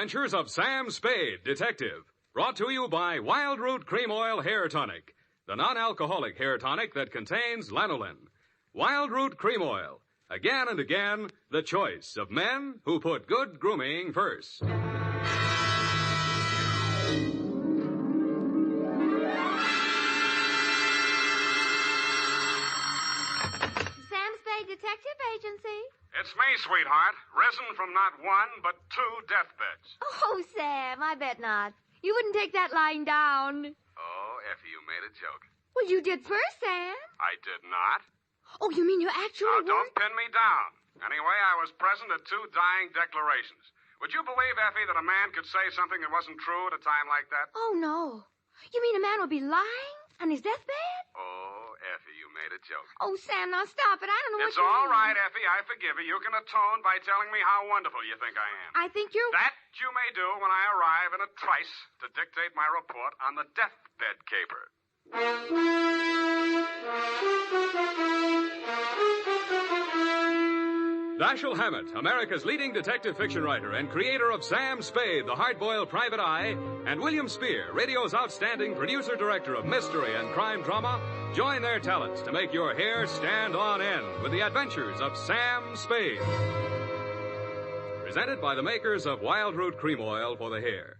Adventures of Sam Spade, Detective. Brought to you by Wild Root Cream Oil Hair Tonic, the non-alcoholic hair tonic that contains lanolin. Wild Root Cream Oil. Again and again, the choice of men who put good grooming first. Sam Spade Detective Agency. It's me, sweetheart. Risen from not one, but two deathbeds. Oh, Sam, I bet not. You wouldn't take that lying down. Oh, Effie, you made a joke. Well, you did first, Sam. I did not. Oh, you mean you actually Now, don't pin me down. Anyway, I was present at two dying declarations. Would you believe, Effie, that a man could say something that wasn't true at a time like that? Oh, no. You mean a man would be lying on his deathbed? Oh, Effie, you made a joke. Oh, Sam, now stop it. I don't know what It's you all mean. right, Effie. I forgive you. You can atone by telling me how wonderful you think I am. I think you're... That you may do when I arrive in a trice to dictate my report on the deathbed caper. Dashiell Hammett, America's leading detective fiction writer and creator of Sam Spade, the hard-boiled private eye, and William Spear, radio's outstanding producer-director of mystery and crime drama, join their talents to make your hair stand on end with the adventures of Sam Spade. Presented by the makers of Wild Root Cream Oil for the hair.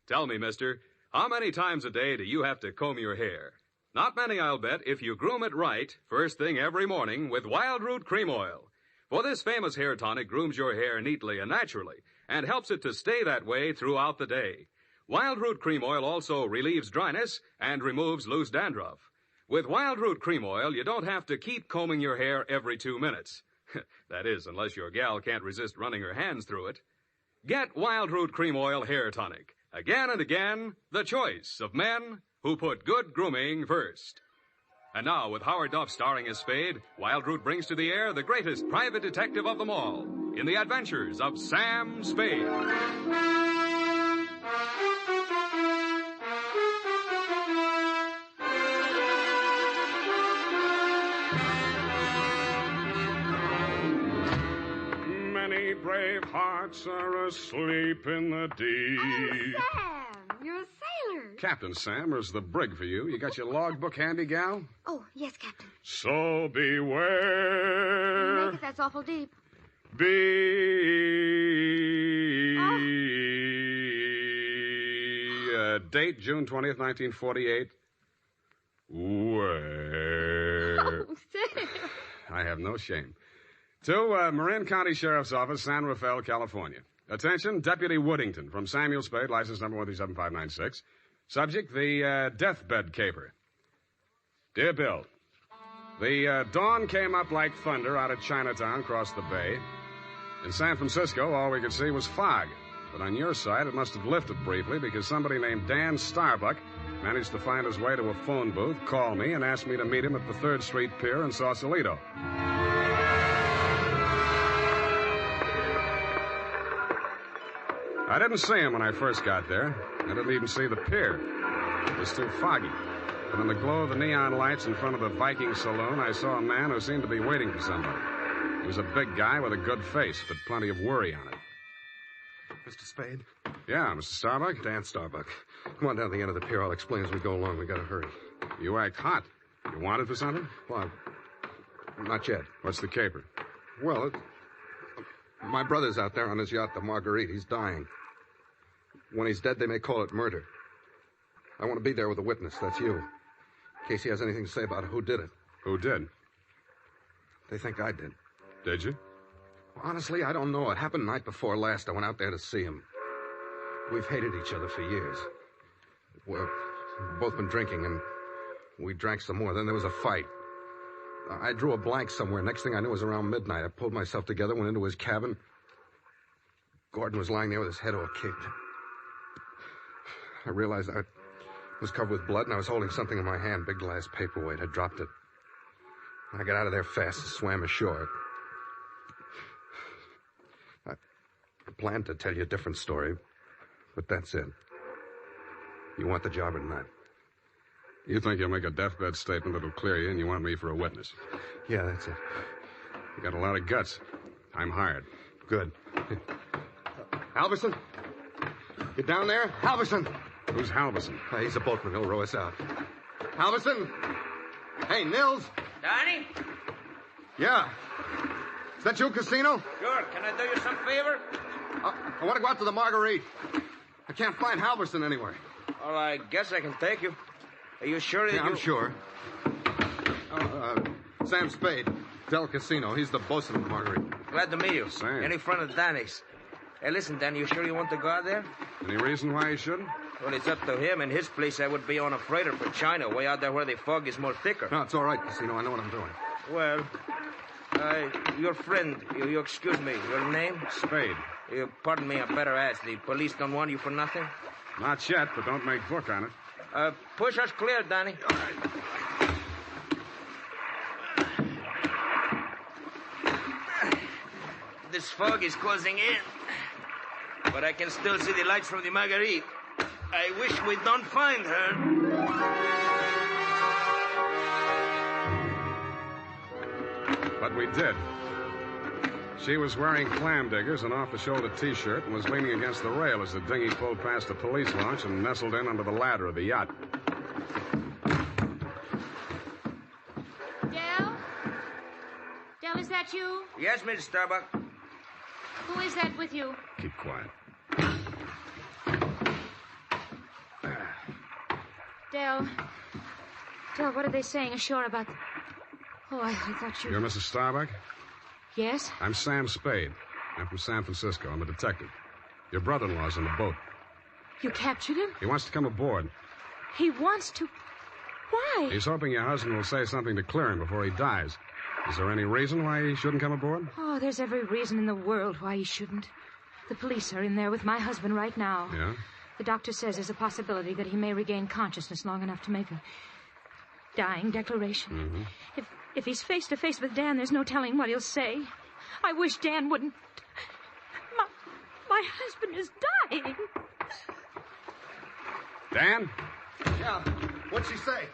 Tell me, mister, how many times a day do you have to comb your hair? Not many, I'll bet, if you groom it right, first thing every morning with Wild Root Cream Oil. For this famous hair tonic grooms your hair neatly and naturally and helps it to stay that way throughout the day. Wild Root Cream Oil also relieves dryness and removes loose dandruff. With Wild Root Cream Oil, you don't have to keep combing your hair every 2 minutes. That is, unless your gal can't resist running her hands through it. Get Wild Root Cream Oil Hair Tonic. Again and again, the choice of men who put good grooming first. And now, with Howard Duff starring as Spade, Wild Root brings to the air the greatest private detective of them all in the adventures of Sam Spade. Many brave hearts are asleep in the deep. Oh, Sam, you're a sailor. Captain Sam, is the brig for you? You got your logbook handy, gal? Oh, yes, Captain. So beware. Make it, that's awful deep. Date, June 20th, 1948. Where? Oh, Sam. I have no shame. To Marin County Sheriff's Office, San Rafael, California. Attention, Deputy Woodington from Samuel Spade, license number 137596. Subject, the deathbed caper. Dear Bill, the dawn came up like thunder out of Chinatown across the bay. In San Francisco, all we could see was fog. But on your side, it must have lifted briefly because somebody named Dan Starbuck managed to find his way to a phone booth, call me, and asked me to meet him at the 3rd Street Pier in Sausalito. I didn't see him when I first got there. I didn't even see the pier. It was too foggy. But in the glow of the neon lights in front of the Viking Saloon, I saw a man who seemed to be waiting for somebody. He was a big guy with a good face, but plenty of worry on it. Mr. Spade? Yeah, Mr. Starbuck? Dan Starbuck. Come on down to the end of the pier. I'll explain as we go along. We gotta hurry. You act hot. You wanted for something? Well, not yet. What's the caper? Well, my brother's out there on his yacht, the Marguerite. He's dying. When he's dead, they may call it murder. I want to be there with a witness. That's you. In case he has anything to say about who did it. Who did? They think I did. Did you? Well, honestly, I don't know. It happened the night before last. I went out there to see him. We've hated each other for years. We've both been drinking, and we drank some more. Then there was a fight. I drew a blank somewhere. Next thing I knew, it was around midnight. I pulled myself together, went into his cabin. Gordon was lying there with his head all kicked. I realized I was covered with blood, and I was holding something in my hand, big glass paperweight. I dropped it. I got out of there fast and swam ashore. I planned to tell you a different story, but that's it. You want the job or not? You think you'll make a deathbed statement that'll clear you, and you want me for a witness? Yeah, that's it. You got a lot of guts. I'm hired. Good. Alverson? You down there? Halverson! Who's Halverson? He's a boatman. He'll row us out. Halverson! Hey, Nils! Donnie? Yeah. Is that you, Casino? Sure. Can I do you some favor? I want to go out to the Marguerite. I can't find Halverson anywhere. Well, I guess I can take you. Are you sure that I'm sure. Sam Spade, Del Casino. He's the bosun of the Marguerite. Glad to meet you. Sam. Any friend of Danny's. Hey, listen, Danny, you sure you want to go out there? Any reason why he shouldn't? Well, it's up to him. In his place, I would be on a freighter for China, way out there where the fog is more thicker. No, it's all right, Casino. I know what I'm doing. Well, your friend, you excuse me, your name? Spade. Pardon me, I better ask. The police don't want you for nothing? Not yet, but don't make book on it. Push us clear, Danny. All right. This fog is closing in, but I can still see the lights from the Marguerite. I wish we don't find her. But we did. She was wearing clam diggers, an off-the-shoulder T-shirt, and was leaning against the rail as the dinghy pulled past the police launch and nestled in under the ladder of the yacht. Del? Del, is that you? Yes, Miss Starbuck. Who is that with you? Keep quiet. Del, what are they saying ashore about... Oh, I thought you... You're Mrs. Starbuck? Yes? I'm Sam Spade. I'm from San Francisco. I'm a detective. Your brother-in-law's in the boat. You captured him? He wants to come aboard. He wants to... Why? He's hoping your husband will say something to clear him before he dies. Is there any reason why he shouldn't come aboard? Oh, there's every reason in the world why he shouldn't. The police are in there with my husband right now. Yeah? The doctor says there's a possibility that he may regain consciousness long enough to make a dying declaration. Mm-hmm. If he's face to face with Dan, there's no telling what he'll say. I wish Dan wouldn't. My husband is dying. Dan? Yeah. What'd she say?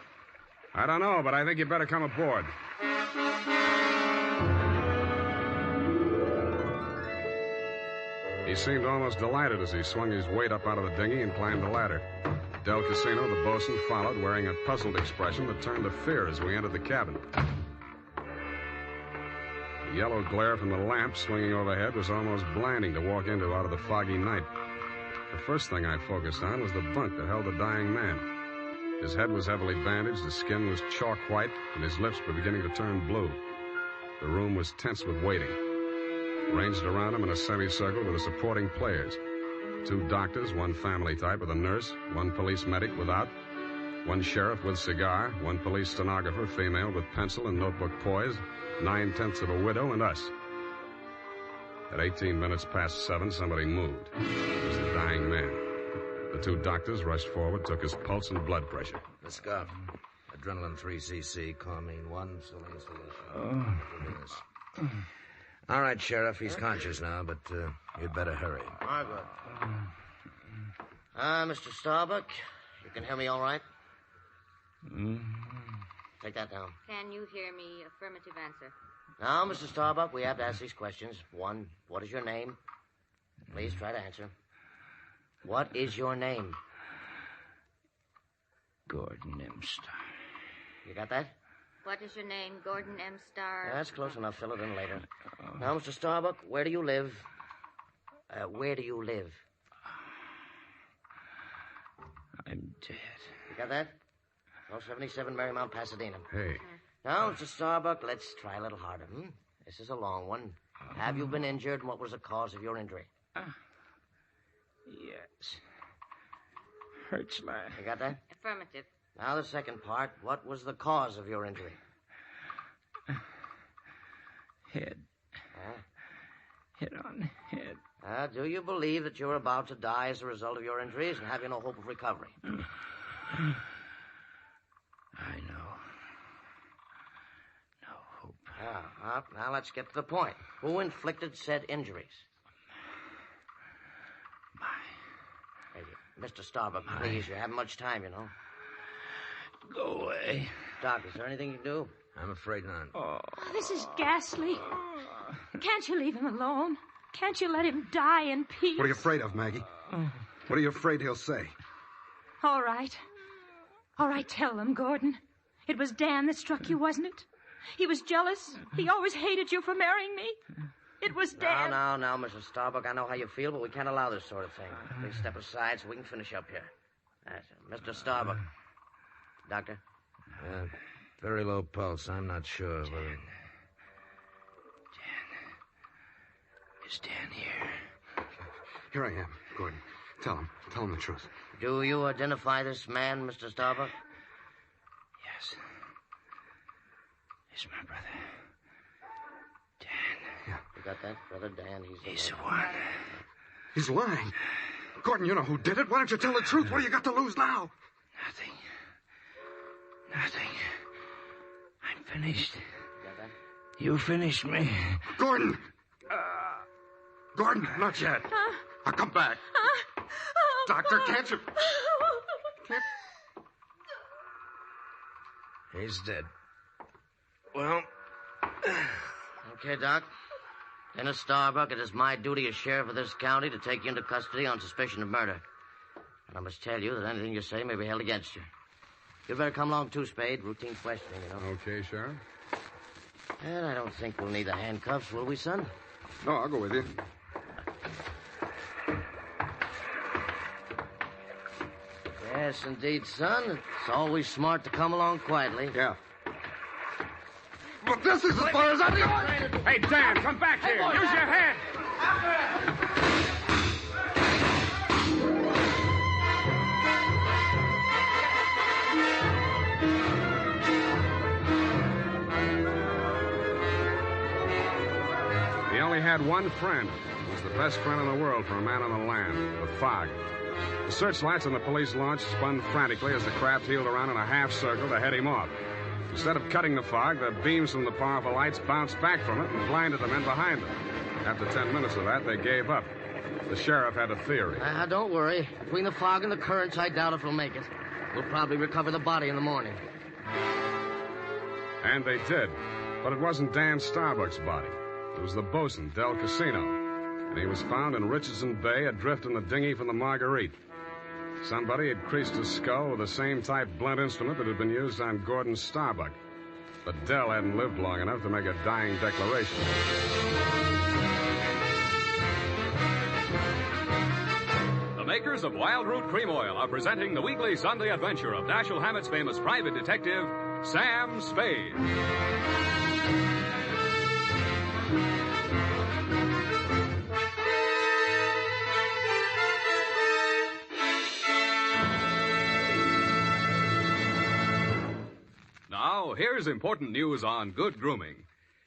I don't know, but I think you better come aboard. He seemed almost delighted as he swung his weight up out of the dinghy and climbed the ladder. Del Casino, the bosun, followed, wearing a puzzled expression that turned to fear as we entered the cabin. The yellow glare from the lamp swinging overhead was almost blinding to walk into out of the foggy night. The first thing I focused on was the bunk that held the dying man. His head was heavily bandaged, his skin was chalk white, and his lips were beginning to turn blue. The room was tense with waiting. Ranged around him in a semicircle were the supporting players. 2 doctors, 1 family type with a nurse, 1 police medic without, 1 sheriff with cigar, 1 police stenographer, female with pencil and notebook poised, 9/10 of a widow, and us. At 18 minutes past 7, somebody moved. It was the dying man. The 2 doctors rushed forward, took his pulse and blood pressure. The scout. Adrenaline 3cc, Carmine 1, saline solution. All right, Sheriff, he's conscious now, but you'd better hurry. Margaret. Mr. Starbuck, you can hear me all right? Take that down. Can you hear me? Affirmative answer. Now, Mr. Starbuck, we have to ask these questions. 1, what is your name? Please try to answer. What is your name? Gordon M. Starr. You got that? What is your name? Gordon M. Starr. That's close enough. Fill it in later. Now, Mr. Starbuck, where do you live? Where do you live? I'm dead. You got that? 1277 Marymount, Pasadena. Hey. Now, Mr. Starbuck, let's try a little harder. This is a long one. Have you been injured, and what was the cause of your injury? Yes. Hurts like... You got that? Affirmative. Now, the second part. What was the cause of your injury? Head. Hit on head. Do you believe that you're about to die as a result of your injuries, and have you no hope of recovery? I know. No hope. Now let's get to the point. Who inflicted said injuries? Hey, Mr. Starbuck, please, you haven't much time, you know. Go away. Doc, is there anything you can do? I'm afraid not. Oh, this is ghastly. Can't you leave him alone? Can't you let him die in peace? What are you afraid of, Maggie? What are you afraid he'll say? All right. All right, tell them, Gordon. It was Dan that struck you, wasn't it? He was jealous. He always hated you for marrying me. It was Dan. Now, Mrs. Starbuck, I know how you feel, but we can't allow this sort of thing. Please step aside so we can finish up here. That's it. Mr. Starbuck. Doctor? Very low pulse. I'm not sure whether... Is Dan here? Here I am, Gordon. Tell him the truth. Do you identify this man, Mr. Starbuck? Yes. He's my brother. Dan. Yeah. You got that, Brother Dan? He's the one. He's lying. Gordon, you know who did it. Why don't you tell the truth? What do you got to lose now? Nothing. I'm finished. You got that? You finished me. Gordon! Gordon, not yet. I'll come back. Doctor, can't you... He's dead. Well... Okay, Doc. Dennis Starbuck, it is my duty as sheriff of this county to take you into custody on suspicion of murder. And I must tell you that anything you say may be held against you. You'd better come along too, Spade. Routine questioning, you know. Okay, Sheriff. And I don't think we'll need the handcuffs, will we, son? No, I'll go with you. Yes, indeed, son. It's always smart to come along quietly. Yeah. But this is as far as I'm going. Hey, Dan, come back here. Use your head. He only had one friend. He was the best friend in the world for a man on the land, the fog. The searchlights on the police launch spun frantically as the craft heeled around in a half circle to head him off. Instead of cutting the fog, the beams from the powerful lights bounced back from it and blinded the men behind them. After 10 minutes of that, they gave up. The sheriff had a theory. Don't worry. Between the fog and the currents, I doubt if we'll make it. We'll probably recover the body in the morning. And they did. But it wasn't Dan Starbuck's body. It was the bosun, Del Casino. And he was found in Richardson Bay, adrift in the dinghy from the Marguerite. Somebody had creased his skull with the same type blunt instrument that had been used on Gordon Starbuck. But Dell hadn't lived long enough to make a dying declaration. The makers of Wild Root Cream Oil are presenting the weekly Sunday adventure of Dashiell Hammett's famous private detective, Sam Spade. Now, here's important news on good grooming.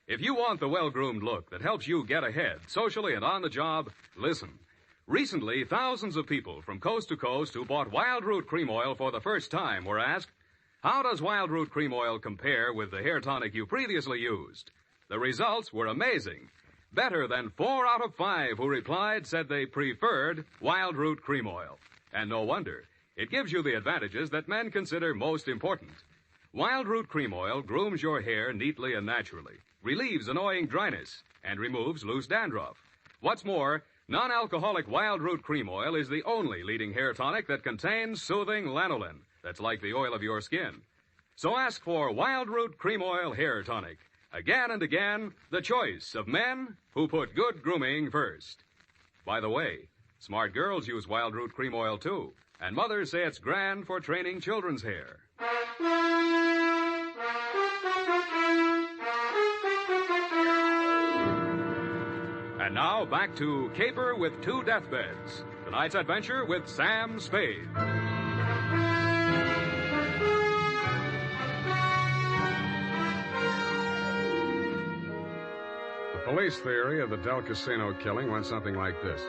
If you want the well-groomed look that helps you get ahead, socially and on the job, listen. Recently, thousands of people from coast to coast who bought Wild Root Cream Oil for the first time were asked, how does Wild Root Cream Oil compare with the hair tonic you previously used? The results were amazing. Better than 4 out of 5 who replied said they preferred Wild Root Cream Oil. And no wonder. It gives you the advantages that men consider most important. Wild Root Cream Oil grooms your hair neatly and naturally, relieves annoying dryness, and removes loose dandruff. What's more, non-alcoholic Wild Root Cream Oil is the only leading hair tonic that contains soothing lanolin, that's like the oil of your skin. So ask for Wild Root Cream Oil Hair Tonic. Again and again, the choice of men who put good grooming first. By the way, smart girls use Wild Root Cream Oil too, and mothers say it's grand for training children's hair. And now back to Caper with 2 Deathbeds. Tonight's adventure with Sam Spade. The police theory of the Del Casino killing went something like this.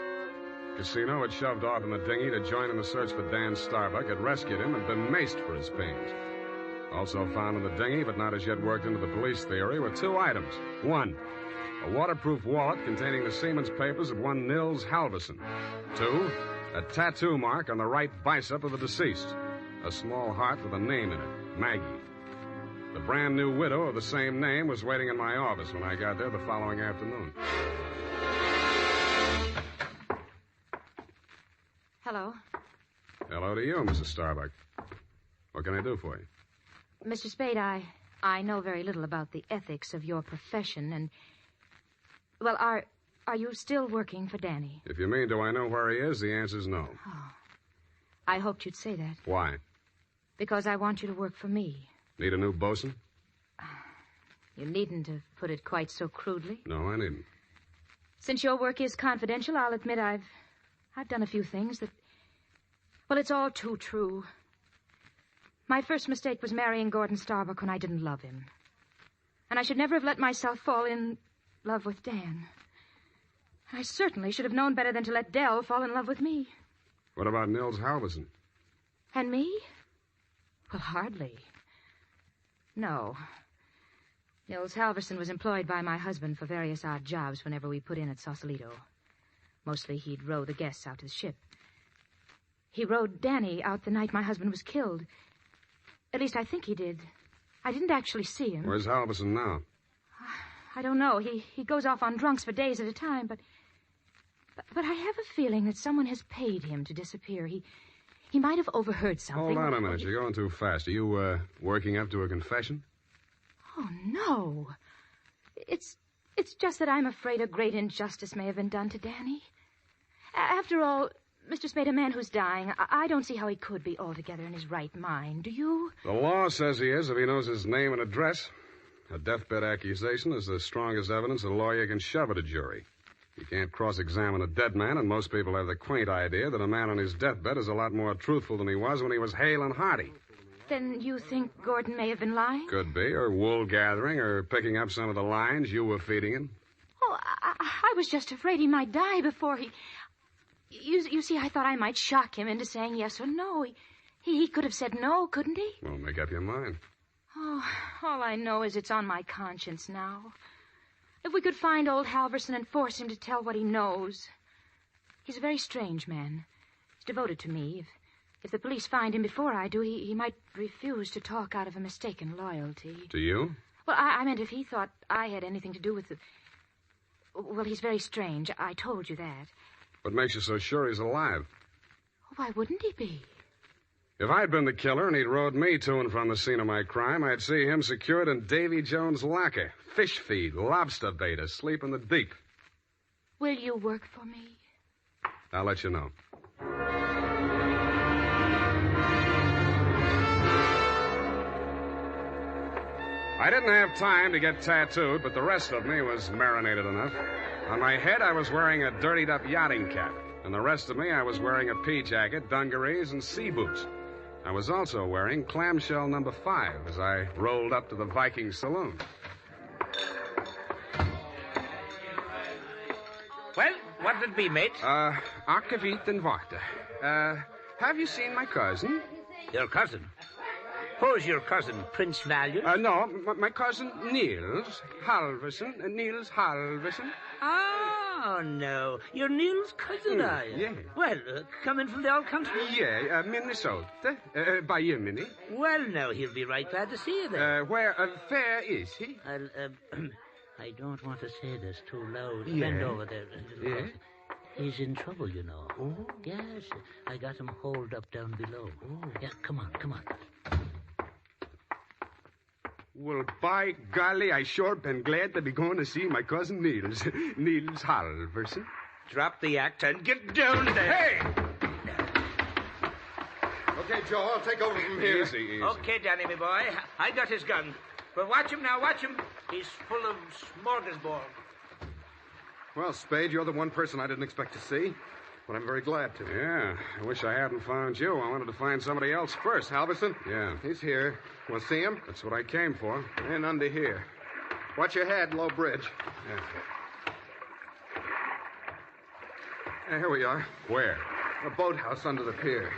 Casino had shoved off in the dinghy to join in the search for Dan Starbuck, had rescued him, and been maced for his pains. Also found in the dinghy, but not as yet worked into the police theory, were 2 items. 1, a waterproof wallet containing the seaman's papers of one Nils Halverson. 2, a tattoo mark on the right bicep of the deceased. A small heart with a name in it, Maggie. The brand new widow of the same name was waiting in my office when I got there the following afternoon. Hello. Hello to you, Mrs. Starbuck. What can I do for you? Mr. Spade, I know very little about the ethics of your profession, and... Well, are you still working for Danny? If you mean, do I know where he is, the answer's no. Oh. I hoped you'd say that. Why? Because I want you to work for me. Need a new bosun? You needn't have put it quite so crudely. No, I needn't. Since your work is confidential, I'll admit I've done a few things that... Well, it's all too true. My first mistake was marrying Gordon Starbuck when I didn't love him. And I should never have let myself fall in love with Dan. I certainly should have known better than to let Dell fall in love with me. What about Nils Halverson? And me? Well, hardly. No. Nils Halverson was employed by my husband for various odd jobs whenever we put in at Sausalito. Mostly he'd row the guests out to the ship. He rowed Danny out the night my husband was killed. At least I think he did. I didn't actually see him. Where's Halverson now? I don't know. He goes off on drunks for days at a time, but I have a feeling that someone has paid him to disappear. He might have overheard something. Hold on a minute. You're going too fast. Are you, working up to a confession? Oh, no. It's just that I'm afraid a great injustice may have been done to Danny. After all, Mr. Spade, a man who's dying, I don't see how he could be altogether in his right mind. Do you? The law says he is if he knows his name and address. A deathbed accusation is the strongest evidence a lawyer can shove at a jury. You can't cross-examine a dead man, and most people have the quaint idea that a man on his deathbed is a lot more truthful than he was when he was hale and hearty. Then you think Gordon may have been lying? Could be, or wool gathering, or picking up some of the lines you were feeding him. Oh, I was just afraid he might die before he... You see, I thought I might shock him into saying yes or no. He could have said no, couldn't he? Well, make up your mind. Oh, all I know is it's on my conscience now. If we could find old Halverson and force him to tell what he knows. He's a very strange man. He's devoted to me. If the police find him before I do, he might refuse to talk out of a mistaken loyalty. To you? Well, I meant if he thought I had anything to do with the... Well, he's very strange. I told you that. What makes you so sure he's alive? Why wouldn't he be? If I'd been the killer and he'd rode me to and from the scene of my crime, I'd see him secured in Davy Jones' locker. Fish feed, lobster bait, asleep in the deep. Will you work for me? I'll let you know. I didn't have time to get tattooed, but the rest of me was marinated enough. On my head, I was wearing a dirtied-up yachting cap. And the rest of me, I was wearing a pea jacket, dungarees, and sea boots. I was also wearing clamshell number 5 as I rolled up to the Viking saloon. Well, what did it be, mate? Akkeviet and water. Have you seen my cousin? Your cousin. Who's your cousin, Prince Valiant? No, my cousin Niels Halverson. Niels Halverson. Oh, no. You're Neil's cousin, are you? Yeah. Well, coming from the old country? Yeah, Minnesota. By you, Minnie. Well, no, he'll be right glad to see you there. Where is he? I don't want to say this too loud. Yeah. Bend over there. Yeah. He's in trouble, you know. Oh. Yes, I got him holed up down below. Oh. Yeah, come on. Well, by golly, I sure been glad to be going to see my cousin Niels. Niels Halverson. Drop the act and get down there. Hey! Okay, Joe, I'll take over from here. Easy. Okay, Danny, my boy. I got his gun. But watch him now, watch him. He's full of smorgasbord. Well, Spade, you're the one person I didn't expect to see. But I'm very glad to. Yeah, I wish I hadn't found you. I wanted to find somebody else first. Halverson? Yeah, He's here. Want to see him? that's what I came for. And under here. Watch your head, low bridge. Here we are. Where? A boathouse under the pier.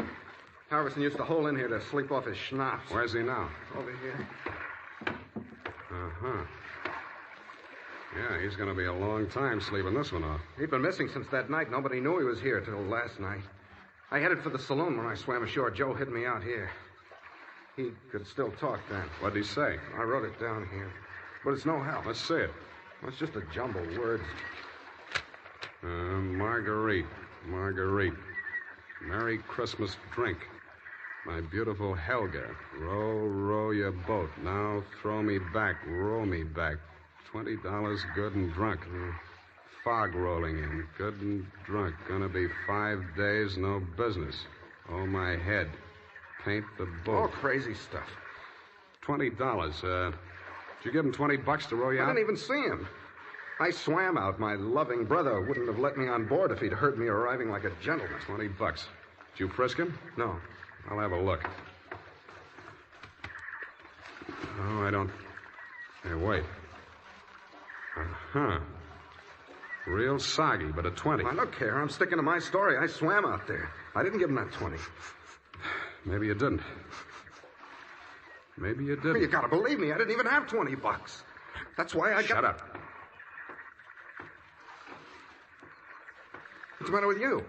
Halverson used to hole in here to sleep off his schnapps. Where's he now? Over here. Uh-huh. Yeah, he's going to be a long time sleeping this one off. He'd been missing since that night. Nobody knew he was here till last night. I headed for the saloon when I swam ashore. Joe hid me out here. He could still talk then. What'd he say? I wrote it down here. But it's no help. Let's see it. It's just a jumble of words. Marguerite. Merry Christmas drink. My beautiful Helga. Row, row your boat. Now throw me back, row me back. $20 good and drunk. Fog rolling in. Good and drunk. Gonna be 5 days, no business. Oh, my head. Paint the boat. All crazy stuff. $20. Did you give him $20 to row you out? I didn't even see him. I swam out. My loving brother wouldn't have let me on board if he'd heard me arriving like a gentleman. $20. Did you frisk him? No. I'll have a look. Oh, I don't... Hey, wait. Uh-huh. Real soggy, but a 20. I don't care. I'm sticking to my story. I swam out there. I didn't give him that 20. Maybe you didn't. Maybe you didn't. You gotta believe me. I didn't even have $20. That's why I got... Shut up. What's the matter with you?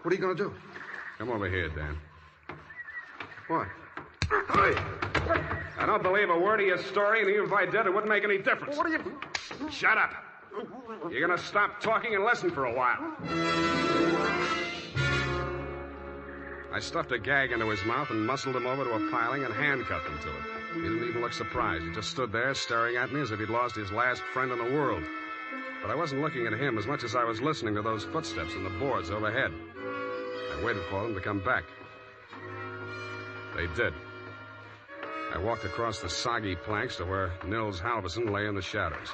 What are you gonna do? Come over here, Dan. What? I don't believe a word of your story, and even if I did, it wouldn't make any difference. What are you... Shut up. You're going to stop talking and listen for a while. I stuffed a gag into his mouth and muscled him over to a piling and handcuffed him to it. He didn't even look surprised. He just stood there staring at me as if he'd lost his last friend in the world. But I wasn't looking at him as much as I was listening to those footsteps on the boards overhead. I waited for them to come back. They did. I walked across the soggy planks to where Nils Halverson lay in the shadows.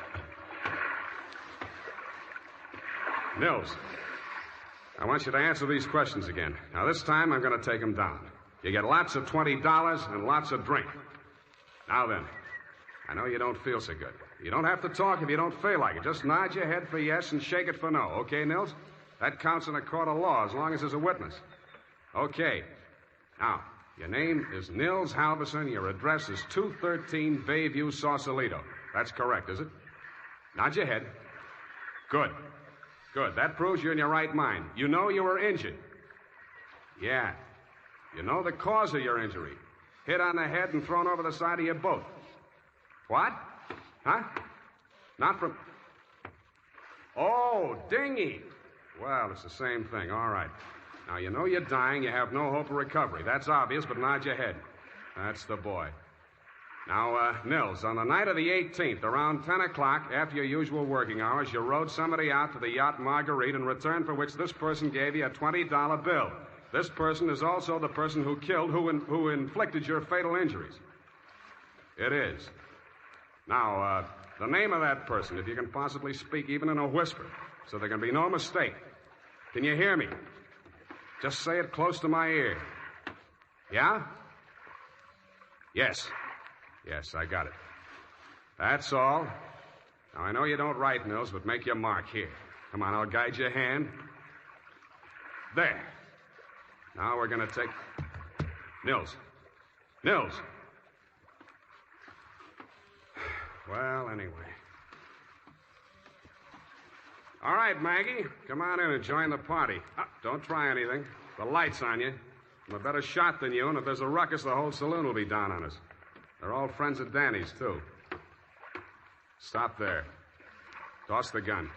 Nils, I want you to answer these questions again. Now, this time, I'm going to take them down. You get lots of $20 and lots of drink. Now then, I know you don't feel so good. You don't have to talk if you don't feel like it. Just nod your head for yes and shake it for no. Okay, Nils? That counts in a court of law as long as there's a witness. Okay. Now, your name is Nils Halverson. Your address is 213 Bayview, Sausalito. That's correct, is it? Nod your head. Good. Good. That proves you're in your right mind. You know you were injured. Yeah. You know the cause of your injury. Hit on the head and thrown over the side of your boat. What? Huh? Not from... Oh, dinghy. Well, it's the same thing. All right. Now, you know you're dying. You have no hope of recovery. That's obvious, but nod your head. That's the boy. Now, Nils, on the night of the 18th, around 10 o'clock, after your usual working hours, you rowed somebody out to the yacht Marguerite, in return for which this person gave you a $20 bill. This person is also the person who killed, who inflicted your fatal injuries. It is. Now, the name of that person, if you can possibly speak even in a whisper, so there can be no mistake. Can you hear me? Just say it close to my ear. Yeah? Yes. Yes, I got it. That's all. Now, I know you don't write, Nils, but make your mark here. Come on, I'll guide your hand. There. Now we're going to take... Nils. Nils. Well, anyway. All right, Maggie. Come on in and join the party. Don't try anything. The light's on you. I'm a better shot than you, and if there's a ruckus, the whole saloon will be down on us. They're all friends of Danny's, too. Stop there. Toss the gun.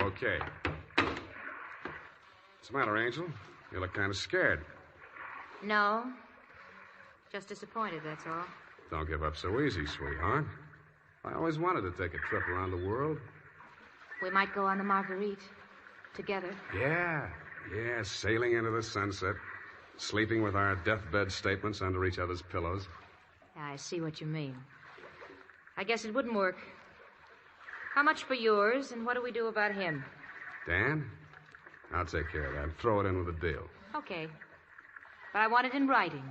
Okay. What's the matter, Angel? You look kind of scared. No. Just disappointed, that's all. Don't give up so easy, sweetheart. I always wanted to take a trip around the world. We might go on the Marguerite. Together. Yeah, sailing into the sunset. Sleeping with our deathbed statements under each other's pillows. Yeah, I see what you mean. I guess it wouldn't work. How much for yours, and what do we do about him? Dan? I'll take care of that. Throw it in with a deal. Okay. But I want it in writing.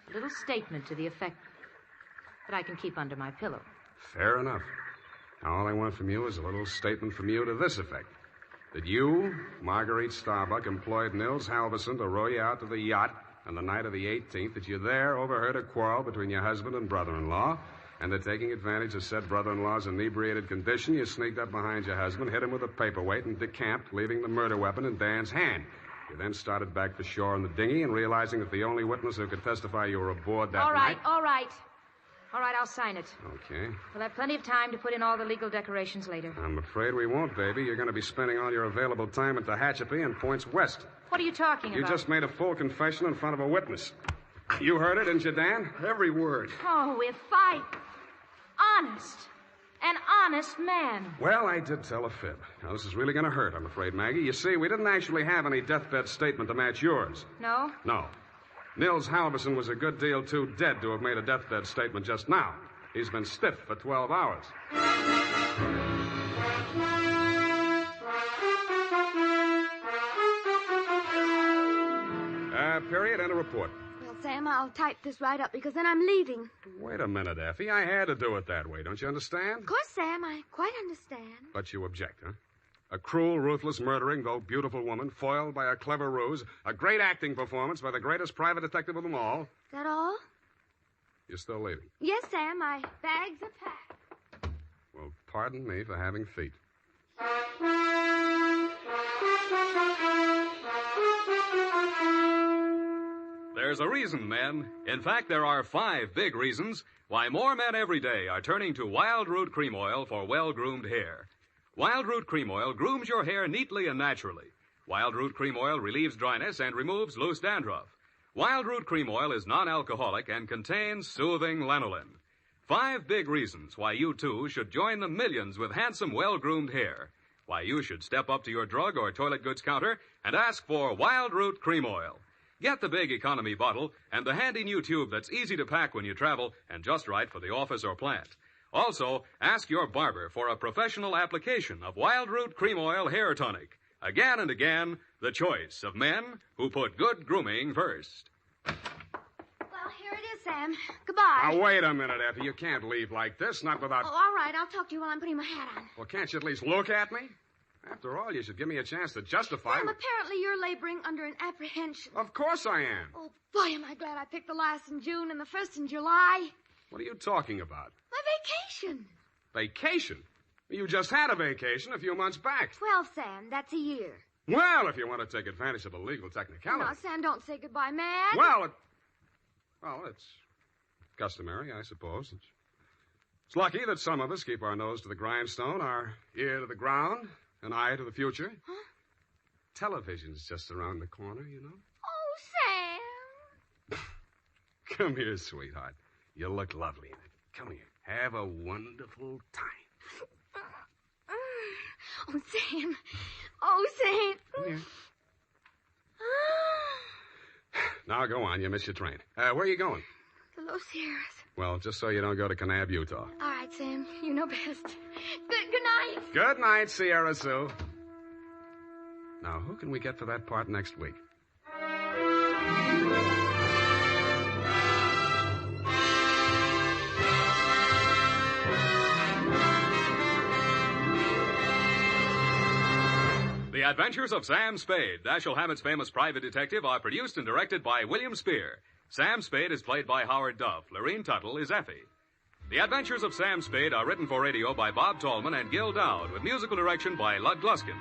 A little statement to the effect that I can keep under my pillow. Fair enough. Now, all I want from you is a little statement from you to this effect. That you, Marguerite Starbuck, employed Nils Halverson to row you out to the yacht on the night of the 18th, that you there overheard a quarrel between your husband and brother-in-law, and that taking advantage of said brother-in-law's inebriated condition, you sneaked up behind your husband, hit him with a paperweight, and decamped, leaving the murder weapon in Dan's hand. You then started back for shore in the dinghy, and realizing that the only witness who could testify you were aboard that night... All right. All right, I'll sign it. Okay. We'll have plenty of time to put in all the legal decorations later. I'm afraid we won't, baby. You're going to be spending all your available time at Tehachapi and points west. What are you talking You about? just made a full confession in front of a witness. You heard it, didn't you, Dan? Every word. Oh, if I... Honest. An honest man. Well, I did tell a fib. Now, this is really going to hurt, I'm afraid, Maggie. You see, we didn't actually have any deathbed statement to match yours. No? No. Nils Halverson was a good deal too dead to have made a deathbed statement just now. He's been stiff for 12 hours. Period, and a report. Well, Sam, I'll type this right up because then I'm leaving. Wait a minute, Effie. I had to do it that way. Don't you understand? Of course, Sam, I quite understand. But you object, huh? A cruel, ruthless, murdering, though beautiful woman, foiled by a clever ruse, a great acting performance by the greatest private detective of them all. Is that all? You're still leaving. Yes, Sam, my bags are packed. Well, pardon me for having feet. There's a reason, men. In fact, there are 5 big reasons why more men every day are turning to Wild Root Cream Oil for well-groomed hair. Wild Root Cream Oil grooms your hair neatly and naturally. Wild Root Cream Oil relieves dryness and removes loose dandruff. Wild Root Cream Oil is non-alcoholic and contains soothing lanolin. 5 big reasons why you, too, should join the millions with handsome, well-groomed hair. Why you should step up to your drug or toilet goods counter and ask for Wild Root Cream Oil. Get the big economy bottle and the handy new tube that's easy to pack when you travel and just right for the office or plant. Also, ask your barber for a professional application of Wild Root Cream Oil Hair Tonic. Again and again, the choice of men who put good grooming first. Well, here it is, Sam. Goodbye. Now, wait a minute, Effie. You can't leave like this, not without... Oh, all right. I'll talk to you while I'm putting my hat on. Well, can't you at least look at me? After all, you should give me a chance to justify... Sam, apparently you're laboring under an apprehension. Of course I am. Oh, boy, am I glad I picked the last in June and the first in July. What are you talking about? My vacation. Vacation? You just had a vacation a few months back. 12, Sam. That's a year. Well, if you want to take advantage of a legal technicality... No, Sam, don't say goodbye, man. Well, it's customary, I suppose. It's lucky that some of us keep our nose to the grindstone, our ear to the ground, an eye to the future. Huh? Television's just around the corner, you know. Oh, Sam. Come here, sweetheart. You look lovely in it. Come here. Have a wonderful time. Oh, Sam. Oh, Sam. Come here. Now, go on. You missed your train. Where are you going? The Los Sierras. Well, just so you don't go to Kanab, Utah. All right, Sam. You know best. Good night. Good night, Sierra Sue. Now, who can we get for that part next week? The Adventures of Sam Spade, Dashiell Hammett's famous private detective, are produced and directed by William Spear. Sam Spade is played by Howard Duff. Lorene Tuttle is Effie. The Adventures of Sam Spade are written for radio by Bob Tallman and Gil Dowd, with musical direction by Lud Gluskin.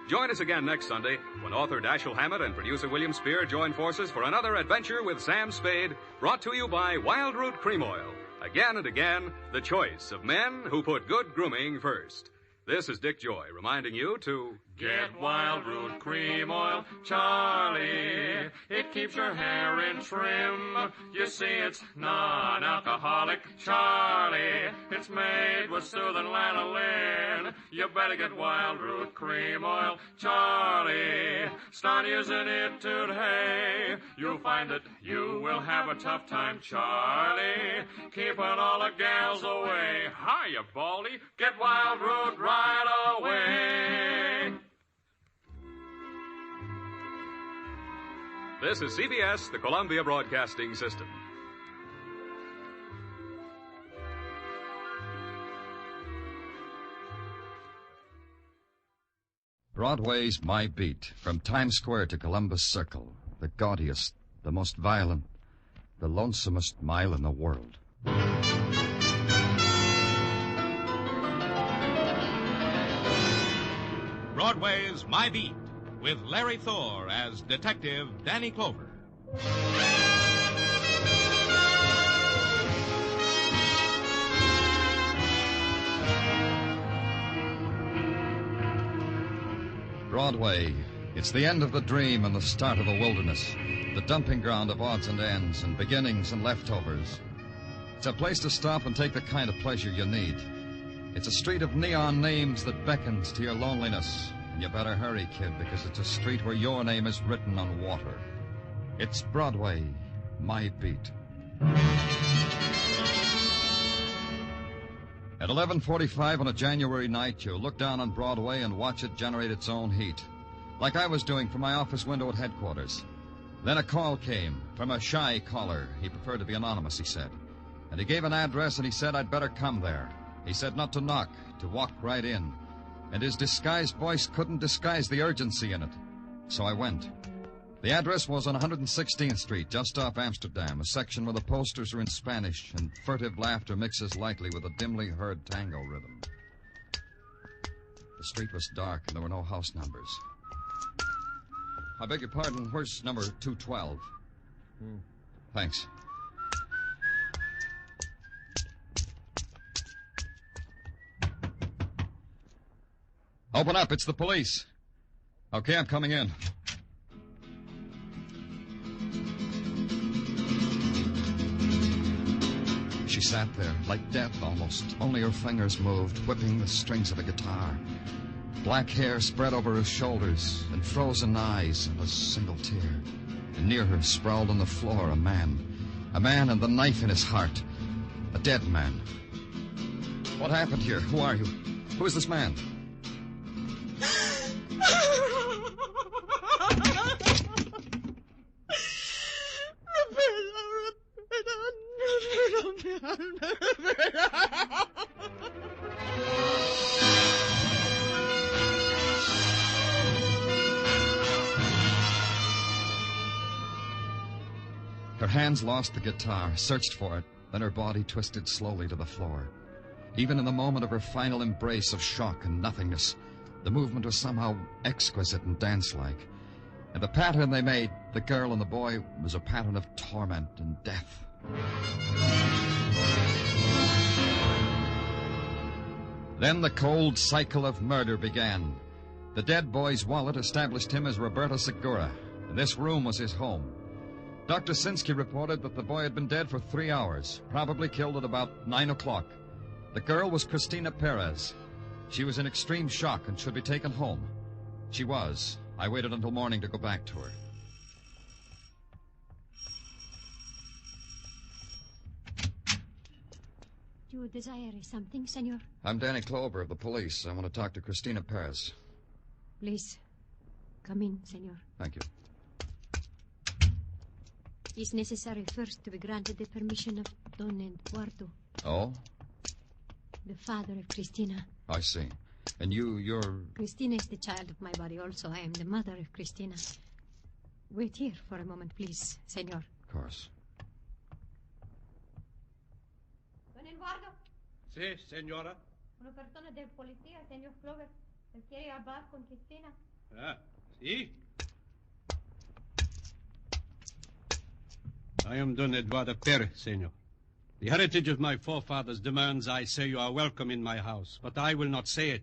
Join us again next Sunday when author Dashiell Hammett and producer William Spear join forces for another adventure with Sam Spade, brought to you by Wild Root Cream Oil. Again and again, the choice of men who put good grooming first. This is Dick Joy reminding you to... Get Wild Root Cream Oil, Charlie. It keeps your hair in trim. You see, it's non-alcoholic, Charlie. It's made with soothing lanolin. You better get Wild Root Cream Oil, Charlie. Start using it today. You'll find that you will have a tough time, Charlie. Keeping all the gals away. Hiya, Baldy. Get Wild Root right away. This is CBS, the Columbia Broadcasting System. Broadway's My Beat, from Times Square to Columbus Circle, the gaudiest, the most violent, the lonesomest mile in the world. Broadway's My Beat, with Larry Thor as Detective Danny Clover. Broadway. It's the end of the dream and the start of a wilderness. The dumping ground of odds and ends and beginnings and leftovers. It's a place to stop and take the kind of pleasure you need. It's a street of neon names that beckons to your loneliness. And you better hurry, kid, because it's a street where your name is written on water. It's Broadway, my beat. At 11:45 on a January night, you look down on Broadway and watch it generate its own heat. Like I was doing from my office window at headquarters. Then a call came from a shy caller. He preferred to be anonymous, he said. And he gave an address, and he said I'd better come there. He said not to knock, to walk right in. And his disguised voice couldn't disguise the urgency in it. So I went. The address was on 116th Street, just off Amsterdam, a section where the posters are in Spanish and furtive laughter mixes lightly with a dimly heard tango rhythm. The street was dark, and there were no house numbers. I beg your pardon, where's number 212? Thanks. Open up, it's the police. Okay, I'm coming in. She sat there, like death almost. Only her fingers moved, whipping the strings of a guitar. Black hair spread over her shoulders, and frozen eyes, and a single tear. And near her, sprawled on the floor, a man. A man and the knife in his heart. A dead man. What happened here? Who are you? Who is this man? Her hands lost the guitar, searched for it, then her body twisted slowly to the floor. Even in the moment of her final embrace of shock and nothingness, the movement was somehow exquisite and dance-like. And the pattern they made, the girl and the boy, was a pattern of torment and death. Then the cold cycle of murder began. The dead boy's wallet established him as Roberto Segura, and this room was his home. Dr. Sinsky reported that the boy had been dead for 3 hours, probably killed at about 9 o'clock. The girl was Cristina Perez. She was in extreme shock and should be taken home. She was. I waited until morning to go back to her. You desire something, senor? I'm Danny Clover of the police. I want to talk to Cristina Perez. Please, come in, senor. Thank you. It's necessary first to be granted the permission of Don Eduardo. Oh? The father of Cristina. I see. And you're... Cristina is the child of my body also. I am the mother of Cristina. Wait here for a moment, please, senor. Of course. Don Eduardo. Sí, señora. Una persona de policía, senor Clover. Él quiere hablar con Cristina. Ah, sí. I am Don Eduardo Perez, senor. The heritage of my forefathers demands I say you are welcome in my house, but I will not say it,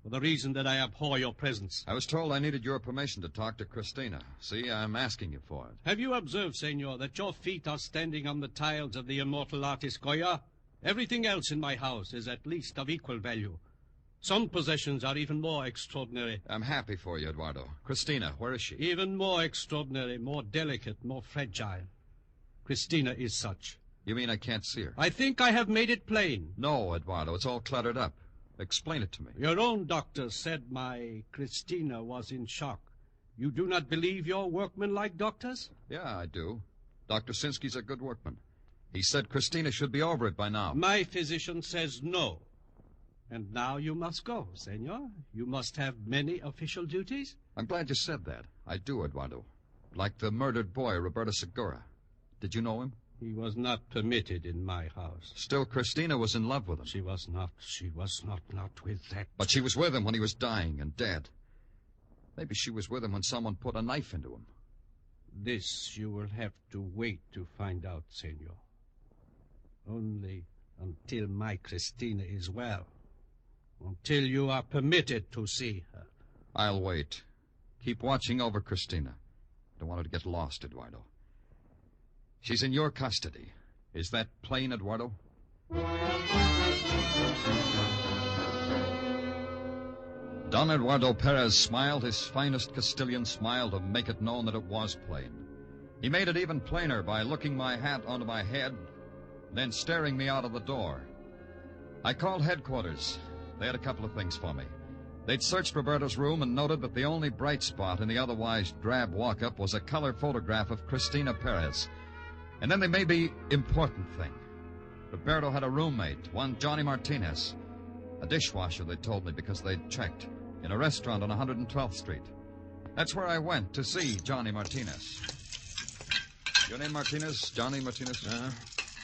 for the reason that I abhor your presence. I was told I needed your permission to talk to Cristina. See, I'm asking you for it. Have you observed, senor, that your feet are standing on the tiles of the immortal artist Goya? Everything else in my house is at least of equal value. Some possessions are even more extraordinary. I'm happy for you, Eduardo. Cristina, where is she? Even more extraordinary, more delicate, more fragile. Cristina is such. You mean I can't see her? I think I have made it plain. No, Eduardo, it's all cluttered up. Explain it to me. Your own doctor said my Cristina was in shock. You do not believe your workmen-like doctors? Yeah, I do. Dr. Sinsky's a good workman. He said Cristina should be over it by now. My physician says no. And now you must go, senor. You must have many official duties. I'm glad you said that. I do, Eduardo. Like the murdered boy, Roberto Segura. Did you know him? He was not permitted in my house. Still, Cristina was in love with him. She was not with that. But she was with him when he was dying and dead. Maybe she was with him when someone put a knife into him. This you will have to wait to find out, senor. Only until my Cristina is well. Until you are permitted to see her. I'll wait. Keep watching over Christina. Don't want her to get lost, Eduardo. She's in your custody. Is that plain, Eduardo? Don Eduardo Perez smiled his finest Castilian smile to make it known that it was plain. He made it even plainer by looking my hat onto my head, then staring me out of the door. I called headquarters. They had a couple of things for me. They'd searched Roberto's room and noted that the only bright spot in the otherwise drab walk-up was a color photograph of Christina Perez. And then they made the important thing. Roberto had a roommate, one Johnny Martinez, a dishwasher, they told me, because they'd checked, in a restaurant on 112th Street. That's where I went to see Johnny Martinez. Your name Martinez? Johnny Martinez?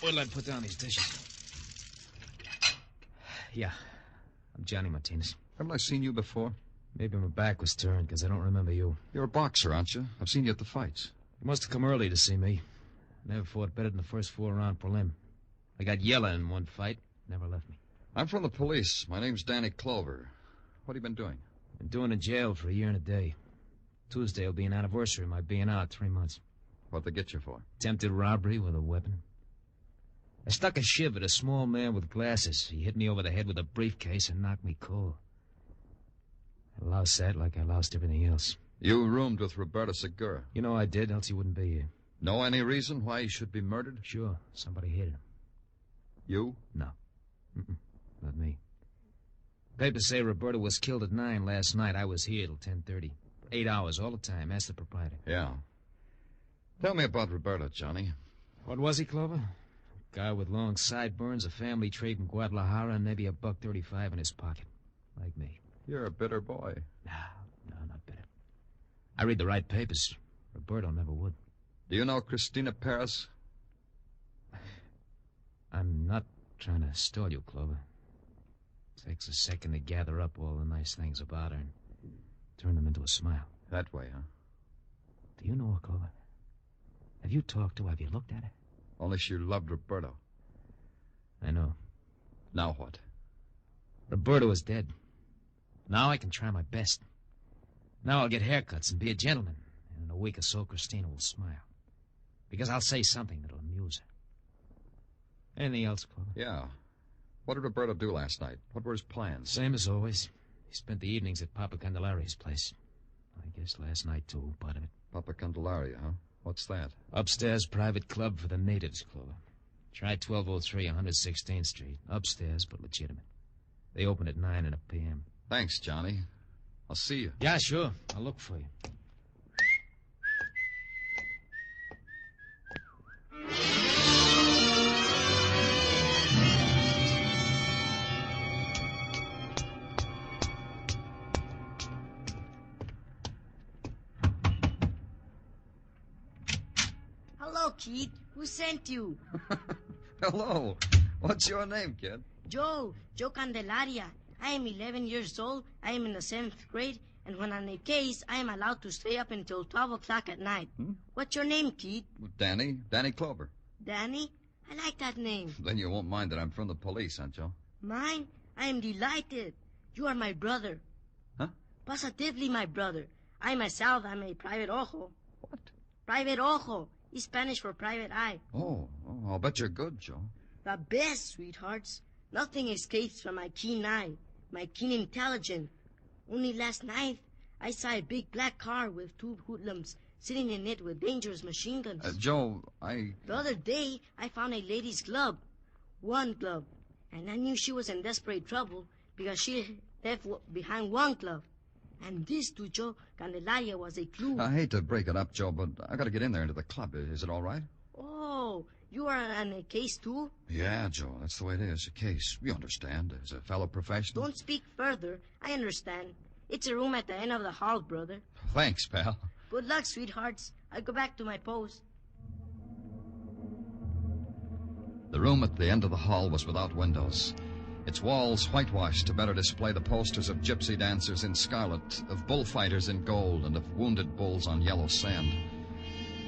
What'll I put down these dishes? Yeah, I'm Johnny Martinez. Haven't I seen you before? Maybe my back was turned because I don't remember you. You're a boxer, aren't you? I've seen you at the fights. You must have come early to see me. Never fought better than the first 4-round prelim. I got yellow in one fight. Never left me. I'm from the police. My name's Danny Clover. What have you been doing? Been doing in jail for a year and a day. Tuesday will be an anniversary of my being out 3 months. What'd they get you for? Attempted robbery with a weapon. I stuck a shiv at a small man with glasses. He hit me over the head with a briefcase and knocked me cold. I lost that like I lost everything else. You roomed with Roberto Segura. You know I did, else he wouldn't be here. Know any reason why he should be murdered? Sure. Somebody hit him. You? No. Not me. Papers say Roberto was killed at 9 last night. I was here till 10:30. 8 hours all the time. Ask the proprietor. Yeah. Tell me about Roberto, Johnny. What was he, Clover? Guy with long sideburns, a family trade in Guadalajara, and maybe $1.35 in his pocket. Like me. You're a bitter boy. No, not bitter. I read the right papers. Roberto never would. Do you know Christina Perez? I'm not trying to stall you, Clover. Takes a second to gather up all the nice things about her and turn them into a smile. That way, huh? Do you know her, Clover? Have you talked to her? Have you looked at her? Only she loved Roberto. I know. Now what? Roberto is dead. Now I can try my best. Now I'll get haircuts and be a gentleman. And in a week or so, Christina will smile. Because I'll say something that'll amuse her. Anything else, Clover? Yeah. What did Roberto do last night? What were his plans? Same as always. He spent the evenings at Papa Candelaria's place. I guess last night, too, part of it. Papa Candelaria, huh? What's that? Upstairs private club for the natives, Clover. Try 1203 116th Street. Upstairs, but legitimate. They open at 9 p.m. Thanks, Johnny. I'll see you. Yeah, sure. I'll look for you. Hello, kid. Who sent you? Hello. What's your name, kid? Joe Candelaria. I am 11 years old. I am in the 7th grade. And when on a case, I am allowed to stay up until 12 o'clock at night. What's your name, kid? Danny Clover. Danny? I like that name. Then you won't mind that I'm from the police, huh, Joe? Mine? I am delighted. You are my brother. Huh? Positively my brother. I myself am a private ojo. What? Private ojo. Is Spanish for private eye. Oh, I'll bet you're good, Joe. The best, sweethearts. Nothing escapes from my keen eye, my keen intelligence. Only last night, I saw a big black car with 2 hoodlums sitting in it with dangerous machine guns. Joe, The other day, I found a lady's glove. One glove. And I knew she was in desperate trouble because she left behind one glove. And this to Joe Candelaria was a clue. I hate to break it up, Joe, but I got to get in there into the club. Is it all right? Oh, you are on a case, too? Yeah, Joe, that's the way it is. A case. You understand. As a fellow professional. Don't speak further. I understand. It's a room at the end of the hall, brother. Thanks, pal. Good luck, sweethearts. I'll go back to my post. The room at the end of the hall was without windows. Its walls whitewashed to better display the posters of gypsy dancers in scarlet, of bullfighters in gold, and of wounded bulls on yellow sand.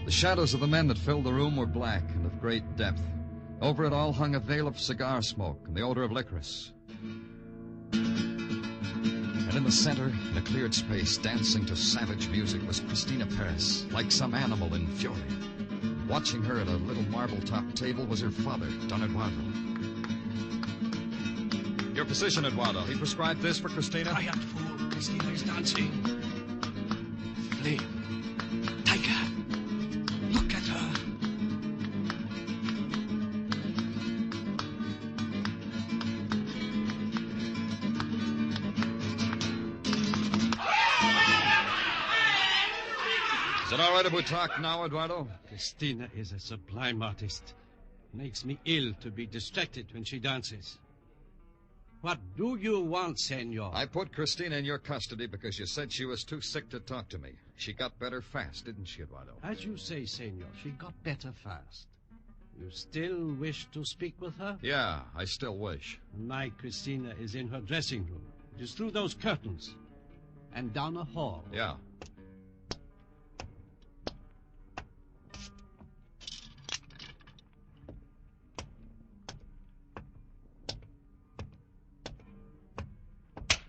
The shadows of the men that filled the room were black and of great depth. Over it all hung a veil of cigar smoke and the odor of licorice. And in the center, in a cleared space, dancing to savage music, was Cristina Perez, like some animal in fury. Watching her at a little marble-top table was her father, Don Eduardo. Your position, Eduardo. He prescribed this for Cristina? Quiet, fool. Cristina is dancing. Flee. Take her. Look at her. Is it all right if we talk now, Eduardo? Cristina is a sublime artist. Makes me ill to be distracted when she dances. What do you want, senor? I put Cristina in your custody because you said she was too sick to talk to me. She got better fast, didn't she, Eduardo? As you say, senor, she got better fast. You still wish to speak with her? Yeah, I still wish. My Cristina is in her dressing room. It is through those curtains. And down a hall. Yeah.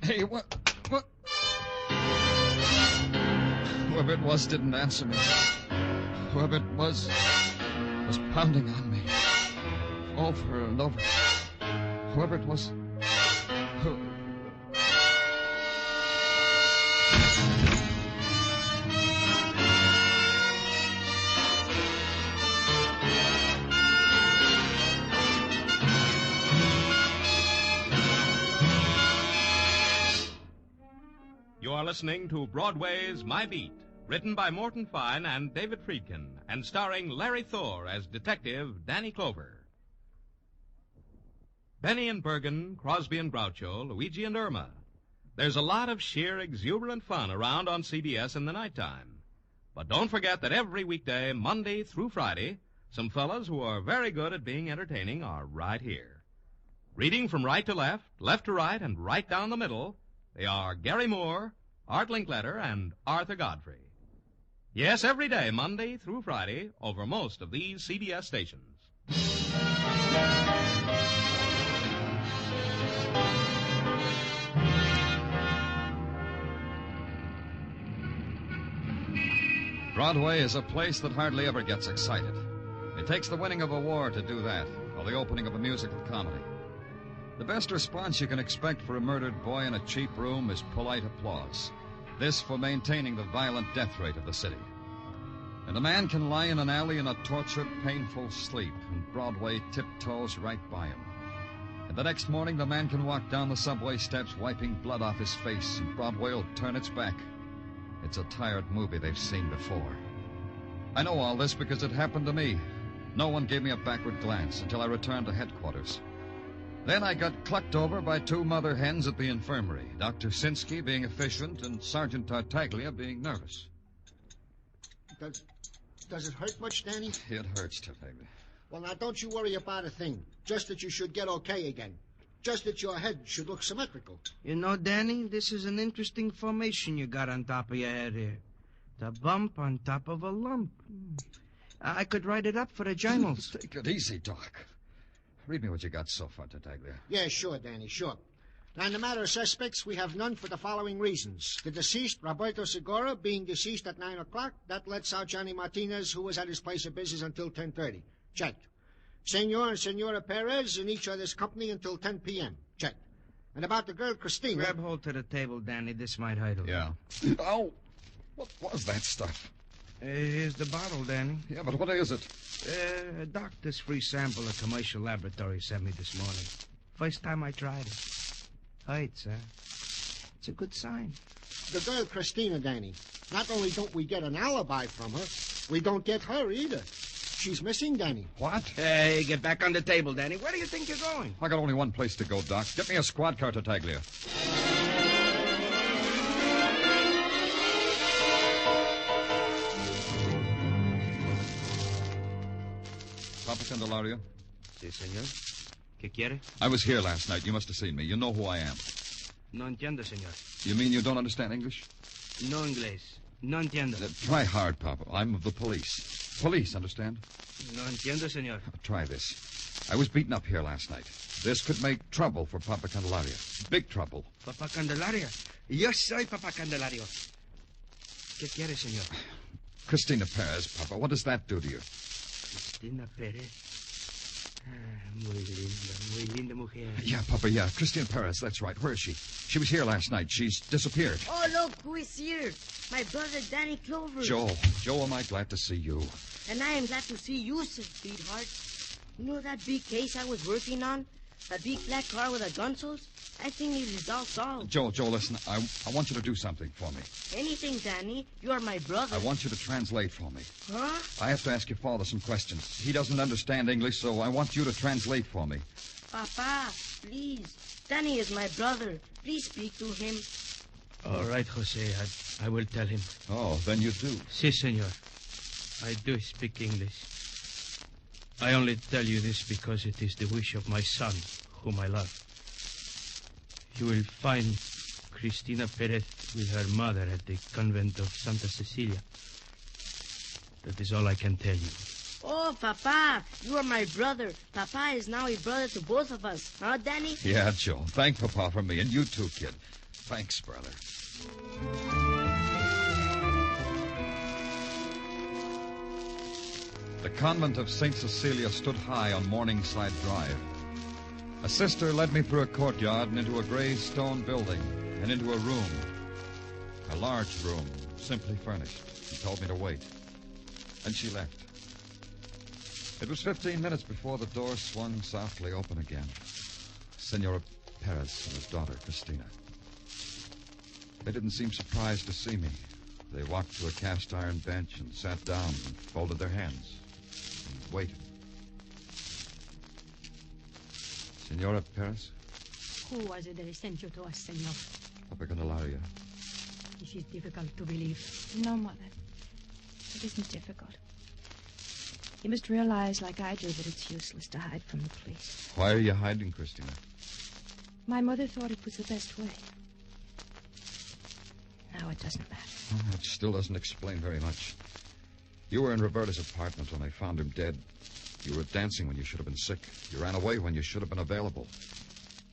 Hey, what? Whoever it was didn't answer me. Whoever it was pounding on me. Over and over. Whoever it was... You are listening to Broadway's My Beat, written by Morton Fine and David Friedkin, and starring Larry Thor as Detective Danny Clover. Benny and Bergen, Crosby and Groucho, Luigi and Irma. There's a lot of sheer exuberant fun around on CBS in the nighttime. But don't forget that every weekday, Monday through Friday, some fellas who are very good at being entertaining are right here. Reading from right to left, left to right, and right down the middle, they are Gary Moore, Art Linkletter, and Arthur Godfrey. Yes, every day, Monday through Friday, over most of these CBS stations. Broadway is a place that hardly ever gets excited. It takes the winning of a war to do that, or the opening of a musical comedy. The best response you can expect for a murdered boy in a cheap room is polite applause. This for maintaining the violent death rate of the city. And a man can lie in an alley in a tortured, painful sleep, and Broadway tiptoes right by him. And the next morning, the man can walk down the subway steps wiping blood off his face, and Broadway will turn its back. It's a tired movie they've seen before. I know all this because it happened to me. No one gave me a backward glance until I returned to headquarters. Then I got clucked over by two mother hens at the infirmary, Dr. Sinsky being efficient and Sergeant Tartaglia being nervous. Does it hurt much, Danny? It hurts, Tartaglia. Well, now, don't you worry about a thing. Just that you should get okay again. Just that your head should look symmetrical. You know, Danny, this is an interesting formation you got on top of your head here. The bump on top of a lump. I could write it up for the journals. Take it easy, Doc. Read me what you got so far, Tartaglia. Yeah, sure, Danny, sure. Now, in the matter of suspects, we have none for the following reasons. The deceased, Roberto Segura, being deceased at 9 o'clock, that lets out Johnny Martinez, who was at his place of business until 10:30. Checked. Senor and Senora Perez in each other's company until 10 p.m. Checked. And about the girl, Cristina... Grab hold to the table, Danny. This might hurt a little. Yeah. Oh, what was that stuff? Here's the bottle, Danny. Yeah, but what is it? A doctor's free sample a commercial laboratory sent me this morning. First time I tried it. Hurts, huh? It's a good sign. The girl, Cristina, Danny. Not only don't we get an alibi from her, we don't get her either. She's missing, Danny. What? Hey, get back on the table, Danny. Where do you think you're going? I got only one place to go, Doc. Get me a squad car, Tartaglia. Papa Candelario? Sí, señor. ¿Qué quiere? I was here last night. You must have seen me. You know who I am. No entiendo, señor. You mean you don't understand English? No inglés. No entiendo. Try hard, Papa. I'm of the police. Police, understand? No entiendo, senor. Try this. I was beaten up here last night. This could make trouble for Papa Candelaria. Big trouble. Papa Candelaria. Yo soy Papa Candelario. ¿Qué quiere, señor? Cristina Perez, Papa. What does that do to you? Cristina Perez. Muy linda mujer. Yeah, Papa, yeah. Cristina Perez, that's right. Where is she? She was here last night. She's disappeared. Oh, look who is here. My brother, Danny Clover. Joe, am I glad to see you. And I am glad to see you, sweetheart. You know that big case I was working on? That big black car with the consoles? I think it is all solved. Joe, listen. I want you to do something for me. Anything, Danny. You are my brother. I want you to translate for me. Huh? I have to ask your father some questions. He doesn't understand English, so I want you to translate for me. Papa, please. Danny is my brother. Please speak to him. All right, Jose. I will tell him. Oh, then you do. Si, senor. I do speak English. I only tell you this because it is the wish of my son, whom I love. You will find Cristina Perez with her mother at the convent of Santa Cecilia. That is all I can tell you. Oh, Papa, you are my brother. Papa is now a brother to both of us. Huh, Danny? Yeah, Joe. Thank Papa for me, and you too, kid. Thanks, brother. The convent of St. Cecilia stood high on Morningside Drive. A sister led me through a courtyard and into a gray stone building and into a room. A large room, simply furnished. She told me to wait. And she left. It was 15 minutes before the door swung softly open again. Senora Perez and his daughter, Cristina. They didn't seem surprised to see me. They walked to a cast-iron bench and sat down and folded their hands and waited. Senora Perez? Who was it that sent you to us, senor? Papa Candelaria. This is difficult to believe. No, Mother. It isn't difficult. You must realize, like I do, that it's useless to hide from the police. Why are you hiding, Cristina? My mother thought it was the best way. Now it doesn't matter. Well, that still doesn't explain very much. You were in Roberta's apartment when I found him dead. You were dancing when you should have been sick. You ran away when you should have been available.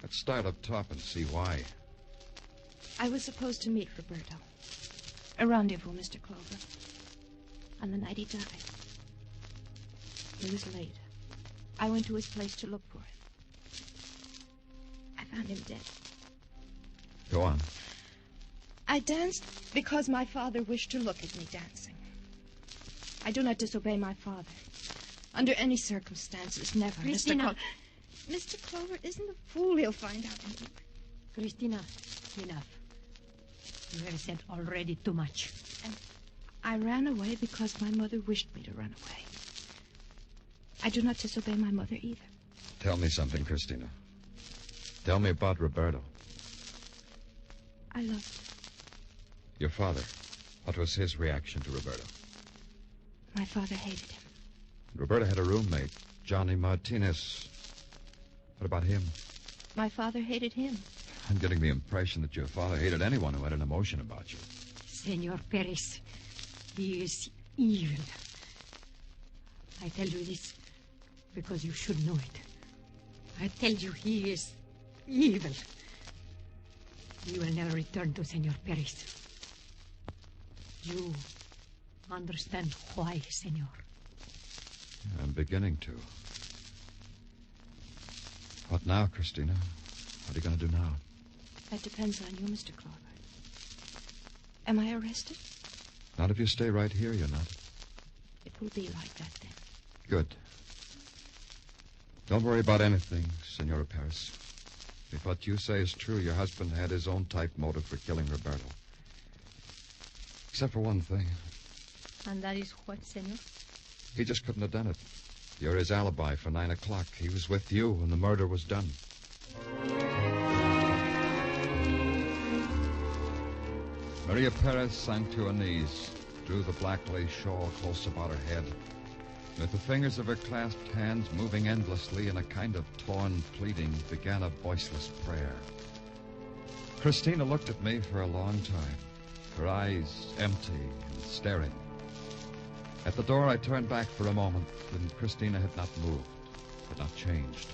Let's start up top and see why. I was supposed to meet Roberto. A rendezvous, Mr. Clover. On the night he died. It was late. I went to his place to look for him. I found him dead. Go on. I danced because my father wished to look at me dancing. I do not disobey my father. Under any circumstances, never. Cristina. Mr. Clover isn't a fool. He'll find out anyway. Cristina, enough. You have said already too much. And I ran away because my mother wished me to run away. I do not disobey my mother either. Tell me something, Cristina. Tell me about Roberto. I loved him. Your father. What was his reaction to Roberto? My father hated him. Roberto had a roommate, Johnny Martinez. What about him? My father hated him. I'm getting the impression that your father hated anyone who had an emotion about you. Senor Perez, he is evil. I tell you this because you should know it. I tell you he is evil. You will never return to Senor Perez. You understand why, senor? I'm beginning to. What now, Cristina? What are you going to do now? That depends on you, Mr. Clover. Am I arrested? Not if you stay right here, you're not. It will be like that then. Good. Don't worry about anything, Senora Perez. If what you say is true, your husband had his own type motive for killing Roberto. Except for one thing. And that is what, senor? He just couldn't have done it. You're his alibi for 9 o'clock. He was with you when the murder was done. Maria Perez sank to her knees, drew the black lace shawl close about her head. With the fingers of her clasped hands moving endlessly in a kind of torn pleading, began a voiceless prayer. Cristina looked at me for a long time, her eyes empty and staring. At the door, I turned back for a moment, and Christina had not moved, had not changed.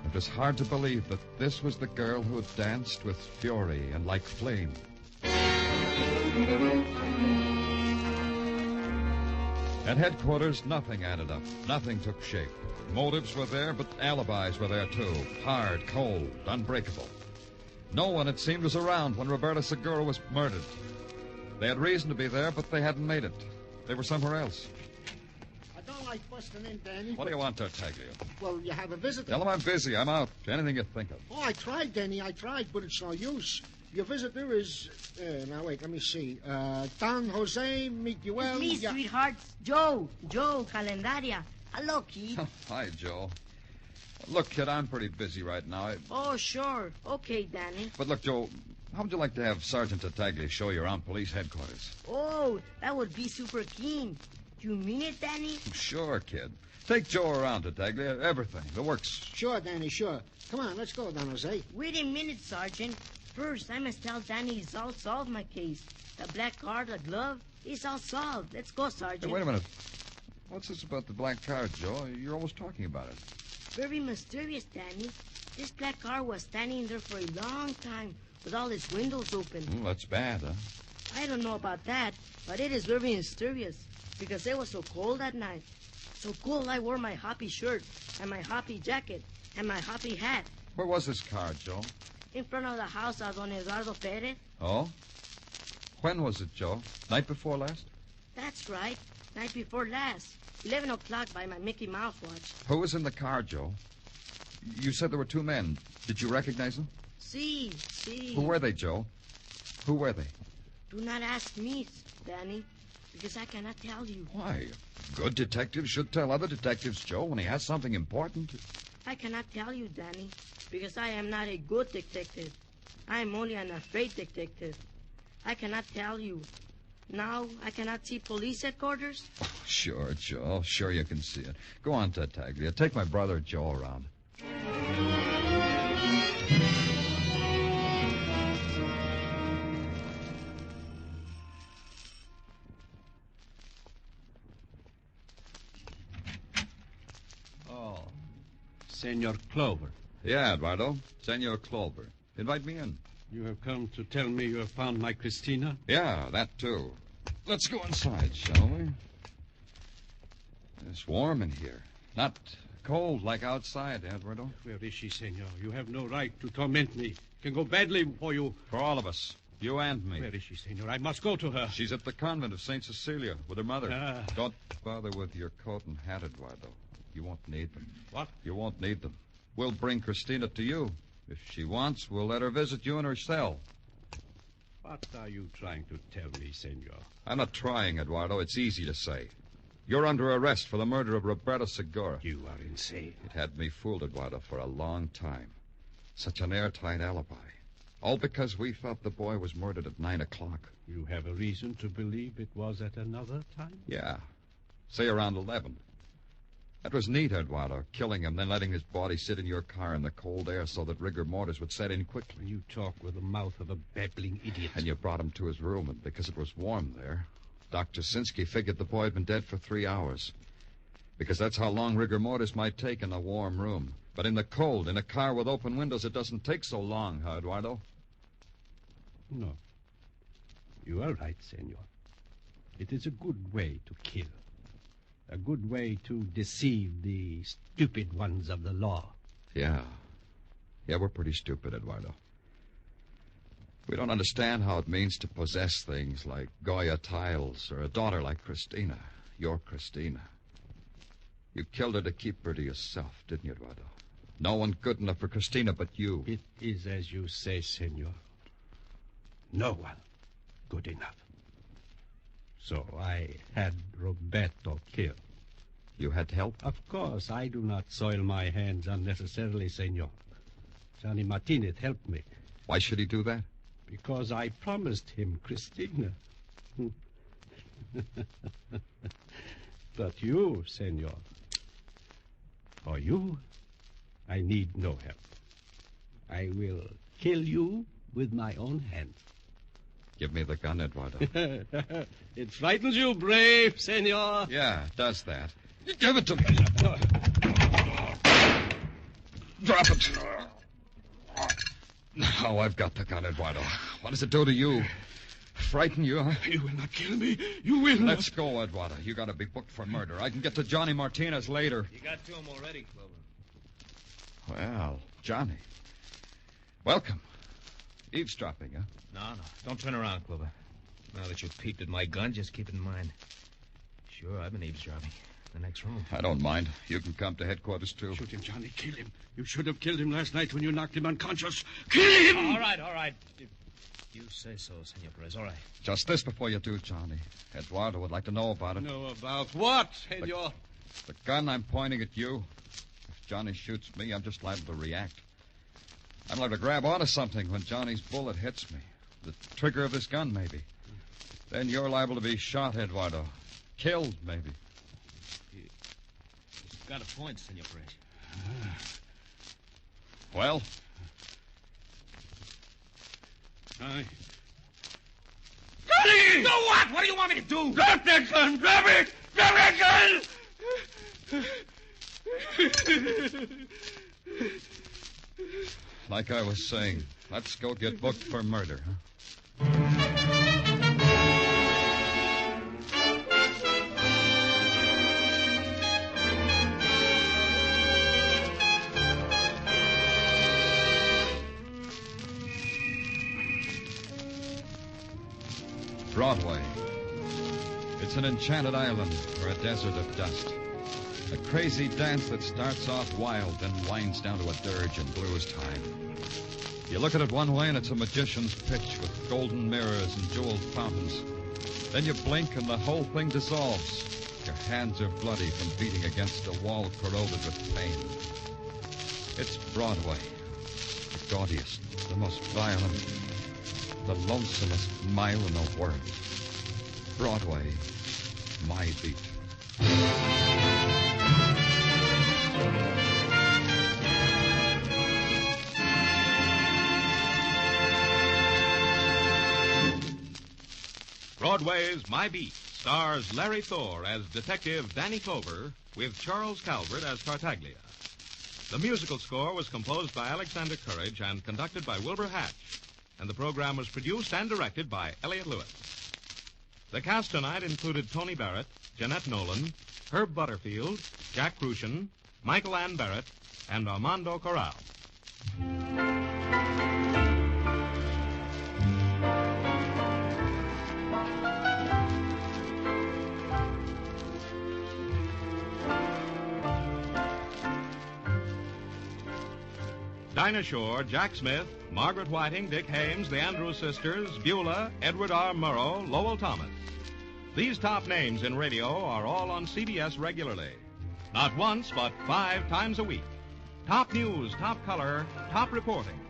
It was hard to believe that this was the girl who had danced with fury and like flame. At headquarters, nothing added up. Nothing took shape. Motives were there, but alibis were there, too. Hard, cold, unbreakable. No one, it seemed, was around when Roberta Segura was murdered. They had reason to be there, but they hadn't made it. They were somewhere else. I don't like busting in, Danny. What do you want, Tartaglia? Well, you have a visitor. Tell them I'm busy. I'm out. Anything you think of. Oh, I tried, Danny. I tried, but it's no use. Your visitor is... now, wait, let me see. Don Jose Miguel... It's me, sweethearts. Joe Calendaria. Hello, kid. Hi, Joe. Look, kid, I'm pretty busy right now. Oh, sure. Okay, Danny. But look, Joe, how would you like to have Sergeant Tartaglia show you around police headquarters? Oh, that would be super keen. You mean it, Danny? Sure, kid. Take Joe around, Tartaglia. Everything. The works. Sure, Danny, sure. Come on, let's go, Don Jose. Wait a minute, Sergeant. First, I must tell Danny it's all solved, my case. The black card, the glove, it's all solved. Let's go, Sergeant. Hey, wait a minute. What's this about the black card, Joe? You're always talking about it. Very mysterious, Danny. This black car was standing there for a long time with all its windows open. Well, that's bad, huh? I don't know about that, but it is very mysterious because it was so cold that night. So cold I wore my hoppy shirt and my hoppy jacket and my hoppy hat. Where was this car, Joe? In front of the house of Don Eduardo Perez. Oh? When was it, Joe? Night before last? That's right. Night before last. 11 o'clock by my Mickey Mouse watch. Who was in the car, Joe? You said there were two men. Did you recognize them? See. Who were they, Joe? Who were they? Do not ask me, Danny, because I cannot tell you. Why? A good detective should tell other detectives, Joe, when he has something important. I cannot tell you, Danny, because I am not a good detective. I am only an afraid detective. I cannot tell you. Now I cannot see police headquarters? Oh, sure, Joe. Sure you can see it. Go on, Tartaglia. Take my brother Joe around. Oh, Senor Clover. Yeah, Eduardo. Senor Clover. Invite me in. You have come to tell me you have found my Christina? Yeah, that too. Let's go inside, shall we? It's warm in here. Not cold like outside, Eduardo. Where is she, senor? You have no right to torment me. It can go badly for you. For all of us. You and me. Where is she, senor? I must go to her. She's at the convent of St. Cecilia with her mother. Ah. Don't bother with your coat and hat, Eduardo. You won't need them. What? You won't need them. We'll bring Christina to you. If she wants, we'll let her visit you in her cell. What are you trying to tell me, senor? I'm not trying, Eduardo. It's easy to say. You're under arrest for the murder of Roberta Segura. You are insane. It had me fooled, Eduardo, for a long time. Such an airtight alibi. All because we thought the boy was murdered at 9 o'clock. You have a reason to believe it was at another time? Yeah. Say around 11. That was neat, Eduardo, killing him, then letting his body sit in your car in the cold air so that rigor mortis would set in quickly. You talk with the mouth of a babbling idiot. And you brought him to his room, and because it was warm there, Dr. Sinsky figured the boy had been dead for 3 hours. Because that's how long rigor mortis might take in a warm room. But in the cold, in a car with open windows, it doesn't take so long, huh, Eduardo? No. You are right, senor. It is a good way to kill. A good way to deceive the stupid ones of the law. Yeah. Yeah, we're pretty stupid, Eduardo. We don't understand how it means to possess things like Goya tiles or a daughter like Christina, your Christina. You killed her to keep her to yourself, didn't you, Eduardo? No one good enough for Christina but you. It is as you say, senor. No one good enough. So I had Roberto killed. You had help? Of course, I do not soil my hands unnecessarily, senor. Johnny Martinez helped me. Why should he do that? Because I promised him Christina. But you, senor, for you, I need no help. I will kill you with my own hands. Give me the gun, Eduardo. It frightens you, brave, senor. Yeah, it does that. Give it to me. Drop it. Now I've got the gun, Eduardo. What does it do to you? Frighten you, huh? You will not kill me. You will not. Let's go, Eduardo. You got to be booked for murder. I can get to Johnny Martinez later. You got to him already, Clover. Well, Johnny. Welcome. Eavesdropping, huh? No. Don't turn around, Clover. Now that you've peeked at my gun, just keep it in mind. Sure, I've been eavesdropping. The next room. I don't mind. You can come to headquarters, too. Shoot him, Johnny. Kill him. You should have killed him last night when you knocked him unconscious. Kill him! All right. If you say so, Senor Perez. All right. Just this before you do, Johnny. Eduardo would like to know about it. Know about what, senor? The gun I'm pointing at you. If Johnny shoots me, I'm just liable to react. I'm liable to grab onto something when Johnny's bullet hits me. The trigger of this gun, maybe. Then you're liable to be shot, Eduardo. Killed, maybe. You've got a point, Senor Perez. Well? Johnny! Do what? What do you want me to do? Drop that gun! Drop it! Drop that gun! Like I was saying, let's go get booked for murder, huh? Broadway. It's an enchanted island or a desert of dust. A crazy dance that starts off wild, then winds down to a dirge and blues time. You look at it one way and it's a magician's pitch with golden mirrors and jeweled fountains. Then you blink and the whole thing dissolves. Your hands are bloody from beating against a wall corroded with pain. It's Broadway. The gaudiest, the most violent, the lonesomest mile in the world. Broadway, my beat. Broadway's My Beat stars Larry Thor as Detective Danny Clover with Charles Calvert as Tartaglia. The musical score was composed by Alexander Courage and conducted by Wilbur Hatch, and the program was produced and directed by Elliott Lewis. The cast tonight included Tony Barrett, Jeanette Nolan, Herb Butterfield, Jack Crucian, Michael Ann Barrett, and Armando Corral. Dinah Shore, Jack Smith, Margaret Whiting, Dick Hames, the Andrews Sisters, Beulah, Edward R. Murrow, Lowell Thomas. These top names in radio are all on CBS regularly. Not once, but 5 times a week. Top news, top color, top reporting.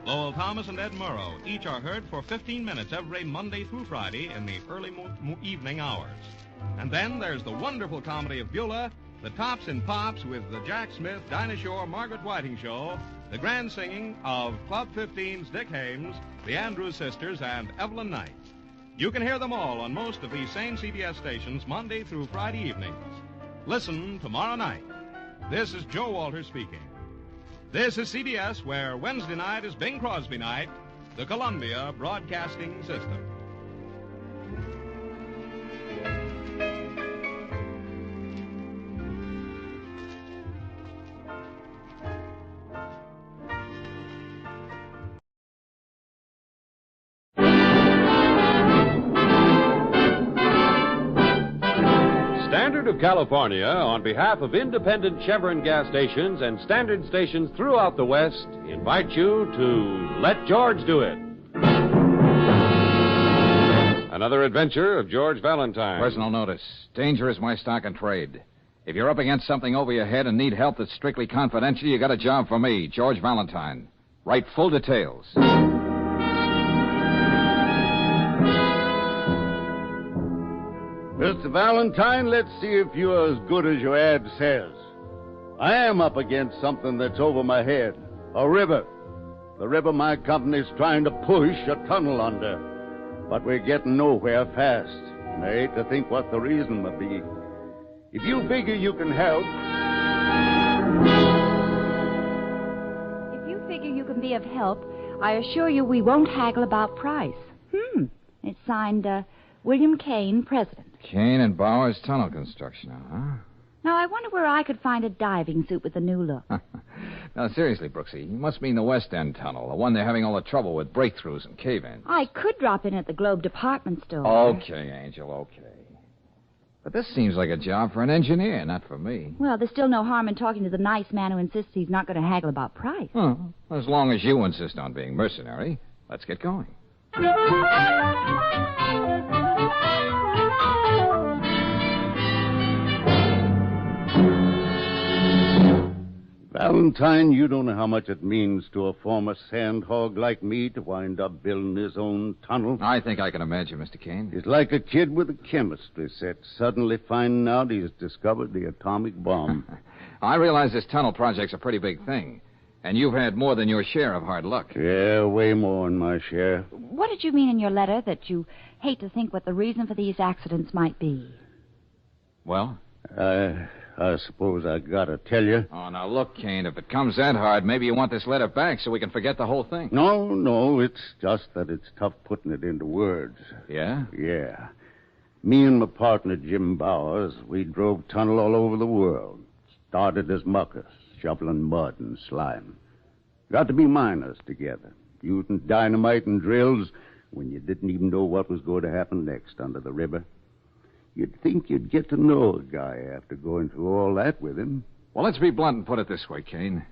Lowell Thomas and Ed Murrow each are heard for 15 minutes every Monday through Friday in the early evening hours. And then there's the wonderful comedy of Beulah, the Tops and Pops with the Jack Smith, Dinah Shore, Margaret Whiting Show, the grand singing of Club 15's Dick Hames, the Andrews Sisters, and Evelyn Knight. You can hear them all on most of these same CBS stations Monday through Friday evenings. Listen tomorrow night. This is Joe Walter speaking. This is CBS, where Wednesday night is Bing Crosby night, the Columbia Broadcasting System. Standard of California, on behalf of independent Chevron gas stations and standard stations throughout the West, invite you to Let George Do It. Another adventure of George Valentine. Personal notice. Danger is my stock and trade. If you're up against something over your head and need help that's strictly confidential, you got a job for me, George Valentine. Write full details. Mr. Valentine, let's see if you're as good as your ad says. I am up against something that's over my head. A river. The river my company's trying to push a tunnel under. but we're getting nowhere fast. And I hate to think what the reason might be. If you figure you can help... If you figure you can be of help, I assure you we won't haggle about price. It's signed, William Kane, President. Kane and Bowers tunnel construction, huh? Now, I wonder where I could find a diving suit with a new look. Now, seriously, Brooksy, you must mean the West End tunnel, the one they're having all the trouble with breakthroughs and cave-ins. I could drop in at the Globe department store. Okay, Angel, okay. But this seems like a job for an engineer, not for me. Well, there's still no harm in talking to the nice man who insists he's not going to haggle about price. As long as you insist on being mercenary, let's get going. Valentine, you don't know how much it means to a former sandhog like me to wind up building his own tunnel. I think I can imagine, Mr. Kane. He's like a kid with a chemistry set, suddenly finding out he's discovered the atomic bomb. I realize this tunnel project's a pretty big thing, and you've had more than your share of hard luck. Yeah, way more than my share. What did you mean in your letter that you hate to think what the reason for these accidents might be? Well? I suppose I gotta tell you. Oh, now look, Kane, if it comes that hard, maybe you want this letter back so we can forget the whole thing. No, it's just that it's tough putting it into words. Yeah? Yeah. Me and my partner, Jim Bowers, we drove tunnel all over the world. Started as muckers, shoveling mud and slime. Got to be miners together, using dynamite and drills when you didn't even know what was going to happen next under the river. You'd think you'd get to know a guy after going through all that with him. Well, let's be blunt and put it this way, Kane.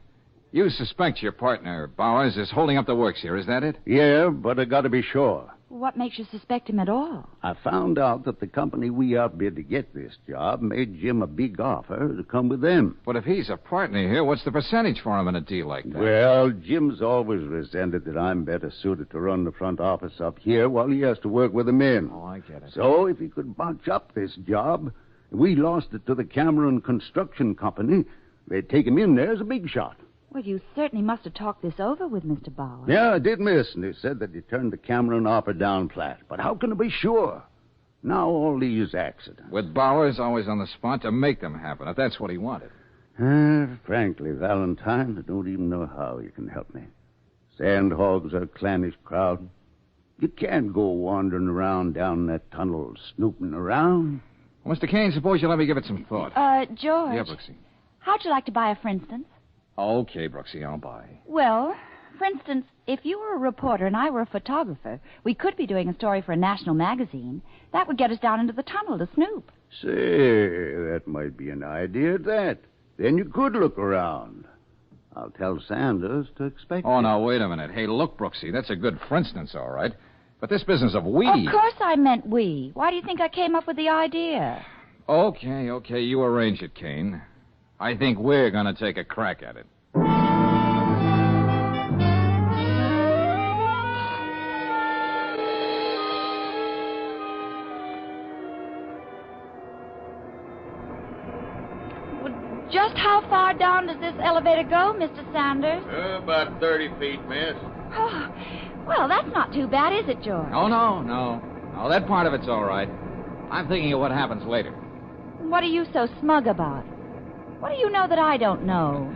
You suspect your partner, Bowers, is holding up the works here, is that it? Yeah, but I gotta be sure. What makes you suspect him at all? I found out that the company we outbid to get this job made Jim a big offer to come with them. But if he's a partner here, what's the percentage for him in a deal like that? Well, Jim's always resented that I'm better suited to run the front office up here while he has to work with the men. Oh, I get it. So if he could bunch up this job, if we lost it to the Cameron Construction Company, they'd take him in there as a big shot. Well, you certainly must have talked this over with Mr. Bowers. Yeah, I did, miss, and he said that he turned the Cameron offer down flat. But how can I be sure? Now all these accidents. With Bowers always on the spot to make them happen, if that's what he wanted. Frankly, Valentine, I don't even know how you can help me. Sandhogs are a clannish crowd. You can't go wandering around down that tunnel snooping around. Well, Mr. Kane, suppose you let me give it some thought. George. Yeah, Brooksy. How'd you like to buy a for instance? Okay, Brooksy, I'll buy. Well, for instance, if you were a reporter and I were a photographer, we could be doing a story for a national magazine. That would get us down into the tunnel to snoop. Say, that might be an idea at that. Then you could look around. I'll tell Sanders to expect Oh, it. now, wait a minute. Hey, look, Brooksy, that's a good for instance, all right. But this business of we... Of course I meant we. Why do you think I came up with the idea? Okay, you arrange it, Kane. I think we're going to take a crack at it. Just how far down does this elevator go, Mr. Sanders? About 30 feet, miss. Oh, well, that's not too bad, is it, George? Oh, no. No, that part of it's all right. I'm thinking of what happens later. What are you so smug about? What do you know that I don't know?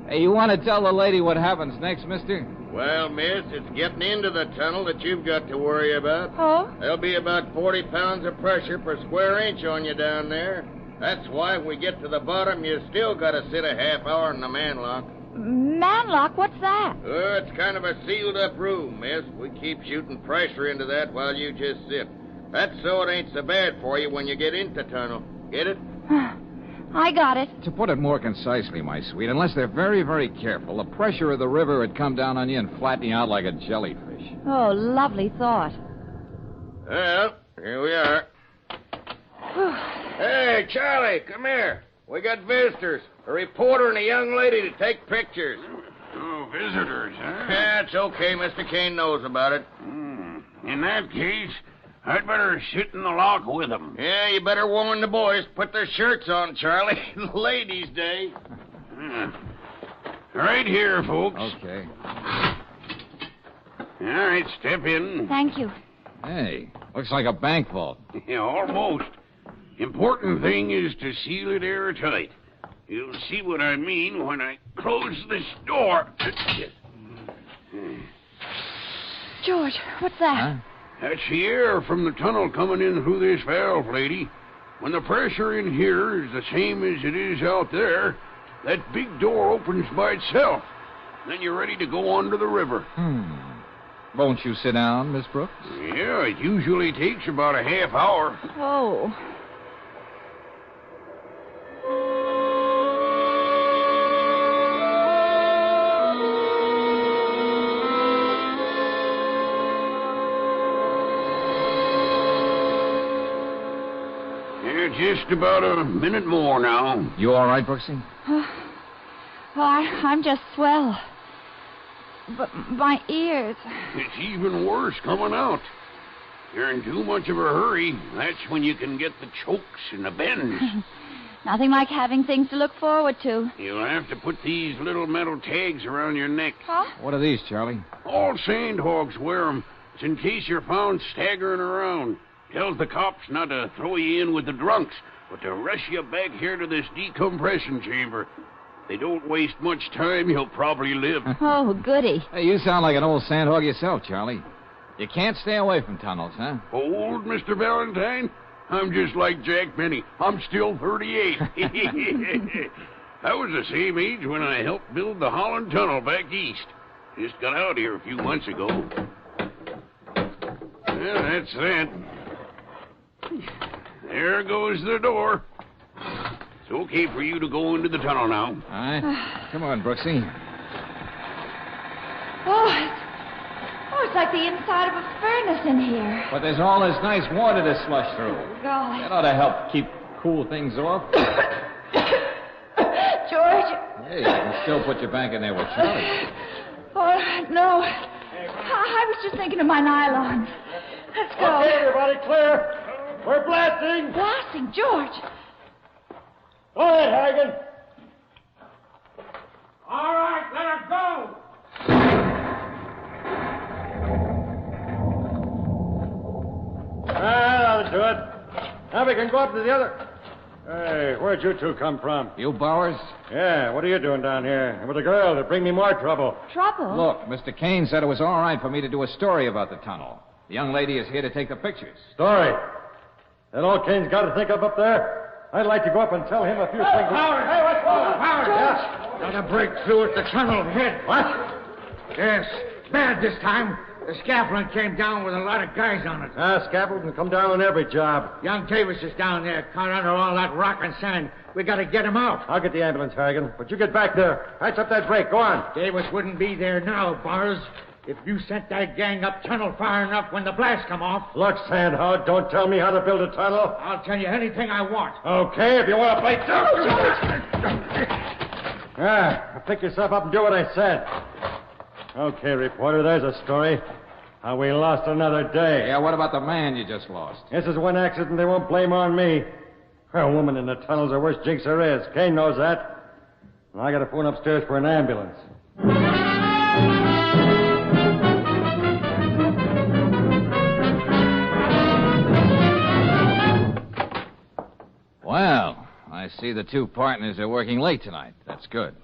Hey, you want to tell the lady what happens next, mister? Well, miss, it's getting into the tunnel that you've got to worry about. Oh? There'll be about 40 pounds of pressure per square inch on you down there. That's why when we get to the bottom, you still got to sit a half hour in the manlock. Manlock? What's that? It's kind of a sealed-up room, miss. We keep shooting pressure into that while you just sit. That's so it ain't so bad for you when you get into the tunnel. Get it? I got it. To put it more concisely, my sweet, unless they're very, very careful, the pressure of the river would come down on you and flatten you out like a jellyfish. Oh, lovely thought. Well, here we are. Hey, Charlie, come here. We got visitors. A reporter and a young lady to take pictures. Oh, visitors, huh? Yeah, it's okay. Mr. Kane knows about it. In that case, I'd better sit in the lock with them. Yeah, you better warn the boys. Put their shirts on, Charlie. Ladies' Day. Right here, folks. Okay. All right, step in. Thank you. Hey, looks like a bank vault. Yeah, almost. Important thing is to seal it airtight. You'll see what I mean when I close this door. George, what's that? Huh? That's the air from the tunnel coming in through this valve, lady. When the pressure in here is the same as it is out there, that big door opens by itself. Then you're ready to go under the river. Won't you sit down, Miss Brooks? Yeah, it usually takes about a half hour. Oh. Yeah, just about a minute more now. You all right, Brooksy? Well, I'm just swell. But my ears. It's even worse coming out. You're in too much of a hurry. That's when you can get the chokes and the bends. Nothing like having things to look forward to. You'll have to put these little metal tags around your neck. Huh? What are these, Charlie? All sandhogs wear 'em. It's in case you're found staggering around. Tells the cops not to throw you in with the drunks, but to rush you back here to this decompression chamber. If they don't waste much time, you'll probably live. Oh, goody. Hey, you sound like an old sandhog yourself, Charlie. You can't stay away from tunnels, huh? Old, Mr. Valentine? I'm just like Jack Benny. I'm still 38. I was the same age when I helped build the Holland Tunnel back east. Just got out here a few months ago. Well, that's that. There goes the door. It's okay for you to go into the tunnel now. All right. Come on, Brooksy. It's like the inside of a furnace in here. But there's all this nice water to slush through. Golly. That ought to help keep cool things off. George. Hey, you can still put your bank in there with Charlie. Oh, no. I was just thinking of my nylons. Let's go. Okay, everybody, clear. We're blasting. Blasting, George. Go ahead, Hagen. All right, let her go. That'll do it. Now we can go up to the other. Hey, where'd you two come from? You Bowers? Yeah, what are you doing down here? And with a girl to bring me more trouble. Trouble? Look, Mr. Kane said it was all right for me to do a story about the tunnel. The young lady is here to take the pictures. Story? That all Kane's got to think of up there? I'd like to go up and tell him a few things. Howard! Hey, what's going on? Howard! Yes? Got a breakthrough at the tunnel head. What? Yes. Bad this time. The scaffolding came down with a lot of guys on it. Scaffolding come down on every job. Young Davis is down there, caught under all that rock and sand. We got to get him out. I'll get the ambulance, Harrigan. But you get back there. Heights up that break. Go on. Davis wouldn't be there now, Bars, if you sent that gang up tunnel far enough when the blast come off. Look, Sandhog, don't tell me how to build a tunnel. I'll tell you anything I want. Okay, if you want to play tough. Pick yourself up and do what I said. Okay, reporter, there's a story. How we lost another day. Yeah, what about the man you just lost? This is one accident they won't blame on me. A woman in the tunnel's the worst jinx there is. Kane knows that. And I got to phone upstairs for an ambulance. Well, I see the two partners are working late tonight. That's good.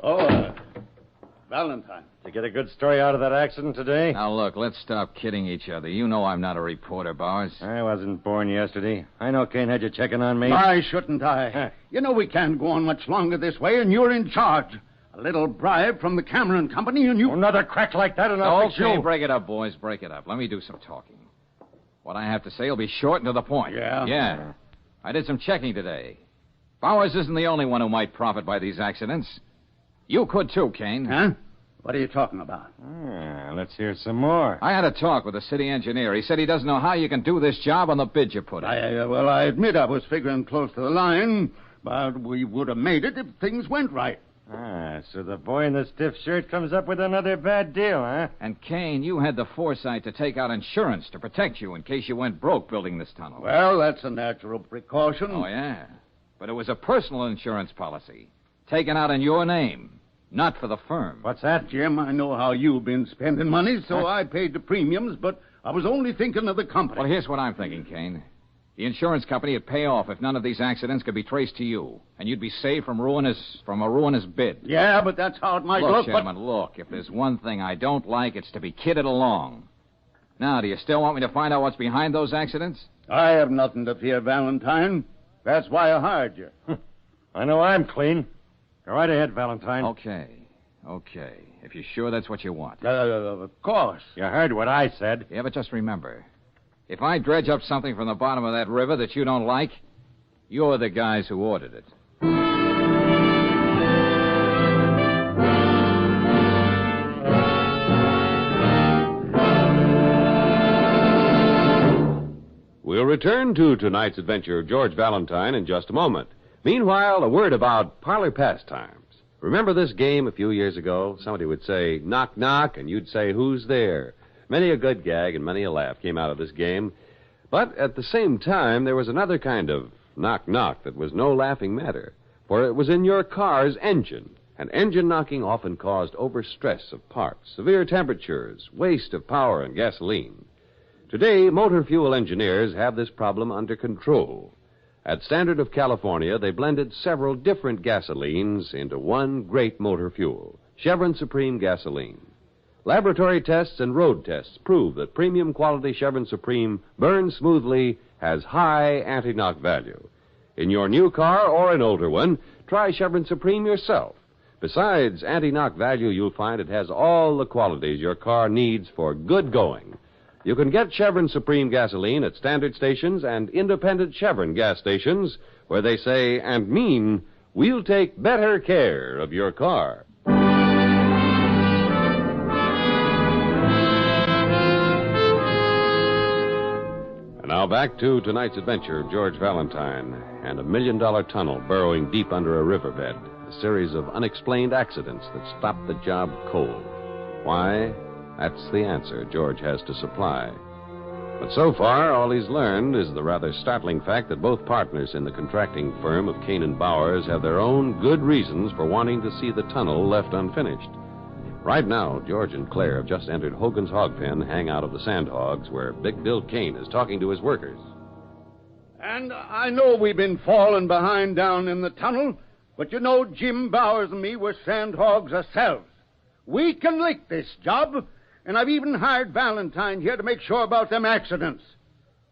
Valentine. Did you get a good story out of that accident today? Now, look, let's stop kidding each other. You know I'm not a reporter, Bowers. I wasn't born yesterday. I know Kane had you checking on me. Why shouldn't I? You know we can't go on much longer this way, and you're in charge. A little bribe from the Cameron Company, and you... Another crack like that, and I'll fix you. Okay, break it up, boys. Break it up. Let me do some talking. What I have to say will be short and to the point. Yeah? Yeah. I did some checking today. Bowers isn't the only one who might profit by these accidents. You could too, Kane. Huh? What are you talking about? Let's hear some more. I had a talk with the city engineer. He said he doesn't know how you can do this job on the bid you put in. I admit I was figuring close to the line, but we would have made it if things went right. So the boy in the stiff shirt comes up with another bad deal, huh? And, Kane, you had the foresight to take out insurance to protect you in case you went broke building this tunnel. Well, that's a natural precaution. Oh, yeah. But it was a personal insurance policy, taken out in your name. Not for the firm. What's that? Jim, I know how you've been spending money, so I paid the premiums, but I was only thinking of the company. Well, here's what I'm thinking, Kane. The insurance company would pay off if none of these accidents could be traced to you, and you'd be saved from a ruinous bid. Yeah, but that's how it might look. look, Gentlemen, look, if there's one thing I don't like, it's to be kidded along. Now, do you still want me to find out what's behind those accidents? I have nothing to fear, Valentine. That's why I hired you. I know I'm clean. Go right ahead, Valentine. Okay. If you're sure that's what you want. Of course. You heard what I said. Yeah, but just remember, if I dredge up something from the bottom of that river that you don't like, you're the guys who ordered it. We'll return to tonight's adventure of George Valentine in just a moment. Meanwhile, a word about parlor pastimes. Remember this game a few years ago? Somebody would say, knock, knock, and you'd say, who's there? Many a good gag and many a laugh came out of this game. But at the same time, there was another kind of knock, knock that was no laughing matter. For it was in your car's engine. And engine knocking often caused overstress of parts, severe temperatures, waste of power and gasoline. Today, motor fuel engineers have this problem under control. At Standard of California, they blended several different gasolines into one great motor fuel, Chevron Supreme gasoline. Laboratory tests and road tests prove that premium quality Chevron Supreme burns smoothly, has high anti-knock value. In your new car or an older one, try Chevron Supreme yourself. Besides anti-knock value, you'll find it has all the qualities your car needs for good going. You can get Chevron Supreme gasoline at standard stations and independent Chevron gas stations where they say and mean, we'll take better care of your car. And now back to tonight's adventure of George Valentine and a $1 million tunnel burrowing deep under a riverbed. A series of unexplained accidents that stopped the job cold. Why? That's the answer George has to supply. But so far, all he's learned is the rather startling fact that both partners in the contracting firm of Kane and Bowers have their own good reasons for wanting to see the tunnel left unfinished. Right now, George and Claire have just entered Hogan's Hog Pen, hangout of the Sandhogs, where Big Bill Kane is talking to his workers. And I know we've been falling behind down in the tunnel, but you know Jim Bowers and me were Sandhogs ourselves. We can lick this job. And I've even hired Valentine here to make sure about them accidents.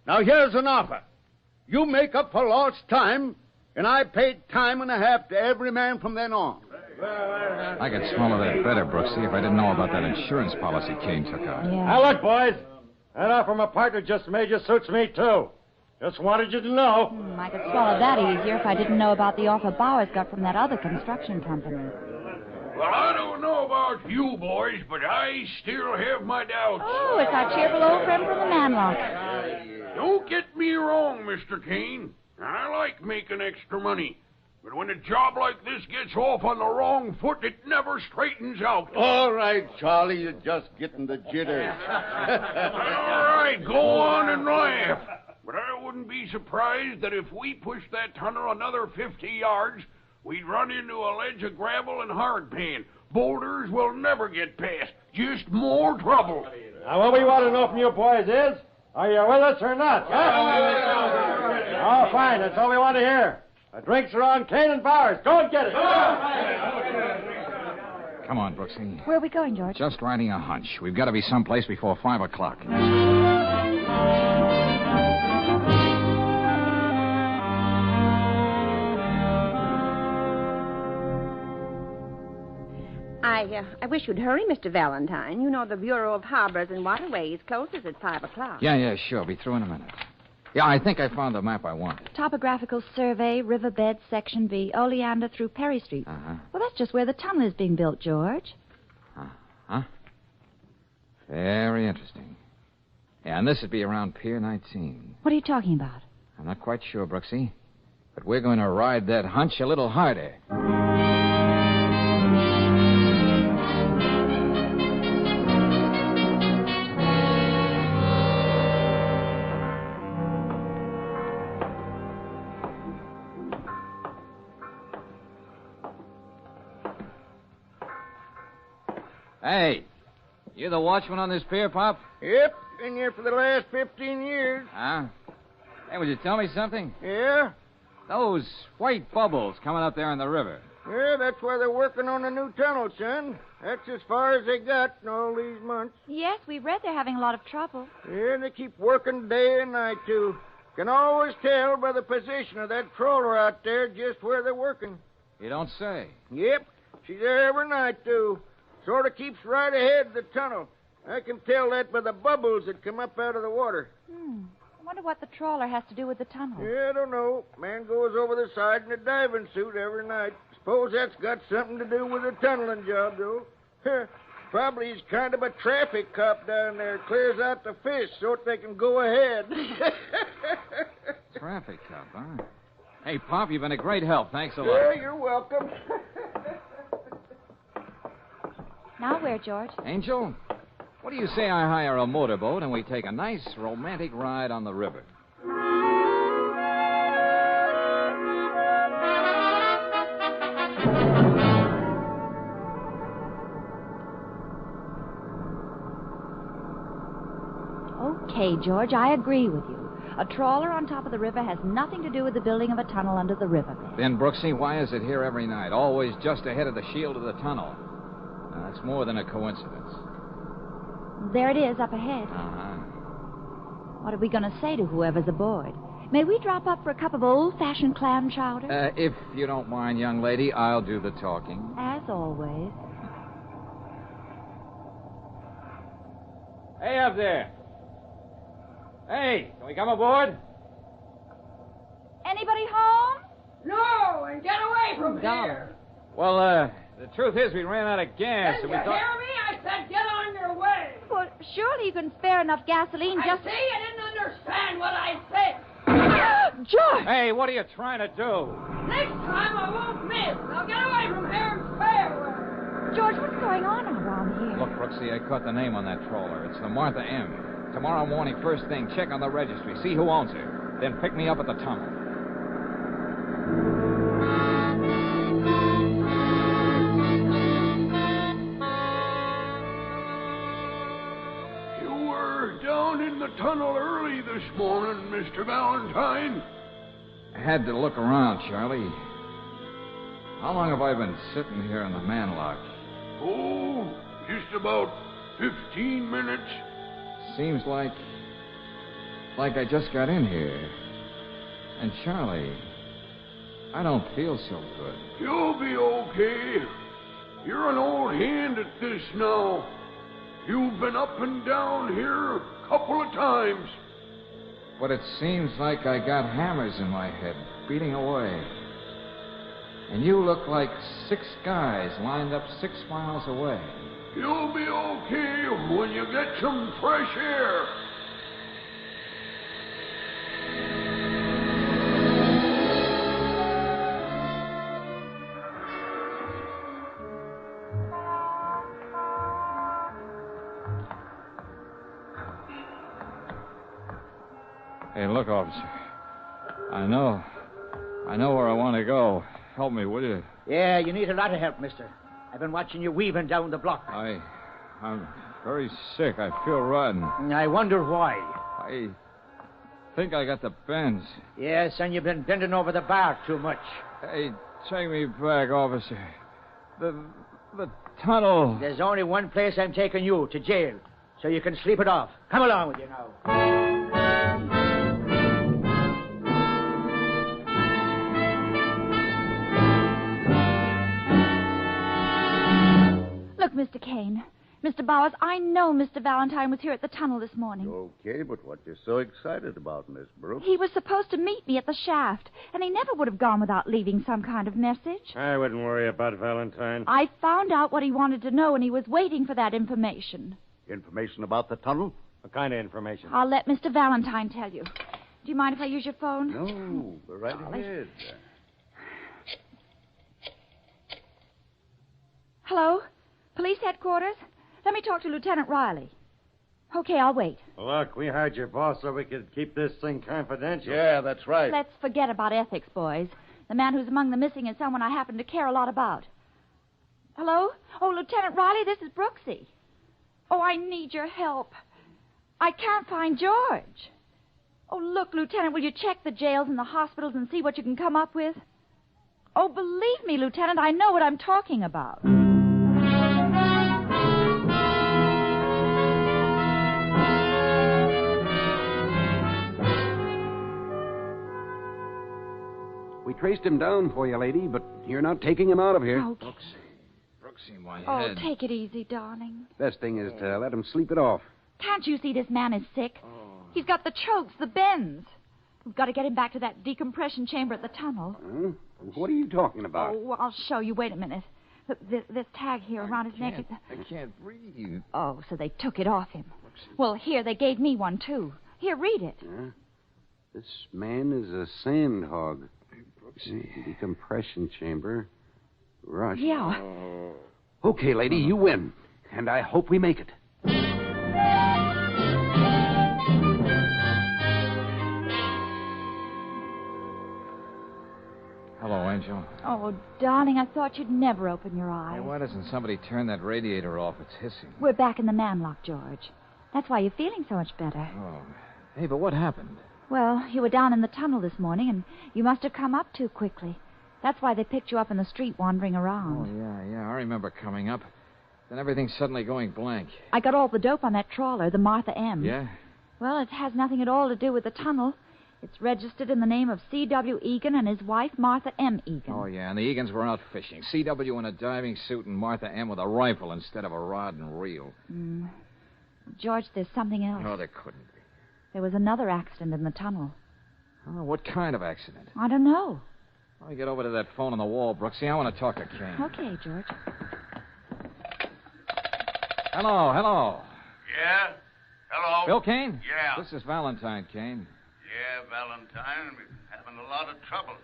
Now, here's an offer. You make up for lost time, and I pay time and a half to every man from then on. I could swallow that better, Brooksy, if I didn't know about that insurance policy Kane took out. Yeah. Now, look, boys. That offer my partner just made you suits me, too. Just wanted you to know. I could swallow that easier if I didn't know about the offer Bowers got from that other construction company. Well, I don't know about you boys, but I still have my doubts. Oh, it's our cheerful old friend from the Manlock. Don't get me wrong, Mr. Kane. I like making extra money. But when a job like this gets off on the wrong foot, it never straightens out. All right, Charlie, you're just getting the jitters. All right, go on and laugh. But I wouldn't be surprised that if we pushed that tunnel another 50 yards, we'd run into a ledge of gravel and hardpan. Boulders will never get past. Just more trouble. Now, what we want to know from you boys is, are you with us or not? Huh? Oh, fine. That's all we want to hear. The drinks are on Kane and Bowers. Go and get it. Come on, Brooksy. Where are we going, George? Just riding a hunch. We've got to be someplace before 5 o'clock. I wish you'd hurry, Mr. Valentine. You know the Bureau of Harbors and Waterways closes at 5 o'clock. Yeah, sure. Be through in a minute. Yeah, I think I found the map I wanted. Topographical survey, riverbed, section B, Oleander through Perry Street. Uh-huh. Well, that's just where the tunnel is being built, George. Huh? Very interesting. Yeah, and this would be around Pier 19. What are you talking about? I'm not quite sure, Brooksy. But we're going to ride that hunch a little harder. You the watchman on this pier, Pop? Yep, been here for the last 15 years. Huh? Hey, would you tell me something? Yeah? Those white bubbles coming up there in the river. Yeah, that's where they're working on the new tunnel, son. That's as far as they got in all these months. Yes, we've read they're having a lot of trouble. Yeah, they keep working day and night, too. Can always tell by the position of that trawler out there just where they're working. You don't say. Yep, she's there every night, too. Sort of keeps right ahead of the tunnel. I can tell that by the bubbles that come up out of the water. I wonder what the trawler has to do with the tunnel. Yeah, I don't know. Man goes over the side in a diving suit every night. Suppose that's got something to do with the tunneling job, though. Probably he's kind of a traffic cop down there. Clears out the fish so that they can go ahead. Traffic cop, huh? Hey, Pop, you've been a great help. Thanks a lot. Yeah, you're welcome. Now where, George? Angel, what do you say I hire a motorboat and we take a nice romantic ride on the river? Okay, George, I agree with you. A trawler on top of the river has nothing to do with the building of a tunnel under the riverbed. Then, Brooksy, why is it here every night? Always just ahead of the shield of the tunnel. Now, that's more than a coincidence. There it is up ahead. Uh-huh. What are we going to say to whoever's aboard? May we drop up for a cup of old-fashioned clam chowder? If you don't mind, young lady, I'll do the talking. As always. Hey, up there. Hey, can we come aboard? Anybody home? No, and get away from here. Well, the truth is we ran out of gas, Did and you we thought... hear me? I said get on your way. Well, surely you can spare enough gasoline just... I see you didn't understand what I said. George! Hey, what are you trying to do? Next time I won't miss. Now get away from here and stay away. George, what's going on around here? Look, Brooksy, I caught the name on that trawler. It's the Martha M. Tomorrow morning, first thing, check on the registry, see who owns her. Then pick me up at the tunnel. You were down in the tunnel early this morning, Mr. Valentine. I had to look around, Charlie. How long have I been sitting here in the manlock? Oh, just about 15 minutes. Seems like I just got in here. And Charlie, I don't feel so good. You'll be okay. You're an old hand at this now. You've been up and down here a couple of times. But it seems like I got hammers in my head, beating away. And you look like 6 guys lined up 6 miles away. You'll be okay when you get some fresh air. Hey, look, officer. I know where I want to go. Help me, will you? Yeah, you need a lot of help, mister. I've been watching you weaving down the block. I'm very sick. I feel rotten. I wonder why. I think I got the bends. Yes, and you've been bending over the bar too much. Hey, take me back, officer. The tunnel. There's only one place I'm taking you, to jail, so you can sleep it off. Come along with you now. Look, Mr. Kane. Mr. Bowers, I know Mr. Valentine was here at the tunnel this morning. Okay, but what you so excited about, Miss Brooks? He was supposed to meet me at the shaft, and he never would have gone without leaving some kind of message. I wouldn't worry about Valentine. I found out what he wanted to know, and he was waiting for that information. Information about the tunnel? What kind of information? I'll let Mr. Valentine tell you. Do you mind if I use your phone? No, go right ahead. Hello? Police headquarters? Let me talk to Lieutenant Riley. Okay, I'll wait. Look, we hired your boss so we could keep this thing confidential. Yeah, that's right. Let's forget about ethics, boys. The man who's among the missing is someone I happen to care a lot about. Hello? Oh, Lieutenant Riley, this is Brooksy. Oh, I need your help. I can't find George. Oh, look, Lieutenant, will you check the jails and the hospitals and see what you can come up with? Oh, believe me, Lieutenant, I know what I'm talking about. We traced him down for you, lady, but you're not taking him out of here. Oh, Brooksy, my oh, head. take it easy, darling. Best thing is to let him sleep it off. Can't you see this man is sick? He's got the chokes, the bends. We've got to get him back to that decompression chamber at the tunnel. Huh? What are you talking about? Oh, I'll show you. Wait a minute. Look, this tag here around his neck is... I can't breathe. Oh, so they took it off him. Well, here, they gave me one, too. Here, read it. Huh? This man is a sand hog. Decompression chamber. Rush. Yeah. Okay, lady, you win. And I hope we make it. Hello, Angel. Oh, darling, I thought you'd never open your Hey, eyes. why doesn't somebody turn that radiator off? It's hissing. We're back in the manlock, George. That's why you're feeling so much better. Oh. Hey, but what happened? Well, you were down in the tunnel this morning, and you must have come up too quickly. That's why they picked you up in the street wandering around. Oh, yeah. I remember coming up. Then everything suddenly going blank. I got all the dope on that trawler, the Martha M. Yeah? Well, it has nothing at all to do with the tunnel. It's registered in the name of C.W. Egan and his wife, Martha M. Egan. Oh, yeah, and the Egans were out fishing. C.W. in a diving suit and Martha M. with a rifle instead of a rod and reel. George, there's something else. No, there couldn't be. There was another accident in the tunnel. Oh, what kind of accident? I don't know. Let me get over to that phone on the wall, Brooksy. I want to talk to Kane. Okay, George. Hello. Yeah? Hello? Bill Kane? Yeah. This is Valentine, Kane. Yeah, Valentine. We're having a lot of trouble.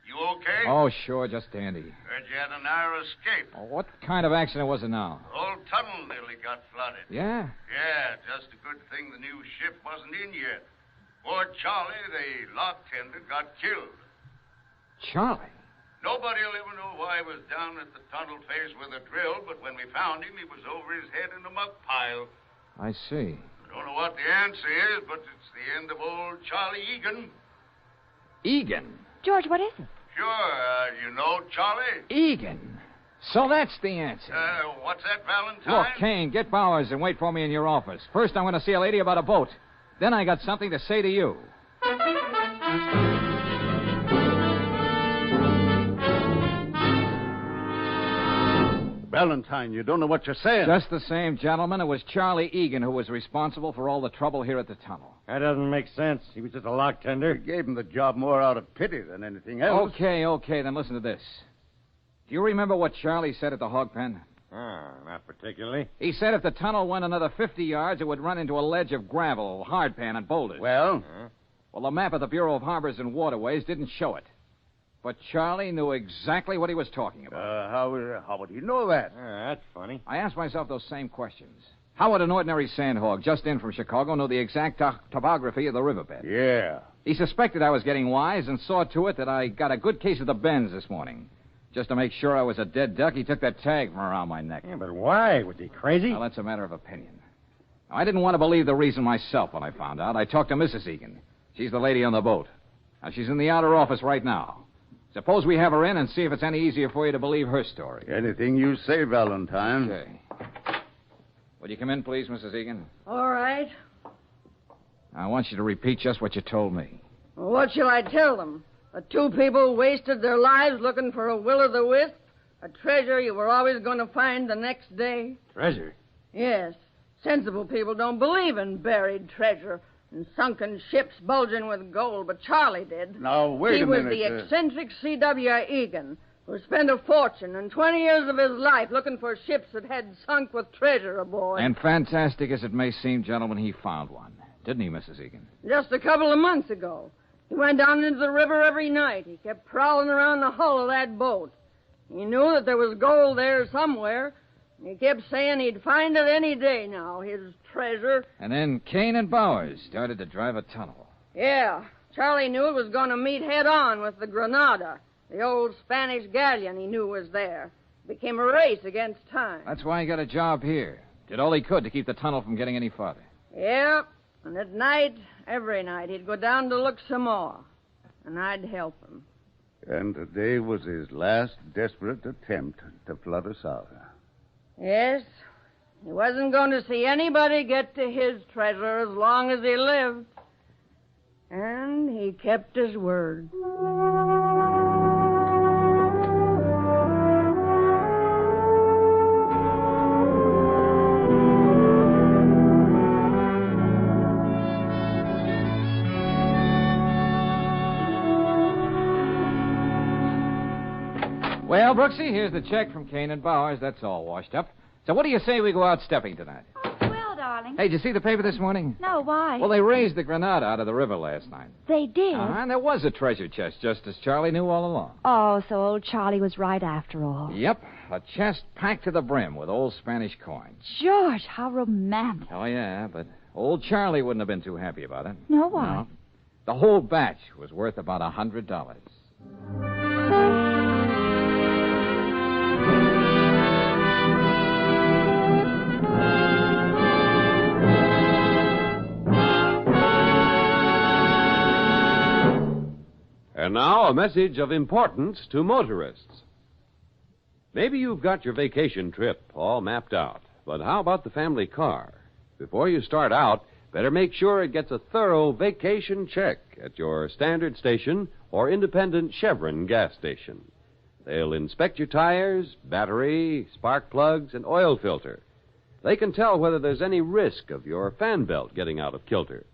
You okay? Oh, sure, just dandy. Heard you had a narrow escape. Oh, what kind of accident was it now? The whole tunnel nearly got flooded. Yeah? Yeah, just a good thing the new ship wasn't in yet. Poor Charlie, the lock tender, got killed. Charlie? Nobody will ever know why he was down at the tunnel face with a drill, but when we found him, he was over his head in a muck pile. I see. I don't know what the answer is, but it's the end of old Charlie Egan. Egan? George, what is it? Sure, you know Charlie? Egan. So that's the answer. What's that, Valentine? Look, Kane, get Bowers and wait for me in your office. First, I'm going to see a lady about a boat. Then I got something to say to you. Valentine, you don't know what you're saying. Just the same, gentlemen, it was Charlie Egan who was responsible for all the trouble here at the tunnel. That doesn't make sense. He was just a lock tender. You gave him the job more out of pity than anything else. Okay, then listen to this. Do you remember what Charlie said at the hog pen? Not particularly. He said if the tunnel went another 50 yards, it would run into a ledge of gravel, hardpan, and boulders. Well? Well, the map of the Bureau of Harbors and Waterways didn't show it. But Charlie knew exactly what he was talking about. How would he know that? That's funny. I asked myself those same questions. How would an ordinary sandhog just in from Chicago know the exact topography of the riverbed? Yeah. He suspected I was getting wise and saw to it that I got a good case of the bends this morning. Just to make sure I was a dead duck, he took that tag from around my neck. Yeah, but why? Was he crazy? Well, that's a matter of opinion. Now, I didn't want to believe the reason myself when I found out. I talked to Mrs. Egan. She's the lady on the boat. Now, she's in the outer office right now. Suppose we have her in and see if it's any easier for you to believe her story. Anything you say, Valentine. Okay. Would you come in, please, Mrs. Egan? All right. I want you to repeat just what you told me. Well, what shall I tell them? That two people wasted their lives looking for a will-o'-the-wisp? A treasure you were always going to find the next day? Treasure? Yes. Sensible people don't believe in buried treasure and sunken ships bulging with gold, but Charlie did. Now, wait a minute. He was the eccentric C.W. Egan, who spent a fortune and 20 years of his life looking for ships that had sunk with treasure aboard. And fantastic as it may seem, gentlemen, he found one. Didn't he, Mrs. Egan? Just a couple of months ago. He went down into the river every night. He kept prowling around the hull of that boat. He knew that there was gold there somewhere. He kept saying he'd find it any day now, his treasure. And then Kane and Bowers started to drive a tunnel. Yeah. Charlie knew it was going to meet head-on with the Granada, the old Spanish galleon he knew was there. It became a race against time. That's why he got a job here. Did all he could to keep the tunnel from getting any farther. Yep. And at night, every night, he'd go down to look some more. And I'd help him. And today was his last desperate attempt to flood us out. Yes. He wasn't going to see anybody get to his treasure as long as he lived. And he kept his word. Well, Brooksy, here's the check from Kane and Bowers. That's all washed up. So what do you say we go out stepping tonight? Oh, swell, darling. Hey, did you see the paper this morning? No, why? Well, they raised the Granada out of the river last night. They did? And there was a treasure chest, just as Charlie knew all along. Oh, so old Charlie was right after all. Yep, a chest packed to the brim with old Spanish coins. George, how romantic. Oh, yeah, but old Charlie wouldn't have been too happy about it. No, why? No. The whole batch was worth about $100. And now, a message of importance to motorists. Maybe you've got your vacation trip all mapped out, but how about the family car? Before you start out, better make sure it gets a thorough vacation check at your standard station or independent Chevron gas station. They'll inspect your tires, battery, spark plugs, and oil filter. They can tell whether there's any risk of your fan belt getting out of kilter.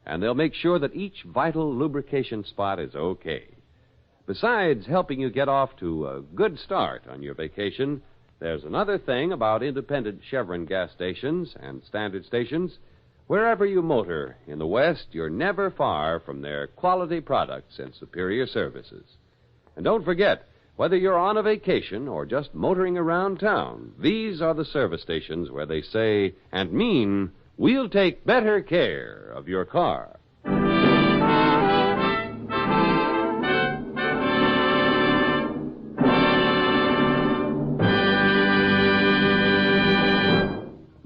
And they'll make sure that each vital lubrication spot is okay. Besides helping you get off to a good start on your vacation, there's another thing about independent Chevron gas stations and standard stations. Wherever you motor in the West, you're never far from their quality products and superior services. And don't forget, whether you're on a vacation or just motoring around town, these are the service stations where they say and mean, we'll take better care of your car.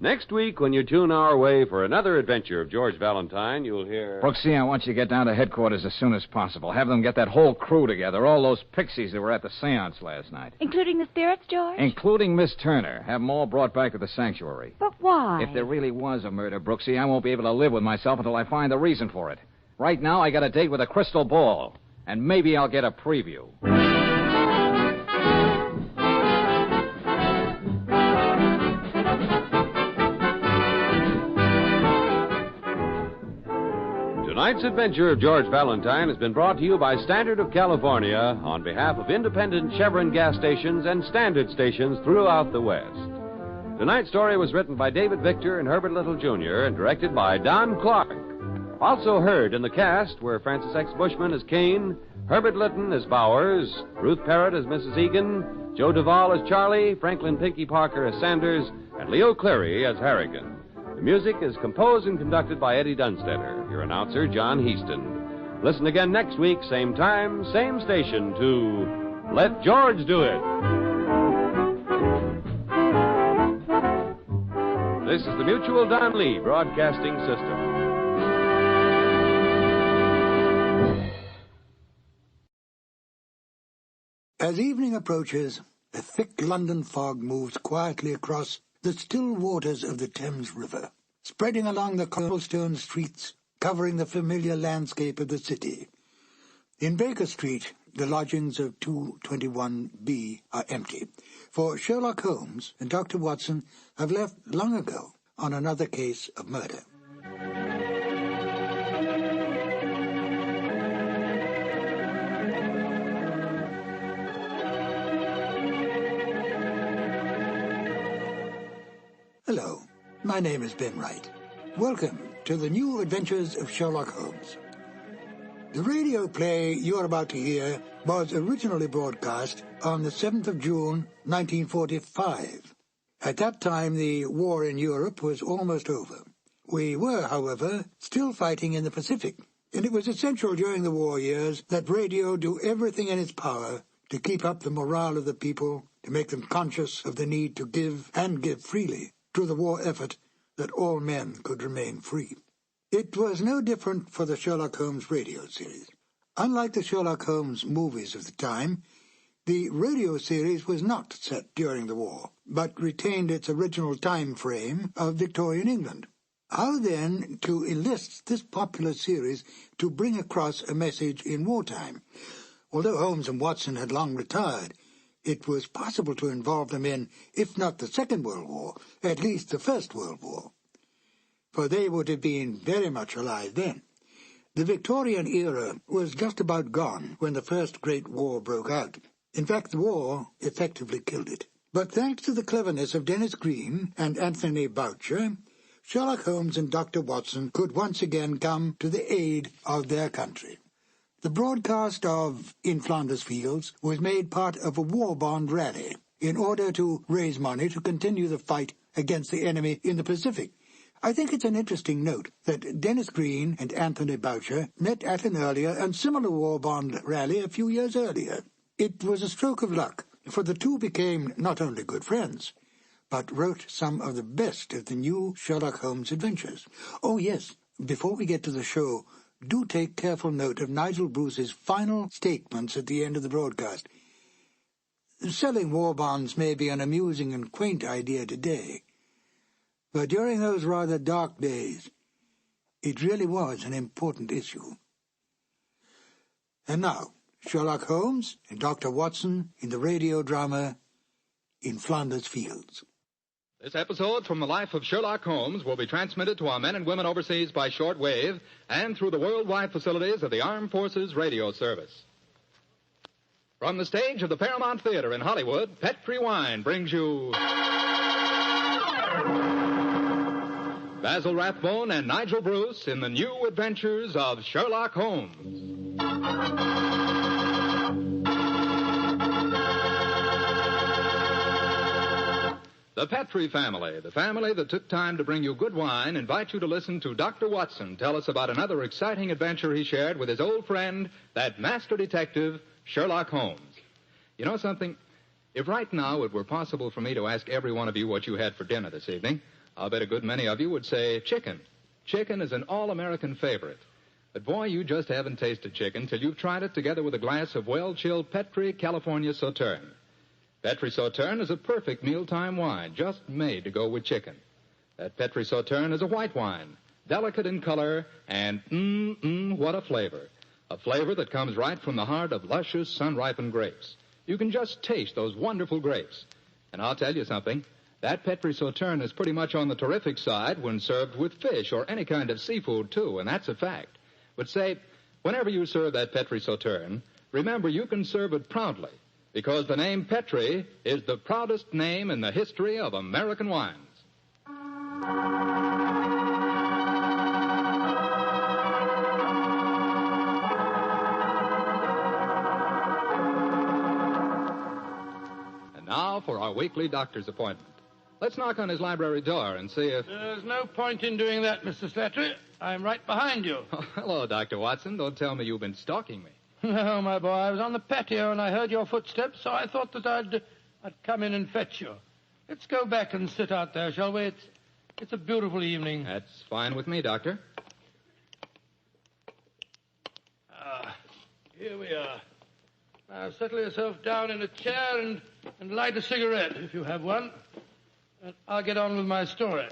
Next week, when you tune our way for another adventure of George Valentine, you'll hear... Brooksy, I want you to get down to headquarters as soon as possible. Have them get that whole crew together, all those pixies that were at the seance last night. Including the spirits, George? Including Miss Turner. Have them all brought back to the sanctuary. But why? If there really was a murder, Brooksy, I won't be able to live with myself until I find the reason for it. Right now, I got a date with a crystal ball, and maybe I'll get a preview. Tonight's adventure of George Valentine has been brought to you by Standard of California on behalf of independent Chevron gas stations and standard stations throughout the West. Tonight's story was written by David Victor and Herbert Little, Jr. and directed by Don Clark. Also heard in the cast were Francis X. Bushman as Kane, Herbert Litton as Bowers, Ruth Parrott as Mrs. Egan, Joe Duvall as Charlie, Franklin Pinky Parker as Sanders, and Leo Cleary as Harrigan. The music is composed and conducted by Eddie Dunstetter. Your announcer, John Heaston. Listen again next week, same time, same station, to Let George Do It. This is the Mutual Don Lee Broadcasting System. As evening approaches, a thick London fog moves quietly across the still waters of the Thames River, spreading along the cobblestone streets, covering the familiar landscape of the city. In Baker Street, the lodgings of 221B are empty, for Sherlock Holmes and Dr. Watson have left long ago on another case of murder. Hello, my name is Ben Wright. Welcome to the new adventures of Sherlock Holmes. The radio play you're about to hear was originally broadcast on the 7th of June, 1945. At that time, the war in Europe was almost over. We were, however, still fighting in the Pacific, and it was essential during the war years that radio do everything in its power to keep up the morale of the people, to make them conscious of the need to give and give freely, to to the war effort that all men could remain free. It was no different for the Sherlock Holmes radio series. Unlike the Sherlock Holmes movies of the time, the radio series was not set during the war, but retained its original time frame of Victorian England. How then to enlist this popular series to bring across a message in wartime? Although Holmes and Watson had long retired, it was possible to involve them in, if not the Second World War, at least the First World War, for they would have been very much alive then. The Victorian era was just about gone when the First Great War broke out. In fact, the war effectively killed it. But thanks to the cleverness of Dennis Green and Anthony Boucher, Sherlock Holmes and Dr. Watson could once again come to the aid of their country. The broadcast of In Flanders Fields was made part of a war bond rally in order to raise money to continue the fight against the enemy in the Pacific. I think it's an interesting note that Dennis Green and Anthony Boucher met at an earlier and similar war bond rally a few years earlier. It was a stroke of luck, for the two became not only good friends, but wrote some of the best of the new Sherlock Holmes adventures. Oh, yes, before we get to the show, do take careful note of Nigel Bruce's final statements at the end of the broadcast. Selling war bonds may be an amusing and quaint idea today, but during those rather dark days, it really was an important issue. And now, Sherlock Holmes and Dr. Watson in the radio drama In Flanders Fields. This episode from the life of Sherlock Holmes will be transmitted to our men and women overseas by shortwave and through the worldwide facilities of the Armed Forces Radio Service. From the stage of the Paramount Theater in Hollywood, Petri Wine brings you Basil Rathbone and Nigel Bruce in the new adventures of Sherlock Holmes. The Petri family, the family that took time to bring you good wine, invite you to listen to Dr. Watson tell us about another exciting adventure he shared with his old friend, that master detective, Sherlock Holmes. You know something? If right now it were possible for me to ask every one of you what you had for dinner this evening, I'll bet a good many of you would say chicken. Chicken is an all-American favorite. But boy, you just haven't tasted chicken till you've tried it together with a glass of well-chilled Petri California Sauterne. Petri Sauterne is a perfect mealtime wine, just made to go with chicken. That Petri Sauterne is a white wine, delicate in color, and what a flavor. A flavor that comes right from the heart of luscious, sun-ripened grapes. You can just taste those wonderful grapes. And I'll tell you something, that Petri Sauterne is pretty much on the terrific side when served with fish or any kind of seafood, too, and that's a fact. But say, whenever you serve that Petri Sauterne, remember you can serve it proudly, because the name Petri is the proudest name in the history of American wines. And now for our weekly doctor's appointment. Let's knock on his library door and see if... There's no point in doing that, Mr. Slattery. I'm right behind you. Oh, hello, Dr. Watson. Don't tell me you've been stalking me. No, my boy, I was on the patio and I heard your footsteps, so I thought that I'd come in and fetch you. Let's go back and sit out there, shall we? It's a beautiful evening. That's fine with me, Doctor. Here we are. Now, settle yourself down in a chair and light a cigarette, if you have one. And I'll get on with my story.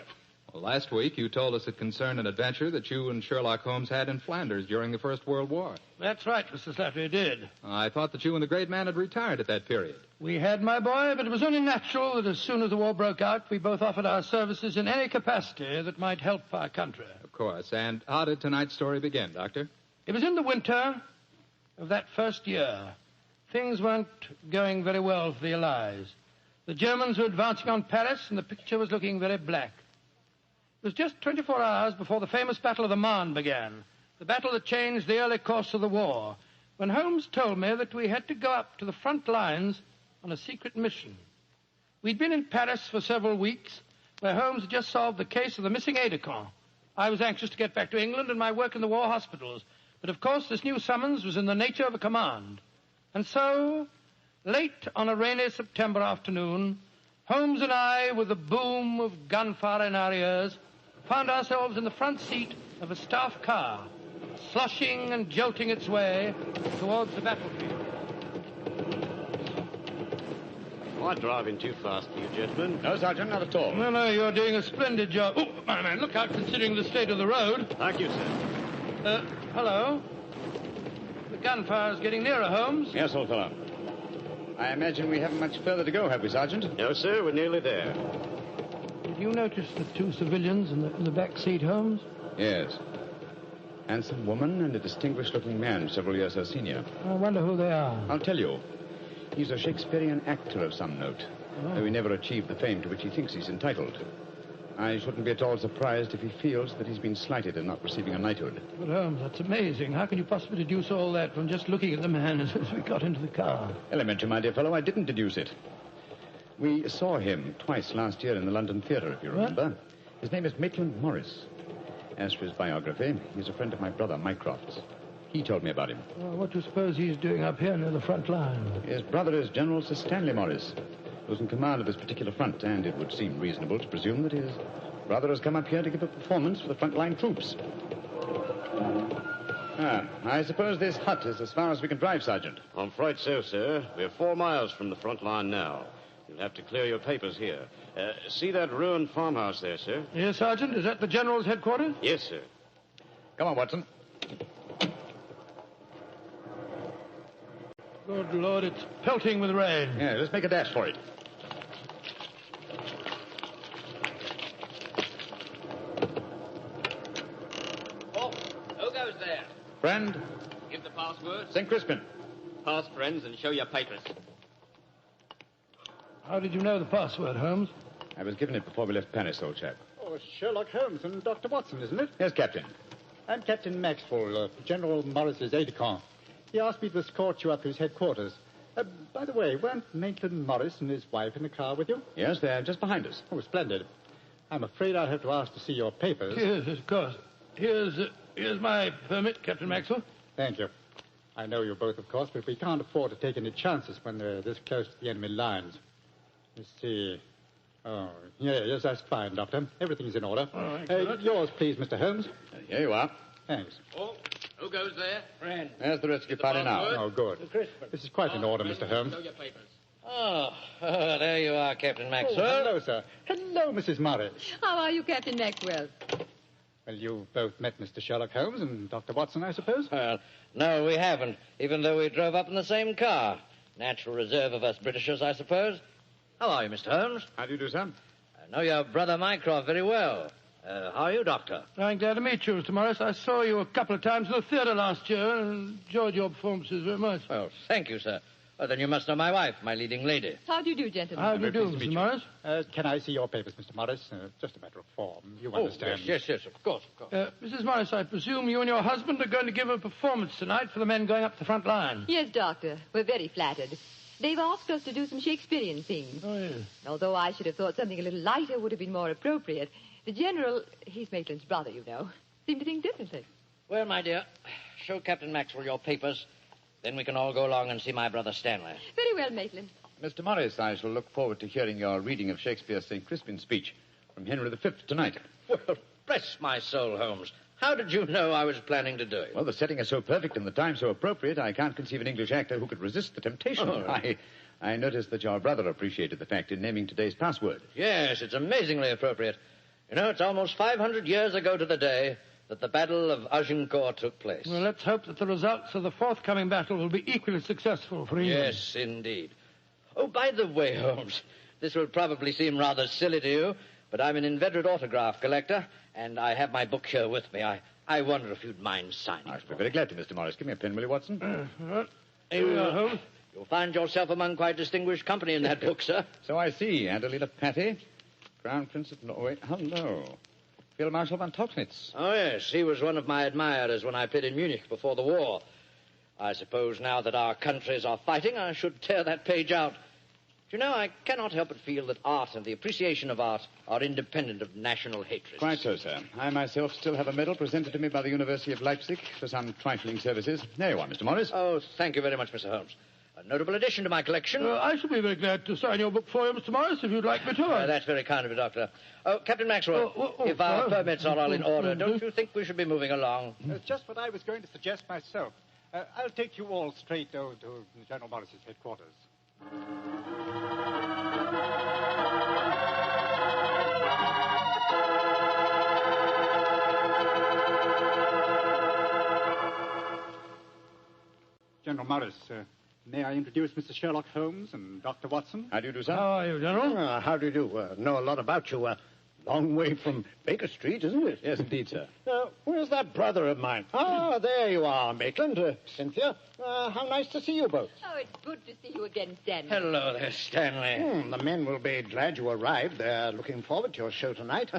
Well, last week you told us it concerned an adventure that you and Sherlock Holmes had in Flanders during the First World War. That's right, Mr. Slattery, it did. I thought that you and the great man had retired at that period. We had, my boy, but it was only natural that as soon as the war broke out, we both offered our services in any capacity that might help our country. Of course. And how did tonight's story begin, Doctor? It was in the winter of that first year. Things weren't going very well for the Allies. The Germans were advancing on Paris, and the picture was looking very black. It was just 24 hours before the famous Battle of the Marne began, the battle that changed the early course of the war, when Holmes told me that we had to go up to the front lines on a secret mission. We'd been in Paris for several weeks, where Holmes had just solved the case of the missing aide-de-camp. I was anxious to get back to England and my work in the war hospitals, but of course this new summons was in the nature of a command. And so, late on a rainy September afternoon, Holmes and I, with the boom of gunfire in our ears, found ourselves in the front seat of a staff car, sloshing and jolting its way towards the battlefield. Am I driving too fast for you, gentlemen? No, Sergeant, not at all. No, you're doing a splendid job. Oh, my man, look out considering the state of the road. Thank you, sir. Hello? The gunfire's getting nearer, Holmes. Yes, old fellow. I imagine we haven't much further to go, have we, Sergeant? No, sir, we're nearly there. Did you notice the two civilians in the back seat, Holmes? Yes. Handsome woman and a distinguished-looking man, several years her senior. I wonder who they are. I'll tell you. He's a Shakespearean actor of some note, though he never achieved the fame to which he thinks he's entitled. I shouldn't be at all surprised if he feels that he's been slighted in not receiving a knighthood. But, Holmes, that's amazing. How can you possibly deduce all that from just looking at the man as we got into the car? Elementary, my dear fellow, I didn't deduce it. We saw him twice last year in the London Theatre, if you remember. His name is Maitland Morris. As for his biography, he's a friend of my brother, Mycroft's. He told me about him. Well, what do you suppose he's doing up here near the front line? His brother is General Sir Stanley Morris, who's in command of this particular front, and it would seem reasonable to presume that his brother has come up here to give a performance for the frontline troops. I suppose this hut is as far as we can drive, Sergeant. I'm afraid so, sir. We're 4 miles from the front line now. You'll have to clear your papers here. See that ruined farmhouse there, sir? Yes, Sergeant. Is that the General's headquarters? Yes, sir. Come on, Watson. Good Lord, it's pelting with rain. Yeah, let's make a dash for it. Oh, who goes there? Friend, Give the password. St. Crispin. Pass, friends, and show your papers. How did you know the password, Holmes? I was given it before we left Paris, old chap. Oh, it's Sherlock Holmes and Dr. Watson, isn't it? Yes, Captain. I'm Captain Maxwell, General Morris's aide-de-camp. He asked me to escort you up to his headquarters. By the way, weren't Maitland Morris and his wife in the car with you? Yes, they're just behind us. Oh, splendid. I'm afraid I'll have to ask to see your papers. Yes, of course. Here's my permit, Captain Maxwell. Thank you. I know you both, of course, but we can't afford to take any chances when they're this close to the enemy lines. Let's see. Oh, yes, that's fine, Doctor. Everything's in order. Yours, please, Mr. Holmes. Here you are. Thanks. Oh, who goes there? Friend. There's the rescue party now. Oh, good. This is quite in order, Mr. Holmes. Show your papers. Oh, there you are, Captain Maxwell. Oh, hello, sir. Hello, Mrs. Morris. How are you, Captain Maxwell? Well, you've both met Mr. Sherlock Holmes and Dr. Watson, I suppose? Well, no, we haven't, even though we drove up in the same car. Natural reserve of us Britishers, I suppose. How are you, Mr. Holmes? How do you do, Sam? I know your brother Mycroft very well. How are you, Doctor? I'm glad to meet you, Mr. Morris. I saw you a couple of times in the theatre last year and enjoyed your performances very much. Well, thank you, sir. Well, then you must know my wife, my leading lady. How do you do, gentlemen? How do you do, Mr. Morris? Can I see your papers, Mr. Morris? Just a matter of form. You understand. Yes, of course. Mrs. Morris, I presume you and your husband are going to give a performance tonight for the men going up the front line. Yes, Doctor. We're very flattered. They've asked us to do some Shakespearean scenes. Oh, yes. Although I should have thought something a little lighter would have been more appropriate. The General, he's Maitland's brother, you know, seemed to think differently. Well, my dear, show Captain Maxwell your papers. Then we can all go along and see my brother Stanley. Very well, Maitland. Mr. Morris, I shall look forward to hearing your reading of Shakespeare's St. Crispin speech from Henry V tonight. Well, bless my soul, Holmes. How did you know I was planning to do it? Well, the setting is so perfect and the time so appropriate, I can't conceive an English actor who could resist the temptation. Oh, right. I noticed that your brother appreciated the fact in naming today's password. Yes, it's amazingly appropriate. You know, it's almost 500 years ago to the day that the Battle of Agincourt took place. Well, let's hope that the results of the forthcoming battle will be equally successful for England. Yes, indeed. Oh, by the way, Holmes, this will probably seem rather silly to you, but I'm an inveterate autograph collector, and I have my book here with me. I wonder if you'd mind signing. I should be very glad to, Mr. Morris. Give me a pen, will you, Watson? Here we are, Holmes. You'll find yourself among quite distinguished company in that book, sir. So I see. Adelina Patti, Crown Prince of Norway. Hello. Field Marshal von Tauchnitz. Oh, yes. He was one of my admirers when I played in Munich before the war. I suppose now that our countries are fighting, I should tear that page out. Do you know, I cannot help but feel that art and the appreciation of art are independent of national hatred. Quite so, sir. I myself still have a medal presented to me by the University of Leipzig for some trifling services. There you are, Mr. Morris. Oh, thank you very much, Mr. Holmes. A notable addition to my collection. I shall be very glad to sign your book for you, Mr. Morris, if you'd like me to. That's very kind of you, Doctor. Oh, Captain Maxwell, if our permits are all in order, don't you think we should be moving along? Just what I was going to suggest myself. I'll take you all straight over to General Morris's headquarters. General Morris, may I introduce Mr. Sherlock Holmes and Dr. Watson? How do you do, sir? How are you, General? How do you do? Know a lot about you. Long way from Baker Street, isn't it? Yes, indeed, sir. Where's that brother of mine? Ah, there you are, Maitland. Cynthia, how nice to see you both. Oh, it's good to see you again, Stanley. Hello there, Stanley. The men will be glad you arrived. They're looking forward to your show tonight.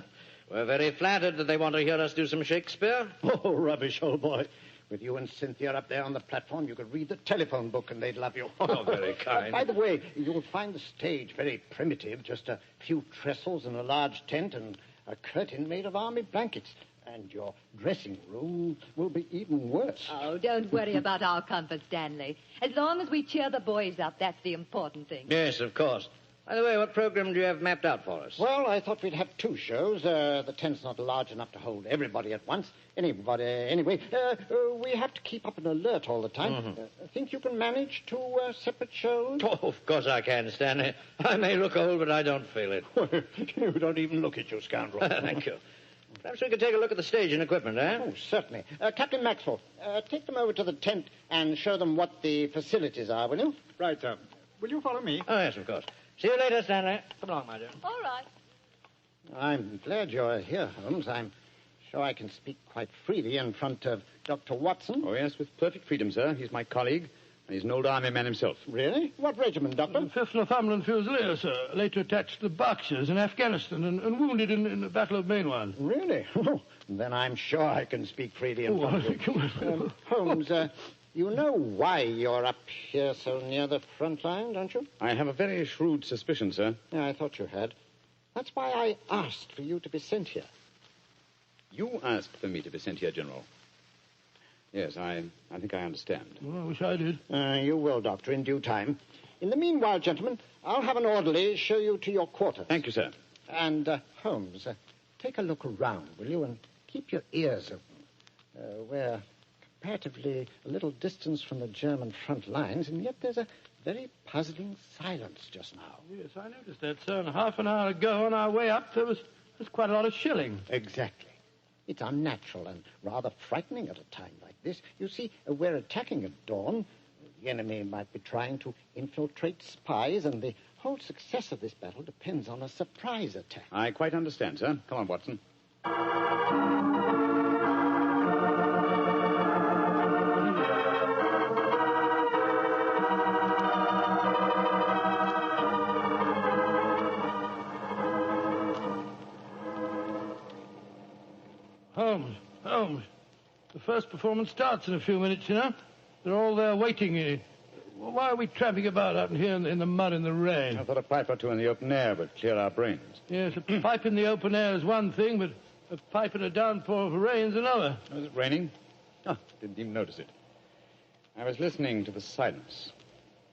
We're very flattered that they want to hear us do some Shakespeare. Oh, rubbish, old boy. With you and Cynthia up there on the platform, you could read the telephone book and they'd love you. Oh, very kind. By the way, you'll find the stage very primitive. Just a few trestles and a large tent and a curtain made of army blankets. And your dressing room will be even worse. Oh, don't worry about our comfort, Stanley. As long as we cheer the boys up, that's the important thing. Yes, of course. By the way, what program do you have mapped out for us? Well, I thought we'd have two shows. The tent's not large enough to hold everybody at once. Anyway, we have to keep up an alert all the time. Mm-hmm. Think you can manage two separate shows? Oh, of course I can, Stanley. I may look old, but I don't feel it. You don't even look at you, scoundrel. Thank you. Perhaps we could take a look at the stage and equipment, eh? Oh, certainly. Captain Maxwell, take them over to the tent and show them what the facilities are, will you? Right, sir. Will you follow me? Oh, yes, of course. See you later, Stanley. Come along, my dear. All right. I'm glad you're here, Holmes. I'm sure I can speak quite freely in front of Dr. Watson. Oh, yes, with perfect freedom, sir. He's my colleague, and he's an old army man himself. Really? What regiment, Doctor? The 5th Northumberland Fusiliers, sir. Later attached to the Berkshires in Afghanistan and wounded in the Battle of Mainwan. Really? Then I'm sure I can speak freely in front of you. Holmes, you know why you're up here so near the front line, don't you? I have a very shrewd suspicion, sir. Yeah, I thought you had. That's why I asked for you to be sent here. You asked for me to be sent here, General. Yes, I think I understand. Well, I wish I did. You will, Doctor, in due time. In the meanwhile, gentlemen, I'll have an orderly show you to your quarters. Thank you, sir. And, Holmes, take a look around, will you, and keep your ears open. We're comparatively a little distance from the German front lines, and yet there's a very puzzling silence just now. Yes, I noticed that, sir. And half an hour ago, on our way up, there was quite a lot of shelling. Exactly. It's unnatural and rather frightening at a time like this. You see, we're attacking at dawn. The enemy might be trying to infiltrate spies, and the whole success of this battle depends on a surprise attack. I quite understand, sir. Come on, Watson. Holmes, the first performance starts in a few minutes, you know. They're all there waiting. Why are we tramping about out here in the mud and the rain? I thought a pipe or two in the open air would clear our brains. Yes, a pipe in the open air is one thing, but a pipe in a downpour of rain's another. Was it raining? Oh, didn't even notice it. I was listening to the silence.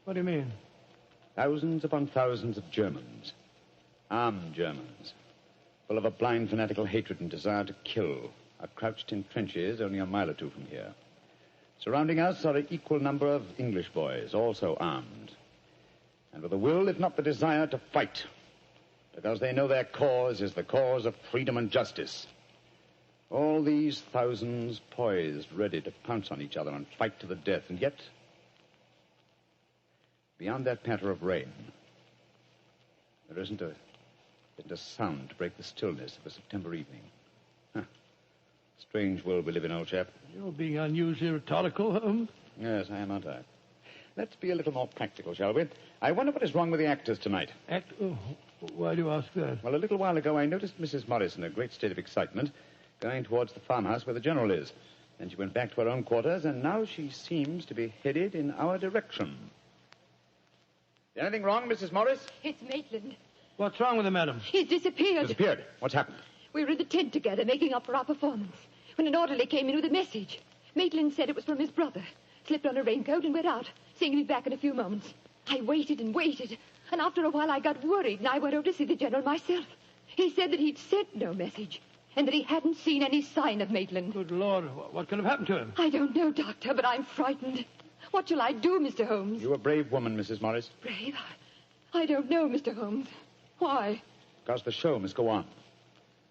What do you mean? Thousands upon thousands of Germans. Armed Germans. Full of a blind fanatical hatred and desire to kill, are crouched in trenches only a mile or two from here. Surrounding us are an equal number of English boys, also armed. And with a will, if not the desire, to fight. Because they know their cause is the cause of freedom and justice. All these thousands poised, ready to pounce on each other and fight to the death. And yet, beyond that patter of rain, there isn't a sound to break the stillness of a September evening. Strange world we live in, old chap. You're being unusually rhetorical, Holmes. Yes, I am, aren't I? Let's be a little more practical, shall we? I wonder what is wrong with the actors tonight. Why do you ask that? Well, a little while ago, I noticed Mrs. Morris in a great state of excitement, going towards the farmhouse where the General is. Then she went back to her own quarters, and now she seems to be headed in our direction. Is anything wrong, Mrs. Morris? It's Maitland. What's wrong with him, madam? He's disappeared. Disappeared? What's happened? We were in the tent together, making up for our performance, when an orderly came in with a message. Maitland said it was from his brother. Slipped on a raincoat and went out. saying he'd be back in a few moments. I waited and waited, and after a while I got worried, and I went over to see the General myself. He said that he'd sent no message, and that he hadn't seen any sign of Maitland. Good Lord, what could have happened to him? I don't know, Doctor, but I'm frightened. What shall I do, Mr. Holmes? You're a brave woman, Mrs. Morris. Brave? I don't know, Mr. Holmes. Why? Because the show must go on.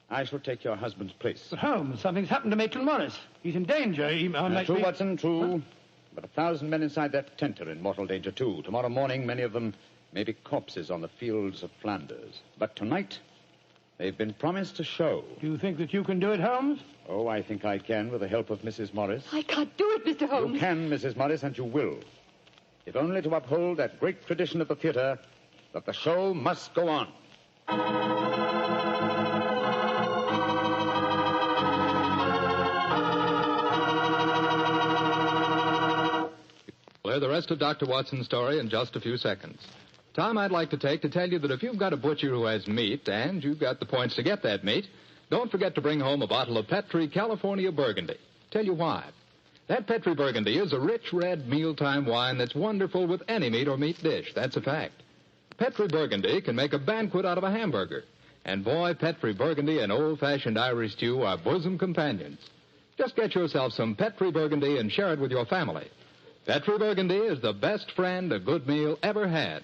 I shall take your husband's place. But Holmes, something's happened to Maitland Morris. He's in danger. He might True, be... Watson, true. Huh? But 1,000 men inside that tent are in mortal danger, too. Tomorrow morning, many of them may be corpses on the fields of Flanders. But tonight, they've been promised a show. Do you think that you can do it, Holmes? Oh, I think I can, with the help of Mrs. Morris. I can't do it, Mr. Holmes. You can, Mrs. Morris, and you will. If only to uphold that great tradition of the theater that the show must go on. We'll hear the rest of Dr. Watson's story in just a few seconds. Time I'd like to take to tell you that if you've got a butcher who has meat and you've got the points to get that meat, don't forget to bring home a bottle of Petri California Burgundy. Tell you why. That Petri Burgundy is a rich red mealtime wine that's wonderful with any meat or meat dish. That's a fact. Petri Burgundy can make a banquet out of a hamburger. And boy, Petri Burgundy and old-fashioned Irish stew are bosom companions. Just get yourself some Petri Burgundy and share it with your family. Petri Burgundy is the best friend a good meal ever had.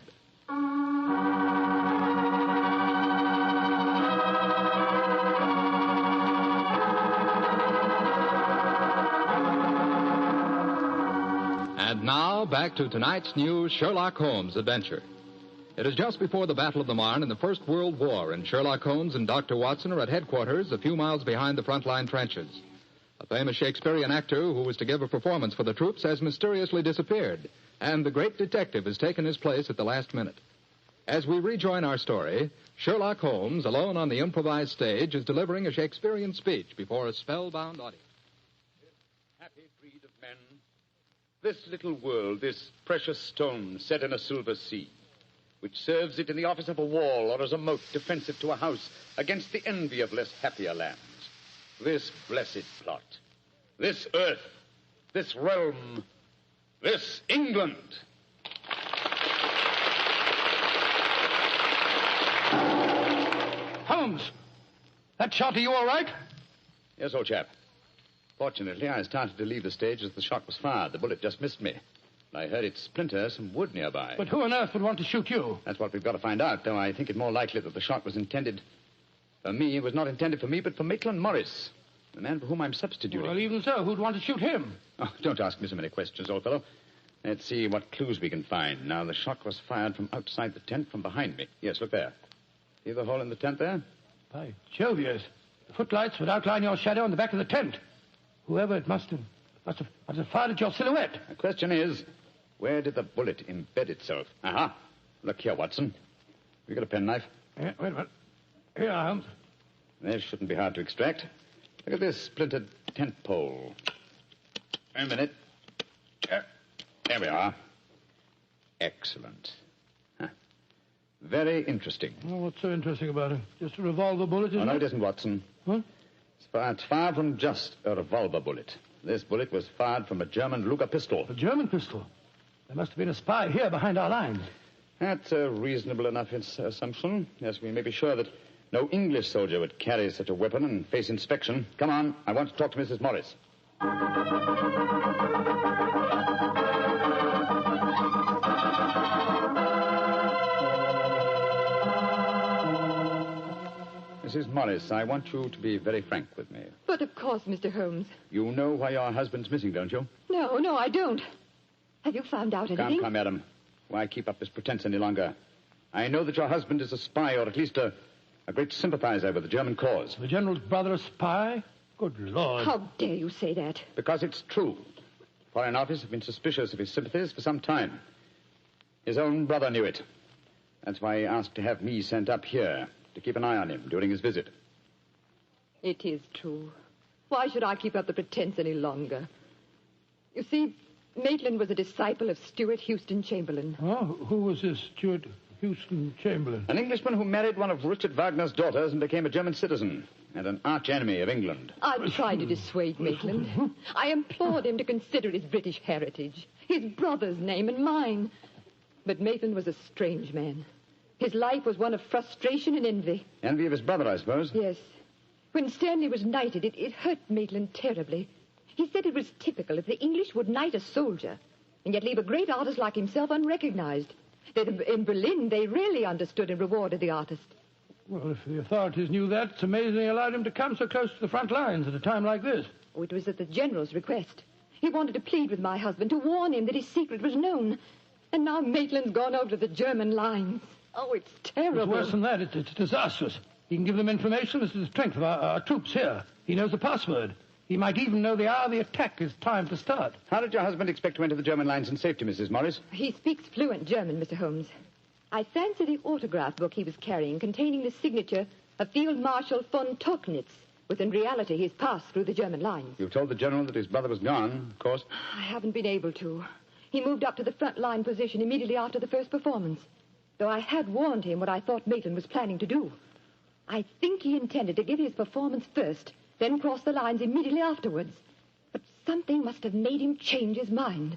And now, back to tonight's new Sherlock Holmes adventure. It is just before the Battle of the Marne in the First World War, and Sherlock Holmes and Dr. Watson are at headquarters a few miles behind the front-line trenches. A famous Shakespearean actor who was to give a performance for the troops has mysteriously disappeared, and the great detective has taken his place at the last minute. As we rejoin our story, Sherlock Holmes, alone on the improvised stage, is delivering a Shakespearean speech before a spellbound audience. Happy breed of men, this little world, this precious stone set in a silver sea, which serves it in the office of a wall or as a moat defensive to a house against the envy of less happier lands. This blessed plot, this earth, this realm, this England. Holmes, that shot, are you all right? Yes, old chap. Fortunately, I started to leave the stage as the shot was fired. The bullet just missed me. I heard it splinter some wood nearby. But who on earth would want to shoot you? That's what we've got to find out, though I think it more likely that the shot was intended for me. It was not intended for me, but for Maitland Morris, the man for whom I'm substituting. Well, even so, who'd want to shoot him? Oh, don't ask me so many questions, old fellow. Let's see what clues we can find. Now, the shot was fired from outside the tent from behind me. Yes, look there. See the hole in the tent there? By Jove, yes. The footlights would outline your shadow on the back of the tent. Whoever it must have fired at your silhouette. The question is, where did the bullet embed itself? Aha. Look here, Watson. You got a penknife? Yeah, wait a minute. Here, Holmes. This shouldn't be hard to extract. Look at this splintered tent pole. Wait a minute. There we are. Excellent. Huh. Very interesting. Well, what's so interesting about it? Just a revolver bullet, isn't no, it? it isn't, Watson. What? It's far from just a revolver bullet. This bullet was fired from a German Luger pistol. A German pistol? There must have been a spy here behind our lines. That's a reasonable enough assumption. Yes, we may be sure that no English soldier would carry such a weapon and face inspection. Come on, I want to talk to Mrs. Morris. Mrs. Morris, I want you to be very frank with me. But of course, Mr. Holmes. You know why your husband's missing, don't you? No, I don't. Have you found out anything? Come, madam. Why keep up this pretense any longer? I know that your husband is a spy, or at least a great sympathizer with the German cause. The General's brother a spy? Good Lord. How dare you say that? Because it's true. Foreign Office have been suspicious of his sympathies for some time. His own brother knew it. That's why he asked to have me sent up here to keep an eye on him during his visit. It is true. Why should I keep up the pretense any longer? You see, Maitland was a disciple of Stuart Houston Chamberlain. Oh, who was this Stuart Houston Chamberlain? An Englishman who married one of Richard Wagner's daughters and became a German citizen. and an arch-enemy of England. I tried to dissuade Maitland. I implored him to consider his British heritage, his brother's name and mine. But Maitland was a strange man. His life was one of frustration and envy. Envy of his brother, I suppose? Yes. When Stanley was knighted, it hurt Maitland terribly. He said it was typical if the English would knight a soldier and yet leave a great artist like himself unrecognized. That in Berlin, they really understood and rewarded the artist. Well, if the authorities knew that, it's amazing they allowed him to come so close to the front lines at a time like this. Oh, it was at the general's request. He wanted to plead with my husband to warn him that his secret was known. And now Maitland's gone over to the German lines. Oh, it's terrible. It's worse than that. It's disastrous. He can give them information as to the strength of our troops here. He knows the password. He might even know the hour the attack is timed to start. How did your husband expect to enter the German lines in safety, Mrs. Morris? He speaks fluent German, Mr. Holmes. I fancy the autograph book he was carrying containing the signature of Field Marshal von Tauchnitz, when in reality he's passed through the German lines. You've told the general that his brother was gone, of course. I haven't been able to. He moved up to the front line position immediately after the first performance, though I had warned him what I thought Maitland was planning to do. I think he intended to give his performance first, then cross the lines immediately afterwards. But something must have made him change his mind.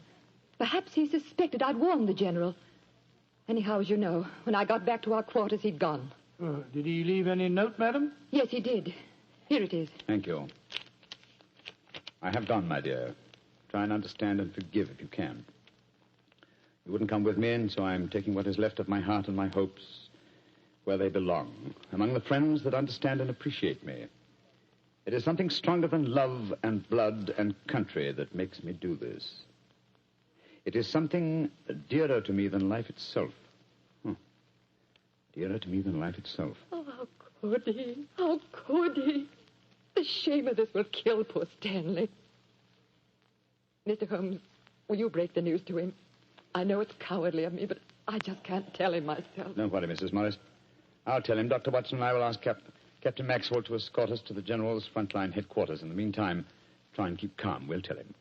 Perhaps he suspected I'd warned the general. Anyhow, as you know, when I got back to our quarters, he'd gone. Did he leave any note, madam? Yes, he did. Here it is. Thank you. I have gone, my dear. Try and understand and forgive if you can. You wouldn't come with me, and so I'm taking what is left of my heart and my hopes where they belong, among the friends that understand and appreciate me. It is something stronger than love and blood and country that makes me do this. It is something dearer to me than life itself. Dearer to me than life itself. Oh, how could he? How could he? The shame of this will kill poor Stanley. Mr. Holmes, will you break the news to him? I know it's cowardly of me, but I just can't tell him myself. Don't worry, Mrs. Morris. I'll tell him. Dr. Watson and I will ask Captain Maxwell to escort us to the General's frontline headquarters. In the meantime, try and keep calm. We'll tell him.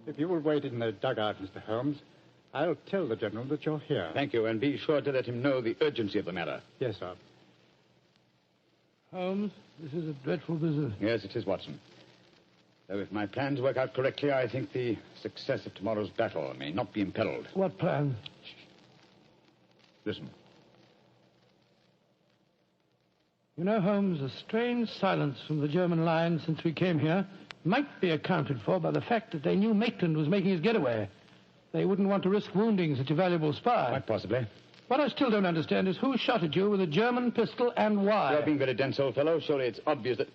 If you will wait in the dugout, Mr. Holmes, I'll tell the General that you're here. Thank you, and be sure to let him know the urgency of the matter. Yes, sir. Holmes, this is a dreadful business. Yes, it is, Watson. Though if my plans work out correctly, I think the success of tomorrow's battle may not be imperiled. What plan? Listen. You know, Holmes, a strange silence from the German line since we came here might be accounted for by the fact that they knew Maitland was making his getaway. They wouldn't want to risk wounding such a valuable spy. Quite possibly. What I still don't understand is who shot at you with a German pistol and why. You're being very dense, old fellow. Surely it's obvious that...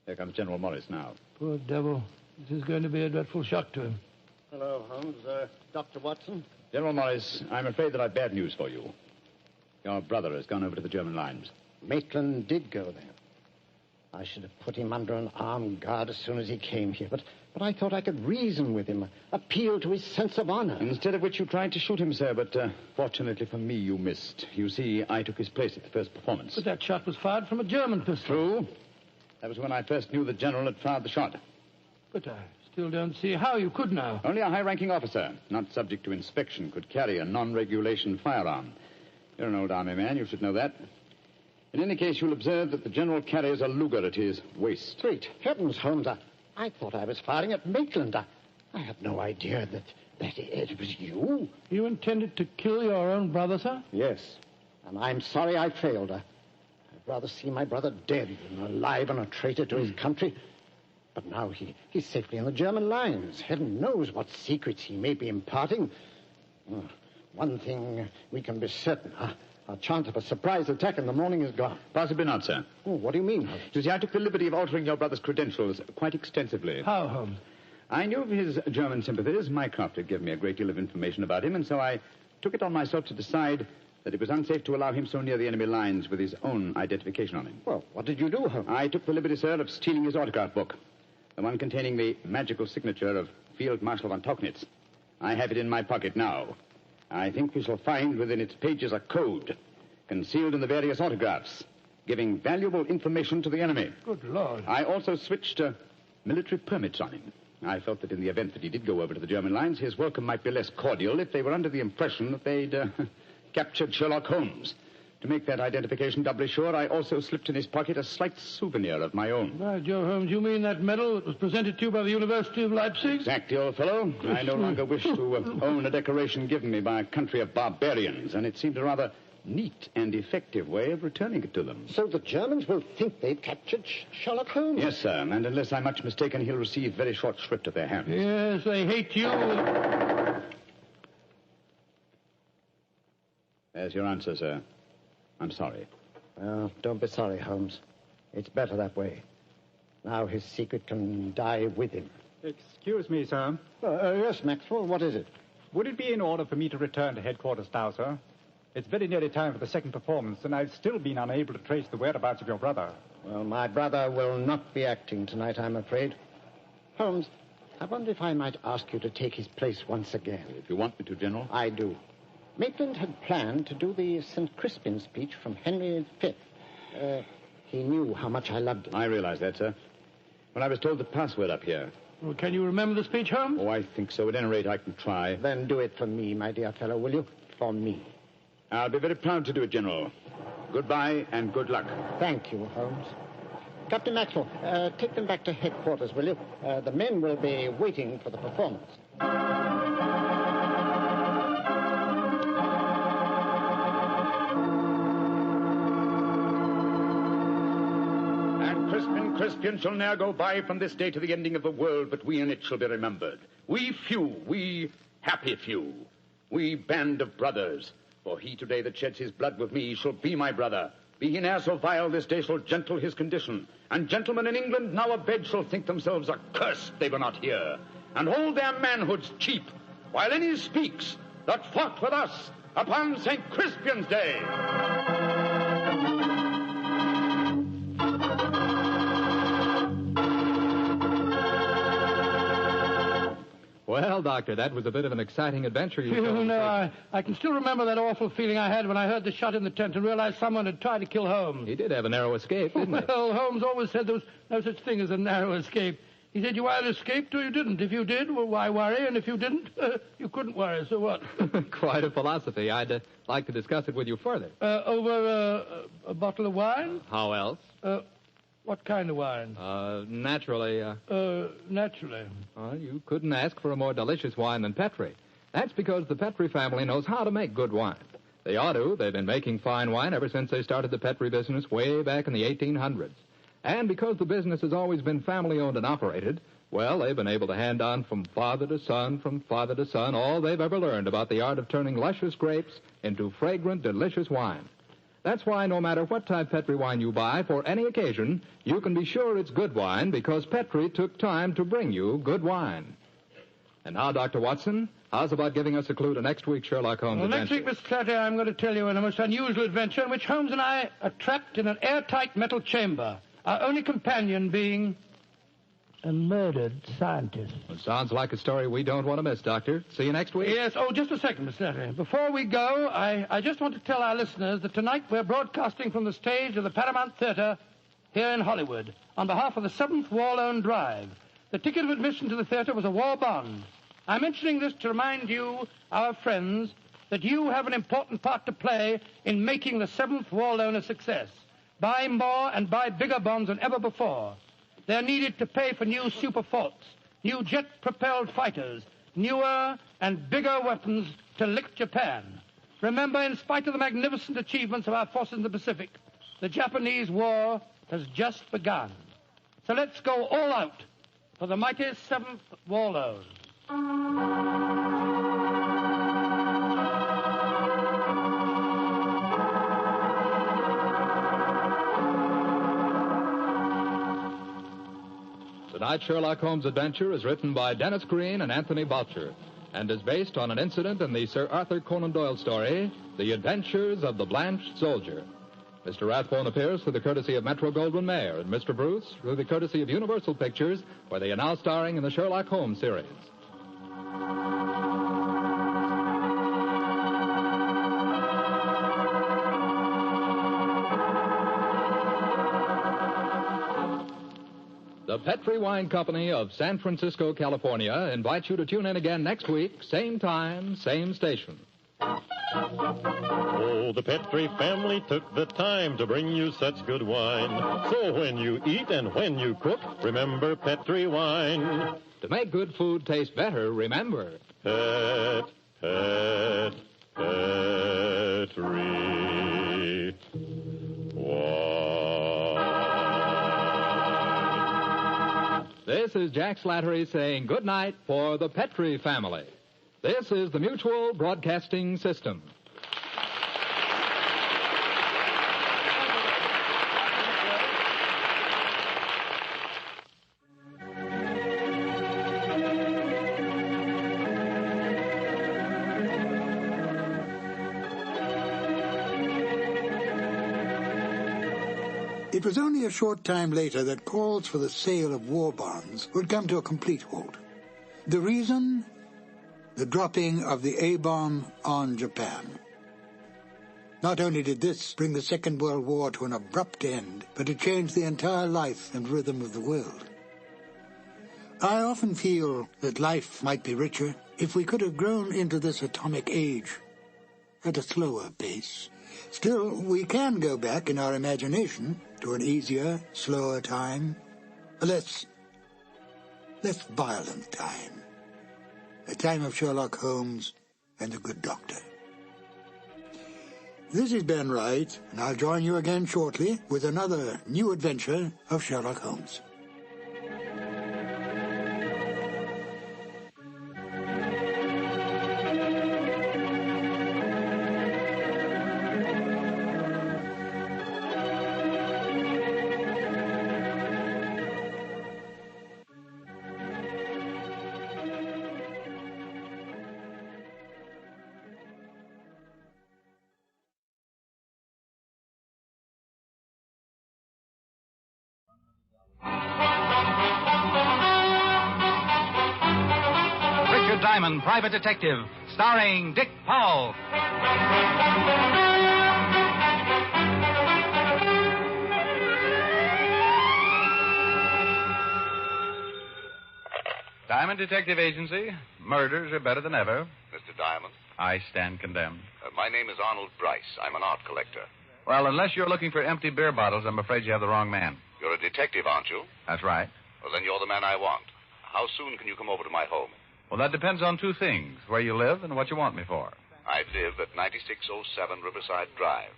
Here comes General Morris now. Poor devil. This is going to be a dreadful shock to him. Hello, Holmes. Dr. Watson? General Morris, I'm afraid that I've bad news for you. Your brother has gone over to the German lines. Maitland did go there. I should have put him under an armed guard as soon as he came here, but I thought I could reason with him, appeal to his sense of honor. Instead of which you tried to shoot him, sir, but fortunately for me, you missed. You see, I took his place at the first performance. But that shot was fired from a German pistol. True. That was when I first knew the general had fired the shot. But I still don't see how you could now. Only a high-ranking officer, not subject to inspection, could carry a non-regulation firearm. You're an old army man, you should know that. In any case, you'll observe that the general carries a Luger at his waist. Great heavens, Holmes, I thought I was firing at Maitland. I had no idea that it was you. You intended to kill your own brother, sir? Yes, and I'm sorry I failed. I'd rather see my brother dead than alive and a traitor to his country. But now he's safely in the German lines. Heaven knows what secrets he may be imparting. One thing we can be certain. Our chance of a surprise attack in the morning is gone. Possibly not, sir. Oh, what do you mean? You see, I took the liberty of altering your brother's credentials quite extensively. How, Holmes? I knew of his German sympathies. Mycroft had given me a great deal of information about him, and so I took it on myself to decide that it was unsafe to allow him so near the enemy lines with his own identification on him. Well, what did you do, Holmes? I took the liberty, sir, of stealing his autograph book, the one containing the magical signature of Field Marshal von Tauchnitz. I have it in my pocket now. I think we shall find within its pages a code. concealed in the various autographs, giving valuable information to the enemy. Good Lord. I also switched military permits on him. I felt that in the event that he did go over to the German lines, his welcome might be less cordial if they were under the impression that they'd captured Sherlock Holmes. To make that identification doubly sure, I also slipped in his pocket a slight souvenir of my own. By Joe Holmes, you mean that medal that was presented to you by the University of Leipzig? Exactly, old fellow. I no longer wish to own a decoration given me by a country of barbarians, and it seemed a rather neat and effective way of returning it to them. So the Germans will think they've captured Sherlock Holmes? Yes, sir, and unless I'm much mistaken, he'll receive very short shrift at their hands. Yes, they hate you. There's your answer, sir. I'm sorry. Well, don't be sorry, Holmes. It's better that way. Now his secret can die with him. Excuse me, sir. Yes, Maxwell, what is it? Would it be in order for me to return to headquarters now, sir? It's very nearly time for the second performance, and I've still been unable to trace the whereabouts of your brother. Well, my brother will not be acting tonight, I'm afraid. Holmes, I wonder if I might ask you to take his place once again. If you want me to, General. I do. Maitland had planned to do the St. Crispin speech from Henry V. He knew how much I loved it. I realize that, sir. When I was told the password up here. Well, can you remember the speech, Holmes? Oh, I think so. At any rate, I can try. Then do it for me, my dear fellow, will you? For me. I'll be very proud to do it, General. Goodbye and good luck. Thank you, Holmes. Captain Maxwell, take them back to headquarters, will you? The men will be waiting for the performance. And Crispian shall ne'er go by from this day to the ending of the world, but we in it shall be remembered. We few, we happy few, we band of brothers. For he today that sheds his blood with me shall be my brother. Be he ne'er so vile, this day shall gentle his condition. And gentlemen in England now abed shall think themselves accursed they were not here, and hold their manhoods cheap, while any speaks that fought with us upon St. Crispian's Day. Well, Doctor, that was a bit of an exciting adventure you showed. No, I can still remember that awful feeling I had when I heard the shot in the tent and realized someone had tried to kill Holmes. He did have a narrow escape, didn't he? Well, Holmes always said there was no such thing as a narrow escape. He said you either escaped or you didn't. If you did, well, why worry? And if you didn't, you couldn't worry. So what? Quite a philosophy. I'd like to discuss it with you further. Over a bottle of wine? How else? What kind of wine? Naturally. Naturally. You couldn't ask for a more delicious wine than Petri. That's because the Petri family knows how to make good wine. They ought to. They've been making fine wine ever since they started the Petri business way back in the 1800s. And because the business has always been family-owned and operated, well, they've been able to hand on from father to son, all they've ever learned about the art of turning luscious grapes into fragrant, delicious wine. That's why no matter what type Petri wine you buy for any occasion, you can be sure it's good wine because Petri took time to bring you good wine. And now, Dr. Watson, how's about giving us a clue to next week's Sherlock Holmes adventure? Next week, Mr. Clatter, I'm going to tell you a most unusual adventure in which Holmes and I are trapped in an airtight metal chamber, our only companion being a murdered scientist. Well, sounds like a story we don't want to miss, Doctor. See you next week. Yes. Oh, just a second, Mr. Clatter. Before we go, I just want to tell our listeners that tonight we're broadcasting from the stage of the Paramount Theater here in Hollywood on behalf of the 7th War Loan Drive. The ticket of admission to the theater was a war bond. I'm mentioning this to remind you, our friends, that you have an important part to play in making the 7th War Loan a success. Buy more and buy bigger bonds than ever before. They're needed to pay for new super forts, new jet-propelled fighters, newer and bigger weapons to lick Japan. Remember, in spite of the magnificent achievements of our forces in the Pacific, the Japanese war has just begun. So let's go all out for the mighty 7th War Loan. Tonight's Sherlock Holmes adventure is written by Dennis Green and Anthony Boucher and is based on an incident in the Sir Arthur Conan Doyle story, The Adventures of the Blanched Soldier. Mr. Rathbone appears through the courtesy of Metro-Goldwyn-Mayer, and Mr. Bruce through the courtesy of Universal Pictures, where they are now starring in the Sherlock Holmes series. The Petri Wine Company of San Francisco, California, invites you to tune in again next week, same time, same station. Oh, the Petri family took the time to bring you such good wine. So when you eat and when you cook, remember Petri wine. To make good food taste better, remember. Petri wine. This is Jack Slattery saying good night for the Petri family. This is the Mutual Broadcasting System. It was only a short time later that calls for the sale of war bonds would come to a complete halt. The reason? The dropping of the A-bomb on Japan. Not only did this bring the Second World War to an abrupt end, but it changed the entire life and rhythm of the world. I often feel that life might be richer if we could have grown into this atomic age at a slower pace. Still, we can go back in our imagination to an easier, slower time, a less violent time. The time of Sherlock Holmes and the good doctor. This is Ben Wright, and I'll join you again shortly with another new adventure of Sherlock Holmes. Diamond, Private Detective, starring Dick Powell. Diamond Detective Agency. Murders are better than ever. Mr. Diamond? I stand condemned. My name is Arnold Bryce. I'm an art collector. Well, unless you're looking for empty beer bottles, I'm afraid you have the wrong man. You're a detective, aren't you? That's right. Well, then you're the man I want. How soon can you come over to my home? Well, that depends on two things, where you live and what you want me for. I live at 9607 Riverside Drive.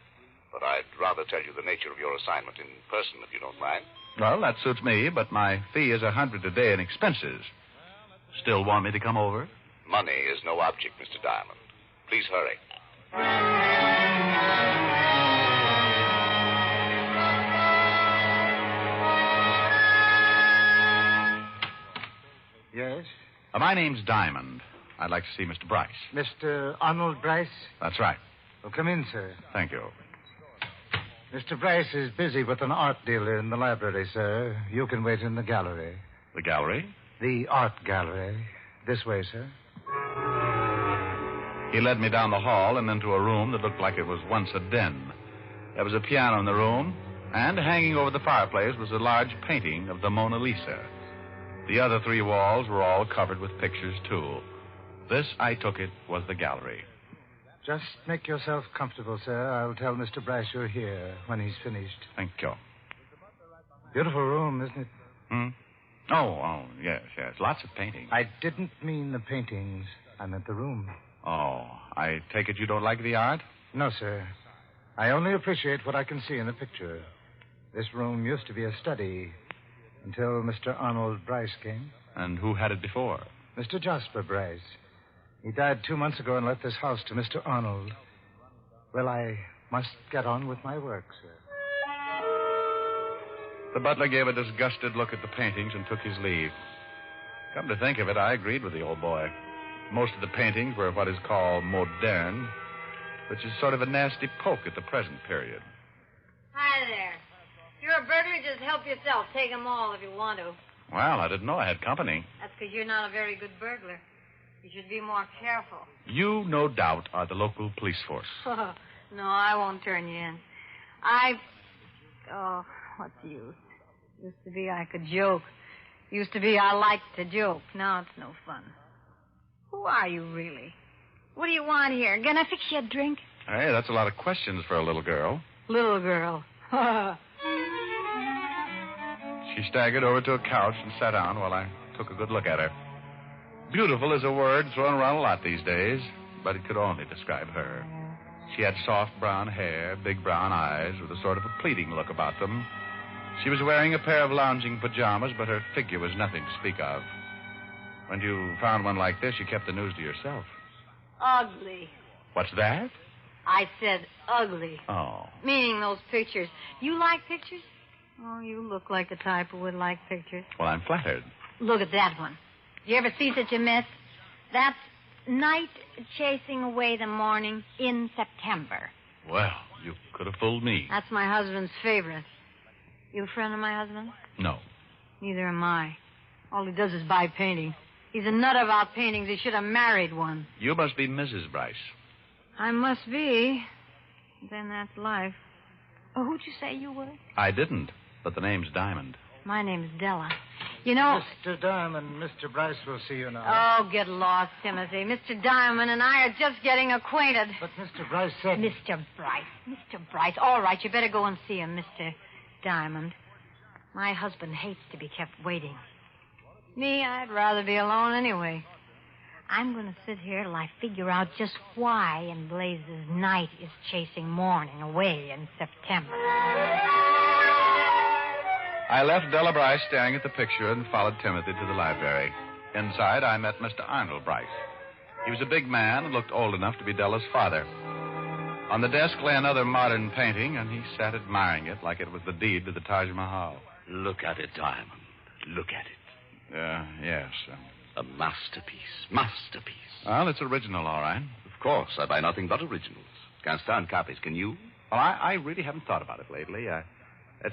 But I'd rather tell you the nature of your assignment in person, if you don't mind. Well, that suits me, but my fee is $100 a day in expenses. Still want me to come over? Money is no object, Mr. Diamond. Please hurry. Yes? My name's Diamond. I'd like to see Mr. Bryce. Mr. Arnold Bryce? That's right. Well, come in, sir. Thank you. Mr. Bryce is busy with an art dealer in the library, sir. You can wait in the gallery. The gallery? The art gallery. This way, sir. He led me down the hall and into a room that looked like it was once a den. There was a piano in the room, and hanging over the fireplace was a large painting of the Mona Lisa. The other three walls were all covered with pictures, too. This, I took it, was the gallery. Just make yourself comfortable, sir. I'll tell Mr. Bryce you're here when he's finished. Thank you. Beautiful room, isn't it? Oh, yes. Lots of paintings. I didn't mean the paintings. I meant the room. Oh, I take it you don't like the art? No, sir. I only appreciate what I can see in the picture. This room used to be a study until Mr. Arnold Bryce came. And who had it before? Mr. Jasper Bryce. He died 2 months ago and left this house to Mr. Arnold. Well, I must get on with my work, sir. The butler gave a disgusted look at the paintings and took his leave. Come to think of it, I agreed with the old boy. Most of the paintings were what is called moderne, which is sort of a nasty poke at the present period. Hi there. If you're a burglar, just help yourself. Take them all if you want to. Well, I didn't know I had company. That's because you're not a very good burglar. You should be more careful. You, no doubt, are the local police force. No, I won't turn you in. Oh, what's the use? Used to be I could joke. Used to be I liked to joke. Now it's no fun. Who are you, really? What do you want here? Gonna fix you a drink? Hey, that's a lot of questions for a little girl. Little girl. She staggered over to a couch and sat down while I took a good look at her. Beautiful is a word thrown around a lot these days, but it could only describe her. She had soft brown hair, big brown eyes, with a sort of a pleading look about them. She was wearing a pair of lounging pajamas, but her figure was nothing to speak of. When you found one like this, you kept the news to yourself. Ugly. What's that? I said ugly. Oh. Meaning those pictures. You like pictures? Oh, you look like the type who would like pictures. Well, I'm flattered. Look at that one. You ever see such a mess? That's night chasing away the morning in September. Well, you could have fooled me. That's my husband's favorite. You a friend of my husband? No. Neither am I. All he does is buy painting. He's a nut about paintings. He should have married one. You must be Mrs. Bryce. I must be. Then that's life. Oh, who'd you say you were? I didn't, but the name's Diamond. My name's Della. You know... Mr. Diamond, Mr. Bryce will see you now. Oh, get lost, Timothy. Mr. Diamond and I are just getting acquainted. But Mr. Bryce said... Mr. Bryce. Mr. Bryce. All right, you better go and see him, Mr. Diamond. My husband hates to be kept waiting. Me, I'd rather be alone anyway. I'm going to sit here till I figure out just why in blazes night is chasing morning away in September. I left Della Bryce staring at the picture and followed Timothy to the library. Inside, I met Mr. Arnold Bryce. He was a big man and looked old enough to be Della's father. On the desk lay another modern painting, and he sat admiring it like it was the deed to the Taj Mahal. Look at it, Diamond. Look at it. Yes. A masterpiece. Masterpiece. Well, it's original, all right. Of course. I buy nothing but originals. Can't stand copies, can you? Well, I really haven't thought about it lately.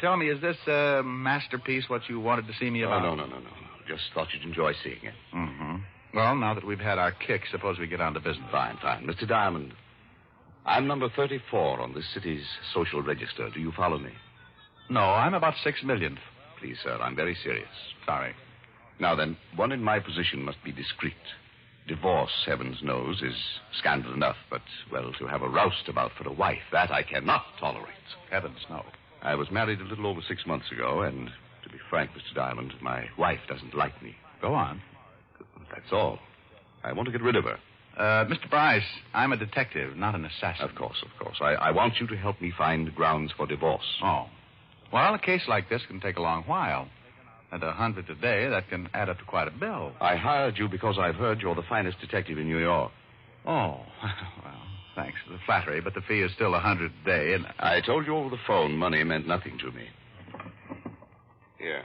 Tell me, is this masterpiece what you wanted to see me about? No. Just thought you'd enjoy seeing it. Mm-hmm. Well, now that we've had our kick, suppose we get on to business. Fine. Mr. Diamond, I'm number 34 on this city's social register. Do you follow me? No, I'm about 6 millionth. Please, sir, I'm very serious. Sorry. Now then, one in my position must be discreet. Divorce, heavens knows, is scandal enough, but, well, to have a roust about for a wife, that I cannot tolerate. Heavens, no. I was married a little over 6 months ago, and to be frank, Mr. Diamond, my wife doesn't like me. Go on. That's all. I want to get rid of her. Mr. Bryce, I'm a detective, not an assassin. Of course. I want you to help me find grounds for divorce. Oh. Well, a case like this can take a long while. At $100 a day, that can add up to quite a bill. I hired you because I've heard you're the finest detective in New York. Oh, well, thanks for the flattery, but the fee is still $100 a day, and... I told you over the phone money meant nothing to me. Here.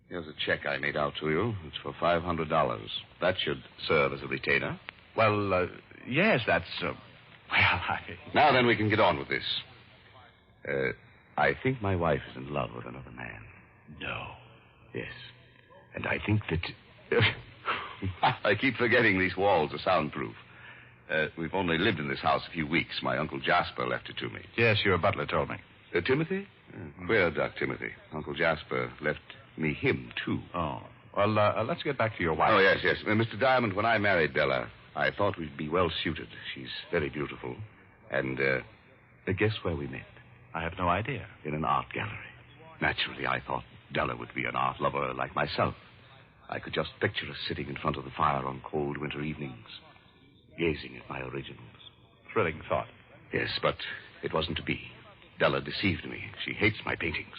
Here's a check I made out to you. It's for $500. That should serve as a retainer. Well, yes, that's, Now then, we can get on with this. I think my wife is in love with another man. No. Yes. And I think that... I keep forgetting these walls are soundproof. We've only lived in this house a few weeks. My Uncle Jasper left it to me. Yes, your butler told me. Timothy? Queer duck, Timothy. Uncle Jasper left me him, too. Oh. Well, let's get back to your wife. Oh, yes. Mr. Diamond, when I married Bella, I thought we'd be well suited. She's very beautiful. And, guess where we met? I have no idea. In an art gallery. Naturally, I thought Della would be an art lover like myself. I could just picture us sitting in front of the fire on cold winter evenings, gazing at my originals. Thrilling thought. Yes, but it wasn't to be. Della deceived me. She hates my paintings.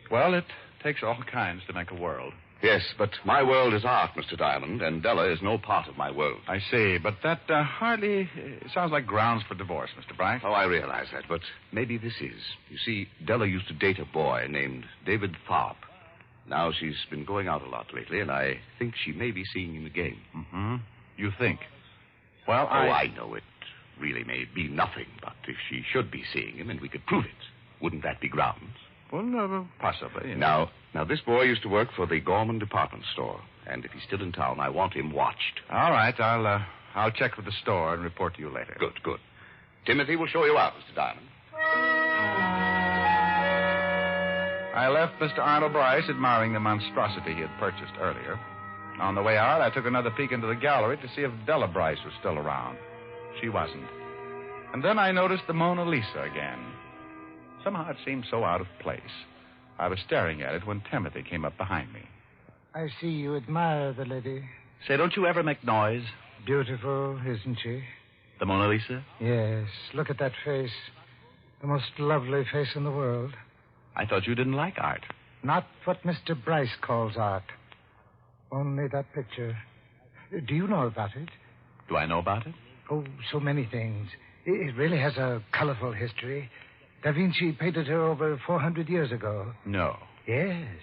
Well, it takes all kinds to make a world. Yes, but my world is art, Mr. Diamond, and Della is no part of my world. I see, but that hardly sounds like grounds for divorce, Mr. Bryce. Oh, I realize that, but maybe this is. You see, Della used to date a boy named David Tharp. Now she's been going out a lot lately, and I think she may be seeing him again. Mm-hmm. You think? Well, I know it really may be nothing, but if she should be seeing him and we could prove it, wouldn't that be grounds? Well, possibly. Now, this boy used to work for the Gorman department store, and if he's still in town, I want him watched. All right, I'll check with the store and report to you later. Good. Timothy will show you out, Mr. Diamond. I I left Mr. Arnold Bryce admiring the monstrosity he had purchased earlier. On the way out, I took another peek into the gallery to see if Della Bryce was still around. She wasn't. And then I noticed the Mona Lisa again. Somehow it seemed so out of place. I was staring at it when Timothy came up behind me. I see you admire the lady. Say, don't you ever make noise? Beautiful, isn't she? The Mona Lisa? Yes. Look at that face. The most lovely face in the world. I thought you didn't like art. Not what Mr. Bryce calls art. Only that picture. Do you know about it? Do I know about it? Oh, so many things. It really has a colorful history. Da Vinci painted her over 400 years ago. No. Yes.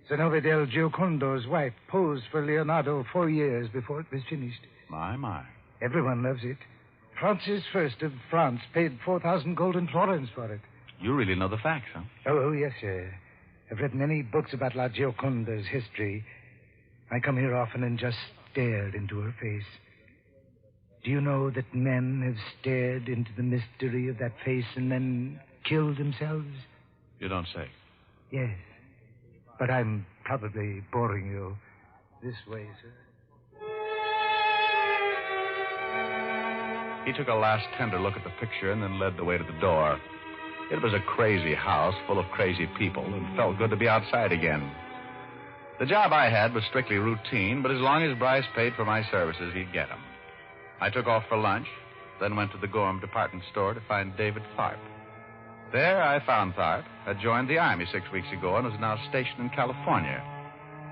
Zenobia del Giocondo's wife posed for Leonardo 4 years before it was finished. My. Everyone loves it. Francis I of France paid 4,000 golden florins for it. You really know the facts, huh? Oh, yes, sir. I've read many books about La Gioconda's history. I come here often and just stared into her face. Do you know that men have stared into the mystery of that face and then killed themselves? You don't say. Yes. But I'm probably boring you. This way, sir. He took a last tender look at the picture and then led the way to the door. It was a crazy house full of crazy people, and felt good to be outside again. The job I had was strictly routine, but as long as Bryce paid for my services, he'd get them. I took off for lunch, then went to the Gorham department store to find David Tharp. There I found Tharp, had joined the Army 6 weeks ago and was now stationed in California.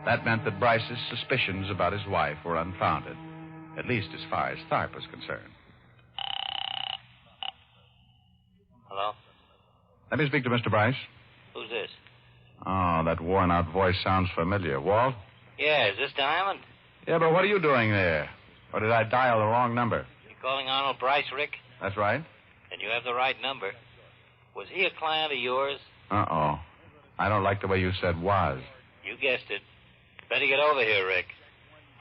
That meant that Bryce's suspicions about his wife were unfounded, at least as far as Tharp was concerned. Hello? Let me speak to Mr. Bryce. Who's this? Oh, that worn-out voice sounds familiar. Walt? Yeah, is this Diamond? Yeah, but what are you doing there? Or did I dial the wrong number? You calling Arnold Bryce, Rick? That's right. Then you have the right number. Was he a client of yours? Uh-oh. I don't like the way you said was. You guessed it. Better get over here, Rick.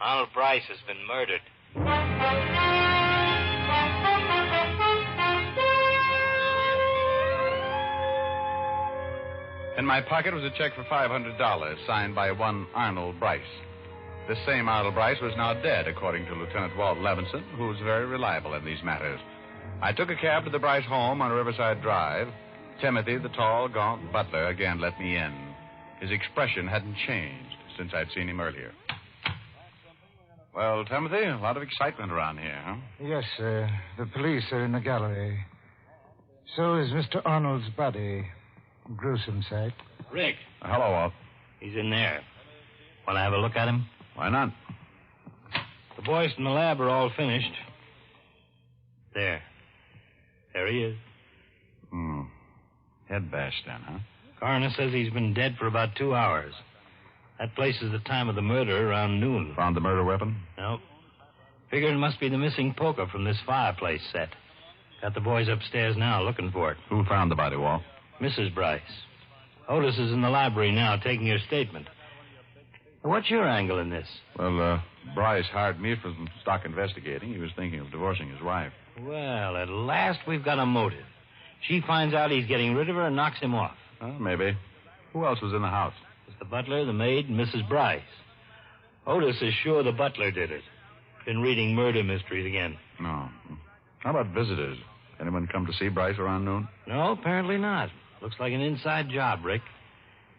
Arnold Bryce has been murdered. In my pocket was a check for $500 signed by one Arnold Bryce. This same Arnold Bryce was now dead, according to Lieutenant Walt Levinson, who was very reliable in these matters. I took a cab to the Bryce home on Riverside Drive. Timothy, the tall, gaunt butler, again let me in. His expression hadn't changed since I'd seen him earlier. Well, Timothy, a lot of excitement around here, huh? Yes, sir. The police are in the gallery. So is Mr. Arnold's body. Gruesome sight. Rick. Hello, Walt. He's in there. Want to have a look at him? Why not? The boys from the lab are all finished. There he is. Head bashed then, huh? Coroner says he's been dead for about 2 hours. That places the time of the murder around noon. Found the murder weapon? No. Figure it must be the missing poker from this fireplace set. Got the boys upstairs now looking for it. Who found the body, Walt? Mrs. Bryce. Otis is in the library now taking her statement. What's your angle in this? Well, Bryce hired me for some stock investigating. He was thinking of divorcing his wife. Well, at last we've got a motive. She finds out he's getting rid of her and knocks him off. Maybe. Who else was in the house? It's the butler, the maid, and Mrs. Bryce. Otis is sure the butler did it. Been reading murder mysteries again. No. How about visitors? Anyone come to see Bryce around noon? No, apparently not. Looks like an inside job, Rick.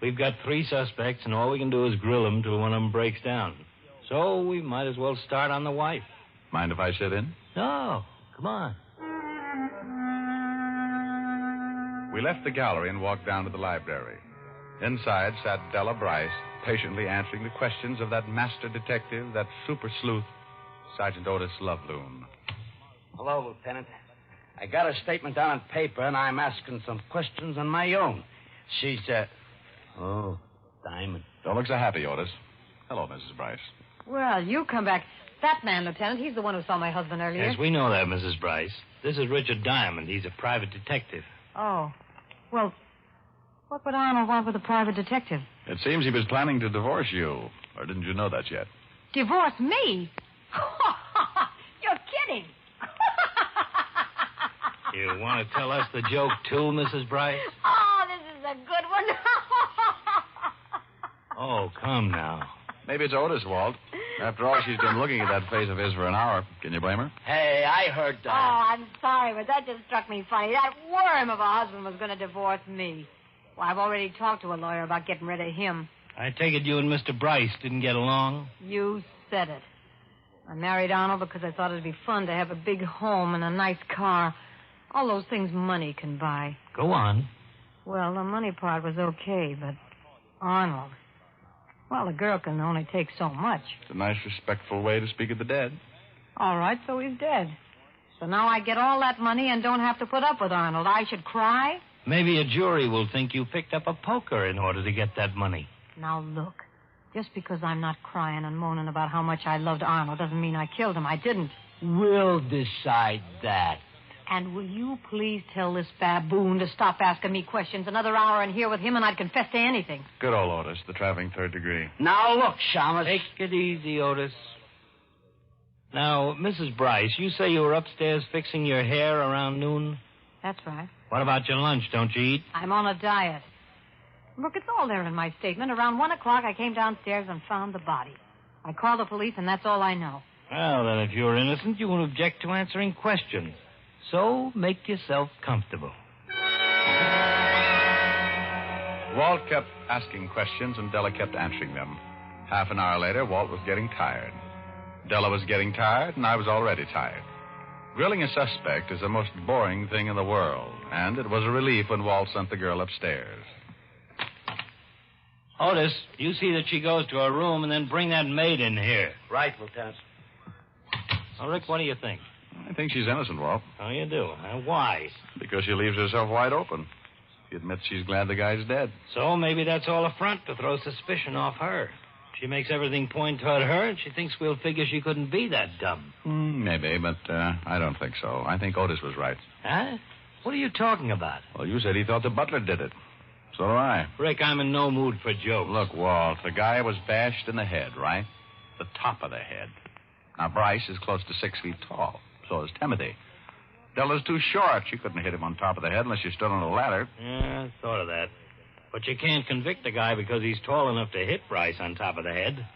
We've got 3 suspects, and all we can do is grill them till one of them breaks down. So we might as well start on the wife. Mind if I sit in? No. Come on. We left the gallery and walked down to the library. Inside sat Della Bryce, patiently answering the questions of that master detective, that super sleuth, Sergeant Otis Loveloon. Hello, Lieutenant. I got a statement down on paper, and I'm asking some questions on my own. She's, Oh, Diamond. Don't look so happy, Otis. Hello, Mrs. Bryce. Well, you come back. That man, Lieutenant, he's the one who saw my husband earlier. Yes, we know that, Mrs. Bryce. This is Richard Diamond. He's a private detective. Oh. Well, what would Arnold want with a private detective? It seems he was planning to divorce you. Or didn't you know that yet? Divorce me? You're kidding. You want to tell us the joke, too, Mrs. Bryce? Oh, this is a good one. Oh, come now. Maybe it's Otis, Walt. After all, she's been looking at that face of his for an hour. Can you blame her? Hey, I heard Oh, that. I'm sorry, but that just struck me funny. That worm of a husband was going to divorce me. Well, I've already talked to a lawyer about getting rid of him. I take it you and Mr. Bryce didn't get along? You said it. I married Arnold because I thought it'd be fun to have a big home and a nice car. All those things money can buy. Go on. Well, the money part was okay, but Arnold... Well, a girl can only take so much. It's a nice, respectful way to speak of the dead. All right, so he's dead. So now I get all that money and don't have to put up with Arnold. I should cry? Maybe a jury will think you picked up a poker in order to get that money. Now, look. Just because I'm not crying and moaning about how much I loved Arnold doesn't mean I killed him. I didn't. We'll decide that. And will you please tell this baboon to stop asking me questions? Another hour in here with him and I'd confess to anything. Good old Otis, the traveling third degree. Now, look, Shamus. Take it easy, Otis. Now, Mrs. Bryce, you say you were upstairs fixing your hair around noon? That's right. What about your lunch? Don't you eat? I'm on a diet. Look, it's all there in my statement. Around 1 o'clock, I came downstairs and found the body. I called the police, and that's all I know. Well, then, if you're innocent, you won't object to answering questions. So, make yourself comfortable. Walt kept asking questions, and Della kept answering them. Half an hour later, Walt was getting tired. Della was getting tired, and I was already tired. Grilling a suspect is the most boring thing in the world, and it was a relief when Walt sent the girl upstairs. Otis, you see that she goes to her room and then bring that maid in here. Right, Lieutenant. Well, Rick, what do you think? I think she's innocent, Walt. Oh, you do? Why? Because she leaves herself wide open. She admits she's glad the guy's dead. So maybe that's all a front to throw suspicion off her. She makes everything point toward her, and she thinks we'll figure she couldn't be that dumb. Maybe, but I don't think so. I think Otis was right. Huh? What are you talking about? Well, you said he thought the butler did it. So do I. Rick, I'm in no mood for jokes. Look, Walt, the guy was bashed in the head, right? The top of the head. Now, Bryce is close to 6 feet tall. So is Timothy. Della's too short. She couldn't hit him on top of the head unless she stood on a ladder. Yeah, I thought of that. But you can't convict a guy because he's tall enough to hit Bryce on top of the head.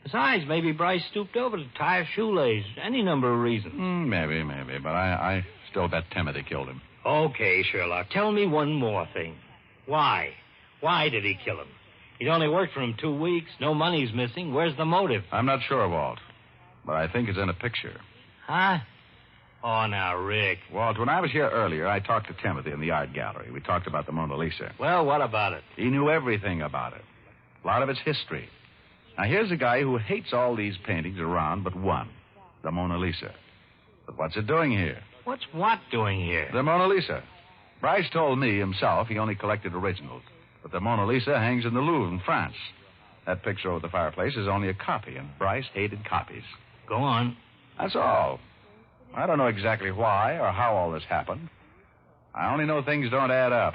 Besides, maybe Bryce stooped over to tie a shoelace. Any number of reasons. Maybe. But I still bet Timothy killed him. Okay, Sherlock. Tell me one more thing. Why? Why did he kill him? He'd only worked for him 2 weeks. No money's missing. Where's the motive? I'm not sure, Walt. But I think it's in a picture. Huh? Oh, now, Rick. Walt, when I was here earlier, I talked to Timothy in the art gallery. We talked about the Mona Lisa. Well, what about it? He knew everything about it. A lot of its history. Now, here's a guy who hates all these paintings around but one. The Mona Lisa. But what's it doing here? What's what doing here? The Mona Lisa. Bryce told me himself he only collected originals. But the Mona Lisa hangs in the Louvre in France. That picture over the fireplace is only a copy, and Bryce hated copies. Go on. That's all. I don't know exactly why or how all this happened. I only know things don't add up.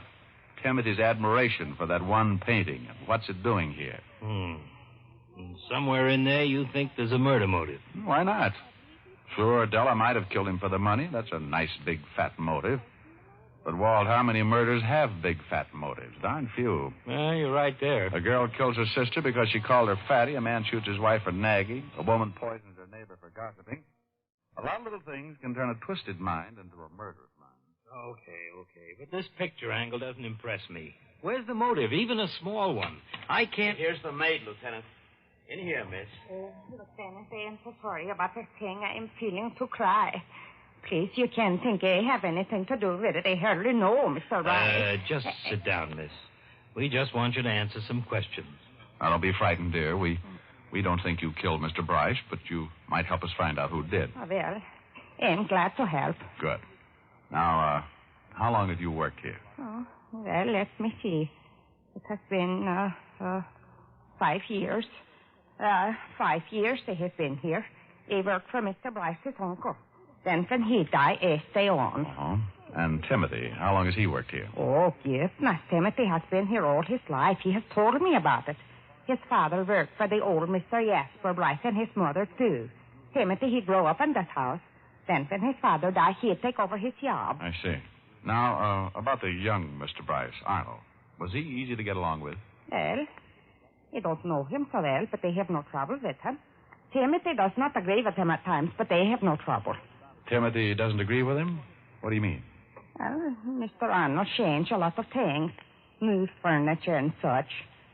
Timothy's admiration for that one painting and what's it doing here. And somewhere in there you think there's a murder motive. Why not? Sure, Della might have killed him for the money. That's a nice, big, fat motive. But, Walt, how many murders have big, fat motives? Darn few. Well, you're right there. A girl kills her sister because she called her fatty. A man shoots his wife for nagging. A woman poisons her neighbor for gossiping. A lot of little things can turn a twisted mind into a murderous mind. Okay. But this picture angle doesn't impress me. Where's the motive, even a small one? I can't... Here's the maid, Lieutenant. In here, miss. Lieutenant, I am so sorry about this thing. I am feeling to cry. Please, you can't think I have anything to do with it. I hardly know, Mr. Rice. Just sit down, miss. We just want you to answer some questions. Now, don't be frightened, dear. We don't think you killed Mr. Bryce, but you might help us find out who did. Oh, well, I'm glad to help. Good. Now, how long have you worked here? Oh, well, let me see. It has been 5 years. 5 years I have been here. I worked for Mr. Bryce's uncle. Then when he died, I stay on. Uh-huh. And Timothy, how long has he worked here? Oh, goodness. Timothy has been here all his life. He has told me about it. His father worked for the old Mr. Jasper Bryce and his mother, too. Timothy, he grew up in that house. Then when his father died, he'd take over his job. I see. Now, about the young Mr. Bryce, Arnold. Was he easy to get along with? Well, They don't know him so well, but they have no trouble with him. Timothy does not agree with him at times, but they have no trouble. Timothy doesn't agree with him? What do you mean? Well, Mr. Arnold changed a lot of things. New furniture and such.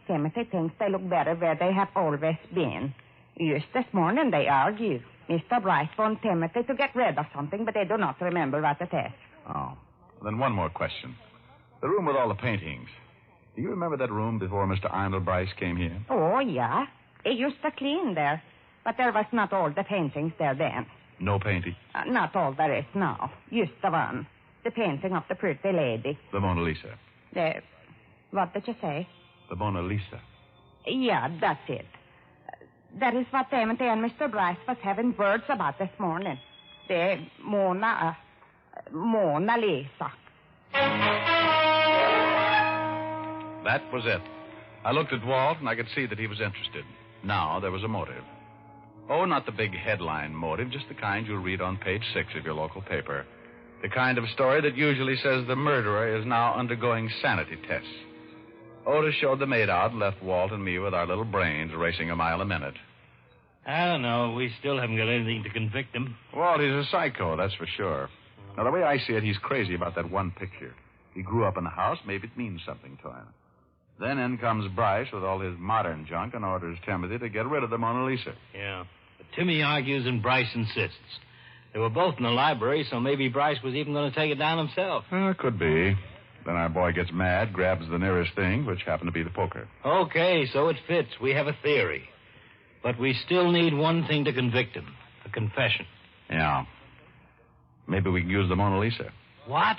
Timothy thinks they look better where they have always been. Just this morning they argue. Mr. Bryce wants Timothy to get rid of something, but they do not remember what it is. Oh. Then one more question. The room with all the paintings. Do you remember that room before Mr. Arnold Bryce came here? Oh, yeah. They used to clean there. But there was not all the paintings there then. No painting? Not all there is now. Just the one. The painting of the pretty lady. The Mona Lisa. What did you say? The Mona Lisa. Yeah, that's it. That is what Timothy and Mr. Bryce was having words about this morning. The Mona Lisa. That was it. I looked at Walt, and I could see that he was interested. Now there was a motive. Oh, not the big headline motive, just the kind you'll read on page 6 of your local paper. The kind of story that usually says the murderer is now undergoing sanity tests. Otis showed the maid out and left Walt and me with our little brains racing a mile a minute. I don't know. We still haven't got anything to convict him. Walt, he's a psycho, that's for sure. Now, the way I see it, he's crazy about that one picture. He grew up in the house. Maybe it means something to him. Then in comes Bryce with all his modern junk and orders Timothy to get rid of the Mona Lisa. Yeah. But Timmy argues and Bryce insists. They were both in the library, so maybe Bryce was even going to take it down himself. Could be. Then our boy gets mad, grabs the nearest thing, which happened to be the poker. Okay, so it fits. We have a theory. But we still need one thing to convict him. A confession. Yeah. Maybe we can use the Mona Lisa. What?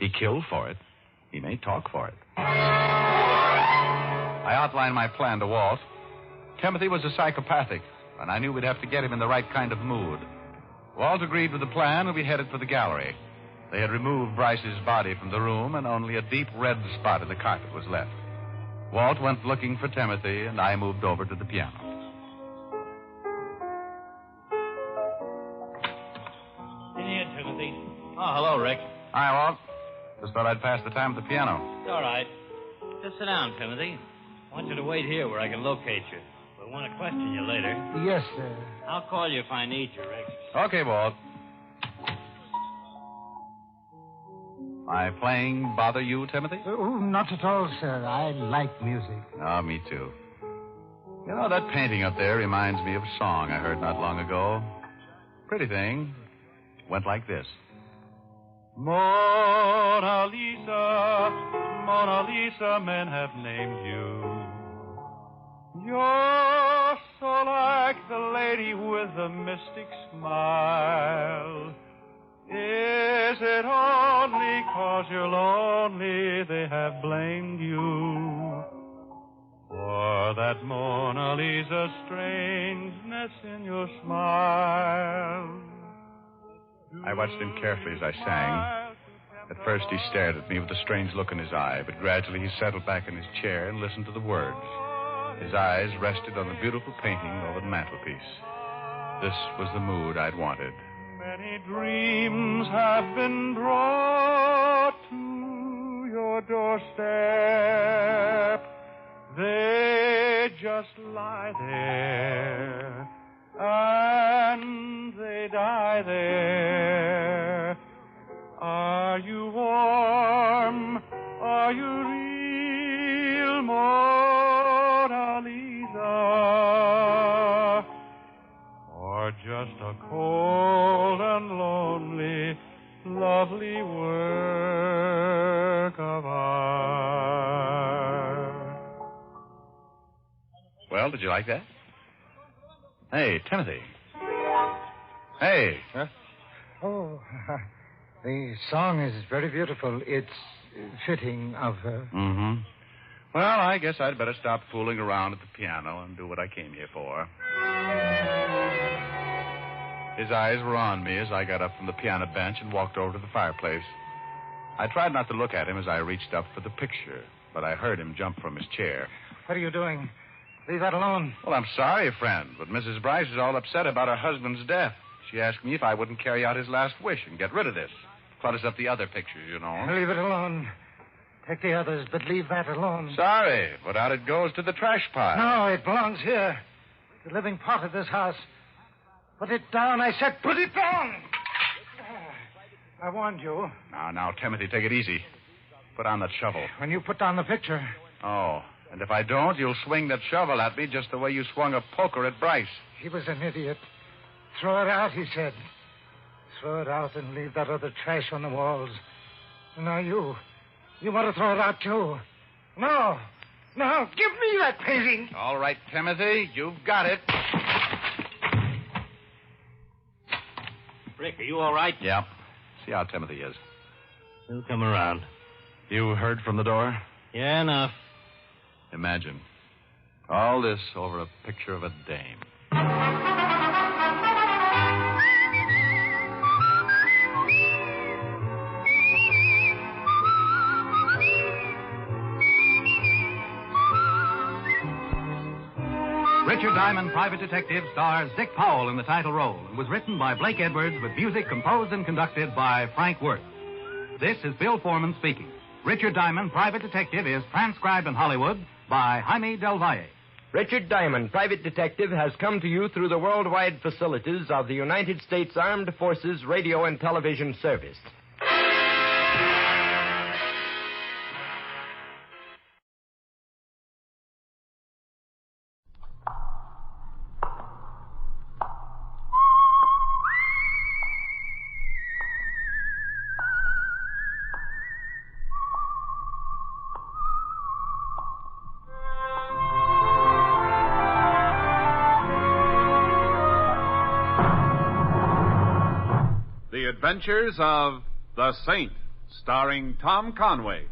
He killed for it. He may talk for it. I outlined my plan to Walt. Timothy was a psychopathic, and I knew we'd have to get him in the right kind of mood. Walt agreed with the plan, and we headed for the gallery. They had removed Bryce's body from the room, and only a deep red spot in the carpet was left. Walt went looking for Timothy, and I moved over to the piano. In here, Timothy. Oh, hello, Rick. Hi, Walt. Just thought I'd pass the time at the piano. It's all right. Just sit down, Timothy. I want you to wait here where I can locate you. We'll want to question you later. Yes, sir. I'll call you if I need you, Rick. Okay, Walt. My playing bother you, Timothy? Oh, not at all, sir. I like music. Oh, me too. You know, that painting up there reminds me of a song I heard not long ago. Pretty thing. Went like this. Mona Lisa, men have named you. You're so like the lady with the mystic smile. Is it only 'cause you're lonely they have blamed you for that Mona Lisa strangeness in your smile? I watched him carefully as I sang. At first he stared at me with a strange look in his eye, but gradually he settled back in his chair and listened to the words. His eyes rested on the beautiful painting over the mantelpiece. This was the mood I'd wanted. Many dreams have been brought to your doorstep. They just lie there, and they die there. Are you warm? Are you real, Mona Lisa? Or just a cold and lonely, lovely work of art? Well, did you like that? Hey, Timothy. Hey. Huh? Oh, the song is very beautiful. It's fitting of her. Mm-hmm. Well, I guess I'd better stop fooling around at the piano and do what I came here for. His eyes were on me as I got up from the piano bench and walked over to the fireplace. I tried not to look at him as I reached up for the picture, but I heard him jump from his chair. What are you doing? Leave that alone. Well, I'm sorry, friend, but Mrs. Bryce is all upset about her husband's death. She asked me if I wouldn't carry out his last wish and get rid of this. Clutters up the other pictures, you know. Leave it alone. Take the others, but leave that alone. Sorry, but out it goes to the trash pile. No, it belongs here. The living part of this house. Put it down, I said. Put it down! I warned you. Now, Timothy, take it easy. Put on that shovel. When you put down the picture. Oh, and if I don't, you'll swing that shovel at me just the way you swung a poker at Bryce. He was an idiot. Throw it out, he said. Throw it out and leave that other trash on the walls. Now you want to throw it out, too. No, give me that painting. All right, Timothy, you've got it. Rick, are you all right? Yeah. See how Timothy is. He'll come around. You heard from the door? Yeah, enough. Imagine. All this over a picture of a dame. Richard Diamond, Private Detective, stars Dick Powell in the title role and was written by Blake Edwards with music composed and conducted by Frank Worth. This is Bill Foreman speaking. Richard Diamond, Private Detective, is transcribed in Hollywood by Jaime Del Valle. Richard Diamond, Private Detective, has come to you through the worldwide facilities of the United States Armed Forces Radio and Television Service. The Adventures of the Saint, starring Tom Conway.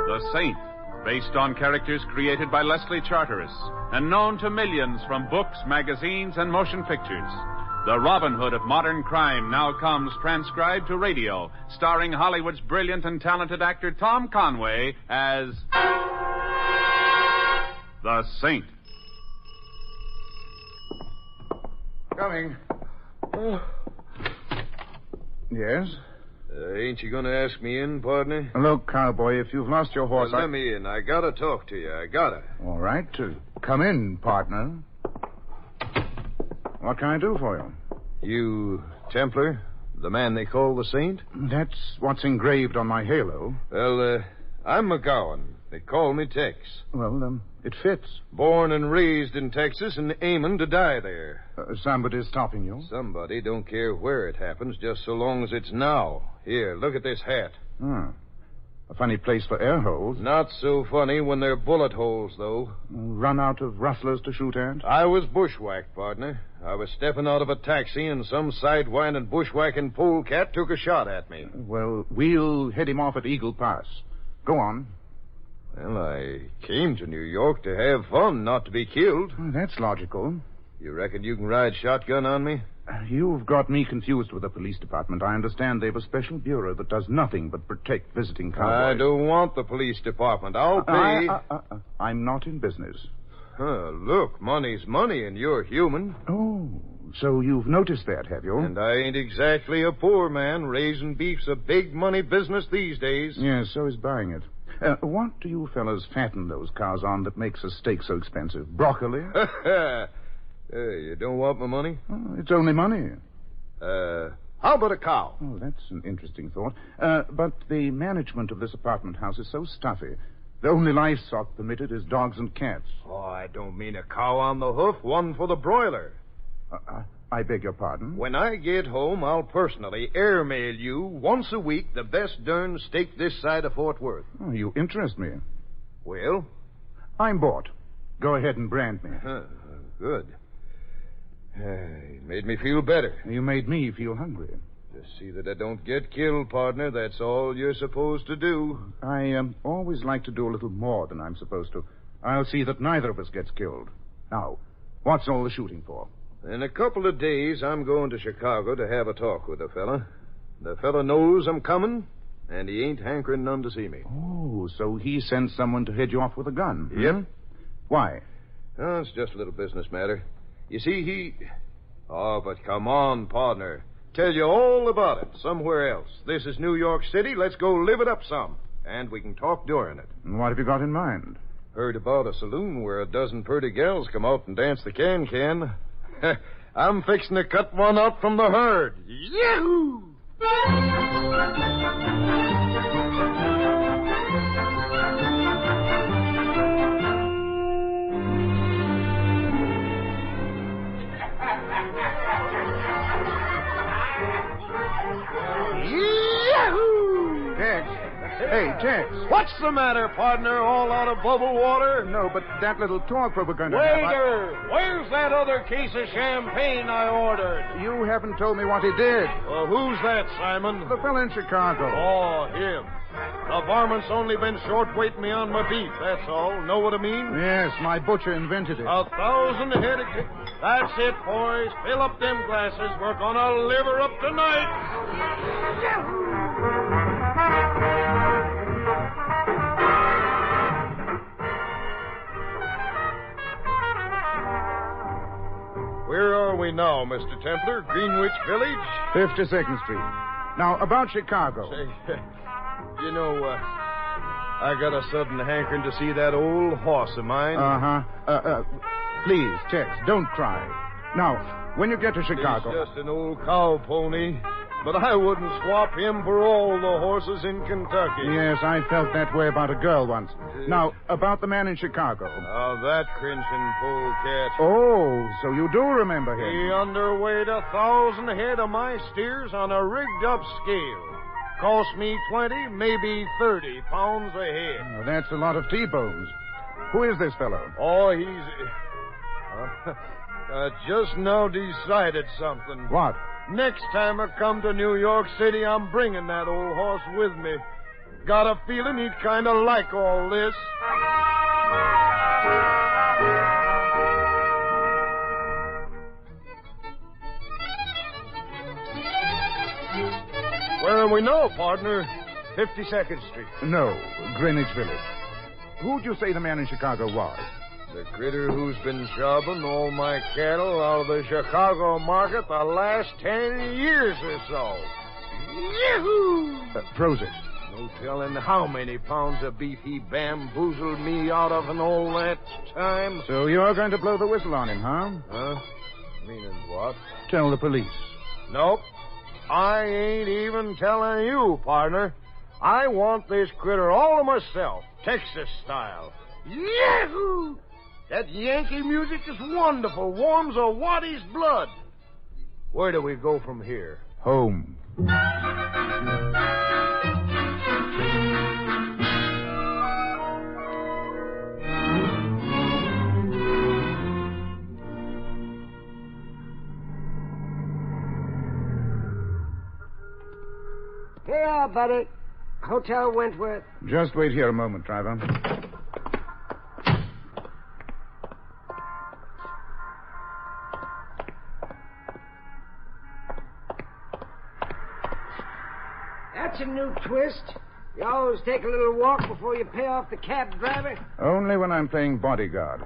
The Saint, based on characters created by Leslie Charteris and known to millions from books, magazines, and motion pictures. The Robin Hood of modern crime now comes transcribed to radio, starring Hollywood's brilliant and talented actor Tom Conway as the Saint. Coming. Yes? Ain't you going to ask me in, partner? Look, cowboy, if you've lost your horse, Let me in. I got to talk to you. I got to. All right. Come in, partner. What can I do for you? You Templar? The man they call the Saint? That's what's engraved on my halo. Well, I'm McGowan. They call me Tex. Well, it fits. Born and raised in Texas and aiming to die there. Somebody's stopping you? Somebody, don't care where it happens, just so long as it's now. Here, look at this hat. A funny place for air holes. Not so funny when they're bullet holes, though. Run out of rustlers to shoot at? I was bushwhacked, partner. I was stepping out of a taxi, and some sidewinding bushwhacking polecat took a shot at me. Well, we'll head him off at Eagle Pass. Go on. Well, I came to New York to have fun, not to be killed. That's logical. You reckon you can ride shotgun on me? You've got me confused with the police department. I understand they've a special bureau that does nothing but protect visiting cowboys. I don't want the police department. I'll pay... I'm not in business. Look, money's money, and you're human. Oh, so you've noticed that, have you? And I ain't exactly a poor man. Raising beef's a big money business these days. Yes, so is buying it. What do you fellas fatten those cows on that makes a steak so expensive? Broccoli? You don't want my money? It's only money. How about a cow? Oh, that's an interesting thought. But the management of this apartment house is so stuffy. The only livestock permitted is dogs and cats. Oh, I don't mean a cow on the hoof, one for the broiler. I beg your pardon? When I get home, I'll personally airmail you once a week the best darn steak this side of Fort Worth. Oh, you interest me. Well? I'm bought. Go ahead and brand me. Good. You made me feel better. You made me feel hungry. Just see that I don't get killed, partner. That's all you're supposed to do. I always like to do a little more than I'm supposed to. I'll see that neither of us gets killed. Now, what's all the shooting for? In a couple of days, I'm going to Chicago to have a talk with the fella. The fella knows I'm coming, and he ain't hankering none to see me. Oh, so he sent someone to head you off with a gun? Yep. Why? Oh, it's just a little business matter. You see, he... Oh, but come on, partner. Tell you all about it somewhere else. This is New York City. Let's go live it up some. And we can talk during it. And what have you got in mind? Heard about a saloon where a dozen pretty gals come out and dance the can-can. I'm fixing to cut one out from the herd. Yahoo! Hey, Tex. What's the matter, partner? All out of bubble water? No, but that little talk we were going to have... Waiter! Where's that other case of champagne I ordered? You haven't told me what he did. Well, who's that, Simon? The fellow in Chicago. Oh, him. The varmint's only been short-weighting me on my beef, that's all. Know what I mean? Yes, my butcher invented it. 1,000 head of... That's it, boys. Fill up them glasses. We're gonna live her up tonight. Where are we now, Mr. Templar? Greenwich Village? 52nd Street. Now, about Chicago. Say, you know, I got a sudden hankering to see that old horse of mine. Please, Tex, don't cry. Now, when you get to Chicago... He's just an old cow pony. But I wouldn't swap him for all the horses in Kentucky. Yes, I felt that way about a girl once. Now, about the man in Chicago. Oh, that cringing polecat. Oh, so you do remember him. He underweighed 1,000 head of my steers on a rigged-up scale. Cost me 20, maybe 30 pounds a head. Oh, that's a lot of T-bones. Who is this fellow? Oh, he's... just now decided something. What? Next time I come to New York City, I'm bringing that old horse with me. Got a feeling he'd kind of like all this. Where are we now, partner? 52nd Street. No, Greenwich Village. Who'd you say the man in Chicago was? The critter who's been jobbing all my cattle out of the Chicago market the last 10 years or so. Yahoo! Froze it. No telling how many pounds of beef he bamboozled me out of in all that time. So you're going to blow the whistle on him, huh? Huh? Meaning what? Tell the police. Nope. I ain't even telling you, partner. I want this critter all to myself, Texas style. Yahoo! That Yankee music is wonderful. Warms a Wattie's blood. Where do we go from here? Home. Here, buddy. Hotel Wentworth. Just wait here a moment, driver. That's a new twist. You always take a little walk before you pay off the cab driver. Only when I'm playing bodyguard.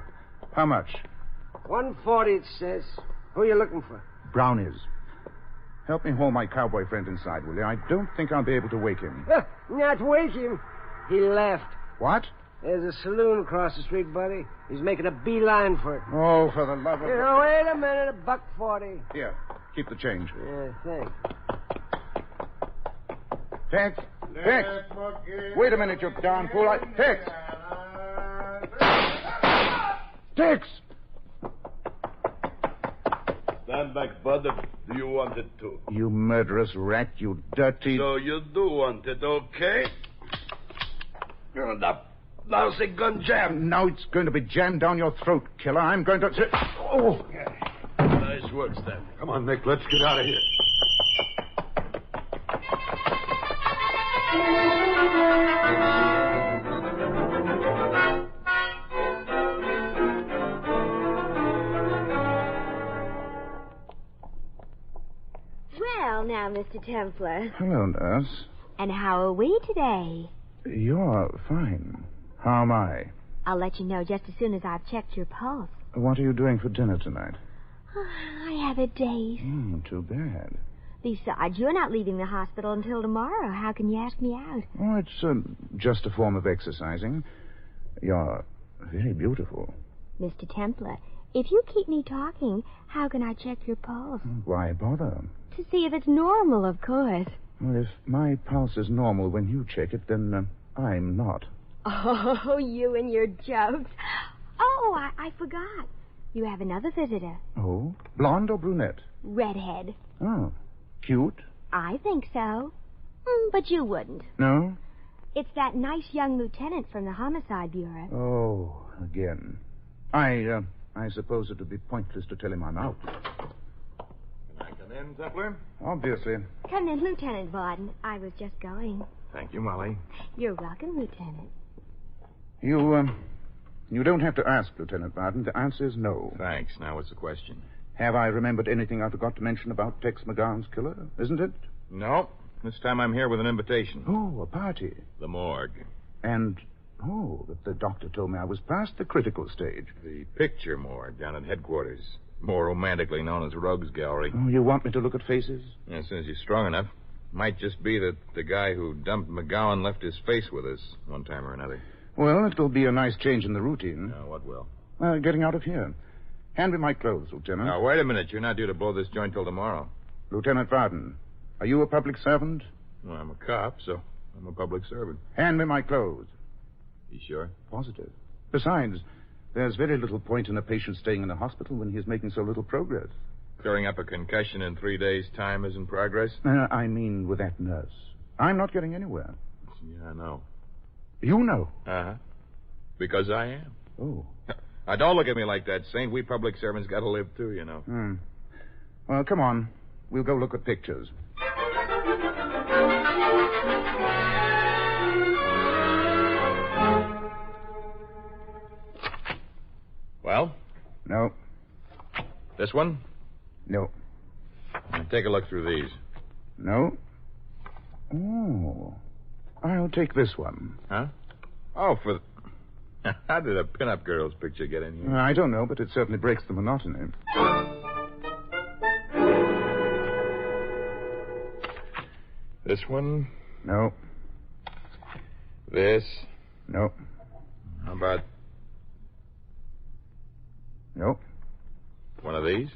How much? $140, it says. Who are you looking for? Brownies. Help me haul my cowboy friend inside, will you? I don't think I'll be able to wake him. Not wake him. He left. What? There's a saloon across the street, buddy. He's making a beeline for it. Oh, for the love of... Wait a minute. $1.40. Here, keep the change. Yeah, thanks. Tex! Tex! Wait a minute, you darn fool. Tex! Tex! Stand back, Bud. Do you want it to? You murderous rat, you dirty... So you do want it, okay? Now's the gun jammed. Now it's going to be jammed down your throat, killer. I'm going to... Oh! Nice work, Stan. Come on, Nick. Let's get out of here. Well, now, Mr. Templar. Hello, nurse. And how are we today? You're fine. How am I? I'll let you know just as soon as I've checked your pulse. What are you doing for dinner tonight? I have a date. Too bad. Besides, you're not leaving the hospital until tomorrow. How can you ask me out? Oh, it's just a form of exercising. You're very beautiful. Mr. Templar, if you keep me talking, how can I check your pulse? Why bother? To see if it's normal, of course. Well, if my pulse is normal when you check it, then I'm not. Oh, you and your jokes. Oh, I forgot. You have another visitor. Oh? Blonde or brunette? Redhead. Oh. Cute? I think so. But you wouldn't. No? It's that nice young lieutenant from the Homicide Bureau. Oh, again. I suppose it would be pointless to tell him I'm out. Can I come in, Templar? Obviously. Come in, Lieutenant Varden. I was just going. Thank you, Molly. You're welcome, Lieutenant. You don't have to ask, Lieutenant Varden. The answer is no. Thanks. Now, what's the question? Have I remembered anything I forgot to mention about Tex McGowan's killer? Isn't it? No. This time I'm here with an invitation. Oh, a party. The morgue. And, the doctor told me I was past the critical stage. The picture morgue down at headquarters. More romantically known as Rogues Gallery. Oh, you want me to look at faces? Yeah, as soon as you're strong enough. Might just be that the guy who dumped McGowan left his face with us one time or another. Well, it'll be a nice change in the routine. Now, what will? Getting out of here. Hand me my clothes, Lieutenant. Now, wait a minute. You're not due to blow this joint till tomorrow. Lieutenant Varden, are you a public servant? Well, I'm a cop, so I'm a public servant. Hand me my clothes. You sure? Positive. Besides, there's very little point in a patient staying in a hospital when he is making so little progress. Clearing up a concussion in 3 days' time isn't progress? I mean with that nurse. I'm not getting anywhere. Yeah, I know. You know? Uh-huh. Because I am. Oh. Now, don't look at me like that, Saint. We public servants got to live, too, you know. Well, come on. We'll go look at pictures. Well? No. This one? No. Now, take a look through these. No. Oh. I'll take this one. Huh? Oh, for... How did a pinup girl's picture get in here? I don't know, but it certainly breaks the monotony. This one? No. This? No. How about... No. One of these?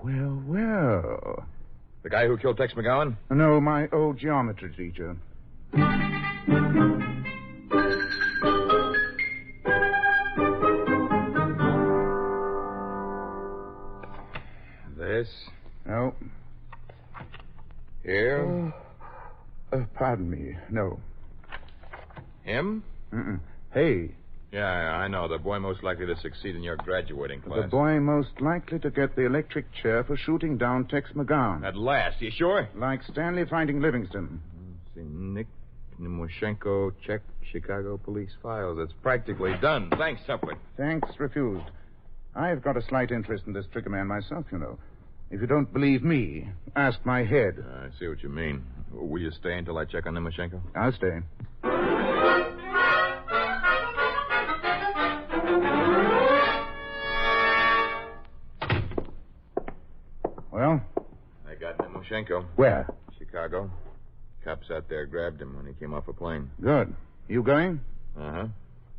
Well. The guy who killed Tex McGowan? No, my old geometry teacher. This? No. Here? Pardon me. No. Him? Hey. Yeah, I know. The boy most likely to succeed in your graduating class. The boy most likely to get the electric chair for shooting down Tex McGowan. At last. You sure? Like Stanley finding Livingston. Let's see. Nick Nemoshenko, check Chicago police files. It's practically done. Thanks, Tupper. Thanks refused. I've got a slight interest in this trigger man myself, you know. If you don't believe me, ask my head. I see what you mean. Will you stay until I check on Nemoshenko? I'll stay. Well? I got Nemoshenko. Where? Chicago. Cops out there grabbed him when he came off a plane. Good. You going? Uh-huh.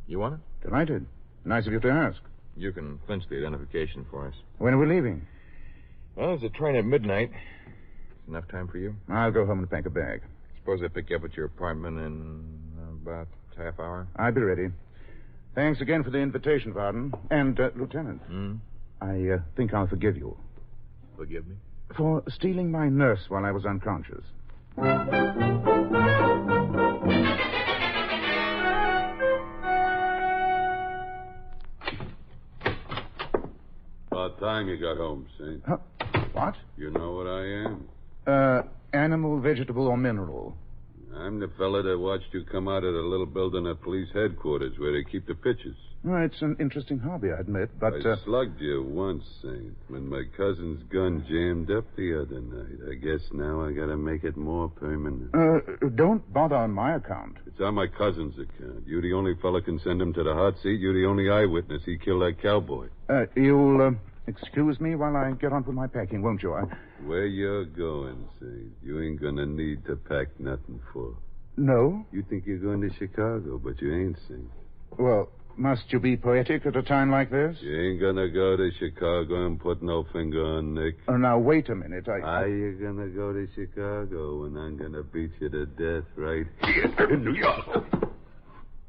You want it? Delighted. Nice of you to ask. You can clinch the identification for us. When are we leaving? Well, there's a train at midnight. Enough time for you? I'll go home and pack a bag. Suppose I pick you up at your apartment in about half hour? I'll be ready. Thanks again for the invitation, Varden. And, Lieutenant. I think I'll forgive you. Forgive me? For stealing my nurse while I was unconscious. About time you got home, Saint. What? You know what I am? Animal, vegetable, or mineral? I'm the fella that watched you come out of the little building at police headquarters where they keep the pictures. Well, it's an interesting hobby, I admit, but... I slugged you once, Saint, when my cousin's gun jammed up the other night. I guess now I gotta make it more permanent. Don't bother on my account. It's on my cousin's account. You're the only fella can send him to the hot seat. You're the only eyewitness. He killed that cowboy. You'll excuse me while I get on with my packing, won't you? Where you're going, Saint, you ain't gonna need to pack nothing for. No? You think you're going to Chicago, but you ain't, Saint. Well, must you be poetic at a time like this? You ain't gonna go to Chicago and put no finger on Nick. Oh, now, wait a minute. Are you gonna go to Chicago when I'm gonna beat you to death right here in New York?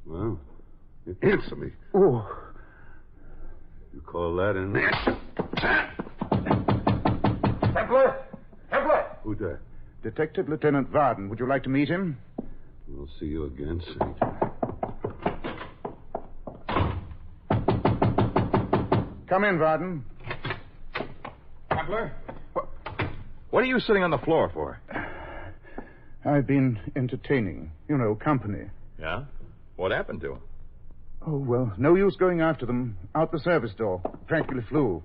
Well, answer me. Oh. You call that an answer? Templar! Templar! Who's that? Detective Lieutenant Varden. Would you like to meet him? We'll see you again, Saint. Come in, Varden. Templar? What are you sitting on the floor for? I've been entertaining. You know, company. Yeah? What happened to him? Oh, well, no use going after them. Out the service door. Practically flew.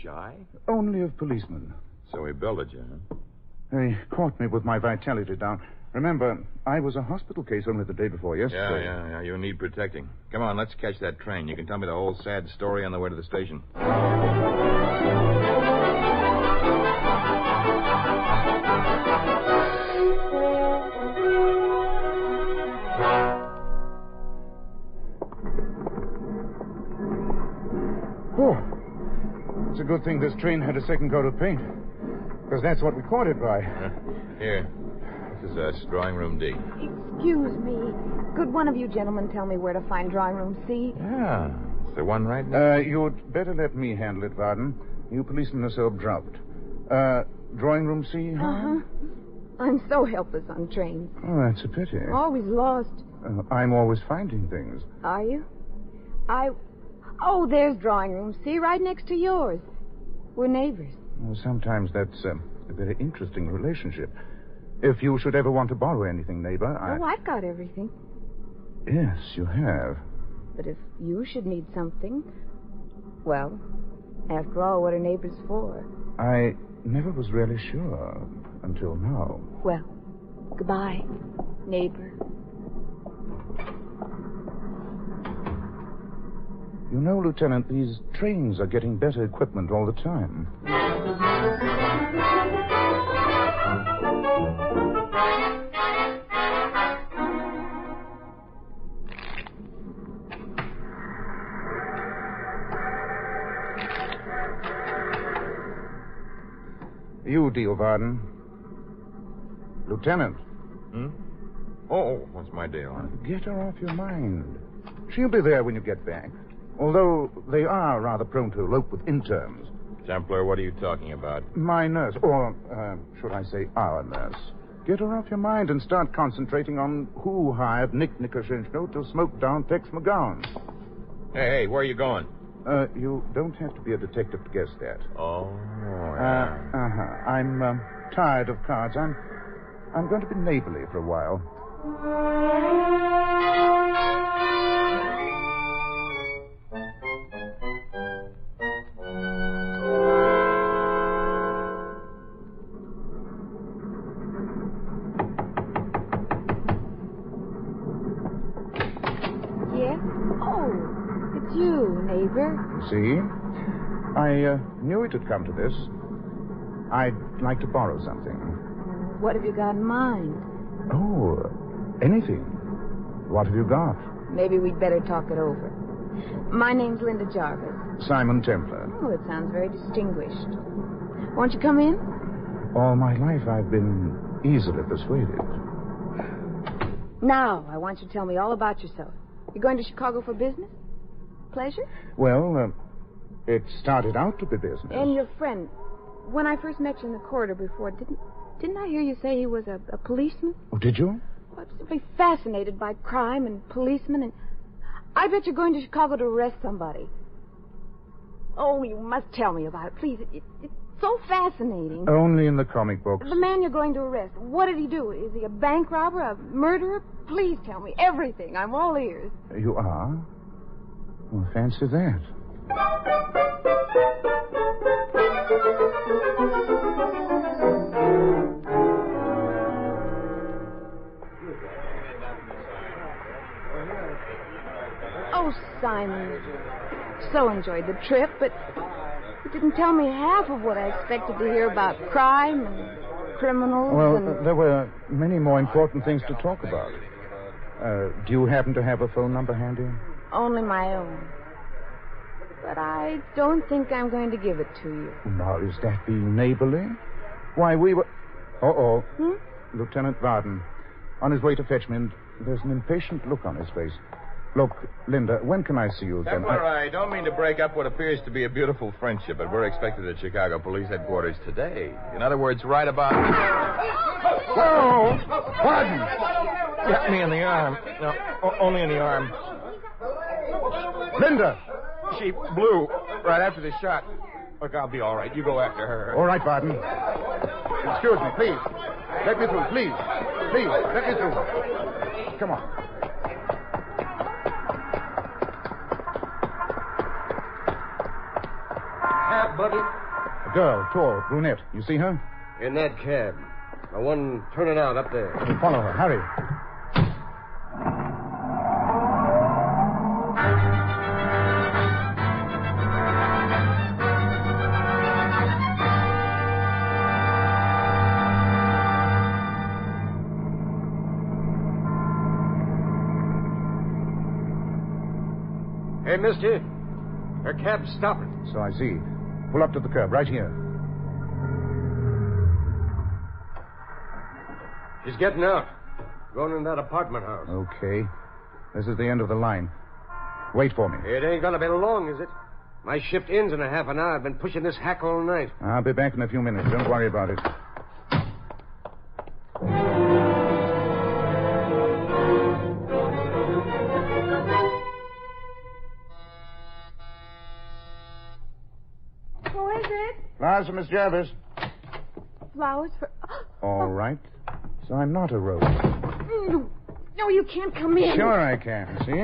Shy? Only of policemen. So he belted you, huh? They caught me with my vitality down. Remember, I was a hospital case only the day before yesterday. Yeah. You need protecting. Come on, let's catch that train. You can tell me the whole sad story on the way to the station. Oh, it's a good thing this train had a second coat of paint. Because that's what we caught it by. Here. This is drawing room D. Excuse me. Could one of you gentlemen tell me where to find drawing room C? Yeah. It's the one right now. You'd better let me handle it, Varden. You policemen are so abrupt. Drawing room C, huh? Uh-huh. I'm so helpless on trains. Oh, that's a pity. Always lost. I'm always finding things. Are you? Oh, there's drawing room C right next to yours. We're neighbors. Well, sometimes that's a very interesting relationship. If you should ever want to borrow anything, neighbor, Oh, I've got everything. Yes, you have. But if you should need something, well, after all, what are neighbors for? I never was really sure until now. Well, goodbye, neighbor. You know, Lieutenant, these trains are getting better equipment all the time. You deal, Varden. Lieutenant. Oh, what's my deal? Get her off your mind. She'll be there when you get back. Although they are rather prone to elope with interns. Templar, what are you talking about? My nurse, or should I say our nurse. Get her off your mind and start concentrating on who hired Nick Nikoshenko to smoke down Tex McGowan. Hey, where are you going? You don't have to be a detective to guess that. Oh, I'm tired of cards. I'm going to be neighborly for a while. Yes? Oh, it's you, neighbor. See? I knew it had come to this. I'd like to borrow something. What have you got in mind? Oh, anything. What have you got? Maybe we'd better talk it over. My name's Linda Jarvis. Simon Templar. Oh, it sounds very distinguished. Won't you come in? All my life I've been easily persuaded. Now, I want you to tell me all about yourself. You're going to Chicago for business? Pleasure? Well, it started out to be business. And your friend, when I first met you in the corridor before, didn't I hear you say he was a policeman? Oh, did you? Well, I'm simply fascinated by crime and policemen, and I bet you're going to Chicago to arrest somebody. Oh, you must tell me about it, please. It's so fascinating. Only in the comic books. The man you're going to arrest, what did he do? Is he a bank robber, a murderer? Please tell me everything. I'm all ears. You are? Well, fancy that. Oh, Simon. So enjoyed the trip, but you didn't tell me half of what I expected to hear about crime and criminals Well, and... there were many more important things to talk about. Do you happen to have a phone number handy? Only my own. But I don't think I'm going to give it to you. Now, is that being neighborly? Why, we were... Uh-oh. Lieutenant Varden. On his way to fetch me, and there's an impatient look on his face. Look, Linda, when can I see you again? I don't mean to break up what appears to be a beautiful friendship, but we're expected at Chicago Police Headquarters today. In other words, right about... Whoa! Varden! Got me in the arm. No, only in the arm. Linda! She blew right after the shot. Look, I'll be all right. You go after her. All right, Varden. Excuse me, please. Let me through, please. Please, let me through. Come on. Cab, buddy. A girl, tall, brunette. You see her? In that cab. The one turning out up there. Follow her. Hurry. Hey, mister. Her cab's stopping. So I see. Pull up to the curb, right here. She's getting out. Going in that apartment house. Okay. This is the end of the line. Wait for me. It ain't gonna be long, is it? My shift ends in a half an hour. I've been pushing this hack all night. I'll be back in a few minutes. Don't worry about it. Who is it? Flowers for Miss Jervis. Flowers for... All right. So I'm not a rose. No, you can't come in. Sure I can, see?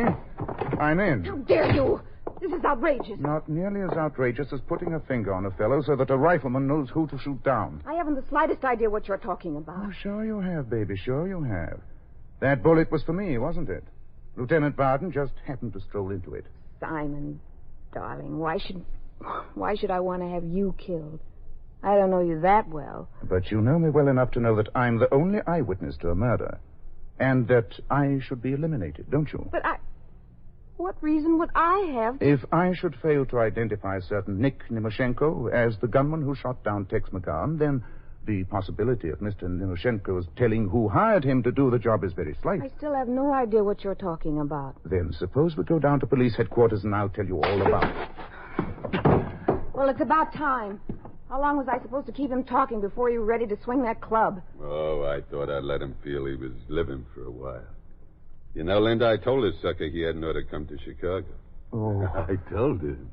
I'm in. How dare you? This is outrageous. Not nearly as outrageous as putting a finger on a fellow so that a rifleman knows who to shoot down. I haven't the slightest idea what you're talking about. Oh, sure you have, baby. Sure you have. That bullet was for me, wasn't it? Lieutenant Barton just happened to stroll into it. Simon, darling, why should I want to have you killed? I don't know you that well. But you know me well enough to know that I'm the only eyewitness to a murder. And that I should be eliminated, don't you? But what reason would I have? If I should fail to identify certain Nick Nimoshenko as the gunman who shot down Tex McGowan, then the possibility of Mr. Nimoshenko's telling who hired him to do the job is very slight. I still have no idea what you're talking about. Then suppose we go down to police headquarters and I'll tell you all about it. Well, it's about time. How long was I supposed to keep him talking before you were ready to swing that club? Oh, I thought I'd let him feel he was living for a while. You know, Linda, I told this sucker he hadn't ought to come to Chicago. Oh. I told him.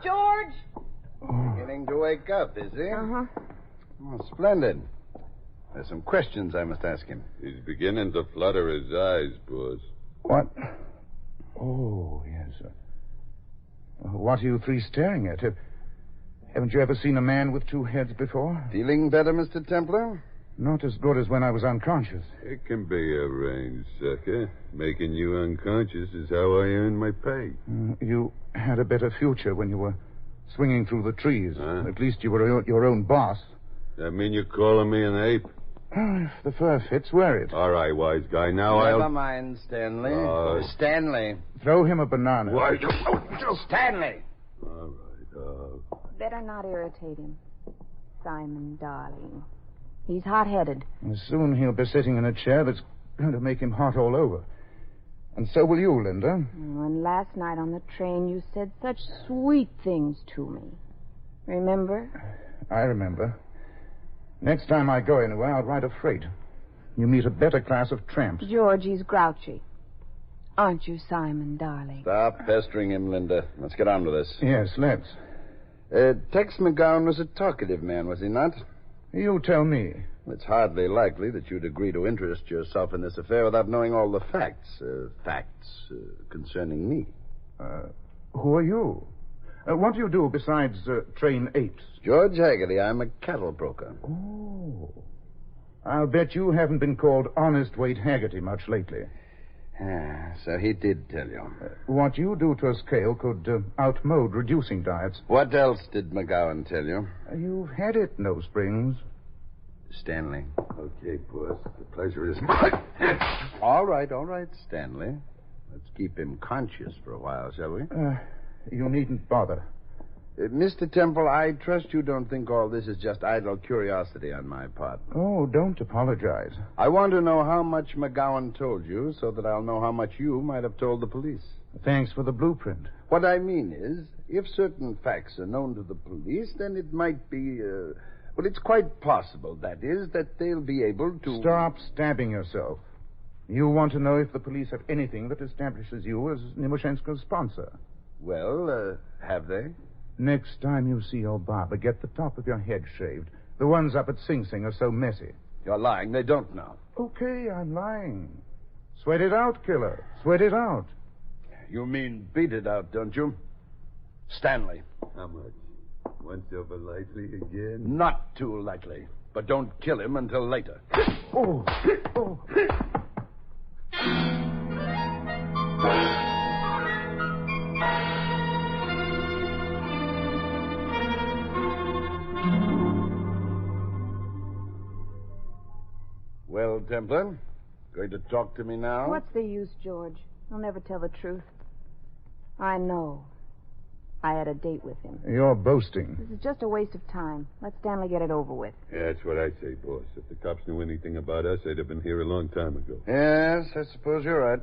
George! Beginning to wake up, is he? Uh-huh. Oh, splendid. There's some questions I must ask him. He's beginning to flutter his eyes, boss. What? Oh, yes. What are you three staring at? Haven't you ever seen a man with two heads before? Feeling better, Mr. Templar? Not as good as when I was unconscious. It can be arranged, sucker. Making you unconscious is how I earn my pay. You had a better future when you were swinging through the trees. Huh? At least you were your own boss. That mean you're calling me an ape? If the fur fits, wear it. All right, wise guy. Now Never mind, Stanley. Stanley. Throw him a banana. Why? Stanley! All right, Better not irritate him. Simon, darling. He's hot-headed. And soon he'll be sitting in a chair that's going to make him hot all over. And so will you, Linda. And last night on the train, you said such sweet things to me. Remember? I remember. Next time I go anywhere, I'll ride a freight. You meet a better class of tramps. George, he's grouchy. Aren't you, Simon, darling? Stop pestering him, Linda. Let's get on with this. Yes, let's. Tex McGowan was a talkative man, was he not? You tell me. It's hardly likely that you'd agree to interest yourself in this affair without knowing all the facts. Concerning me. Who are you? What do you do besides train apes? George Haggerty. I'm a cattle broker. Oh. I'll bet you haven't been called Honest Wade Haggerty much lately. So he did tell you. What you do to a scale could outmode reducing diets. What else did McGowan tell you? You've had it, No Springs. Stanley. Okay, boss. The pleasure is mine. All right, Stanley. Let's keep him conscious for a while, shall we? You needn't bother. Mr. Temple, I trust you don't think all this is just idle curiosity on my part. Oh, don't apologize. I want to know how much McGowan told you so that I'll know how much you might have told the police. Thanks for the blueprint. What I mean is, if certain facts are known to the police, then it might be, well, it's quite possible, that is, that they'll be able to... Stop stabbing yourself. You want to know if the police have anything that establishes you as Nimoshensko's sponsor. Well, have they? Next time you see your barber, get the top of your head shaved. The ones up at Sing Sing are so messy. You're lying. They don't know. Okay, I'm lying. Sweat it out, killer. Sweat it out. You mean beat it out, don't you? Stanley. How much? Once over lightly again? Not too lightly. But don't kill him until later. Oh. Well, Templar, going to talk to me now? What's the use, George? I'll never tell the truth. I know. I had a date with him. You're boasting. This is just a waste of time. Let Stanley get it over with. Yeah, that's what I say, boss. If the cops knew anything about us, they'd have been here a long time ago. Yes, I suppose you're right.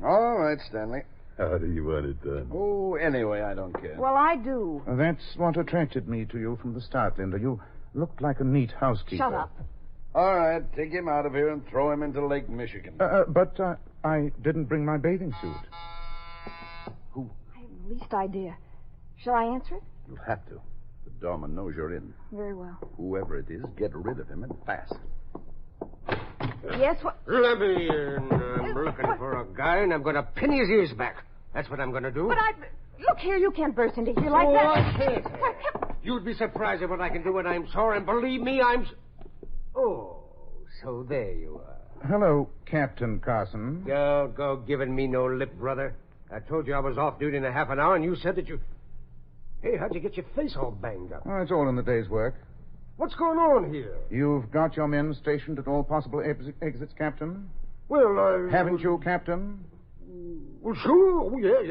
All right, Stanley. How do you want it done? Oh, anyway, I don't care. Well, I do. That's what attracted me to you from the start, Linda. You looked like a neat housekeeper. Shut up. All right, take him out of here and throw him into Lake Michigan. But I didn't bring my bathing suit. Who? I have the least idea. Shall I answer it? You'll have to. The doorman knows you're in. Very well. Whoever it is, get rid of him and fast. Yes, what? Let me in. I'm looking for a guy, and I'm going to pin his ears back. That's what I'm going to do. But Look here, you can't burst into here like that. I can't. You'd be surprised at what I can do when I'm sore, and believe me, Oh, so there you are. Hello, Captain Carson. Don't go giving me no lip, brother. I told you I was off duty in a half an hour, and you said that you... Hey, how'd you get your face all banged up? Oh, it's all in the day's work. What's going on here? You've got your men stationed at all possible exits, Captain? Well, Haven't you, Captain? Well, sure. Oh, yeah.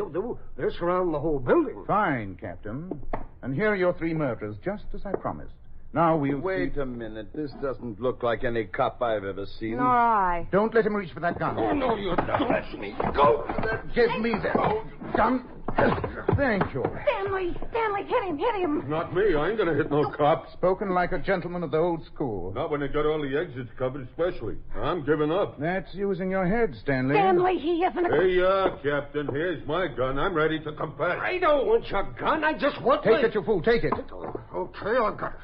They're surrounding the whole building. Fine, Captain. And here are your 3 murders, just as I promised. Now we'll... Wait a minute. This doesn't look like any cop I've ever seen. Nor I. Don't let him reach for that gun. Oh, no, you don't. That's me. Go. Give me that gun. Thank you. Stanley, hit him. Not me. I ain't gonna hit no cop. Spoken like a gentleman of the old school. Not when they got all the exits covered, especially. I'm giving up. That's using your head, Stanley. Stanley, he isn't a... Here you are, Captain. Here's my gun. I'm ready to confess. I don't want your gun. I just want Take it, you fool. Take it. Okay, I got it.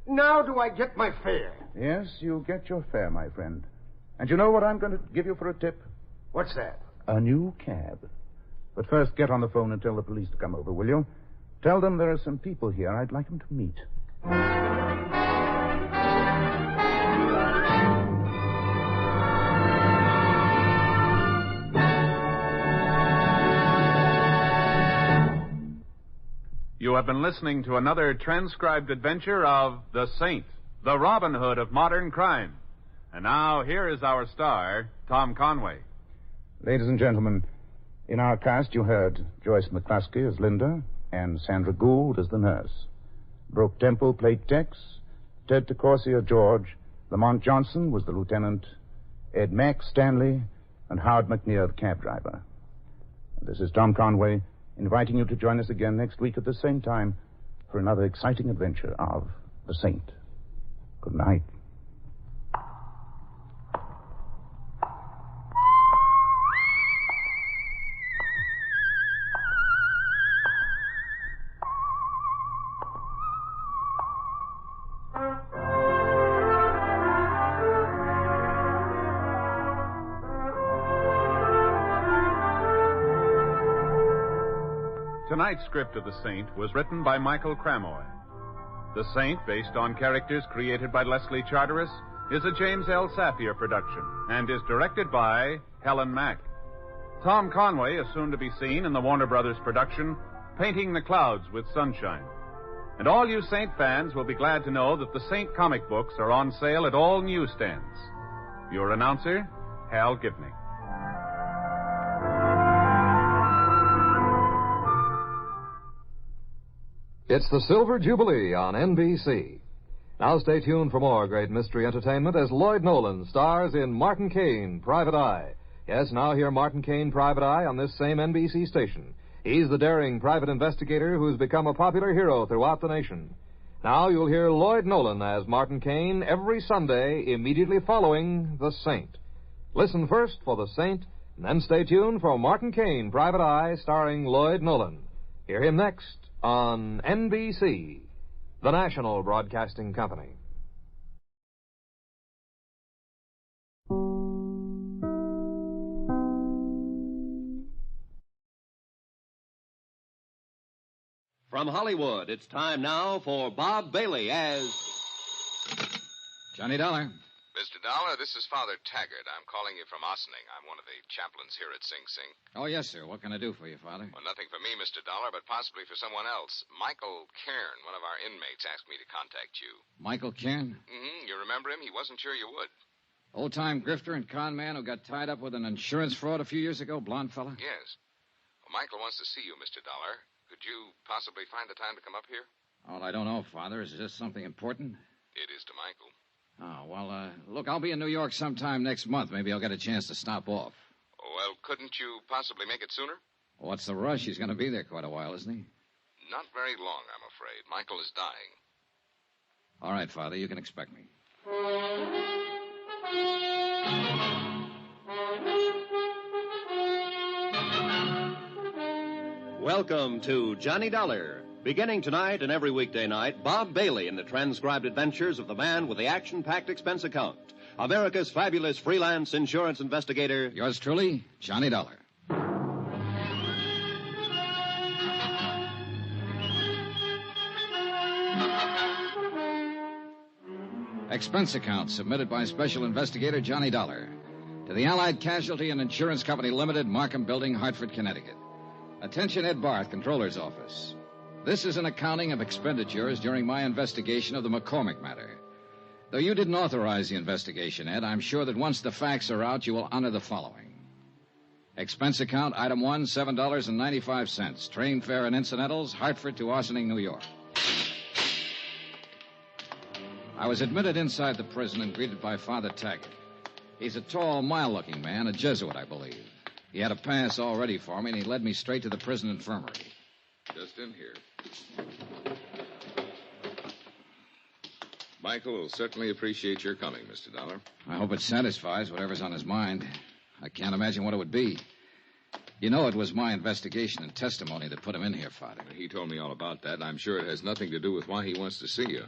Now do I get my fare? Yes, you get your fare, my friend. And you know what I'm going to give you for a tip? What's that? A new cab. But first, get on the phone and tell the police to come over, will you? Tell them there are some people here I'd like them to meet. You have been listening to another transcribed adventure of The Saint, the Robin Hood of modern crime. And now, here is our star, Tom Conway. Ladies and gentlemen, in our cast you heard Joyce McCluskey as Linda and Sandra Gould as the nurse. Brooke Temple played Tex, Ted DeCorsia George, Lamont Johnson was the lieutenant, Ed Mack Stanley, and Howard McNear the cab driver. This is Tom Conway, inviting you to join us again next week at the same time for another exciting adventure of The Saint. Good night. Tonight's script of The Saint was written by Michael Cramoy. The Saint, based on characters created by Leslie Charteris, is a James L. Safier production and is directed by Helen Mack. Tom Conway is soon to be seen in the Warner Brothers production, Painting the Clouds with Sunshine. And all you Saint fans will be glad to know that the Saint comic books are on sale at all newsstands. Your announcer, Hal Gibney. It's the Silver Jubilee on NBC. Now stay tuned for more great mystery entertainment as Lloyd Nolan stars in Martin Caine, Private Eye. Yes, now hear Martin Caine, Private Eye on this same NBC station. He's the daring private investigator who's become a popular hero throughout the nation. Now you'll hear Lloyd Nolan as Martin Caine every Sunday immediately following The Saint. Listen first for The Saint, and then stay tuned for Martin Caine, Private Eye, starring Lloyd Nolan. Hear him next on NBC, the National Broadcasting Company. From Hollywood, it's time now for Bob Bailey as Johnny Dollar. Mr. Dollar, this is Father Taggart. I'm calling you from Ossining. I'm one of the chaplains here at Sing Sing. Oh, yes, sir. What can I do for you, Father? Well, nothing for me, Mr. Dollar, but possibly for someone else. Michael Cairn, one of our inmates, asked me to contact you. Michael Cairn? Mm-hmm. You remember him? He wasn't sure you would. Old-time grifter and con man who got tied up with an insurance fraud a few years ago, blonde fella? Yes. Well, Michael wants to see you, Mr. Dollar. Could you possibly find the time to come up here? Oh, I don't know, Father. Is this something important? It is to Michael. Oh, well, look, I'll be in New York sometime next month. Maybe I'll get a chance to stop off. Well, couldn't you possibly make it sooner? What's the rush? He's going to be there quite a while, isn't he? Not very long, I'm afraid. Michael is dying. All right, Father, you can expect me. Welcome to Johnny Dollar. Beginning tonight and every weekday night, Bob Bailey in the transcribed adventures of the man with the action-packed expense account. America's fabulous freelance insurance investigator. Yours truly, Johnny Dollar. Expense account submitted by Special Investigator Johnny Dollar to the Allied Casualty and Insurance Company Limited, Markham Building, Hartford, Connecticut. Attention, Ed Barth, Controller's Office. This is an accounting of expenditures during my investigation of the McCormick matter. Though you didn't authorize the investigation, Ed, I'm sure that once the facts are out, you will honor the following. Expense account, item 1, $7.95. Train fare and incidentals, Hartford to Ossining, New York. I was admitted inside the prison and greeted by Father Taggart. He's a tall, mild-looking man, a Jesuit, I believe. He had a pass all ready for me, and he led me straight to the prison infirmary. Just in here. Michael will certainly appreciate your coming, Mr. Dollar. I hope it satisfies whatever's on his mind. I can't imagine what it would be. You know, it was my investigation and testimony that put him in here, Father. He told me all about that. I'm sure it has nothing to do with why he wants to see you.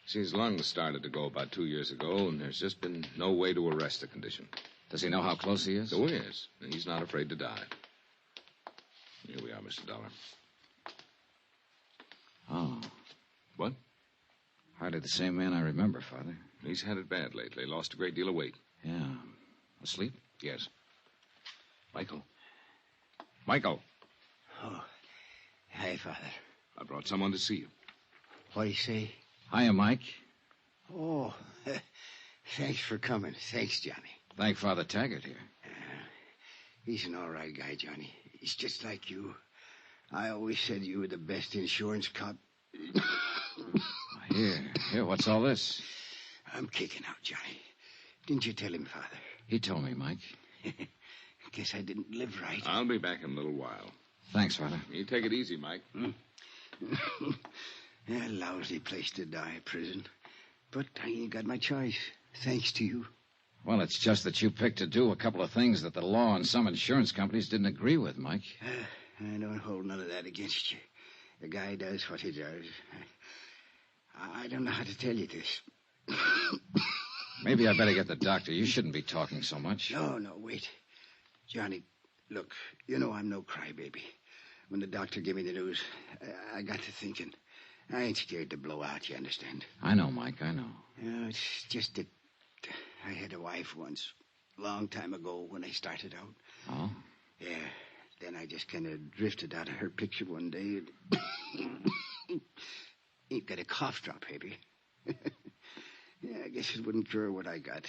See, his lungs started to go about 2 years ago, and there's just been no way to arrest the condition. Does he know how close he is? So he is, and he's not afraid to die. Here we are, Mr. Dollar. Oh. What? Hardly the same man I remember, Father. He's had it bad lately. Lost a great deal of weight. Yeah. Asleep? Yes. Michael. Michael. Oh. Hi, Father. I brought someone to see you. What do you say? Hiya, Mike. Oh, thanks for coming. Thanks, Johnny. Thank Father Taggart here. He's an all right guy, Johnny. He's just like you. I always said you were the best insurance cop. Here, what's all this? I'm kicking out, Johnny. Didn't you tell him, Father? He told me, Mike. Guess I didn't live right. I'll be back in a little while. Thanks, Father. You take it easy, Mike. A lousy place to die, prison. But I ain't got my choice, thanks to you. Well, it's just that you picked to do a couple of things that the law and some insurance companies didn't agree with, Mike. I don't hold none of that against you. The guy does what he does. I don't know how to tell you this. Maybe I better get the doctor. You shouldn't be talking so much. No, wait. Johnny, look, you know I'm no crybaby. When the doctor gave me the news, I got to thinking. I ain't scared to blow out, you understand? I know, Mike, I know. It's just that I had a wife once, a long time ago when I started out. Oh? Yeah, then I just kind of drifted out of her picture one day. Ain't got a cough drop, baby. Yeah, I guess it wouldn't cure what I got.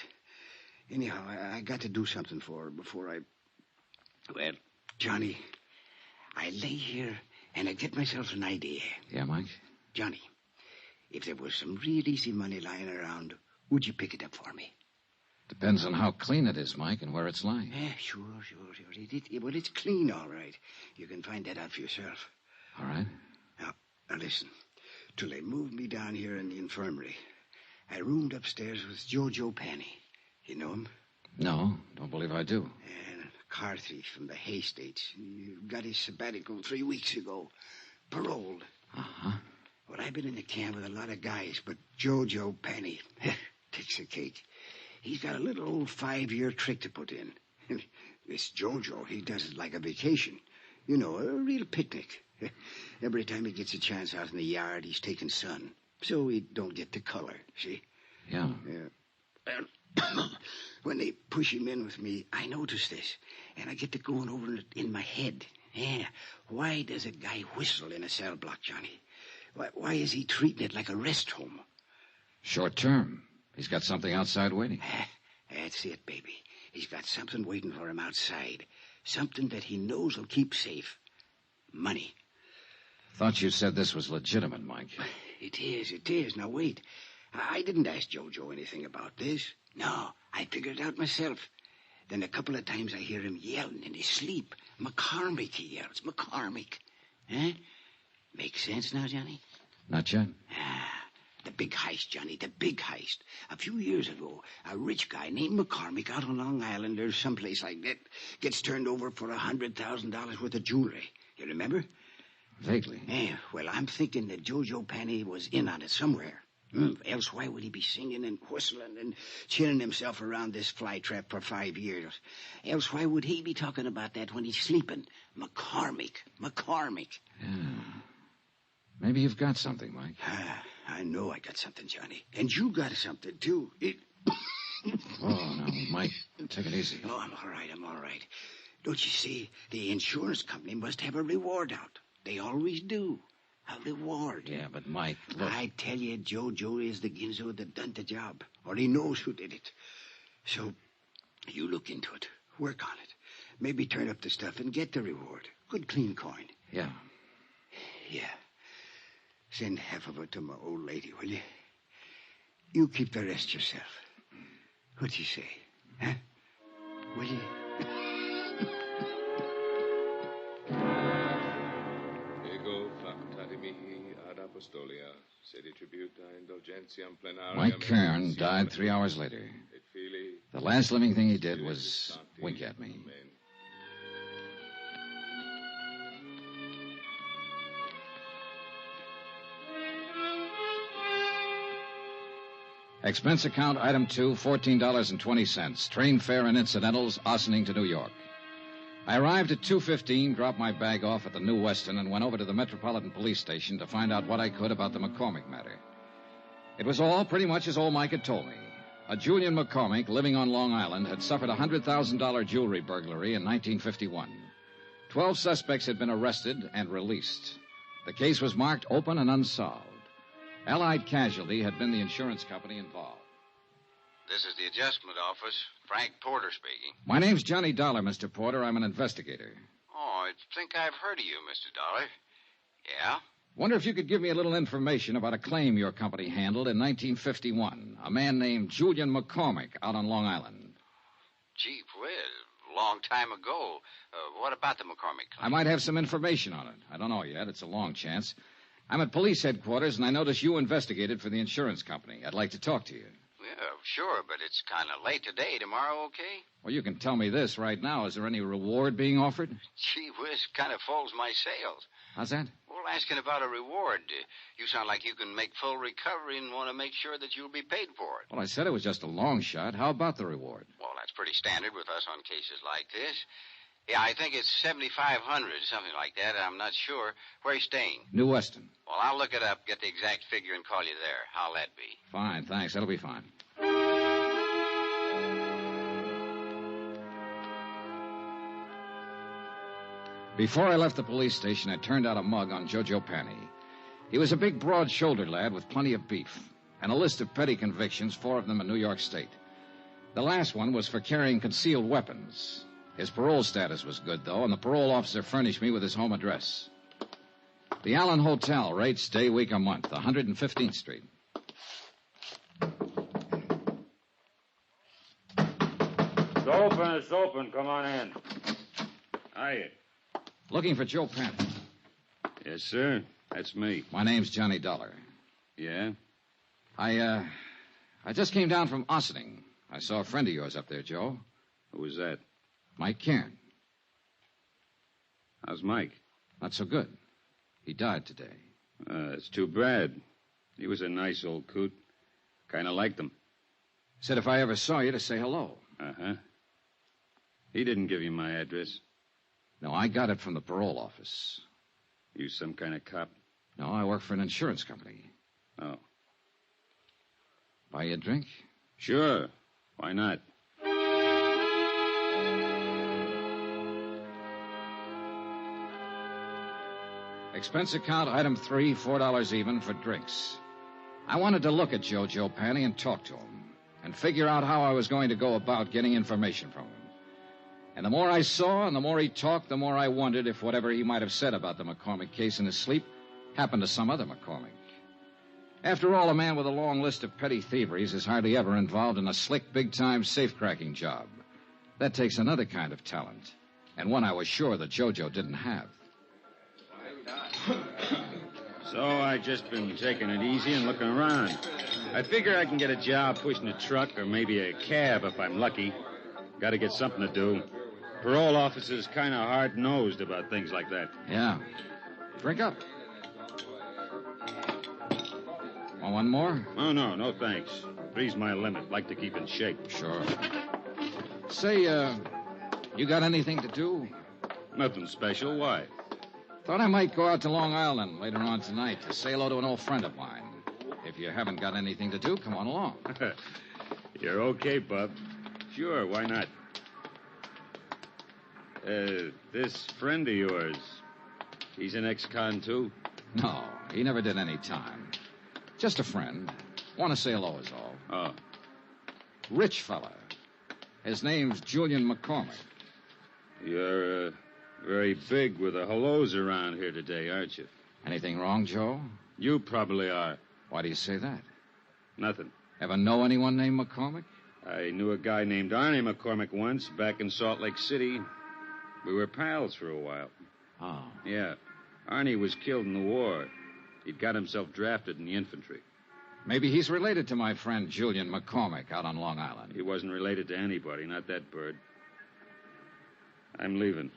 Anyhow, I got to do something for her before I... Well, Johnny, I lay here and I get myself an idea. Yeah, Mike? Johnny, if there was some real easy money lying around, would you pick it up for me? Depends on how clean it is, Mike, and where it's lying. Yeah, sure. Well, it's clean, all right. You can find that out for yourself. All right. Now listen. Till they moved me down here in the infirmary, I roomed upstairs with Jojo Penny. You know him? No, don't believe I do. And a car thief from the Hay States. He got his sabbatical 3 weeks ago. Paroled. Uh-huh. Well, I've been in the camp with a lot of guys, but Jojo Penny takes the cake. He's got a little old 5-year trick to put in. This Jojo, he does it like a vacation. You know, a real picnic. Every time he gets a chance out in the yard, he's taking sun. So he don't get the color, see? Yeah. When they push him in with me, I notice this. And I get to going over it in my head. Yeah. Why does a guy whistle in a cell block, Johnny? Why is he treating it like a rest home? Short term. He's got something outside waiting. That's it, baby. He's got something waiting for him outside. Something that he knows will keep safe. Money. Thought you said this was legitimate, Mike. It is. Now, wait. I didn't ask Jojo anything about this. No, I figured it out myself. Then a couple of times I hear him yelling in his sleep. McCormick, he yells. McCormick. Huh? Makes sense now, Johnny? Not yet. The big heist, Johnny, the big heist. A few years ago, a rich guy named McCormick out on Long Island or someplace like that gets turned over for $100,000 worth of jewelry. You remember? Vaguely. Yeah, well, I'm thinking that Jojo Penny was in on it somewhere. Else why would he be singing and whistling and chinning himself around this flytrap for 5 years? Else why would he be talking about that when he's sleeping? McCormick. Yeah. Maybe you've got something, Mike. I know I got something, Johnny. And you got something, too. Oh, no, Mike, take it easy. Oh, I'm all right. Don't you see? The insurance company must have a reward out. They always do. A reward. Yeah, but Mike, look. I tell you, Jojo is the ginzo that done the job. Or he knows who did it. So, you look into it. Work on it. Maybe turn up the stuff and get the reward. Good clean coin. Yeah. Yeah. Send half of it to my old lady, will you? You keep the rest yourself. What'd you say? Huh? Will you? Ego factati mihi ad apostolia, sedi tributa indulgentiam plenariam... Mike Kern died 3 hours later. The last living thing he did was wink at me. Expense account, item 2, $14.20. Train fare and incidentals, Ossining to New York. I arrived at 2:15, dropped my bag off at the New Weston, and went over to the Metropolitan Police Station to find out what I could about the McCormick matter. It was all pretty much as old Mike had told me. A Julian McCormick, living on Long Island, had suffered a $100,000 jewelry burglary in 1951. 12 suspects had been arrested and released. The case was marked open and unsolved. Allied Casualty had been the insurance company involved. This is the adjustment office. Frank Porter speaking. My name's Johnny Dollar, Mr. Porter. I'm an investigator. Oh, I think I've heard of you, Mr. Dollar. Yeah? Wonder if you could give me a little information about a claim your company handled in 1951. A man named Julian McCormick out on Long Island. Gee whiz, a long time ago. What about the McCormick claim? I might have some information on it. I don't know yet. It's a long chance. I'm at police headquarters, and I notice you investigated for the insurance company. I'd like to talk to you. Yeah, sure, but it's kind of late today. Tomorrow, okay? Well, you can tell me this right now. Is there any reward being offered? Gee whiz, kind of folds my sails. How's that? Well, asking about a reward. You sound like you can make full recovery and want to make sure that you'll be paid for it. Well, I said it was just a long shot. How about the reward? Well, that's pretty standard with us on cases like this. Yeah, I think it's $7,500, something like that. I'm not sure. Where are you staying? New Weston. Well, I'll look it up, get the exact figure, and call you there. How'll that be? Fine, thanks. That'll be fine. Before I left the police station, I turned out a mug on Jojo Panny. He was a big, broad-shouldered lad with plenty of beef, and a list of petty convictions, 4 of them in New York State. The last one was for carrying concealed weapons. His parole status was good, though, and the parole officer furnished me with his home address. The Allen Hotel, rates day, week, or month, 115th Street. It's open. Come on in. Hiya. Looking for Joe Panny. Yes, sir. That's me. My name's Johnny Dollar. Yeah? I just came down from Ossining. I saw a friend of yours up there, Joe. Who was that? Mike Cairn. How's Mike? Not so good. He died today. It's too bad. He was a nice old coot. Kind of liked him. Said if I ever saw you to say hello. Uh-huh. He didn't give you my address. No, I got it from the parole office. You some kind of cop? No, I work for an insurance company. Oh. Buy you a drink? Sure. Why not? Expense account, item 3, $4 even for drinks. I wanted to look at Jojo Panny and talk to him, and figure out how I was going to go about getting information from him. And the more I saw and the more he talked, the more I wondered if whatever he might have said about the McCormick case in his sleep happened to some other McCormick. After all, a man with a long list of petty thieveries is hardly ever involved in a slick, big-time safe-cracking job. That takes another kind of talent, and one I was sure that Jojo didn't have. So I just been taking it easy and looking around. I figure I can get a job pushing a truck or maybe a cab if I'm lucky. Got to get something to do. Parole officers kind of hard-nosed about things like that. Yeah. Drink up. Want one more? Oh, no, thanks. 3's my limit. Like to keep in shape. Sure. Say, you got anything to do? Nothing special. Why? Thought I might go out to Long Island later on tonight to say hello to an old friend of mine. If you haven't got anything to do, come on along. You're okay, Bub. Sure, why not? This friend of yours, he's an ex-con, too? No, he never did any time. Just a friend. Want to say hello is all. Oh. Rich fella. His name's Julian McCormick. You're, very big with the hellos around here today, aren't you? Anything wrong, Joe? You probably are. Why do you say that? Nothing. Ever know anyone named McCormick? I knew a guy named Arnie McCormick once back in Salt Lake City. We were pals for a while. Oh. Yeah. Arnie was killed in the war. He'd got himself drafted in the infantry. Maybe he's related to my friend Julian McCormick out on Long Island. He wasn't related to anybody, not that bird. I'm leaving.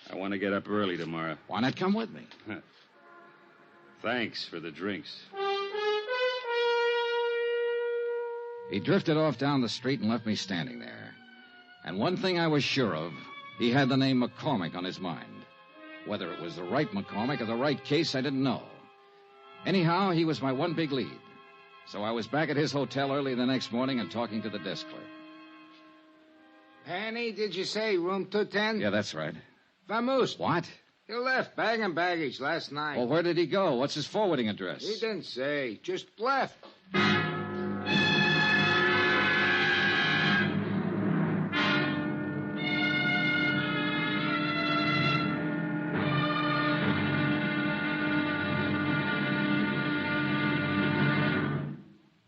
I want to get up early tomorrow. Why not come with me? Thanks for the drinks. He drifted off down the street and left me standing there. And one thing I was sure of, he had the name McCormick on his mind. Whether it was the right McCormick or the right case, I didn't know. Anyhow, he was my one big lead. So I was back at his hotel early the next morning and talking to the desk clerk. Penny, did you say room 210? Yeah, that's right. Vamoose. What? He left bag and baggage last night. Well, where did he go? What's his forwarding address? He didn't say. Just left.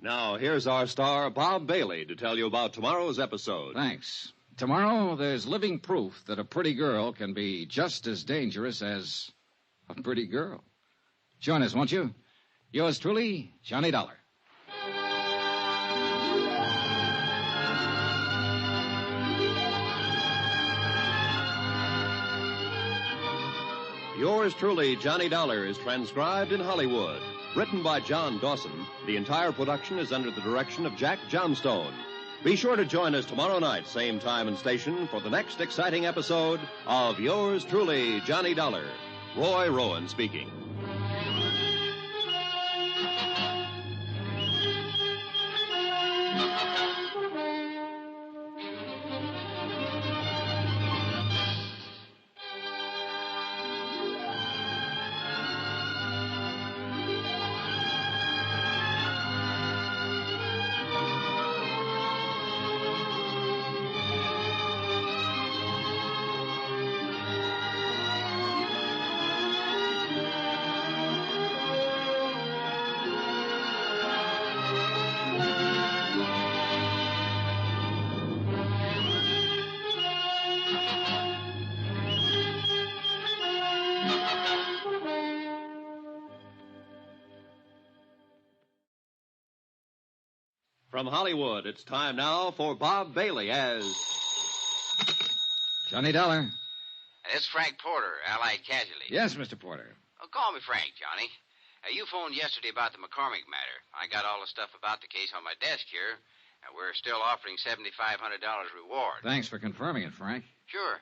Now, here's our star, Bob Bailey, to tell you about tomorrow's episode. Thanks. Tomorrow, there's living proof that a pretty girl can be just as dangerous as a pretty girl. Join us, won't you? Yours truly, Johnny Dollar. Yours truly, Johnny Dollar, is transcribed in Hollywood. Written by John Dawson, the entire production is under the direction of Jack Johnstone. Be sure to join us tomorrow night, same time and station, for the next exciting episode of Yours truly, Johnny Dollar. Roy Rowan speaking. From Hollywood, it's time now for Bob Bailey as Johnny Dollar. It's Frank Porter, Allied Casualty. Yes, Mr. Porter. Oh, call me Frank, Johnny. You phoned yesterday about the McCormick matter. I got all the stuff about the case on my desk here, and we're still offering $7,500 reward. Thanks for confirming it, Frank. Sure.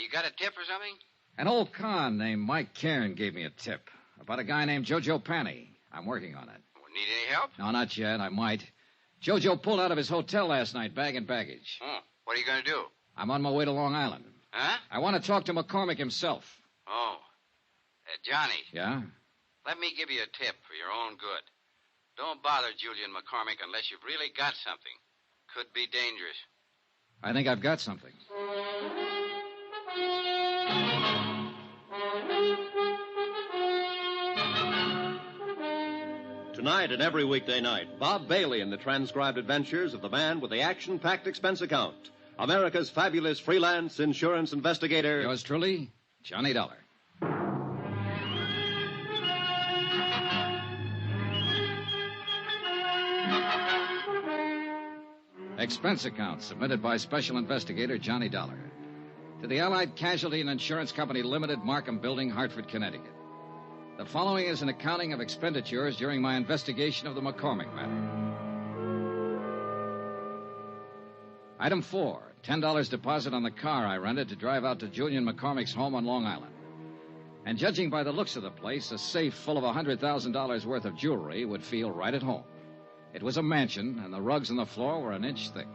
You got a tip or something? An old con named Mike Cairn gave me a tip about a guy named Jojo Panny. I'm working on it. Need any help? No, not yet. I might. Jojo pulled out of his hotel last night, bagging baggage. Oh, what are you going to do? I'm on my way to Long Island. Huh? I want to talk to McCormick himself. Oh. Johnny. Yeah? Let me give you a tip for your own good. Don't bother Julian McCormick unless you've really got something. Could be dangerous. I think I've got something. Tonight and every weekday night, Bob Bailey in the transcribed adventures of the man with the action-packed expense account. America's fabulous freelance insurance investigator. Yours truly, Johnny Dollar. Expense account submitted by Special Investigator Johnny Dollar to the Allied Casualty and Insurance Company Limited, Markham Building, Hartford, Connecticut. The following is an accounting of expenditures during my investigation of the McCormick matter. Item 4, $10 deposit on the car I rented to drive out to Julian McCormick's home on Long Island. And judging by the looks of the place, a safe full of $100,000 worth of jewelry would feel right at home. It was a mansion, and the rugs on the floor were an inch thick.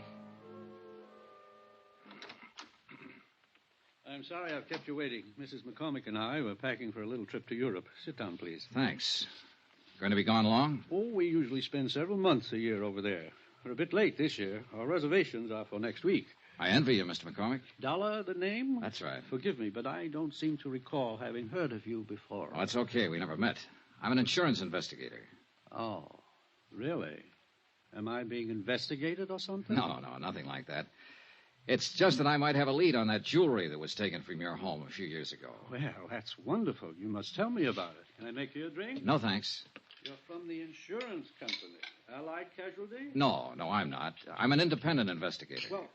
I'm sorry I've kept you waiting. Mrs. McCormick and I were packing for a little trip to Europe. Sit down, please. Thanks. Going to be gone long? Oh, we usually spend several months a year over there. We're a bit late this year. Our reservations are for next week. I envy you, Mr. McCormick. Dollar, the name? That's right. Forgive me, but I don't seem to recall having heard of you before. Oh, it's okay. We never met. I'm an insurance investigator. Oh, really? Am I being investigated or something? No, nothing like that. It's just that I might have a lead on that jewelry that was taken from your home a few years ago. Well, that's wonderful. You must tell me about it. Can I make you a drink? No, thanks. You're from the insurance company, Allied Casualty? No, I'm not. I'm an independent investigator. Well,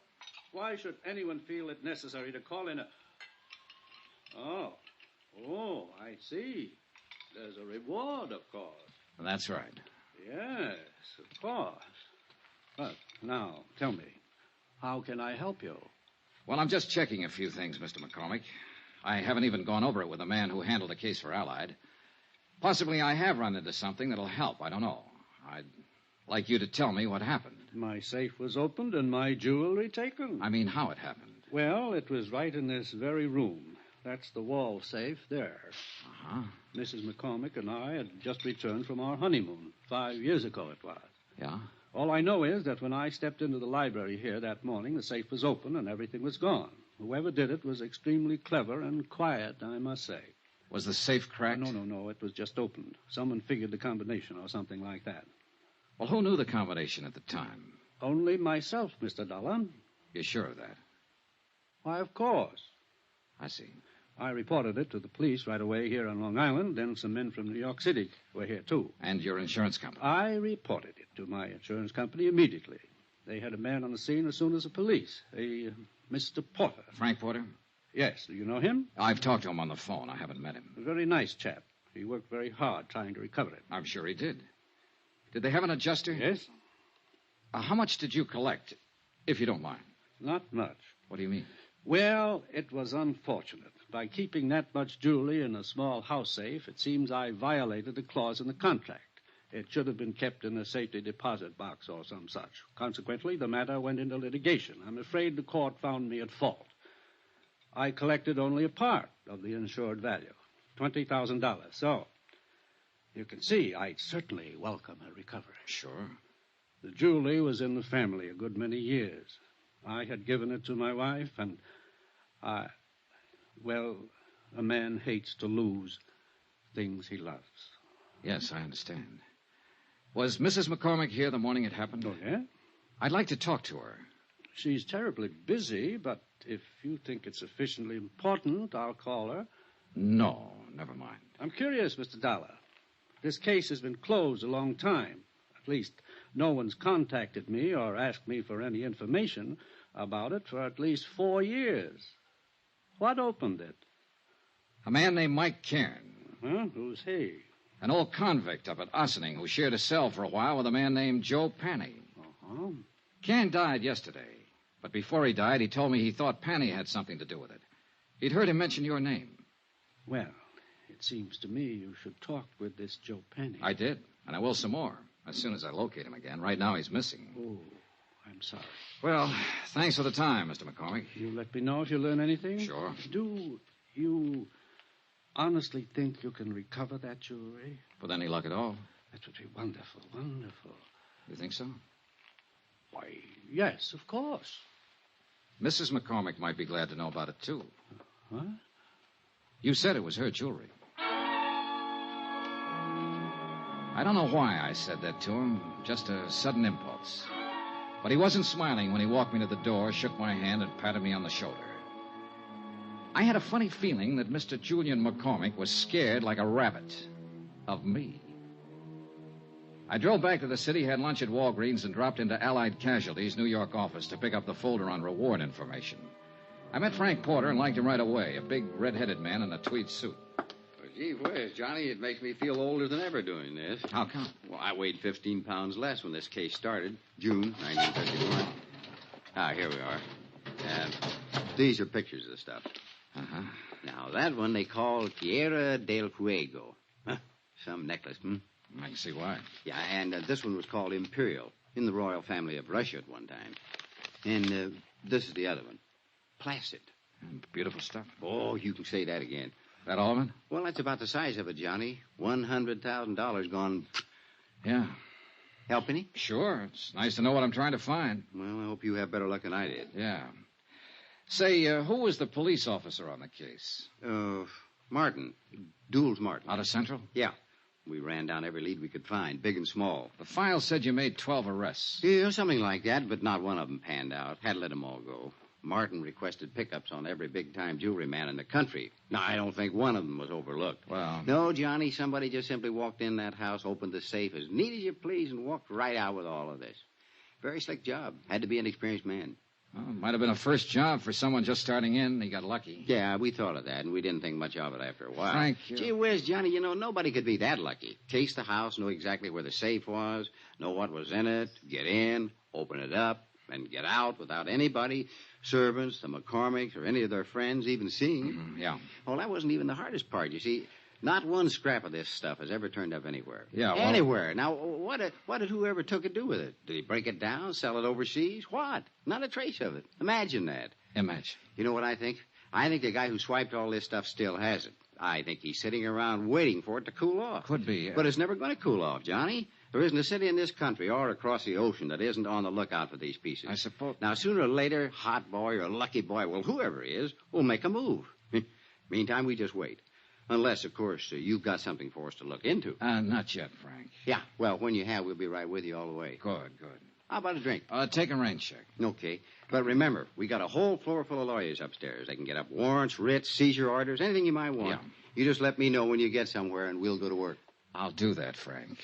why should anyone feel it necessary to call in a... Oh, I see. There's a reward, of course. That's right. Yes, of course. But now, tell me, how can I help you? Well, I'm just checking a few things, Mr. McCormick. I haven't even gone over it with the man who handled the case for Allied. Possibly I have run into something that'll help. I don't know. I'd like you to tell me what happened. My safe was opened and my jewelry taken. I mean, how it happened. Well, it was right in this very room. That's the wall safe there. Uh-huh. Mrs. McCormick and I had just returned from our honeymoon. 5 years ago it was. Yeah? All I know is that when I stepped into the library here that morning, the safe was open and everything was gone. Whoever did it was extremely clever and quiet, I must say. Was the safe cracked? No. It was just opened. Someone figured the combination or something like that. Well, who knew the combination at the time? Only myself, Mr. Dollar. You're sure of that? Why, of course. I see. I reported it to the police right away here on Long Island. Then some men from New York City were here, too. And your insurance company? I reported it to my insurance company immediately. They had a man on the scene as soon as the police, a Mr. Porter. Frank Porter? Yes. Do you know him? I've talked to him on the phone. I haven't met him. A very nice chap. He worked very hard trying to recover it. I'm sure he did. Did they have an adjuster? Yes. How much did you collect, if you don't mind? Not much. What do you mean? Well, it was unfortunate. By keeping that much jewelry in a small house safe, it seems I violated a clause in the contract. It should have been kept in a safety deposit box or some such. Consequently, the matter went into litigation. I'm afraid the court found me at fault. I collected only a part of the insured value, $20,000. So, you can see I'd certainly welcome a recovery. Sure. The jewelry was in the family a good many years. I had given it to my wife, and well, a man hates to lose things he loves. Yes, I understand. Was Mrs. McCormick here the morning it happened? Oh, yeah? I'd like to talk to her. She's terribly busy, but if you think it's sufficiently important, I'll call her. No, never mind. I'm curious, Mr. Dollar. This case has been closed a long time. At least, no one's contacted me or asked me for any information about it for at least 4 years. What opened it? A man named Mike Cairn. Huh? Who's he? An old convict up at Ossining who shared a cell for a while with a man named Joe Panny. Uh-huh. Cairn died yesterday, but before he died, he told me he thought Panny had something to do with it. He'd heard him mention your name. Well, it seems to me you should talk with this Joe Panny. I did, and I will some more, as soon as I locate him again. Right now, he's missing. Oh, I'm sorry. Well, thanks for the time, Mr. McCormick. You let me know if you learn anything? Sure. Do you honestly think you can recover that jewelry? With any luck at all. That would be wonderful, wonderful. You think so? Why, yes, of course. Mrs. McCormick might be glad to know about it, too. What? You said it was her jewelry. I don't know why I said that to him, just a sudden impulse. But he wasn't smiling when he walked me to the door, shook my hand, and patted me on the shoulder. I had a funny feeling that Mr. Julian McCormick was scared like a rabbit of me. I drove back to the city, had lunch at Walgreens, and dropped into Allied Casualty's New York office to pick up the folder on reward information. I met Frank Porter and liked him right away, a big, red-headed man in a tweed suit. Well, gee whiz, Johnny, it makes me feel older than ever doing this. How come? Well, I weighed 15 pounds less when this case started, June 1951. Here we are. These are pictures of the stuff. Uh-huh. Now, that one they call Tierra del Fuego. Huh? Some necklace, I can see why. Yeah, and this one was called Imperial, in the royal family of Russia at one time. And this is the other one, Placid. Beautiful stuff. Oh, you can say that again. That all of it? Well, that's about the size of it, Johnny. $100,000 gone. Yeah. Help any? Sure. It's nice to know what I'm trying to find. Well, I hope you have better luck than I did. Yeah. Say, who was the police officer on the case? Martin. Dools Martin. Out of Central? Yeah. We ran down every lead we could find, big and small. The file said you made 12 arrests. Yeah, something like that, but not one of them panned out. Had to let them all go. Martin requested pickups on every big-time jewelry man in the country. Now, I don't think one of them was overlooked. Well... No, Johnny, somebody just simply walked in that house, opened the safe as neat as you please, and walked right out with all of this. Very slick job. Had to be an experienced man. Well, it might have been a first job for someone just starting in. He got lucky. Yeah, we thought of that, and we didn't think much of it after a while. Frank, Gee whiz, Johnny, you know, nobody could be that lucky. Case the house, know exactly where the safe was, know what was in it, get in, open it up, and get out without anybody, servants, the McCormicks, or any of their friends even seeing. Mm-hmm, yeah. Well, that wasn't even the hardest part, you see. Not one scrap of this stuff has ever turned up anywhere. Yeah, well... Anywhere. Now, what did whoever took it do with it? Did he break it down, sell it overseas? What? Not a trace of it. Imagine that. Imagine. You know what I think? I think the guy who swiped all this stuff still has it. I think he's sitting around waiting for it to cool off. Could be. But it's never going to cool off, Johnny. There isn't a city in this country or across the ocean that isn't on the lookout for these pieces. I suppose. Now, sooner or later, Hot Boy or Lucky Boy, well, whoever he is, will make a move. Meantime, we just wait. Unless, of course, you've got something for us to look into. Not yet, Frank. Yeah, well, when you have, we'll be right with you all the way. Good, good. How about a drink? Take a rain check. Okay. But remember, we got a whole floor full of lawyers upstairs. They can get up warrants, writs, seizure orders, anything you might want. Yeah. You just let me know when you get somewhere, and we'll go to work. I'll do that, Frank.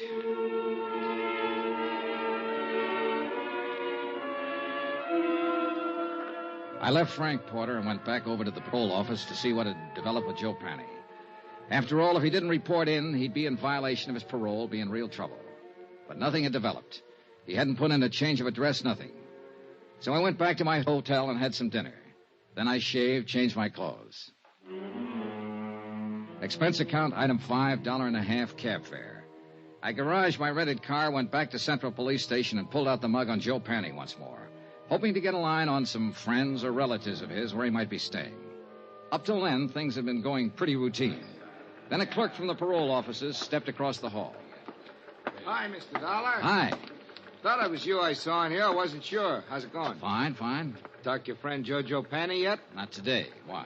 I left Frank Porter and went back over to the parole office to see what had developed with Joe Panny. After all, if he didn't report in, he'd be in violation of his parole, be in real trouble. But nothing had developed. He hadn't put in a change of address, nothing. So I went back to my hotel and had some dinner. Then I shaved, changed my clothes. Expense account, item 5, $1.50 cab fare. I garaged my rented car, went back to Central Police Station, and pulled out the mug on Joe Panny once more, hoping to get a line on some friends or relatives of his where he might be staying. Up till then, things had been going pretty routine. Then a clerk from the parole offices stepped across the hall. Hi, Mr. Dollar. Hi. Thought it was you I saw in here. I wasn't sure. How's it going? Fine, fine. Talked to your friend Jojo Panny yet? Not today. Why?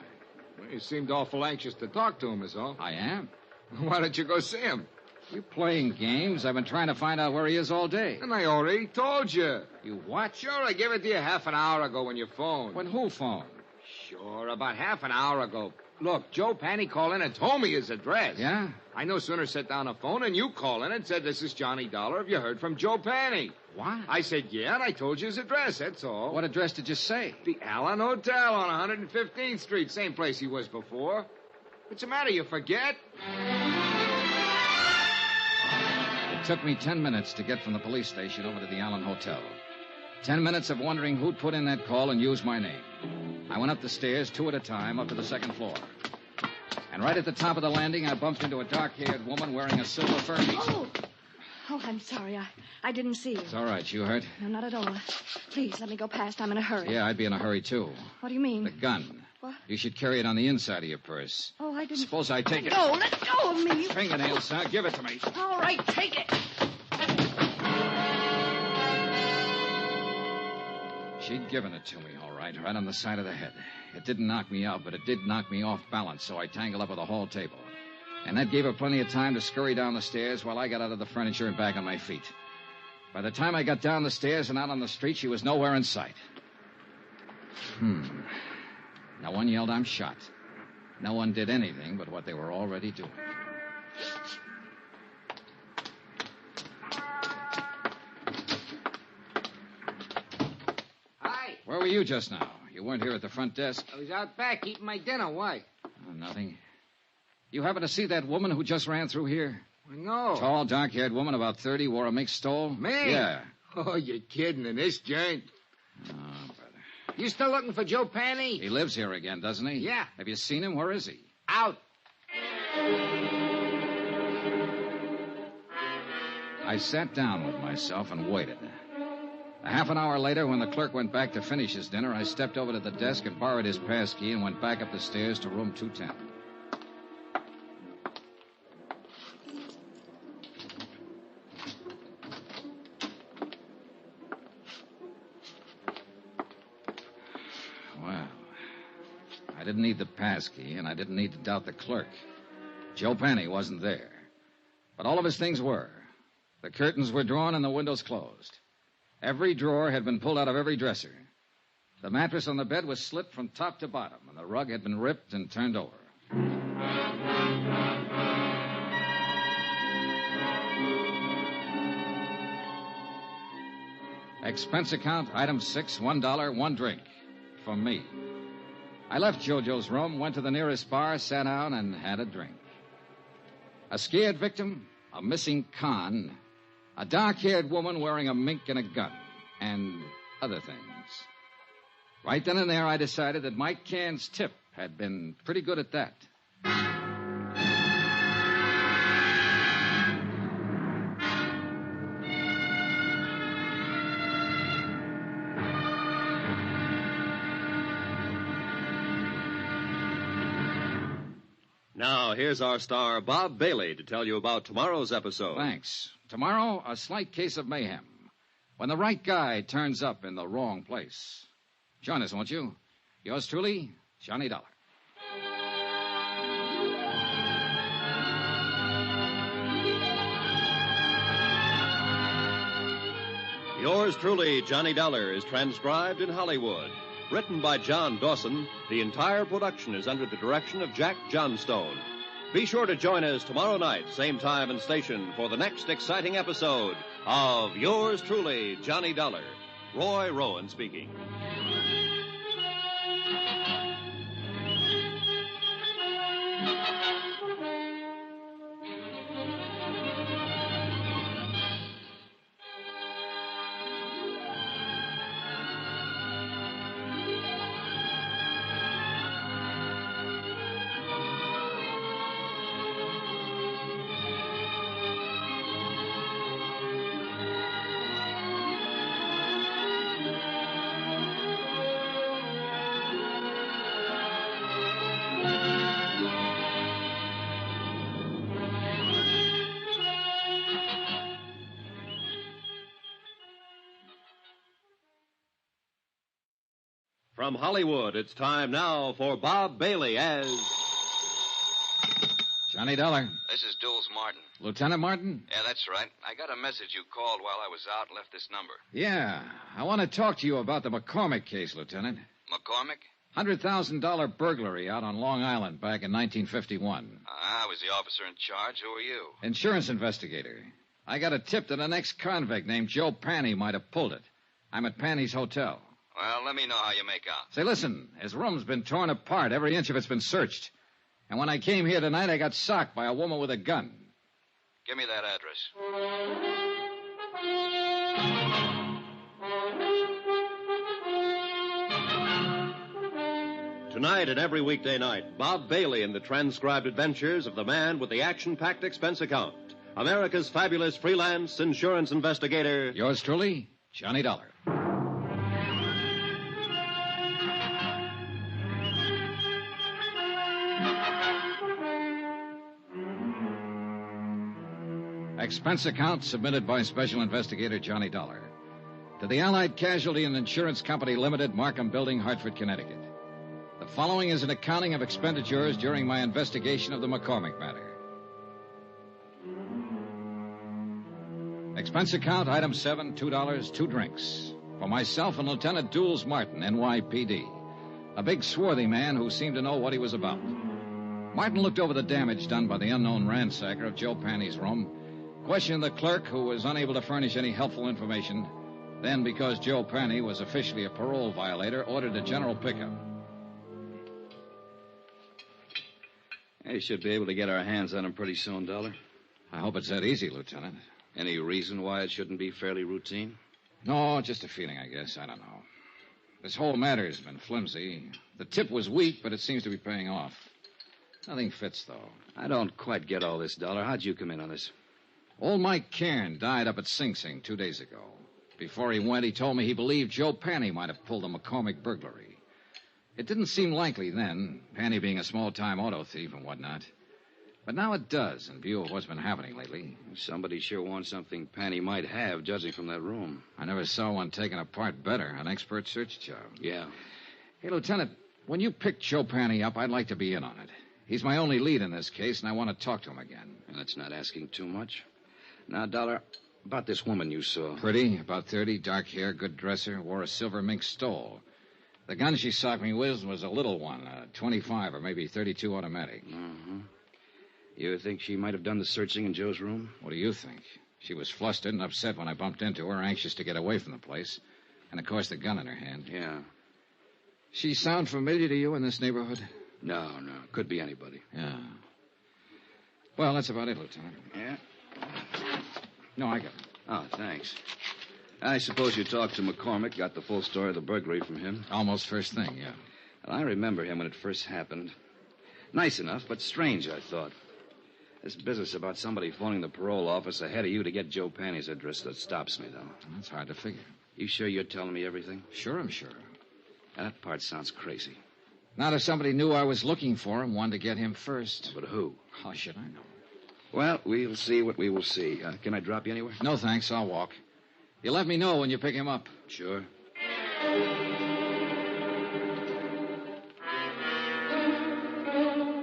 Well, you seemed awful anxious to talk to him, is all. I am. Why don't you go see him? You playing games? I've been trying to find out where he is all day. And I already told you. You what? Sure, I gave it to you half an hour ago when you phoned. When who phoned? Sure, about half an hour ago. Look, Joe Panny called in and told me his address. Yeah? I no sooner set down a phone and you called in and said, "This is Johnny Dollar. Have you heard from Joe Panny?" What? I said, yeah, and I told you his address, that's all. What address did you say? The Allen Hotel on 115th Street, same place he was before. What's the matter, you forget? It took me 10 minutes to get from the police station over to the Allen Hotel. 10 minutes of wondering who'd put in that call and used my name. I went up the stairs, 2 at a time, up to the second floor. And right at the top of the landing, I bumped into a dark-haired woman wearing a silver fur coat. Oh, I'm sorry. I didn't see you. It's all right. You hurt? No, not at all. Please, let me go past. I'm in a hurry. Yeah, I'd be in a hurry, too. What do you mean? The gun. What? You should carry it on the inside of your purse. Oh, I didn't... Suppose I take it. Let go of me. Fingernails, sir. Give it to me. All right, take it. She'd given it to me, all right on the side of the head. It didn't knock me out, but it did knock me off balance, so I tangled up with a hall table. And that gave her plenty of time to scurry down the stairs while I got out of the furniture and back on my feet. By the time I got down the stairs and out on the street, she was nowhere in sight. No one yelled, "I'm shot." No one did anything but what they were already doing. Hi. Where were you just now? You weren't here at the front desk. I was out back eating my dinner. Why? Oh, nothing. You happen to see that woman who just ran through here? No. Tall, dark-haired woman, about 30, wore a mixed stole? Me? Yeah. Oh, you're kidding in this joint. Oh, brother. You still looking for Joe Panny? He lives here again, doesn't he? Yeah. Have you seen him? Where is he? Out. I sat down with myself and waited. A half an hour later, when the clerk went back to finish his dinner, I stepped over to the desk and borrowed his pass key and went back up the stairs to room 210. Well, I didn't need the pass key, and I didn't need to doubt the clerk. Joe Panny wasn't there. But all of his things were. The curtains were drawn and the windows closed. Every drawer had been pulled out of every dresser. The mattress on the bed was slit from top to bottom, and the rug had been ripped and turned over. Expense account, item 6, $1, 1 drink. For me. I left Jojo's room, went to the nearest bar, sat down, and had a drink. A scared victim, a missing con, a dark-haired woman wearing a mink and a gun, and other things. Right then and there, I decided that Mike Cairns' tip had been pretty good at that. Now, here's our star, Bob Bailey, to tell you about tomorrow's episode. Thanks. Tomorrow, a slight case of mayhem. When the right guy turns up in the wrong place. Join us, won't you? Yours truly, Johnny Dollar. Yours truly, Johnny Dollar, is transcribed in Hollywood. Written by John Dawson, the entire production is under the direction of Jack Johnstone. Be sure to join us tomorrow night, same time and station, for the next exciting episode of Yours truly, Johnny Dollar. Roy Rowan speaking. From Hollywood, it's time now for Bob Bailey as... Johnny Dollar. This is Duels Martin. Lieutenant Martin? Yeah, that's right. I got a message you called while I was out and left this number. Yeah. I want to talk to you about the McCormick case, Lieutenant. McCormick? $100,000 burglary out on Long Island back in 1951. I was the officer in charge. Who are you? Insurance investigator. I got a tip that an ex-convict named Joe Panny might have pulled it. I'm at Panny's hotel. Well, let me know how you make out. Say, listen, his room's been torn apart. Every inch of it's been searched. And when I came here tonight, I got socked by a woman with a gun. Give me that address. Tonight and every weekday night, Bob Bailey in the transcribed adventures of the man with the action-packed expense account. America's fabulous freelance insurance investigator. Yours truly, Johnny Dollar. Expense account submitted by Special Investigator Johnny Dollar to the Allied Casualty and Insurance Company Limited, Markham Building, Hartford, Connecticut. The following is an accounting of expenditures during my investigation of the McCormick matter. Expense account, item 7, $2, 2 drinks. For myself and Lieutenant Duels Martin, NYPD. A big swarthy man who seemed to know what he was about. Martin looked over the damage done by the unknown ransacker of Joe Panny's room, questioned the clerk, who was unable to furnish any helpful information. Then, because Joe Panny was officially a parole violator, ordered a general pickup. We should be able to get our hands on him pretty soon, Dollar. I hope it's that easy, Lieutenant. Any reason why it shouldn't be fairly routine? No, just a feeling, I guess. I don't know. This whole matter's been flimsy. The tip was weak, but it seems to be paying off. Nothing fits, though. I don't quite get all this, Dollar. How'd you come in on this? Old Mike Cairn died up at Sing Sing 2 days ago. Before he went, he told me he believed Joe Panny might have pulled the McCormick burglary. It didn't seem likely then, Panny being a small-time auto thief and whatnot. But now it does, in view of what's been happening lately. Somebody sure wants something Panny might have, judging from that room. I never saw one taken apart better. An expert search job. Yeah. Hey, Lieutenant, when you picked Joe Panny up, I'd like to be in on it. He's my only lead in this case, and I want to talk to him again. That's not asking too much. Now, Dollar, about this woman you saw. Pretty, about 30, dark hair, good dresser, wore a silver mink stole. The gun she socked me with was a little one, a 25 or maybe 32 automatic. Mm-hmm. You think she might have done the searching in Joe's room? What do you think? She was flustered and upset when I bumped into her, anxious to get away from the place. And, of course, the gun in her hand. Yeah. She sound familiar to you in this neighborhood? No. Could be anybody. Yeah. Well, that's about it, Lieutenant. Yeah? No, I got it. Oh, thanks. I suppose you talked to McCormick, got the full story of the burglary from him. Almost first thing, yeah. Well, I remember him when it first happened. Nice enough, but strange, I thought. This business about somebody phoning the parole office ahead of you to get Joe Panny's address, that stops me, though. That's hard to figure. You sure you're telling me everything? Sure, I'm sure. That part sounds crazy. Not if somebody knew I was looking for him, wanted to get him first. But who? How should I know? Well, we'll see what we will see. Can I drop you anywhere? No, thanks. I'll walk. You let me know when you pick him up. Sure.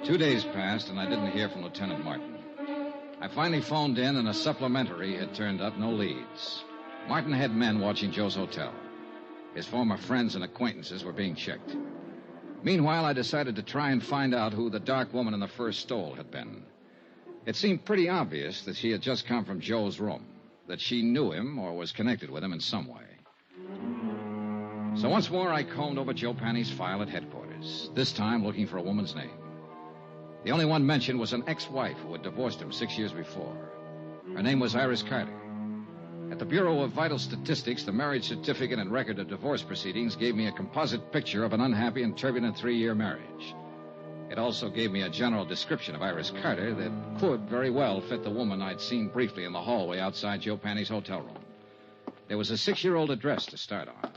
2 days passed, and I didn't hear from Lieutenant Martin. I finally phoned in, and a supplementary had turned up, no leads. Martin had men watching Joe's hotel. His former friends and acquaintances were being checked. Meanwhile, I decided to try and find out who the dark woman in the first stall had been. It seemed pretty obvious that she had just come from Joe's room, that she knew him or was connected with him in some way. So once more, I combed over Joe Panny's file at headquarters, this time looking for a woman's name. The only one mentioned was an ex-wife who had divorced him 6 years before. Her name was Iris Carter. At the Bureau of Vital Statistics, the marriage certificate and record of divorce proceedings gave me a composite picture of an unhappy and turbulent 3-year marriage. It also gave me a general description of Iris Carter that could very well fit the woman I'd seen briefly in the hallway outside Joe Panny's hotel room. There was a 6-year-old address to start on.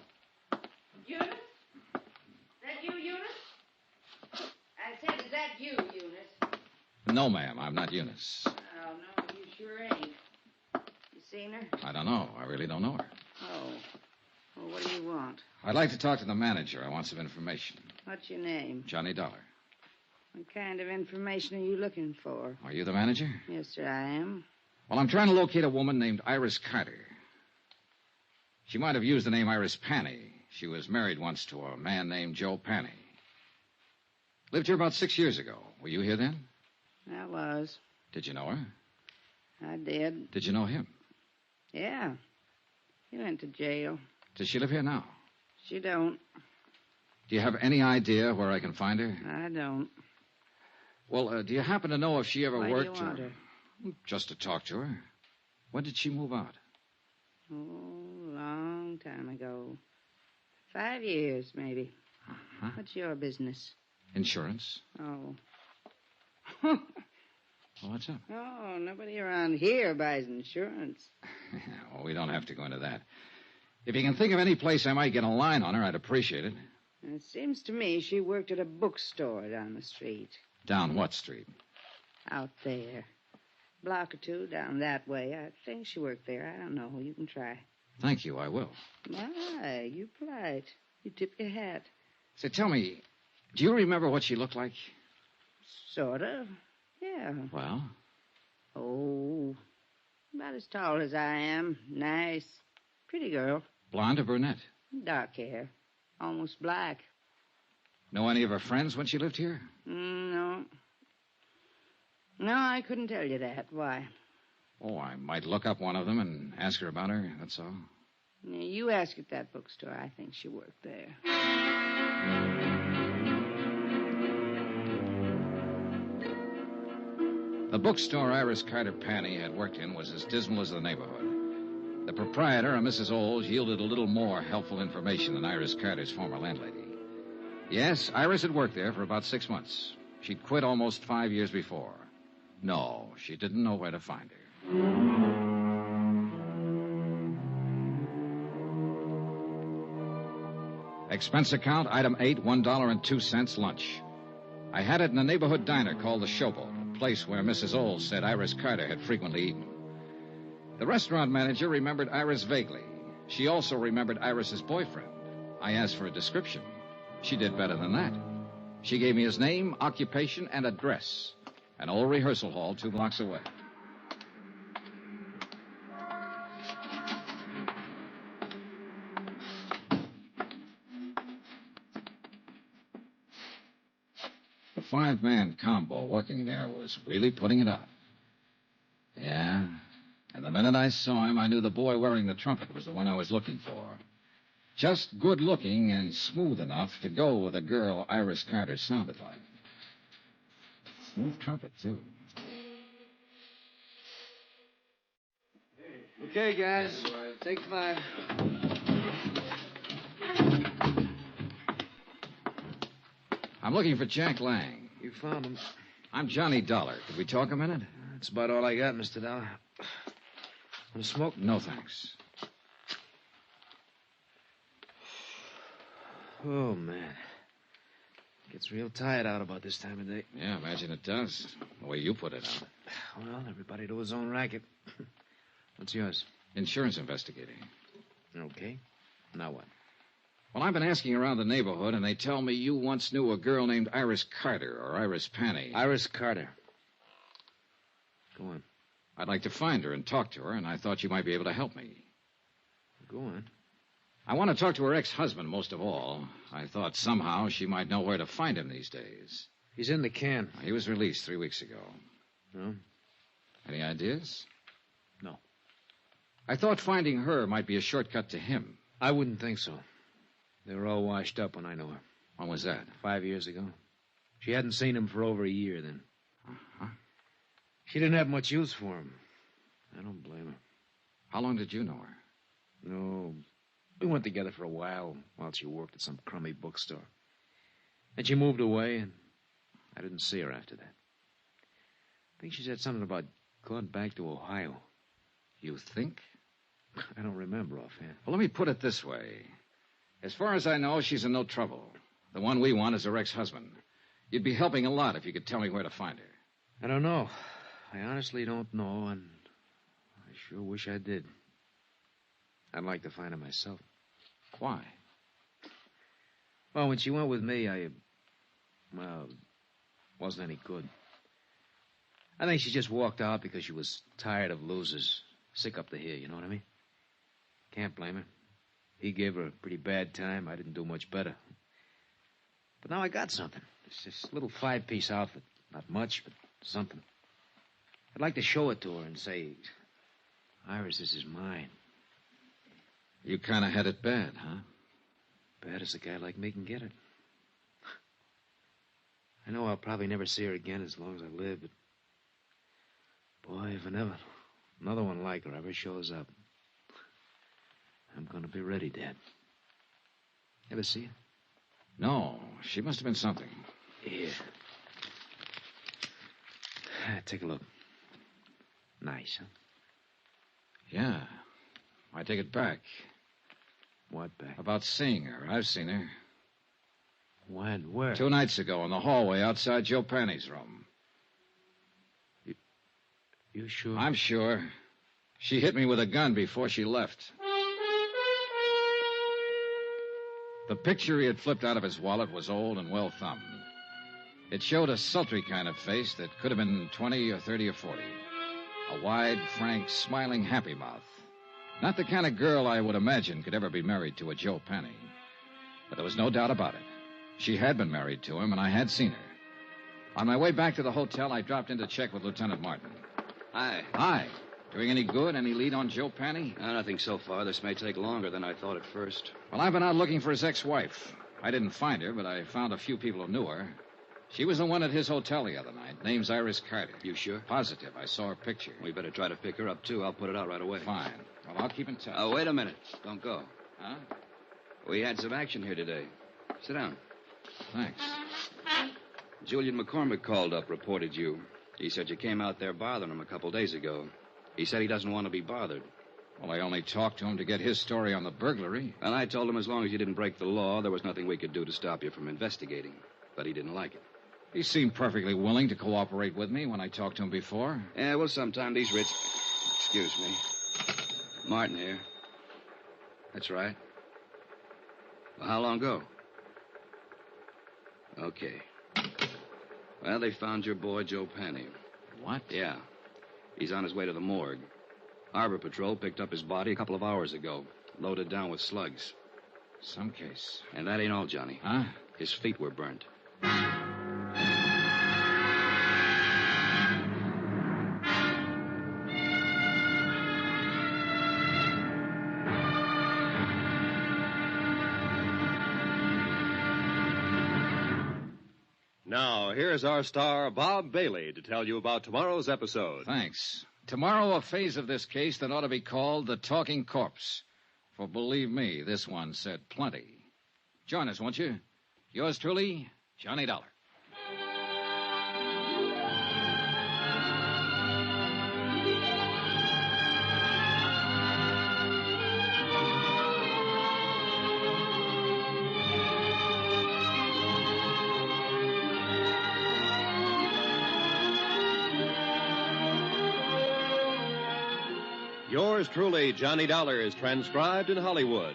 Eunice? Is that you, Eunice? I said, is that you, Eunice? No, ma'am, I'm not Eunice. Oh, no, you sure ain't. You seen her? I don't know. I really don't know her. Oh. Well, what do you want? I'd like to talk to the manager. I want some information. What's your name? Johnny Dollar. What kind of information are you looking for? Are you the manager? Yes, sir, I am. Well, I'm trying to locate a woman named Iris Carter. She might have used the name Iris Panny. She was married once to a man named Joe Panny. Lived here about 6 years ago. Were you here then? I was. Did you know her? I did. Did you know him? Yeah. He went to jail. Does she live here now? She don't. Do you have any idea where I can find her? I don't. Well, do you happen to know if she ever Why worked do you want her? Just to talk to her. When did she move out? Oh, long time ago. 5 years, maybe. Uh-huh. What's your business? Insurance? Oh. Well, what's up? Oh, nobody around here buys insurance. Well, we don't have to go into that. If you can think of any place I might get a line on her, I'd appreciate it. It seems to me she worked at a bookstore down the street. Down what street? Out there. Block or two down that way. I think she worked there. I don't know. You can try. Thank you, I will. My, you polite. You tip your hat. Say, tell me, do you remember what she looked like? Sort of. Yeah. Well? Oh, about as tall as I am. Nice. Pretty girl. Blonde or brunette? Dark hair. Almost black. Know any of her friends when she lived here? No. No, I couldn't tell you that. Why? Oh, I might look up one of them and ask her about her, that's all. You ask at that bookstore. I think she worked there. The bookstore Iris Carter Panny had worked in was as dismal as the neighborhood. The proprietor, a Mrs. Olds, yielded a little more helpful information than Iris Carter's former landlady. Yes, Iris had worked there for about 6 months. She'd quit almost 5 years before. No, she didn't know where to find her. Expense account, item 8, $1.02 lunch. I had it in a neighborhood diner called the Showboat, a place where Mrs. Olds said Iris Carter had frequently eaten. The restaurant manager remembered Iris vaguely. She also remembered Iris's boyfriend. I asked for a description. She did better than that. She gave me his name, occupation, and address. An old rehearsal hall 2 blocks away. The 5-man combo working there was really putting it up. Yeah. And the minute I saw him, I knew the boy wearing the trumpet was the one I was looking for. Just good-looking and smooth enough to go with a girl Iris Carter sounded like. Smooth trumpet, too. Okay, guys. Take 5. I'm looking for Jack Lang. You found him. I'm Johnny Dollar. Could we talk a minute? That's about all I got, Mr. Dollar. Want to smoke? No, thanks. Oh, man. Gets real tired out about this time of day. Yeah, imagine it does. The way you put it out. Well, everybody to his own racket. What's yours? Insurance investigating. Okay. Now what? Well, I've been asking around the neighborhood, and they tell me you once knew a girl named Iris Carter, or Iris Panny. Iris Carter. Go on. I'd like to find her and talk to her, and I thought you might be able to help me. Go on. I want to talk to her ex-husband most of all. I thought somehow she might know where to find him these days. He's in the can. He was released 3 weeks ago. No? Any ideas? No. I thought finding her might be a shortcut to him. I wouldn't think so. They were all washed up when I knew her. When was that? 5 years ago. She hadn't seen him for over a year then. Uh-huh. She didn't have much use for him. I don't blame her. How long did you know her? No, we went together for a while she worked at some crummy bookstore. Then she moved away, and I didn't see her after that. I think she said something about going back to Ohio. You think? I don't remember offhand. Well, let me put it this way. As far as I know, she's in no trouble. The one we want is her ex-husband. You'd be helping a lot if you could tell me where to find her. I don't know. I honestly don't know, and I sure wish I did. I'd like to find her myself. Why? Well, when she went with me, wasn't any good. I think she just walked out because she was tired of losers. Sick up to here, you know what I mean? Can't blame her. He gave her a pretty bad time. I didn't do much better. But now I got something. It's this little 5-piece outfit. Not much, but something. I'd like to show it to her and say, Iris, this is mine. You kind of had it bad, huh? Bad as a guy like me can get it. I know I'll probably never see her again as long as I live, but... boy, if another one like her ever shows up, I'm going to be ready, Dad. Ever see her? No, she must have been something. Here. Take a look. Nice, huh? Yeah. I take it back. What back? About seeing her. I've seen her. When? Where? 2 nights ago in the hallway outside Joe Panny's room. You sure? I'm sure. She hit me with a gun before she left. The picture he had flipped out of his wallet was old and well thumbed. It showed a sultry kind of face that could have been 20 or 30 or 40. A wide, frank, smiling, happy mouth. Not the kind of girl I would imagine could ever be married to a Joe Penny. But there was no doubt about it. She had been married to him, and I had seen her. On my way back to the hotel, I dropped in to check with Lieutenant Martin. Hi. Hi. Doing any good? Any lead on Joe Penny? Nothing so far. This may take longer than I thought at first. Well, I've been out looking for his ex-wife. I didn't find her, but I found a few people who knew her. She was the one at his hotel the other night. Name's Iris Carter. You sure? Positive. I saw her picture. We better try to pick her up, too. I'll put it out right away. Fine. Well, I'll keep in touch. Oh, wait a minute. Don't go. Huh? We had some action here today. Sit down. Thanks. Julian McCormick called up, reported you. He said you came out there bothering him a couple days ago. He said he doesn't want to be bothered. Well, I only talked to him to get his story on the burglary. And I told him as long as you didn't break the law, there was nothing we could do to stop you from investigating. But he didn't like it. He seemed perfectly willing to cooperate with me when I talked to him before. Yeah, well, sometime these rich... Excuse me. Martin here. That's right. Well, how long ago? Okay. Well, they found your boy, Joe Penny. What? Yeah. He's on his way to the morgue. Harbor Patrol picked up his body a couple of hours ago, loaded down with slugs. Some case. And that ain't all, Johnny. Huh? His feet were burnt. Now, here's our star, Bob Bailey, to tell you about tomorrow's episode. Thanks. Tomorrow, a phase of this case that ought to be called the Talking Corpse. For believe me, this one said plenty. Join us, won't you? Yours truly, Johnny Dollar. Yours truly, Johnny Dollar, is transcribed in Hollywood.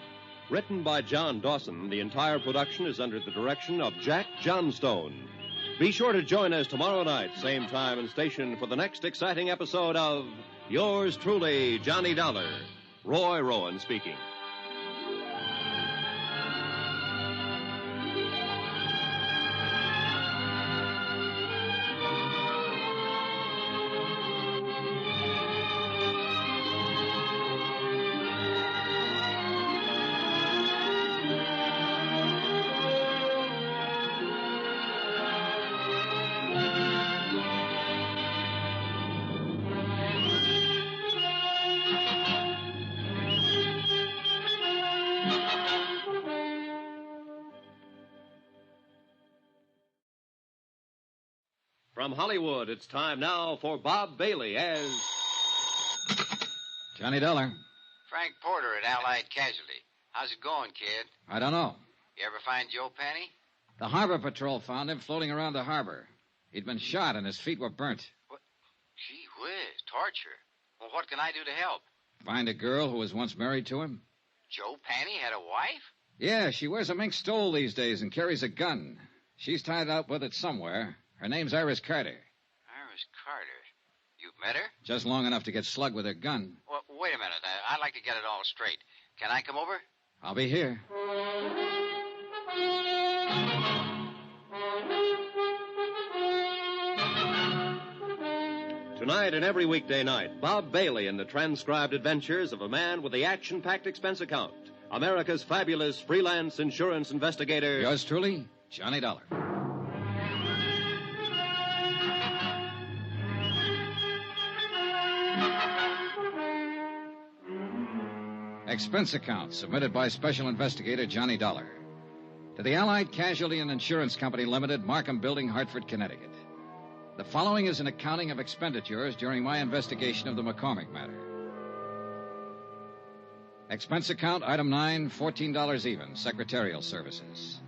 Written by John Dawson, the entire production is under the direction of Jack Johnstone. Be sure to join us tomorrow night, same time and station, for the next exciting episode of Yours truly, Johnny Dollar. Roy Rowan speaking. From Hollywood, it's time now for Bob Bailey as... Johnny Dollar. Frank Porter at Allied Casualty. How's it going, kid? I don't know. You ever find Joe Penny? The harbor patrol found him floating around the harbor. He'd been shot and his feet were burnt. Gee whiz, torture. Well, what can I do to help? Find a girl who was once married to him? Joe Penny had a wife? Yeah, she wears a mink stole these days and carries a gun. She's tied up with it somewhere. Her name's Iris Carter. Iris Carter. You've met her? Just long enough to get slugged with her gun. Well, wait a minute. I'd like to get it all straight. Can I come over? I'll be here. Tonight and every weekday night, Bob Bailey in the transcribed adventures of a man with the action-packed expense account. America's fabulous freelance insurance investigator. Yours truly, Johnny Dollar. Expense account submitted by Special Investigator Johnny Dollar. To the Allied Casualty and Insurance Company Limited, Markham Building, Hartford, Connecticut. The following is an accounting of expenditures during my investigation of the McCormick matter. Expense account, item 9, $14 even, secretarial services.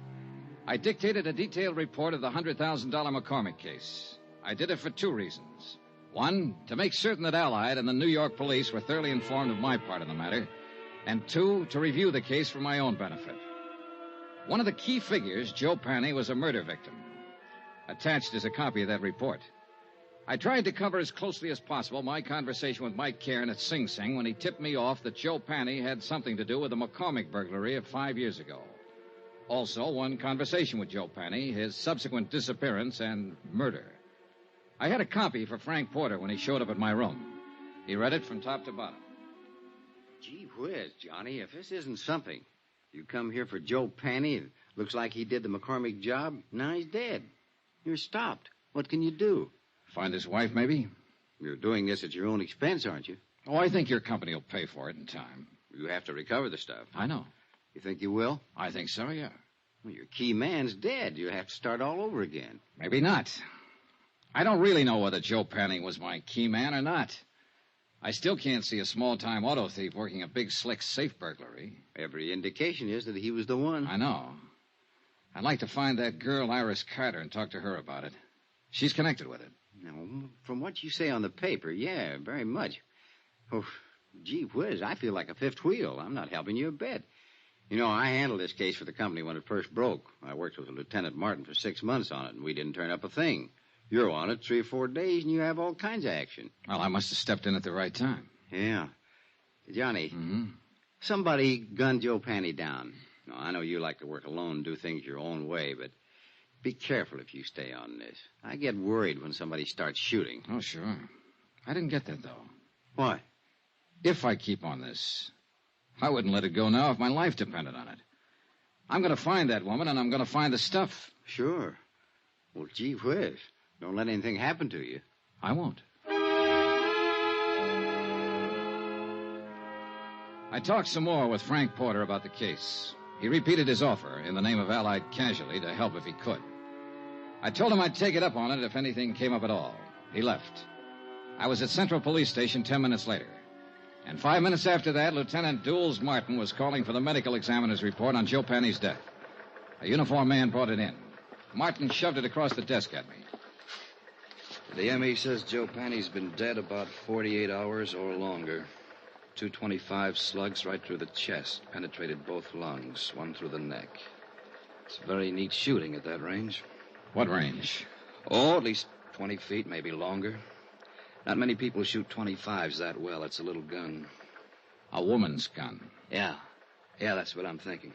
I dictated a detailed report of the $100,000 McCormick case. I did it for two reasons. One, to make certain that Allied and the New York police were thoroughly informed of my part of the matter. And two, to review the case for my own benefit. One of the key figures, Joe Penny, was a murder victim. Attached is a copy of that report. I tried to cover as closely as possible my conversation with Mike Cairn at Sing Sing when he tipped me off that Joe Penny had something to do with the McCormick burglary of 5 years ago. Also, one conversation with Joe Penny, his subsequent disappearance, and murder. I had a copy for Frank Porter when he showed up at my room. He read it from top to bottom. Gee whiz, Johnny, if this isn't something. You come here for Joe Penny, and looks like he did the McCormick job. Now he's dead. You're stopped. What can you do? Find his wife, maybe? You're doing this at your own expense, aren't you? Oh, I think your company will pay for it in time. You have to recover the stuff. I know. You think you will? I think so, yeah. Well, your key man's dead. You'll have to start all over again. Maybe not. I don't really know whether Joe Penny was my key man or not. I still can't see a small-time auto thief working a big, slick safe burglary. Every indication is that he was the one. I know. I'd like to find that girl, Iris Carter, and talk to her about it. She's connected with it. Now, from what you say on the paper, yeah, very much. Oh, gee whiz, I feel like a fifth wheel. I'm not helping you a bit. You know, I handled this case for the company when it first broke. I worked with Lieutenant Martin for 6 months on it, and we didn't turn up a thing. You're on it 3 or 4 days, and you have all kinds of action. Well, I must have stepped in at the right time. Yeah. Johnny, Mm-hmm. Somebody gunned Joe Penny down. Now, I know you like to work alone and do things your own way, but be careful if you stay on this. I get worried when somebody starts shooting. Oh, sure. I didn't get that, though. Why? If I keep on this, I wouldn't let it go now if my life depended on it. I'm going to find that woman, and I'm going to find the stuff. Sure. Well, gee whiz. Don't let anything happen to you. I won't. I talked some more with Frank Porter about the case. He repeated his offer in the name of Allied Casualty to help if he could. I told him I'd take it up on it if anything came up at all. He left. I was at Central Police Station 10 minutes later. And 5 minutes after that, Lieutenant Dools Martin was calling for the medical examiner's report on Joe Penny's death. A uniformed man brought it in. Martin shoved it across the desk at me. The ME says Joe Penny's been dead about 48 hours or longer. 225 slugs right through the chest, penetrated both lungs, one through the neck. It's very neat shooting at that range. What range? Oh, at least 20 feet, maybe longer. Not many people shoot 25s that well. It's a little gun. A woman's gun? Yeah. Yeah, that's what I'm thinking.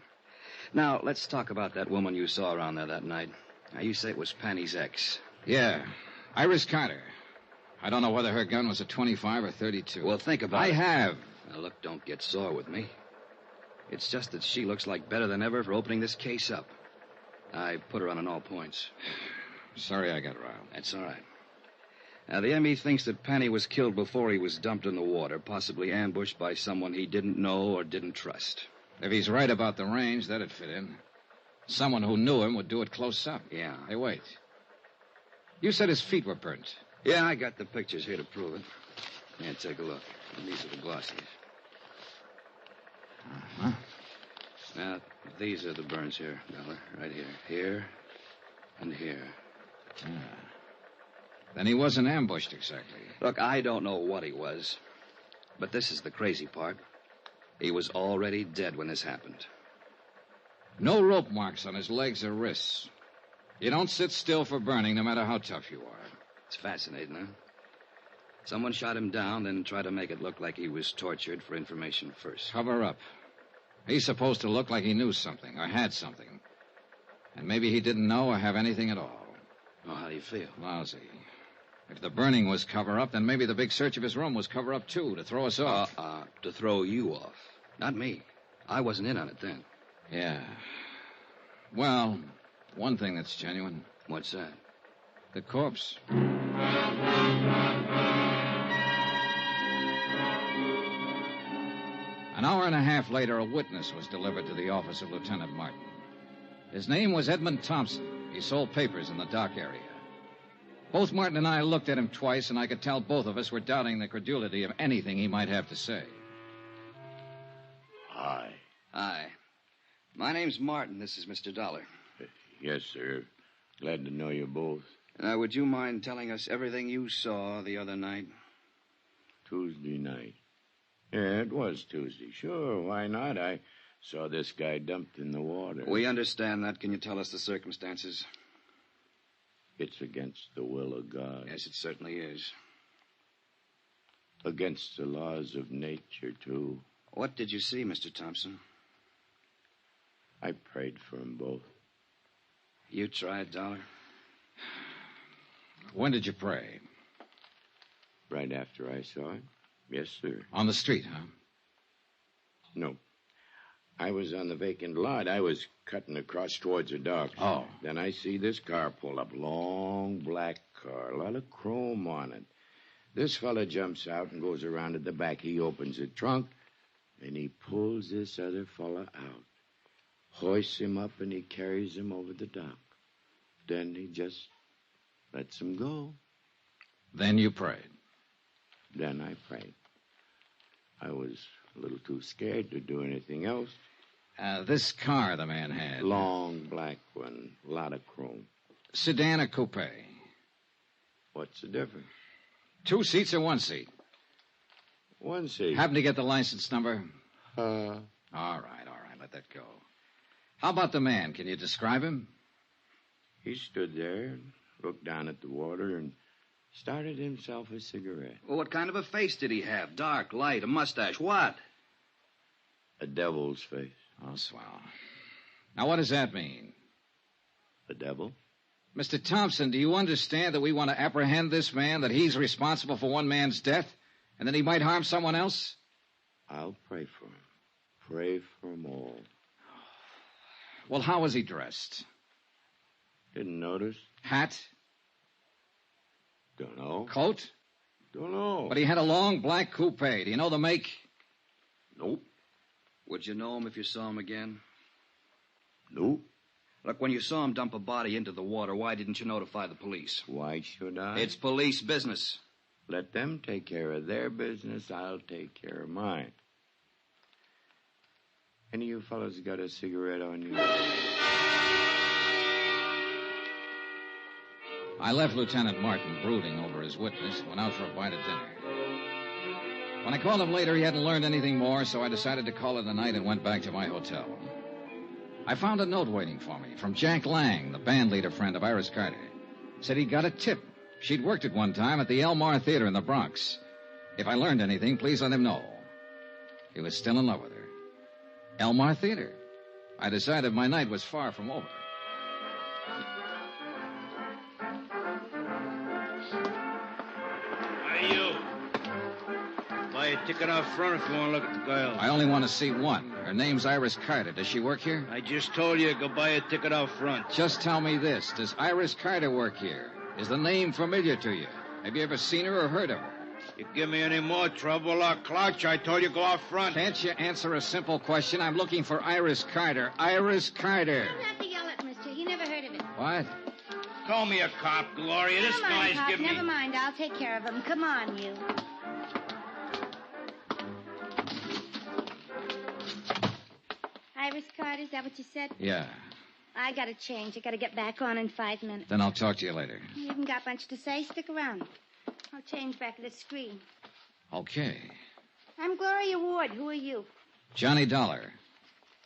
Now, let's talk about that woman you saw around there that night. Now, you say it was Penny's ex. Yeah. Iris Carter. I don't know whether her gun was a 25 or 32. Well, think about it. I have. Now, look, don't get sore with me. It's just that she looks like better than ever for opening this case up. I put her on all points. Sorry I got riled. That's all right. Now, the ME thinks that Penny was killed before he was dumped in the water, possibly ambushed by someone he didn't know or didn't trust. If he's right about the range, that'd fit in. Someone who knew him would do it close up. Yeah. Hey, wait. You said his feet were burnt. Yeah, I got the pictures here to prove it. Yeah, take a look. These are the glossies. Uh-huh. Now, these are the burns here, Dollar. Right here. Here and here. Then he wasn't ambushed exactly. Look, I don't know what he was. But this is the crazy part. He was already dead when this happened. No rope marks on his legs or wrists. You don't sit still for burning, no matter how tough you are. It's fascinating, huh? Someone shot him down, then tried to make it look like he was tortured for information first. Cover up. He's supposed to look like he knew something or had something. And maybe he didn't know or have anything at all. Well, how do you feel? Lousy. If the burning was cover-up, then maybe the big search of his room was cover-up, too, to throw us off. To throw you off. Not me. I wasn't in on it then. Yeah. Well, one thing that's genuine. What's that? The corpse. An hour and a half later, a witness was delivered to the office of Lieutenant Martin. His name was Edmund Thompson. He sold papers in the dock area. Both Martin and I looked at him twice, and I could tell both of us were doubting the credulity of anything he might have to say. Hi. Hi. My name's Martin. This is Mr. Dollar. Yes, sir. Glad to know you both. Would you mind telling us everything you saw the other night? Tuesday night. Yeah, it was Tuesday. Sure, why not? I saw this guy dumped in the water. We understand that. Can you tell us the circumstances? It's against the will of God. Yes, it certainly is. Against the laws of nature, too. What did you see, Mr. Thompson? I prayed for them both. You tried, Dollar? When did you pray? Right after I saw it. Yes, sir. On the street, huh? No. I was on the vacant lot. I was cutting across towards the docks. Oh. Then I see this car pull up. Long black car. A lot of chrome on it. This fella jumps out and goes around to the back. He opens the trunk, and he pulls this other fella out. Hoists him up, and he carries him over the dock. Then he just lets him go. Then you prayed. Then I prayed. I was a little too scared to do anything else. This car the man had. Long black one. A lot of chrome. Sedan or coupe? What's the difference? 2 seats or 1 seat? 1 seat. Happen to get the license number? All right. Let that go. How about the man? Can you describe him? He stood there, looked down at the water, and started himself a cigarette. Well, what kind of a face did he have? Dark, light, a mustache, what? A devil's face. Oh, swell. Now, what does that mean? A devil? Mr. Thompson, do you understand that we want to apprehend this man, that he's responsible for one man's death, and that he might harm someone else? I'll pray for him. Pray for them all. Well, how was he dressed? Didn't notice. Hat? Don't know. Coat? Don't know. But he had a long black coupe. Do you know the make? Nope. Would you know him if you saw him again? Nope. Look, when you saw him dump a body into the water, why didn't you notify the police? Why should I? It's police business. Let them take care of their business. I'll take care of mine. Any of you fellas got a cigarette on you? I left Lieutenant Martin brooding over his witness and went out for a bite of dinner. When I called him later, he hadn't learned anything more, so I decided to call it a night and went back to my hotel. I found a note waiting for me from Jack Lang, the band leader friend of Iris Carter. Said he'd got a tip. She'd worked at one time at the Elmar Theater in the Bronx. If I learned anything, please let him know. He was still in love with her. Elmar Theater. I decided my night was far from over. Hey, you. Buy a ticket out front if you want to look at the girl. I only want to see one. Her name's Iris Carter. Does she work here? I just told you, go buy a ticket out front. Just tell me this. Does Iris Carter work here? Is the name familiar to you? Have you ever seen her or heard of her? You give me any more trouble, I'll clutch. I told you go out front. Can't you answer a simple question? I'm looking for Iris Carter. Iris Carter. You don't have to yell at mister. He never heard of it. What? Call me a cop, Gloria. This Never mind, guy's Pop. giving me... Never mind. I'll take care of him. Come on, you. Iris Carter, is that what you said? Yeah. I gotta change. I gotta get back on in 5 minutes. Then I'll talk to you later. You haven't got much to say. Stick around. I'll change back at the screen. Okay. I'm Gloria Ward. Who are you? Johnny Dollar.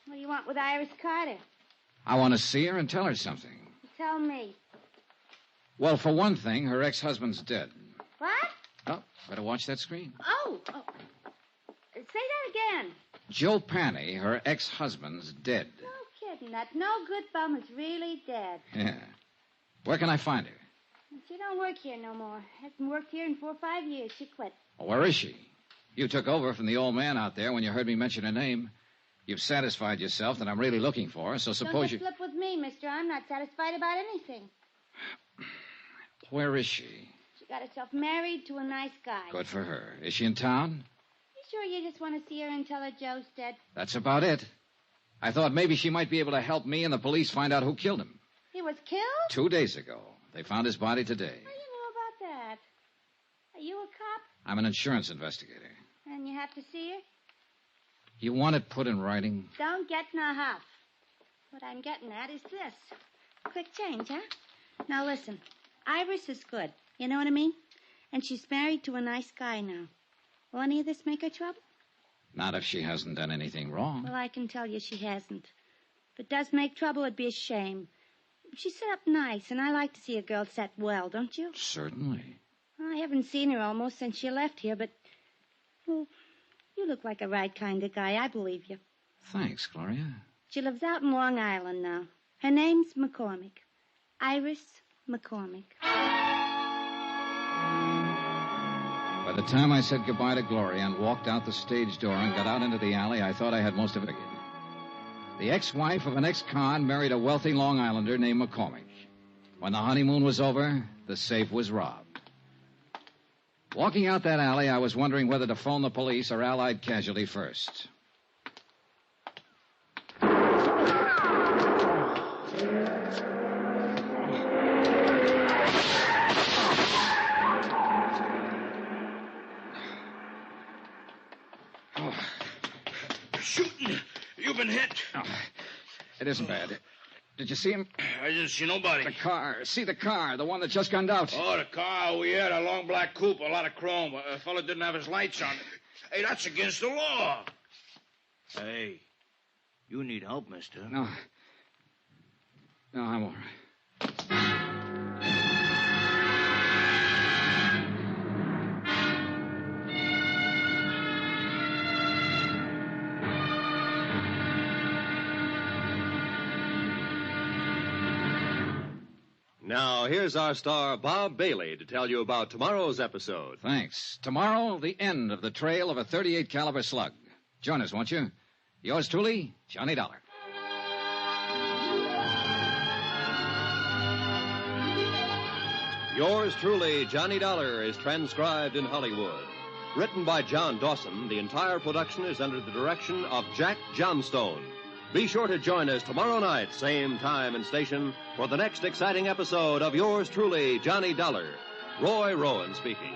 What do you want with Iris Carter? I want to see her and tell her something. Tell me. Well, for one thing, her ex-husband's dead. What? Oh, better watch that screen. Oh. Say that again. Joe Panny, her ex-husband's dead. No kidding. That no good bum is really dead. Yeah. Where can I find her? She don't work here no more. Hasn't worked here in 4 or 5 years. She quit. Well, where is she? You took over from the old man out there when you heard me mention her name. You've satisfied yourself that I'm really looking for her, so suppose Don't flip with me, mister. I'm not satisfied about anything. Where is she? She got herself married to a nice guy. Good for her. Is she in town? You sure you just want to see her and tell her Joe's dead? That's about it. I thought maybe she might be able to help me and the police find out who killed him. He was killed? 2 days ago. They found his body today. How do you know about that? Are you a cop? I'm an insurance investigator. And you have to see her? You want it put in writing? Don't get in a huff. What I'm getting at is this. Quick change, huh? Now listen. Iris is good. You know what I mean? And she's married to a nice guy now. Will any of this make her trouble? Not if she hasn't done anything wrong. Well, I can tell you she hasn't. If it does make trouble, it'd be a shame. She's set up nice, and I like to see a girl set well, don't you? Certainly. I haven't seen her almost since she left here, but... Well, you look like a right kind of guy. I believe you. Thanks, Gloria. She lives out in Long Island now. Her name's McCormick. Iris McCormick. By the time I said goodbye to Gloria and walked out the stage door and got out into the alley, I thought I had most of it figured. The ex-wife of an ex-con married a wealthy Long Islander named McCormick. When the honeymoon was over, the safe was robbed. Walking out that alley, I was wondering whether to phone the police or Allied Casualty first. Shooting. You've been hit. Oh, it isn't bad. Did you see him? I didn't see nobody. The car. See the car, the one that just gunned out. Oh, the car. Oh, yeah, the long black coupe, a lot of chrome. A fella didn't have his lights on. Hey, that's against the law. Hey, you need help, mister. No, I'm all right. Now, here's our star, Bob Bailey, to tell you about tomorrow's episode. Thanks. Tomorrow, the end of the trail of a .38 caliber slug. Join us, won't you? Yours truly, Johnny Dollar. Yours truly, Johnny Dollar, is transcribed in Hollywood. Written by John Dawson, the entire production is under the direction of Jack Johnstone. Be sure to join us tomorrow night, same time and station, for the next exciting episode of Yours truly, Johnny Dollar. Roy Rowan speaking.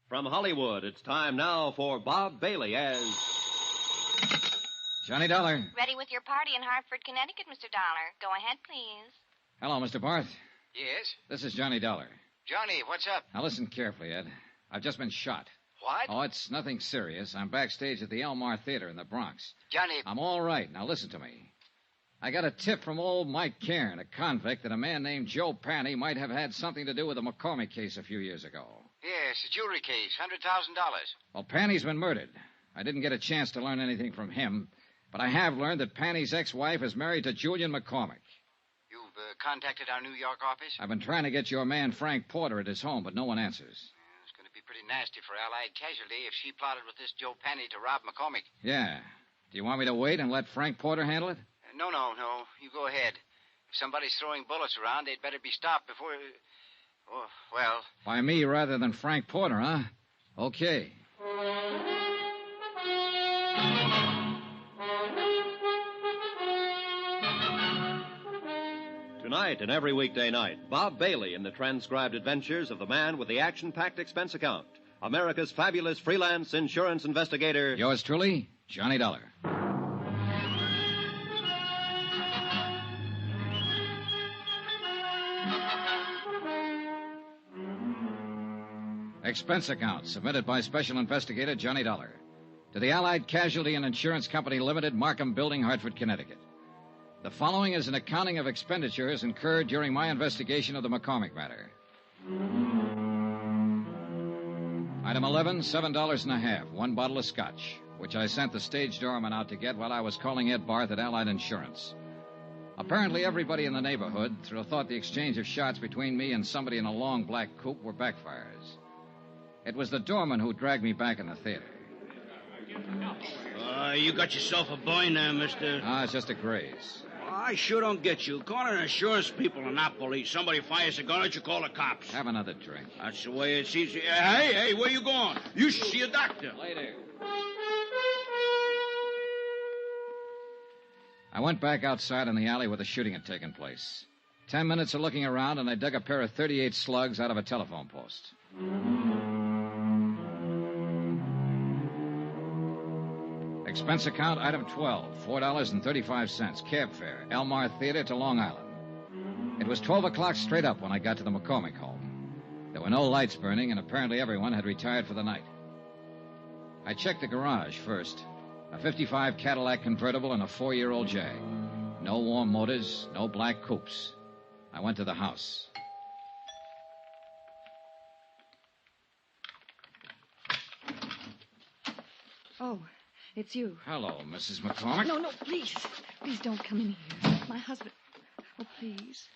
From Hollywood, it's time now for Bob Bailey as... Johnny Dollar. Ready with your party in Hartford, Connecticut, Mr. Dollar. Go ahead, please. Hello, Mr. Barth. Yes? This is Johnny Dollar. Johnny, what's up? Now listen carefully, Ed. I've just been shot. What? Oh, it's nothing serious. I'm backstage at the Elmar Theater in the Bronx. Johnny... I'm all right. Now listen to me. I got a tip from old Mike Cairn, a convict, that a man named Joe Panny might have had something to do with the McCormick case a few years ago. Yes, a jewelry case, $100,000. Well, Panny's been murdered. I didn't get a chance to learn anything from him, but I have learned that Panny's ex-wife is married to Julian McCormick. You've contacted our New York office? I've been trying to get your man Frank Porter at his home, but no one answers. It's going to be pretty nasty for Allied Casualty if she plotted with this Joe Panny to rob McCormick. Yeah. Do you want me to wait and let Frank Porter handle it? No. You go ahead. If somebody's throwing bullets around, they'd better be stopped before... Oh, well... By me rather than Frank Porter, huh? Okay. Tonight and every weekday night, Bob Bailey in the transcribed adventures of the man with the action-packed expense account. America's fabulous freelance insurance investigator. Yours truly, Johnny Dollar. Expense account submitted by Special Investigator Johnny Dollar to the Allied Casualty and Insurance Company Limited, Markham Building, Hartford, Connecticut. The following is an accounting of expenditures incurred during my investigation of the McCormick matter. Item 11, $7.50, one bottle of scotch, which I sent the stage doorman out to get while I was calling Ed Barth at Allied Insurance. Apparently everybody in the neighborhood thought the exchange of shots between me and somebody in a long black coupe were backfires. It was the doorman who dragged me back in the theater. You got yourself a boy now, mister. It's just a graze. I sure don't get you. Calling insurance people and not police. Somebody fires a gun at you, call the cops. Have another drink. That's the way it seems. Hey, where you going? You should see a doctor. Later. I went back outside in the alley where the shooting had taken place. 10 minutes of looking around, and I dug a pair of .38 slugs out of a telephone post. Expense account, item 12, $4.35, cab fare, Elmar Theater to Long Island. It was 12 o'clock straight up when I got to the McCormick home. There were no lights burning, and apparently everyone had retired for the night. I checked the garage first. A 55 Cadillac convertible and a 4-year-old Jag. No warm motors, no black coupes. I went to the house. Oh, it's you. Hello, Mrs. McCormick. No, please. Please don't come in here. My husband. Oh, please.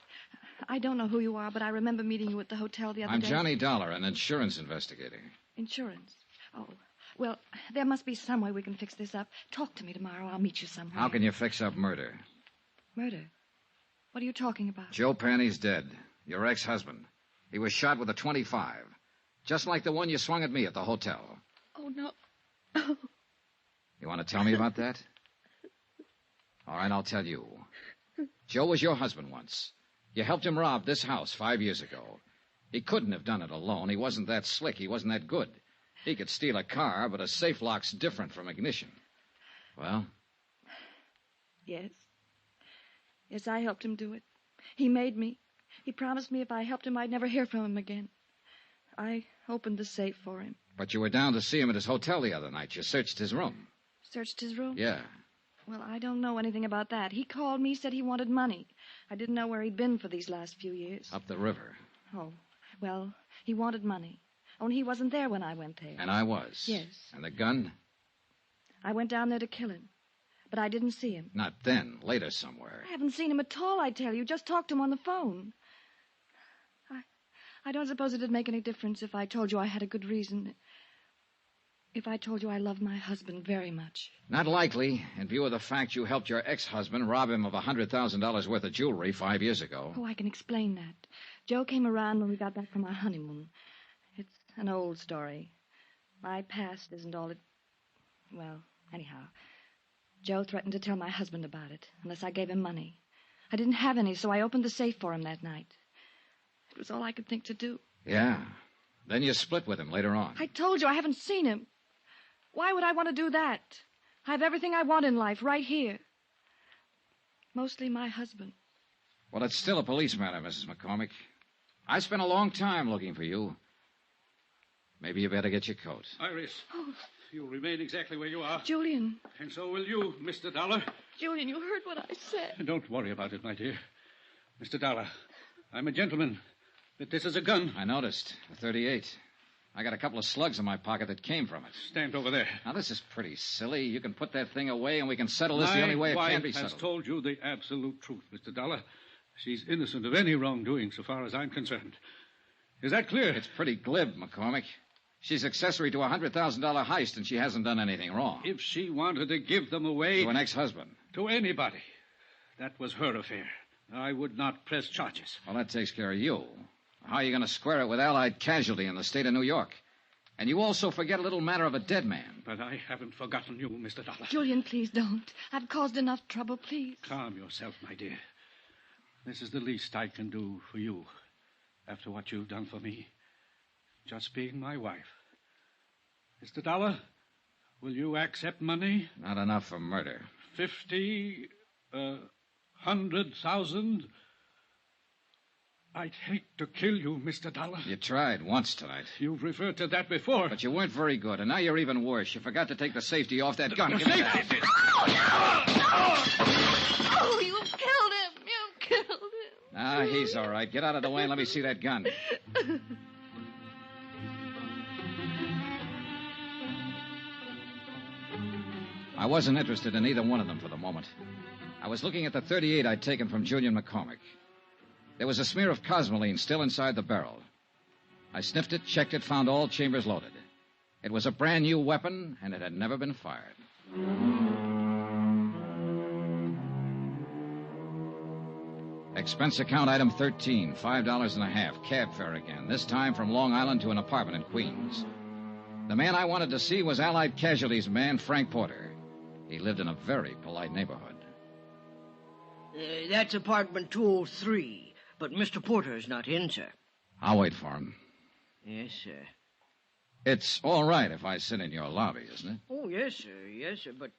I don't know who you are, but I remember meeting you at the hotel the other day. I'm Johnny Dollar, an insurance investigator. Insurance? Oh, well, there must be some way we can fix this up. Talk to me tomorrow. I'll meet you somewhere. How can you fix up murder? Murder? What are you talking about? Joe Panny's dead. Your ex-husband. He was shot with a .25. Just like the one you swung at me at the hotel. Oh, no. You want to tell me about that? All right, I'll tell you. Joe was your husband once. You helped him rob this house 5 years ago. He couldn't have done it alone. He wasn't that slick. He wasn't that good. He could steal a car, but a safe lock's different from ignition. Well? Yes. Yes, I helped him do it. He made me. He promised me if I helped him, I'd never hear from him again. I opened the safe for him. But you were down to see him at his hotel the other night. You searched his room. Searched his room? Yeah. Well, I don't know anything about that. He called me, said he wanted money. I didn't know where he'd been for these last few years. Up the river. Oh, well, he wanted money. Only he wasn't there when I went there. And I was. Yes. And the gun? I went down there to kill him. But I didn't see him. Not then. Later somewhere. I haven't seen him at all, I tell you. Just talked to him on the phone. I don't suppose it'd make any difference if I told you I had a good reason. If I told you I love my husband very much. Not likely, in view of the fact you helped your ex-husband rob him of $100,000 worth of jewelry 5 years ago. Oh, I can explain that. Joe came around when we got back from our honeymoon. It's an old story. My past isn't all it... Well, anyhow, Joe threatened to tell my husband about it, unless I gave him money. I didn't have any, so I opened the safe for him that night. It was all I could think to do. Yeah. Then you split with him later on. I told you I haven't seen him. Why would I want to do that? I have everything I want in life right here. Mostly my husband. Well, it's still a police matter, Mrs. McCormick. I spent a long time looking for you. Maybe you better get your coat. Iris. Oh, You'll remain exactly where you are. Julian. And so will you, Mr. Dollar. Julian, you heard what I said. Don't worry about it, my dear. Mr. Dollar, I'm a gentleman. But this is a gun. I noticed. A 38. I got a couple of slugs in my pocket that came from it. Stand over there. Now, this is pretty silly. You can put that thing away and we can settle this the only way it can be My wife has settled. told you the absolute truth, Mr. Dollar. She's innocent of any wrongdoing so far as I'm concerned. Is that clear? It's pretty glib, McCormick. She's accessory to a $100,000 heist and she hasn't done anything wrong. If she wanted to give them away... To an ex-husband. To anybody. That was her affair. I would not press charges. Well, that takes care of you. How are you going to square it with Allied casualty in the state of New York? And you also forget a little matter of a dead man. But I haven't forgotten you, Mr. Dollar. Julian, please don't. I've caused enough trouble, please. Calm yourself, my dear. This is the least I can do for you after what you've done for me. Just being my wife. Mr. Dollar, will you accept money? Not enough for murder. 50, 100,000. I'd hate to kill you, Mr. Dollar. You tried once tonight. You've referred to that before. But you weren't very good, and now you're even worse. You forgot to take the safety off that gun. The Give me safety? that. Oh, you killed him. You killed him. Ah, he's all right. Get out of the way and let me see that gun. I wasn't interested in either one of them for the moment. I was looking at the 38 I'd taken from Julian McCormick. There was a smear of cosmoline still inside the barrel. I sniffed it, checked it, found all chambers loaded. It was a brand new weapon, and it had never been fired. Expense account item 13, $5.50, cab fare again, this time from Long Island to an apartment in Queens. The man I wanted to see was Allied Casualty's man, Frank Porter. He lived in a very polite neighborhood. That's apartment 203, but Mr. Porter's not in, sir. I'll wait for him. Yes, sir. It's all right if I sit in your lobby, isn't it? Oh, yes, sir, but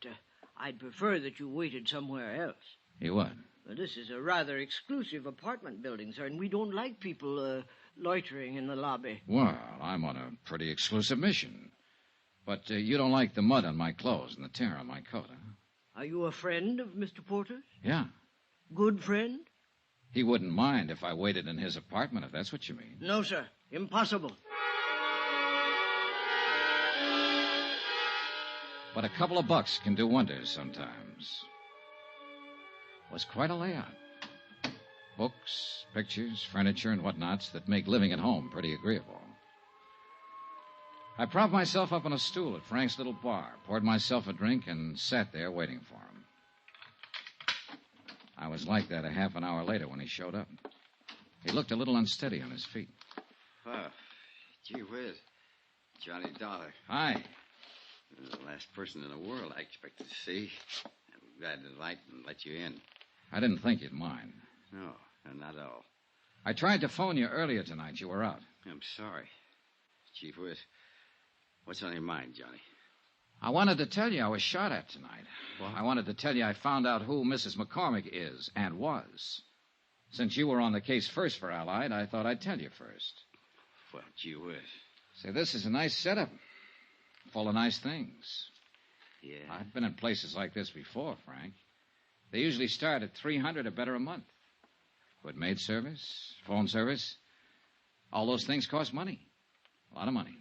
I'd prefer that you waited somewhere else. You would? Well, this is a rather exclusive apartment building, sir, and we don't like people loitering in the lobby. Well, I'm on a pretty exclusive mission. But you don't like the mud on my clothes and the tear on my coat, huh? Are you a friend of Mr. Porter's? Yeah. Good friend? He wouldn't mind if I waited in his apartment, if that's what you mean. No, sir. Impossible. But a couple of bucks can do wonders sometimes. It was quite a layout. Books, pictures, furniture, and whatnots that make living at home pretty agreeable. I propped myself up on a stool at Frank's little bar, poured myself a drink, and sat there waiting for him. I was like that a half an hour later when he showed up. He looked a little unsteady on his feet. Oh, gee whiz. Johnny Dollar. Hi. You're the last person in the world I expected to see. I'm glad to light and let you in. I didn't think you'd mind. No, not at all. I tried to phone you earlier tonight. You were out. I'm sorry. Chief Whiz, what's on your mind, Johnny? I wanted to tell you I was shot at tonight. What? I wanted to tell you I found out who Mrs. McCormick is and was. Since you were on the case first for Allied, I thought I'd tell you first. Well, gee whiz. Say, this is a nice setup. Full of nice things. Yeah. I've been in places like this before, Frank. They usually start at $300 or better a month. Good maid service, phone service. All those things cost money. A lot of money.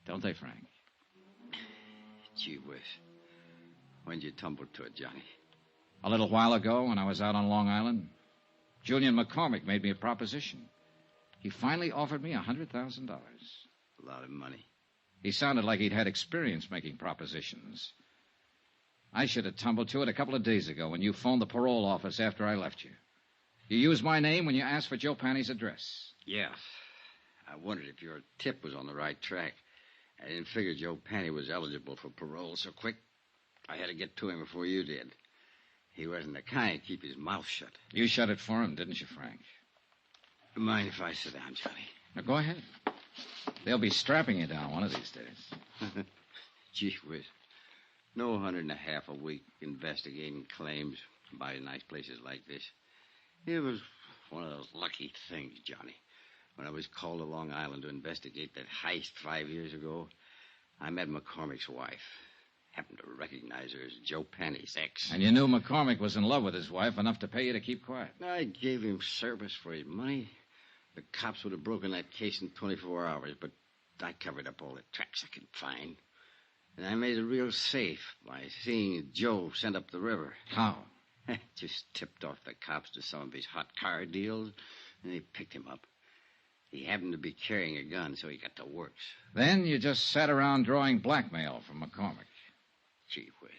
Don't they, Frank? Gee whiz. When'd you tumble to it, Johnny? A little while ago, when I was out on Long Island, Julian McCormick made me a proposition. He finally offered me $100,000. A lot of money. He sounded like he'd had experience making propositions. I should have tumbled to it a couple of days ago when you phoned the parole office after I left you. You used my name when you asked for Joe Panny's address. Yeah. I wondered if your tip was on the right track. I didn't figure Joe Panny was eligible for parole so quick. I had to get to him before you did. He wasn't the kind to keep his mouth shut. You shut it for him, didn't you, Frank? Mind if I sit down, Johnny? Now, go ahead. They'll be strapping you down one of these days. Gee whiz. No $150 a week investigating claims by nice places like this. It was one of those lucky things, Johnny. When I was called to Long Island to investigate that heist 5 years ago, I met McCormick's wife. Happened to recognize her as Joe Penny's ex. And you knew McCormick was in love with his wife enough to pay you to keep quiet. I gave him service for his money. The cops would have broken that case in 24 hours, but I covered up all the tracks I could find. And I made it real safe by seeing Joe send up the river. How? Just tipped off the cops to some of his hot car deals, and they picked him up. He happened to be carrying a gun, so he got the works. Then you just sat around drawing blackmail from McCormick. Gee whiz.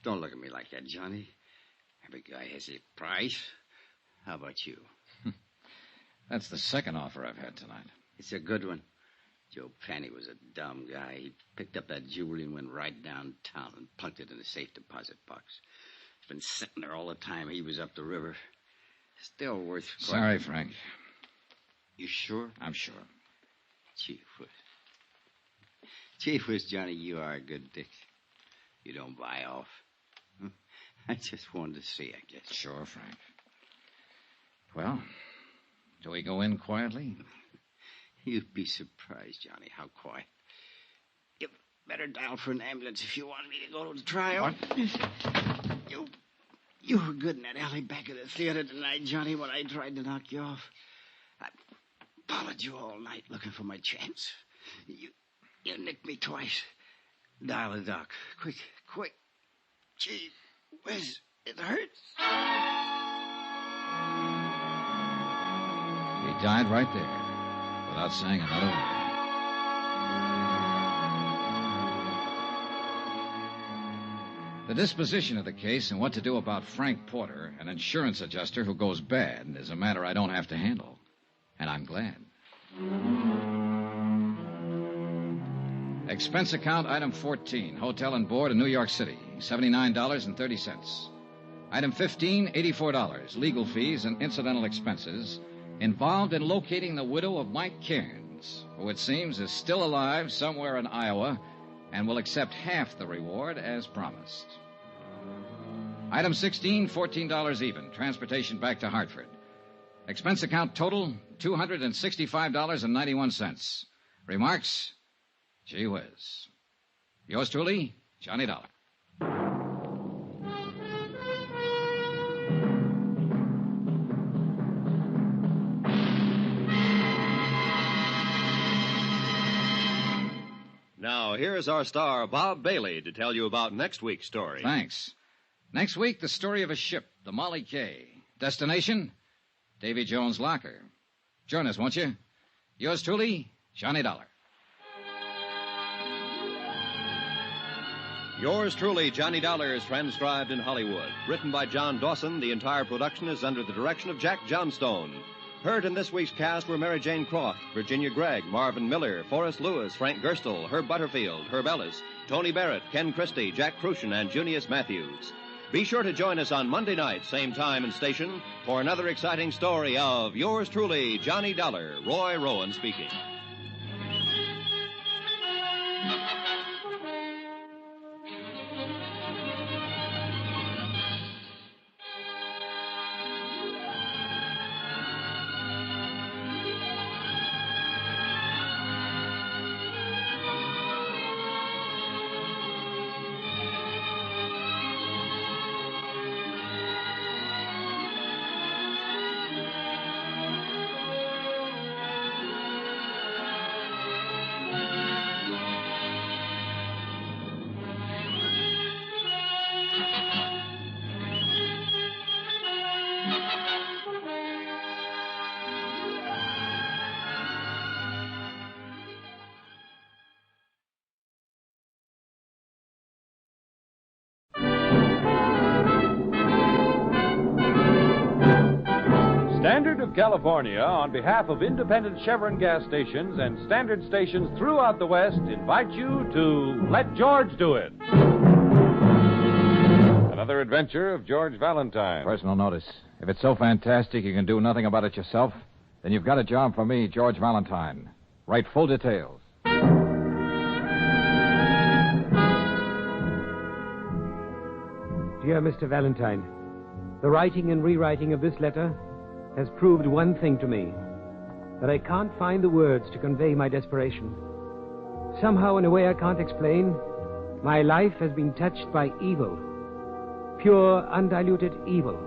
Don't look at me like that, Johnny. Every guy has his price. How about you? That's the second offer I've had tonight. It's a good one. Joe Penny was a dumb guy. He picked up that jewelry and went right downtown and plunked it in the safe deposit box. It's been sitting there all the time he was up the river. Still worth... Sorry, Frank. You sure? I'm sure. Gee whiz. Gee whiz, Johnny, you are a good dick. You don't buy off. I just wanted to see, I guess. Sure, Frank. Well, do we go in quietly? You'd be surprised, Johnny, how quiet. You better dial for an ambulance if you want me to go to the trial. What? You were good in that alley back of the theater tonight, Johnny, when I tried to knock you off. I followed you all night looking for my chance. You nicked me twice. Dial the doc. Quick, quick. Gee whiz, it hurts. He died right there, without saying another word. The disposition of the case and what to do about Frank Porter, an insurance adjuster who goes bad, is a matter I don't have to handle. And I'm glad. Expense account item 14, hotel and board in New York City, $79.30. Item 15, $84, legal fees and incidental expenses involved in locating the widow of Mike Cairns, who it seems is still alive somewhere in Iowa and will accept half the reward as promised. Item 16, $14 even, transportation back to Hartford. Expense account total, $265.91. Remarks? Gee whiz. Yours truly, Johnny Dollar. Now, here's our star, Bob Bailey, to tell you about next week's story. Thanks. Next week, the story of a ship, the Molly K. Destination, Davy Jones' Locker. Join us, won't you? Yours truly, Johnny Dollar. Yours truly, Johnny Dollar, is transcribed in Hollywood. Written by John Dawson, the entire production is under the direction of Jack Johnstone. Heard in this week's cast were Mary Jane Croft, Virginia Gregg, Marvin Miller, Forrest Lewis, Frank Gerstle, Herb Butterfield, Herb Ellis, Tony Barrett, Ken Christie, Jack Crucian, and Junius Matthews. Be sure to join us on Monday night, same time and station, for another exciting story of yours truly, Johnny Dollar, Roy Rowan speaking. Standard of California, on behalf of independent Chevron gas stations and standard stations throughout the West, invite you to Let George Do It. Another adventure of George Valentine. Personal notice. If it's so fantastic you can do nothing about it yourself, then you've got a job for me, George Valentine. Write full details. Dear Mr. Valentine, the writing and rewriting of this letter has proved one thing to me, that I can't find the words to convey my desperation. Somehow, in a way I can't explain, my life has been touched by evil. Pure, undiluted evil.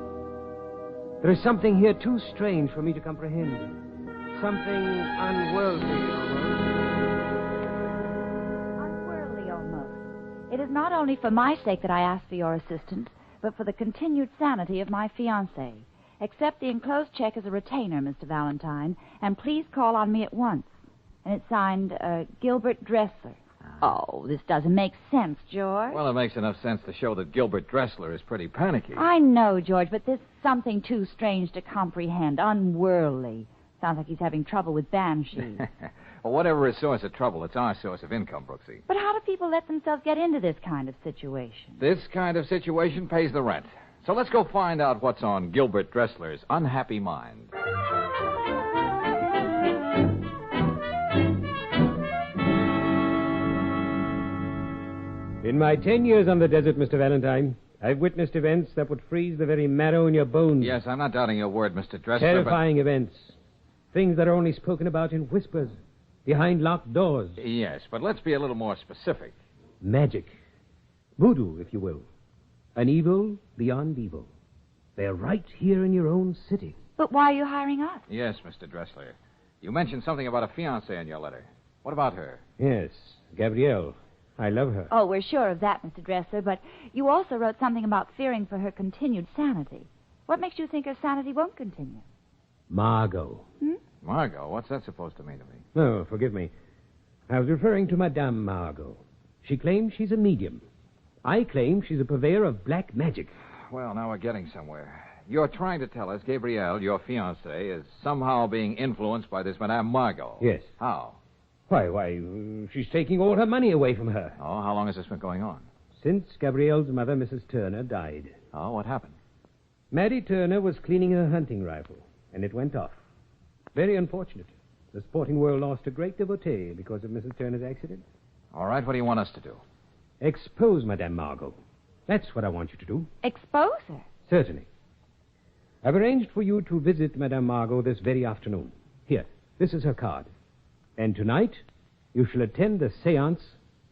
There is something here too strange for me to comprehend. Something unworldly, almost. Unworldly, almost. It is not only for my sake that I ask for your assistance, but for the continued sanity of my fiancé. Accept the enclosed check as a retainer, Mr. Valentine, and please call on me at once. And it's signed, Gilbert Dressler. Oh, this doesn't make sense, George. Well, it makes enough sense to show that Gilbert Dressler is pretty panicky. I know, George, but there's something too strange to comprehend. Unworldly. Sounds like he's having trouble with banshees. Well, whatever his source of trouble, it's our source of income, Brooksy. But how do people let themselves get into this kind of situation? This kind of situation pays the rent. So let's go find out what's on Gilbert Dressler's unhappy mind. In my 10 years on the desert, Mr. Valentine, I've witnessed events that would freeze the very marrow in your bones. Yes, I'm not doubting your word, Mr. Dressler. Terrifying events. Things that are only spoken about in whispers, behind locked doors. Yes, but let's be a little more specific. Magic. Voodoo, if you will. An evil beyond evil. They're right here in your own city. But why are you hiring us? Yes, Mr. Dressler. You mentioned something about a fiancée in your letter. What about her? Yes, Gabrielle. I love her. Oh, we're sure of that, Mr. Dressler, but you also wrote something about fearing for her continued sanity. What makes you think her sanity won't continue? Margot. Margot? What's that supposed to mean to me? Oh, forgive me. I was referring to Madame Margot. She claims she's a medium. I claim she's a purveyor of black magic. Well, now we're getting somewhere. You're trying to tell us Gabrielle, your fiancée, is somehow being influenced by this Madame Margot. Yes. How? Why, she's taking all her money away from her. Oh, how long has this been going on? Since Gabrielle's mother, Mrs. Turner, died. Oh, what happened? Mary Turner was cleaning her hunting rifle, and it went off. Very unfortunate. The sporting world lost a great devotee because of Mrs. Turner's accident. All right, what do you want us to do? Expose Madame Margot. That's what I want you to do. Expose her? Certainly. I've arranged for you to visit Madame Margot this very afternoon. Here, this is her card. And tonight, you shall attend a séance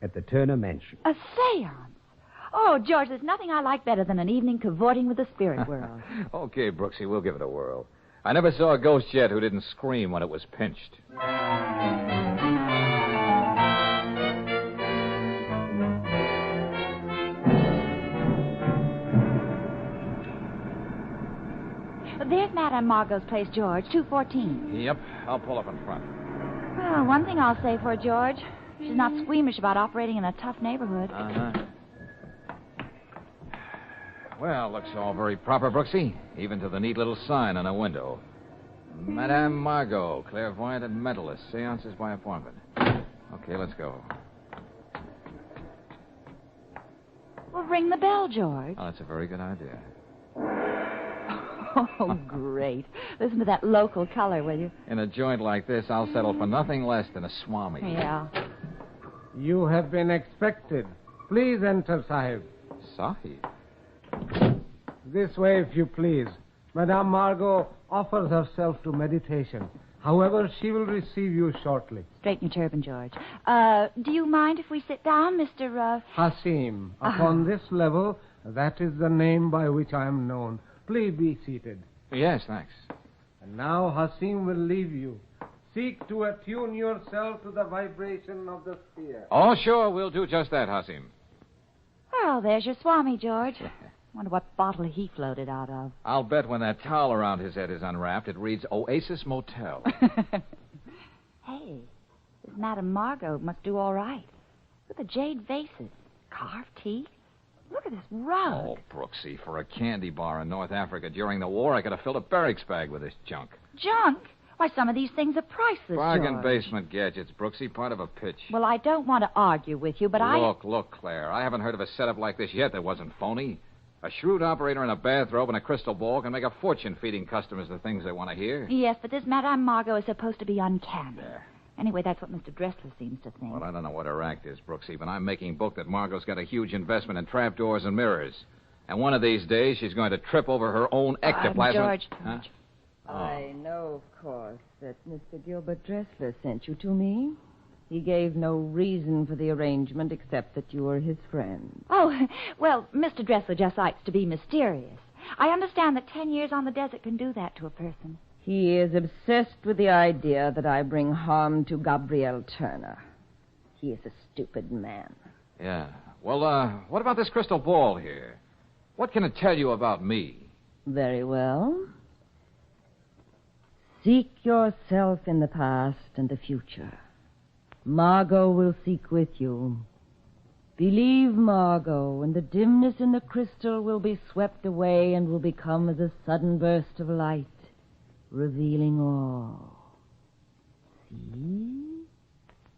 at the Turner Mansion. A séance? Oh, George, there's nothing I like better than an evening cavorting with the spirit world. Okay, Brooksy, we'll give it a whirl. I never saw a ghost yet who didn't scream when it was pinched. There's Madame Margot's place, George, 214. Yep, I'll pull up in front. Well, one thing I'll say for her, George. She's not squeamish about operating in a tough neighborhood. Uh-huh. Well, looks all very proper, Brooksy, even to the neat little sign on a window. Madame Margot, clairvoyant and mentalist, seances by appointment. Okay, let's go. Well, ring the bell, George. Oh, that's a very good idea. Oh, great. Listen to that local color, will you? In a joint like this, I'll settle for nothing less than a swami. Yeah. You have been expected. Please enter, Sahib. Sahib? This way, if you please. Madame Margot offers herself to meditation. However, she will receive you shortly. Straighten your turban, George. Do you mind if we sit down, Mr. Hasim. Upon this level, that is the name by which I am known. Please be seated. Yes, thanks. And now Hasim will leave you. Seek to attune yourself to the vibration of the sphere. Oh, sure, we'll do just that, Hasim. Well, there's your Swami, George. Wonder what bottle he floated out of. I'll bet when that towel around his head is unwrapped, it reads Oasis Motel. Hey, this Madame Margot must do all right. Look at the jade vases, carved teeth. Look at this rug. Oh, Brooksy, for a candy bar in North Africa during the war, I could have filled a barracks bag with this junk. Junk? Why, some of these things are priceless, Bargain George. basement gadgets, Brooksy, part of a pitch. Well, I don't want to argue with you, but Look, Claire, I haven't heard of a setup like this yet that wasn't phony. A shrewd operator in a bathrobe and a crystal ball can make a fortune feeding customers the things they want to hear. Yes, but this Madame Margot is supposed to be uncanny. Anyway, that's what Mr. Dressler seems to think. Well, I don't know what her act is, Brooksy, but I'm making book that Margot's got a huge investment in trapdoors and mirrors. And one of these days, she's going to trip over her own ectoplasm. George. Huh? Oh. I know, of course, that Mr. Gilbert Dressler sent you to me. He gave no reason for the arrangement except that you were his friend. Oh, well, Mr. Dressler just likes to be mysterious. I understand that 10 years on the desert can do that to a person. He is obsessed with the idea that I bring harm to Gabrielle Turner. He is a stupid man. Yeah. Well, what about this crystal ball here? What can it tell you about me? Very well. Seek yourself in the past and the future. Margot will seek with you. Believe Margot, and the dimness in the crystal will be swept away and will become as a sudden burst of light, revealing all. See?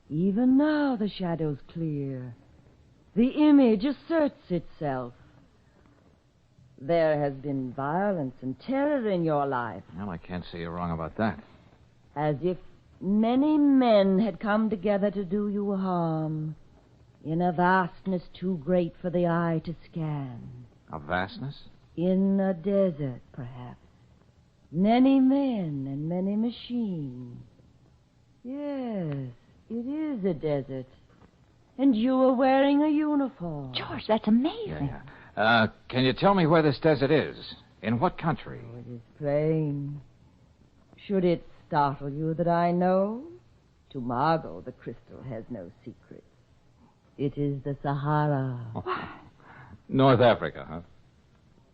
Even now the shadow's clear. The image asserts itself. There has been violence and terror in your life, Well, I can't see you wrong about that. as if many men had come together to do you harm, in a vastness too great for the eye to scan. A vastness? In a desert, perhaps. Many men and many machines. Yes, it is a desert. And you are wearing a uniform. George, that's amazing. Can you tell me where this desert is? In what country? Oh, it is plain. Should it startle you that I know? To Margot, the crystal has no secrets. It is the Sahara. North Africa, huh?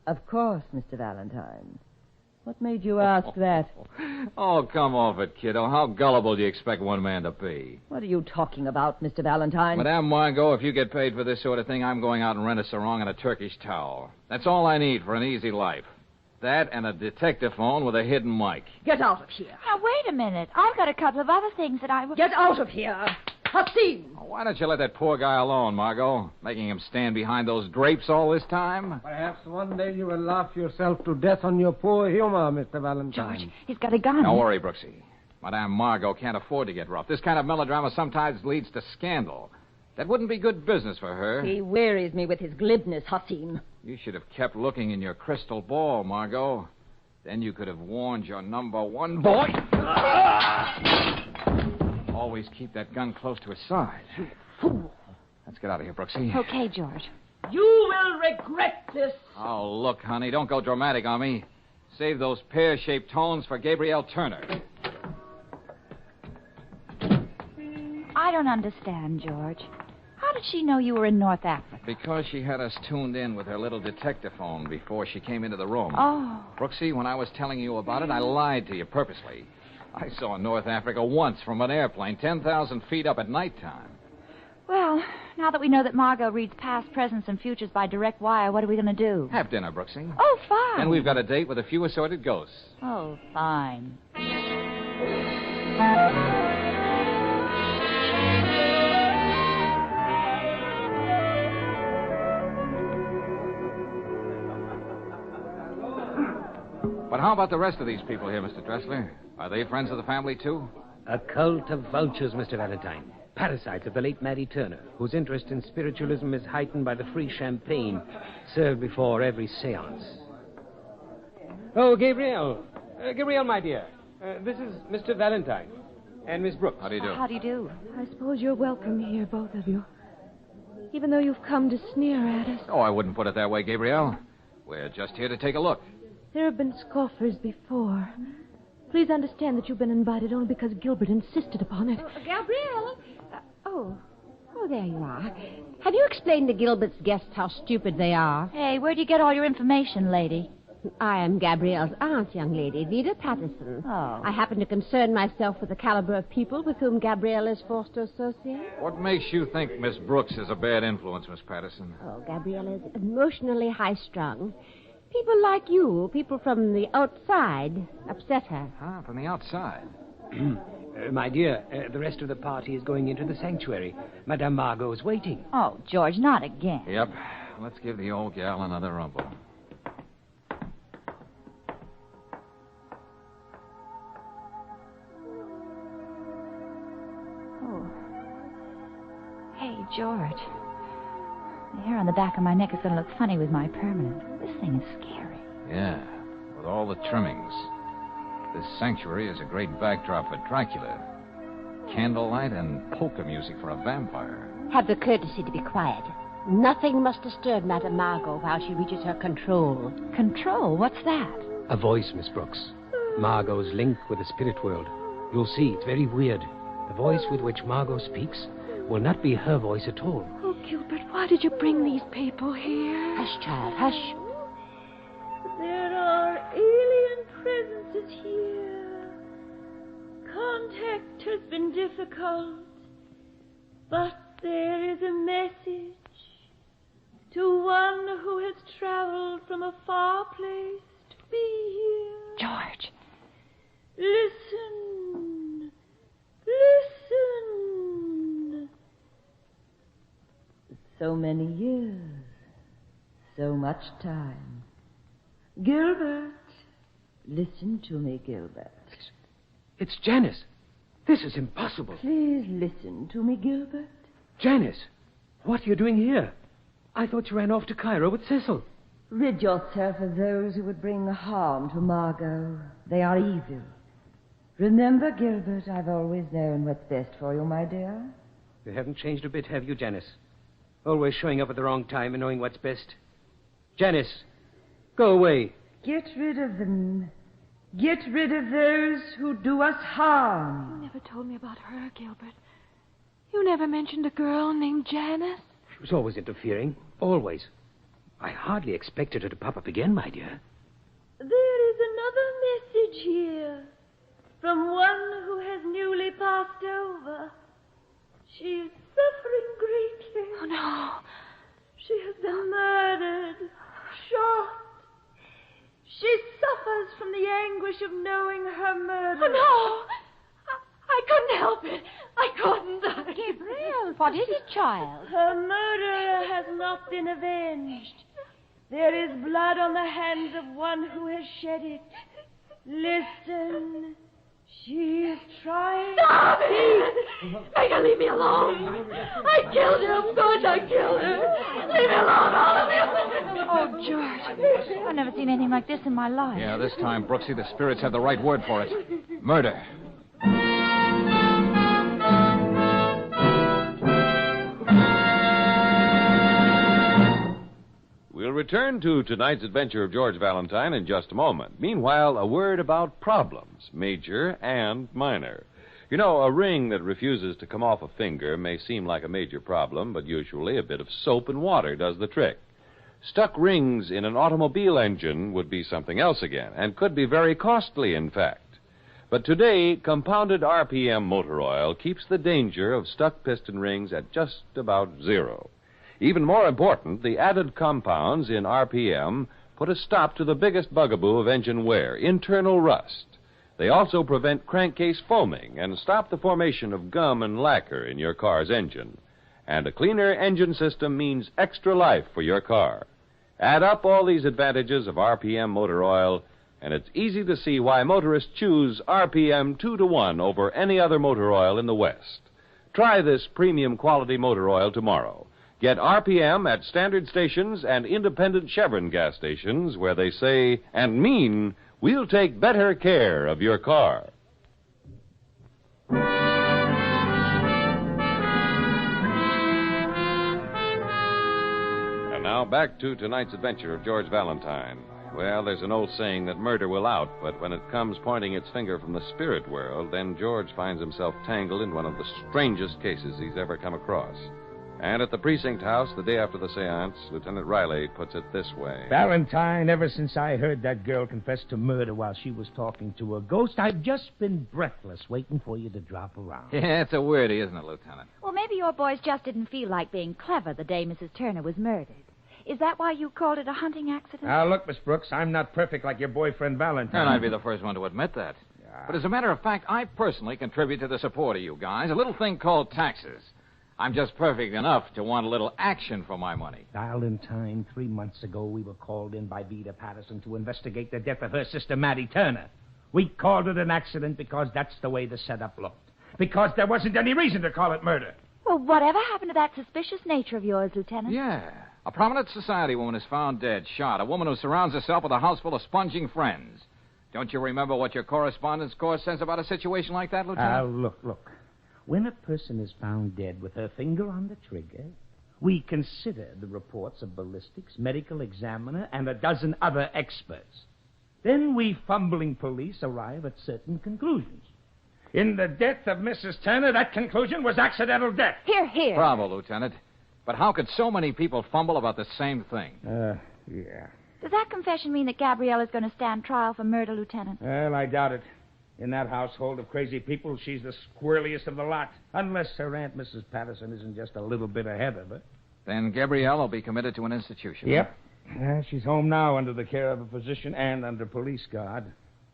Of course, Mr. Valentine. What made you ask that? Oh, come off it, kiddo. How gullible do you expect one man to be? What are you talking about, Mr. Valentine? Madame Margot, if you get paid for this sort of thing, I'm going out and rent a sarong and a Turkish towel. That's all I need for an easy life. That and a detective phone with a hidden mic. Get out of here. Now, wait a minute. I've got a couple of other things that I would... Get out of here. Hasim! Oh, why don't you let that poor guy alone, Margot? Making him stand behind those drapes all this time? Perhaps one day you will laugh yourself to death on your poor humor, Mr. Valentine. George, he's got a gun. Don't worry, Brooksy. Madame Margot can't afford to get rough. This kind of melodrama sometimes leads to scandal. That wouldn't be good business for her. He wearies me with his glibness, Hasim. You should have kept looking in your crystal ball, Margot. Then you could have warned your number one boy. Always keep that gun close to his side. You fool. Let's get out of here, Brooksy. Okay, George. You will regret this. Oh, look, honey, don't go dramatic on me. Save those pear-shaped tones for Gabrielle Turner. I don't understand, George. How did she know you were in North Africa? Because she had us tuned in with her little detector phone before she came into the room. Oh. Brooksy, when I was telling you about it, I lied to you purposely. I saw North Africa once from an airplane, 10,000 feet up at nighttime. Well, now that we know that Margot reads past, presents, and futures by direct wire, what are we going to do? Have dinner, Brooksy. Oh, fine. And we've got a date with a few assorted ghosts. Oh, fine. But how about the rest of these people here, Mr. Dressler? Are they friends of the family, too? A cult of vultures, Mr. Valentine. Parasites of the late Mary Turner, whose interest in spiritualism is heightened by the free champagne served before every seance. Oh, Gabrielle. Gabrielle, my dear. This is Mr. Valentine. And Miss Brooks. How do you do? How do you do? I suppose you're welcome here, both of you. Even though you've come to sneer at us. Oh, I wouldn't put it that way, Gabrielle. We're just here to take a look. There have been scoffers before. Please understand that you've been invited only because Gilbert insisted upon it. Gabrielle? Oh, there you are. Have you explained to Gilbert's guests how stupid they are? Hey, where'd you get all your information, lady? I am Gabrielle's aunt, young lady, Vida Patterson. Oh. I happen to concern myself with the caliber of people with whom Gabrielle is forced to associate. What makes you think Miss Brooks is a bad influence, Miss Patterson? Oh, Gabrielle is emotionally high-strung. People like you, people from the outside, upset her. Ah, from the outside. My dear, the rest of the party is going into the sanctuary. Madame Margot is waiting. Oh, George, not again. Yep. Let's give the old gal another rumble. Oh. Hey, George. The hair on the back of my neck is going to look funny with my permanent. This thing is scary. Yeah, with all the trimmings. This sanctuary is a great backdrop for Dracula. candlelight and polka music for a vampire. Have the courtesy to be quiet. Nothing must disturb Madame Margot while she reaches her control. Control? What's that? A voice, Miss Brooks. Margot's link with the spirit world. You'll see, it's very weird. The voice with which Margot speaks will not be her voice at all. Oh, Gilbert, why did you bring these people here? Hush, child, hush. There are alien presences here. Contact has been difficult, but there is a message to one who has traveled from a far place to be here. George. Listen. Listen. So many years. So much time. Gilbert. Listen to me, Gilbert. It's Janice. This is impossible. Please listen to me, Gilbert. Janice, what are you doing here? I thought you ran off to Cairo with Cecil. Rid yourself of those who would bring harm to Margot. They are evil. Remember, Gilbert, I've always known what's best for you, my dear. You haven't changed a bit, have you, Janice? Always showing up at the wrong time and knowing what's best. Janice, go away. Get rid of them. Get rid of those who do us harm. You never told me about her, Gilbert. You never mentioned a girl named Janice. She was always interfering. Always. I hardly expected her to pop up again, my dear. There is another message here from one who has newly passed over. She is suffering greatly. Oh, no. She has been murdered, shot. She suffers from the anguish of knowing her murder. Oh, no. I couldn't help it. I couldn't. Gabriel, what is it, child? Her murderer has not been avenged. There is blood on the hands of one who has shed it. Listen. She is trying... Stop it! Make her leave me alone. I killed her. Of course I killed her. Leave me alone, all of you. Oh, George. I've never seen anything like this in my life. Yeah, this time, Brooksy, the spirits have the right word for it. Murder. We'll return to tonight's adventure of George Valentine in just a moment. Meanwhile, a word about problems, major and minor. You know, a ring that refuses to come off a finger may seem like a major problem, but usually a bit of soap and water does the trick. Stuck rings in an automobile engine would be something else again, and could be very costly, in fact. But today, compounded RPM motor oil keeps the danger of stuck piston rings at just about zero. Even more important, the added compounds in RPM put a stop to the biggest bugaboo of engine wear, internal rust. They also prevent crankcase foaming and stop the formation of gum and lacquer in your car's engine. And a cleaner engine system means extra life for your car. Add up all these advantages of RPM motor oil, and it's easy to see why motorists choose RPM 2-to-1 over any other motor oil in the West. Try this premium quality motor oil tomorrow. Get RPM at standard stations and independent Chevron gas stations where they say and mean, we'll take better care of your car. And now back to tonight's adventure of George Valentine. Well, there's an old saying that murder will out, but when it comes pointing its finger from the spirit world, then George finds himself tangled in one of the strangest cases he's ever come across. And at the precinct house, the day after the seance, Lieutenant Riley puts it this way. Valentine, ever since I heard that girl confess to murder while she was talking to a ghost, I've just been breathless waiting for you to drop around. Yeah, it's a weirdie, isn't it, Lieutenant? Well, maybe your boys just didn't feel like being clever the day Mrs. Turner was murdered. Is that why you called it a hunting accident? Now, look, Miss Brooks, I'm not perfect like your boyfriend Valentine. And I'd be the first one to admit that. Yeah. But as a matter of fact, I personally contribute to the support of you guys, a little thing called taxes. I'm just perfect enough to want a little action for my money. Valentine, 3 months ago, we were called in by Vida Patterson to investigate the death of her sister, Mattie Turner. We called it an accident because that's the way the setup looked. Because there wasn't any reason to call it murder. Well, whatever happened to that suspicious nature of yours, Lieutenant? Yeah. A prominent society woman is found dead, shot. A woman who surrounds herself with a house full of sponging friends. Don't you remember what your correspondence course says about a situation like that, Lieutenant? Look. When a person is found dead with her finger on the trigger, we consider the reports of ballistics, medical examiner, and a dozen other experts. Then we fumbling police arrive at certain conclusions. In the death of Mrs. Turner, that conclusion was accidental death. Here, here. Bravo, Lieutenant. But how could so many people fumble about the same thing? Yeah. Does that confession mean that Gabrielle is going to stand trial for murder, Lieutenant? Well, I doubt it. In that household of crazy people, she's the squirreliest of the lot. Unless her Aunt Mrs. Patterson isn't just a little bit ahead of her. Then Gabrielle will be committed to an institution. Yep. She's home now under the care of a physician and under police guard.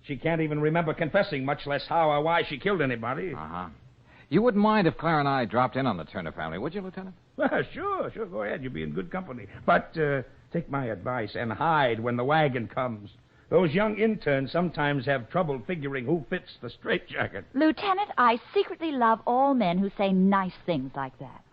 She can't even remember confessing, much less how or why she killed anybody. Uh-huh. You wouldn't mind if Claire and I dropped in on the Turner family, would you, Lieutenant? Well, sure. Go ahead. You'll be in good company. But take my advice and hide when the wagon comes. Those young interns sometimes have trouble figuring who fits the straitjacket. Lieutenant, I secretly love all men who say nice things like that.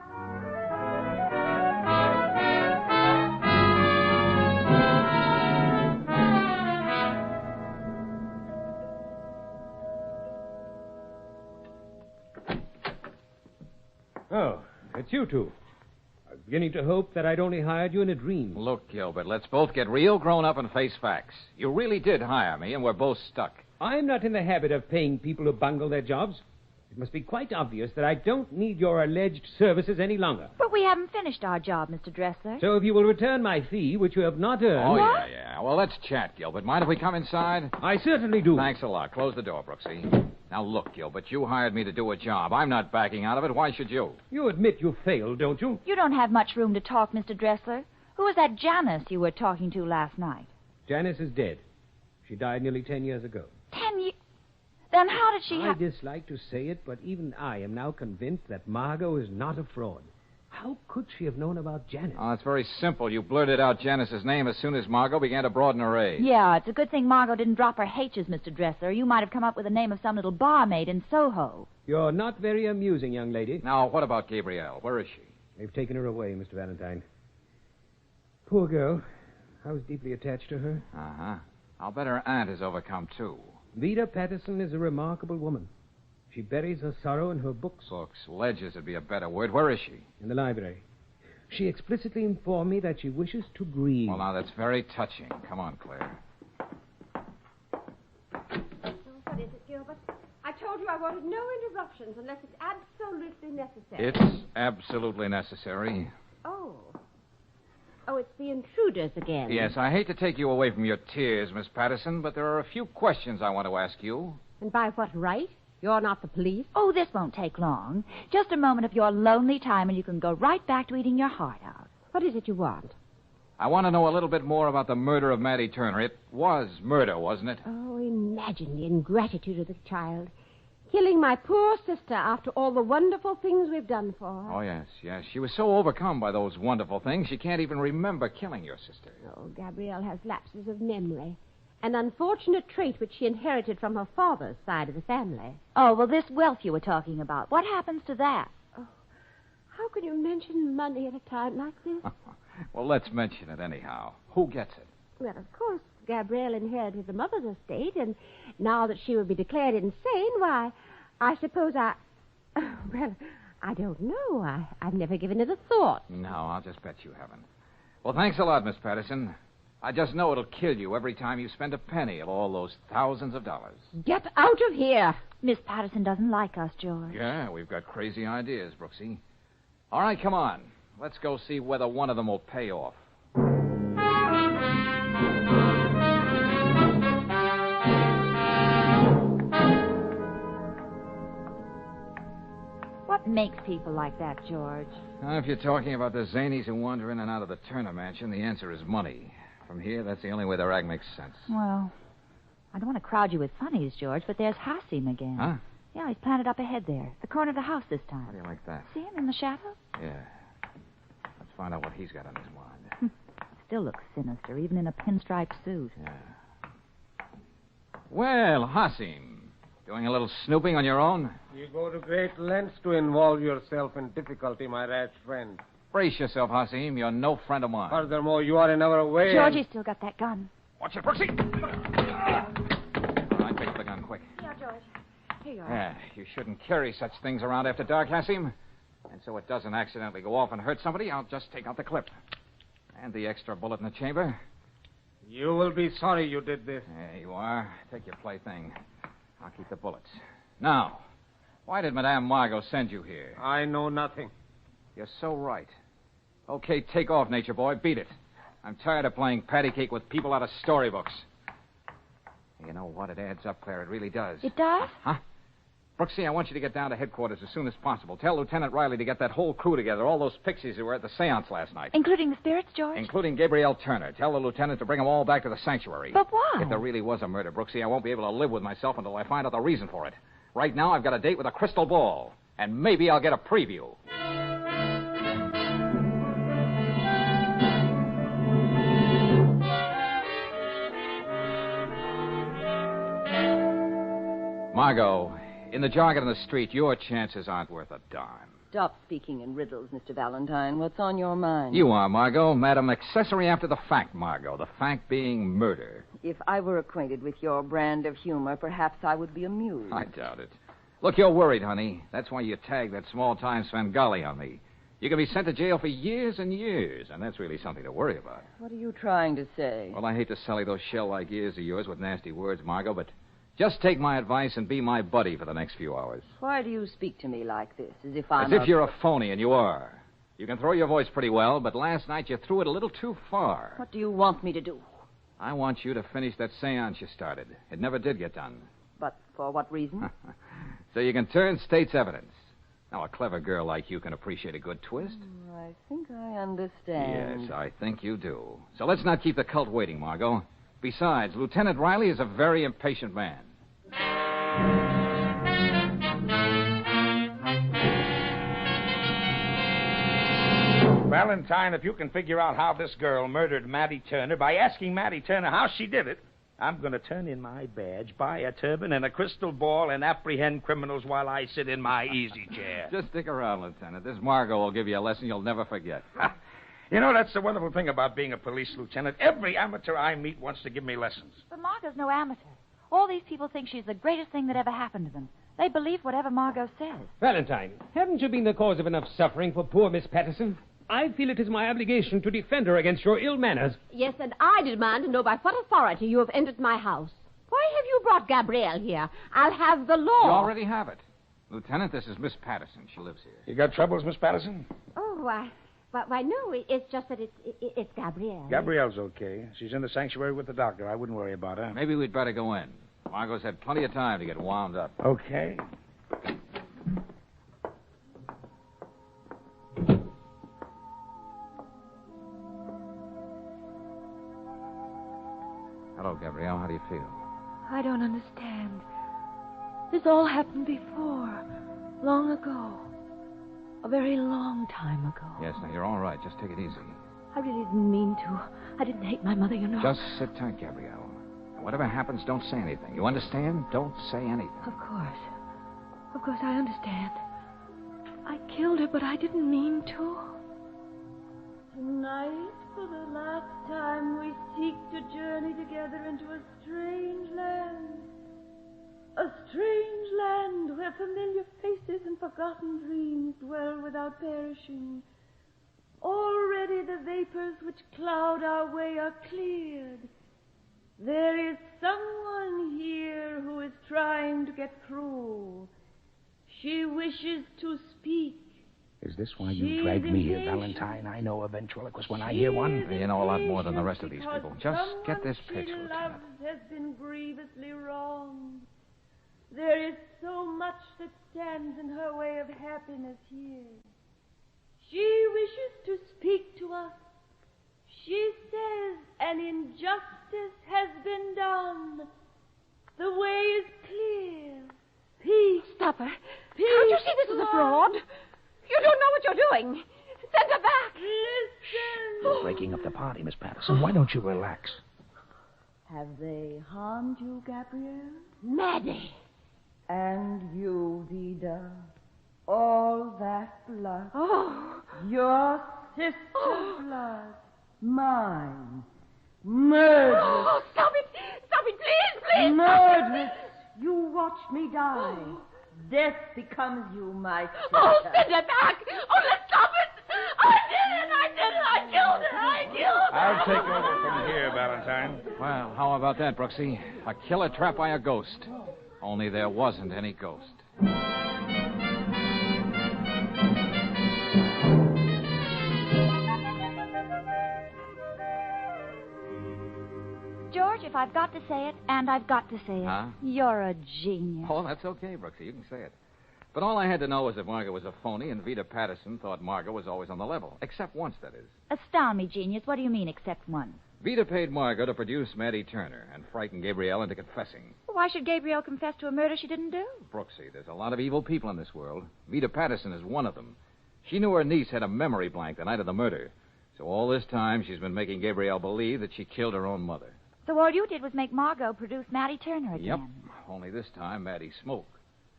Oh, it's you two. I was beginning to hope that I'd only hired you in a dream. Look, Gilbert, let's both get real grown up and face facts. You really did hire me, and we're both stuck. I'm not in the habit of paying people who bungle their jobs. It must be quite obvious that I don't need your alleged services any longer. But we haven't finished our job, Mr. Dressler. So if you will return my fee, which you have not earned... Oh, yeah. Well, let's chat, Gilbert. Mind if we come inside? I certainly do. Thanks a lot. Close the door, Brooksy. Now, look, Gilbert, you hired me to do a job. I'm not backing out of it. Why should you? You admit you failed, don't you? You don't have much room to talk, Mr. Dressler. Who was that Janice you were talking to last night? Janice is dead. She died nearly 10 years ago. 10 years? Then how did she I dislike to say it, but even I am now convinced that Margot is not a fraud. How could she have known about Janice? Oh, it's very simple. You blurted out Janice's name as soon as Margot began to broaden her age. Yeah, it's a good thing Margot didn't drop her H's, Mr. Dressler. You might have come up with the name of some little barmaid in Soho. You're not very amusing, young lady. Now, what about Gabrielle? Where is she? They've taken her away, Mr. Valentine. Poor girl. I was deeply attached to her. Uh-huh. I'll bet her aunt is overcome, too. Vida Patterson is a remarkable woman. She buries her sorrow in her books. Books. Ledgers would be a better word. Where is she? In the library. She explicitly informed me that she wishes to grieve. Well, now, that's very touching. Come on, Claire. What is it, Gilbert? I told you I wanted no interruptions unless it's absolutely necessary. It's absolutely necessary. Oh, it's the intruders again. Yes, I hate to take you away from your tears, Miss Patterson, but there are a few questions I want to ask you. And by what right? You're not the police. Oh, this won't take long. Just a moment of your lonely time, and you can go right back to eating your heart out. What is it you want? I want to know a little bit more about the murder of Maddie Turner. It was murder, wasn't it? Oh, imagine the ingratitude of the child. Killing my poor sister after all the wonderful things we've done for her. Oh, yes. She was so overcome by those wonderful things, she can't even remember killing your sister. Oh, Gabrielle has lapses of memory. An unfortunate trait which she inherited from her father's side of the family. Oh, well, this wealth you were talking about, what happens to that? Oh, how can you mention money at a time like this? Well, let's mention it anyhow. Who gets it? Well, of course, Gabrielle inherited the mother's estate, and now that she would be declared insane, why, I suppose well, I don't know. I've never given it a thought. No, I'll just bet you haven't. Well, thanks a lot, Miss Patterson. I just know it'll kill you every time you spend a penny of all those thousands of dollars. Get out of here! Miss Patterson doesn't like us, George. Yeah, we've got crazy ideas, Brooksy. All right, come on. Let's go see whether one of them will pay off. What makes people like that, George? If you're talking about the zanies who wander in and out of the Turner mansion, the answer is money. From here, that's the only way the rag makes sense. Well, I don't want to crowd you with funnies, George, but there's Hassim again. Huh? Yeah, he's planted up ahead there. The corner of the house this time. How do you like that? See him in the shadow? Yeah. Let's find out what he's got on his mind. Still looks sinister, even in a pinstripe suit. Yeah. Well, Hassim, doing a little snooping on your own? You go to great lengths to involve yourself in difficulty, my rash friend. Brace yourself, Hassim. You're no friend of mine. Furthermore, you are in our way. George, he's still got that gun. Watch it, Brooksy. All right, pick up the gun, quick. Yeah, George. Here you are. You shouldn't carry such things around after dark, Hassim. And so it doesn't accidentally go off and hurt somebody, I'll just take out the clip. And the extra bullet in the chamber. You will be sorry you did this. There you are. Take your plaything. I'll keep the bullets. Now, why did Madame Margot send you here? I know nothing. You're so right. Okay, take off, Nature Boy. Beat it. I'm tired of playing patty cake with people out of storybooks. You know what? It adds up, Claire. It really does. It does? Huh? Brooksy, I want you to get down to headquarters as soon as possible. Tell Lieutenant Riley to get that whole crew together, all those pixies who were at the seance last night. Including the spirits, George? Including Gabrielle Turner. Tell the lieutenant to bring them all back to the sanctuary. But why? If there really was a murder, Brooksy, I won't be able to live with myself until I find out the reason for it. Right now, I've got a date with a crystal ball. And maybe I'll get a preview. Margot, in the jargon of the street, your chances aren't worth a dime. Stop speaking in riddles, Mr. Valentine. What's on your mind? You are, Margot. Madam, accessory after the fact, Margot. The fact being murder. If I were acquainted with your brand of humor, perhaps I would be amused. I doubt it. Look, you're worried, honey. That's why you tagged that small-time Svengali on me. You can be sent to jail for years and years, and that's really something to worry about. What are you trying to say? Well, I hate to sully those shell-like ears of yours with nasty words, Margot, but just take my advice and be my buddy for the next few hours. Why do you speak to me like this, as if I'm As if you're a phony, and you are. You can throw your voice pretty well, but last night you threw it a little too far. What do you want me to do? I want you to finish that seance you started. It never did get done. But for what reason? So you can turn state's evidence. Now, a clever girl like you can appreciate a good twist. I think I understand. Yes, I think you do. So let's not keep the cult waiting, Margot. Besides, Lieutenant Riley is a very impatient man. Valentine, if you can figure out how this girl murdered Mattie Turner by asking Mattie Turner how she did it, I'm going to turn in my badge, buy a turban and a crystal ball, and apprehend criminals while I sit in my easy chair. Just stick around, Lieutenant. This Margot will give you a lesson you'll never forget. You know, that's the wonderful thing about being a police lieutenant. Every amateur I meet wants to give me lessons. But Margot's no amateur. All these people think she's the greatest thing that ever happened to them. They believe whatever Margot says. Valentine, haven't you been the cause of enough suffering for poor Miss Patterson? I feel it is my obligation to defend her against your ill manners. Yes, and I demand to know by what authority you have entered my house. Why have you brought Gabrielle here? I'll have the law. You already have it. Lieutenant, this is Miss Patterson. She lives here. You got troubles, Miss Patterson? Oh, why, no, it's just that it's Gabrielle. Gabrielle's okay. She's in the sanctuary with the doctor. I wouldn't worry about her. Maybe we'd better go in. Margot's had plenty of time to get wound up. Okay. Hello, Gabrielle. How do you feel? I don't understand. This all happened before. Long ago. A very long time ago. Yes, now you're all right. Just take it easy. I really didn't mean to. I didn't hate my mother, you know. Just sit tight, Gabrielle. And whatever happens, don't say anything. You understand? Don't say anything. Of course. Of course, I understand. I killed her, but I didn't mean to. Tonight, for the last time, we seek to journey together into a strange land. A strange land where familiar faces and forgotten dreams dwell without perishing. Already the vapors which cloud our way are cleared. There is someone here who is trying to get through. She wishes to speak. Is this why you dragged me here, Valentine? I know a ventriloquist when I hear one. You know a lot more than the rest of these people. Just get this pitch, Lieutenant. Loves has been grievously wronged. There is so much that stands in her way of happiness here. She wishes to speak to us. She says an injustice has been done. The way is clear. Peace. Stop her. Peace. Can't you see this is a fraud? You don't know what you're doing. Send her back. Listen. You're breaking up the party, Miss Patterson. Why don't you relax? Have they harmed you, Gabrielle? Maddie. And you, Vida. All that blood. Oh. Your sister's blood. Mine. Murderous. Oh, stop it. Stop it, please, please. Murderous. You watch me die. Death becomes you, my sister. Oh, send her back! Oh, let's stop it! I did it! I killed her! I killed her! I'll take over from here, Valentine. Well, how about that, Brooksy? A killer trapped by a ghost. Only there wasn't any ghost. George, if I've got to say it, and I've got to say it, Huh? you're a genius. Oh, that's okay, Brooksy. You can say it. But all I had to know was that Margot was a phony, and Vita Patterson thought Margot was always on the level. Except once, that is. Astound me, genius. What do you mean, except one? Vita paid Margot to produce Maddie Turner and frighten Gabrielle into confessing. Why should Gabrielle confess to a murder she didn't do? Brooksy, there's a lot of evil people in this world. Vita Patterson is one of them. She knew her niece had a memory blank the night of the murder. So all this time, she's been making Gabrielle believe that she killed her own mother. So all you did was make Margot produce Maddie Turner again. Yep. Only this time, Maddie smoked.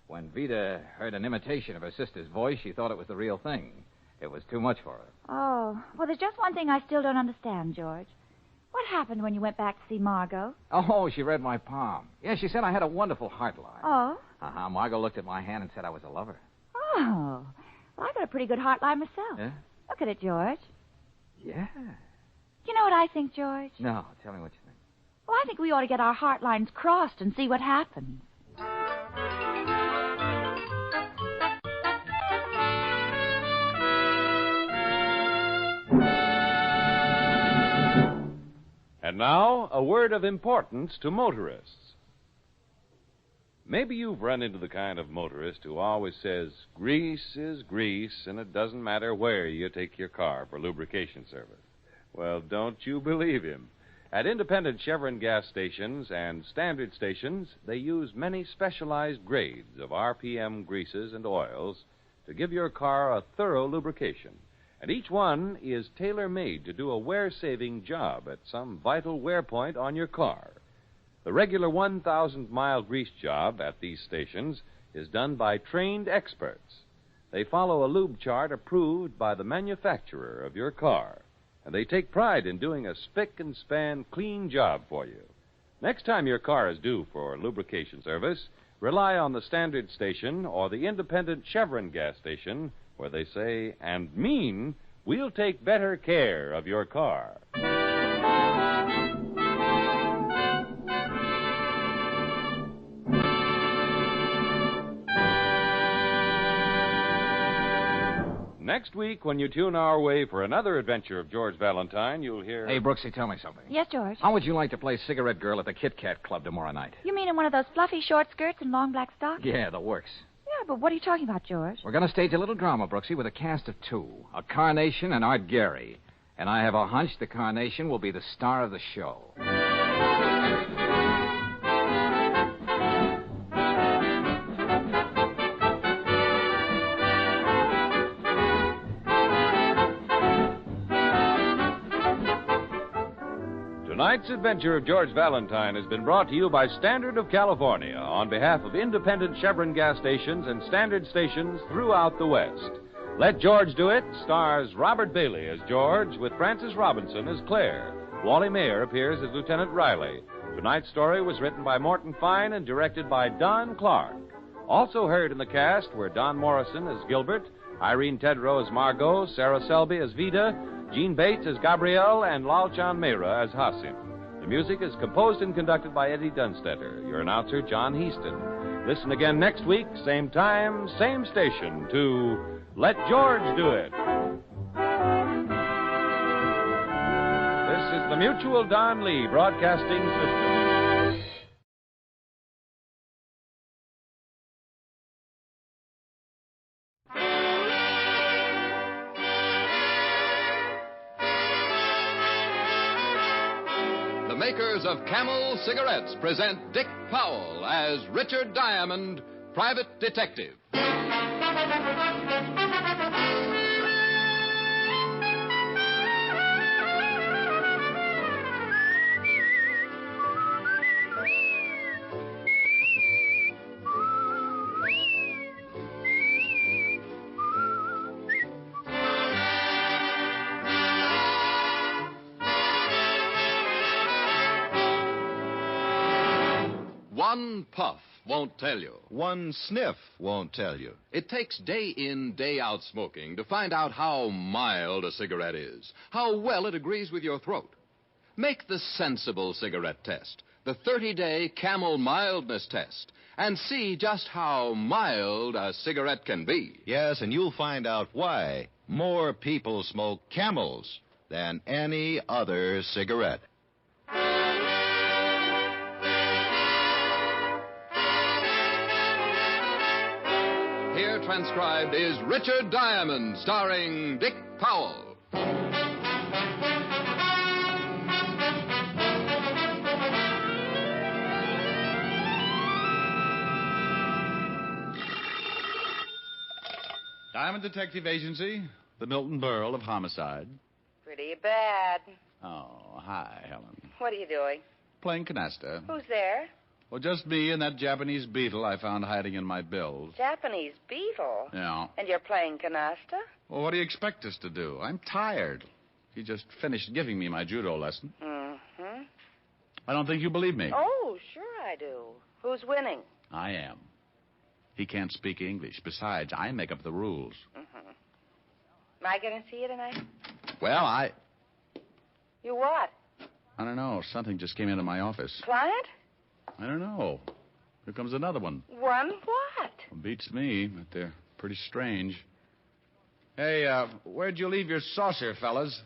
When Vita heard an imitation of her sister's voice, she thought it was the real thing. It was too much for her. Oh, well, there's just one thing I still don't understand, George. What happened when you went back to see Margot? Oh, she read my palm. Yeah, she said I had a wonderful heart line. Oh? Uh-huh. Margot looked at my hand and said I was a lover. Oh. Well, I got a pretty good heart line myself. Yeah? Look at it, George. Yeah. You know what I think, George? No, tell me what you think. Well, I think we ought to get our heart lines crossed and see what happens. And now, a word of importance to motorists. Maybe you've run into the kind of motorist who always says, grease is grease, and it doesn't matter where you take your car for lubrication service. Well, don't you believe him. At independent Chevron gas stations and standard stations, they use many specialized grades of RPM greases and oils to give your car a thorough lubrication. And each one is tailor-made to do a wear-saving job at some vital wear point on your car. The regular 1,000-mile grease job at these stations is done by trained experts. They follow a lube chart approved by the manufacturer of your car, and they take pride in doing a spick-and-span clean job for you. Next time your car is due for lubrication service, rely on the standard station or the independent Chevron gas station, where they say and mean, we'll take better care of your car. Next week, when you tune our way for another adventure of George Valentine, you'll hear... Hey, Brooksy, tell me something. Yes, George? How would you like to play Cigarette Girl at the Kit Kat Club tomorrow night? You mean in one of those fluffy short skirts and long black stockings? Yeah, the works. Yeah, but what are you talking about, George? We're going to stage a little drama, Brooksy, with a cast of two. A Carnation and Art Gary. And I have a hunch the Carnation will be the star of the show. Tonight's adventure of George Valentine has been brought to you by Standard of California on behalf of independent Chevron gas stations and standard stations throughout the West. Let George Do It stars Robert Bailey as George with Frances Robinson as Claire. Wally Mayer appears as Lieutenant Riley. Tonight's story was written by Morton Fine and directed by Don Clark. Also heard in the cast were Don Morrison as Gilbert, Irene Tedrow as Margot, Sarah Selby as Vida, Gene Bates as Gabrielle, and Lalchan Mehra as Hasim. The music is composed and conducted by Eddie Dunstetter. Your announcer, John Heaston. Listen again next week, same time, same station, to Let George Do It. This is the Mutual Don Lee Broadcasting System. The makers of Camel cigarettes present Dick Powell as Richard Diamond, private detective. One puff won't tell you. One sniff won't tell you. It takes day in, day out smoking to find out how mild a cigarette is, how well it agrees with your throat. Make the sensible cigarette test, the 30-day Camel mildness test, and see just how mild a cigarette can be. Yes, and you'll find out why more people smoke Camels than any other cigarette. Here transcribed is Richard Diamond, starring Dick Powell. Diamond Detective Agency, the Milton Berle of Homicide. Pretty bad. Oh, hi, Helen. What are you doing? Playing canasta. Who's there? Well, just me and that Japanese beetle I found hiding in my bills. Japanese beetle. Yeah. And you're playing canasta? Well, what do you expect us to do? I'm tired. He just finished giving me my judo lesson. Mm-hmm. I don't think you believe me. Oh, sure I do. Who's winning? I am. He can't speak English. Besides, I make up the rules. Mm-hmm. Am I going to see you tonight? Well, You what? I don't know. Something just came into my office. Client? I don't know. Here comes another one. One what? Beats me, but they're pretty strange. Hey, where'd you leave your saucer, fellas?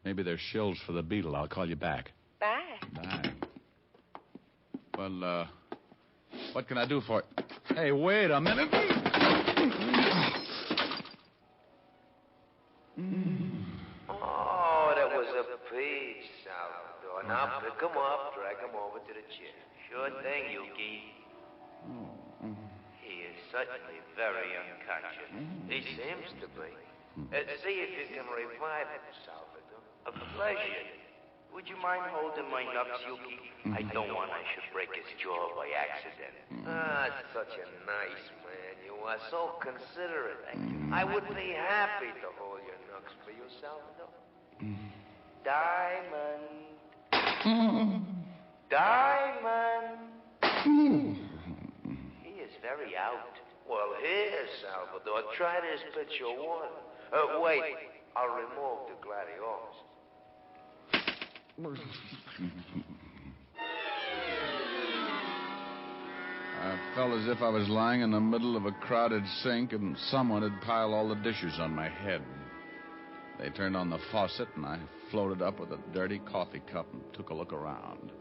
Maybe they're shills for the beetle. I'll call you back. Bye. Bye. Well, what can I do for you? Hey, wait a minute. Oh, that was a peach, Salvador. Now pick him up, drag him over to the chair. Sure thing, Yuki. He is certainly very unconscious. He seems to be. See if you can revive him, Salvador. A pleasure. Would you mind holding my nuts, Yuki? I don't want I should break his jaw by accident. Ah, such a nice man. You are so considerate. I would be happy to hold your nuts for you, Salvador. Diamond. Diamond. He is very out. Well, here, Salvador. Try this pitcher of water. Wait. I'll remove the gladiolus. I felt as if I was lying in the middle of a crowded sink and someone had piled all the dishes on my head. They turned on the faucet and I floated up with a dirty coffee cup and took a look around.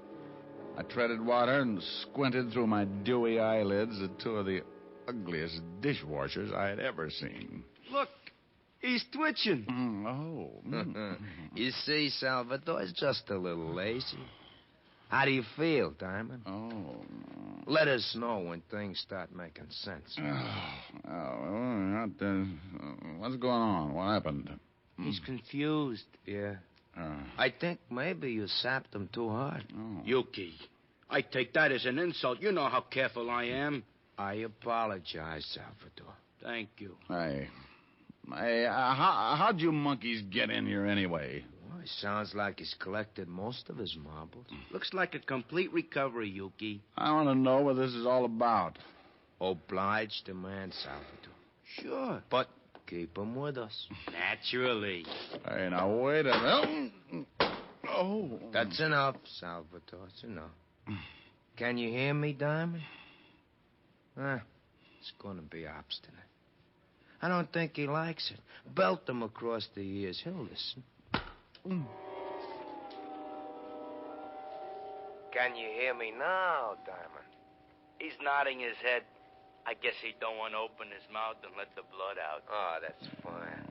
I treaded water and squinted through my dewy eyelids at two of the ugliest dishwashers I had ever seen. Look, he's twitching. You see, Salvador, it's just a little lazy. How do you feel, Diamond? Let us know when things start making sense. What's going on? What happened? He's confused. Yeah. I think maybe you sapped him too hard. Yuki, I take that as an insult. You know how careful I am. I apologize, Salvador. Thank you. Hey, how'd you monkeys get in here anyway? Well, it sounds like he's collected most of his marbles. Looks like a complete recovery, Yuki. I want to know what this is all about. Obliged to man, Salvador. Sure. But keep him with us. Naturally. Hey, now, wait a minute. That's enough, Salvador. That's enough. Can you hear me, Diamond? It's going to be obstinate. I don't think he likes it. Belt him across the ears. He'll listen. Can you hear me now, Diamond? He's nodding his head. I guess he don't want to open his mouth and let the blood out. Oh, that's fine.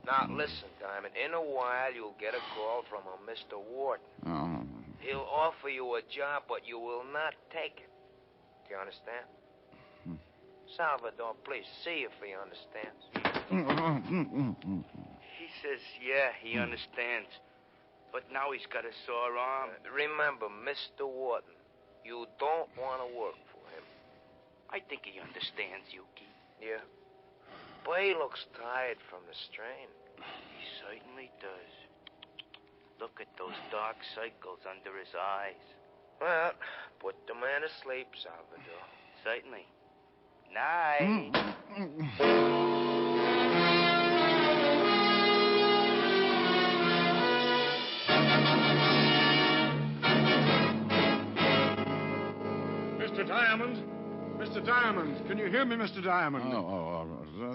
Now, listen, Diamond. In a while, you'll get a call from a Mr. Wharton. He'll offer you a job, but you will not take it. Do you understand? Salvador, please see if he understands. He says, yeah, he understands. But now he's got a sore arm. Remember, Mr. Wharton, you don't want to work for him. I think he understands, Yuki. Yeah? But he looks tired from the strain. He certainly does. Look at those dark circles under his eyes. Well, put the man to sleep, Salvador. Certainly. Night. Mr. Diamond? Mr. Diamond, can you hear me, Mr. Diamond?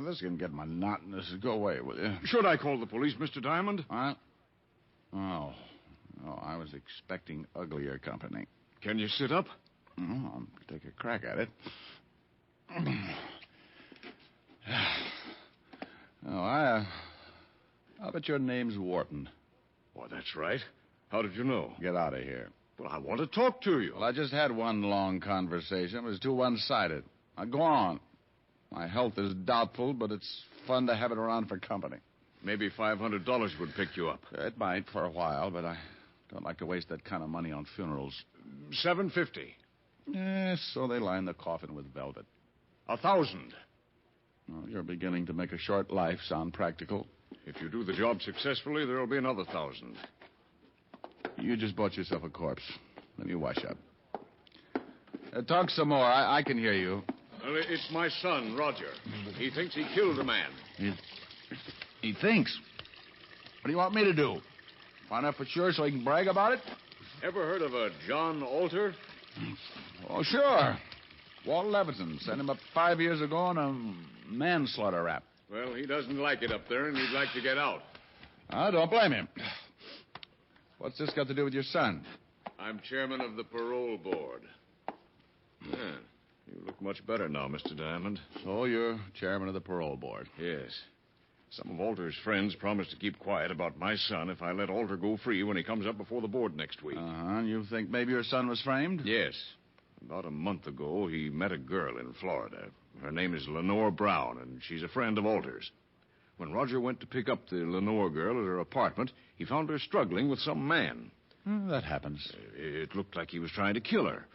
This can get monotonous. Go away, will you? Should I call the police, Mr. Diamond? What? Oh, I was expecting uglier company. Can you sit up? I'll take a crack at it. I'll bet your name's Wharton. Well, that's right. How did you know? Get out of here. Well, I want to talk to you. Well, I just had one long conversation. It was too one-sided. Now, go on. My health is doubtful, but it's fun to have it around for company. Maybe $500 would pick you up. It might for a while, but I don't like to waste that kind of money on funerals. $750. Yes, so they line the coffin with velvet. $1,000. Well, you're beginning to make a short life sound practical. If you do the job successfully, there'll be another $1,000. You just bought yourself a corpse. Let me wash up. Talk some more. I can hear you. Well, it's my son, Roger. He thinks he killed a man. He thinks? What do you want me to do? Find out for sure so he can brag about it? Ever heard of a John Alter? Oh, sure. Walt Levinson sent him up 5 years ago on a manslaughter rap. Well, he doesn't like it up there, and he'd like to get out. I don't blame him. What's this got to do with your son? I'm chairman of the parole board. Yeah, you look much better now, Mr. Diamond. So you're chairman of the parole board? Yes. Some of Alter's friends promised to keep quiet about my son if I let Alter go free when he comes up before the board next week. You think maybe your son was framed? Yes. About a month ago, he met a girl in Florida. Her name is Lenore Brown, and she's a friend of Alter's. When Roger went to pick up the Lenore girl at her apartment, he found her struggling with some man. That happens. It looked like he was trying to kill her.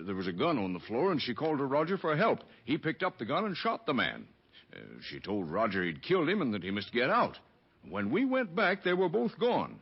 There was a gun on the floor, and she called to Roger for help. He picked up the gun and shot the man. She told Roger he'd killed him and that he must get out. When we went back, they were both gone.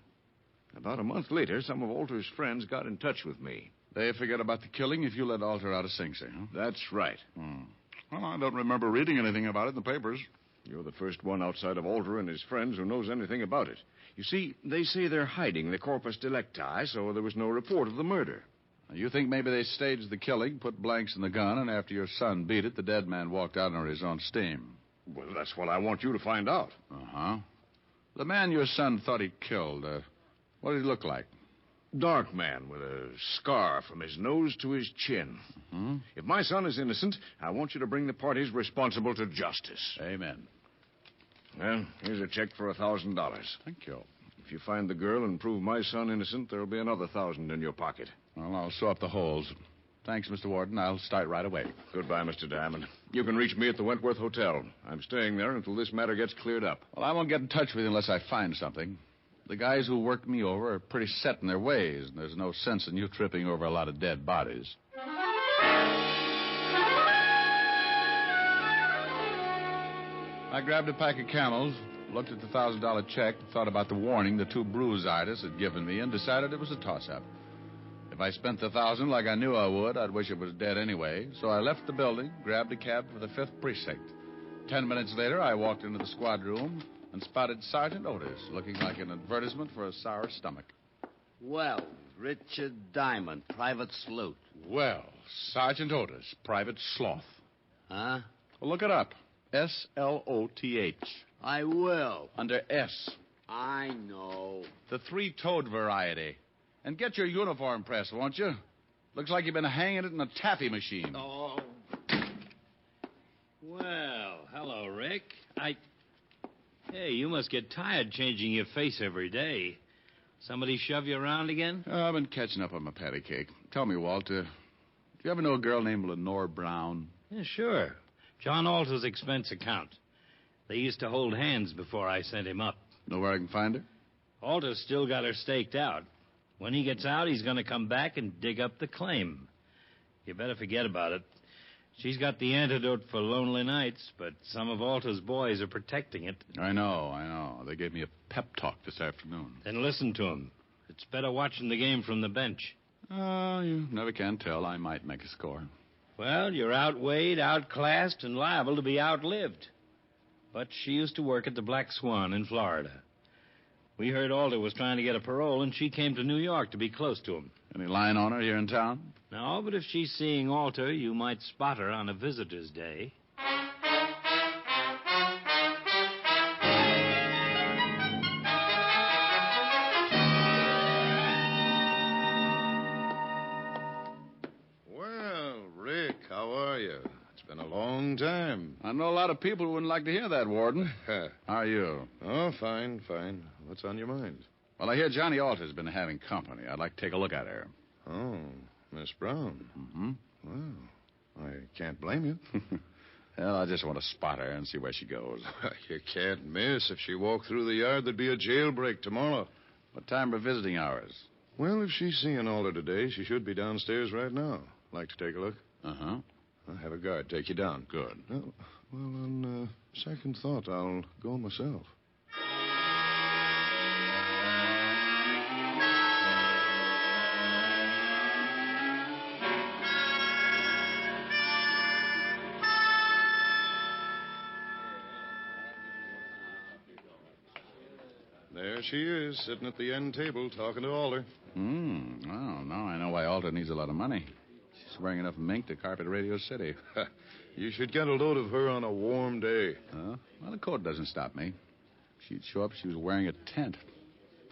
About a month later, some of Alter's friends got in touch with me. They forget about the killing if you let Alter out of Sing Sing, huh? That's right. Well, I don't remember reading anything about it in the papers. You're the first one outside of Alter and his friends who knows anything about it. You see, they say they're hiding the corpus delicti, so there was no report of the murder. You think maybe they staged the killing, put blanks in the gun, and after your son beat it, the dead man walked out under his own steam? Well, that's what I want you to find out. Uh-huh. The man your son thought he killed, what did he look like? Dark man with a scar from his nose to his chin. Mm-hmm. If my son is innocent, I want you to bring the parties responsible to justice. Amen. Well, here's a check for $1,000. Thank you. If you find the girl and prove my son innocent, there'll be another $1,000 in your pocket. Well, I'll sew up the holes. Thanks, Mr. Warden. I'll start right away. Goodbye, Mr. Diamond. You can reach me at the Wentworth Hotel. I'm staying there until this matter gets cleared up. Well, I won't get in touch with you unless I find something. The guys who worked me over are pretty set in their ways, and there's no sense in you tripping over a lot of dead bodies. I grabbed a pack of Camels, looked at the $1,000 check, thought about the warning the two bruise artists had given me, and decided it was a toss-up. If I spent the $1,000 like I knew I would, I'd wish it was dead anyway. So I left the building, grabbed a cab for the 5th Precinct. 10 minutes later, I walked into the squad room and spotted Sergeant Otis, looking like an advertisement for a sour stomach. Well, Richard Diamond, private sleuth. Well, Sergeant Otis, private sloth. Huh? Well, look it up. S-L-O-T-H. I will. Under S. I know. The three-toed variety. And get your uniform pressed, won't you? Looks like you've been hanging it in a taffy machine. Oh. Well, hello, Rick. Hey, you must get tired changing your face every day. Somebody shove you around again? I've been catching up on my patty cake. Tell me, Walter, do you ever know a girl named Lenore Brown? Yeah, sure. John Alter's expense account. They used to hold hands before I sent him up. Know where I can find her? Alter's still got her staked out. When he gets out, he's going to come back and dig up the claim. You better forget about it. She's got the antidote for lonely nights, but some of Alter's boys are protecting it. I know. They gave me a pep talk this afternoon. Then listen to them. It's better watching the game from the bench. Oh, you never can tell. I might make a score. Well, you're outweighed, outclassed, and liable to be outlived. But she used to work at the Black Swan in Florida. We heard Alder was trying to get a parole, and she came to New York to be close to him. Any line on her here in town? No, but if she's seeing Alter, you might spot her on a visitor's day. Well, Rick, how are you? It's been a long time. I know a lot of people who wouldn't like to hear that, Warden. How are you? Oh, fine, fine. What's on your mind? Well, I hear Johnny Alter's been having company. I'd like to take a look at her. Oh, Miss Brown. Mm-hmm. Well, I can't blame you. Well, I just want to spot her and see where she goes. You can't miss. If she walked through the yard, there'd be a jailbreak tomorrow. What time are visiting hours? Well, if she's seeing Alder today, she should be downstairs right now. Like to take a look? Uh-huh. I'll have a guard take you down. Good. Well, on second thought, I'll go myself. There she is, sitting at the end table, talking to Alder. Oh, now I know why Alder needs a lot of money. She's wearing enough mink to carpet Radio City. You should get a load of her on a warm day. Well, the coat doesn't stop me. She'd show up, she was wearing a tent.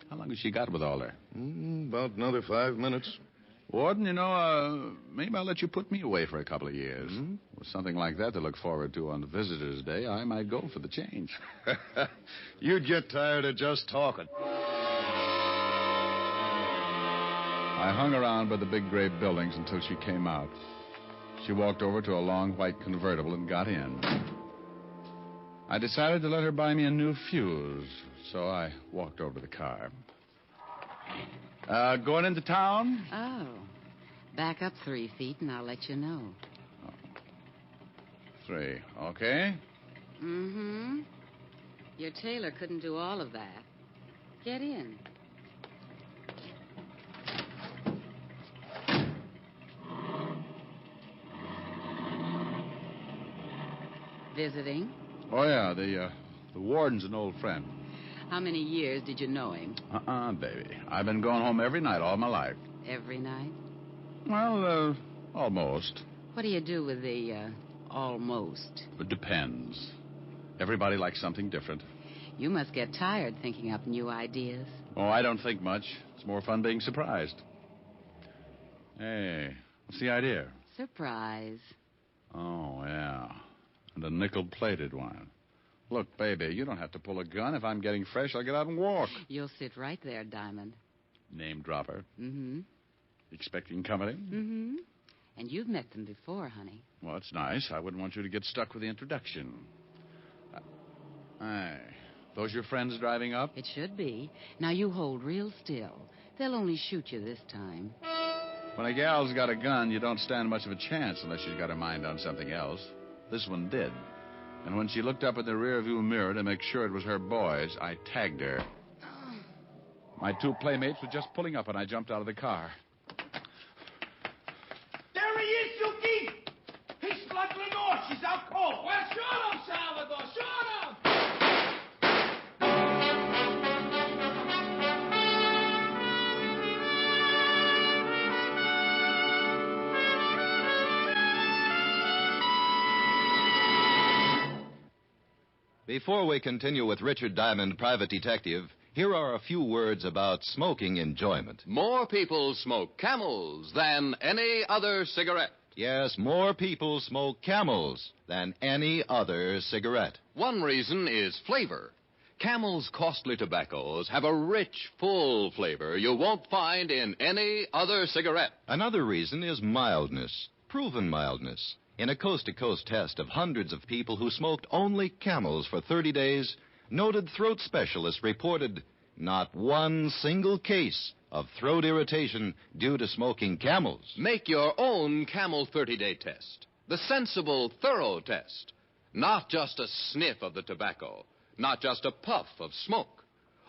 How long has she got with Alder? About another 5 minutes. Warden, maybe I'll let you put me away for a couple of years. With something like that to look forward to on Visitor's Day, I might go for the change. You'd get tired of just talking. I hung around by the big gray buildings until she came out. She walked over to a long white convertible and got in. I decided to let her buy me a new fuse, so I walked over to the car. Going into town? Oh. Back up 3 feet and I'll let you know. 3, okay. Mm-hmm. Your tailor couldn't do all of that. Get in. Visiting? Oh, yeah, the warden's an old friend. How many years did you know him? Baby. I've been going home every night all my life. Every night? Well, almost. What do you do with the, almost? It depends. Everybody likes something different. You must get tired thinking up new ideas. Oh, I don't think much. It's more fun being surprised. Hey, what's the idea? Surprise. Oh, yeah. And a nickel-plated one. Look, baby, you don't have to pull a gun. If I'm getting fresh, I'll get out and walk. You'll sit right there, Diamond. Name dropper. Mm-hmm. Expecting company? Mm-hmm. And you've met them before, honey. Well, it's nice. I wouldn't want you to get stuck with the introduction. Those your friends driving up? It should be. Now, you hold real still. They'll only shoot you this time. When a gal's got a gun, you don't stand much of a chance unless she's got her mind on something else. This one did. And when she looked up in the rearview mirror to make sure it was her boys, I tagged her. My 2 playmates were just pulling up, and I jumped out of the car. There he is, Yuki! He's slugging north. She's out cold. Well, shoot him, Salvador! Shoot him! Before we continue with Richard Diamond, Private Detective, here are a few words about smoking enjoyment. More people smoke Camels than any other cigarette. Yes, more people smoke Camels than any other cigarette. One reason is flavor. Camel's costly tobaccos have a rich, full flavor you won't find in any other cigarette. Another reason is mildness, proven mildness. In a coast-to-coast test of hundreds of people who smoked only Camels for 30 days, noted throat specialists reported not one single case of throat irritation due to smoking Camels. Make your own Camel 30-day test. The sensible, thorough test. Not just a sniff of the tobacco. Not just a puff of smoke.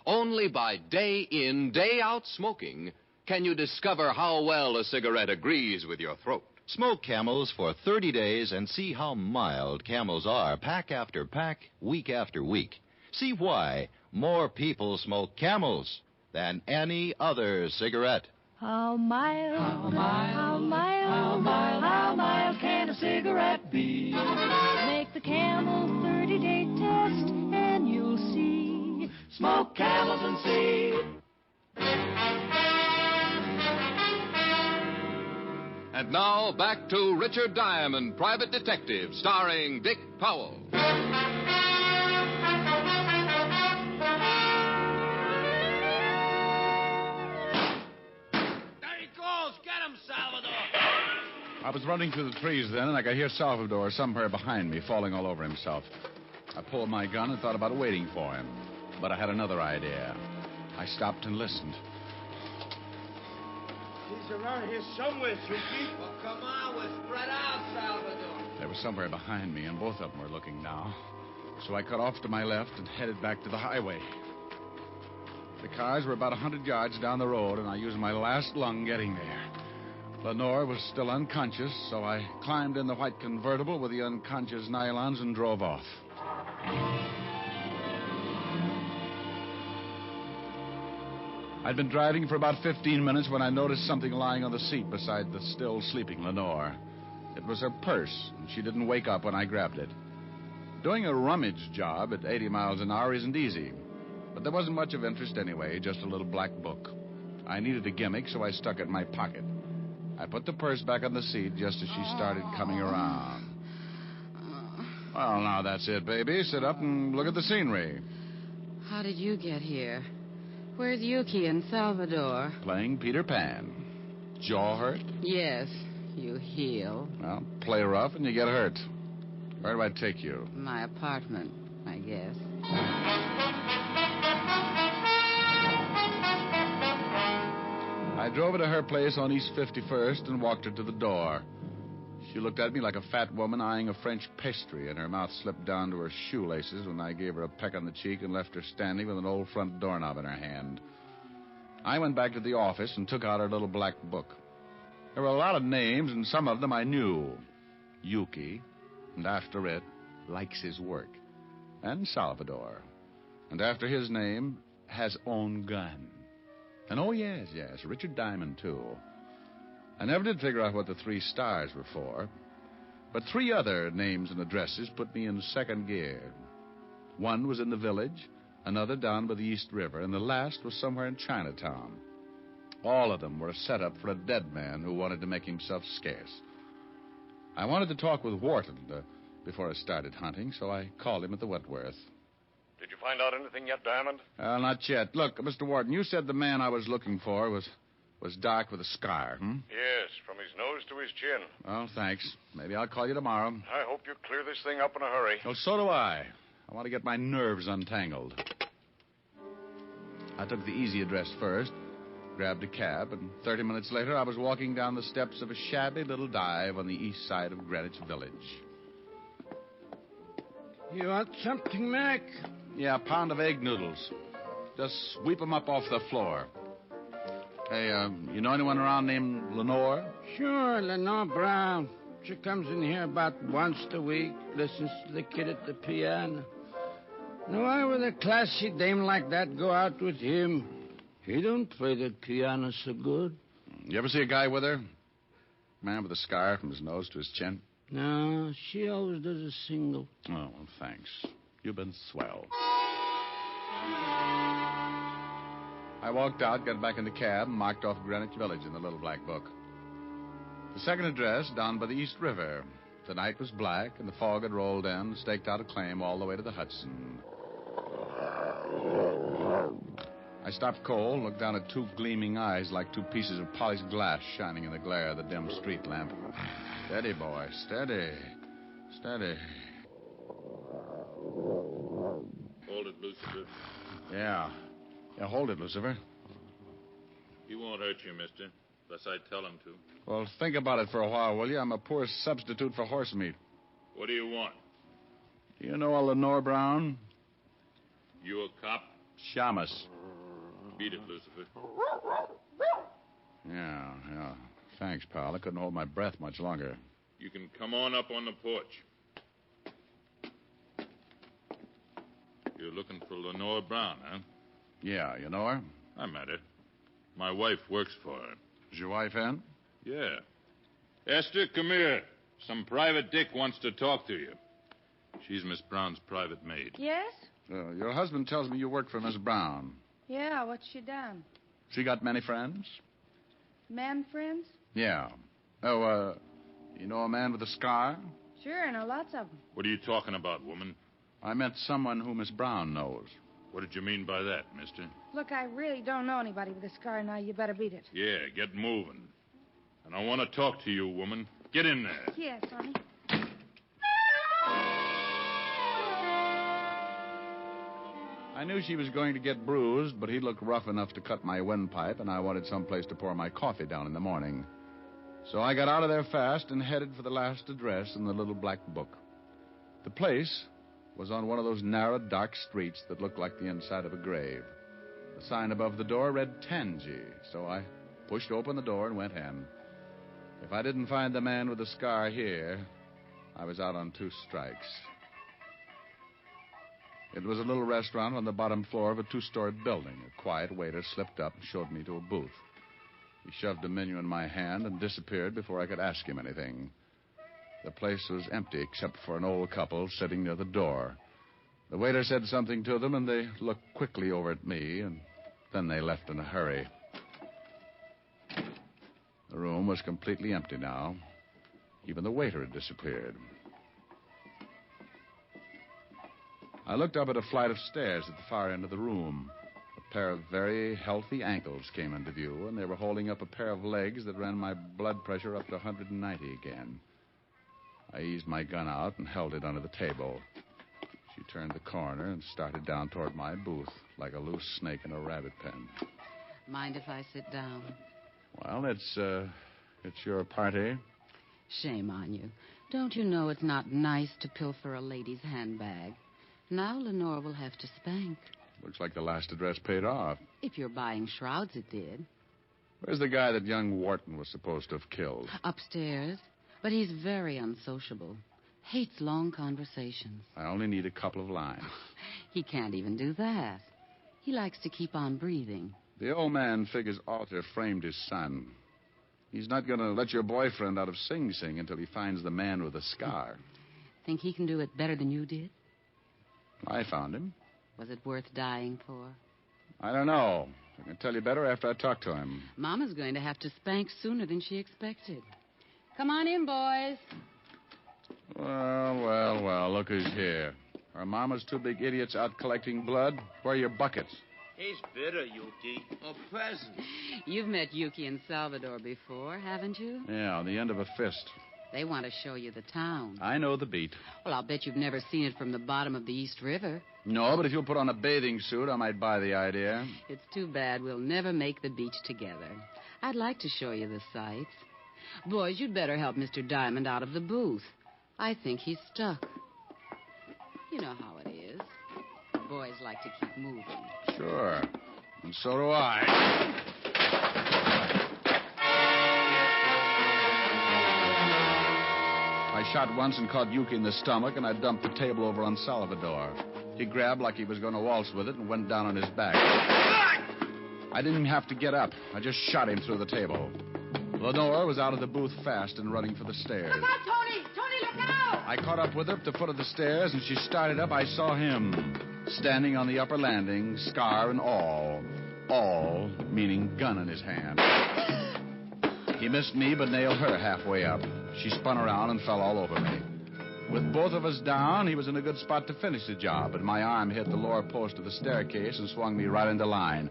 Only by day in, day out smoking can you discover how well a cigarette agrees with your throat. Smoke Camels for 30 days and see how mild Camels are pack after pack, week after week. See why more people smoke Camels than any other cigarette. How mild, how mild, how mild, how mild, how mild can a cigarette be? Make the Camel 30-day test and you'll see. Smoke Camels and see. And now, back to Richard Diamond, Private Detective, starring Dick Powell. Get him, Salvador! I was running through the trees then, and I could hear Salvador somewhere behind me, falling all over himself. I pulled my gun and thought about waiting for him. But I had another idea. I stopped and listened. He's around here somewhere, Suki. Well, come on, we're spread out, Salvador. They were somewhere behind me, and both of them were looking now. So I cut off to my left and headed back to the highway. The cars were about 100 yards down the road, and I used my last lung getting there. Lenore was still unconscious, so I climbed in the white convertible with the unconscious nylons and drove off. I'd been driving for about 15 minutes when I noticed something lying on the seat beside the still sleeping Lenore. It was her purse, and she didn't wake up when I grabbed it. Doing a rummage job at 80 miles an hour isn't easy, but there wasn't much of interest anyway, just a little black book. I needed a gimmick, so I stuck it in my pocket. I put the purse back on the seat just as she started coming around. Well, now that's it, baby. Sit up and look at the scenery. How did you get here? Where's Yuki and Salvador? Playing Peter Pan. Jaw hurt? Yes, you heal. Well, play rough and you get hurt. Where do I take you? My apartment, I guess. I drove her to her place on East 51st and walked her to the door. She looked at me like a fat woman eyeing a French pastry, and her mouth slipped down to her shoelaces when I gave her a peck on the cheek and left her standing with an old front doorknob in her hand. I went back to the office and took out her little black book. There were a lot of names, and some of them I knew. Yuki, and after it, likes his work. And Salvador. And after his name, has own gun. And oh, yes, Richard Diamond, too. I never did figure out what the 3 stars were for, but 3 other names and addresses put me in second gear. One was in the village, another down by the East River, and the last was somewhere in Chinatown. All of them were a setup for a dead man who wanted to make himself scarce. I wanted to talk with Wharton before I started hunting, so I called him at the Wentworth. Did you find out anything yet, Diamond? Not yet. Look, Mr. Wharton, you said the man I was looking for was dark with a scar, Yes, from his nose to his chin. Well, thanks. Maybe I'll call you tomorrow. I hope you clear this thing up in a hurry. Well, so do I. I want to get my nerves untangled. I took the easy address first, grabbed a cab, and 30 minutes later I was walking down the steps of a shabby little dive on the east side of Greenwich Village. You want something, Mac? Yeah, a pound of egg noodles. Just sweep them up off the floor. Hey, you know anyone around named Lenore? Sure, Lenore Brown. She comes in here about once a week, listens to the kid at the piano. Now, why would a classy dame like that go out with him? He don't play the piano so good. You ever see a guy with her? Man with a scar from his nose to his chin? No, she always does a single. Oh, well, thanks. You've been swell. I walked out, got back in the cab, and marked off Greenwich Village in the little black book. The second address, down by the East River. The night was black, and the fog had rolled in, staked out a claim all the way to the Hudson. I stopped cold, looked down at 2 gleaming eyes like 2 pieces of polished glass shining in the glare of the dim street lamp. Steady, boy, steady. Steady. Hold it, Lucifer. Yeah, hold it, Lucifer. He won't hurt you, mister, unless I tell him to. Well, think about it for a while, will you? I'm a poor substitute for horse meat. What do you want? Do you know a Lenore Brown? You a cop? Shamus. Beat it, Lucifer. Yeah. Thanks, pal. I couldn't hold my breath much longer. You can come on up on the porch. You're looking for Lenore Brown, huh? Yeah, you know her? I met her. My wife works for her. Is your wife in? Yeah. Esther, come here. Some private dick wants to talk to you. She's Miss Brown's private maid. Yes? Your husband tells me you work for Miss Brown. Yeah, what's she done? She got many friends? Man friends? Yeah. Oh, you know a man with a scar? Sure, I know lots of them. What are you talking about, woman? I meant someone who Miss Brown knows. What did you mean by that, mister? Look, I really don't know anybody with a scar now. You better beat it. Yeah, get moving. And I want to talk to you, woman. Get in there. Yes, honey. I knew she was going to get bruised, but he looked rough enough to cut my windpipe, and I wanted someplace to pour my coffee down in the morning. So I got out of there fast and headed for the last address in the little black book. The place was on one of those narrow, dark streets that look like the inside of a grave. The sign above the door read Tangi, so I pushed open the door and went in. If I didn't find the man with the scar here, I was out on 2 strikes. It was a little restaurant on the bottom floor of a 2-story building. A quiet waiter slipped up and showed me to a booth. He shoved a menu in my hand and disappeared before I could ask him anything. The place was empty except for an old couple sitting near the door. The waiter said something to them, and they looked quickly over at me, and then they left in a hurry. The room was completely empty now. Even the waiter had disappeared. I looked up at a flight of stairs at the far end of the room. A pair of very healthy ankles came into view, and they were holding up a pair of legs that ran my blood pressure up to 190 again. I eased my gun out and held it under the table. She turned the corner and started down toward my booth like a loose snake in a rabbit pen. Mind if I sit down? Well, it's your party. Shame on you. Don't you know it's not nice to pilfer a lady's handbag? Now Lenore will have to spank. Looks like the last address paid off. If you're buying shrouds, it did. Where's the guy that young Wharton was supposed to have killed? Upstairs. But he's very unsociable. Hates long conversations. I only need a couple of lines. He can't even do that. He likes to keep on breathing. The old man figures Alter framed his son. He's not going to let your boyfriend out of Sing Sing until he finds the man with the scar. Think he can do it better than you did? I found him. Was it worth dying for? I don't know. I can tell you better after I talk to him. Mama's going to have to spank sooner than she expected. Come on in, boys. Well, look who's here. Are Mama's 2 big idiots out collecting blood? Where are your buckets? He's bitter, Yuki. A present. You've met Yuki and Salvador before, haven't you? Yeah, on the end of a fist. They want to show you the town. I know the beat. Well, I'll bet you've never seen it from the bottom of the East River. No, but if you'll put on a bathing suit, I might buy the idea. It's too bad we'll never make the beach together. I'd like to show you the sights. Boys, you'd better help Mr. Diamond out of the booth. I think he's stuck. You know how it is. Boys like to keep moving. Sure. And so do I. I shot once and caught Yuki in the stomach, and I dumped the table over on Salvador. He grabbed like he was going to waltz with it and went down on his back. I didn't have to get up. I just shot him through the table. Lenore was out of the booth fast and running for the stairs. Look out, Tony! Tony, look out! I caught up with her at the foot of the stairs, and she started up. I saw him standing on the upper landing, scar and all. All meaning gun in his hand. He missed me, but nailed her halfway up. She spun around and fell all over me. With both of us down, he was in a good spot to finish the job, but my arm hit the lower post of the staircase and swung me right into line.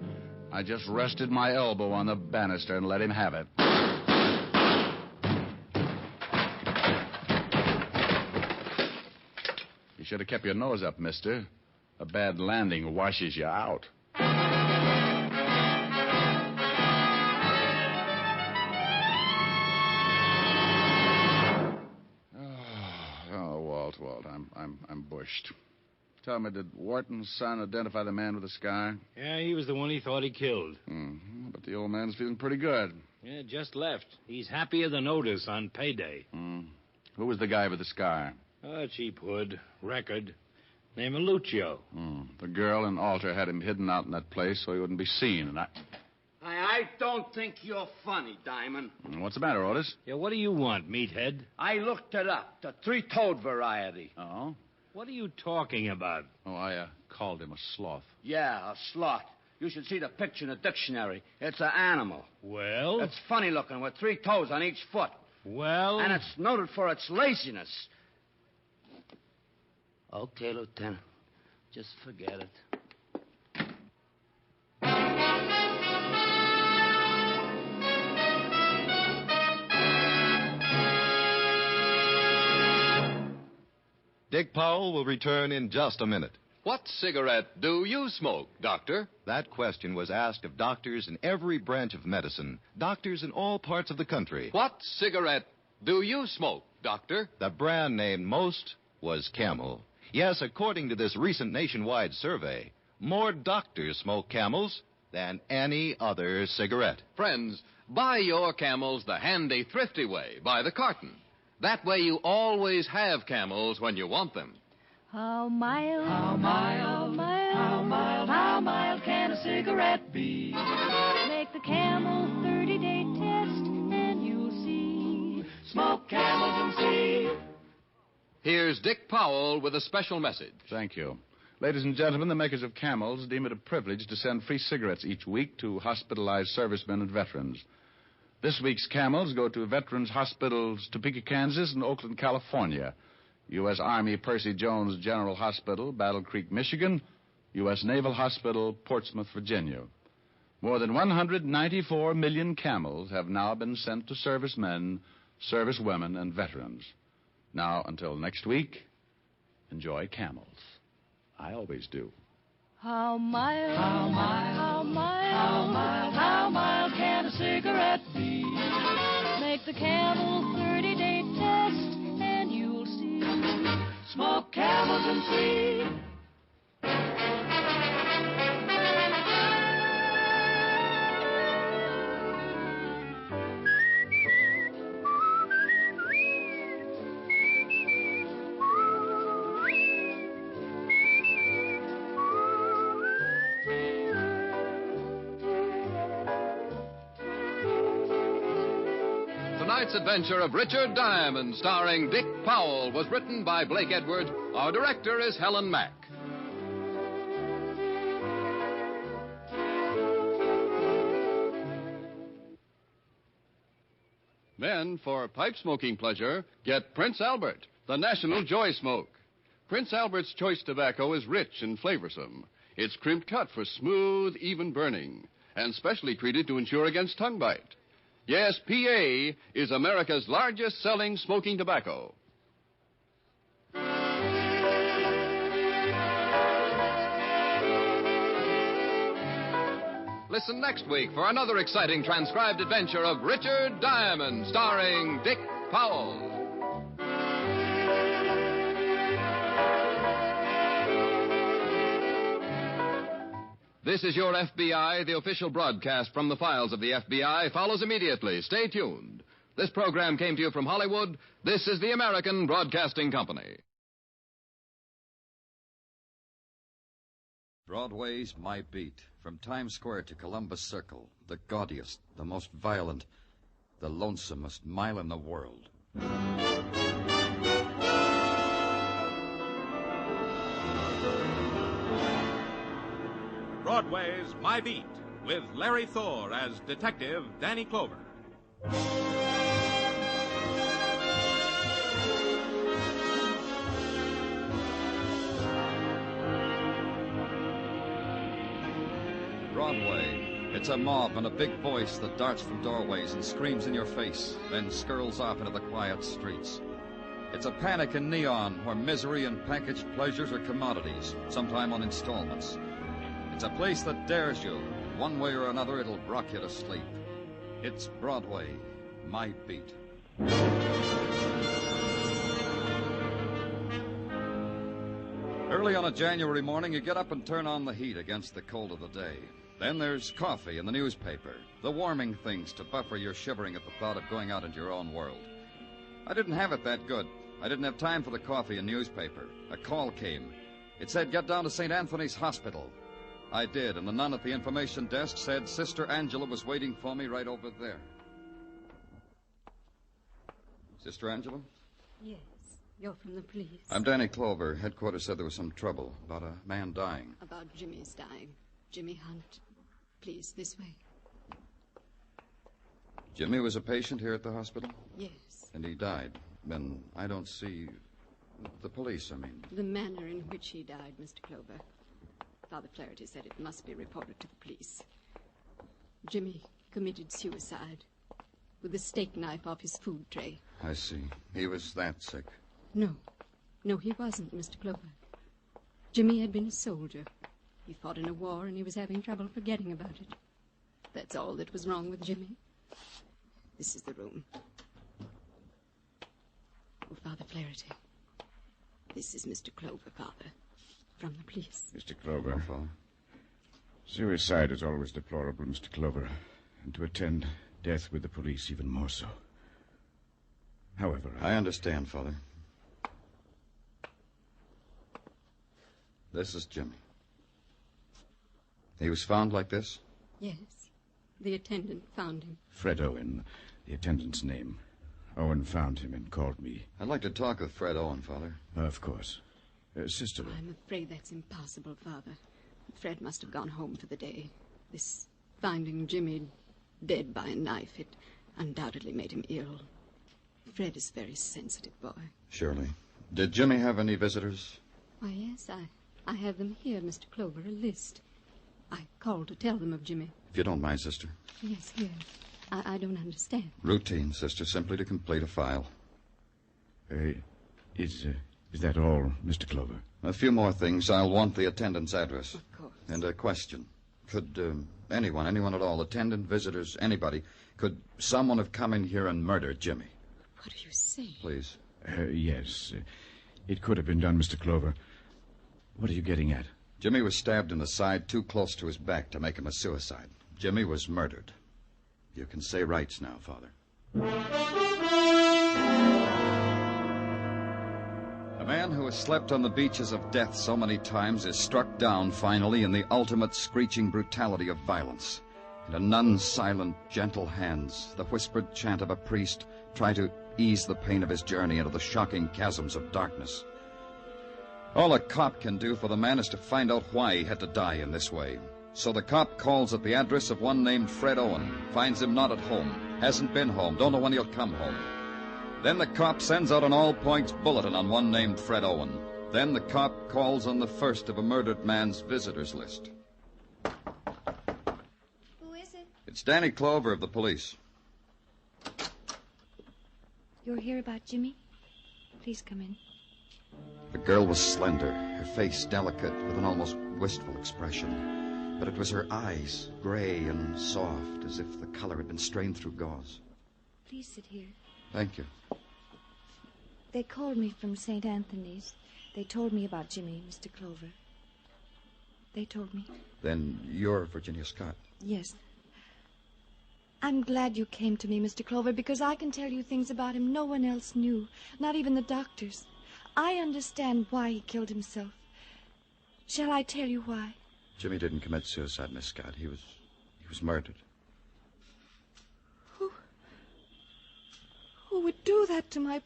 I just rested my elbow on the banister and let him have it. You should have kept your nose up, mister. A bad landing washes you out. Walt, I'm bushed. Tell me, did Wharton's son identify the man with the scar? Yeah, he was the one he thought he killed. Mm-hmm. But the old man's feeling pretty good. Yeah, just left. He's happier than Otis on payday. Who was the guy with the scar? A cheap hood. Record. Name of Lucio. The girl and Alter had him hidden out in that place so he wouldn't be seen, and I don't think you're funny, Diamond. What's the matter, Otis? Yeah, what do you want, meathead? I looked it up. The three-toed variety. Oh? What are you talking about? Oh, I called him a sloth. Yeah, a sloth. You should see the picture in the dictionary. It's an animal. Well? It's funny looking with 3 toes on each foot. Well? And it's noted for its laziness. Okay, Lieutenant. Just forget it. Dick Powell will return in just a minute. What cigarette do you smoke, Doctor? That question was asked of doctors in every branch of medicine, doctors in all parts of the country. What cigarette do you smoke, Doctor? The brand named most was Camel. Yes, according to this recent nationwide survey, more doctors smoke Camels than any other cigarette. Friends, buy your Camels the handy, thrifty way, by the carton. That way you always have Camels when you want them. How mild, how mild, how mild, how mild can a cigarette be? Make the Camel 30-day test and you'll see. Smoke Camels and see. Here's Dick Powell with a special message. Thank you. Ladies and gentlemen, the makers of Camels deem it a privilege to send free cigarettes each week to hospitalized servicemen and veterans. This week's Camels go to Veterans Hospitals Topeka, Kansas, and Oakland, California. U.S. Army Percy Jones General Hospital, Battle Creek, Michigan. U.S. Naval Hospital, Portsmouth, Virginia. More than 194 million Camels have now been sent to servicemen, servicewomen, and veterans. Now, until next week, enjoy Camels. I always do. How mild, how mild, how mild, how mild, how mild can a cigarette be? Make the Camel 30-day test and you'll see. Smoke Camels and see. Tonight's adventure of Richard Diamond, starring Dick Powell, was written by Blake Edwards. Our director is Helen Mack. Then, for pipe smoking pleasure, get Prince Albert, the national joy smoke. Prince Albert's choice tobacco is rich and flavorsome. It's crimped cut for smooth, even burning, and specially treated to ensure against tongue bite. Yes, PA is America's largest selling smoking tobacco. Listen next week for another exciting transcribed adventure of Richard Diamond, starring Dick Powell. This is Your FBI. The official broadcast from the files of the FBI follows immediately. Stay tuned. This program came to you from Hollywood. This is the American Broadcasting Company. Broadway's my beat. From Times Square to Columbus Circle. The gaudiest, the most violent, the lonesomest mile in the world. Broadway's My Beat, with Larry Thor as Detective Danny Clover. Broadway. It's a mob and a big voice that darts from doorways and screams in your face, then skirls off into the quiet streets. It's a panic in neon where misery and packaged pleasures are commodities, sometime on installments. It's a place that dares you. One way or another, it'll rock you to sleep. It's Broadway, my beat. Early on a January morning, you get up and turn on the heat against the cold of the day. Then there's coffee and the newspaper, the warming things to buffer your shivering at the thought of going out into your own world. I didn't have it that good. I didn't have time for the coffee and newspaper. A call came. It said, get down to St. Anthony's Hospital. I did, and the nun at the information desk said Sister Angela was waiting for me right over there. Sister Angela? Yes, you're from the police. I'm Danny Clover. Headquarters said there was some trouble about a man dying. About Jimmy's dying. Jimmy Hunt. Please, this way. Jimmy was a patient here at the hospital? Yes. And he died. Then I don't see... The police, I mean. The manner in which he died, Mr. Clover. Father Flaherty said it must be reported to the police. Jimmy committed suicide with a steak knife off his food tray. I see. He was that sick. No. No, he wasn't, Mr. Clover. Jimmy had been a soldier. He fought in a war, and he was having trouble forgetting about it. That's all that was wrong with Jimmy. This is the room. Oh, Father Flaherty. This is Mr. Clover, Father, from the police. Mr. Clover. Suicide is always deplorable, Mr. Clover. And to attend death with the police, even more so. However, I understand, Father. This is Jimmy. He was found like this? Yes. The attendant found him. Fred Owen, the attendant's name. Owen found him and called me. I'd like to talk with Fred Owen, Father. Of course. Sister. I'm afraid that's impossible, Father. Fred must have gone home for the day. This finding Jimmy dead by a knife, it undoubtedly made him ill. Fred is a very sensitive boy. Surely. Did Jimmy have any visitors? Why, yes, I have them here, Mr. Clover, a list. I called to tell them of Jimmy. If you don't mind, Sister. Yes, here. I don't understand. Routine, Sister, simply to complete a file. Is that all, Mr. Clover? A few more things. I'll want the attendant's address. Of course. And a question. Could anyone at all, attendant, visitors, anybody, could someone have come in here and murdered Jimmy? What do you say? Please. Yes. It could have been done, Mr. Clover. What are you getting at? Jimmy was stabbed in the side too close to his back to make him a suicide. Jimmy was murdered. You can say rights now, Father. A man who has slept on the beaches of death so many times is struck down finally in the ultimate screeching brutality of violence. And a nun's silent, gentle hands, the whispered chant of a priest, try to ease the pain of his journey into the shocking chasms of darkness. All a cop can do for the man is to find out why he had to die in this way. So the cop calls at the address of one named Fred Owen, finds him not at home, hasn't been home, don't know when he'll come home. Then the cop sends out an all-points bulletin on one named Fred Owen. Then the cop calls on the first of a murdered man's visitors list. Who is it? It's Danny Clover of the police. You're here about Jimmy? Please come in. The girl was slender, her face delicate with an almost wistful expression. But it was her eyes, gray and soft, as if the color had been strained through gauze. Please sit here. Thank you. They called me from St. Anthony's. They told me about Jimmy, Mr. Clover. They told me. Then you're Virginia Scott. Yes. I'm glad you came to me, Mr. Clover, because I can tell you things about him no one else knew, not even the doctors. I understand why he killed himself. Shall I tell you why? Jimmy didn't commit suicide, Miss Scott. He was murdered. Who would do that to my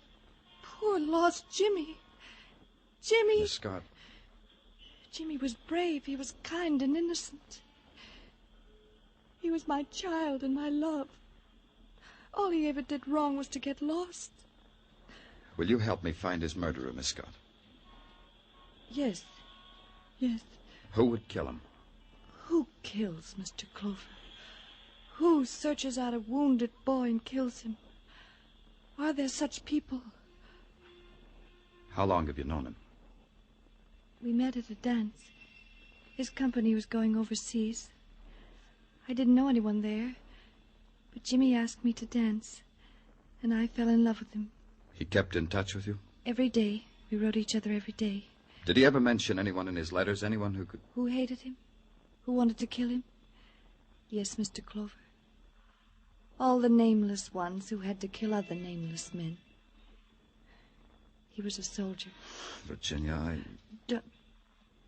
poor lost Jimmy? Jimmy... Miss Scott. Jimmy was brave. He was kind and innocent. He was my child and my love. All he ever did wrong was to get lost. Will you help me find his murderer, Miss Scott? Yes. Yes. Who would kill him? Who kills Mr. Clover? Who searches out a wounded boy and kills him? Are there such people? How long have you known him? We met at a dance. His company was going overseas. I didn't know anyone there, but Jimmy asked me to dance, and I fell in love with him. He kept in touch with you? Every day. We wrote each other every day. Did he ever mention anyone in his letters, anyone who could... Who hated him? Who wanted to kill him? Yes, Mr. Clover. All the nameless ones who had to kill other nameless men. He was a soldier. Virginia,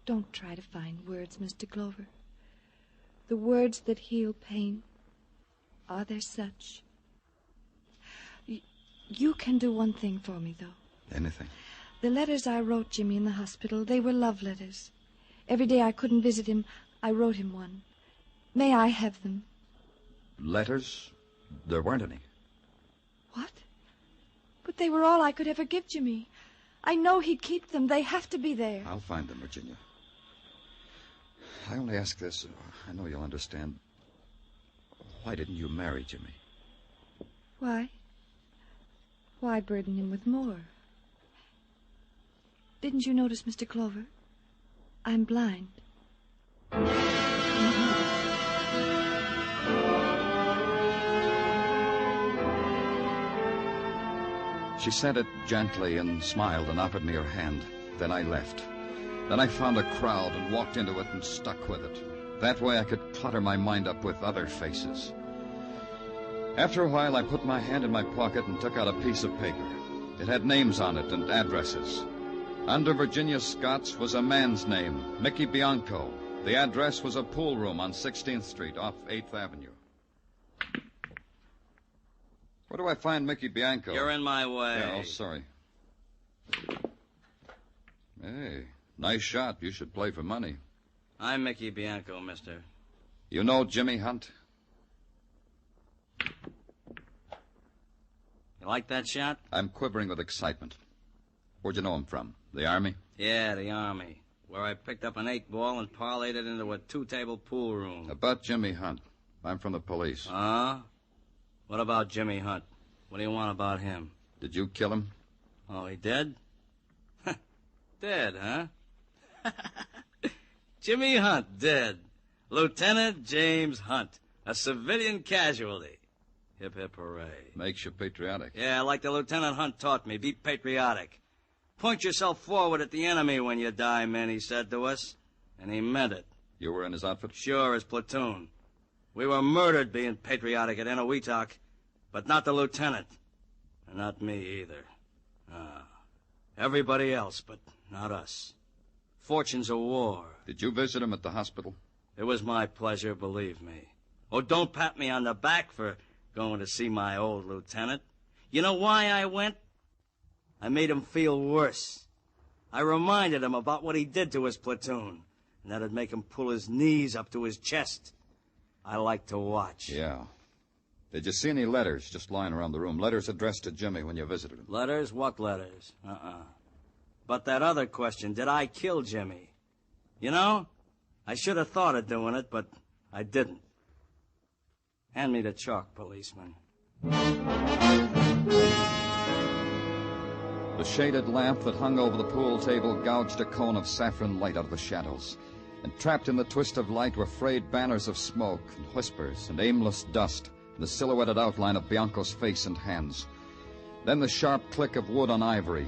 Don't try to find words, Mr. Clover. The words that heal pain, are there such? You can do one thing for me, though. Anything? The letters I wrote Jimmy in the hospital, they were love letters. Every day I couldn't visit him, I wrote him one. May I have them? Letters? There weren't any. What? But they were all I could ever give Jimmy. I know he'd keep them. They have to be there. I'll find them, Virginia. I only ask this. I know you'll understand. Why didn't you marry Jimmy? Why? Why burden him with more? Didn't you notice, Mr. Clover? I'm blind. She said it gently and smiled and offered me her hand. Then I left. Then I found a crowd and walked into it and stuck with it. That way I could clutter my mind up with other faces. After a while, I put my hand in my pocket and took out a piece of paper. It had names on it and addresses. Under Virginia Scott's was a man's name, Mickey Bianco. The address was a pool room on 16th Street off 8th Avenue. Where do I find Mickey Bianco? You're in my way. Yeah, oh, sorry. Hey, nice shot. You should play for money. I'm Mickey Bianco, mister. You know Jimmy Hunt? You like that shot? I'm quivering with excitement. Where'd you know him from? The Army? Yeah, the Army. Where I picked up an 8-ball and parlayed it into a 2-table pool room. About Jimmy Hunt. I'm from the police. What about Jimmy Hunt? What do you want about him? Did you kill him? Oh, he dead? Dead, huh? Jimmy Hunt, dead. Lieutenant James Hunt, a civilian casualty. Hip, hip, hooray. Makes you patriotic. Yeah, like the Lieutenant Hunt taught me, be patriotic. Point yourself forward at the enemy when you die, men, he said to us. And he meant it. You were in his outfit? Sure, his platoon. We were murdered being patriotic at Enowetok, but not the lieutenant. And not me either. Everybody else, but not us. Fortunes of war. Did you visit him at the hospital? It was my pleasure, believe me. Oh, don't pat me on the back for going to see my old lieutenant. You know why I went? I made him feel worse. I reminded him about what he did to his platoon, and that'd make him pull his knees up to his chest. I like to watch. Yeah. Did you see any letters just lying around the room? Letters addressed to Jimmy when you visited him? Letters? What letters? But that other question, did I kill Jimmy? You know, I should have thought of doing it, but I didn't. Hand me the chalk, policeman. The shaded lamp that hung over the pool table gouged a cone of saffron light out of the shadows. And trapped in the twist of light were frayed banners of smoke and whispers and aimless dust, and the silhouetted outline of Bianco's face and hands. Then the sharp click of wood on ivory,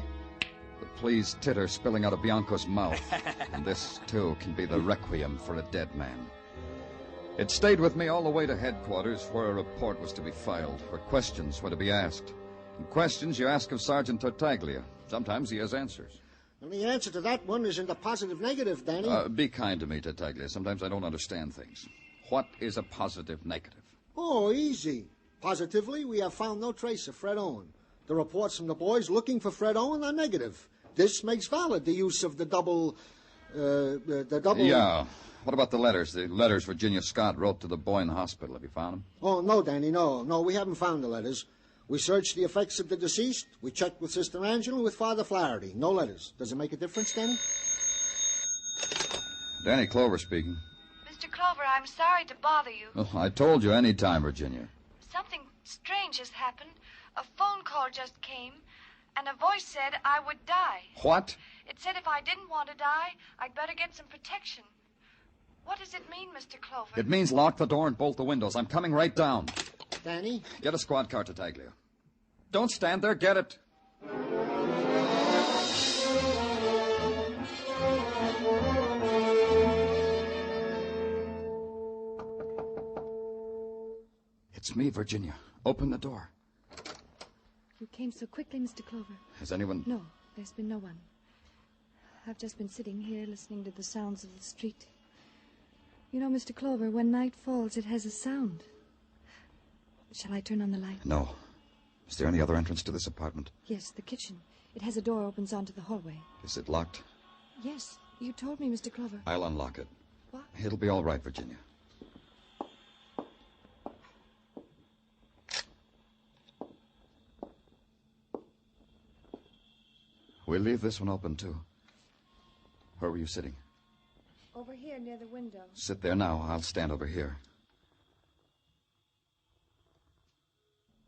the pleased titter spilling out of Bianco's mouth. And this, too, can be the requiem for a dead man. It stayed with me all the way to headquarters, where a report was to be filed, where questions were to be asked. And questions you ask of Sergeant Tartaglia. Sometimes he has answers. And the answer to that one is in the positive negative, Danny. Be kind to me, Tartaglia. Sometimes I don't understand things. What is a positive negative? Oh, easy. Positively, we have found no trace of Fred Owen. The reports from the boys looking for Fred Owen are negative. This makes valid the use of the double... Yeah. What about the letters? The letters Virginia Scott wrote to the boy in the hospital. Have you found them? Oh, no, Danny, no. No, we haven't found the letters. We searched the effects of the deceased. We checked with Sister Angela, with Father Flaherty. No letters. Does it make a difference, Danny? Danny Clover speaking. Mr. Clover, I'm sorry to bother you. Oh, I told you any time, Virginia. Something strange has happened. A phone call just came, and a voice said I would die. What? It said if I didn't want to die, I'd better get some protection. What does it mean, Mr. Clover? It means lock the door and bolt the windows. I'm coming right down. Danny? Get a squad car, Tartaglia. Don't stand there. Get it. It's me, Virginia. Open the door. You came so quickly, Mr. Clover. Has anyone... No, there's been no one. I've just been sitting here listening to the sounds of the street. You know, Mr. Clover, when night falls, it has a sound. Shall I turn on the light? No. Is there any other entrance to this apartment? Yes, the kitchen. It has a door opens onto the hallway. Is it locked? Yes, you told me, Mr. Clover. I'll unlock it. What? It'll be all right, Virginia. We'll leave this one open, too. Where were you sitting? Over here near the window. Sit there now. I'll stand over here.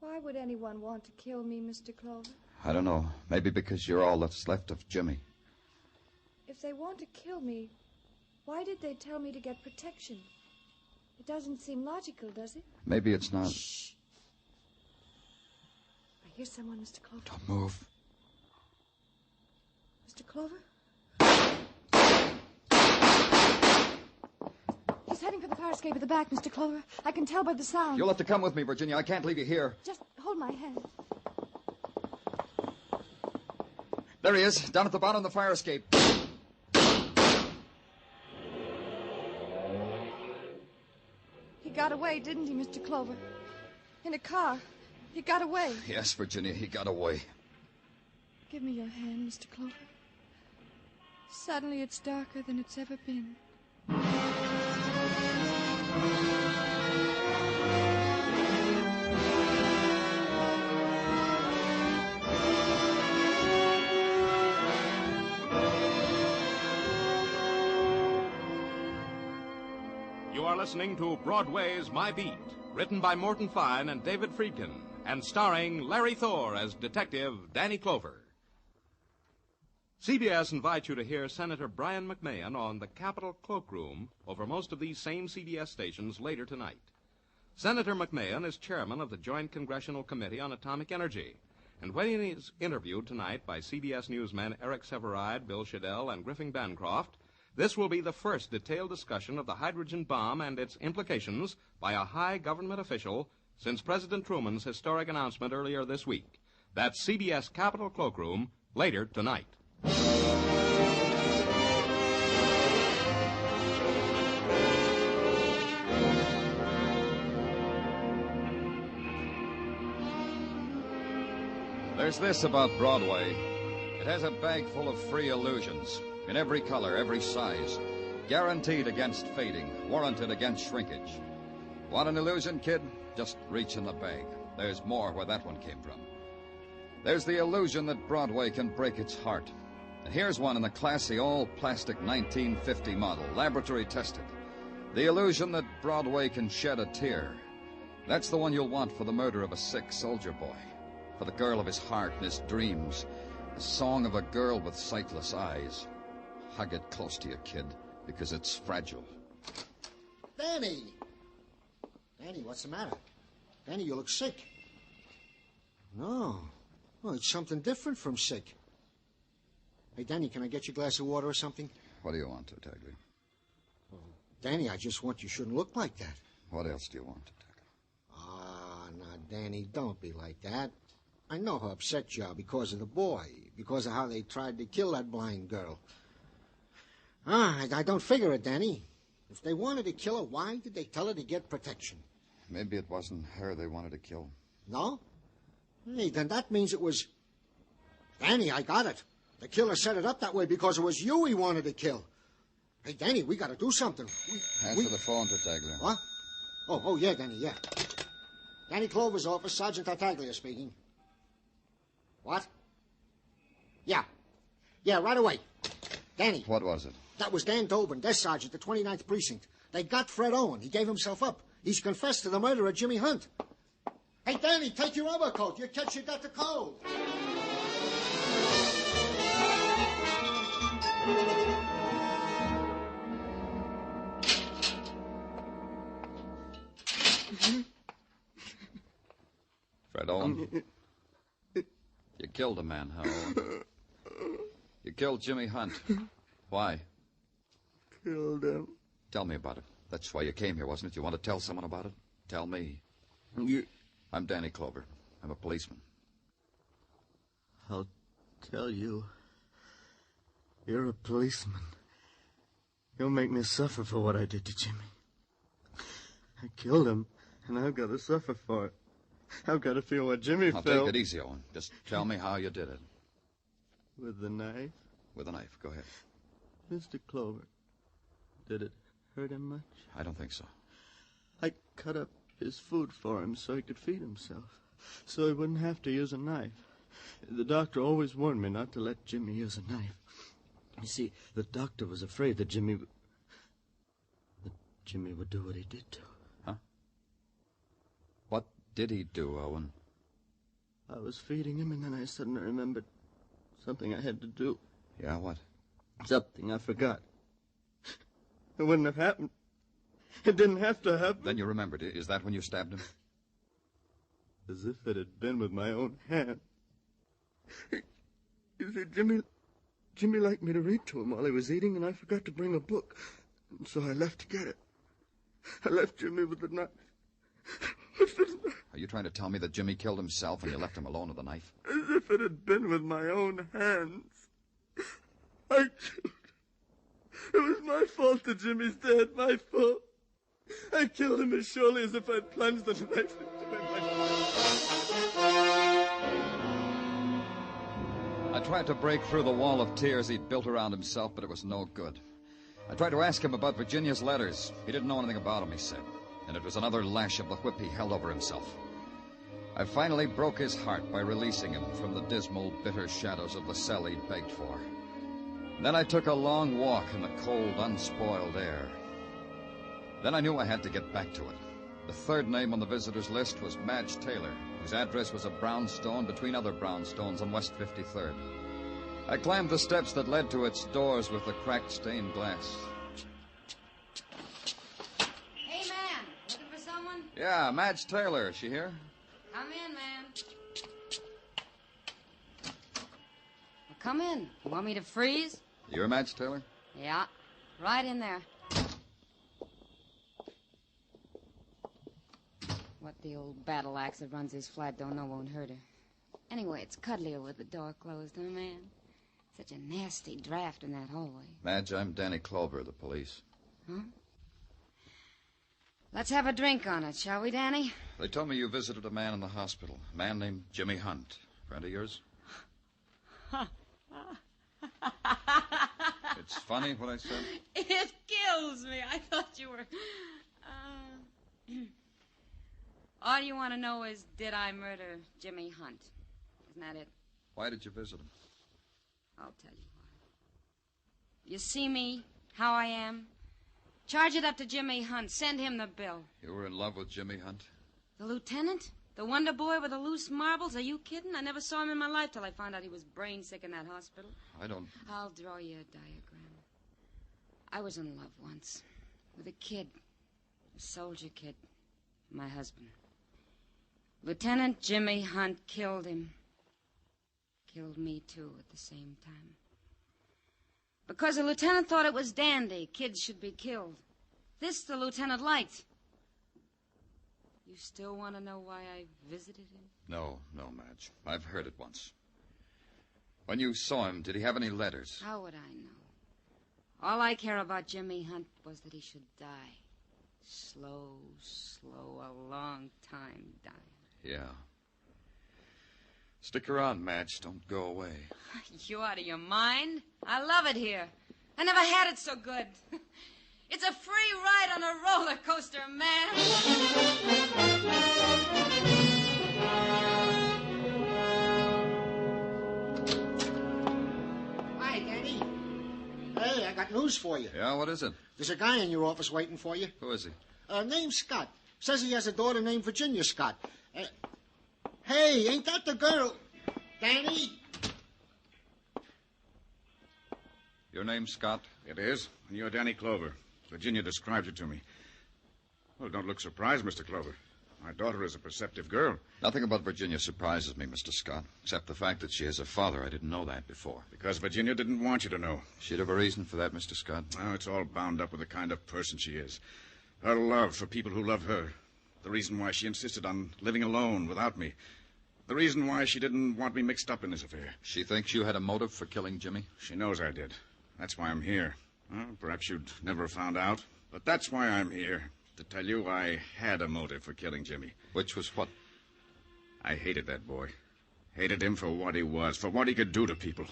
Why would anyone want to kill me, Mr. Clover? I don't know. Maybe because you're all that's left of Jimmy. If they want to kill me, why did they tell me to get protection? It doesn't seem logical, does it? Maybe it's not. Shh. I hear someone, Mr. Clover. Don't move. Mr. Clover? He's heading for the fire escape at the back, Mr. Clover. I can tell by the sound. You'll have to come with me, Virginia. I can't leave you here. Just hold my hand. There he is, down at the bottom of the fire escape. He got away, didn't he, Mr. Clover? In a car. He got away. Yes, Virginia, he got away. Give me your hand, Mr. Clover. Suddenly it's darker than it's ever been. You are listening to Broadway's My Beat, written by Morton Fine and David Friedkin, and starring Larry Thor as Detective Danny Clover. CBS invites you to hear Senator Brian McMahon on the Capitol Cloakroom over most of these same CBS stations later tonight. Senator McMahon is chairman of the Joint Congressional Committee on Atomic Energy, and when he is interviewed tonight by CBS newsmen Eric Severide, Bill Shadell, and Griffin Bancroft, this will be the first detailed discussion of the hydrogen bomb and its implications by a high government official since President Truman's historic announcement earlier this week. That's CBS Capitol Cloakroom later tonight. There's this about Broadway. It has a bag full of free illusions, in every color, every size. Guaranteed against fading, warranted against shrinkage. Want an illusion, kid? Just reach in the bag. There's more where that one came from. There's the illusion that Broadway can break its heart. And here's one in the classy all-plastic 1950 model, laboratory tested. The illusion that Broadway can shed a tear. That's the one you'll want for the murder of a sick soldier boy. For the girl of his heart and his dreams. The song of a girl with sightless eyes. Hug it close to you, kid, because it's fragile. Danny! Danny, what's the matter? Danny, you look sick. No. Oh, it's something different from sick. Hey, Danny, can I get you a glass of water or something? What do you want, Taggly? Danny, I just want you shouldn't look like that. What else do you want, Taggly? Ah, now, Danny, don't be like that. I know how upset you are because of the boy, because of how they tried to kill that blind girl. I don't figure it, Danny. If they wanted to kill her, why did they tell her to get protection? Maybe it wasn't her they wanted to kill. No? Hey, then that means it was... Danny, I got it. The killer set it up that way because it was you he wanted to kill. Hey, Danny, we got to do something. Answer the phone, Tartaglia. What? Oh, yeah, Danny, yeah. Danny Clover's office, Sergeant Tartaglia speaking. What? Yeah. Yeah, right away. Danny. What was it? That was Dan Dobin, desk sergeant, the 29th Precinct. They got Fred Owen. He gave himself up. He's confessed to the murder of Jimmy Hunt. Hey, Danny, take your overcoat. You catch you got the cold. Fred Owen. You killed a man, huh, Owen? You killed Jimmy Hunt. Why? Killed him. Tell me about it. That's why you came here, wasn't it? You want to tell someone about it? Tell me. I'm Danny Clover. I'm a policeman. I'll tell you. You're a policeman. You'll make me suffer for what I did to Jimmy. I killed him, and I've got to suffer for it. I've got to feel what Jimmy Now, felt. take it easy, Owen. Just tell me how you did it. With the knife? With a knife. Go ahead. Mr. Clover, did it hurt him much? I don't think so. I cut up his food for him so he could feed himself, so he wouldn't have to use a knife. The doctor always warned me not to let Jimmy use a knife. You see, the doctor was afraid that Jimmy would do what he did to him. Huh? What did he do, Owen? I was feeding him, and then I suddenly remembered something I had to do. Yeah, what? Something I forgot. It wouldn't have happened. It didn't have to happen. Then you remembered. Is that when you stabbed him? As if it had been with my own hand. You see, Jimmy liked me to read to him while he was eating, and I forgot to bring a book. And so I left to get it. I left Jimmy with the knife. Are you trying to tell me that Jimmy killed himself and you left him alone with a knife? As if it had been with my own hands. I killed. It was my fault that Jimmy's dead. My fault. I killed him as surely as if I'd plunged the knife into him. I tried to break through the wall of tears he'd built around himself, but it was no good. I tried to ask him about Virginia's letters. He didn't know anything about them, he said. And it was another lash of the whip he held over himself. I finally broke his heart by releasing him from the dismal, bitter shadows of the cell he'd begged for. Then I took a long walk in the cold, unspoiled air. Then I knew I had to get back to it. The third name on the visitors' list was Madge Taylor, whose address was a brownstone between other brownstones on West 53rd. I climbed the steps that led to its doors with the cracked stained glass. Hey, man. Looking for someone? Yeah, Madge Taylor. Is she here? Come in, man. Well, come in. You want me to freeze? You're Madge Taylor? Yeah. Right in there. What the old battle axe that runs his flat don't know won't hurt her. Anyway, it's cuddlier with the door closed, huh, man? Such a nasty draft in that hallway. Madge, I'm Danny Clover, the police. Huh? Let's have a drink on it, shall we, Danny? They told me you visited a man in the hospital. A man named Jimmy Hunt. Friend of yours? It's funny what I said? It kills me. I thought you were... All you want to know is, did I murder Jimmy Hunt? Isn't that it? Why did you visit him? I'll tell you why. You see me, how I am? Charge it up to Jimmy Hunt. Send him the bill. You were in love with Jimmy Hunt? The lieutenant? The wonder boy with the loose marbles? Are you kidding? I never saw him in my life till I found out he was brain sick in that hospital. I don't... I'll draw you a diagram. I was in love once. With a kid. A soldier kid. My husband. Lieutenant Jimmy Hunt killed him. Killed me, too, at the same time. Because the lieutenant thought it was dandy. Kids should be killed. This the lieutenant liked. You still want to know why I visited him? No, Madge. I've heard it once. When you saw him, did he have any letters? How would I know? All I care about Jimmy Hunt was that he should die. Slow, a long time dying. Yeah. Stick around, Madge. Don't go away. You out of your mind? I love it here. I never had it so good. It's a free ride on a roller coaster, man. Hi, Danny. Hey, I got news for you. Yeah, what is it? There's a guy in your office waiting for you. Who is he? Named Scott. Says he has a daughter named Virginia Scott. Hey, ain't that the girl? Danny? Your name's Scott? It is. And you're Danny Clover. Virginia described you to me. Well, don't look surprised, Mr. Clover. My daughter is a perceptive girl. Nothing about Virginia surprises me, Mr. Scott, except the fact that she has a father. I didn't know that before. Because Virginia didn't want you to know. She'd have a reason for that, Mr. Scott. Oh, it's all bound up with the kind of person she is. Her love for people who love her. The reason why she insisted on living alone without me. The reason why she didn't want me mixed up in this affair. She thinks you had a motive for killing Jimmy? She knows I did. That's why I'm here. Well, perhaps you'd never have found out, but that's why I'm here. To tell you I had a motive for killing Jimmy. Which was what? I hated that boy. Hated him for what he was, for what he could do to people.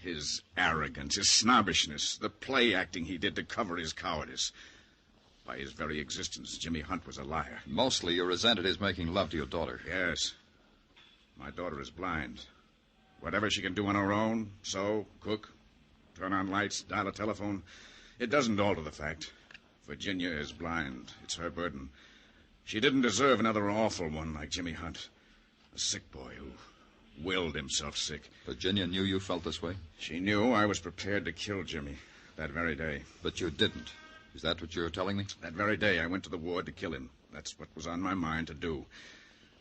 His arrogance, his snobbishness, the play acting he did to cover his cowardice. By his very existence, Jimmy Hunt was a liar. Mostly you resented his making love to your daughter. Yes. My daughter is blind. Whatever she can do on her own, sew, cook, turn on lights, dial a telephone, it doesn't alter the fact. Virginia is blind. It's her burden. She didn't deserve another awful one like Jimmy Hunt. A sick boy who willed himself sick. Virginia knew you felt this way? She knew I was prepared to kill Jimmy that very day. But you didn't. Is that what you're telling me? That very day I went to the ward to kill him. That's what was on my mind to do.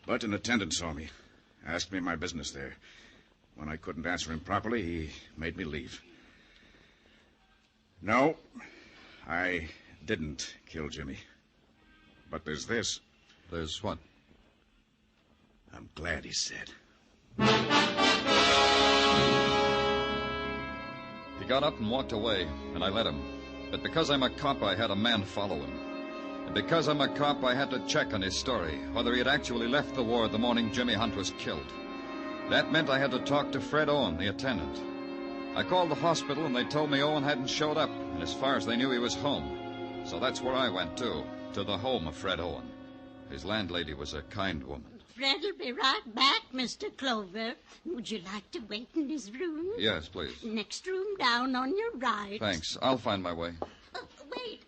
But an attendant saw me, asked me my business there. When I couldn't answer him properly, he made me leave. No, I didn't kill Jimmy. But there's this. There's what? I'm glad he's dead. He got up and walked away, and I let him. But because I'm a cop, I had a man follow him. And because I'm a cop, I had to check on his story, whether he had actually left the ward the morning Jimmy Hunt was killed. That meant I had to talk to Fred Owen, the attendant. I called the hospital, and they told me Owen hadn't showed up, and as far as they knew, he was home. So that's where I went, too, to the home of Fred Owen. His landlady was a kind woman. Fred'll be right back, Mr. Clover. Would you like to wait in his room? Yes, please. Next room down on your right. Thanks. I'll find my way.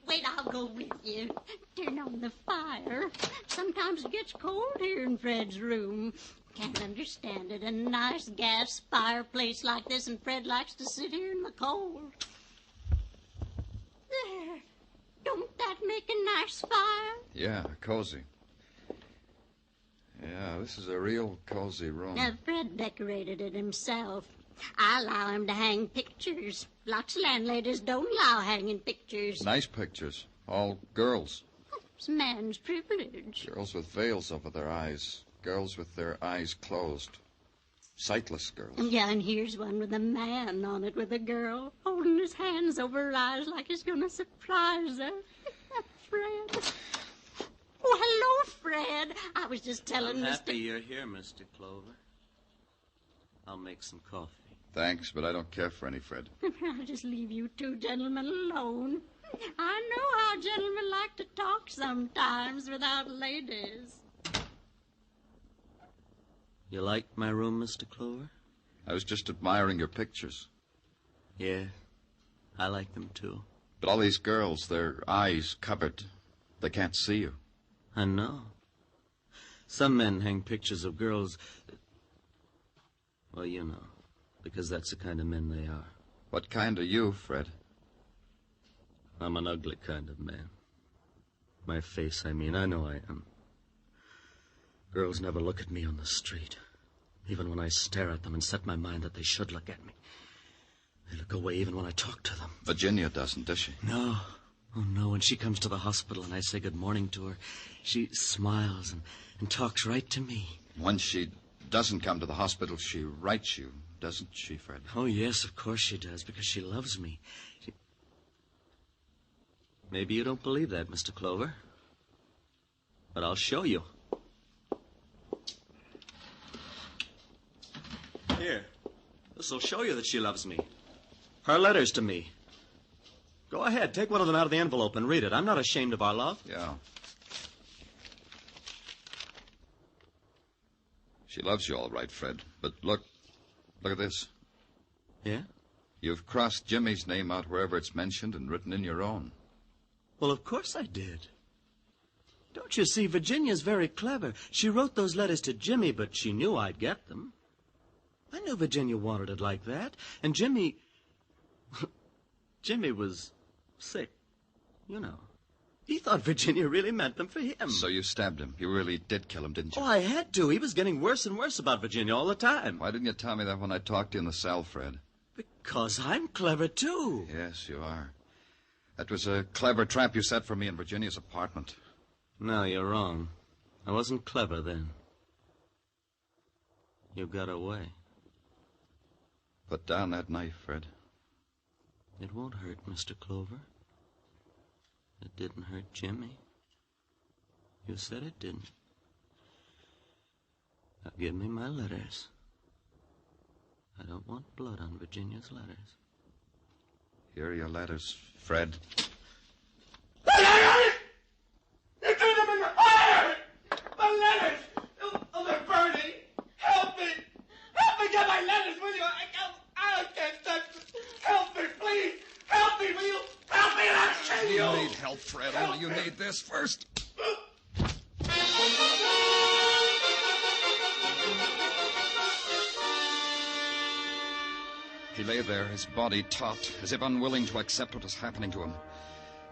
Wait, I'll go with you. Turn on the fire. Sometimes it gets cold here in Fred's room. Can't understand it. A nice gas fireplace like this, and Fred likes to sit here in the cold. There. Don't that make a nice fire? Yeah, cozy. Yeah, this is a real cozy room. Fred decorated it himself. I allow him to hang pictures. Lots of landladies don't allow hanging pictures. Nice pictures. All girls. It's man's privilege. Girls with veils over their eyes. Girls with their eyes closed. Sightless girls. Yeah, and here's one with a man on it with a girl holding his hands over her eyes like he's going to surprise her. Fred. Oh, hello, Fred. I was just telling I'm Mr. happy you're here, Mr. Clover. I'll make some coffee. Thanks, but I don't care for any Fred. I'll just leave you two gentlemen alone. I know how gentlemen like to talk sometimes without ladies. You like my room, Mr. Clover? I was just admiring your pictures. Yeah, I like them, too. But all these girls, their eyes covered. They can't see you. I know. Some men hang pictures of girls. Well, you know, because that's the kind of men they are. What kind are you, Fred? I'm an ugly kind of man. My face, I mean. I know I am. Girls never look at me on the street. Even when I stare at them and set my mind that they should look at me. They look away even when I talk to them. Virginia doesn't, does she? No. Oh, no. When she comes to the hospital and I say good morning to her, she smiles and talks right to me. When she doesn't come to the hospital, she writes you, doesn't she, Fred? Oh, yes, of course she does, because she loves me. Maybe you don't believe that, Mr. Clover. But I'll show you. Here. This'll show you that she loves me. Her letters to me. Go ahead, take one of them out of the envelope and read it. I'm not ashamed of our love. Yeah. She loves you all right, Fred. But look at this. Yeah? You've crossed Jimmy's name out wherever it's mentioned and written in your own. Well, of course I did. Don't you see, Virginia's very clever. She wrote those letters to Jimmy, but she knew I'd get them. I knew Virginia wanted it like that. And Jimmy... Jimmy was sick, you know. He thought Virginia really meant them for him. So you stabbed him. You really did kill him, didn't you? Oh, I had to. He was getting worse and worse about Virginia all the time. Why didn't you tell me that when I talked to you in the cell, Fred? Because I'm clever, too. Yes, you are. That was a clever trap you set for me in Virginia's apartment. No, you're wrong. I wasn't clever then. You got away. Put down that knife, Fred. It won't hurt, Mr. Clover. It didn't hurt Jimmy. You said it didn't. Now give me my letters. I don't want blood on Virginia's letters. Here are your letters, Fred. The letters! You threw them in the fire! The letters! Oh, they're burning! Help me! Help me get my letters, will you? I can't touch them. Help me, please! Help me, will you? Help me and I'll kill you! You need help, Fred. Only you need this first. He lay there, his body taut, as if unwilling to accept what was happening to him.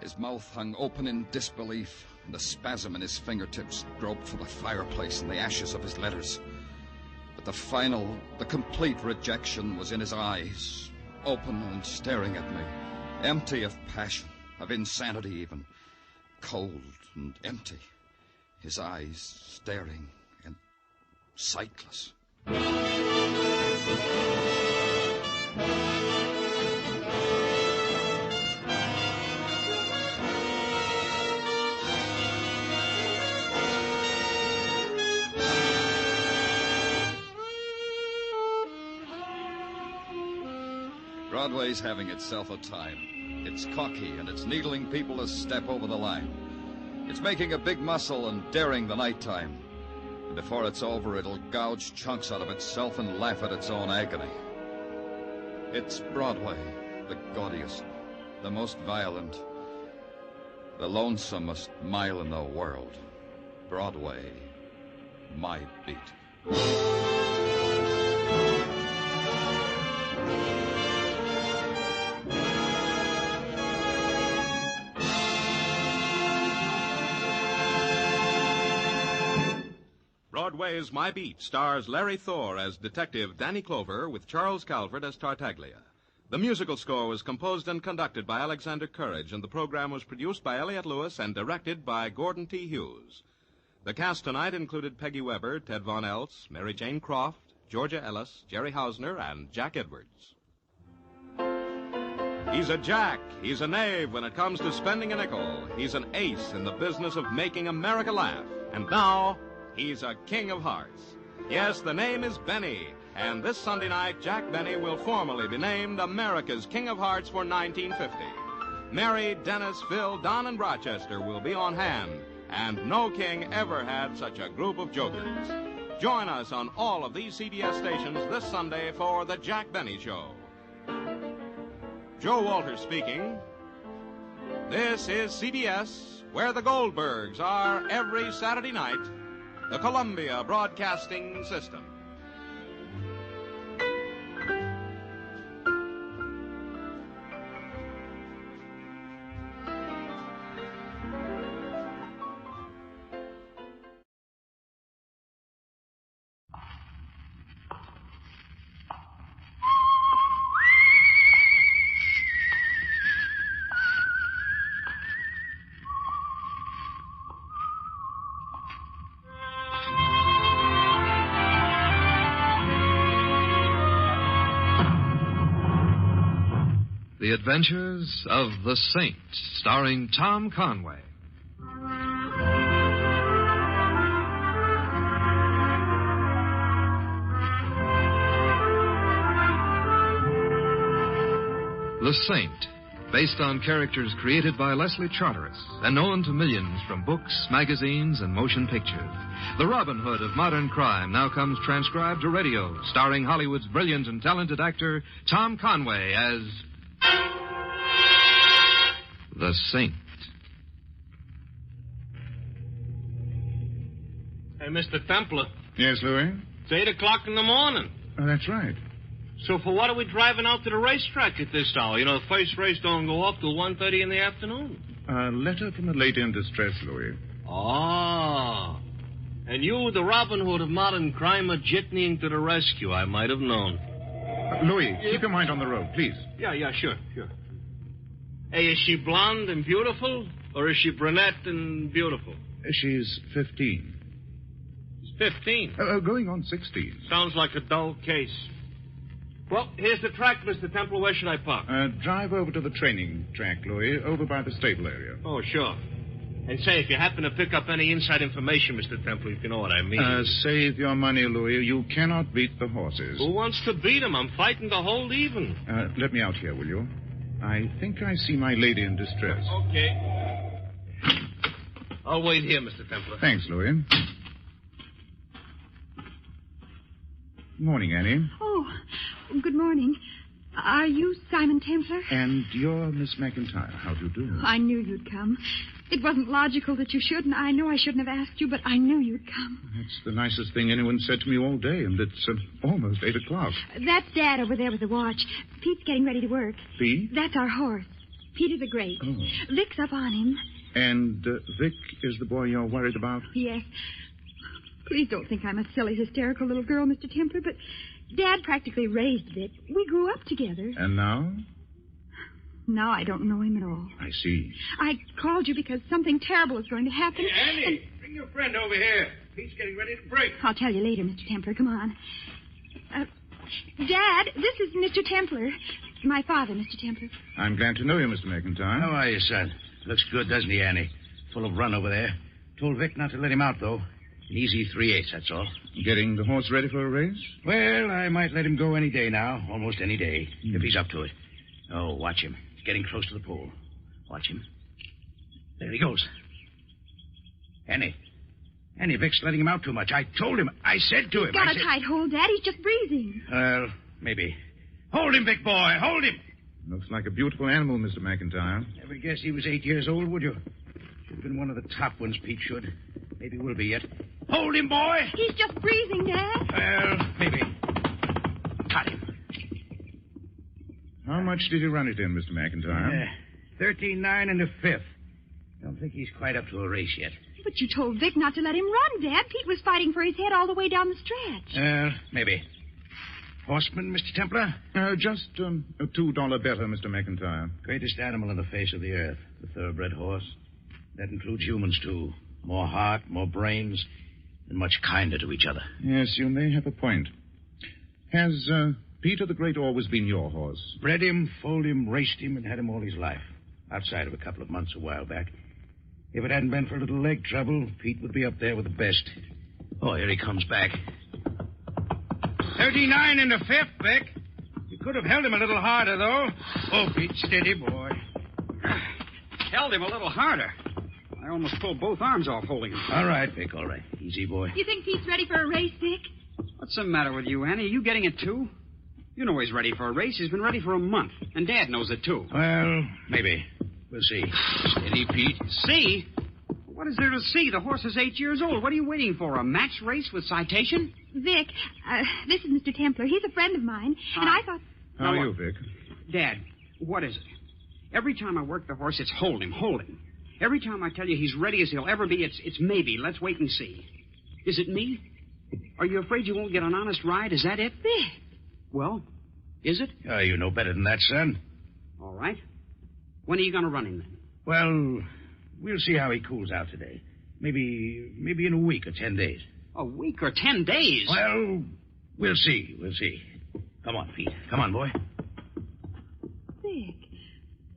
His mouth hung open in disbelief, and the spasm in his fingertips groped for the fireplace and the ashes of his letters. But the complete rejection was in his eyes, open and staring at me, empty of passion, of insanity even, cold and empty, his eyes staring and sightless. Broadway's having itself a time. It's cocky, and it's needling people to step over the line. It's making a big muscle and daring the nighttime. And before it's over, it'll gouge chunks out of itself and laugh at its own agony. It's Broadway, the gaudiest, the most violent, the lonesomest mile in the world. Broadway, my beat. Broadway's My Beat stars Larry Thor as Detective Danny Clover with Charles Calvert as Tartaglia. The musical score was composed and conducted by Alexander Courage, and the program was produced by Elliott Lewis and directed by Gordon T. Hughes. The cast tonight included Peggy Weber, Ted Von Eltz, Mary Jane Croft, Georgia Ellis, Jerry Hausner, and Jack Edwards. He's a jack. He's a knave when it comes to spending a nickel. He's an ace in the business of making America laugh. And now, he's a king of hearts. Yes, the name is Benny. And this Sunday night, Jack Benny will formally be named America's King of Hearts for 1950. Mary, Dennis, Phil, Don, and Rochester will be on hand. And no king ever had such a group of jokers. Join us on all of these CBS stations this Sunday for the Jack Benny Show. Joe Walters speaking. This is CBS, where the Goldbergs are every Saturday night. The Columbia Broadcasting System. The Adventures of the Saint, starring Tom Conway. The Saint, based on characters created by Leslie Charteris and known to millions from books, magazines, and motion pictures. The Robin Hood of modern crime now comes transcribed to radio, starring Hollywood's brilliant and talented actor Tom Conway as the Saint. Hey, Mr. Templar. Yes, Louis? It's 8 o'clock in the morning. Oh, that's right. So for what are we driving out to the racetrack at this hour? You know, the first race don't go off till 1:30 in the afternoon. A letter from a lady in distress, Louis. Ah. And you, the Robin Hood of modern crime, are jitneying to the rescue. I might have known. Louis, keep your mind on the road, please. Yeah, sure. Hey, is she blonde and beautiful, or is she brunette and beautiful? She's 15. 15. Going on 16. Sounds like a dull case. Well, here's the track, Mr. Templar. Where should I park? Drive over to the training track, Louis, over by the stable area. Oh, sure. And say, if you happen to pick up any inside information, Mr. Templar, if you know what I mean. Save your money, Louis. You cannot beat the horses. Who wants to beat them? I'm fighting to hold even. Let me out here, will you? I think I see my lady in distress. Okay. I'll wait here, Mr. Templar. Thanks, Louis. Morning, Annie. Oh, good morning. Are you Simon Templar? And you're Miss McIntyre. How do you do? I knew you'd come. It wasn't logical that you should, and I know I shouldn't have asked you, but I knew you'd come. That's the nicest thing anyone said to me all day, and it's almost 8 o'clock. That's Dad over there with the watch. Pete's getting ready to work. Pete? That's our horse. Peter the Great. Oh. Vic's up on him. And Vic is the boy you're worried about? Yes. Please don't think I'm a silly, hysterical little girl, Mr. Templar, but Dad practically raised Vic. We grew up together. And now? Now I don't know him at all. I see. I called you because something terrible is going to happen. Hey, Annie, bring your friend over here. Pete's getting ready to break. I'll tell you later, Mr. Templar. Come on. Dad, this is Mr. Templar. My father, Mr. Templar. I'm glad to know you, Mr. McIntyre. How are you, son? Looks good, doesn't he, Annie? Full of run over there. Told Vic not to let him out, though. An easy 3/8, that's all. Getting the horse ready for a race? Well, I might let him go any day now. Almost any day. If he's up to it. Oh, watch him. He's getting close to the pole. Watch him. There he goes. Annie, Vic's letting him out too much. I told him. I said to him. He's got a tight hold, Dad. He's just breathing. Well, maybe. Hold him, Vic boy. Hold him. Looks like a beautiful animal, Mr. McIntyre. Never guess he was 8 years old, would you? Should have been one of the top ones, Pete should. Maybe will be yet. Hold him, boy. He's just breathing, Dad. Well, maybe. Got him. How much did you run it in, Mr. McIntyre? 13-9 and a fifth. Don't think he's quite up to a race yet. But you told Vic not to let him run, Dad. Pete was fighting for his head all the way down the stretch. Maybe. Horseman, Mr. Templar? Just a $2 better, Mr. McIntyre. Greatest animal on the face of the earth, the thoroughbred horse. That includes humans, too. More heart, more brains, and much kinder to each other. Yes, you may have a point. Has Peter the Great always been your horse? Bred him, foaled him, raced him, and had him all his life. Outside of a couple of months a while back. If it hadn't been for a little leg trouble, Pete would be up there with the best. Oh, here he comes back. 39 and a fifth, Vic. You could have held him a little harder, though. Oh, Pete, steady, boy. Held him a little harder. I almost pulled both arms off holding him. All right, Vic, all right. Easy, boy. You think Pete's ready for a race, Vic? What's the matter with you, Annie? Are you getting it, too? You know he's ready for a race. He's been ready for a month. And Dad knows it, too. Well, maybe. We'll see. Steady, Pete. See? What is there to see? The horse is 8 years old. What are you waiting for? A match race with citation? Vic, this is Mr. Templar. He's a friend of mine, and I thought... How are you, Vic? Dad, what is it? Every time I work the horse, it's hold him, hold him. Every time I tell you he's ready as he'll ever be, it's maybe. Let's wait and see. Is it me? Are you afraid you won't get an honest ride? Is that it? Vic. Well, is it? You know better than that, son. All right. When are you going to run him, then? Well, we'll see how he cools out today. Maybe in a week or 10 days. A week or 10 days? Well, we'll see. We'll see. Come on, Pete. Come on, boy. Vic,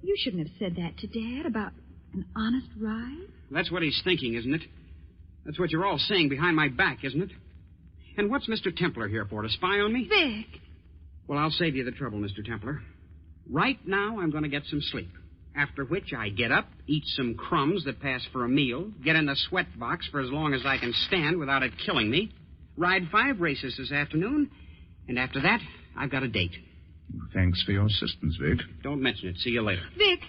you shouldn't have said that to Dad about an honest ride. That's what he's thinking, isn't it? That's what you're all saying behind my back, isn't it? And what's Mr. Templar here for, to spy on me? Vic. Well, I'll save you the trouble, Mr. Templar. Right now, I'm going to get some sleep. After which I get up, eat some crumbs that pass for a meal, get in the sweat box for as long as I can stand without it killing me, ride 5 races this afternoon, and after that, I've got a date. Thanks for your assistance, Vic. Don't mention it. See you later. Vic,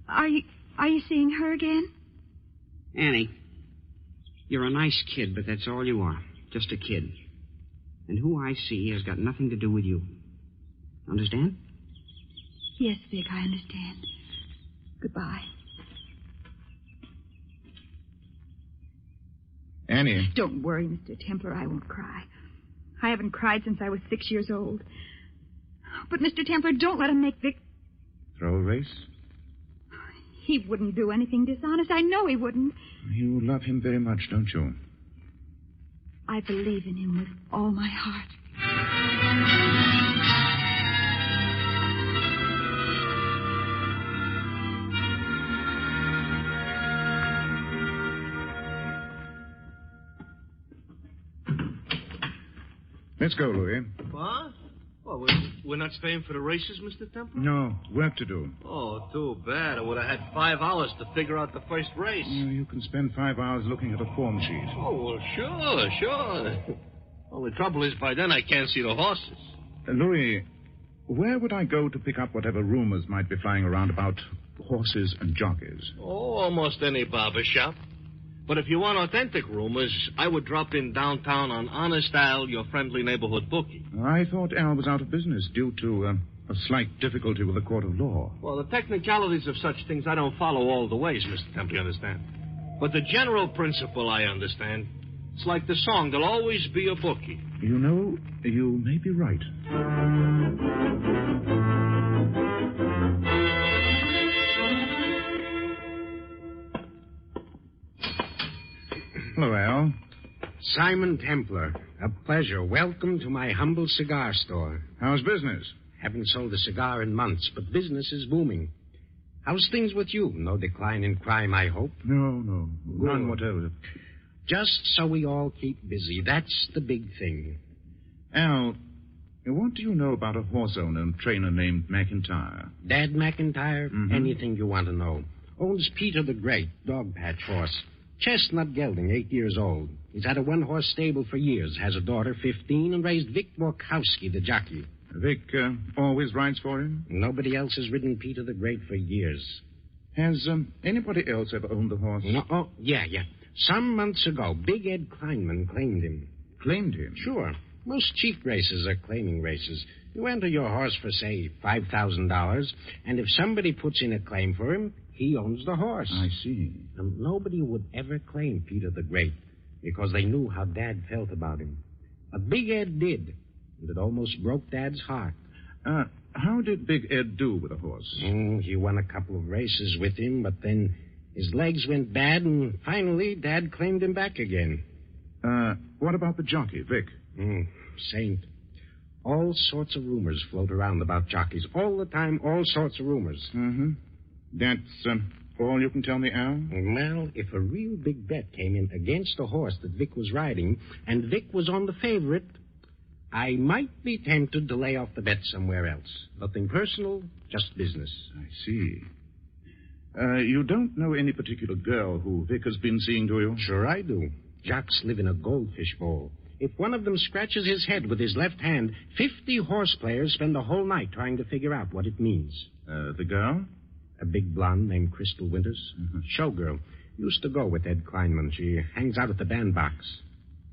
are you seeing her again? Annie, you're a nice kid, but that's all you are. Just a kid. And who I see has got nothing to do with you. Understand? Yes, Vic, I understand. Goodbye. Annie. Don't worry, Mr. Templar. I won't cry. I haven't cried since I was 6 years old. But, Mr. Templar, don't let him make Vic... Throw a race? He wouldn't do anything dishonest. I know he wouldn't. You love him very much, don't you? I believe in him with all my heart. Let's go, Louis. What? Well, we're not staying for the races, Mr. Templer? No, work to do. Oh, too bad. I would have had 5 hours to figure out the first race. You can spend 5 hours looking at a form sheet. Oh, well, sure. Only trouble is, by then I can't see the horses. Louis, where would I go to pick up whatever rumors might be flying around about horses and jockeys? Oh, almost any barber shop. But if you want authentic rumors, I would drop in downtown on Honest Al, your friendly neighborhood bookie. I thought Al was out of business due to a slight difficulty with the court of law. Well, the technicalities of such things I don't follow all the ways, Mr. Temple, you understand? But the general principle I understand. It's like the song, there'll always be a bookie. You know, you may be right. Hello, Al. Simon Templer. A pleasure. Welcome to my humble cigar store. How's business? Haven't sold a cigar in months, but business is booming. How's things with you? No decline in crime, I hope? No. None whatever. Just so we all keep busy. That's the big thing. Al, what do you know about a horse owner and trainer named McIntyre? Dad McIntyre? Mm-hmm. Anything you want to know. Owns Peter the Great, dog patch horse. Chestnut gelding, 8 years old. He's had a one-horse stable for years, has a daughter, 15, and raised Vic Borkowski, the jockey. Vic always rides for him? Nobody else has ridden Peter the Great for years. Has anybody else ever owned the horse? No, oh, yeah. Some months ago, Big Ed Kleinman claimed him. Claimed him? Sure. Most cheap races are claiming races. You enter your horse for, say, $5,000, and if somebody puts in a claim for him, he owns the horse. I see. And nobody would ever claim Peter the Great because they knew how Dad felt about him. But Big Ed did, and it almost broke Dad's heart. How did Big Ed do with the horse? He won a couple of races with him, but then his legs went bad, and finally Dad claimed him back again. What about the jockey, Vic? Saint. All sorts of rumors float around about jockeys. All the time, all sorts of rumors. Mm-hmm. That's all you can tell me, Al? Well, if a real big bet came in against the horse that Vic was riding, and Vic was on the favorite, I might be tempted to lay off the bet somewhere else. Nothing personal, just business. I see. You don't know any particular girl who Vic has been seeing, do you? Sure I do. Jocks live in a goldfish bowl. If one of them scratches his head with his left hand, 50 horse players spend the whole night trying to figure out what it means. The girl? A big blonde named Crystal Winters. Mm-hmm. Showgirl. Used to go with Ed Kleinman. She hangs out at the bandbox.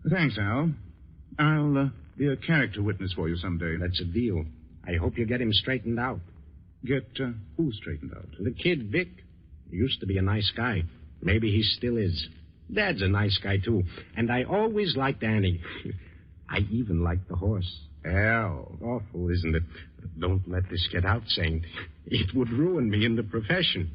Thanks, Al. I'll be a character witness for you someday. That's a deal. I hope you get him straightened out. Get who straightened out? The kid, Vic. He used to be a nice guy. Maybe he still is. Dad's a nice guy, too. And I always liked Annie. I even liked the horse. Al. Awful, isn't it? Don't let this get out, Saint. It would ruin me in the profession.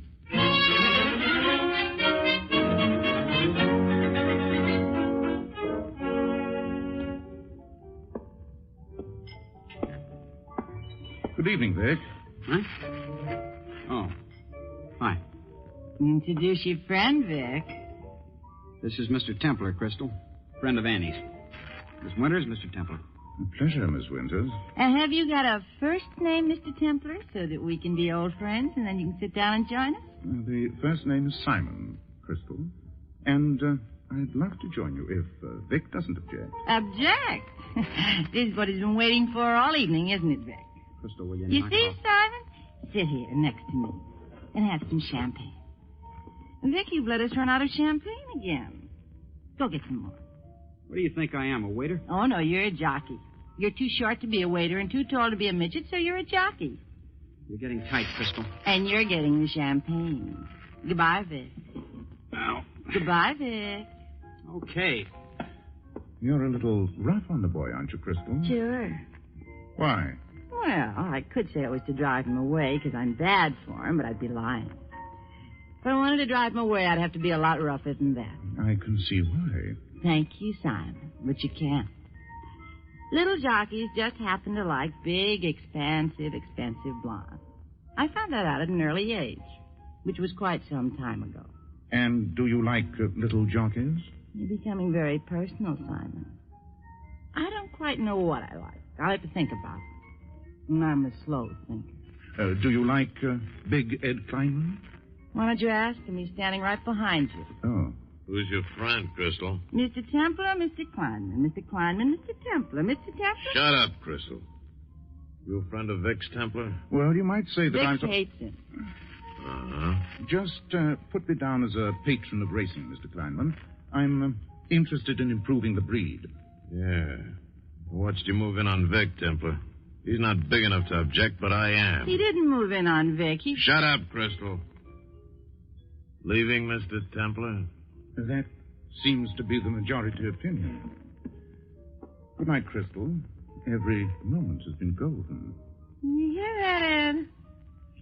Good evening, Vic. Huh? Oh. Hi. Introduce your friend, Vic. This is Mr. Templer, Crystal. Friend of Annie's. Miss Winters, Mr. Templer. A pleasure, Miss Winters. And have you got a first name, Mr. Templer, so that we can be old friends and then you can sit down and join us? The first name is Simon, Crystal. And I'd love to join you if Vic doesn't object. Object? This is what he's been waiting for all evening, isn't it, Vic? Crystal, will you You knock see, off? Simon? Sit here next to me and have some champagne. Vic, you've let us run out of champagne again. Go get some more. What do you think I am, a waiter? Oh, no, you're a jockey. You're too short to be a waiter and too tall to be a midget, so you're a jockey. You're getting tight, Crystal. And you're getting the champagne. Goodbye, Vic. Ow. Goodbye, Vic. Okay. You're a little rough on the boy, aren't you, Crystal? Sure. Why? Well, I could say it was to drive him away because I'm bad for him, but I'd be lying. If I wanted to drive him away, I'd have to be a lot rougher than that. I can see why. Thank you, Simon. but you can't. Little jockeys just happen to like big, expensive blondes. I found that out at an early age, which was quite some time ago. And do you like little jockeys? You're becoming very personal, Simon. I don't quite know what I like. I'll have to think about it. And I'm a slow thinker. Do you like Big Ed Kleinman? Why don't you ask him? He's standing right behind you. Oh. Who's your friend, Crystal? Mr. Templar, Mr. Kleinman. Mr. Kleinman, Mr. Templar. Mr. Templar? Shut up, Crystal. You a friend of Vic's, Templar? Well, you might say that Vic I'm... hates him. Just put me down as a patron of racing, Mr. Kleinman. I'm interested in improving the breed. Yeah. I watched you move in on Vic, Templar. He's not big enough to object, but I am. He didn't move in on Vic. Shut up, Crystal. Leaving, Mr. Templar? That seems to be the majority opinion. Good night, Crystal. Every moment has been golden. You hear that, Ed?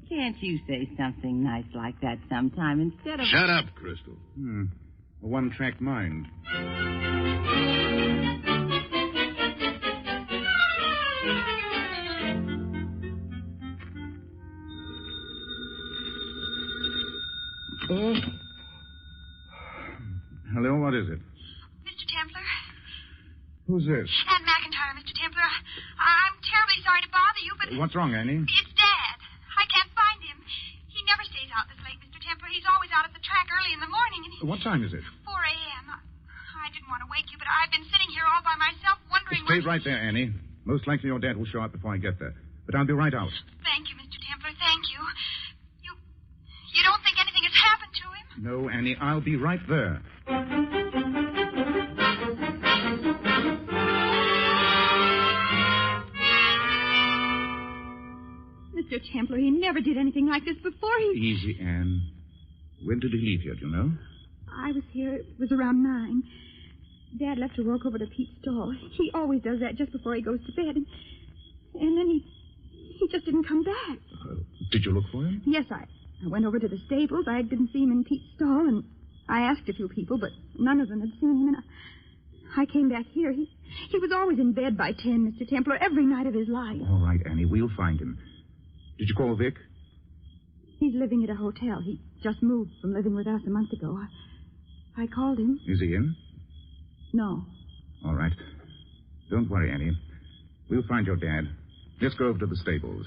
Can't you say something nice like that sometime instead of... Shut up, Crystal. A one-track mind. Hello, what is it? Mr. Templar? Who's this? Anne McIntyre, Mr. Templar. I'm terribly sorry to bother you, but... What's wrong, Annie? It's Dad. I can't find him. He never stays out this late, Mr. Templar. He's always out at the track early in the morning, and What time is it? 4 a.m. I didn't want to wake you, but I've been sitting here all by myself wondering... Stay right there, Annie. Most likely your dad will show up before I get there. But I'll be right out. Thank you, Mr. Templar. Thank you. You don't think anything has happened to him? No, Annie, I'll be right there. Mr. Templar, he never did anything like this before. Easy, Anne. When did he leave here, do you know? I was here. It was around 9. Dad left to walk over to Pete's stall. He always does that just before he goes to bed. And then he just didn't come back. Did you look for him? Yes, I went over to the stables. I didn't see him in Pete's stall, and I asked a few people, but none of them had seen him. And I came back here. He was always in bed by 10, Mr. Templar, every night of his life. All right, Annie, we'll find him. Did you call Vic? He's living at a hotel. He just moved from living with us a month ago. I called him. Is he in? No. All right. Don't worry, Annie. We'll find your dad. Let's go over to the stables.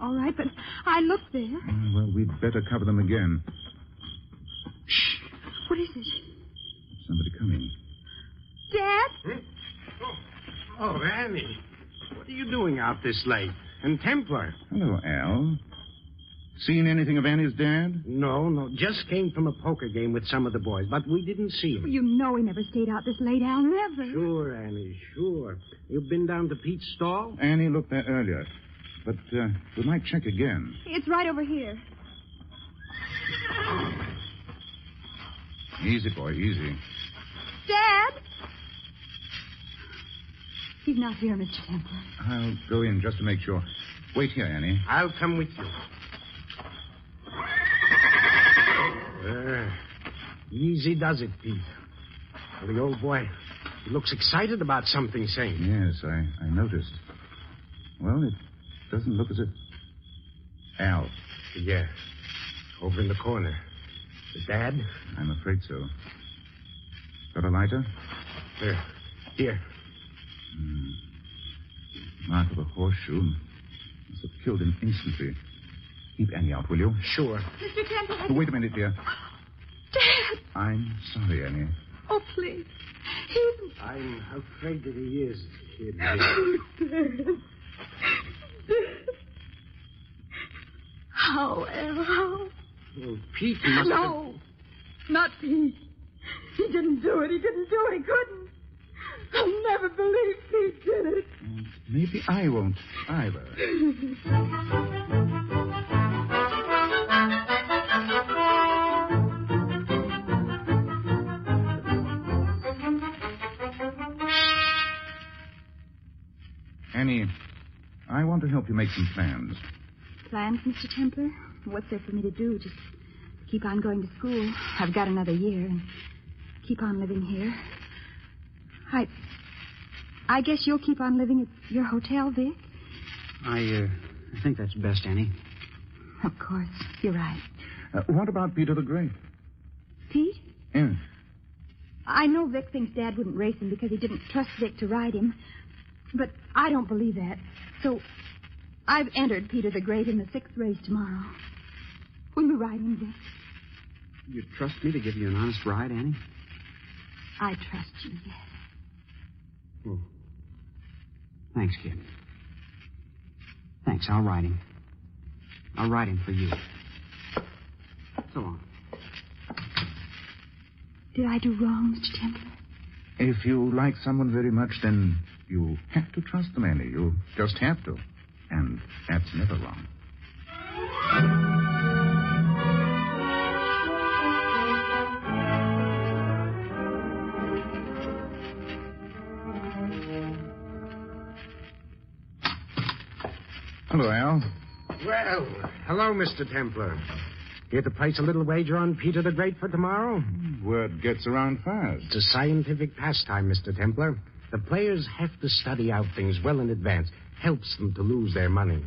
All right, but I looked there. Well, we'd better cover them again. Shh. What is it? Somebody coming. Dad? Oh, Annie. What are you doing out this late? And Templar? Hello, Al. Seen anything of Annie's dad? No. Just came from a poker game with some of the boys, but we didn't see him. Well, you know he never stayed out this late, Al. Never. Sure, Annie, sure. You've been down to Pete's stall? Annie looked there earlier. But we might check again. It's right over here. Easy, boy, easy. Dad? He's not here, Mr. Templar. I'll go in just to make sure. Wait here, Annie. I'll come with you. Easy does it, Pete. Well, the old boy, he looks excited about something, saying. Yes, I noticed. Well, it doesn't look as if... Al. Yeah. Over in the corner. The dad? I'm afraid so. Got a lighter? Here. Mark of a horseshoe. Must have killed him instantly. Keep Annie out, will you? Sure. Mr. Templar. Wait a minute, dear. Dad! I'm sorry, Annie. Oh, please. I'm afraid that he is, kid. Dad. How, Al? Well, Pete must have... No, not Pete. He didn't do it. He couldn't. I'll never believe Pete did it. Maybe I won't either. Annie, I want to help you make some plans. Plans, Mr. Templar? What's there for me to do? Just keep on going to school. I've got another year and keep on living here. I guess you'll keep on living at your hotel, Vic? I think that's best, Annie. Of course. You're right. What about Peter the Great? Pete? Yes. I know Vic thinks Dad wouldn't race him because he didn't trust Vic to ride him. But I don't believe that. So I've entered Peter the Great in the 6th race tomorrow. Will you ride him, Vic? You trust me to give you an honest ride, Annie? I trust you, yes. Oh. Thanks, kid. Thanks. I'll ride him. I'll ride him for you. So long. Did I do wrong, Mr. Templar? If you like someone very much, then you have to trust them, Annie. You just have to. And that's never wrong. Hello, Al. Well, hello, Mr. Templar. Here to place a little wager on Peter the Great for tomorrow? Word gets around fast. It's a scientific pastime, Mr. Templar. The players have to study out things well in advance. Helps them to lose their money.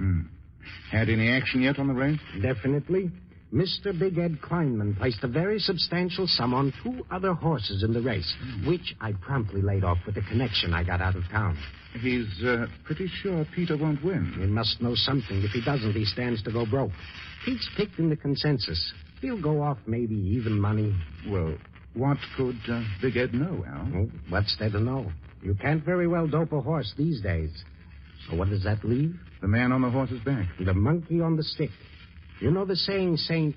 Had any action yet on the race? Definitely. Mr. Big Ed Kleinman placed a very substantial sum on 2 other horses in the race, which I promptly laid off with the connection I got out of town. He's pretty sure Peter won't win. He must know something. If he doesn't, he stands to go broke. Pete's picked in the consensus. He'll go off maybe even money. Well, what could Big Ed know, Al? Well, what's there to know? You can't very well dope a horse these days. So what does that leave? The man on the horse's back. The monkey on the stick. You know the saying, Saint,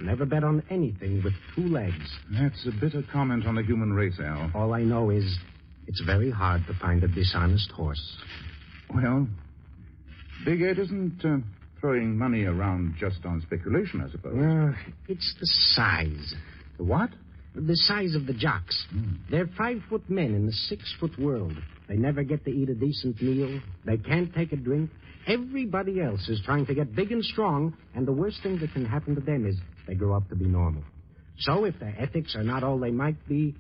never bet on anything with 2 legs. That's a bitter comment on the human race, Al. All I know is it's very hard to find a dishonest horse. Well, Big Ed isn't throwing money around just on speculation, I suppose. It's the size. The what? The size of the jocks. They're 5-foot men in the 6-foot world. They never get to eat a decent meal. They can't take a drink. Everybody else is trying to get big and strong, and the worst thing that can happen to them is they grow up to be normal. So if their ethics are not all they might be,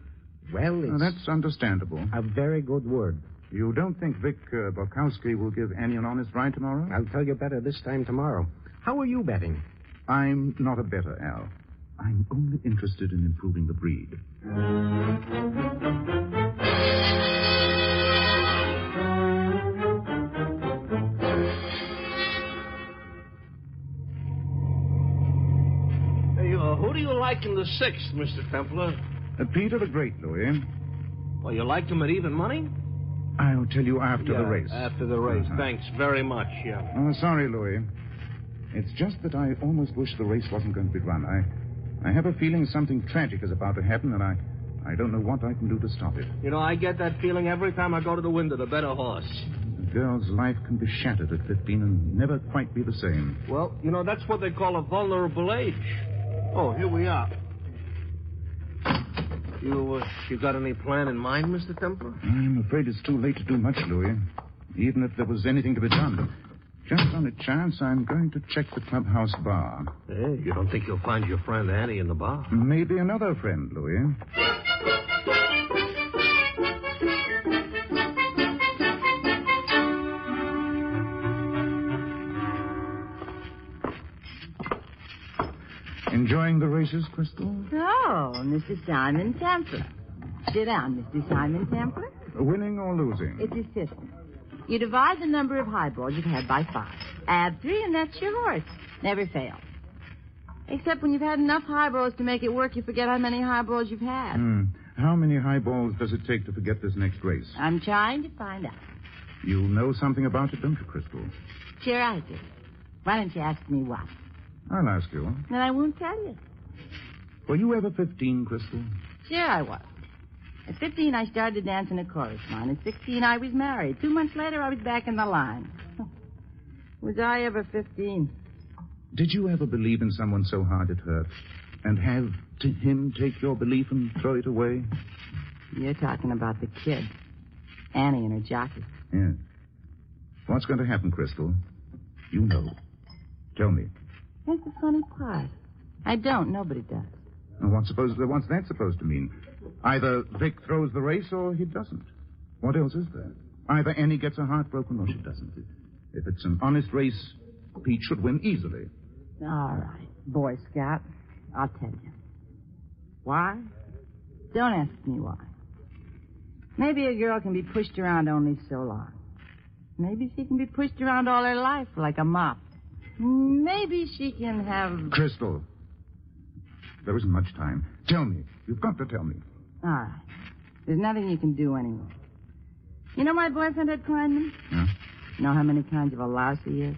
well, it's... That's understandable. A very good word. You don't think Vic Borkowski will give Annie an honest ride tomorrow? I'll tell you better this time tomorrow. How are you betting? I'm not a bettor, Al. I'm only interested in improving the breed. Hey, who do you like in the 6th, Mr. Templar? Peter the Great, Louis. Well, you liked him at even money? I'll tell you after the race. After the race. Thanks very much, yeah. Oh, sorry, Louis. It's just that I almost wish the race wasn't going to be run. I have a feeling something tragic is about to happen, and I don't know what I can do to stop it. You know, I get that feeling every time I go to the window to bet a horse. A girl's life can be shattered at 15 and never quite be the same. Well, you know, that's what they call a vulnerable age. Oh, here we are. You got any plan in mind, Mr. Templar? I'm afraid it's too late to do much, Louis. Even if there was anything to be done. Just on a chance, I'm going to check the clubhouse bar. Hey, you don't think you'll find your friend Annie in the bar? Maybe another friend, Louis. Enjoying the races, Crystal? Oh, Mr. Simon Templar. Sit down, Mr. Simon Templar. Winning or losing? It's your system. You divide the number of highballs you've had by 5. Add 3, and that's your horse. Never fails. Except when you've had enough highballs to make it work, you forget how many highballs you've had. How many highballs does it take to forget this next race? I'm trying to find out. You know something about it, don't you, Crystal? Sure I do. Why don't you ask me what? I'll ask you. Then I won't tell you. Were you ever 15, Crystal? Sure I was. At 15, I started dancing a chorus line. At 16, I was married. 2 months later, I was back in the line. Was I ever 15? Did you ever believe in someone so hard it hurt? And have him take your belief and throw it away? You're talking about the kid. Annie and her jockey. Yes. What's going to happen, Crystal? You know. Tell me. That's the funny part. I don't. Nobody does. And what's that supposed to mean? Either Vic throws the race or he doesn't. What else is there? Either Annie gets her heart broken or she doesn't. If it's an honest race, Pete should win easily. All right, Boy Scout. I'll tell you. Why? Don't ask me why. Maybe a girl can be pushed around only so long. Maybe she can be pushed around all her life like a mop. Maybe she can have... Crystal. There isn't much time. Tell me. You've got to tell me. All right. There's nothing you can do anyway. You know my boyfriend, Ed Kleinman? Huh? Know how many kinds of a louse he is?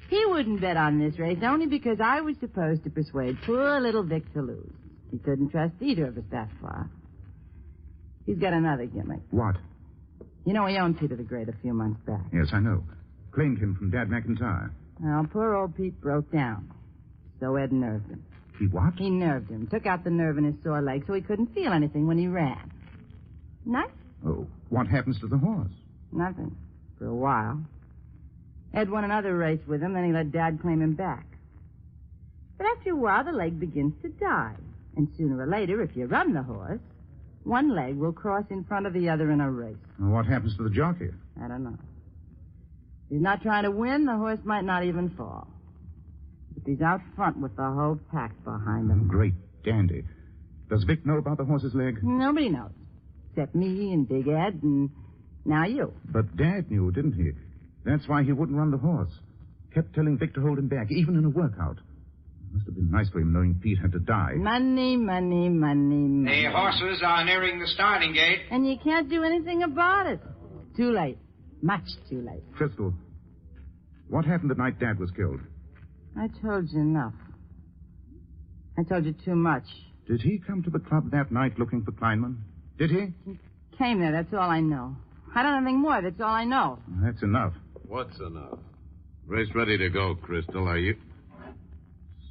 He wouldn't bet on this race only because I was supposed to persuade poor little Vic to lose. He couldn't trust either of us that far. He's got another gimmick. What? You know, he owned Peter the Great a few months back. Yes, I know. Claimed him from Dad McIntyre. Well, poor old Pete broke down. So Ed nerved him. He what? He nerved him. Took out the nerve in his sore leg so he couldn't feel anything when he ran. Nice? Oh, what happens to the horse? Nothing. For a while. Ed won another race with him, then he let Dad claim him back. But after a while, the leg begins to die. And sooner or later, if you run the horse, one leg will cross in front of the other in a race. Well, what happens to the jockey? I don't know. If he's not trying to win, the horse might not even fall. If he's out front with the whole pack behind him. Great dandy. Does Vic know about the horse's leg? Nobody knows. Except me and Big Ed and now you. But Dad knew, didn't he? That's why he wouldn't run the horse. Kept telling Vic to hold him back, even in a workout. Must have been nice for him knowing Pete had to die. Money, money, money, money. The horses are nearing the starting gate. And you can't do anything about it. Too late. Much too late. Crystal, what happened the night Dad was killed? I told you enough. I told you too much. Did he come to the club that night looking for Kleinman? Did he? He came there, that's all I know. I don't know anything more, that's all I know. That's enough. What's enough? Race ready to go, Crystal, are you?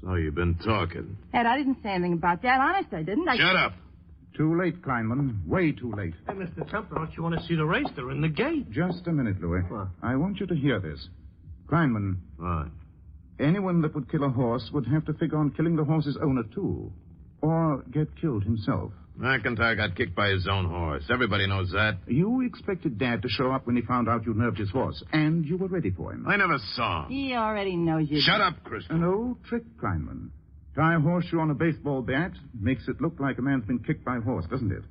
So you've been talking. Ed, I didn't say anything about that. Honest, I didn't. Shut up. Too late, Kleinman. Way too late. Hey, Mr. Templer, don't you want to see the race? They're in the gate. Just a minute, Louis. What? I want you to hear this. Kleinman. What? Anyone that would kill a horse would have to figure on killing the horse's owner, too. Or get killed himself. McIntyre got kicked by his own horse. Everybody knows that. You expected Dad to show up when he found out you nerved his horse, and you were ready for him. I never saw him. He already knows you. Shut up, Crystal. An old trick, Kleinman. Tie a horseshoe on a baseball bat, makes it look like a man's been kicked by a horse, doesn't it?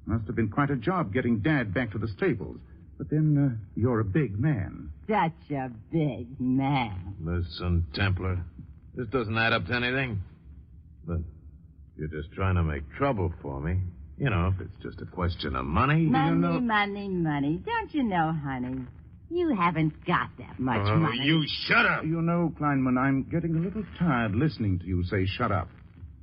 Must have been quite a job getting Dad back to the stables. But then, you're a big man. Such a big man. Listen, Templar, this doesn't add up to anything. But you're just trying to make trouble for me. You know, if it's just a question of money. Money, you know... money. Don't you know, honey? You haven't got that much money. You shut up. You know, Kleinman, I'm getting a little tired listening to you say shut up.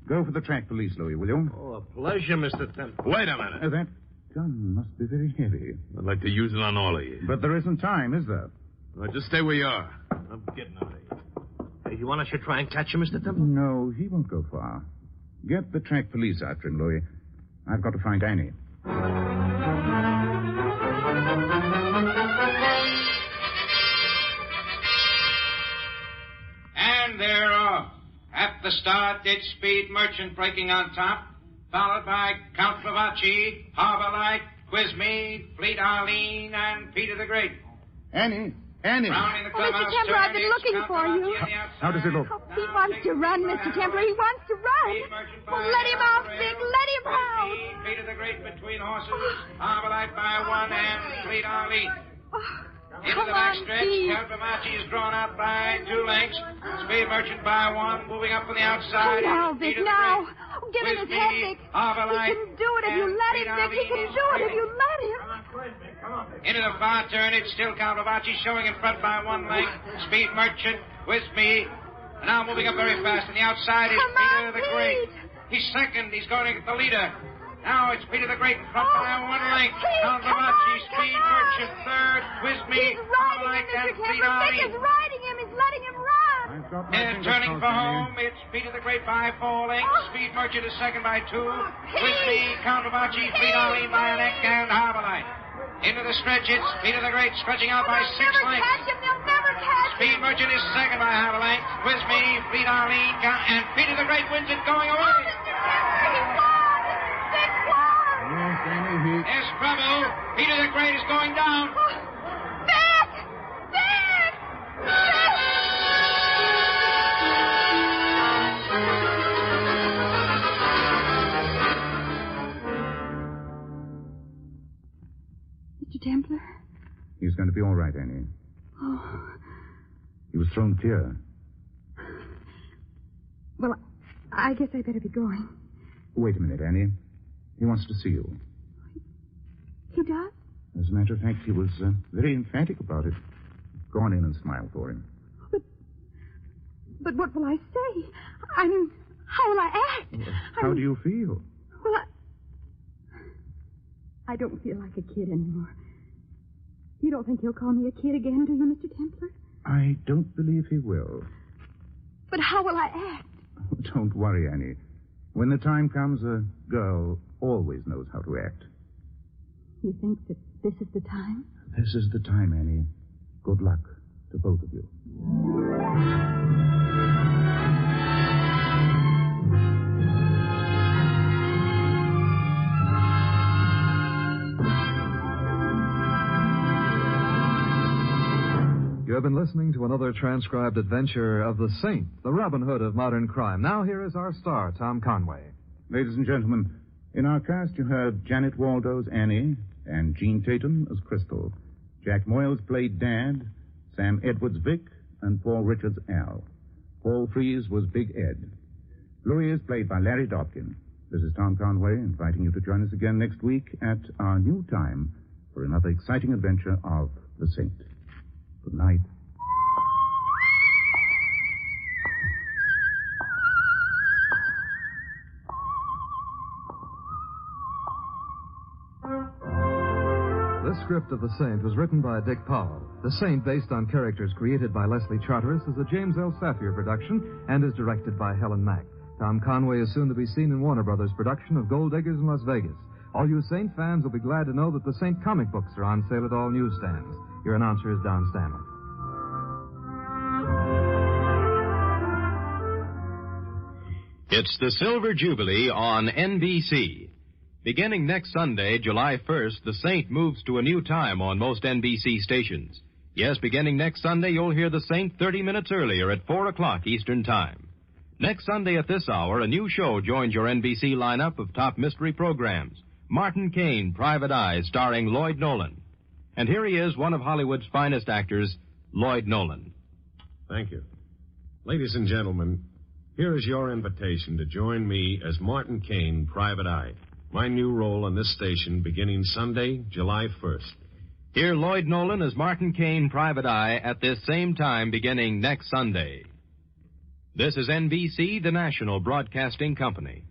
Go for the track police, Louis, will you? Oh, a pleasure, Mr. Templer. Wait a minute. That gun must be very heavy. I'd like to use it on all of you. But there isn't time, is there? Well, just stay where you are. I'm getting out of here. Hey, you want us to try and catch him, Mr. Templer? No, he won't go far. Get the track police after him, Louis. I've got to find Annie. And they're off. At the start, it's Speed Merchant breaking on top, followed by Count Bavacci, Harbor Light, Quiz Me, Fleet Arlene, and Peter the Great. Annie! Rounding the clubhouse Mr. Templer, I've been looking for you. How does it look? Oh, Pete wants to run, Mr. Templer. He wants to run. Oh, let him out, Vic. Let him out. Peter the Great between horses, Harbor Light by one, and Fleet Arlene. Into the backstretch, Count Bavacci is drawn out by 2 lengths. Speed Merchant by 1, moving up on the outside. Now, Vic, now. Oh, get in his head, Vic. He can do it if you let him, Vic. He can do it if you let him. Into the far turn, it's still Count Bavacci showing in front by 1 length. Speed Merchant with me. Now moving up very fast. On the outside is Peter the Great. He's second. He's going to get the leader. Now it's Peter the Great in front by 1 length. Count Bavacci, Speed Merchant third. With me. He's riding him, Mr. Templer. Vic is riding him. He's letting him run. And turning for home, it's Peter the Great by 4 lengths. Speed Merchant is second by 2. With me, Count Bavacci, Fleet Arlene by a neck, and Harbor Light. Into the stretch, it's Peter the Great stretching out by 6 lengths. They'll never catch him. Speed Merchant is second by half a length. Quiz Me, Fleet Arlene, and Peter the Great wins it going away. He won. Vic won. Yes, Annie, There's trouble. Peter the Great is going down. Mr. Templar? He's going to be all right, Annie. Oh. He was thrown clear. Well, I guess I better be going. Wait a minute, Annie. He wants to see you. He does? As a matter of fact, he was very emphatic about it. Go on in and smile for him. But what will I say? I mean, how will I act? How do you feel? Well, I don't feel like a kid anymore. You don't think he'll call me a kid again, do you, Mr. Templar? I don't believe he will. But how will I act? Don't worry, Annie. When the time comes, a girl always knows how to act. You think that this is the time? This is the time, Annie. Good luck to both of you. You have been listening to another transcribed adventure of the Saint, the Robin Hood of modern crime. Now here is our star, Tom Conway. Ladies and gentlemen, in our cast you heard Janet Waldo as Annie and Jean Tatum as Crystal. Jack Moyles played Dad, Sam Edwards Vic, and Paul Richards Al. Paul Frees was Big Ed. Louis is played by Larry Dobkin. This is Tom Conway inviting you to join us again next week at our new time for another exciting adventure of the Saint. Good night. This script of The Saint was written by Dick Powell. The Saint, based on characters created by Leslie Charteris, is a James L. Safier production and is directed by Helen Mack. Tom Conway is soon to be seen in Warner Brothers' production of Gold Diggers in Las Vegas. All you Saint fans will be glad to know that the Saint comic books are on sale at all newsstands. Your announcer is Don Stanley. It's the Silver Jubilee on NBC. Beginning next Sunday, July 1st, the Saint moves to a new time on most NBC stations. Yes, beginning next Sunday, you'll hear the Saint 30 minutes earlier at 4 o'clock Eastern Time. Next Sunday at this hour, a new show joins your NBC lineup of top mystery programs. Martin Caine, Private Eye, starring Lloyd Nolan. And here he is, one of Hollywood's finest actors, Lloyd Nolan. Thank you. Ladies and gentlemen, here is your invitation to join me as Martin Caine, Private Eye. My new role on this station beginning Sunday, July 1st. Hear Lloyd Nolan as Martin Caine, Private Eye, at this same time beginning next Sunday. This is NBC, the national broadcasting company.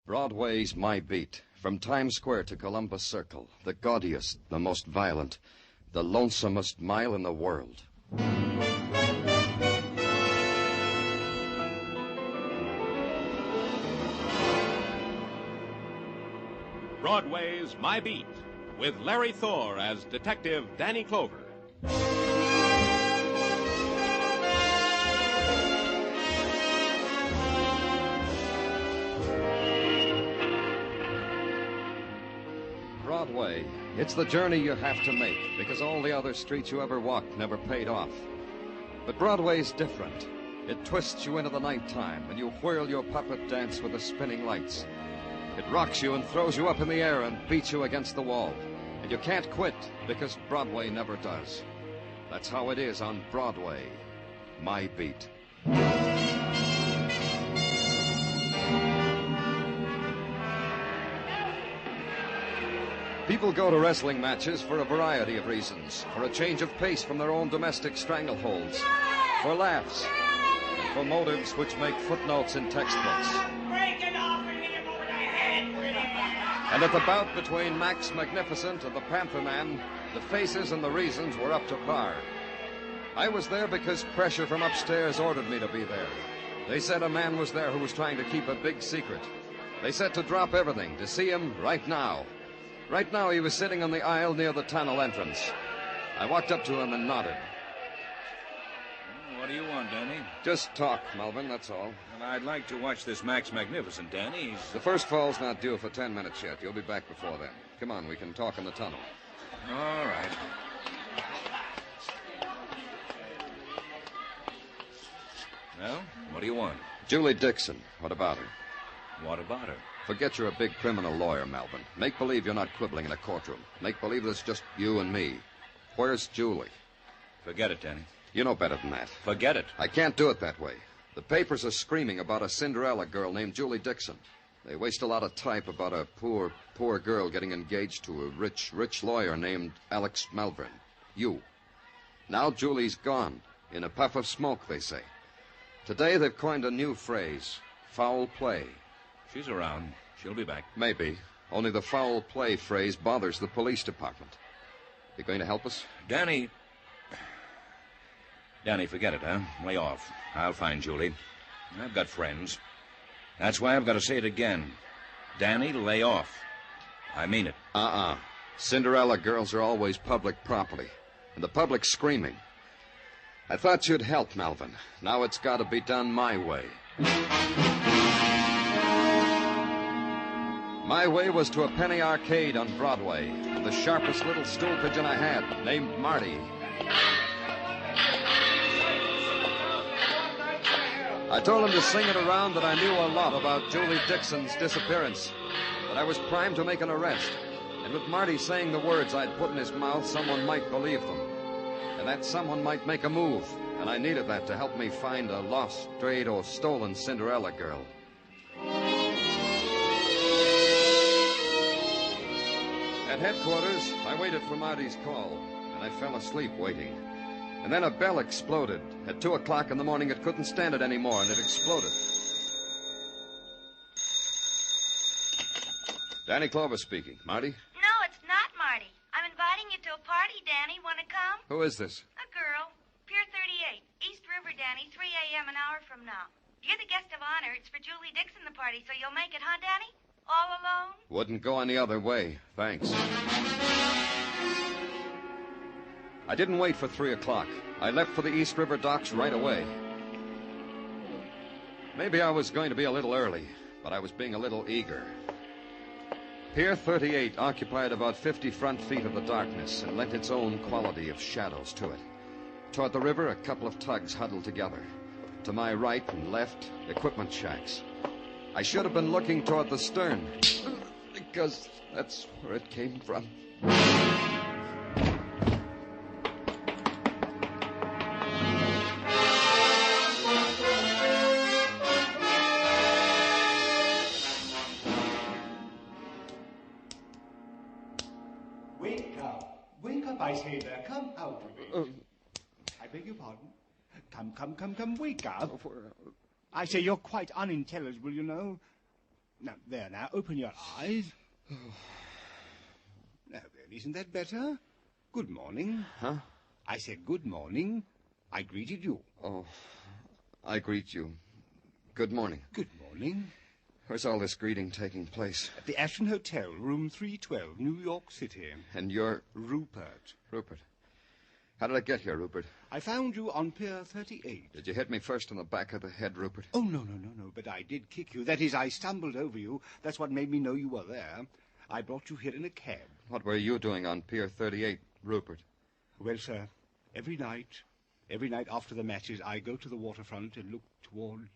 Broadway's My Beat. From Times Square to Columbus Circle, the gaudiest, the most violent, the lonesomest mile in the world. Broadway's My Beat, with Larry Thor as Detective Danny Clover. Broadway. It's the journey you have to make, because all the other streets you ever walked never paid off. But Broadway's different. It twists you into the nighttime, and you whirl your puppet dance with the spinning lights. It rocks you and throws you up in the air and beats you against the wall. And you can't quit, because Broadway never does. That's how it is on Broadway. My Beat. People go to wrestling matches for a variety of reasons. For a change of pace from their own domestic strangleholds. For laughs. And for motives which make footnotes in textbooks. And at the bout between Max Magnificent and the Panther Man, the faces and the reasons were up to par. I was there because pressure from upstairs ordered me to be there. They said a man was there who was trying to keep a big secret. They said to drop everything, to see him right now. Right now, he was sitting on the aisle near the tunnel entrance. I walked up to him and nodded. What do you want, Danny? Just talk, Melvin, that's all. Well, I'd like to watch this Max Magnificent, Danny. The first fall's not due for 10 minutes yet. You'll be back before then. Come on, we can talk in the tunnel. All right. Well, what do you want? Julie Dixon. What about her? What about her? Forget you're a big criminal lawyer, Melvin. Make believe you're not quibbling in a courtroom. Make believe it's just you and me. Where's Julie? Forget it, Danny. You know better than that. Forget it. I can't do it that way. The papers are screaming about a Cinderella girl named Julie Dixon. They waste a lot of type about a poor girl getting engaged to a rich lawyer named Alex Malvern. You. Now Julie's gone. In a puff of smoke, they say. Today they've coined a new phrase, foul play. She's around. She'll be back. Maybe. Only the foul play phrase bothers the police department. You going to help us? Danny, forget it, huh? Lay off. I'll find Julie. I've got friends. That's why I've got to say it again. Danny, lay off. I mean it. Cinderella girls are always public property. And the public's screaming. I thought you'd help, Melvin. Now it's got to be done my way. My way was to a penny arcade on Broadway, with the sharpest little stool pigeon I had, named Marty. I told him to sing it around that I knew a lot about Julie Dixon's disappearance, that I was primed to make an arrest, and with Marty saying the words I'd put in his mouth, someone might believe them, and that someone might make a move, and I needed that to help me find a lost, strayed, or stolen Cinderella girl. At headquarters, I waited for Marty's call, and I fell asleep waiting. And then a bell exploded. At 2 o'clock in the morning, it couldn't stand it anymore, and it exploded. Danny Clover speaking. Marty? No, it's not Marty. I'm inviting you to a party, Danny. Want to come? Who is this? A girl. Pier 38. East River, Danny. 3 a.m. an hour from now. You're the guest of honor. It's for Julie Dixon, the party, so you'll make it, huh, Danny? All alone? Wouldn't go any other way. Thanks. I didn't wait for 3 o'clock. I left for the East River docks right away. Maybe I was going to be a little early, but I was being a little eager. Pier 38 occupied about 50 front feet of the darkness and lent its own quality of shadows to it. Toward the river, a couple of tugs huddled together. To my right and left, equipment shacks. I should have been looking toward the stern, because that's where it came from. Wake up, I say there. Come out of it. I beg your pardon. Come, wake up. I say you're quite unintelligible, you know. Now, open your eyes. Now, then, isn't that better? Good morning. Huh? I said good morning. I greeted you. Oh, I greet you. Good morning. Good morning. Where's all this greeting taking place? At the Ashton Hotel, room 312, New York City. And you're... Rupert. Rupert. How did I get here, Rupert? I found you on Pier 38. Did you hit me first in the back of the head, Rupert? Oh, no. But I did kick you. That is, I stumbled over you. That's what made me know you were there. I brought you here in a cab. What were you doing on Pier 38, Rupert? Well, sir, every night after the matches, I go to the waterfront and look toward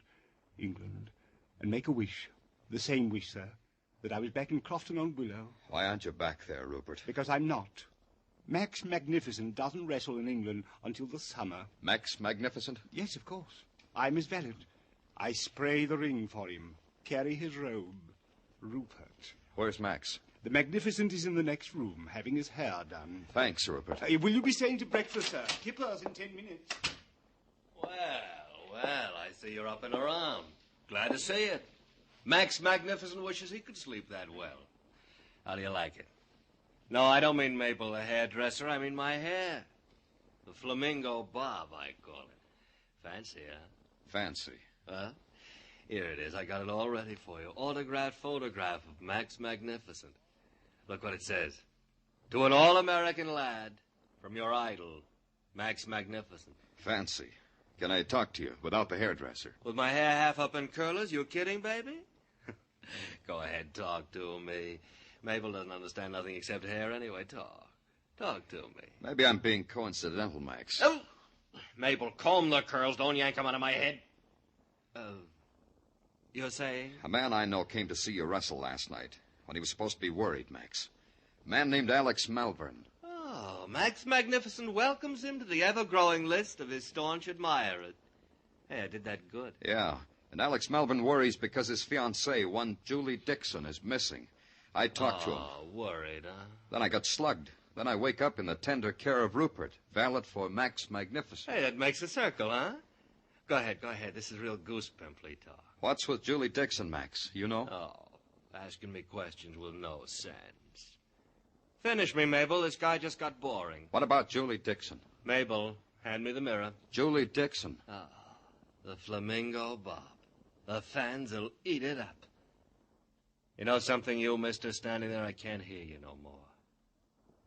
England and make a wish. The same wish, sir, that I was back in Crofton-on-Willow. Why aren't you back there, Rupert? Because I'm not. Max Magnificent doesn't wrestle in England until the summer. Max Magnificent? Yes, of course. I'm his valet. I spray the ring for him, carry his robe. Rupert. Where's Max? The Magnificent is in the next room, having his hair done. Thanks, Rupert. Will you be staying to breakfast, sir? Kippers in 10 minutes. Well, I see you're up and around. Glad to see it. Max Magnificent wishes he could sleep that well. How do you like it? No, I don't mean Mabel the hairdresser. I mean my hair. The flamingo bob, I call it. Fancy, huh? Fancy. Huh? Here it is. I got it all ready for you. Autographed photograph of Max Magnificent. Look what it says. To an all-American lad from your idol, Max Magnificent. Fancy. Can I talk to you without the hairdresser? With my hair half up in curlers? You kidding, baby? Go ahead, talk to me. Mabel doesn't understand nothing except hair anyway. Talk to me. Maybe I'm being coincidental, Max. Oh! Mabel, comb the curls. Don't yank them out of my head. You're saying? A man I know came to see you wrestle last night when he was supposed to be worried, Max. A man named Alex Malvern. Oh, Max Magnificent welcomes him to the ever-growing list of his staunch admirers. Hey, I did that good. Yeah, and Alex Malvern worries because his fiancée, one Julie Dixon, is missing. I talked to him. Oh, worried, huh? Then I got slugged. Then I wake up in the tender care of Rupert, valet for Max Magnificent. Hey, that makes a circle, huh? Go ahead. This is real goose pimply talk. What's with Julie Dixon, Max? You know? Oh, asking me questions with no sense. Finish me, Mabel. This guy just got boring. What about Julie Dixon? Mabel, hand me the mirror. Julie Dixon. Oh, the Flamingo Bob. The fans will eat it up. You know something, you, mister, standing there? I can't hear you no more.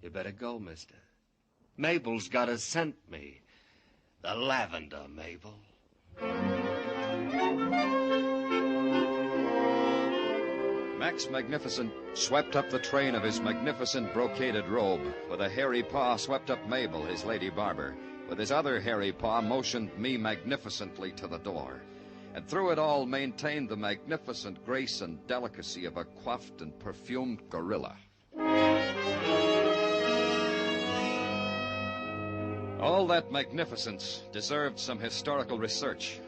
You better go, mister. Mabel's got to scent me. The lavender, Mabel. Max Magnificent swept up the train of his magnificent brocaded robe. With a hairy paw swept up Mabel, his lady barber. With his other hairy paw motioned me magnificently to the door. And through it all maintained the magnificent grace and delicacy of a coiffed and perfumed gorilla. All that magnificence deserved some historical research.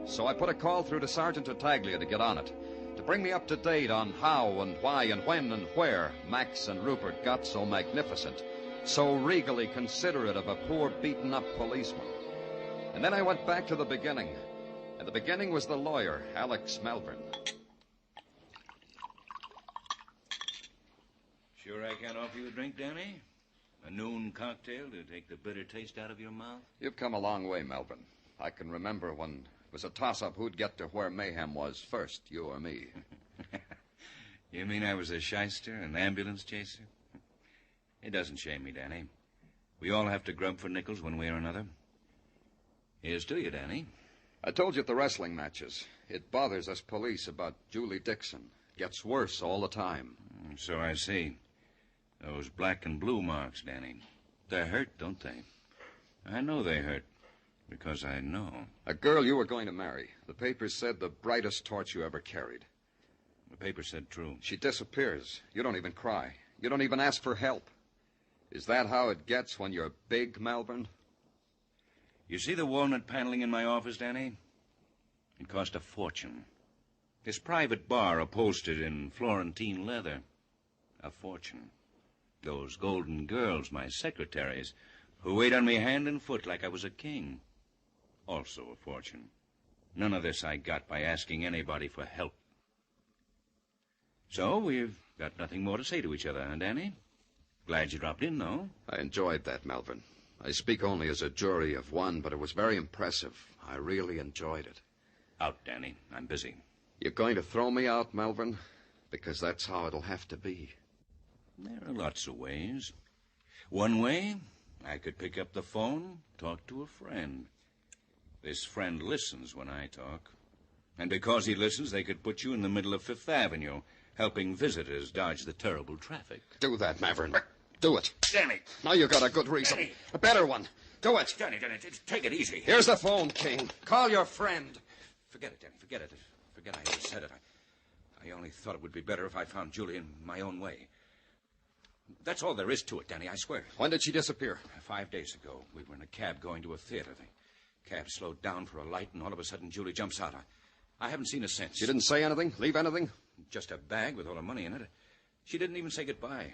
So I put a call through to Sergeant Tartaglia to get on it, to bring me up to date on how and why and when and where Max and Rupert got so magnificent, so regally considerate of a poor beaten-up policeman. And then I went back to the beginning. And the beginning was the lawyer, Alex Malvern. Sure I can't offer you a drink, Danny? A noon cocktail to take the bitter taste out of your mouth? You've come a long way, Malvern. I can remember when it was a toss-up who'd get to where mayhem was first, you or me. You mean I was a shyster, an ambulance chaser? It doesn't shame me, Danny. We all have to grub for nickels one way or another. Here's to you, Danny. I told you at the wrestling matches. It bothers us police about Julie Dixon. Gets worse all the time. So I see. Those black and blue marks, Danny. They hurt, don't they? I know they hurt. Because I know. A girl you were going to marry. The papers said the brightest torch you ever carried. The paper said true. She disappears. You don't even cry. You don't even ask for help. Is that how it gets when you're big, Malvern? You see the walnut paneling in my office, Danny? It cost a fortune. This private bar upholstered in Florentine leather. A fortune. Those golden girls, my secretaries, who wait on me hand and foot like I was a king. Also a fortune. None of this I got by asking anybody for help. So we've got nothing more to say to each other, huh, Danny? Glad you dropped in, though. I enjoyed that, Malvern. I speak only as a jury of one, but it was very impressive. I really enjoyed it. Out, Danny. I'm busy. You're going to throw me out, Malvern? Because that's how it'll have to be. There are lots of ways. One way, I could pick up the phone, talk to a friend. This friend listens when I talk. And because he listens, they could put you in the middle of Fifth Avenue, helping visitors dodge the terrible traffic. Do that, Malvern. Do it. Danny. Now you got a good reason. Danny. A better one. Do it. Danny, take it easy. Here's the phone, King. Call your friend. Forget it, Danny. Forget it. Forget I ever said it. I only thought it would be better if I found Julie in my own way. That's all there is to it, Danny, I swear. When did she disappear? 5 days ago. We were in a cab going to a theater. The cab slowed down for a light, and all of a sudden Julie jumps out. I haven't seen her since. She didn't say anything? Leave anything? Just a bag with all her money in it. She didn't even say goodbye.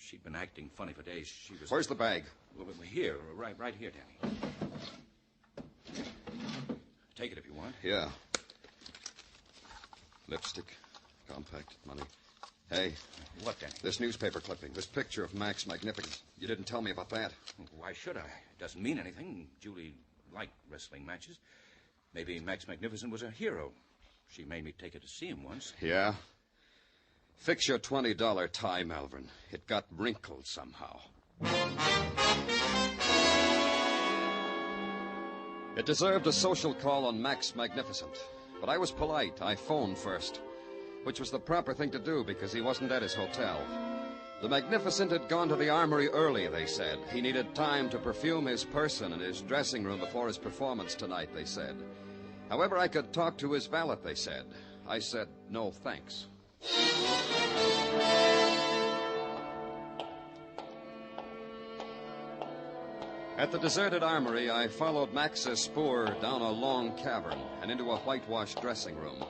She'd been acting funny for days. She was... Where's the bag? Well, here, right here, Danny. Take it if you want. Yeah. Lipstick, compact, money. Hey. What, Danny? This newspaper clipping, this picture of Max Magnificent. You didn't tell me about that. Why should I? It doesn't mean anything. Julie liked wrestling matches. Maybe Max Magnificent was a hero. She made me take her to see him once. Yeah? Fix your $20 tie, Malvern. It got wrinkled somehow. It deserved a social call on Max Magnificent. But I was polite. I phoned first, which was the proper thing to do because he wasn't at his hotel. The Magnificent had gone to the armory early, they said. He needed time to perfume his person and his dressing room before his performance tonight, they said. However, I could talk to his valet, they said. I said, no, thanks. At the deserted armory, I followed Max's spoor down a long cavern and into a whitewashed dressing room.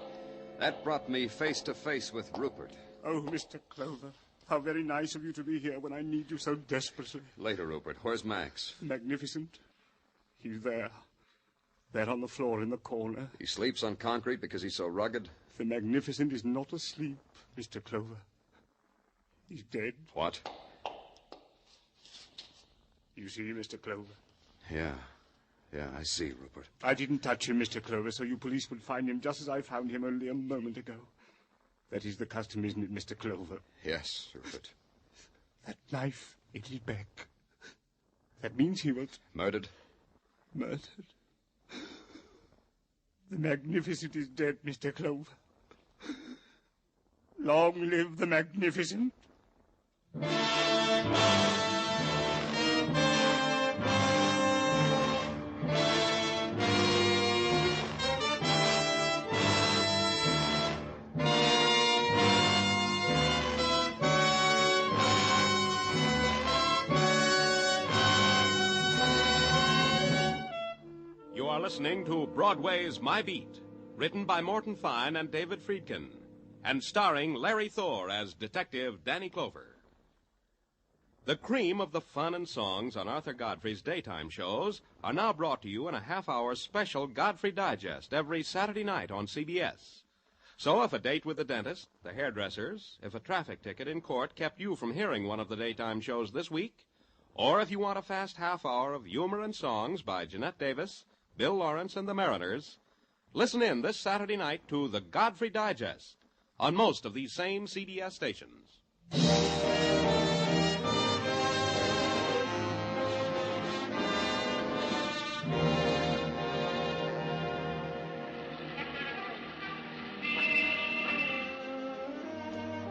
That brought me face to face with Rupert. Oh, Mr. Clover, how very nice of you to be here when I need you so desperately. Later, Rupert. Where's Max? Magnificent. He's there. There on the floor in the corner. He sleeps on concrete because he's so rugged? The Magnificent is not asleep, Mr. Clover. He's dead. What? You see, Mr. Clover? Yeah, I see, Rupert. I didn't touch him, Mr. Clover, so you police would find him just as I found him only a moment ago. That is the custom, isn't it, Mr. Clover? Yes, Rupert. That knife in his back. That means he was... Murdered? Murdered. The Magnificent is dead, Mr. Clover. Long live the Magnificent. Listening to Broadway's My Beat, written by Morton Fine and David Friedkin, and starring Larry Thor as Detective Danny Clover. The cream of the fun and songs on Arthur Godfrey's daytime shows are now brought to you in a half-hour special Godfrey Digest every Saturday night on CBS. So if a date with the dentist, the hairdressers, if a traffic ticket in court kept you from hearing one of the daytime shows this week, or if you want a fast half-hour of humor and songs by Jeanette Davis, Bill Lawrence, and the Mariners, listen in this Saturday night to the Godfrey Digest on most of these same CBS stations.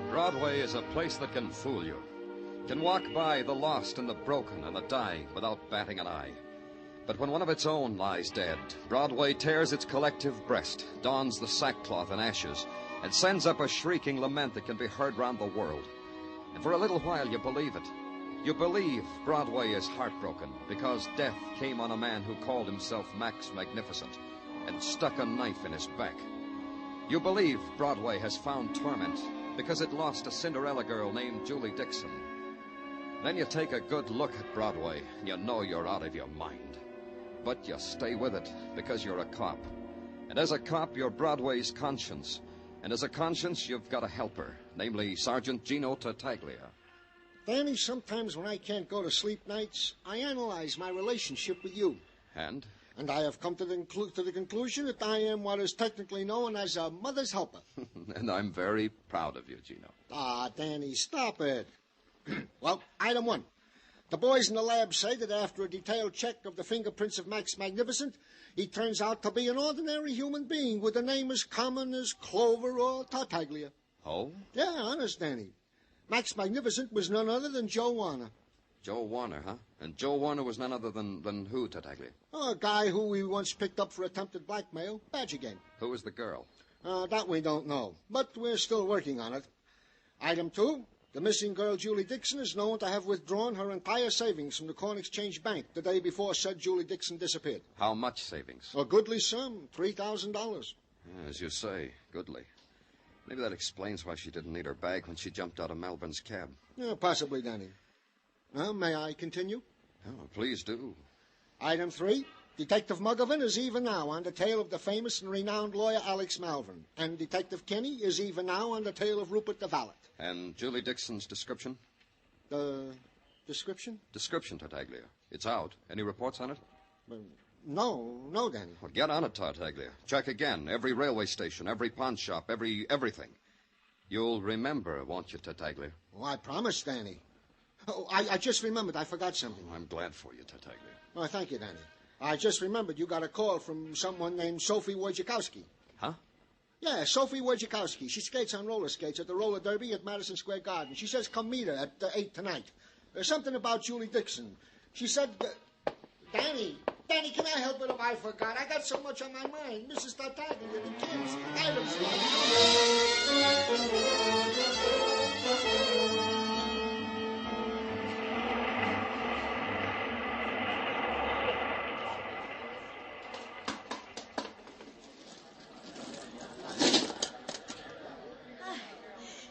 Broadway is a place that can fool you. Can walk by the lost and the broken and the dying without batting an eye. But when one of its own lies dead, Broadway tears its collective breast, dons the sackcloth and ashes, and sends up a shrieking lament that can be heard round the world. And for a little while you believe it. You believe Broadway is heartbroken because death came on a man who called himself Max Magnificent and stuck a knife in his back. You believe Broadway has found torment because it lost a Cinderella girl named Julie Dixon. Then you take a good look at Broadway and you know you're out of your mind. But you stay with it because you're a cop. And as a cop, you're Broadway's conscience. And as a conscience, you've got a helper, namely Sergeant Gino Tartaglia. Danny, sometimes when I can't go to sleep nights, I analyze my relationship with you. And? And I have come to the conclusion that I am what is technically known as a mother's helper. And I'm very proud of you, Gino. Ah, Danny, stop it. Well, item one. The boys in the lab say that after a detailed check of the fingerprints of Max Magnificent, he turns out to be an ordinary human being with a name as common as Clover or Tartaglia. Oh? Yeah, honest, Danny. Max Magnificent was none other than Joe Warner. Joe Warner, huh? And Joe Warner was none other than who, Tartaglia? Oh, a guy who we once picked up for attempted blackmail. Badger game. Who was the girl? That we don't know, but we're still working on it. Item two. The missing girl, Julie Dixon, is known to have withdrawn her entire savings from the Corn Exchange Bank the day before said Julie Dixon disappeared. How much savings? A goodly sum, $3,000. Yeah, as you say, goodly. Maybe that explains why she didn't need her bag when she jumped out of Melbourne's cab. Yeah, possibly, Danny. May I continue? Oh, please do. Item three. Detective Muggovan is even now on the tail of the famous and renowned lawyer Alex Malvern. And Detective Kenny is even now on the tail of Rupert the valet. And Julie Dixon's description? Description? Description, Tartaglia. It's out. Any reports on it? No, Danny. Well, get on it, Tartaglia. Check again. Every railway station, every pawn shop, everything. You'll remember, won't you, Tartaglia? Oh, I promise, Danny. Oh, I just remembered. I forgot something. I'm glad for you, Tartaglia. Oh, thank you, Danny. I just remembered you got a call from someone named Sophie Wojciechowski. Huh? Yeah, Sophie Wojciechowski. She skates on roller skates at the roller derby at Madison Square Garden. She says come meet her at 8 tonight. There's something about Julie Dixon. She said... Danny, can I help it if I forgot? I got so much on my mind. Mrs. Tartaglia, the kids, items.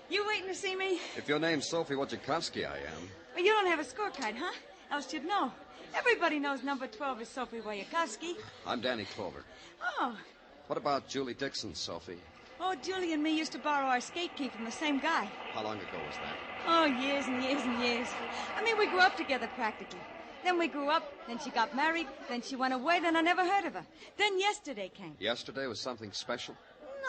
You waiting to see me? If your name's Sophie Wojciechowski, I am. Well, you don't have a scorecard, huh? Else you'd know. Everybody knows number 12 is Sophie Wojciechowski. I'm Danny Clover. Oh. What about Julie Dixon, Sophie? Oh, Julie and me used to borrow our skate key from the same guy. How long ago was that? Oh, years and years and years. I mean, we grew up together practically. Then we grew up, then she got married, then she went away, then I never heard of her. Then yesterday came. Yesterday was something special?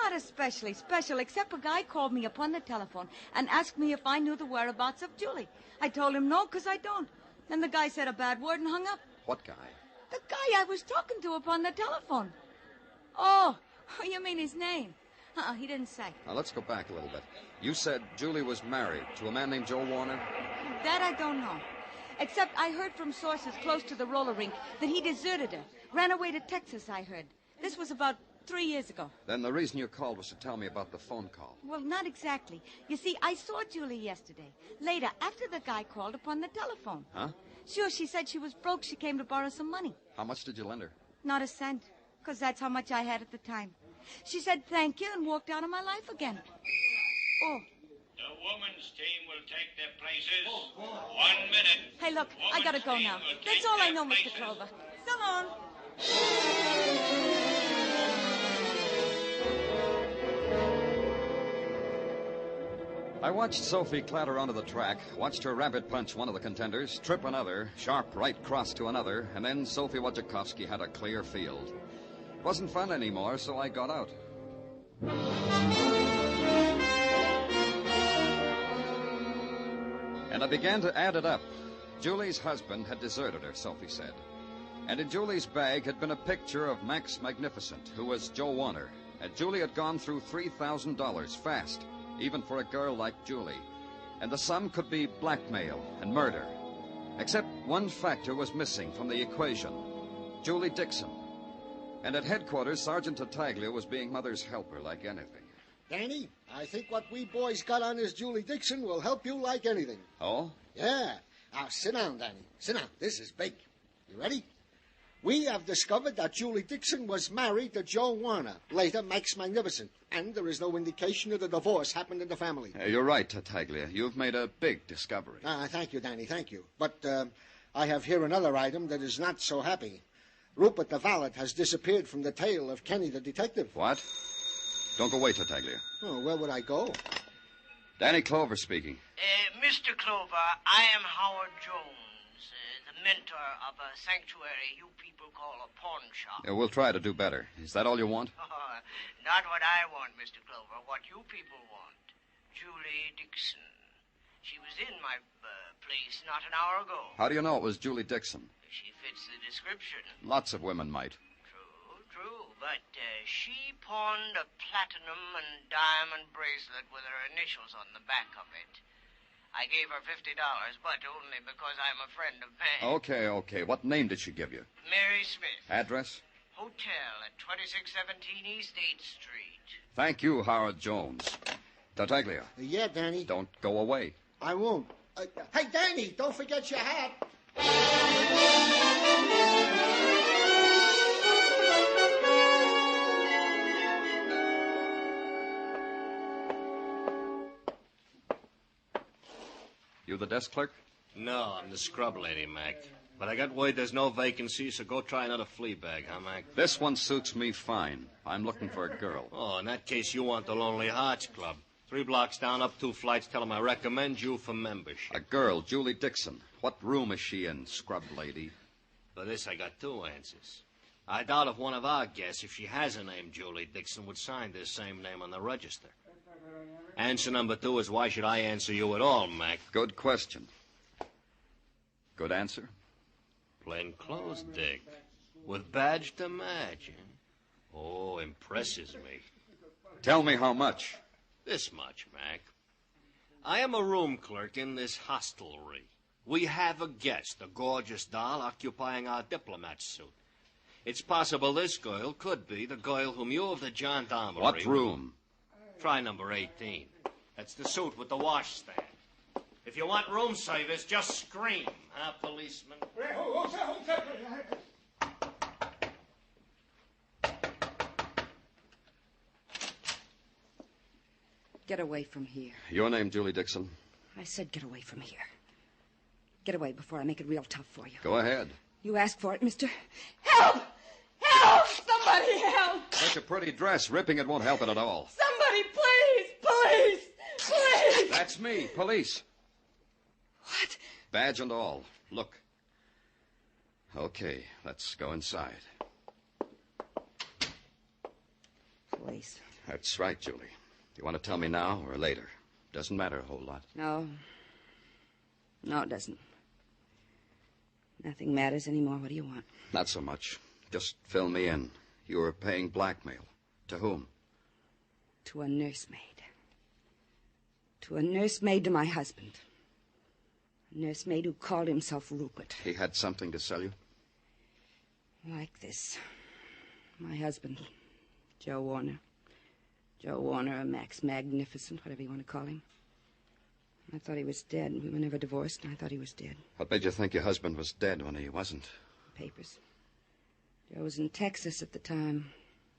Not especially special, except a guy called me up on the telephone and asked me if I knew the whereabouts of Julie. I told him no, because I don't. Then the guy said a bad word and hung up. What guy? The guy I was talking to up on the telephone. Oh, you mean his name? He didn't say. Now, let's go back a little bit. You said Julie was married to a man named Joe Warner? That I don't know. Except I heard from sources close to the roller rink that he deserted her. Ran away to Texas, I heard. This was about 3 years ago. Then the reason you called was to tell me about the phone call. Well, not exactly. You see, I saw Julie yesterday. Later, after the guy called upon the telephone. Huh? Sure, she said she was broke. She came to borrow some money. How much did you lend her? Not a cent, because that's how much I had at the time. She said thank you and walked out of my life again. Oh. The women's team will take their places. 1 minute. Hey, look, I gotta go now. That's all I know, Mr. Clover. So long. I watched Sophie clatter onto the track, watched her rabbit punch one of the contenders, trip another, sharp right cross to another, and then Sophie Wojciechowski had a clear field. It wasn't fun anymore, so I got out. And I began to add it up. Julie's husband had deserted her, Sophie said. And in Julie's bag had been a picture of Max Magnificent, who was Joe Warner. And Julie had gone through $3,000 fast, even for a girl like Julie. And the sum could be blackmail and murder. Except one factor was missing from the equation. Julie Dixon. And at headquarters, Sergeant Tartaglia was being Mother's helper like anything. Danny, I think what we boys got on this Julie Dixon will help you like anything. Oh? Yeah. Now, sit down, Danny. Sit down. This is big. You ready? We have discovered that Julie Dixon was married to Joe Warner, later Max Magnificent, and there is no indication that a divorce happened in the family. You're right, Tartaglia. You've made a big discovery. Thank you, Danny, thank you. But I have here another item that is not so happy. Rupert the valet has disappeared from the tale of Kenny the detective. What? Don't go away, Tartaglia. Oh, where would I go? Danny Clover speaking. Mr. Clover, I am Howard Jones, the mentor of a sanctuary you people call a pawn shop. We'll try to do better. Is that all you want? Not what I want, Mr. Clover. What you people want. Julie Dixon. She was in my place not an hour ago. How do you know it was Julie Dixon? She fits the description. Lots of women might. True, but she pawned a platinum and diamond bracelet with her initials on the back of it. I gave her $50, but only because I'm a friend of Meg. Okay. What name did she give you? Mary Smith. Address? Hotel at 2617 East 8th Street. Thank you, Howard Jones. Tartaglia. Yeah, Danny? Don't go away. I won't. Hey, Danny, don't forget your hat. You the desk clerk? No, I'm the scrub lady, Mac. But I got word there's no vacancy, so go try another flea bag, huh, Mac? This one suits me fine. I'm looking for a girl. Oh, in that case, you want the Lonely Hearts Club. 3 blocks down, up 2 flights. Tell them I recommend you for membership. A girl, Julie Dixon. What room is she in, scrub lady? For this, I got 2 answers. I doubt if one of our guests, if she has a name Julie Dixon, would sign this same name on the register. Answer number 2 is why should I answer you at all, Mac? Good question. Good answer? Plain clothes, Dick. With badge to match, eh? Oh, impresses me. Tell me how much. This much, Mac. I am a room clerk in this hostelry. We have a guest, a gorgeous doll occupying our diplomat suit. It's possible this girl could be the girl whom you of the gendarmerie... What room? Try number 18. That's the suit with the washstand. If you want room service, just scream, huh, policeman? Get away from here. Your name, Julie Dixon? I said get away from here. Get away before I make it real tough for you. Go ahead. You asked for it, mister. Help! Help! Somebody help! Such a pretty dress. Ripping it won't help it at all. Somebody, please! Please! Please! That's me, police. What? Badge and all. Look. Okay, let's go inside. Police. That's right, Julie. You want to tell me now or later? Doesn't matter a whole lot. No. No, it doesn't. Nothing matters anymore. What do you want? Not so much. Just fill me in. You were paying blackmail. To whom? To a nursemaid. To a nursemaid to my husband. A nursemaid who called himself Rupert. He had something to sell you? Like this. My husband, Joe Warner. Joe Warner, or Max Magnificent, whatever you want to call him. I thought he was dead. We were never divorced, and I thought he was dead. What made you think your husband was dead when he wasn't? Papers. Joe was in Texas at the time.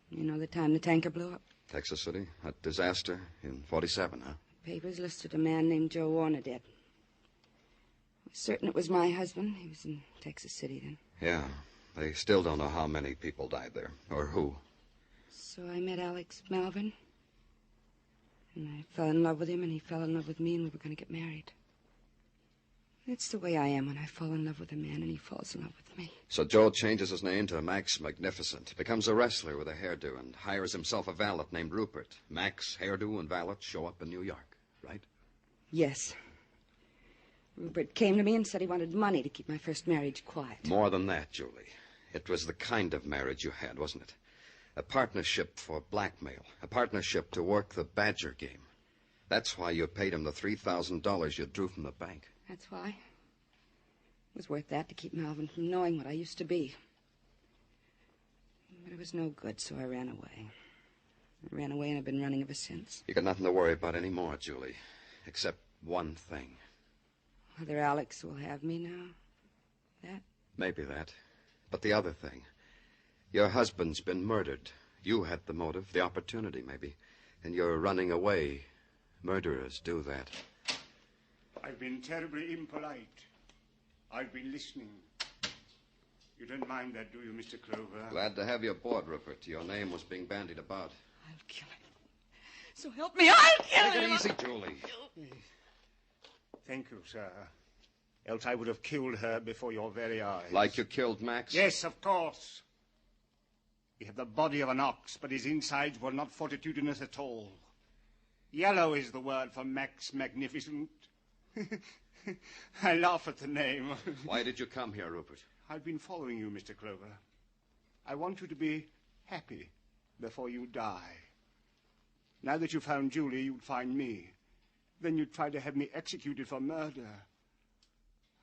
You know, the time the tanker blew up. Texas City? That disaster in 47, huh? Papers listed a man named Joe Warner dead. I was certain it was my husband. He was in Texas City then. Yeah. They still don't know how many people died there, or who. So I met Alex Malvern. And I fell in love with him, and he fell in love with me, and we were going to get married. That's the way I am when I fall in love with a man, and he falls in love with me. So Joe changes his name to Max Magnificent, becomes a wrestler with a hairdo, and hires himself a valet named Rupert. Max, hairdo, and valet show up in New York, right? Yes. Rupert came to me and said he wanted money to keep my first marriage quiet. More than that, Julie. It was the kind of marriage you had, wasn't it? A partnership for blackmail. A partnership to work the Badger game. That's why you paid him the $3,000 you drew from the bank. That's why. It was worth that to keep Malvin from knowing what I used to be. But it was no good, so I ran away. I ran away, and I've been running ever since. You got nothing to worry about anymore, Julie. Except one thing. Whether Alex will have me now. That? Maybe that. But the other thing. Your husband's been murdered. You had the motive, the opportunity, maybe. And you're running away. Murderers do that. I've been terribly impolite. I've been listening. You don't mind that, do you, Mr. Clover? Glad to have you aboard, Rupert. Your name was being bandied about. I'll kill him. So help me, I'll kill Take him. it easy, Julie. Thank you, sir. Else I would have killed her before your very eyes. Like you killed Max? Yes, of course. He had the body of an ox, but his insides were not fortitudinous at all. Yellow is the word for Max Magnificent. I laugh at the name. Why did you come here, Rupert? I've been following you, Mr. Clover. I want you to be happy before you die. Now that you found Julie, you'd find me. Then you'd try to have me executed for murder.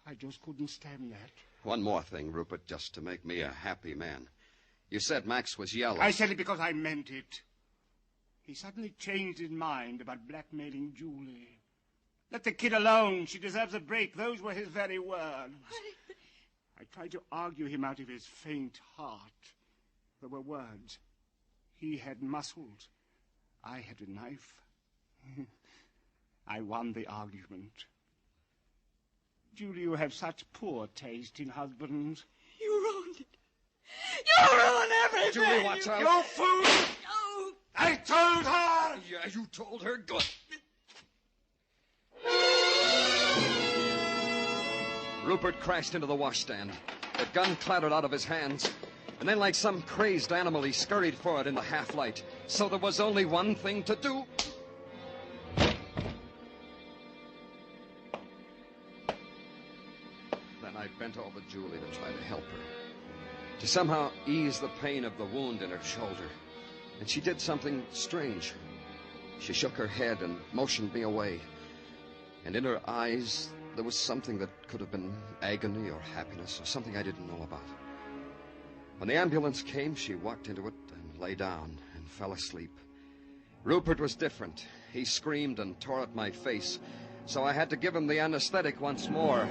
I just couldn't stand that. One more thing, Rupert, just to make me a happy man. You said Max was yellow. I said it because I meant it. He suddenly changed his mind about blackmailing Julie. Let the kid alone. She deserves a break. Those were his very words. I tried to argue him out of his faint heart. There were words. He had muscles. I had a knife. I won the argument. Julie, you have such poor taste in husbands. You ruined it. You ruined everything. Julie, watch out. You fool! No. I told her! Yeah, you told her. Good. Rupert crashed into the washstand. The gun clattered out of his hands. And then, like some crazed animal, he scurried for it in the half-light. So there was only one thing to do. Then I bent over Julie to try to help her. to somehow ease the pain of the wound in her shoulder. And she did something strange. She shook her head and motioned me away. And in her eyes, there was something that could have been agony or happiness or something I didn't know about. When the ambulance came, she walked into it and lay down and fell asleep. Rupert was different. He screamed and tore at my face, so I had to give him the anesthetic once more.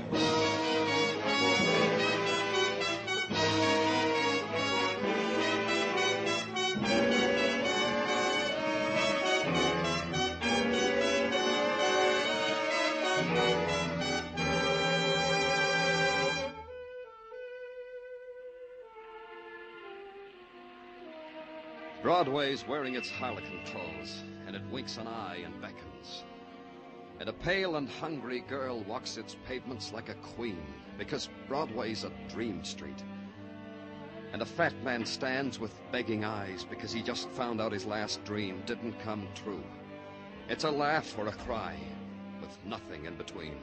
Broadway's wearing its harlequin clothes, and it winks an eye and beckons. And a pale and hungry girl walks its pavements like a queen, because Broadway's a dream street. And a fat man stands with begging eyes because he just found out his last dream didn't come true. It's a laugh or a cry, with nothing in between.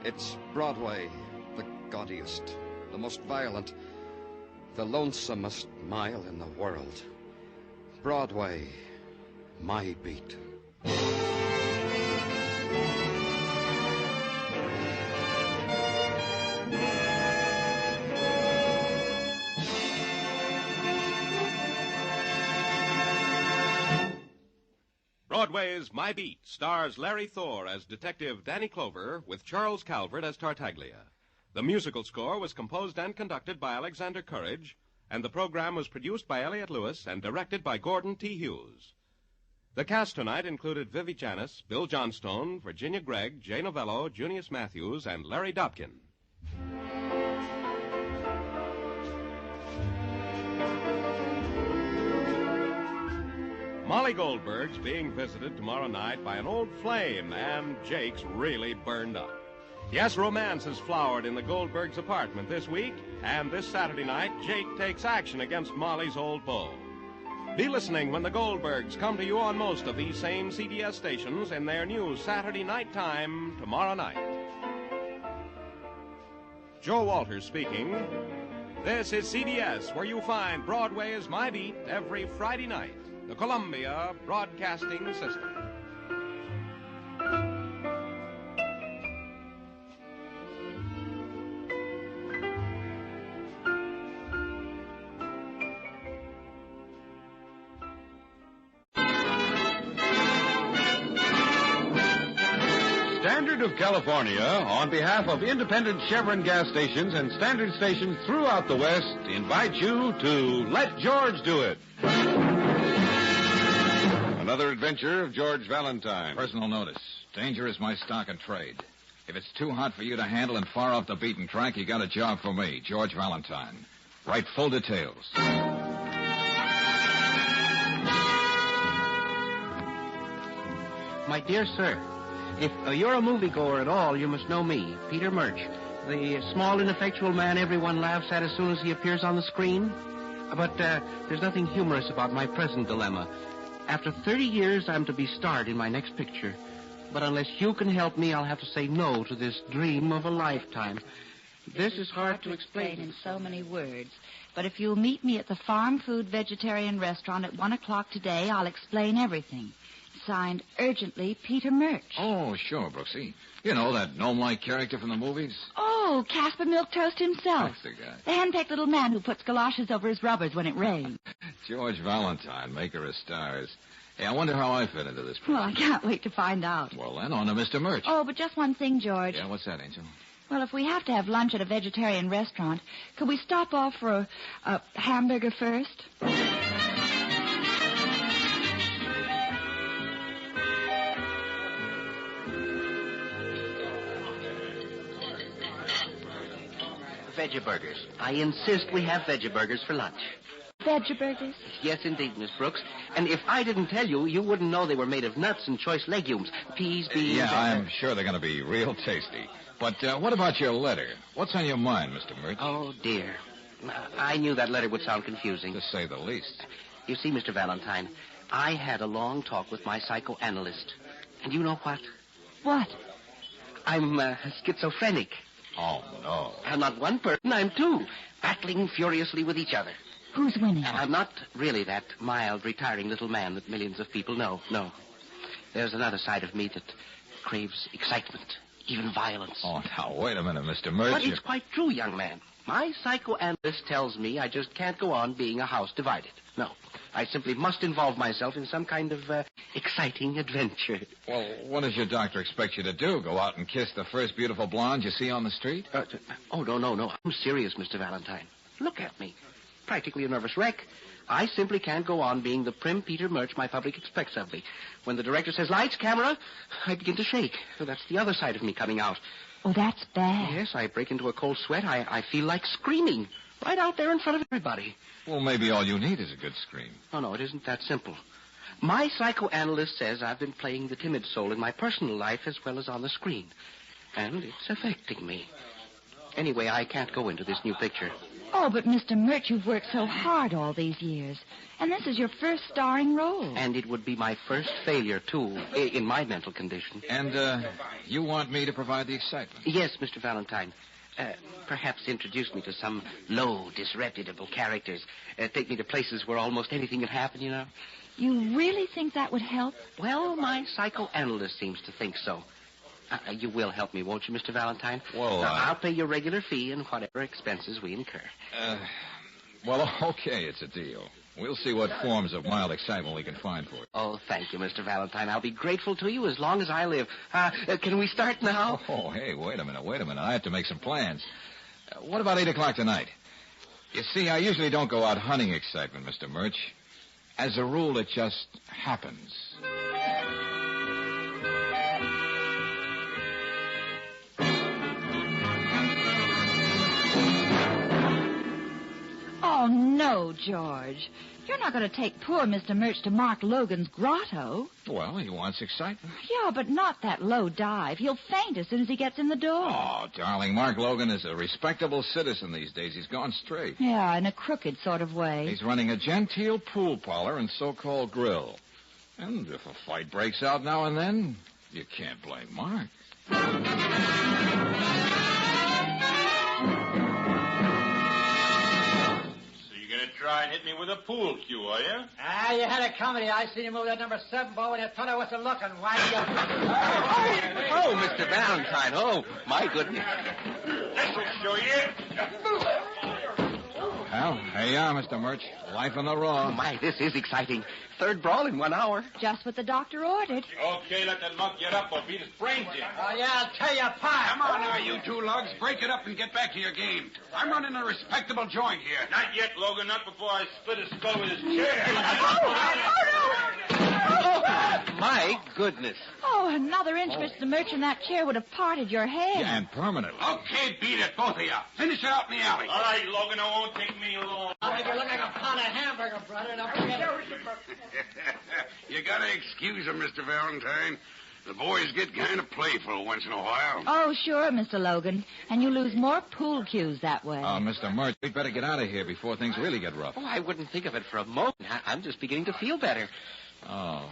It's Broadway, the gaudiest, the most violent, the lonesomest mile in the world. Broadway, my beat. Broadway's My Beat stars Larry Thor as Detective Danny Clover with Charles Calvert as Tartaglia. The musical score was composed and conducted by Alexander Courage, and the program was produced by Elliott Lewis and directed by Gordon T. Hughes. The cast tonight included Vivi Janis, Bill Johnstone, Virginia Gregg, Jay Novello, Junius Matthews, and Larry Dobkin. Molly Goldberg's being visited tomorrow night by an old flame, and Jake's really burned up. Yes, romance has flowered in the Goldbergs' apartment this week, and this Saturday night, Jake takes action against Molly's old beau. Be listening when the Goldbergs come to you on most of these same CBS stations in their new Saturday night time tomorrow night. Joe Walters speaking. This is CBS, where you find Broadway's My Beat every Friday night. The Columbia Broadcasting System. Standard of California, on behalf of independent Chevron gas stations and standard stations throughout the West, invites you to Let George Do It. Another adventure of George Valentine. Personal notice. Danger is my stock and trade. If it's too hot for you to handle and far off the beaten track, you got a job for me, George Valentine. Write full details. My dear sir, if you're a moviegoer at all, you must know me, Peter Murch, the small, ineffectual man everyone laughs at as soon as he appears on the screen. But there's nothing humorous about my present dilemma. After 30 years, I'm to be starred in my next picture. But unless you can help me, I'll have to say no to this dream of a lifetime. This is hard to explain in so many words. But if you'll meet me at the Farm Food Vegetarian Restaurant at 1 o'clock today, I'll explain everything. Signed, urgently, Peter Murch. Oh, sure, Brooksy. You know, that gnome-like character from the movies? Oh, Casper Milquetoast himself. That's the guy. The hand-picked little man who puts galoshes over his rubbers when it rains. George Valentine, maker of stars. Hey, I wonder how I fit into this. Well, I can't wait to find out. Well, then, on to Mr. Murch. Oh, but just one thing, George. Yeah, what's that, Angel? Well, if we have to have lunch at a vegetarian restaurant, could we stop off for a hamburger first? Veggie burgers. I insist we have veggie burgers for lunch. Veggie burgers? Yes, indeed, Miss Brooks. And if I didn't tell you, you wouldn't know they were made of nuts and choice legumes. Peas, beans... Yeah, I'm sure they're going to be real tasty. But what about your letter? What's on your mind, Mr. Murch? Oh, dear. I knew that letter would sound confusing. To say the least. You see, Mr. Valentine, I had a long talk with my psychoanalyst. And you know what? What? I'm schizophrenic. Oh, no. I'm not one person, I'm two, battling furiously with each other. Who's winning? I'm not really that mild, retiring little man that millions of people know. No. There's another side of me that craves excitement, even violence. Oh, now, wait a minute, Mr. Murch. But it's quite true, young man. My psychoanalyst tells me I just can't go on being a house divided. No. I simply must involve myself in some kind of exciting adventure. Well, what does your doctor expect you to do? Go out and kiss the first beautiful blonde you see on the street? No. I'm serious, Mr. Valentine. Look at me. Practically a nervous wreck. I simply can't go on being the prim Peter Murch my public expects of me. When the director says, lights, camera, I begin to shake. So that's the other side of me coming out. Oh, that's bad. Yes, I break into a cold sweat. I feel like screaming. Right out there in front of everybody. Well, maybe all you need is a good scream. No, it isn't that simple. My psychoanalyst says I've been playing the timid soul in my personal life as well as on the screen. And it's affecting me. Anyway, I can't go into this new picture. Oh, but Mr. Murch, you've worked so hard all these years. And this is your first starring role. And it would be my first failure, too, in my mental condition. And, you want me to provide the excitement? Yes, Mr. Valentine. Perhaps introduce me to some low, disreputable characters. Take me to places where almost anything can happen, you know. You really think that would help? Well, my psychoanalyst seems to think so. You will help me, won't you, Mr. Valentine? Well, I'll pay your regular fee and whatever expenses we incur. Well, okay, it's a deal. We'll see what forms of mild excitement we can find for you. Oh, thank you, Mr. Valentine. I'll be grateful to you as long as I live. Can we start now? Oh, hey, wait a minute. I have to make some plans. What about 8 o'clock tonight? You see, I usually don't go out hunting excitement, Mr. Murch. As a rule, it just happens. Oh, no, George. You're not going to take poor Mr. Murch to Mark Logan's grotto. Well, he wants excitement. Yeah, but not that low dive. He'll faint as soon as he gets in the door. Oh, darling, Mark Logan is a respectable citizen these days. He's gone straight. Yeah, in a crooked sort of way. He's running a genteel pool parlor and so-called grill. And if a fight breaks out now and then, you can't blame Mark. Try and hit me with a pool cue, are you? You had it coming. I seen you move that number 7 ball when you thought I wasn't looking. Why do you... Oh, Mr. Valentine. Oh, my goodness. This'll show you. Well, here you are, Mr. Murch. Life on the raw. Oh, my, this is exciting. 3rd brawl in 1 hour. Just what the doctor ordered. Okay, let that mug get up or beat his brains in. Oh, yeah, I'll tell you apart. Come on now, you two lugs. Break it up and get back to your game. I'm running a respectable joint here. Not yet, Logan. Not before I split his skull with his chair. My goodness. Oh, another inch, Mr. Murch, and that chair would have parted your head. Yeah, and permanently. Okay, beat it, both of you. Finish it out in the alley. All right, Logan, it won't take me long. I'll make you look like a pound of hamburger, brother. Now, You gotta excuse him, Mr. Valentine. The boys get kind of playful once in a while. Oh, sure, Mr. Logan. And you lose more pool cues that way. Oh, Mr. Murch, we'd better get out of here before things really get rough. Oh, I wouldn't think of it for a moment. I'm just beginning to feel better. Oh.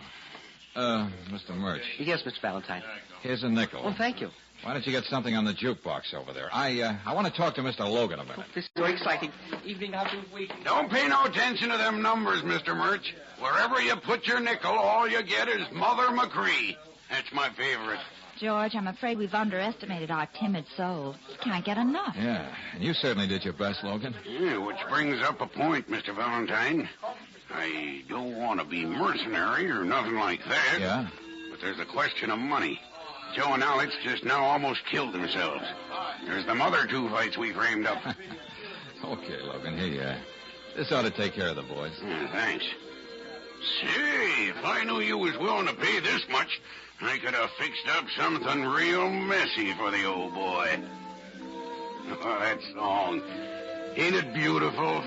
Mr. Murch. Yes, Mr. Valentine. Here's a nickel. Oh, thank you. Why don't you get something on the jukebox over there? I want to talk to Mr. Logan a minute. Oh, this is so exciting. Evening out this week. Don't pay no attention to them numbers, Mr. Murch. Wherever you put your nickel, all you get is Mother McCree. That's my favorite. George, I'm afraid we've underestimated our timid soul. He can't get enough. Yeah, and you certainly did your best, Logan. Yeah, which brings up a point, Mr. Valentine. I don't want to be mercenary or nothing like that. Yeah? But there's a question of money. Joe and Alex just now almost killed themselves. There's them other 2 fights we framed up. Okay, Logan, here you are. This ought to take care of the boys. Yeah, thanks. Say, if I knew you was willing to pay this much, I could have fixed up something real messy for the old boy. Oh, that song. Ain't it beautiful?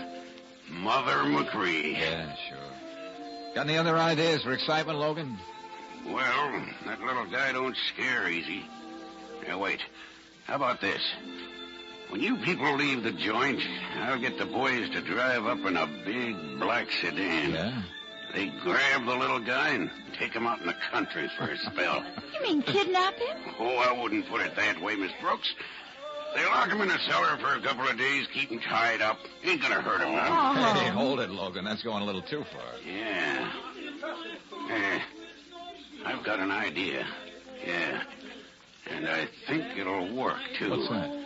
Mother McCree. Yeah, sure. Got any other ideas for excitement, Logan? Well, that little guy don't scare easy. Now, wait. How about this? When you people leave the joint, I'll get the boys to drive up in a big black sedan. Yeah? They grab the little guy and take him out in the country for a spell. You mean kidnap him? Oh, I wouldn't put it that way, Miss Brooks. They lock him in a cellar for a couple of days, keep him tied up. Ain't gonna hurt him none. Hey, hold it, Logan. That's going a little too far. Yeah. I've got an idea. Yeah. And I think it'll work, too. What's that?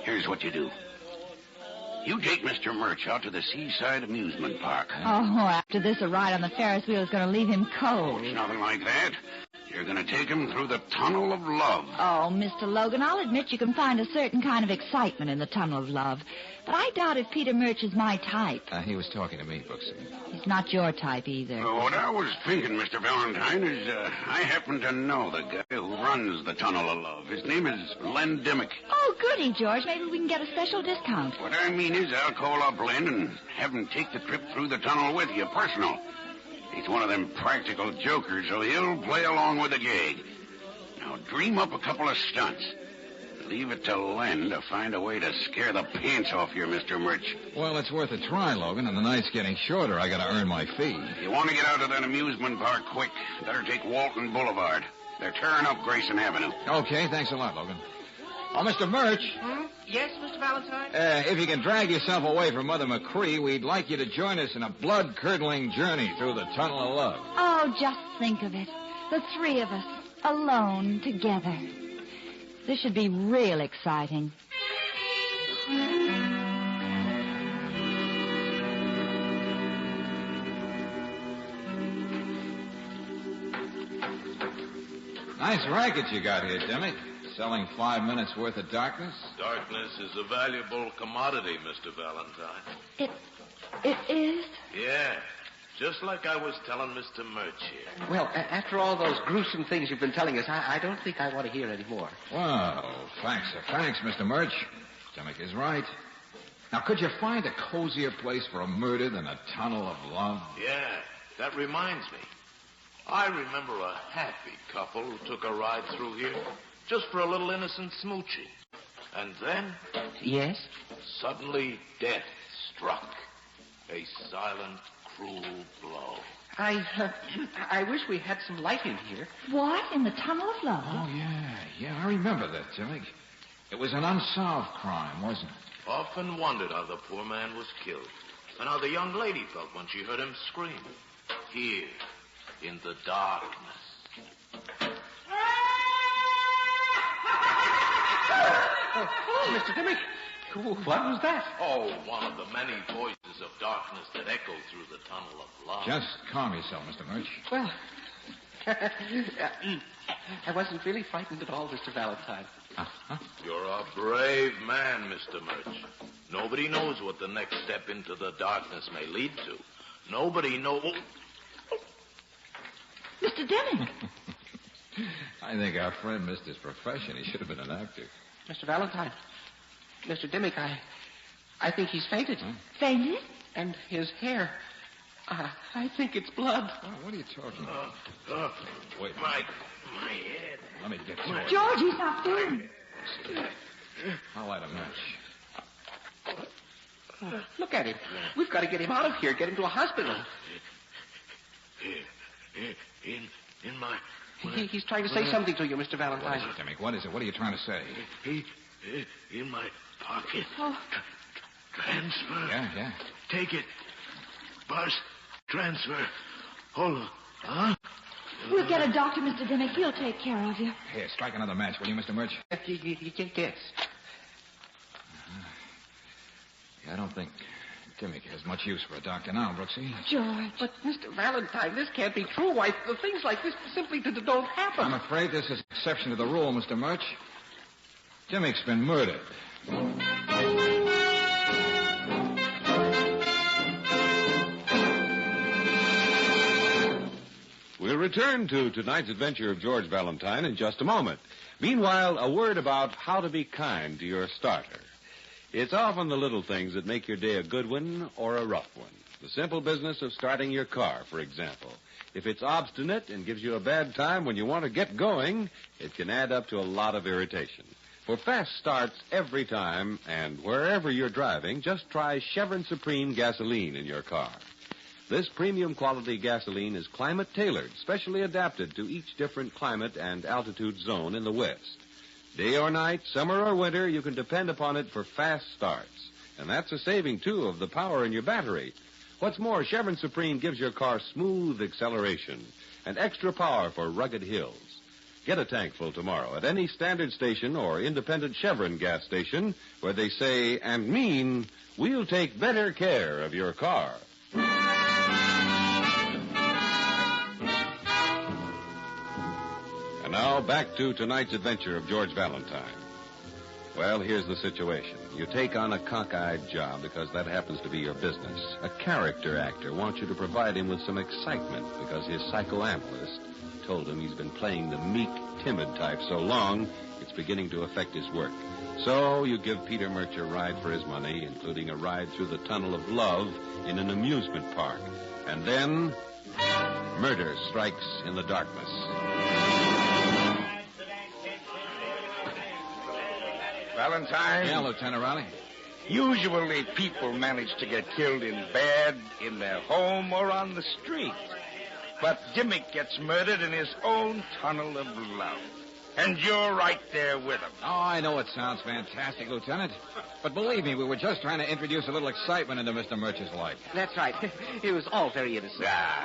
Here's what you do. You take Mr. Murch out to the Seaside Amusement Park. Oh, after this, a ride on the Ferris wheel is going to leave him cold. It's nothing like that. You're going to take him through the Tunnel of Love. Oh, Mr. Logan, I'll admit you can find a certain kind of excitement in the Tunnel of Love. But I doubt if Peter Murch is my type. He was talking to me, Brooksy. He's not your type either. What I was thinking, Mr. Valentine, is I happen to know the guy who runs the Tunnel of Love. His name is Len Dimmick. Oh, goody, George. Maybe we can get a special discount. What I mean is I'll call up Len and have him take the trip through the tunnel with you, personal. He's one of them practical jokers, so he'll play along with the gig. Now, dream up a couple of stunts. Leave it to Len to find a way to scare the pants off you, Mr. Murch. Well, it's worth a try, Logan, and the night's getting shorter. I gotta earn my fee. You want to get out of that amusement park quick, better take Walton Boulevard. They're tearing up Grayson Avenue. Okay, thanks a lot, Logan. Oh, Mr. Murch. Yes, Mr. Valentine? If you can drag yourself away from Mother McCree, we'd like you to join us in a blood-curdling journey through the Tunnel of Love. Oh, just think of it. The three of us, alone, together. This should be real exciting. Nice racket you got here, Dimmick. Selling 5 minutes worth of darkness? Darkness is a valuable commodity, Mr. Valentine. It is? Yeah, just like I was telling Mr. Murch here. Well, after all those gruesome things you've been telling us, I don't think I want to hear any more. Well, facts are facts, Mr. Murch. Dimmick is right. Now, could you find a cozier place for a murder than a tunnel of love? Yeah, that reminds me. I remember a happy couple who took a ride through here just for a little innocent smooching. And then... Yes? Suddenly, death struck. A silent, cruel blow. I wish we had some light in here. What? In the Tunnel of Love? Oh, yeah, I remember that, Dimmick. It was an unsolved crime, wasn't it? Often wondered how the poor man was killed, and how the young lady felt when she heard him scream. Here, in the darkness. Oh, Mr. Dimmick. What was that? Oh, one of the many voices of darkness that echo through the Tunnel of Love. Just calm yourself, Mr. Murch. Well, I wasn't really frightened at all, Mr. Valentine. You're a brave man, Mr. Murch. Nobody knows what the next step into the darkness may lead to. Nobody knows... Mr. Dimmick. I think our friend missed his profession. He should have been an actor. Mr. Valentine. Mr. Dimmick, I think he's fainted. Huh? Fainted? And his hair. I think it's blood. Oh, what are you talking about? Wait. My head. Let me get to it. George, he's not doing. I'll light a match. Look at him. We've got to get him out of here, get him to a hospital. In my... He's trying to say something to you, Mr. Valentine. What is it, Dimmick? What is it? What are you trying to say? In my pocket. Oh. Transfer. Yeah. Take it. Bus. Transfer. Hold on. Huh? We'll get a doctor, Mr. Dimmick. He'll take care of you. Here, strike another match, will you, Mr. Murch? Yes. I don't think Dimmick has much use for a doctor now, Brooksy. George. But, Mr. Valentine, this can't be true. Why, things like this simply don't happen. I'm afraid this is an exception to the rule, Mr. Murch. Dimmick's been murdered. We'll return to tonight's adventure of George Valentine in just a moment. Meanwhile, a word about how to be kind to your starter. It's often the little things that make your day a good one or a rough one. The simple business of starting your car, for example. If it's obstinate and gives you a bad time when you want to get going, it can add up to a lot of irritation. For fast starts every time, and wherever you're driving, just try Chevron Supreme gasoline in your car. This premium quality gasoline is climate tailored, specially adapted to each different climate and altitude zone in the West. Day or night, summer or winter, you can depend upon it for fast starts. And that's a saving, too, of the power in your battery. What's more, Chevron Supreme gives your car smooth acceleration and extra power for rugged hills. Get a tank full tomorrow at any standard station or independent Chevron gas station where they say and mean, we'll take better care of your car. And now, back to tonight's adventure of George Valentine. Well, here's the situation. You take on a cockeyed job because that happens to be your business. A character actor wants you to provide him with some excitement because his psychoanalyst told him he's been playing the meek, timid type so long, it's beginning to affect his work. So you give Peter Murch a ride for his money, including a ride through the tunnel of love in an amusement park. And then, murder strikes in the darkness. Valentine? Yeah, Lieutenant Riley? Usually people manage to get killed in bed, in their home, or on the street. But Dimmick gets murdered in his own tunnel of love. And you're right there with him. Oh, I know it sounds fantastic, Lieutenant. But believe me, we were just trying to introduce a little excitement into Mr. Murch's life. That's right. It was all very innocent.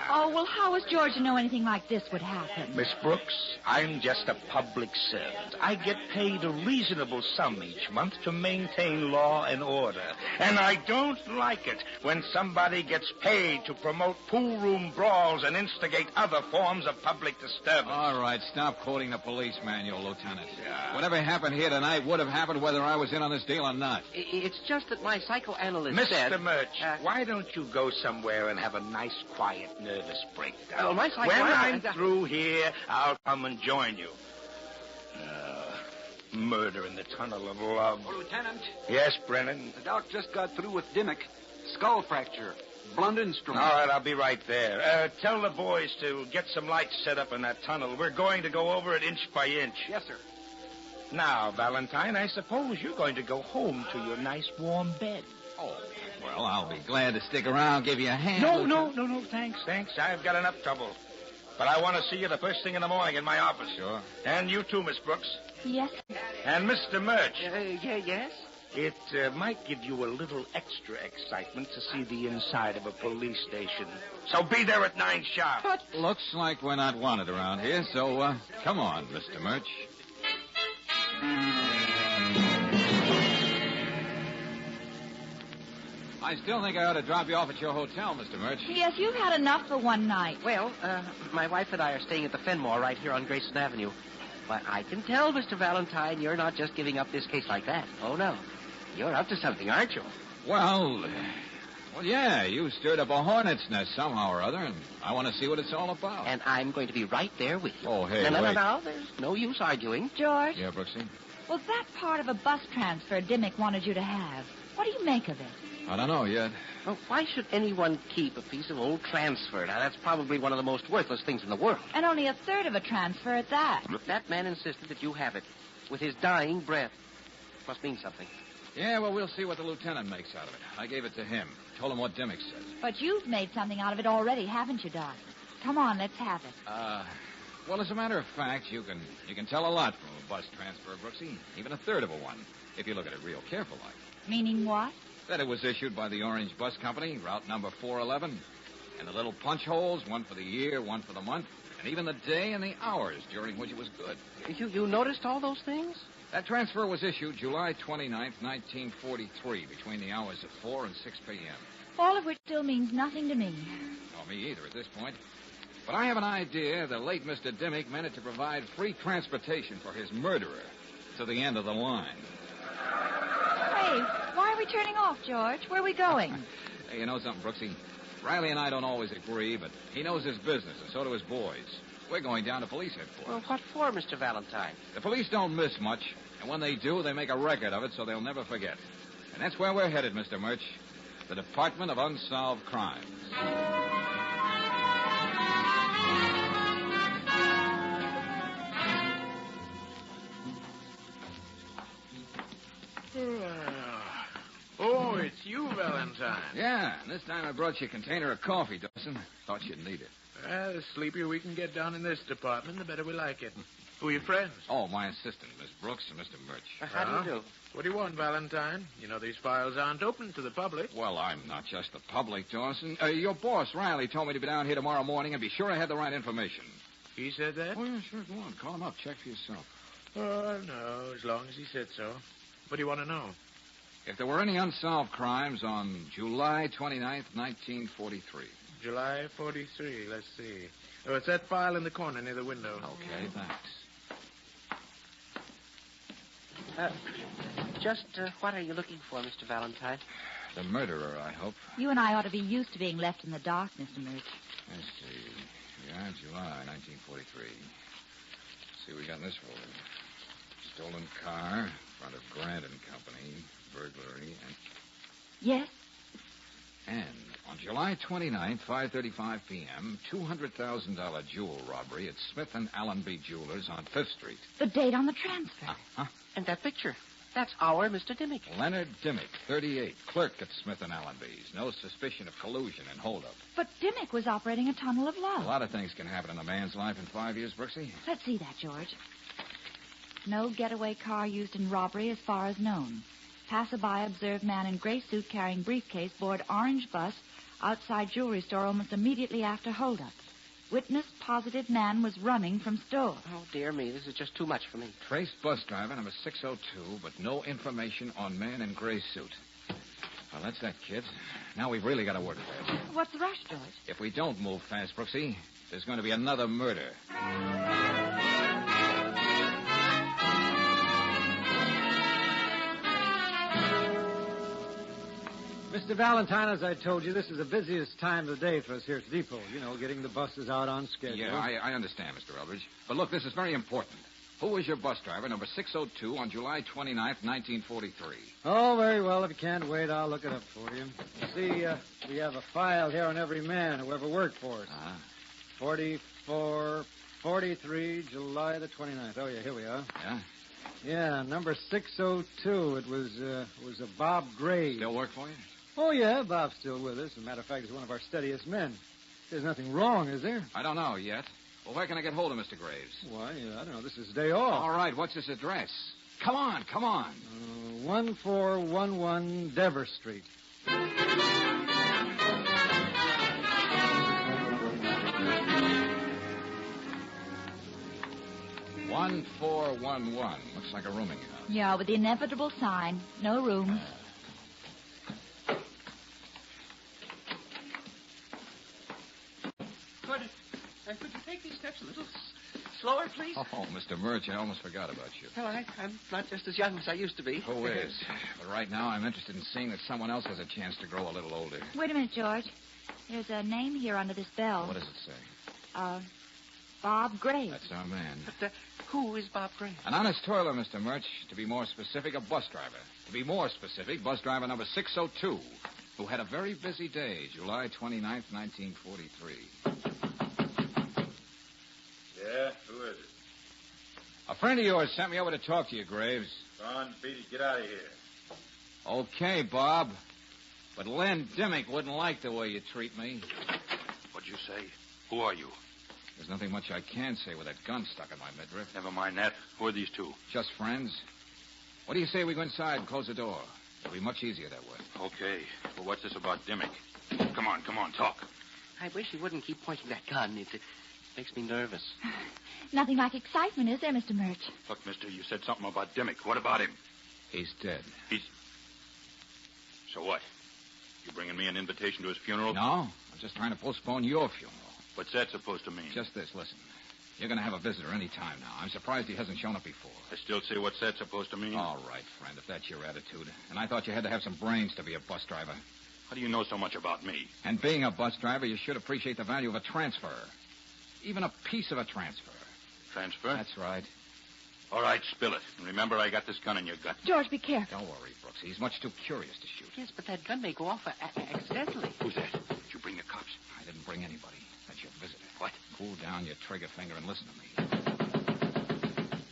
Oh, well, how was George to know anything like this would happen? Miss Brooks, I'm just a public servant. I get paid a reasonable sum each month to maintain law and order. And I don't like it when somebody gets paid to promote pool room brawls and instigate other forms of public disturbance. All right, stop quoting the police manual, Lieutenant. Whatever happened here tonight would have happened whether I was in on this deal or not. It's just that my psychoanalyst Mr. said... Murch, why don't you go somewhere and have a nice, quiet, nervous breakdown? My When I'm through here, I'll come and join you. Murder in the tunnel of love. Oh, Lieutenant. Yes, Brennan? The doc just got through with Dimmick. Skull fracture. Blunt instrument. All right, I'll be right there. Tell the boys to get some lights set up in that tunnel. We're going to go over it inch by inch. Yes, sir. Now, Valentine, I suppose you're going to go home to your nice warm bed. Oh, well, I'll be glad to stick around, give you a hand. No, thanks. I've got enough trouble. But I want to see you the first thing in the morning in my office. Sure. And you too, Miss Brooks. Yes. And Mr. Murch. Yes? It might give you a little extra excitement to see the inside of a police station. So be there at 9 sharp. But looks like we're not wanted around here, so come on, Mr. Murch. I still think I ought to drop you off at your hotel, Mr. Murch. Yes, you've had enough for one night. Well, my wife and I are staying at the Fenmore right here on Grayson Avenue. But I can tell, Mr. Valentine, you're not just giving up this case like that. Oh, no. You're up to something, aren't you? Well, yeah, you stirred up a hornet's nest somehow or other, and I want to see what it's all about. And I'm going to be right there with you. Oh, hey, No, wait. there's no use arguing. George? Yeah, Brooksy? Was that part of a bus transfer Dimmick wanted you to have? What do you make of it? I don't know yet. Well, why should anyone keep a piece of old transfer? Now, that's probably one of the most worthless things in the world. And only a third of a transfer at that. That man insisted that you have it. With his dying breath. Must mean something. Yeah, well, we'll see what the lieutenant makes out of it. I gave it to him. Told him what Dimmick said. But you've made something out of it already, haven't you, Doc? Come on, let's have it. Well, as a matter of fact, you can tell a lot from a bus transfer, Brooksy. Even a third of a one, if you look at it real careful like. Meaning what? That it was issued by the Orange Bus Company, route number 411. And the little punch holes, one for the year, one for the month, and even the day and the hours during which it was good. You noticed all those things? That transfer was issued July 29th, 1943, between the hours of 4 and 6 p.m. All of which still means nothing to me. Well, me either at this point. But I have an idea the late Mr. Dimmick meant it to provide free transportation for his murderer to the end of the line. Hey, why are we turning off, George? Where are we going? Hey, you know something, Brooksy? Riley and I don't always agree, but he knows his business, and so do his boys. We're going down to police headquarters. Well, what for, Mr. Valentine? The police don't miss much, and when they do, they make a record of it so they'll never forget. And that's where we're headed, Mr. Murch. The Department of Unsolved Crimes. Oh, it's you, Valentine. Yeah, and this time I brought you a container of coffee, Dawson. Thought you'd need it. Well, the sleepier we can get down in this department, the better we like it. Who are your friends? Oh, my assistant, Miss Brooks and Mr. Murch. How do you do? What do you want, Valentine? You know these files aren't open to the public. Well, I'm not just the public, Dawson. Your boss, Riley, told me to be down here tomorrow morning and be sure I had the right information. He said that? Oh, yeah, sure. Go on. Call him up. Check for yourself. Oh, no, as long as he said so. What do you want to know? If there were any unsolved crimes on July 29th, 1943. July 43, let's see. Oh, it's that file in the corner near the window. Okay, thanks. What are you looking for, Mr. Valentine? The murderer, I hope. You and I ought to be used to being left in the dark, Mr. Murch. Let's see. Yeah, July 1943. Let's see what we got in this folder. Stolen car, front of Grant and Company, burglary, and... Yes? And on July 29th, 5:35 p.m., $200,000 jewel robbery at Smith and Allenby Jewelers on 5th Street. The date on the transfer. Uh-huh. And that picture. That's our Mr. Dimmick. Leonard Dimmick, 38, clerk at Smith and Allenby's. No suspicion of collusion and holdup. But Dimmick was operating a tunnel of A love. lot of things can happen in a man's life in 5 years, Brooksy. Let's see that, George. No getaway car used in robbery as far as known. Passerby observed man in gray suit carrying briefcase board orange bus outside jewelry store almost immediately after holdup. Witness positive man was running from store. Oh, dear me, this is just too much for me. Traced bus driver number 602, but no information on man in gray suit. Well, that's that, kids. Now we've really got to work fast. What's the rush, George? If we don't move fast, Brooksy, there's going to be another murder. Mr. Valentine, as I told you, this is the busiest time of the day for us here at the depot. You know, getting the buses out on schedule. Yeah, I understand, Mr. Eldridge. But look, this is very important. Who was your bus driver, number 602, on July 29th, 1943? Oh, very well. If you can't wait, I'll look it up for you. You see, we have a file here on every man who ever worked for us. 44, 43, July the 29th. Oh, yeah, here we are. Yeah? Yeah, number 602. It was a Bob Gray. Still work for you? Oh, yeah, Bob's still with us. As a matter of fact, he's one of our steadiest men. There's nothing wrong, is there? I don't know yet. Well, where can I get hold of Mr. Graves? Why, I don't know. This is his day off. All right, what's his address? Come on. 1411 Dever Street. 1411. Looks like a rooming house. Yeah, with the inevitable sign. No rooms. Could you take these steps a little slower, please? Oh, Mr. Murch, I almost forgot about you. Well, I'm not just as young as I used to be. Who is? But right now, I'm interested in seeing that someone else has a chance to grow a little older. Wait a minute, George. There's a name here under this bell. What does it say? Bob Gray. That's our man. But who is Bob Gray? An honest toiler, Mr. Murch. To be more specific, a bus driver. To be more specific, bus driver number 602, who had a very busy day, July 29th, 1943. Yeah, who is it? A friend of yours sent me over to talk to you, Graves. Go on, beat it. Get out of here. Okay, Bob. But Len Dimmick wouldn't like the way you treat me. What'd you say? Who are you? There's nothing much I can say with that gun stuck in my midriff. Never mind that. Who are these two? Just friends. What do you say we go inside and close the door? It'll be much easier that way. Okay. Well, what's this about Dimmick? Come on, talk. I wish he wouldn't keep pointing that gun. It makes me nervous. Nothing like excitement, is there, Mr. Murch? Look, mister, you said something about Dimmick. What about him? He's dead. So what? You bringing me an invitation to his funeral? No, I'm just trying to postpone your funeral. What's that supposed to mean? Just this, listen. You're going to have a visitor any time now. I'm surprised he hasn't shown up before. I still say what's that supposed to mean? All right, friend, if that's your attitude. And I thought you had to have some brains to be a bus driver. How do you know so much about me? And being a bus driver, you should appreciate the value of a transfer. Even a piece of a transfer. Transfer? That's right. All right, spill it. And remember, I got this gun in your gut. George, be careful. Don't worry, Brooks. He's much too curious to shoot. Yes, but that gun may go off accidentally. Who's that? Did you bring the cops? I didn't bring anybody. That's your visitor. What? Cool down your trigger finger and listen to me.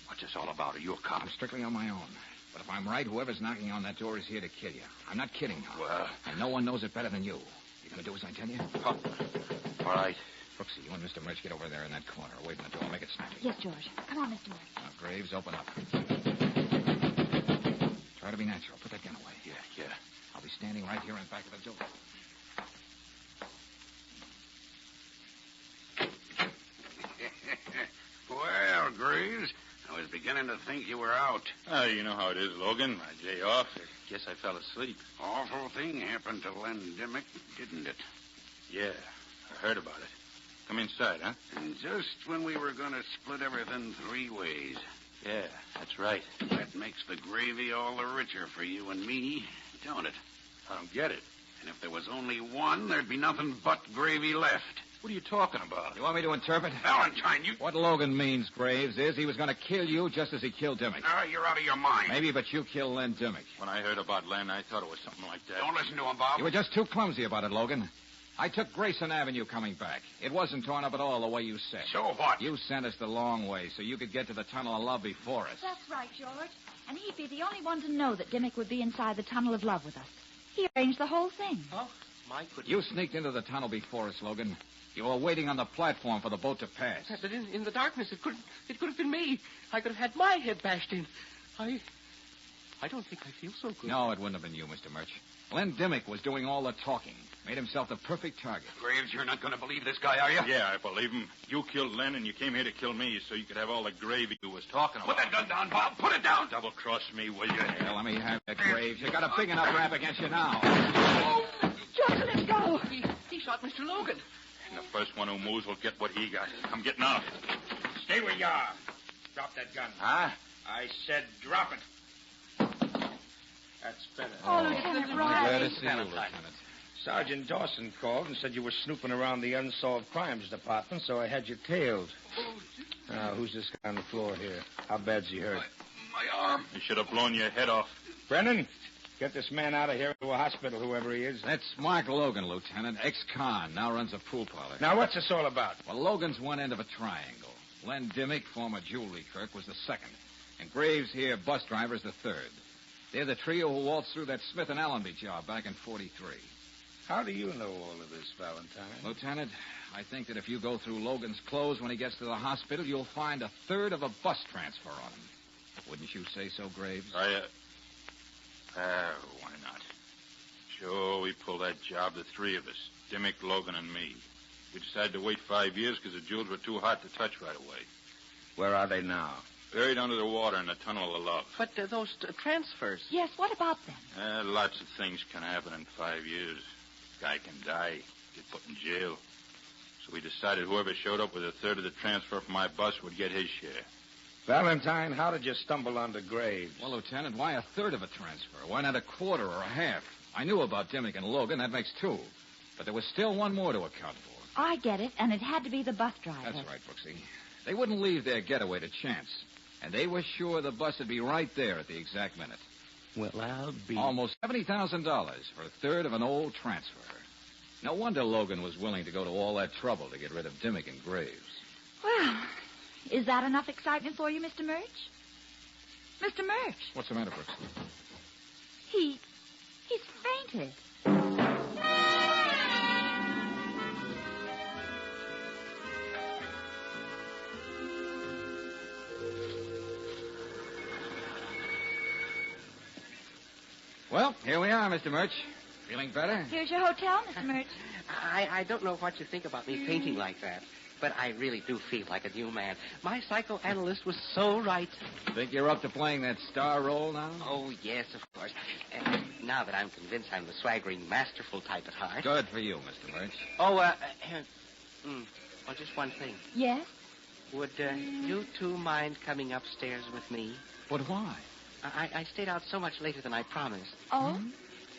What's this all about? Are you a cop? I'm strictly on my own. But if I'm right, whoever's knocking on that door is here to kill you. I'm not kidding, now. Well... And no one knows it better than you. You gonna do as I tell you? Oh. All right. Brooksy, you and Mr. Murch get over there in that corner, away from the door. Make it snappy. Yes, George. Come on, Mr. Murch. Now, Graves, open up. Try to be natural. Put that gun away. Yeah. I'll be standing right here in back of the door. Well, Graves, I was beginning to think you were out. Oh, you know how it is, Logan. My day off. I guess I fell asleep. Awful thing happened to Len Dimmick, didn't it? Yeah, I heard about it. Come inside, huh? And just when we were going to split everything 3 ways. Yeah, that's right. That makes the gravy all the richer for you and me, don't it? I don't get it. And if there was only one, there'd be nothing but gravy left. What are you talking about? You want me to interpret? Valentine, you... What Logan means, Graves, is he was going to kill you just as he killed Dimmick. No, you're out of your mind. Maybe, but you killed Len Dimmick. When I heard about Len, I thought it was something like that. Don't listen to him, Bob. You were just too clumsy about it, Logan. I took Grayson Avenue coming back. It wasn't torn up at all the way you said. So what? You sent us the long way so you could get to the Tunnel of Love before us. That's right, George. And he'd be the only one to know that Dimmick would be inside the Tunnel of Love with us. He arranged the whole thing. Oh, my goodness. You sneaked into the tunnel before us, Logan. You were waiting on the platform for the boat to pass. But in the darkness, it could have been me. I could have had my head bashed in. I don't think I feel so good. No, it wouldn't have been you, Mr. Murch. Len Dimmick was doing all the talking. Made himself the perfect target. Graves, you're not going to believe this guy, are you? Yeah, I believe him. You killed Len, and you came here to kill me so you could have all the gravy you was talking about. Put that gun down, Bob. Put it down. Double-cross me, will you? Yeah, let me have that, Graves. You got a big enough rap against you now. George, let him go. He shot Mr. Logan. And the first one who moves will get what he got. I'm getting out. Stay where you are. Drop that gun. Huh? I said drop it. That's better. Oh, Lieutenant I'm Riley. glad to see you, Lieutenant. Sergeant Dawson called and said you were snooping around the Unsolved Crimes Department, so I had you tailed. Now, who's this guy on the floor here? How bad's he hurt? My arm. You should have blown your head off. Brennan, get this man out of here to a hospital, whoever he is. That's Mark Logan, Lieutenant. Ex-con. Now runs a pool parlor. Now, what's this all about? Well, Logan's one end of a triangle. Len Dimmick, former jewelry clerk, was the second. And Graves here, bus driver, is the third. They're the trio who waltzed through that Smith and Allenby job back in 43. How do you know all of this, Valentine? Lieutenant, I think that if you go through Logan's clothes when he gets to the hospital, you'll find a third of a bus transfer on him. Wouldn't you say so, Graves? Why not? Sure, we pulled that job, the 3 of us. Dimmick, Logan, and me. We decided to wait 5 years because the jewels were too hot to touch right away. Where are they now? Buried under the water in the Tunnel of Love. But those transfers. Yes, what about them? Lots of things can happen in 5 years. Guy can die, get put in jail. So we decided whoever showed up with a third of the transfer from my bus would get his share. Valentine, how did you stumble onto Graves? Well, Lieutenant, why a third of a transfer? Why not a quarter or a half? I knew about Dimmick and Logan. That makes 2. But there was still one more to account for. I get it, and it had to be the bus driver. That's right, Brooksy. They wouldn't leave their getaway to chance. And they were sure the bus would be right there at the exact minute. Well, I'll be... Almost $70,000 for a third of an old transfer. No wonder Logan was willing to go to all that trouble to get rid of Dimmick and Graves. Well, is that enough excitement for you, Mr. Murch? Mr. Murch. What's the matter, Brooksy? He's fainted. Well, here we are, Mr. Murch. Feeling better? Here's your hotel, Mr. Murch. I don't know what you think about me fainting like that, but I really do feel like a new man. My psychoanalyst was so right. Think you're up to playing that star role now? Oh, yes, of course. Now that I'm convinced I'm the swaggering, masterful type at heart. Good for you, Mr. Murch. Oh, just one thing. Yes? Would you two mind coming upstairs with me? But why? I stayed out so much later than I promised. Oh?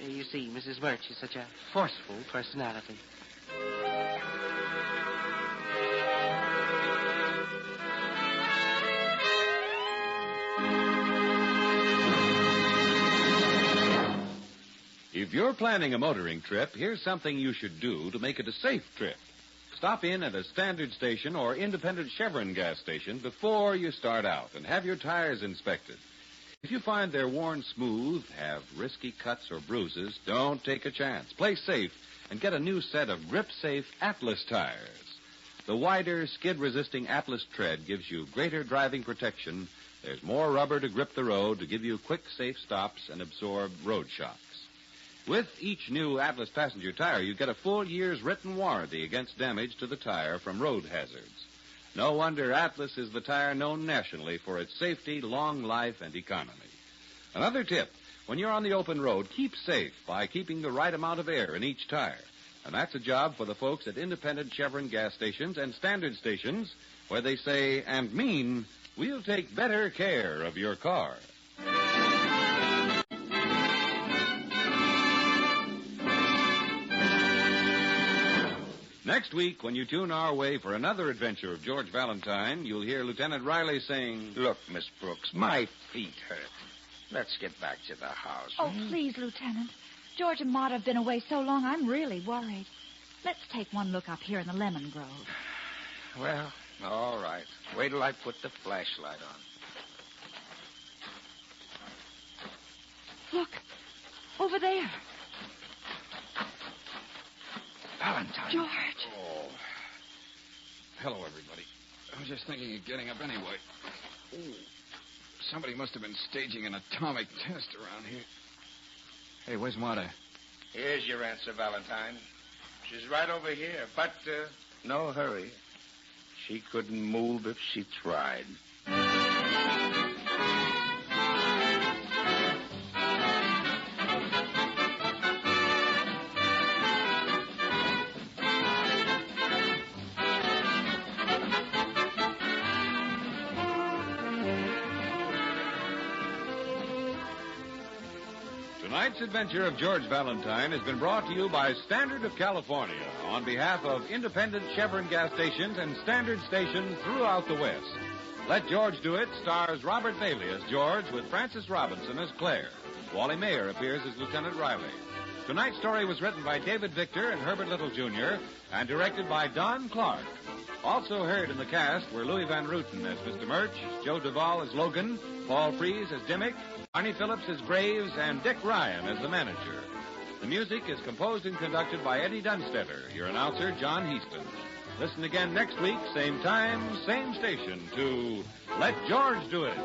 You see, Mrs. Murch is such a forceful personality. If you're planning a motoring trip, here's something you should do to make it a safe trip. Stop in at a standard station or independent Chevron gas station before you start out and have your tires inspected. If you find they're worn smooth, have risky cuts or bruises, don't take a chance. Play safe and get a new set of grip-safe Atlas tires. The wider, skid-resisting Atlas tread gives you greater driving protection. There's more rubber to grip the road to give you quick, safe stops and absorb road shocks. With each new Atlas passenger tire, you get a full year's written warranty against damage to the tire from road hazards. No wonder Atlas is the tire known nationally for its safety, long life, and economy. Another tip, when you're on the open road, keep safe by keeping the right amount of air in each tire. And that's a job for the folks at independent Chevron gas stations and standard stations, where they say and mean, we'll take better care of your car. Next week, when you tune our way for another adventure of George Valentine, you'll hear Lieutenant Riley saying, Look, Miss Brooks, my feet hurt. Let's get back to the house. Oh, please, Lieutenant. George and Maud have been away so long, I'm really worried. Let's take one look up here in the lemon grove. Well, all right. Wait till I put the flashlight on. Look, over there. Valentine. George. Oh. Hello, everybody. I was just thinking of getting up anyway. Ooh. Somebody must have been staging an atomic test around here. Hey, where's Marta? Here's your answer, Valentine. She's right over here, but no hurry. She couldn't move if she tried. Tonight's adventure of George Valentine has been brought to you by Standard of California on behalf of independent Chevron gas stations and standard stations throughout the West. Let George Do It stars Robert Bailey as George with Frances Robinson as Claire. Wally Mayer appears as Lieutenant Riley. Tonight's story was written by David Victor and Herbert Little, Jr. and directed by Don Clark. Also heard in the cast were Louis Van Ruten as Mr. Murch, Joe Duvall as Logan, Paul Frees as Dimmick, Arnie Phillips as Graves, and Dick Ryan as the manager. The music is composed and conducted by Eddie Dunstetter, your announcer, John Heaston. Listen again next week, same time, same station, to Let George Do It.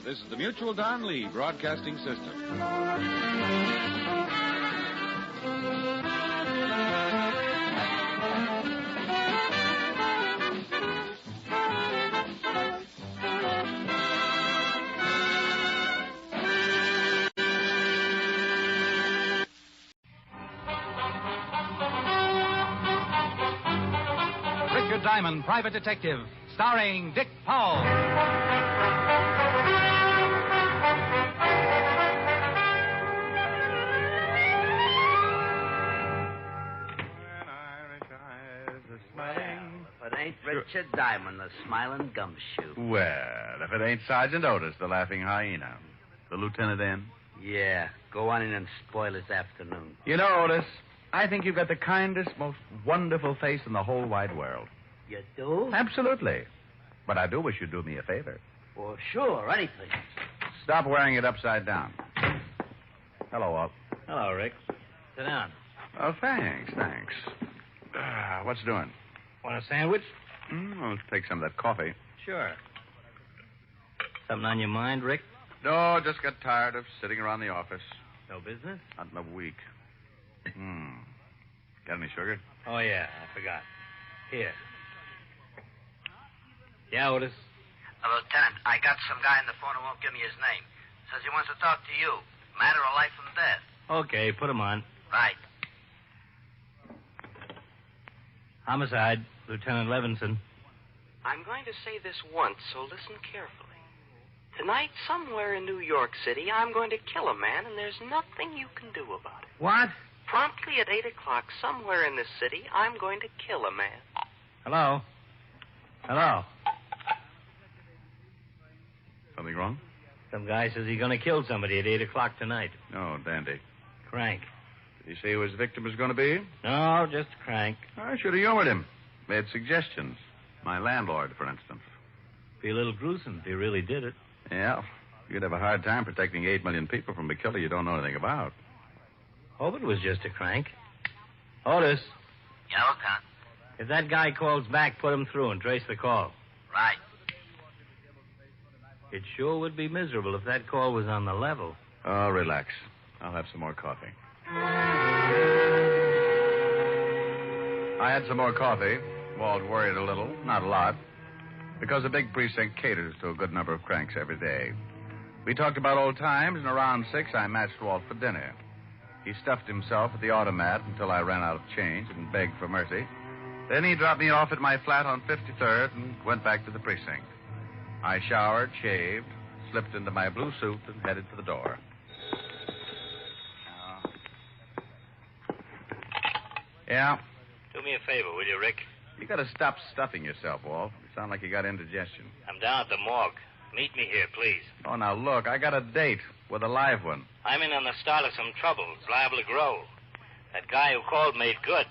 This is the Mutual Don Lee Broadcasting System. Richard Diamond, Private Detective, starring Dick Powell. If it ain't Richard Diamond, the smiling gumshoe. Well, if it ain't Sergeant Otis, the laughing hyena. The lieutenant in? Yeah, go on in and spoil his afternoon. You know, Otis, I think you've got the kindest, most wonderful face in the whole wide world. You do? Absolutely. But I do wish you'd do me a favor. Well, sure, anything. Stop wearing it upside down. Hello, Walt. Hello, Rick. Sit down. Oh, thanks. What's doing? Want a sandwich? I'll take some of that coffee. Sure. Something on your mind, Rick? No, just got tired of sitting around the office. No business? Not in a week. Got any sugar? Oh, yeah, I forgot. Here. Yeah, Otis? Lieutenant, I got some guy on the phone who won't give me his name. Says he wants to talk to you. Matter of life and death. Okay, put him on. Right. Homicide, Lieutenant Levinson. I'm going to say this once, so listen carefully. Tonight, somewhere in New York City, I'm going to kill a man, and there's nothing you can do about it. What? Promptly at 8 o'clock, somewhere in this city, I'm going to kill a man. Hello? Hello? Something wrong? Some guy says he's going to kill somebody at 8 o'clock tonight. Oh, dandy. Crank. Did he say who his victim was going to be? No, just a crank. I should have humored him. Made suggestions. My landlord, for instance. Be a little gruesome if he really did it. Yeah. You'd have a hard time protecting 8 million people from a killer you don't know anything about. Hope it was just a crank. Otis, Yeah, Con. if that guy calls back, put him through and trace the call. Right. It sure would be miserable if that call was on the level. Oh, relax. I'll have some more coffee. I had some more coffee. Walt worried a little, not a lot, because the big precinct caters to a good number of cranks every day. We talked about old times, and around 6, I matched Walt for dinner. He stuffed himself at the automat until I ran out of change and begged for mercy. Then he dropped me off at my flat on 53rd and went back to the precinct. I showered, shaved, slipped into my blue suit, and headed for the door. Yeah? Do me a favor, will you, Rick? You gotta stop stuffing yourself, Walt. You sound like you got indigestion. I'm down at the morgue. Meet me here, please. Oh, now look, I got a date with a live one. I'm in on the start of some trouble. It's liable to grow. That guy who called made good.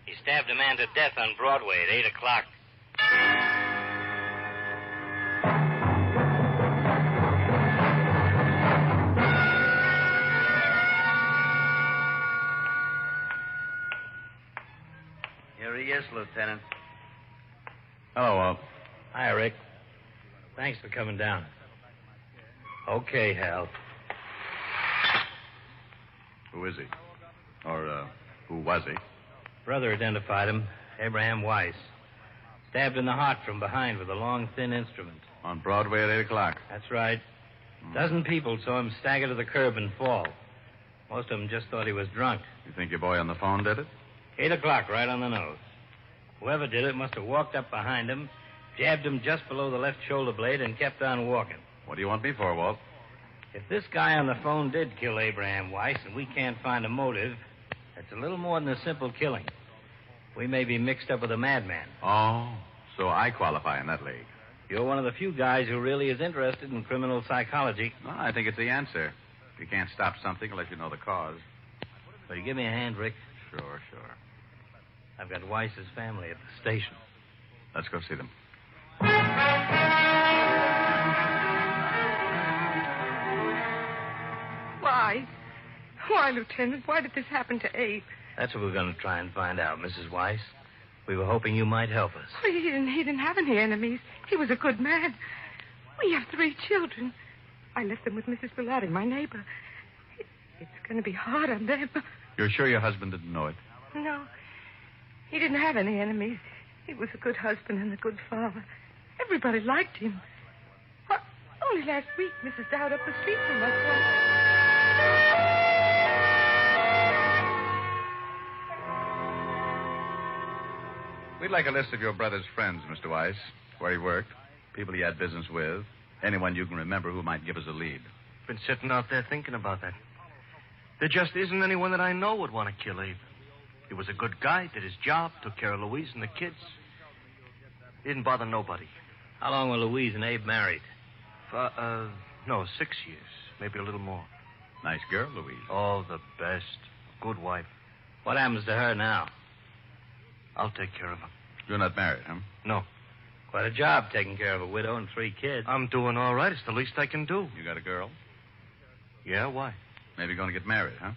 He stabbed a man to death on Broadway at 8 o'clock. Here he is, Lieutenant. Hello, Walt. Hi, Rick. Thanks for coming down. Okay, Hal. Who is he? Or, who was he? Brother identified him. Abraham Weiss. Stabbed in the heart from behind with a long, thin instrument. On Broadway at 8 o'clock. That's right. A dozen people saw him stagger to the curb and fall. Most of them just thought he was drunk. You think your boy on the phone did it? 8 o'clock, right on the nose. Whoever did it must have walked up behind him, jabbed him just below the left shoulder blade, and kept on walking. What do you want me for, Walt? If this guy on the phone did kill Abraham Weiss and we can't find a motive, it's a little more than a simple killing. We may be mixed up with a madman. Oh, so I qualify in that league. You're one of the few guys who really is interested in criminal psychology. Well, I think it's the answer. You can't stop something unless you know the cause. Will you give me a hand, Rick? Sure. I've got Weiss's family at the station. Let's go see them. Why, Lieutenant? Why did this happen to Abe? That's what we're going to try and find out, Mrs. Weiss. We were hoping you might help us. Well, he didn't have any enemies. He was a good man. We have 3 children. I left them with Mrs. Bellotti, my neighbor. It's going to be hard on them. You're sure your husband didn't know it? No. He didn't have any enemies. He was a good husband and a good father. Everybody liked him. Well, only last week, Mrs. Dowd up the street from us. We'd like a list of your brother's friends, Mr. Weiss. Where he worked, people he had business with, anyone you can remember who might give us a lead. Been sitting out there thinking about that. There just isn't anyone that I know would want to kill Abe. He was a good guy, did his job, took care of Louise and the kids. Didn't bother nobody. How long were Louise and Abe married? No, 6 years. Maybe a little more. Nice girl, Louise. Oh, the best. Good wife. What happens to her now? I'll take care of her. You're not married, huh? No. Quite a job taking care of a widow and 3 kids. I'm doing all right. It's the least I can do. You got a girl? Yeah, why? Maybe going to get married, huh?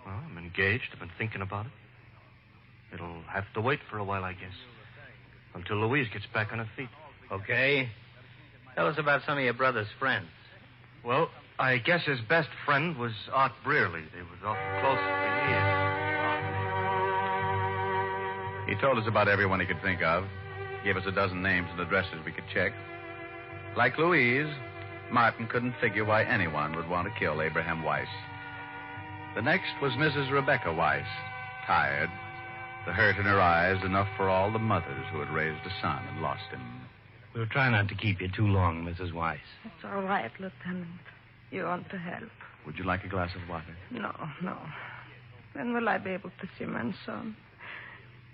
Well, I'm engaged. I've been thinking about it. It'll have to wait for a while, I guess. Until Louise gets back on her feet. Okay. Tell us about some of your brother's friends. Well, I guess his best friend was Art Brearley. They was awful close for years. He told us about everyone he could think of. Gave us a dozen names and addresses we could check. Like Louise, Martin couldn't figure why anyone would want to kill Abraham Weiss. The next was Mrs. Rebecca Weiss, tired, the hurt in her eyes enough for all the mothers who had raised a son and lost him. We'll try not to keep you too long, Mrs. Weiss. It's all right, Lieutenant. You want to help. Would you like a glass of water? No. When will I be able to see Manson?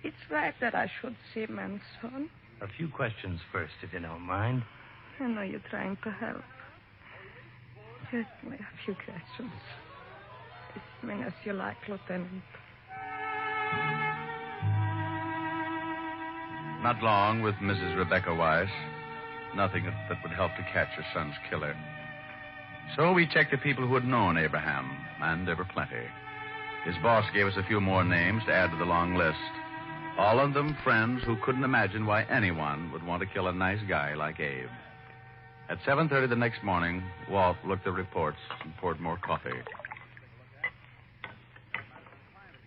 It's right that I should see Manson. A few questions first, if you don't mind. I know you're trying to help. Just a few questions. As many as you like, Lieutenant. Not long with Mrs. Rebecca Weiss. Nothing that would help to catch her son's killer. So we checked the people who had known Abraham, and there were plenty. His boss gave us a few more names to add to the long list. All of them friends who couldn't imagine why anyone would want to kill a nice guy like Abe. At 7:30 the next morning, Walt looked at reports and poured more coffee.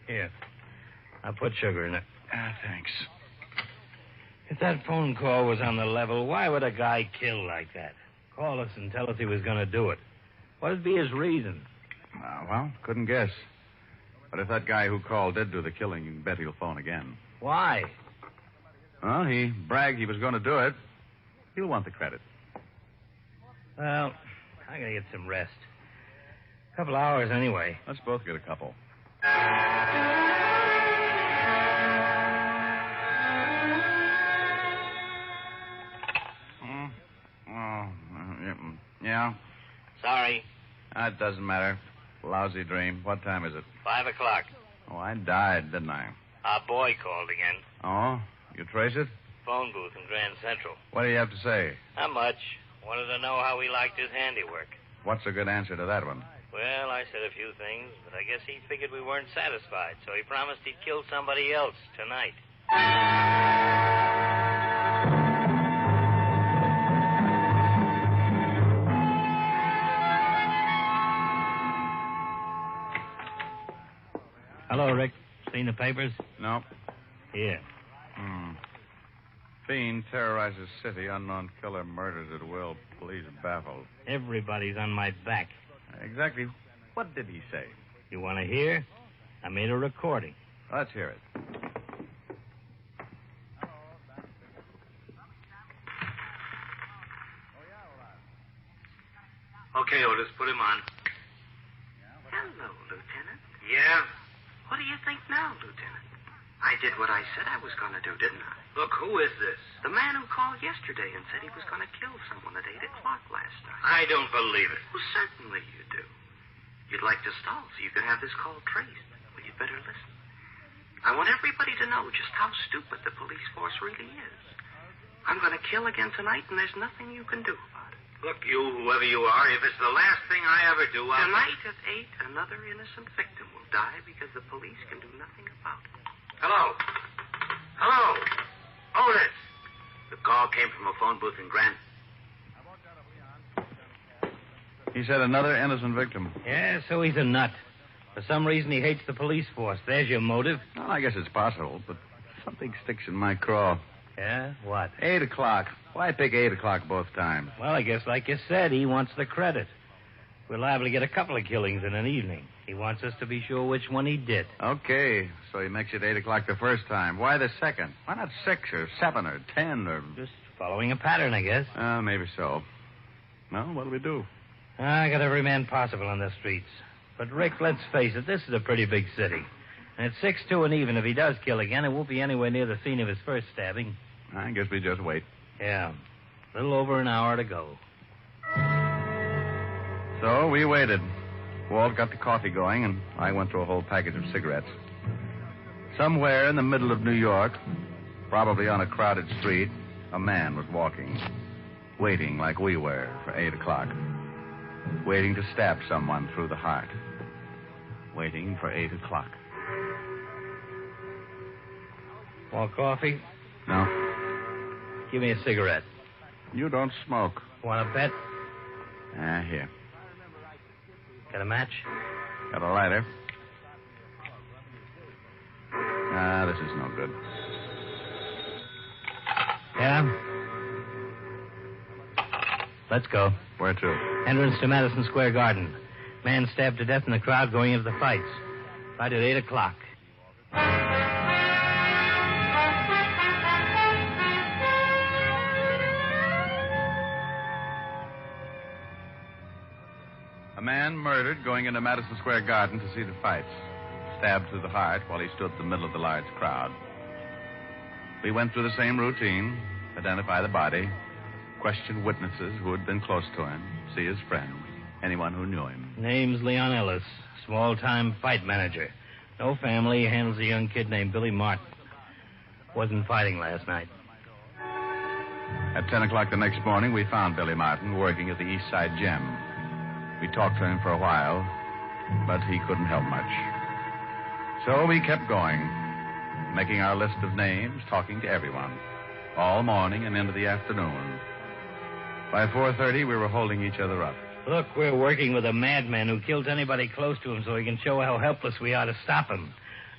Here. I'll put sugar in it. Thanks. If that phone call was on the level, why would a guy kill like that? Call us and tell us he was going to do it. What'd be his reason? Well, couldn't guess. But if that guy who called did do the killing, you can bet he'll phone again. Why? Well, he bragged he was going to do it. He'll want the credit. Well, I gotta get some rest. A couple hours anyway. Let's both get a couple. Yeah? Sorry. It doesn't matter. Lousy dream. What time is it? 5 o'clock. Oh, I died, didn't I? Our boy called again. Oh? You trace it? Phone booth in Grand Central. What do you have to say? Not much. Wanted to know how he liked his handiwork. What's a good answer to that one? Well, I said a few things, but I guess he figured we weren't satisfied, so he promised he'd kill somebody else tonight. Hello, Rick. Seen the papers? No. Here. Fiend terrorizes city. Unknown killer murders at will. Police baffled. Everybody's on my back. Exactly. What did he say? You want to hear? I made a recording. Let's hear it. Okay, Otis, put him on. Hello, Lieutenant. Yeah? What do you think now, Lieutenant? I did what I said I was going to do, didn't I? Look, who is this? The man who called yesterday and said he was going to kill someone at 8 o'clock last night. I don't believe it. Well, certainly you do. You'd like to stall so you can have this call traced. Well, you'd better listen. I want everybody to know just how stupid the police force really is. I'm going to kill again tonight, and there's nothing you can do about it. Look, you, whoever you are, if it's the last thing I ever do, I'll... Tonight at 8, another innocent victim will die because the police can do nothing about it. Hello? Hello? Otis! The call came from a phone booth in Grand... He said another innocent victim. Yeah, so he's a nut. For some reason, he hates the police force. There's your motive. Well, I guess it's possible, but something sticks in my craw. Yeah? What? 8 o'clock. Why pick 8 o'clock both times? Well, I guess, like you said, he wants the credit. We're liable to get a couple of killings in an evening. He wants us to be sure which one he did. Okay, so he makes it 8 o'clock the first time. Why the second? Why not 6 or 7 or 10 or... Just following a pattern, I guess. Maybe so. Well, what'll we do? I got every man possible on the streets. But, Rick, let's face it, this is a pretty big city. And at 6-2 and even, if he does kill again, it won't be anywhere near the scene of his first stabbing. I guess we just wait. Yeah. A little over an hour to go. So we waited. Walt got the coffee going, and I went through a whole package of cigarettes. Somewhere in the middle of New York, probably on a crowded street, a man was walking, waiting like we were for 8 o'clock. Waiting to stab someone through the heart. Waiting for 8 o'clock. More coffee? No. Give me a cigarette. You don't smoke. Want a bet? Here. Got a match? Got a lighter? This is no good. Yeah? Let's go. Where to? Entrance to Madison Square Garden. Man stabbed to death in the crowd going into the fights. Right at 8 o'clock. A man murdered going into Madison Square Garden to see the fights. Stabbed through the heart while he stood in the middle of the large crowd. We went through the same routine. Identify the body. Question witnesses who had been close to him. See his friends. Anyone who knew him. Name's Leon Ellis. Small-time fight manager. No family. Handles a young kid named Billy Martin. Wasn't fighting last night. At 10 o'clock the next morning, we found Billy Martin working at the East Side Gym. We talked to him for a while, but he couldn't help much. So we kept going, making our list of names, talking to everyone, all morning and into the afternoon. By 4:30, we were holding each other up. Look, we're working with a madman who kills anybody close to him so he can show how helpless we are to stop him.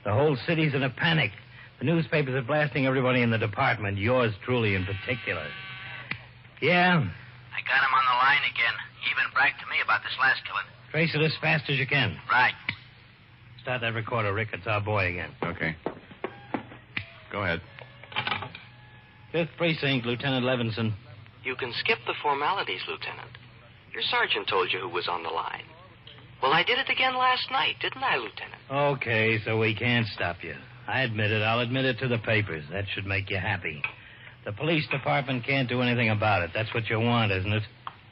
The whole city's in a panic. The newspapers are blasting everybody in the department, yours truly in particular. Yeah? I got him on the line again. He even bragged to me about this last killing. Trace it as fast as you can. Right. Start that recorder, Rick. It's our boy again. Okay. Go ahead. 5th Precinct, Lieutenant Levinson. You can skip the formalities, Lieutenant. Your sergeant told you who was on the line. Well, I did it again last night, didn't I, Lieutenant? Okay, so we can't stop you. I admit it. I'll admit it to the papers. That should make you happy. The police department can't do anything about it. That's what you want, isn't it?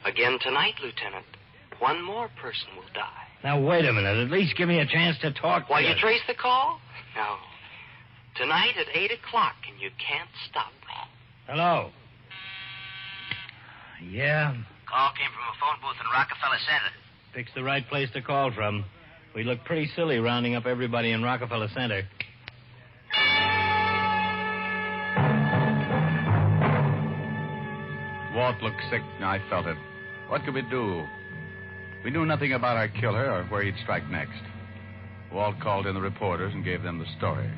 Again tonight, Lieutenant. One more person will die. Now, wait a minute. At least give me a chance to talk to Why, you. you traced the call? No. Tonight at 8 o'clock, and you can't stop me. Hello? Yeah? Call came from a phone booth in Rockefeller Center. Pick's the right place to call from. We look pretty silly rounding up everybody in Rockefeller Center. Walt looked sick, and I felt it. What could we do? We knew nothing about our killer or where he'd strike next. Walt called in the reporters and gave them the story.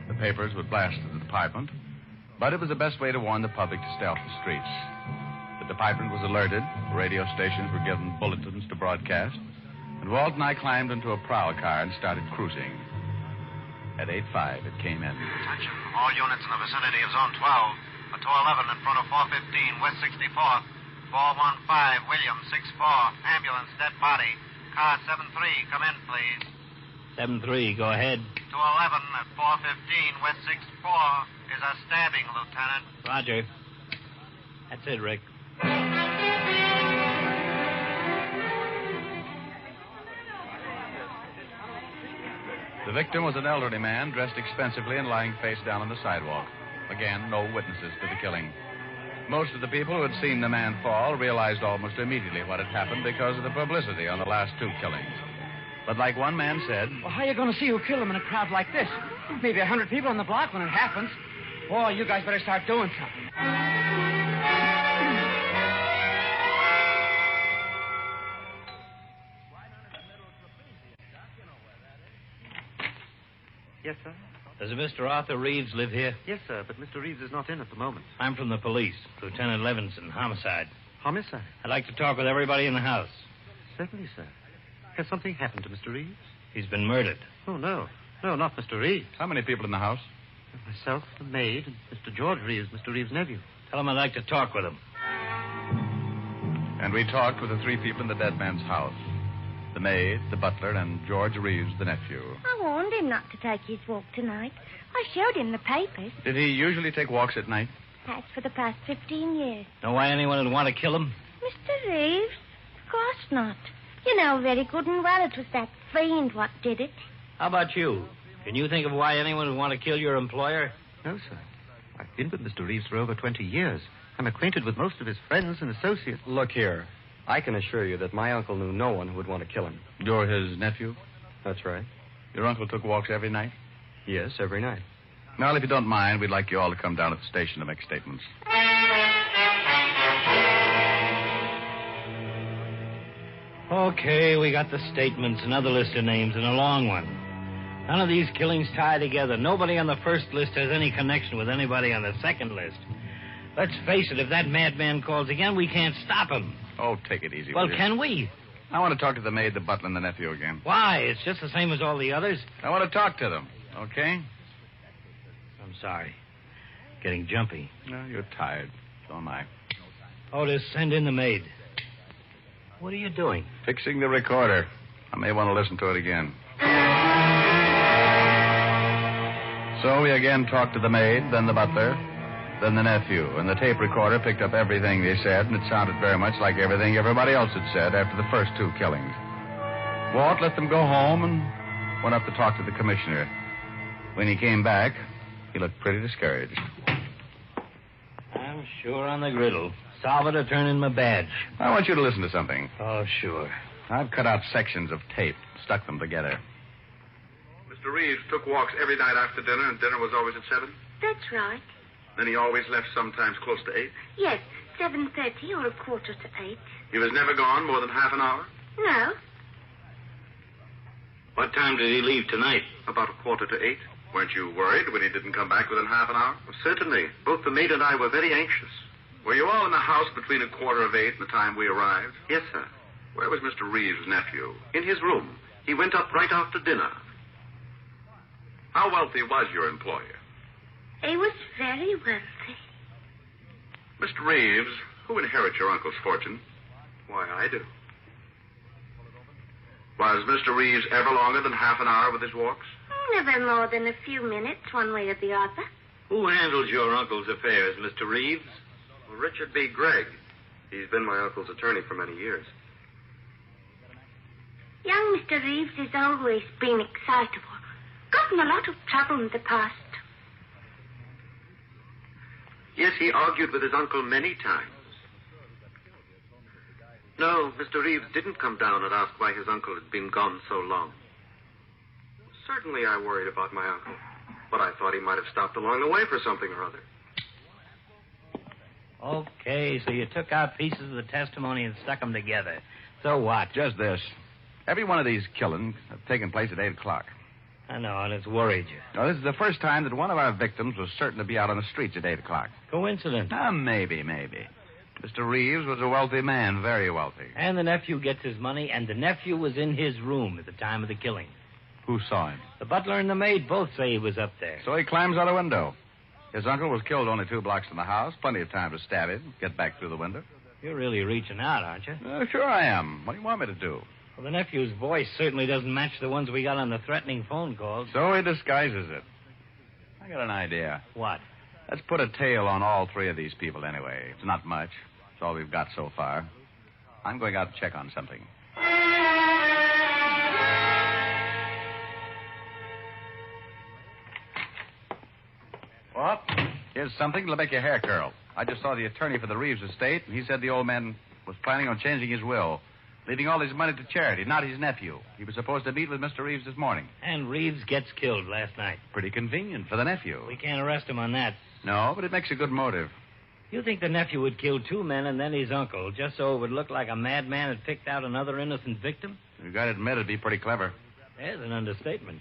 The papers would blast the department, but it was the best way to warn the public to stay off the streets. The department was alerted, the radio stations were given bulletins to broadcast, and Walt and I climbed into a prowl car and started cruising. At 8:05, it came in. Attention, all units in the vicinity of Zone 12. A 211 in front of 415 West 64th. 415 William 64. Ambulance, dead body. Car 73, come in, please. 7-3, go ahead. 211 at 415 West 64 is a stabbing, Lieutenant. Roger. That's it, Rick. The victim was an elderly man dressed expensively and lying face down on the sidewalk. Again, no witnesses to the killing. Most of the people who had seen the man fall realized almost immediately what had happened because of the publicity on the last 2 killings. But like one man said... Well, how are you going to see who killed him in a crowd like this? Maybe 100 people on the block when it happens. Boy, you guys better start doing something. Yes, sir? Does a Mr. Arthur Reeves live here? Yes, sir, but Mr. Reeves is not in at the moment. I'm from the police. Lieutenant Levinson, homicide. Homicide? I'd like to talk with everybody in the house. Certainly, sir. Has something happened to Mr. Reeves? He's been murdered. Oh, no. No, not Mr. Reeves. How many people in the house? Myself, the maid, and Mr. George Reeves, Mr. Reeves' nephew. Tell him I'd like to talk with him. And we talked with the 3 people in the dead man's house. The maid, the butler, and George Reeves, the nephew. I warned him not to take his walk tonight. I showed him the papers. Did he usually take walks at night? Has for the past 15 years. Know why anyone would want to kill him? Mr. Reeves? Of course not. You know very good and well it was that fiend what did it. How about you? Can you think of why anyone would want to kill your employer? No, sir. I've been with Mr. Reeves for over 20 years. I'm acquainted with most of his friends and associates. Look here. I can assure you that my uncle knew no one who would want to kill him. You're his nephew? That's right. Your uncle took walks every night? Yes, every night. Well, if you don't mind, we'd like you all to come down at the station to make statements. Okay, we got the statements, another list of names, and a long one. None of these killings tie together. Nobody on the first list has any connection with anybody on the second list. Let's face it, if that madman calls again, we can't stop him. Oh, take it easy. Well, will you? can we? I want to talk to the maid, the butler, and the nephew again. Why? It's just the same as all the others. I want to talk to them, okay? I'm sorry. Getting jumpy. No, you're tired. So am I. Otis, send in the maid. What are you doing? Fixing the recorder. I may want to listen to it again. So we again talked to the maid, then the butler, then the nephew, and the tape recorder picked up everything they said, and it sounded very much like everything everybody else had said after the first 2 killings. Walt let them go home and went up to talk to the commissioner. When he came back, he looked pretty discouraged. I'm sure on the griddle. Salvador, turn in my badge. I want you to listen to something. Oh, sure. I've cut out sections of tape, stuck them together. Mr. Reeves took walks every night after dinner, and dinner was always at 7? That's right. Then he always left sometimes close to 8? Yes, 7:30 or 7:45. He was never gone more than half an hour? No. What time did he leave tonight? About 7:45. Weren't you worried when he didn't come back within half an hour? Well, certainly. Both the maid and I were very anxious. Were you all in the house between 7:15 and the time we arrived? Yes, sir. Where was Mr. Reeves' nephew? In his room. He went up right after dinner. How wealthy was your employer? He was very wealthy. Mr. Reeves, who inherits your uncle's fortune? Why, I do. Was Mr. Reeves ever longer than half an hour with his walks? Never more than a few minutes, one way or the other. Who handles your uncle's affairs, Mr. Reeves? Well, Richard B. Gregg. He's been my uncle's attorney for many years. Young Mr. Reeves has always been excitable. Gotten a lot of trouble in the past. Yes, he argued with his uncle many times. No, Mr. Reeves didn't come down and ask why his uncle had been gone so long. Certainly I worried about my uncle, but I thought he might have stopped along the way for something or other. Okay, so you took out pieces of the testimony and stuck them together. So what? Just this. Every one of these killings have taken place at 8 o'clock. I know, and it's worried you. Now, this is the first time that one of our victims was certain to be out on the streets at 8 o'clock. Coincidence? Maybe. Mr. Reeves was a wealthy man, very wealthy. And the nephew gets his money, and the nephew was in his room at the time of the killing. Who saw him? The butler and the maid both say he was up there. So he climbs out a window. His uncle was killed only 2 blocks from the house. Plenty of time to stab him, get back through the window. You're really reaching out, aren't you? Sure I am. What do you want me to do? Well, the nephew's voice certainly doesn't match the ones we got on the threatening phone calls. So he disguises it. I got an idea. What? Let's put a tail on all 3 of these people anyway. It's not much. It's all we've got so far. I'm going out to check on something. What? Here's something that'll make your hair curl. I just saw the attorney for the Reeves estate, and he said the old man was planning on changing his will, leaving all his money to charity, not his nephew. He was supposed to meet with Mr. Reeves this morning. And Reeves gets killed last night. Pretty convenient for the nephew. We can't arrest him on that. No, but it makes a good motive. You think the nephew would kill 2 men and then his uncle, just so it would look like a madman had picked out another innocent victim? You got to admit it'd be pretty clever. There's an understatement.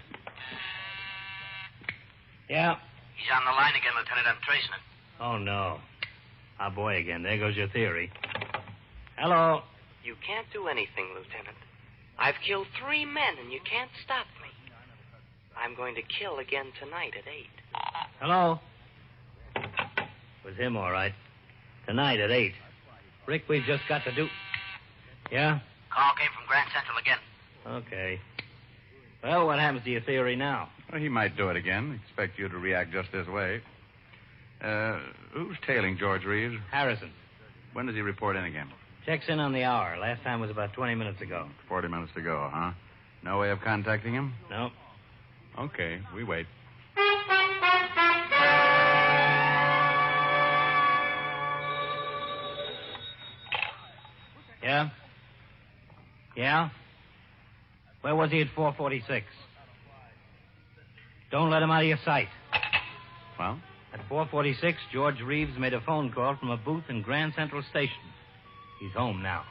Yeah? He's on the line again, Lieutenant. I'm tracing him. Oh, no. Our boy again. There goes your theory. Hello? You can't do anything, Lieutenant. I've killed 3 men, and you can't stop me. I'm going to kill again tonight at 8. Hello? Was him, all right. Tonight at 8. Rick, we've just got to do... Yeah? Call came from Grand Central again. Okay. Well, what happens to your theory now? Well, he might do it again. Expect you to react just this way. Who's tailing George Reeves? Harrison. When does he report in again? Checks in on the hour. Last time was about 20 minutes ago. 40 minutes to go, huh? No way of contacting him? No. Okay, we wait. Yeah? Yeah? Where was he at 4:46? Don't let him out of your sight. Well? At 4:46, George Reeves made a phone call from a booth in Grand Central Station. He's home now.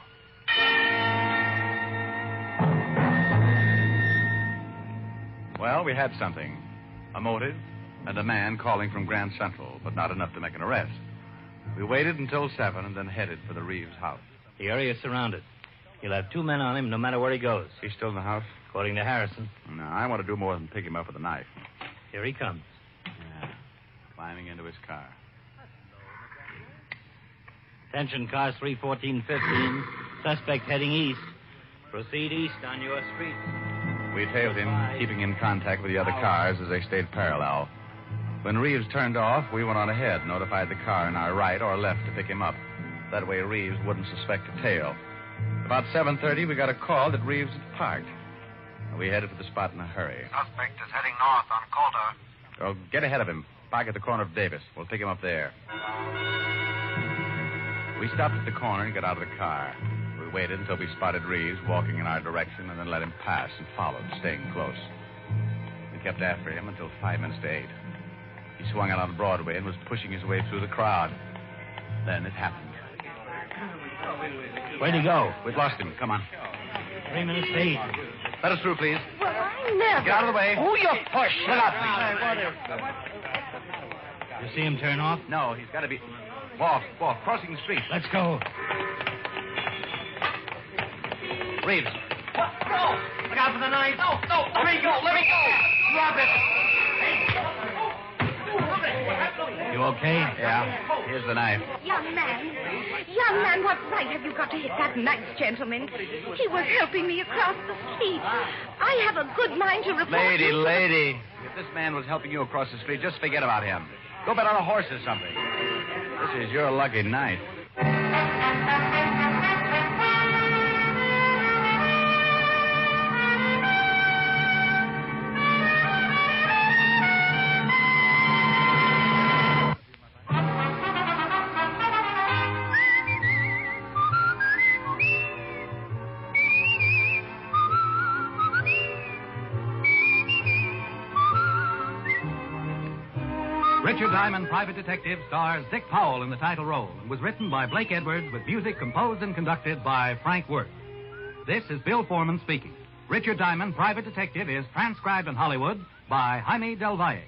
Well, we had something. A motive and a man calling from Grand Central, but not enough to make an arrest. We waited until 7 and then headed for the Reeves house. The area is surrounded. He'll have 2 men on him no matter where he goes. He's still in the house? According to Harrison. No, I want to do more than pick him up with a knife. Here he comes. Yeah, climbing into his car. Attention, cars 31415. Suspect heading east. Proceed east on your street. We tailed him, keeping in contact with the other cars as they stayed parallel. When Reeves turned off, we went on ahead, notified the car in our right or left to pick him up. That way Reeves wouldn't suspect a tail. About 7:30, we got a call that Reeves had parked. We headed for the spot in a hurry. Suspect is heading north on Calder. Well, get ahead of him. Park at the corner of Davis. We'll pick him up there. We stopped at the corner and got out of the car. We waited until we spotted Reeves walking in our direction and then let him pass and followed, staying close. We kept after him until 5 minutes to 8. He swung out on Broadway and was pushing his way through the crowd. Then it happened. Where'd he go? We've lost him. Come on. 3 minutes to 8. Let us through, please. Well, I never. Get out of the way. Who you push? Shut up, You see him turn off? No, he's got to be... Walk, crossing the street. Let's go. Reeves. No! Look out for the knife. No! Let me go! Drop it! You okay? Yeah. Here's the knife. Young man, what right have you got to hit that nice gentleman? He was helping me across the street. I have a good mind to report you. Lady. If this man was helping you across the street, just forget about him. Go bet on a horse or something. This is your lucky night. Richard Diamond, Private Detective, stars Dick Powell in the title role and was written by Blake Edwards with music composed and conducted by Frank Worth. This is Bill Foreman speaking. Richard Diamond, Private Detective is transcribed in Hollywood by Jaime Del Valle.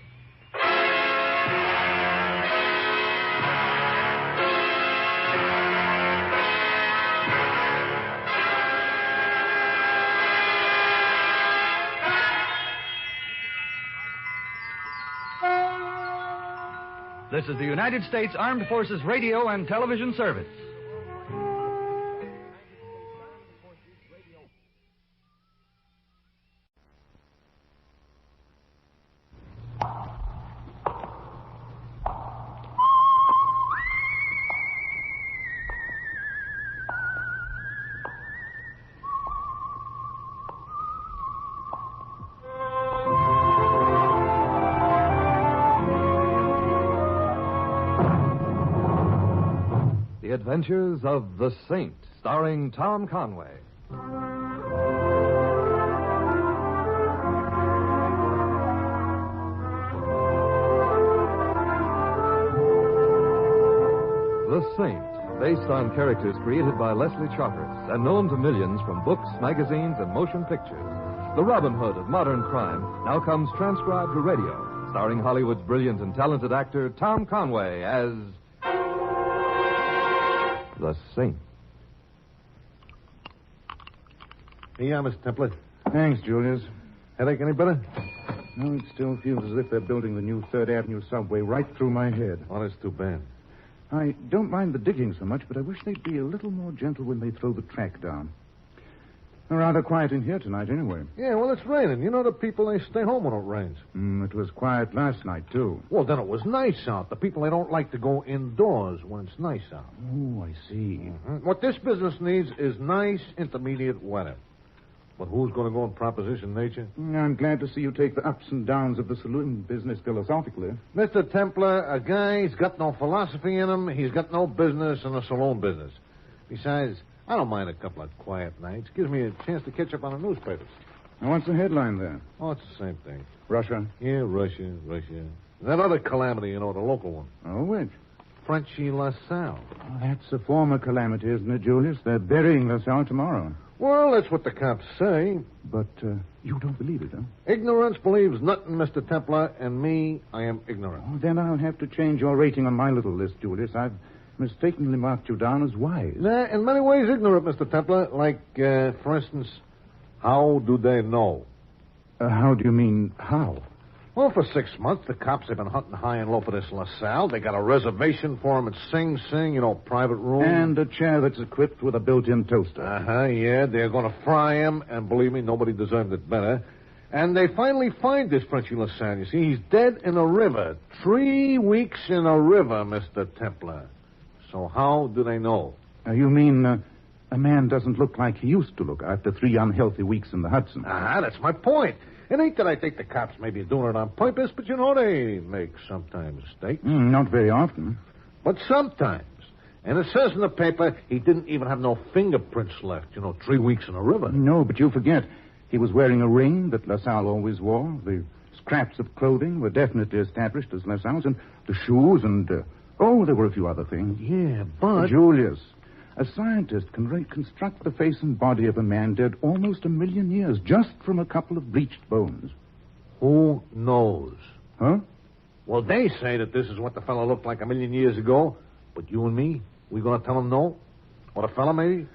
This is the United States Armed Forces Radio and Television Service. The Adventures of the Saint, starring Tom Conway. The Saint, based on characters created by Leslie Charteris and known to millions from books, magazines, and motion pictures. The Robin Hood of modern crime now comes transcribed to radio, starring Hollywood's brilliant and talented actor Tom Conway as... The Saint. Yeah, Miss Templer. Thanks, Julius. Headache any better? No, it still feels as if they're building the new 3rd Avenue subway right through my head. Oh, that's too bad. I don't mind the digging so much, but I wish they'd be a little more gentle when they throw the track down. They're rather quiet in here tonight, anyway. Yeah, well, it's raining. You know the people, they stay home when it rains. It was quiet last night, too. Well, then it was nice out. The people, they don't like to go indoors when it's nice out. Oh, I see. Mm-hmm. What this business needs is nice, intermediate weather. But who's going to go in proposition nature? I'm glad to see you take the ups and downs of the saloon business philosophically. Mr. Templer, a guy's got no philosophy in him. He's got no business in the saloon business. Besides, I don't mind a couple of quiet nights. Gives me a chance to catch up on the newspapers. Now, what's the headline there? Oh, it's the same thing. Russia? Yeah, Russia. That other calamity, the local one. Oh, which? Frenchy LaSalle. Oh, that's a former calamity, isn't it, Julius? They're burying LaSalle tomorrow. Well, that's what the cops say. But you don't believe it, huh? Ignorance believes nothing, Mr. Templar, and me, I am ignorant. Oh, then I'll have to change your rating on my little list, Julius. I've mistakenly marked you down as wise. In many ways ignorant, Mr. Templar. Like, for instance, how do they know? How do you mean, how? Well, for 6 months, the cops have been hunting high and low for this LaSalle. They got a reservation for him at Sing Sing, private room. And a chair that's equipped with a built-in toaster. Yeah. They're going to fry him, and believe me, nobody deserved it better. And they finally find this Frenchy LaSalle. You see, he's dead in a river. 3 weeks in a river, Mr. Templar. So how do they know? You mean a man doesn't look like he used to look after 3 unhealthy weeks in the Hudson? That's my point. It ain't that I think the cops may be doing it on purpose, but they make sometimes mistakes. Not very often. But sometimes. And it says in the paper he didn't even have no fingerprints left, 3 weeks in a river. No, but you forget. He was wearing a ring that LaSalle always wore. The scraps of clothing were definitely established as LaSalle's, and the shoes and, there were a few other things. Yeah, but... Julius, a scientist can reconstruct the face and body of a man dead almost 1 million years just from a couple of bleached bones. Who knows? Huh? Well, they say that this is what the fellow looked like 1 million years ago, but you and me, we going to tell him no? Or the fellow, maybe?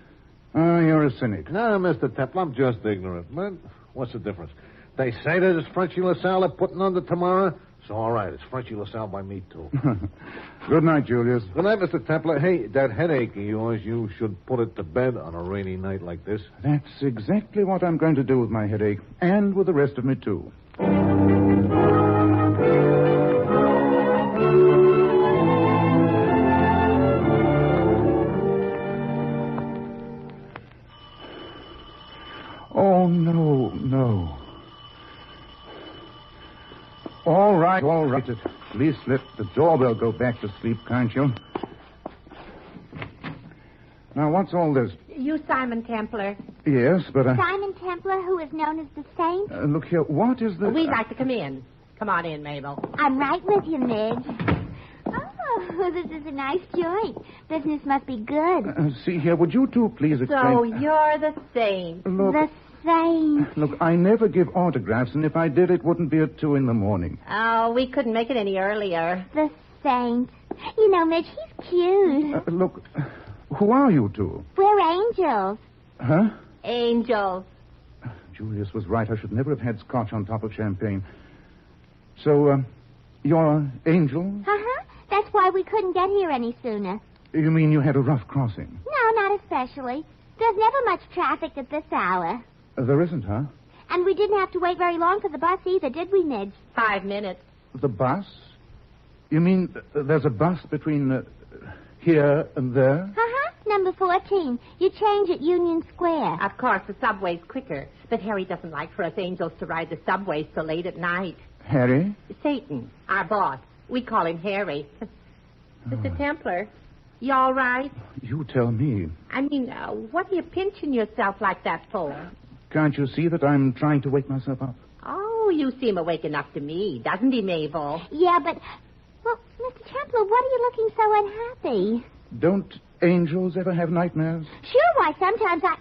You're a cynic. No, Mr. Temple, I'm just ignorant. But what's the difference? They say that it's Frenchy LaSalle they're putting under tomorrow, so all right, it's Frenchy LaSalle by me, too. Good night, Julius. Good night, Mr. Templar. Hey, that headache of yours, you should put it to bed on a rainy night like this. That's exactly what I'm going to do with my headache, and with the rest of me, too. Oh, no. All right. At least let the doorbell go back to sleep, can't you? Now, what's all this? You Simon Templar. Yes, but Simon Templar, who is known as the Saint? Look here, what is the... We'd like to come in. Come on in, Mabel. I'm right with you, Midge. Oh, this is a nice joint. Business must be good. See here, would you two please explain... So you're the Saint. Look... The Saint. Look, I never give autographs, and if I did, it wouldn't be at 2 a.m. Oh, we couldn't make it any earlier. The Saint. You know, Midge, he's cute. Look, who are you two? We're angels. Huh? Angels. Julius was right. I should never have had scotch on top of champagne. So, you're angels? Uh-huh. That's why we couldn't get here any sooner. You mean you had a rough crossing? No, not especially. There's never much traffic at this hour. There isn't, huh? And we didn't have to wait very long for the bus either, did we, Midge? 5 minutes. The bus? You mean there's a bus between here and there? Uh-huh. Number 14. You change at Union Square. Of course, the subway's quicker. But Harry doesn't like for us angels to ride the subway so late at night. Harry? Satan, our boss. We call him Harry. Mr. Templar, you all right? You tell me. I mean, what are you pinching yourself like that for? Can't you see that I'm trying to wake myself up? Oh, you seem awake enough to me, doesn't he, Mabel? Yeah, but... Well, Mr. Templar, what are you looking so unhappy? Don't angels ever have nightmares? Sure, why, sometimes I...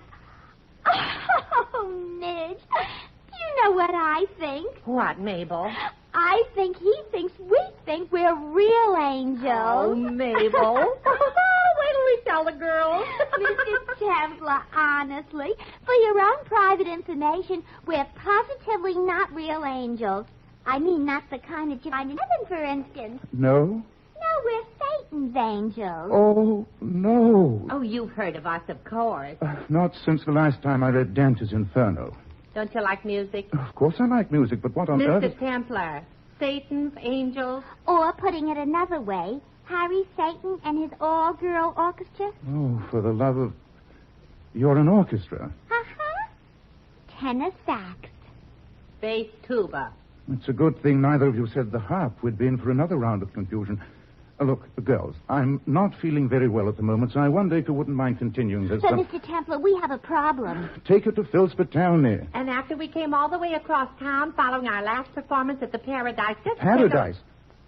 Oh, Midge, you know what I think? What, Mabel? I think he thinks we think we're real angels. Oh, Mabel. Wait till we tell the girls. Mr. Templar, honestly, for your own private information, we're positively not real angels. I mean, not the kind that you find in heaven, for instance. No? No, we're Satan's angels. Oh, no. Oh, you've heard of us, of course. Not since the last time I read Dante's Inferno. Don't you like music? Of course I like music, but what on earth... Mr. Templar, Satan's angels? Or, putting it another way, Harry Satan and his all-girl orchestra? Oh, for the love of... You're an orchestra. Uh-huh. Tenor sax. Bass tuba. It's a good thing neither of you said the harp. We'd be in for another round of confusion. Look, girls, I'm not feeling very well at the moment, so I wonder if you wouldn't mind continuing this. But, Mr. Templar, we have a problem. Take her to Phil's Patowny. And after we came all the way across town following our last performance at the Paradise... Paradise?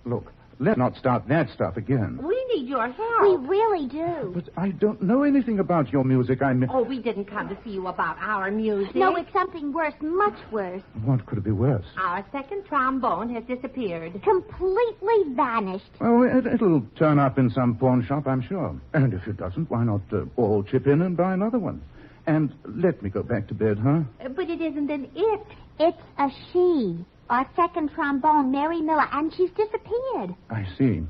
Look, let's not start that stuff again. We need your help. We really do. But I don't know anything about your music. Oh, we didn't come to see you about our music. No, it's something worse, much worse. What could it be worse? Our second trombone has disappeared. Completely vanished. Well, it'll turn up in some pawn shop, I'm sure. And if it doesn't, why not all chip in and buy another one? And let me go back to bed, huh? But it isn't an it. It's a she. Our second trombone, Mary Miller, and she's disappeared. I see.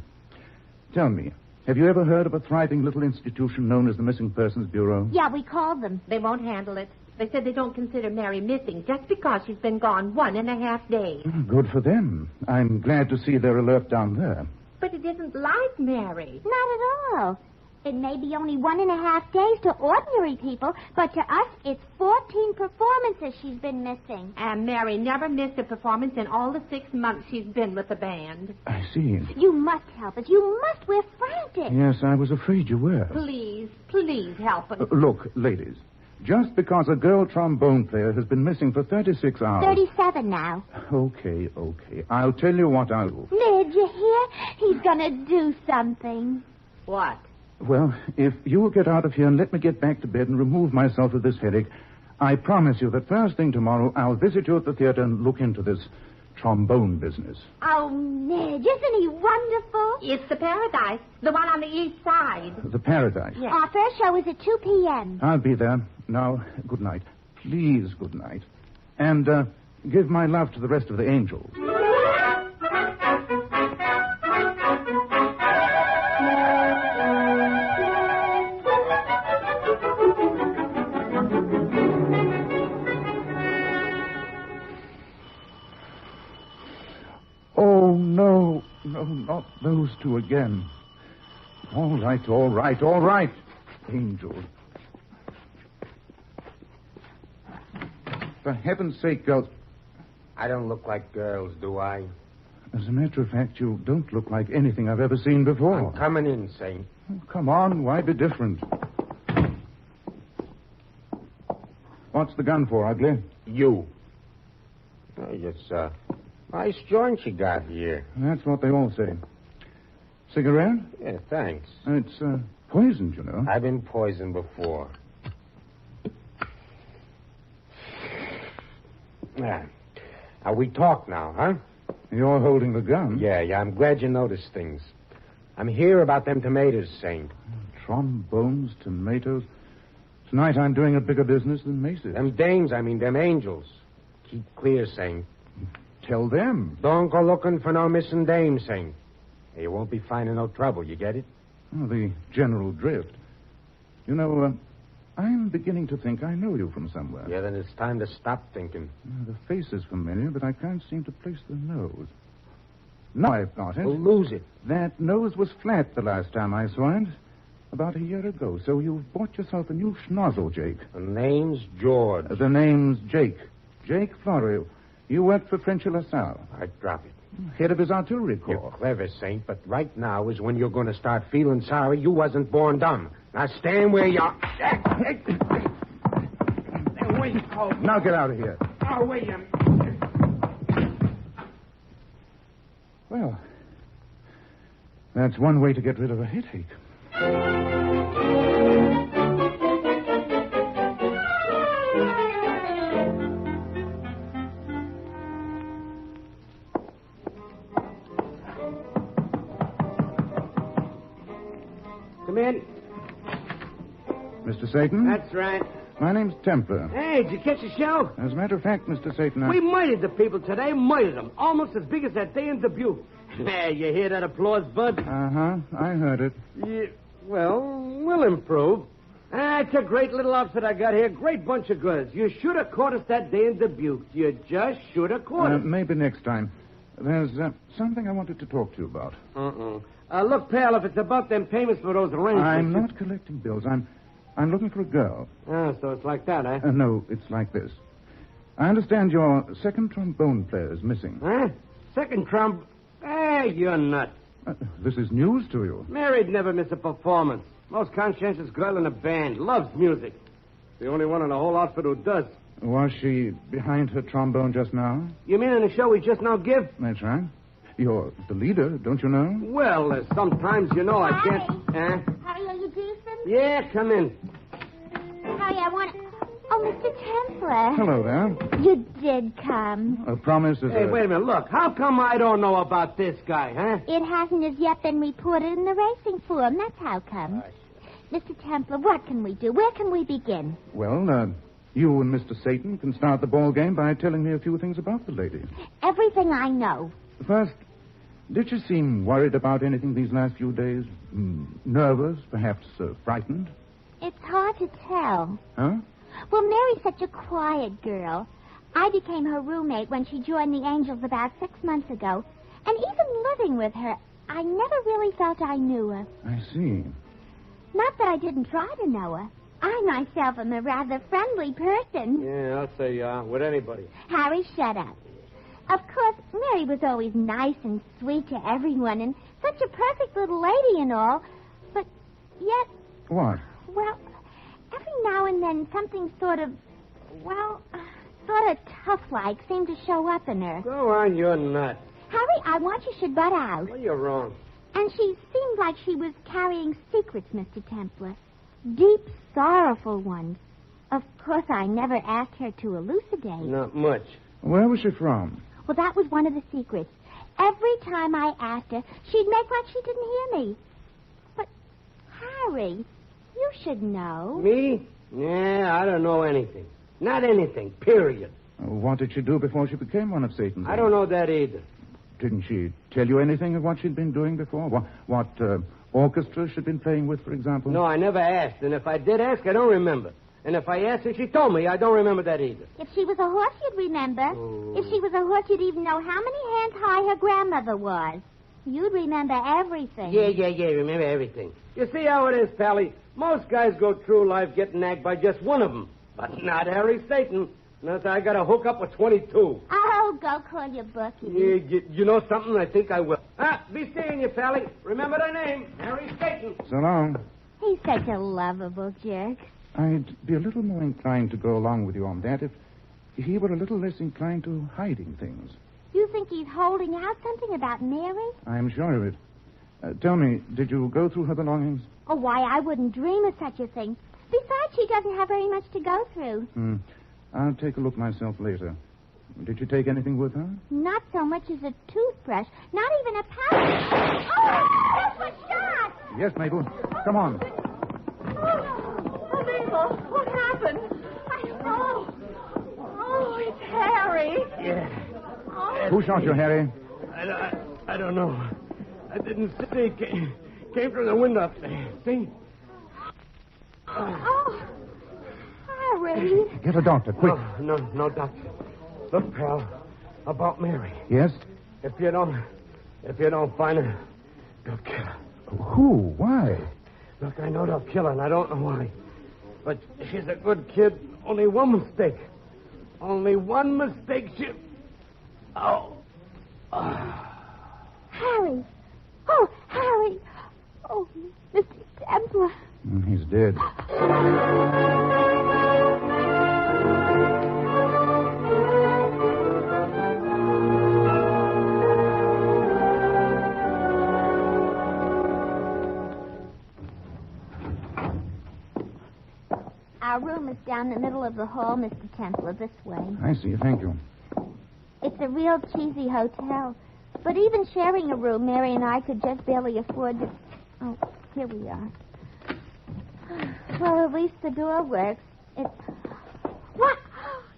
Tell me, have you ever heard of a thriving little institution known as the Missing Persons Bureau? Yeah, we called them. They won't handle it. They said they don't consider Mary missing just because she's been gone 1.5 days. Good for them. I'm glad to see they're alert down there. But it isn't like Mary. Not at all. It may be only 1.5 days to ordinary people, but to us, it's 14 performances she's been missing. And Mary never missed a performance in all the 6 months she's been with the band. I see. You must help us. You must. We're frantic. Yes, I was afraid you were. Please help us. Look, ladies, just because a girl trombone player has been missing for 36 hours... 37 now. Okay. I'll tell you what I'll do. Did you hear? He's gonna do something. What? Well, if you will get out of here and let me get back to bed and remove myself of this headache, I promise you that first thing tomorrow I'll visit you at the theater and look into this trombone business. Oh, Ned, isn't he wonderful? It's the Paradise, the one on the east side. The Paradise? Yes. Our first show is at 2 p.m. I'll be there. Now, good night. Please, good night. And give my love to the rest of the angels. Oh, no, not those two again. All right. Angels. For heaven's sake, girls. I don't look like girls, do I? As a matter of fact, you don't look like anything I've ever seen before. I'm coming in, Saint. Oh, come on, why be different? What's the gun for, Ugly? You. Oh, it's a nice joint you got here. That's what they all say. Cigarette? Yeah, thanks. It's poisoned, you know. I've been poisoned before. Now, we talk now, huh? You're holding the gun? Yeah, I'm glad you noticed things. I'm here about them tomatoes, Saint. Trombones, tomatoes. Tonight I'm doing a bigger business than Macy's. Them dames, them angels. Keep clear, Saint. Tell them. Don't go looking for no missing dames, Saint. You won't be finding no trouble, you get it? Oh, the general drift. You know, I'm beginning to think I know you from somewhere. Yeah, then it's time to stop thinking. The face is familiar, but I can't seem to place the nose. Now I've got it. Well, lose it. That nose was flat the last time I saw it. About a year ago. So you've bought yourself a new schnozzle, Jake. The name's George. The name's Jake. Jake Florio. You worked for Frenchy LaSalle. I'd drop it. Head of his artillery corps. You're clever, Saint, but right now is when you're going to start feeling sorry you wasn't born dumb. Now stand where you are. Wait. Now get out of here. Oh, wait. Well, that's one way to get rid of a headache. Come in. Mr. Satan? That's right. My name's Templar. Hey, did you catch the show? As a matter of fact, Mr. Satan, We murdered the people today, murdered them. Almost as big as that day in Dubuque. Hey, you hear that applause, Bud? Uh-huh, I heard it. Yeah, well, we'll improve. It's a great little outfit I got here. Great bunch of girls. You should have caught us that day in Dubuque. You just should have caught us. Maybe next time. There's something I wanted to talk to you about. Look, pal, if it's about them payments for those arrangements... I'm not collecting bills. I'm looking for a girl. So it's like that, eh? No, it's like this. I understand your second trombone player is missing. Huh? Second trombone? Hey, you're nuts. This is news to you. Mary'd never miss a performance. Most conscientious girl in the band. Loves music. The only one in the whole outfit who does. Was she behind her trombone just now? You mean in the show we just now give? That's right. You're the leader, don't you know? Well, sometimes, I can't... Harry, are you decent? Yeah, come in. Harry, I want... Oh, Mr. Templar. Hello there. You did come. A promise is Hey, wait a minute. Look, how come I don't know about this guy, huh? It hasn't as yet been reported in the racing form. That's how come. Mr. Templar, what can we do? Where can we begin? Well, you and Mr. Satan can start the ball game by telling me a few things about the lady. Everything I know. First, did she seem worried about anything these last few days? Nervous, perhaps frightened? It's hard to tell. Huh? Well, Mary's such a quiet girl. I became her roommate when she joined the Angels about 6 months ago. And even living with her, I never really felt I knew her. I see. Not that I didn't try to know her. I myself am a rather friendly person. Yeah, I'll say you are. With anybody. Harry, shut up. Of course, Mary was always nice and sweet to everyone, and such a perfect little lady and all. But yet... What? Well, every now and then something sort of tough-like seemed to show up in her. Go on, you're nuts. Harry, I want you should butt out. Well, you're wrong. And she seemed like she was carrying secrets, Mr. Templar. Deep, sorrowful ones. Of course, I never asked her to elucidate. Not much. Where was she from? Well, that was one of the secrets. Every time I asked her, she'd make like she didn't hear me. But, Harry, you should know. Me? Yeah, I don't know anything. Not anything, period. What did she do before she became one of Satan's? I don't know that either. Didn't she tell you anything of what she'd been doing before? What orchestra she'd been playing with, for example? No, I never asked. And if I did ask, I don't remember. And if I asked her, she told me. I don't remember that either. If she was a horse, you'd remember. Oh. If she was a horse, you'd even know how many hands high her grandmother was. You'd remember everything. Yeah, remember everything. You see how it is, Pally? Most guys go through life getting nagged by just one of them. But not Harry Satan. Not that I got to hook up with 22. Oh, go call your bookie. Yeah, you know something? I think I will. Be seeing you, Pally. Remember the name, Harry Satan. So long. He's such a lovable jerk. I'd be a little more inclined to go along with you on that if he were a little less inclined to hiding things. You think he's holding out something about Mary? I'm sure of it. Tell me, did you go through her belongings? Oh, why, I wouldn't dream of such a thing. Besides, she doesn't have very much to go through. I'll take a look myself later. Did you take anything with her? Not so much as a toothbrush. Not even a pouch. Oh, that's what shot! Yes, Mabel. Come on. Oh, Mabel, what happened? Oh, it's Harry. Yeah. Oh. Who shot you, Harry? I don't know. I didn't see. Came from the window up there. See? Oh, Harry. Get a doctor, quick. No, doctor. Look, pal, about Mary. Yes? If you don't find her, they'll kill her. Who? Why? Look, I know they'll kill her, and I don't know why. But she's a good kid. Only one mistake. Only one mistake. Oh. Harry. Oh, Harry. Oh, Mr. Templar. He's dead. Our room is down the middle of the hall, Mr. Templar, this way. I see. Thank you. It's a real cheesy hotel. But even sharing a room, Mary and I could just barely afford to... Oh, here we are. Well, at least the door works. What?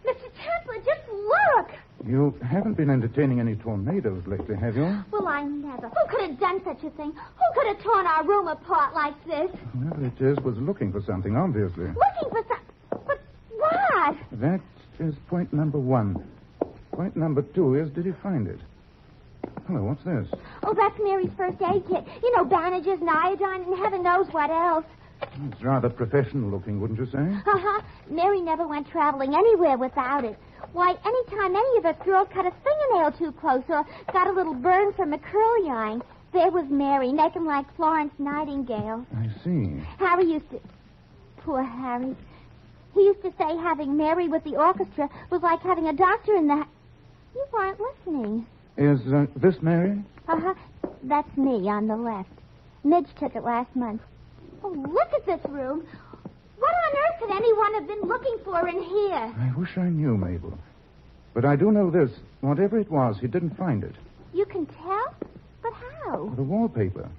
Mr. Templar, just look! You haven't been entertaining any tornadoes lately, have you? Well, I never. Who could have done such a thing? Who could have torn our room apart like this? Whoever it is was looking for something, obviously. Looking for something? But what? That is point number one. Point number two is, did he find it? Hello, what's this? Oh, that's Mary's first aid kit. You know, bandages and iodine and heaven knows what else. It's rather professional looking, wouldn't you say? Uh-huh. Mary never went traveling anywhere without it. Why, anytime any of us girls cut a fingernail too close or got a little burn from a curly iron, there was Mary, making like Florence Nightingale. I see. Harry used to... Poor Harry. He used to say having Mary with the orchestra was like having a doctor in the... You weren't listening. Is this Mary? Uh-huh. That's me on the left. Midge took it last month. Oh, look at this room. What on earth could anyone have been looking for in here? I wish I knew, Mabel. But I do know this. Whatever it was, he didn't find it. You can tell? But how? The wallpaper.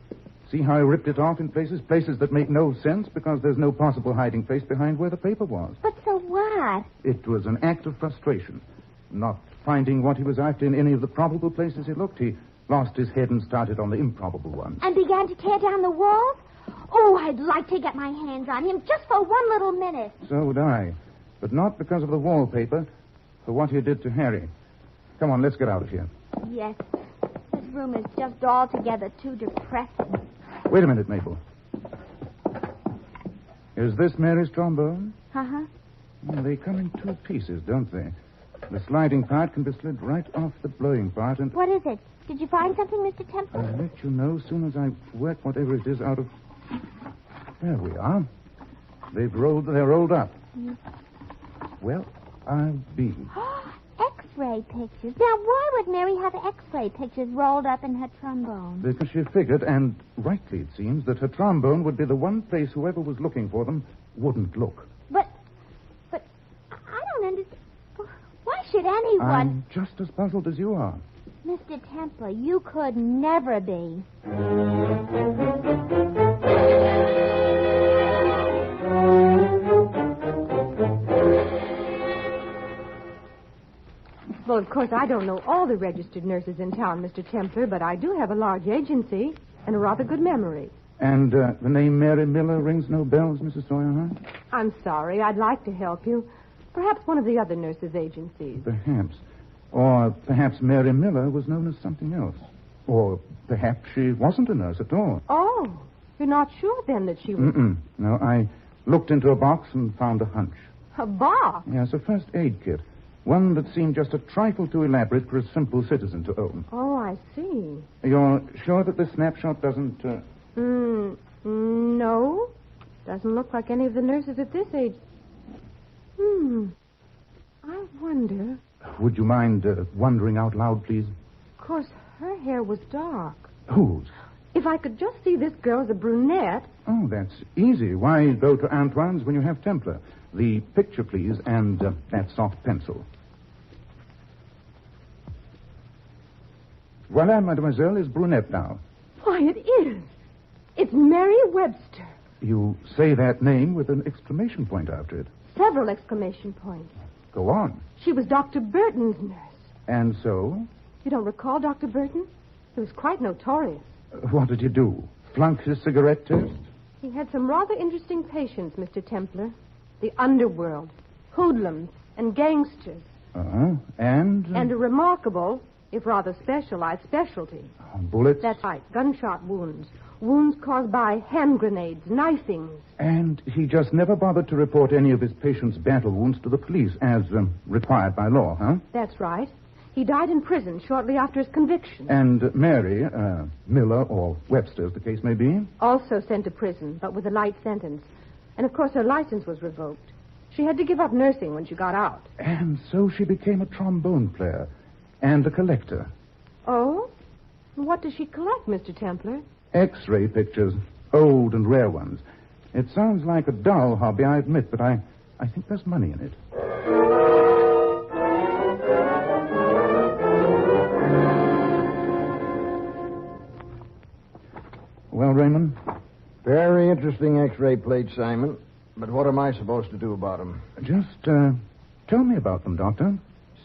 See how he ripped it off in places that make no sense because there's no possible hiding place behind where the paper was. But so what? It was an act of frustration. Not finding what he was after in any of the probable places he looked, he lost his head and started on the improbable ones. And began to tear down the walls? Oh, I'd like to get my hands on him just for one little minute. So would I. But not because of the wallpaper, for what he did to Harry. Come on, let's get out of here. Yes. This room is just altogether too depressing. Wait a minute, Mabel. Is this Mary's trombone? Uh-huh. Well, they come in two pieces, don't they? The sliding part can be slid right off the blowing part, and What is it? Did you find something, Mr. Temple? I'll let you know as soon as I work whatever it is out of... There we are. They're rolled up. Well, I'll be. X-ray pictures. Now, why would Mary have X-ray pictures rolled up in her trombone? Because she figured, and rightly it seems, that her trombone would be the one place whoever was looking for them wouldn't look. But I don't understand. Why should anyone... I'm just as puzzled as you are. Mr. Templar, you could never be. Well, of course, I don't know all the registered nurses in town, Mr. Templar, but I do have a large agency and a rather good memory. And the name Mary Miller rings no bells, Mrs. Sawyer, huh? I'm sorry. I'd like to help you. Perhaps one of the other nurses' agencies. Perhaps. Or perhaps Mary Miller was known as something else. Or perhaps she wasn't a nurse at all. Oh, you're not sure then that she was... No, I looked into a box and found a hunch. A box? Yes, a first aid kit. One that seemed just a trifle too elaborate for a simple citizen to own. Oh, I see. You're sure that this snapshot doesn't... No. Doesn't look like any of the nurses at this age. I wonder... Would you mind wondering out loud, please? Of course, her hair was dark. Whose? If I could just see this girl as a brunette... Oh, that's easy. Why go to Antoine's when you have Templar? The picture, please, and that soft pencil. Voila, mademoiselle, is brunette now. Why, it is. It's Mary Webster. You say that name with an exclamation point after it. Several exclamation points. Go on. She was Dr. Burton's nurse. And so? You don't recall Dr. Burton? He was quite notorious. What did he do? Flunk his cigarette test? He had some rather interesting patients, Mr. Templar. The underworld, hoodlums, and gangsters. And? And a remarkable, if rather specialized, specialty. Bullets? That's right, gunshot wounds. Wounds caused by hand grenades, knifings. And he just never bothered to report any of his patients' battle wounds to the police, as required by law, huh? That's right. He died in prison shortly after his conviction. And Mary, Miller, or Webster, as the case may be? Also sent to prison, but with a light sentence. And, of course, her license was revoked. She had to give up nursing when she got out. And so she became a trombone player and a collector. Oh? What does she collect, Mr. Templar? X-ray pictures, old and rare ones. It sounds like a dull hobby, I admit, but I think there's money in it. Well, Raymond? Very interesting X-ray plates, Simon. But what am I supposed to do about them? Just tell me about them, Doctor.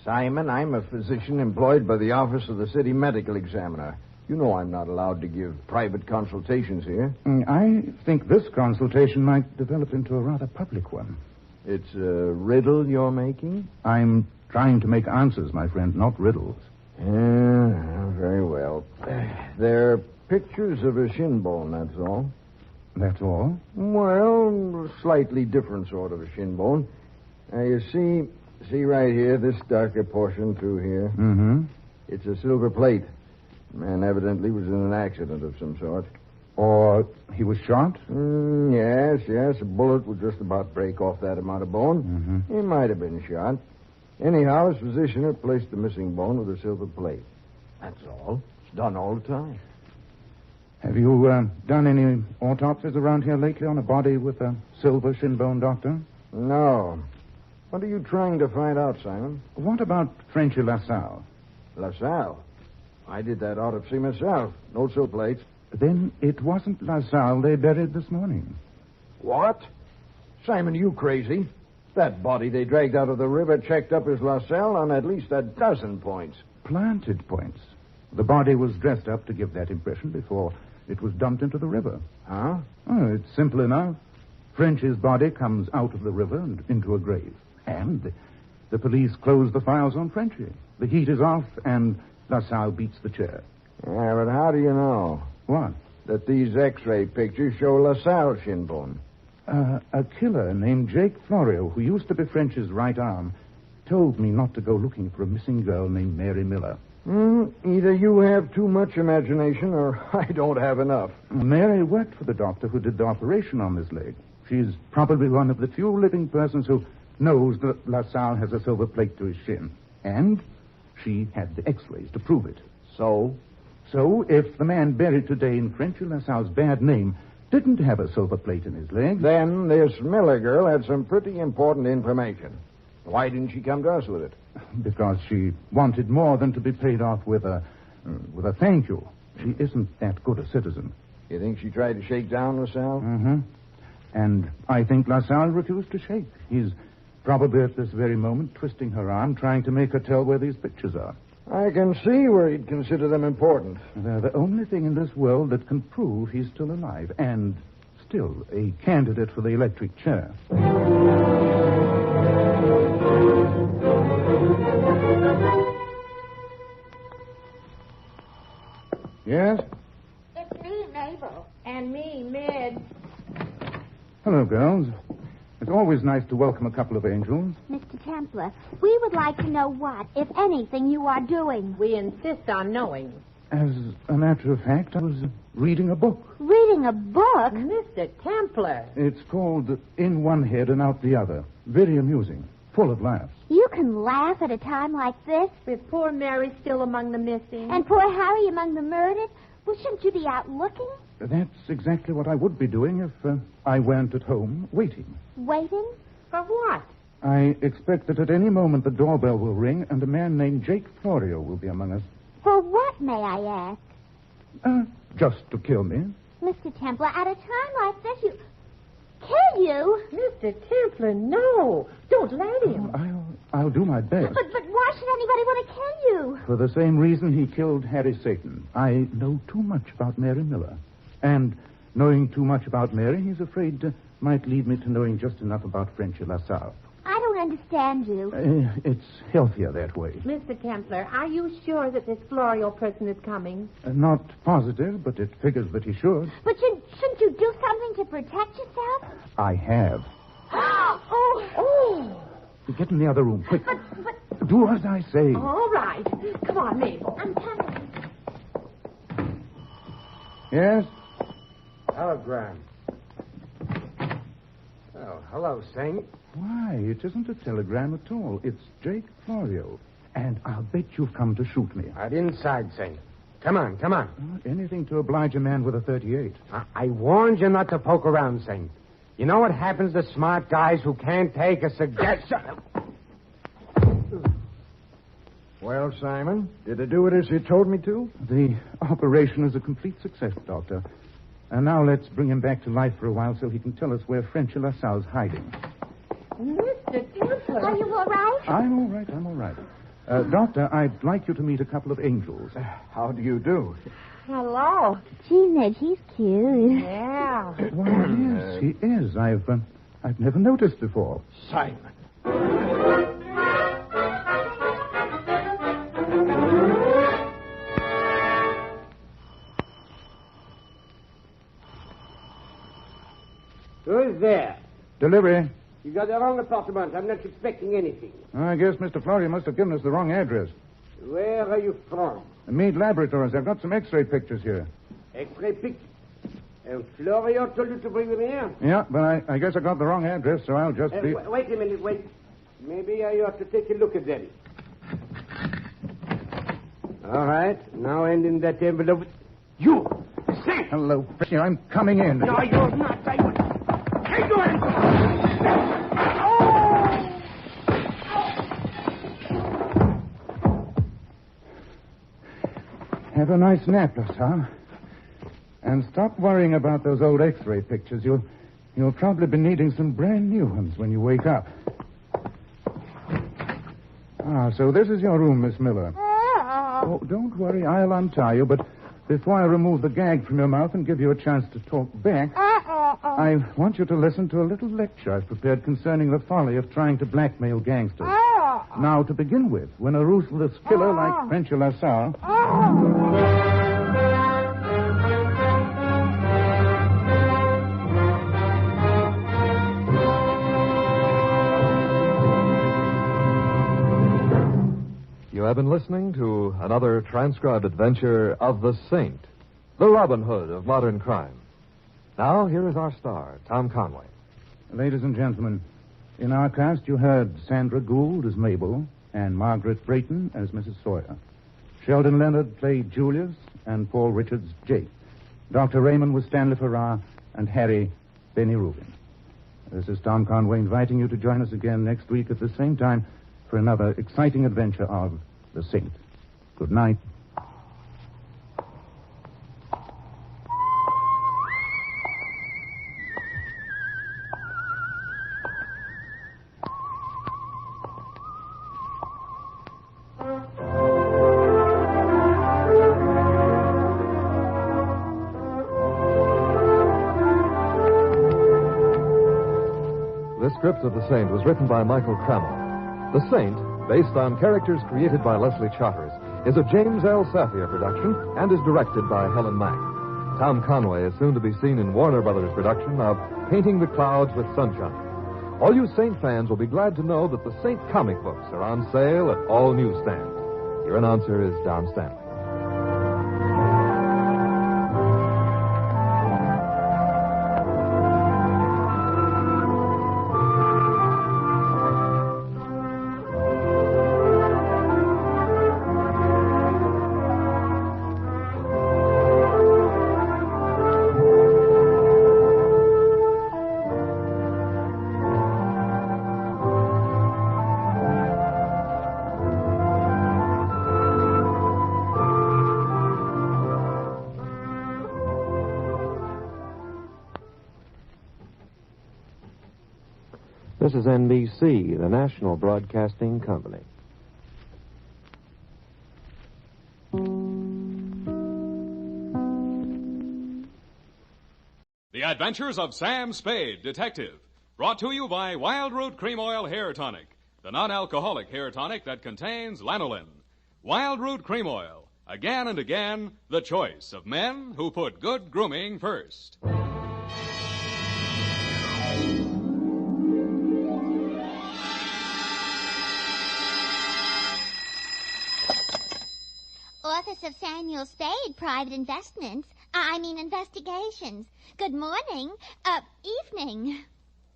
Simon, I'm a physician employed by the Office of the City Medical Examiner. You know I'm not allowed to give private consultations here. I think this consultation might develop into a rather public one. It's a riddle you're making? I'm trying to make answers, my friend, not riddles. Very well. They're pictures of a shin bone, that's all. That's all? Well, a slightly different sort of a shin bone. Now, you see right here, this darker portion through here? Mm-hmm. It's a silver plate. The man evidently was in an accident of some sort. Or he was shot? Yes. A bullet would just about break off that amount of bone. Mm-hmm. He might have been shot. Anyhow, his physician had placed the missing bone with a silver plate. That's all. It's done all the time. Have you done any autopsies around here lately on a body with a silver shin bone, Doctor? No. What are you trying to find out, Simon? What about Frenchy LaSalle? LaSalle? I did that autopsy myself. No silver plates. Then it wasn't LaSalle they buried this morning. What? Simon, you crazy? That body they dragged out of the river checked up as LaSalle on at least a dozen points. Planted points. The body was dressed up to give that impression before it was dumped into the river. Huh? Oh, it's simple enough. French's body comes out of the river and into a grave. And the police close the files on Frenchy. The heat is off, and LaSalle beats the chair. Yeah, but how do you know? What? That these X-ray pictures show LaSalle's shin bone. A killer named Jake Florio, who used to be French's right arm, told me not to go looking for a missing girl named Mary Miller. Either you have too much imagination or I don't have enough. Mary worked for the doctor who did the operation on this leg. She's probably one of the few living persons who knows that LaSalle has a silver plate to his shin. And she had the x-rays to prove it. So? So, if the man buried today in Frenchy LaSalle's bad name didn't have a silver plate in his leg... Then this Miller girl had some pretty important information. Why didn't she come to us with it? Because she wanted more than to be paid off with a thank you. She isn't that good a citizen. You think she tried to shake down LaSalle? Mm-hmm. And I think LaSalle refused to shake. He's probably at this very moment twisting her arm, trying to make her tell where these pictures are. I can see where he'd consider them important. They're the only thing in this world that can prove he's still alive and still a candidate for the electric chair. Yes? It's me, Mabel. And me, Mid. Hello, girls. It's always nice to welcome a couple of angels. Mr. Templar, we would like to know what, if anything, you are doing. We insist on knowing. As a matter of fact, I was reading a book. Reading a book? Mr. Templar. It's called In One Head and Out the Other. Very amusing. Full of laughs. You can laugh at a time like this? With poor Mary still among the missing. And poor Harry among the murdered? Well, shouldn't you be out looking? That's exactly what I would be doing if I weren't at home waiting. Waiting? For what? I expect that at any moment the doorbell will ring and a man named Jake Florio will be among us. For what, may I ask? Just to kill me. Mr. Templar, at a time like this, you... Kill you? Mr. Templar, no. Don't let him. I'll do my best. But why should anybody want to kill you? For the same reason he killed Harry Satan. I know too much about Mary Miller. And knowing too much about Mary, he's afraid might lead me to knowing just enough about Frenchy LaSalle. I don't understand you. It's healthier that way. Mr. Templar, are you sure that this Florio person is coming? Not positive, but it figures that he should. But shouldn't you do something to protect yourself? I have. Oh! Get in the other room, quick. But... Do as I say. All right. Come on, Mabel. I'm coming. Yes? Telegram. Oh, hello, Saint. Why, it isn't a telegram at all. It's Jake Florio. And I'll bet you've come to shoot me. Right inside, Saint. Come on, come on. Anything to oblige a man with a 38. I warned you not to poke around, Saint. You know what happens to smart guys who can't take a suggestion? Well, Simon, did it do it as you told me to? The operation is a complete success, Doctor. And now let's bring him back to life for a while so he can tell us where Frenchy LaSalle's hiding. Mr. Templar. Are you all right? I'm all right. Doctor, I'd like you to meet a couple of angels. How do you do? Hello. Gee, Ned, he's cute. Yeah. Why, yes, he is. I've never noticed before. Simon. Who's there? Delivery. You got the wrong apartment. I'm not expecting anything. I guess Mr. Florio must have given us the wrong address. Where are you from? Mead Laboratories. I've got some X-ray pictures here. X-ray pictures? And Florio told you to bring them here? Yeah, but I guess I got the wrong address, so I'll just be... Wait a minute, wait. Maybe I ought to take a look at them. All right. Now end in that envelope. You! Say! Hello, Frenchy. I'm coming in. No, you're not. I will... Take you in! Have a nice nap, LaSalle. And stop worrying about those old X-ray pictures. You'll probably be needing some brand new ones when you wake up. So this is your room, Miss Miller. Oh, don't worry. I'll untie you, but before I remove the gag from your mouth and give you a chance to talk back, I want you to listen to a little lecture I've prepared concerning the folly of trying to blackmail gangsters. Now, to begin with, when a ruthless killer like Frenchy LaSalle... You have been listening to another transcribed adventure of the Saint, the Robin Hood of modern crime. Now, here is our star, Tom Conway. Ladies and gentlemen, in our cast you heard Sandra Gould as Mabel and Margaret Brayton as Mrs. Sawyer. Sheldon Leonard played Julius and Paul Richards Jake. Dr. Raymond was Stanley Farrar and Harry Benny Rubin. This is Tom Conway inviting you to join us again next week at the same time for another exciting adventure of The Saint. Good night. The script of The Saint was written by Michael Crammell. The Saint, based on characters created by Leslie Charters, is a James L. Safier production and is directed by Helen Mack. Tom Conway is soon to be seen in Warner Brothers' production of Painting the Clouds with Sunshine. All you Saint fans will be glad to know that the Saint comic books are on sale at all newsstands. Your announcer is Don Stanley. This is NBC, the national broadcasting company. The Adventures of Sam Spade, Detective. Brought to you by Wild Root Cream Oil Hair Tonic, the non-alcoholic hair tonic that contains lanolin. Wild Root Cream Oil, again and again, the choice of men who put good grooming first. Office of Samuel Spade, Private Investigations. Good morning. Evening.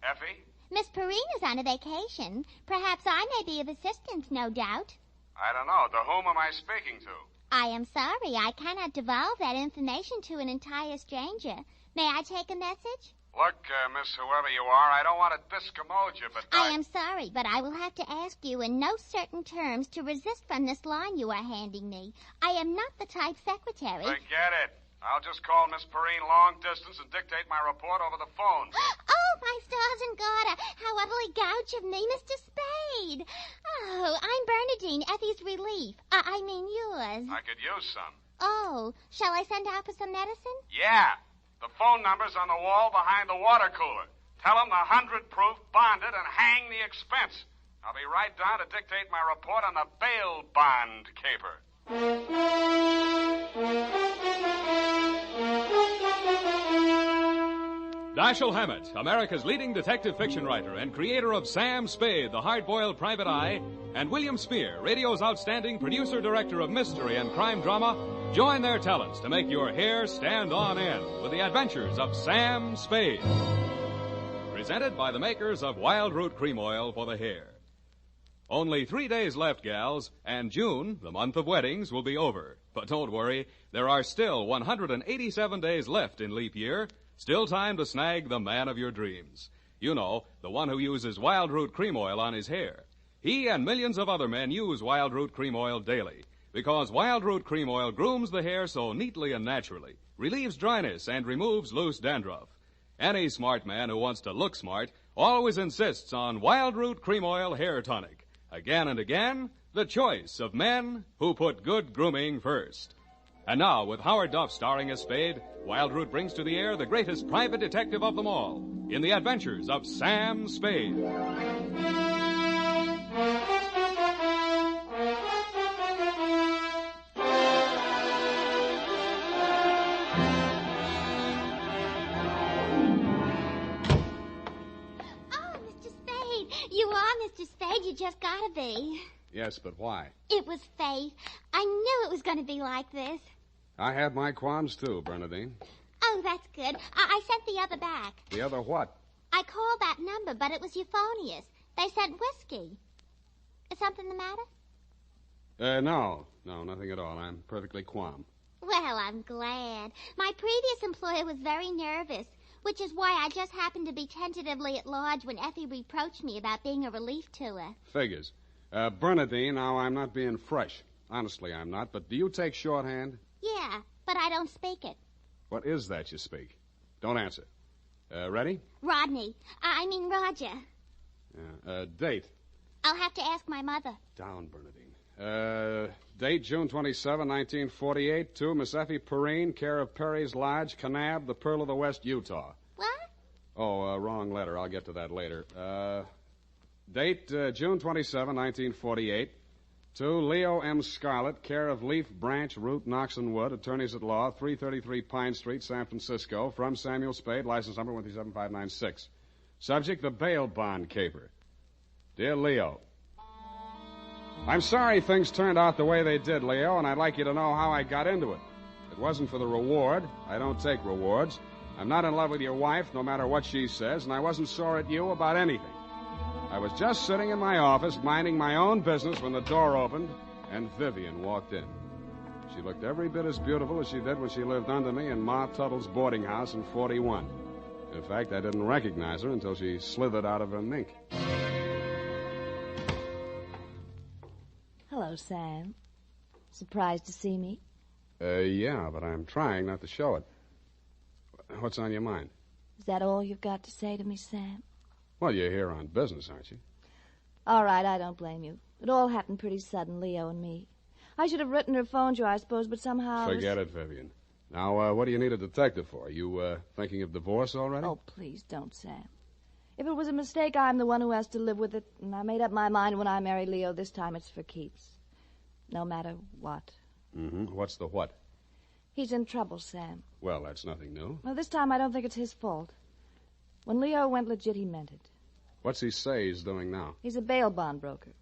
Effie? Miss Perrina's on a vacation. Perhaps I may be of assistance, no doubt. I don't know. To whom am I speaking to? I am sorry. I cannot divulge that information to an entire stranger. May I take a message? Look, Miss Whoever you are, I don't want to discommode you, but I am sorry, but I will have to ask you in no certain terms to resist from this line you are handing me. I am not the type secretary. Forget it. I'll just call Miss Perrine long distance and dictate my report over the phone. Oh, my stars and garter. How utterly gouch of me, Mr. Spade. Oh, I'm Bernadine, Effie's relief. I mean yours. I could use some. Oh, shall I send out for some medicine? Yeah. The phone number's on the wall behind the water cooler. Tell them the 100-proof, bonded, and hang the expense. I'll be right down to dictate my report on the bail bond caper. Dashiell Hammett, America's leading detective fiction writer and creator of Sam Spade, the hard-boiled private eye, and William Spear, radio's outstanding producer-director of mystery and crime drama, join their talents to make your hair stand on end with the adventures of Sam Spade. Presented by the makers of Wild Root Cream Oil for the hair. Only 3 days left, gals, and June, the month of weddings, will be over. But don't worry, there are still 187 days left in leap year. Still time to snag the man of your dreams. You know, the one who uses Wild Root Cream Oil on his hair. He and millions of other men use Wild Root Cream Oil daily because Wild Root Cream Oil grooms the hair so neatly and naturally, relieves dryness, and removes loose dandruff. Any smart man who wants to look smart always insists on Wild Root Cream Oil Hair Tonic. Again and again, the choice of men who put good grooming first. And now, with Howard Duff starring as Spade, Wild Root brings to the air the greatest private detective of them all in the adventures of Sam Spade. Oh, Mr. Spade. You are Mr. Spade. You just gotta be. Yes, but why? It was Faith. I knew it was going to be like this. I had my qualms, too, Bernadine. Oh, that's good. I sent the other back. The other what? I called that number, but it was euphonious. They said whiskey. Is something the matter? No, nothing at all. I'm perfectly calm. Well, I'm glad. My previous employer was very nervous, which is why I just happened to be tentatively at large when Effie reproached me about being a relief to her. Figures. Bernadine, now, I'm not being fresh. Honestly, I'm not. But do you take shorthand? Yeah, but I don't speak it. What is that you speak? Don't answer. Ready? Rodney. I mean Roger. Date. I'll have to ask my mother. Down, Bernadine. Date, June 27, 1948, to Miss Effie Perrine, care of Perry's Lodge, Kanab, the Pearl of the West, Utah. What? Oh, wrong letter. I'll get to that later. Date, June 27, 1948, to Leo M. Scarlett, care of Leaf Branch, Root, Knox and Wood, attorneys at law, 333 Pine Street, San Francisco, from Samuel Spade, license number 137596. Subject, the bail bond caper. Dear Leo, I'm sorry things turned out the way they did, Leo, and I'd like you to know how I got into it. It wasn't for the reward. I don't take rewards. I'm not in love with your wife, no matter what she says, and I wasn't sore at you about anything. I was just sitting in my office, minding my own business, when the door opened, and Vivian walked in. She looked every bit as beautiful as she did when she lived under me in Ma Tuttle's boarding house in 41. In fact, I didn't recognize her until she slithered out of her mink. Hello, Sam. Surprised to see me? Yeah, but I'm trying not to show it. What's on your mind? Is that all you've got to say to me, Sam? Well, you're here on business, aren't you? All right, I don't blame you. It all happened pretty sudden, Leo and me. I should have written or phoned you, I suppose, but somehow... Forget it, Vivian. Now, what do you need a detective for? You, thinking of divorce already? Oh, please don't, Sam. If it was a mistake, I'm the one who has to live with it, and I made up my mind when I married Leo. This time it's for keeps. No matter what. Mm-hmm. What's the what? He's in trouble, Sam. Well, that's nothing new. Well, this time I don't think it's his fault. When Leo went legit, he meant it. What's he say he's doing now? He's a bail bond broker.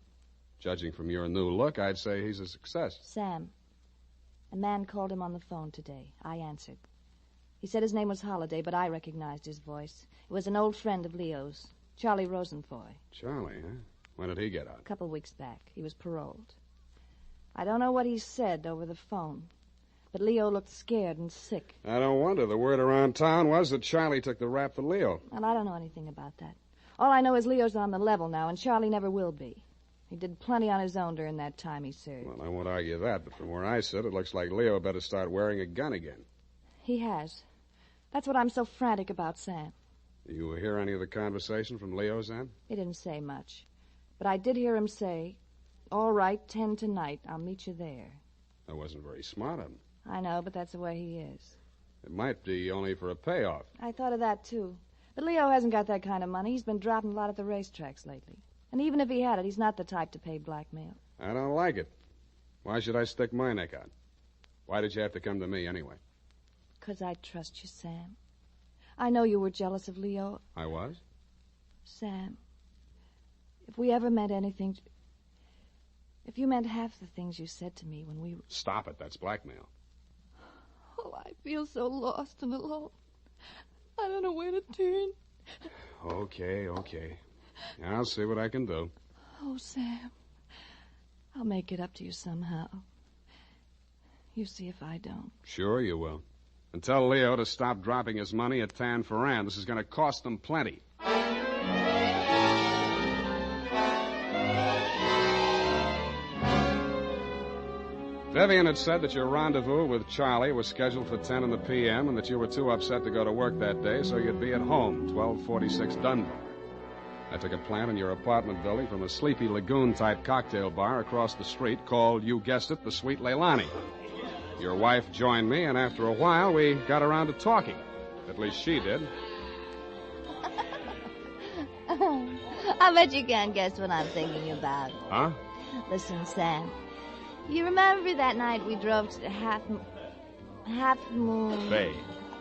Judging from your new look, I'd say he's a success. Sam, a man called him on the phone today. I answered. He said his name was Holliday, but I recognized his voice. It was an old friend of Leo's, Charlie Rosenfoy. Charlie, huh? When did he get out? A couple weeks back. He was paroled. I don't know what he said over the phone, but Leo looked scared and sick. I don't wonder. The word around town was that Charlie took the rap for Leo. Well, I don't know anything about that. All I know is Leo's on the level now, and Charlie never will be. He did plenty on his own during that time he served. Well, I won't argue that, but from where I sit, it looks like Leo better start wearing a gun again. He has. That's what I'm so frantic about, Sam. You hear any of the conversation from Leo's end? He didn't say much. But I did hear him say, "All right, 10 tonight. I'll meet you there." That wasn't very smart of him. I know, but that's the way he is. It might be only for a payoff. I thought of that, too. But Leo hasn't got that kind of money. He's been dropping a lot at the racetracks lately. And even if he had it, he's not the type to pay blackmail. I don't like it. Why should I stick my neck out? Why did you have to come to me anyway? 'Cause I trust you, Sam. I know you were jealous of Leo. I was? Sam, if we ever meant anything... If you meant half the things you said to me when we... Stop it. That's blackmail. Oh, I feel so lost and alone. I don't know where to turn. Okay. I'll see what I can do. Oh, Sam, I'll make it up to you somehow. You see if I don't. Sure you will. And tell Leo to stop dropping his money at Tan Ferran. This is going to cost them plenty. Vivian had said that your rendezvous with Charlie was scheduled for 10 in the p.m. and that you were too upset to go to work that day, so you'd be at home, 1246 Dunbar. I took a plant in your apartment building from a Sleepy Lagoon-type cocktail bar across the street called, you guessed it, the Sweet Leilani. Your wife joined me, and after a while, we got around to talking. At least she did. I bet you can't guess what I'm thinking about. Huh? Listen, Sam. You remember that night we drove to Half Moon... Bay.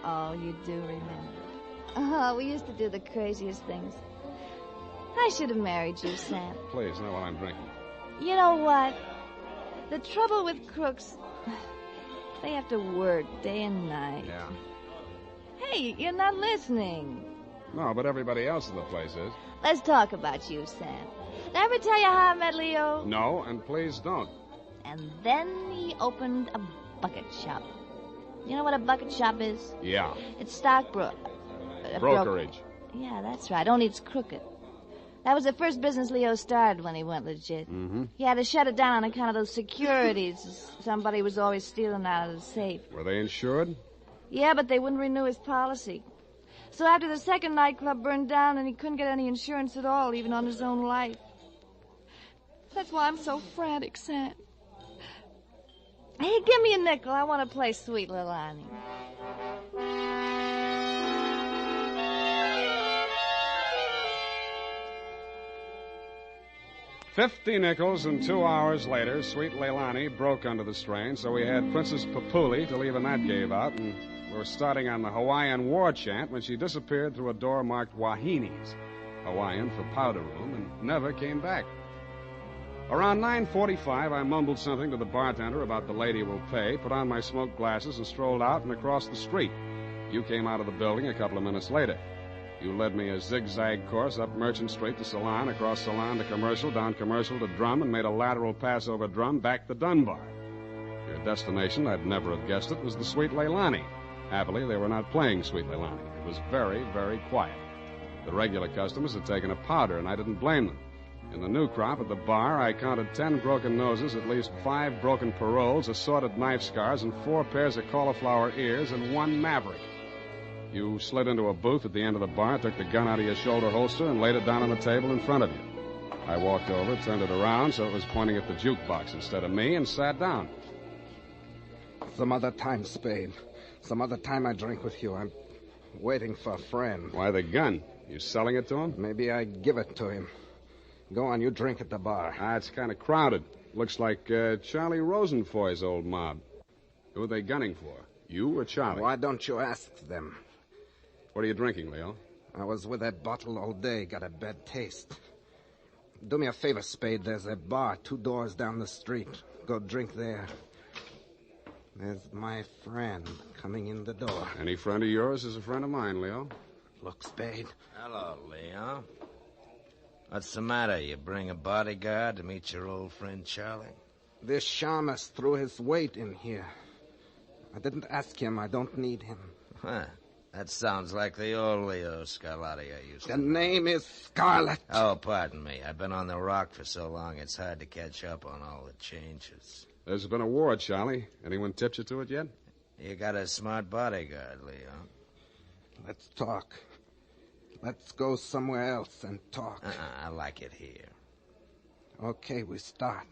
Oh, you do remember. Oh, we used to do the craziest things. I should have married you, Sam. Please, not while I'm drinking. You know what? The trouble with crooks, they have to work day and night. Yeah. Hey, you're not listening. No, but everybody else in the place is. Let's talk about you, Sam. Did I ever tell you how I met Leo? No, and please don't. And then he opened a bucket shop. You know what a bucket shop is? Yeah. It's brokerage. Yeah, that's right. Only it's crooked. That was the first business Leo started when he went legit. Mm-hmm. He had to shut it down on account of those securities. Somebody was always stealing out of the safe. Were they insured? Yeah, but they wouldn't renew his policy. So after the second nightclub burned down and he couldn't get any insurance at all, even on his own life. That's why I'm so frantic, Sam. Hey, give me a nickel. I want to play Sweet Little Annie. $50 and 2 hours later, Sweet Leilani broke under the strain, so we had Princess Papuli till even that gave out, and we were starting on the Hawaiian war chant when she disappeared through a door marked Wahines, Hawaiian for powder room, and never came back. Around 9:45, I mumbled something to the bartender about the lady will pay, put on my smoked glasses, and strolled out and across the street. You came out of the building a couple of minutes later. You led me a zigzag course up Merchant Street to Salon, across Salon to Commercial, down Commercial to Drum, and made a lateral pass over Drum back to Dunbar. Your destination, I'd never have guessed it, was the Sweet Leilani. Happily, they were not playing Sweet Leilani. It was very, very quiet. The regular customers had taken a powder, and I didn't blame them. In the new crop at the bar, I counted 10 broken noses, at least 5 broken paroles, assorted knife scars, and 4 pairs of cauliflower ears, and 1 maverick. You slid into a booth at the end of the bar, took the gun out of your shoulder holster, and laid it down on the table in front of you. I walked over, turned it around so it was pointing at the jukebox instead of me, and sat down. Some other time, Spade. Some other time I drink with you. I'm waiting for a friend. Why the gun? You selling it to him? Maybe I give it to him. Go on, you drink at the bar. It's kind of crowded. Looks like Charlie Rosenfoy's old mob. Who are they gunning for? You or Charlie? Why don't you ask them? What are you drinking, Leo? I was with that bottle all day. Got a bad taste. Do me a favor, Spade. There's a bar 2 doors down the street. Go drink there. There's my friend coming in the door. Any friend of yours is a friend of mine, Leo. Look, Spade. Hello, Leo. What's the matter? You bring a bodyguard to meet your old friend Charlie? This shamus threw his weight in here. I didn't ask him. I don't need him. Huh. That sounds like the old Leo Scarlatti I used to know. The name is Scarlet. Oh, pardon me. I've been on the rock for so long, it's hard to catch up on all the changes. There's been a war, Charlie. Anyone tipped you to it yet? You got a smart bodyguard, Leo. Let's talk. Let's go somewhere else and talk. I like it here. Okay, we start.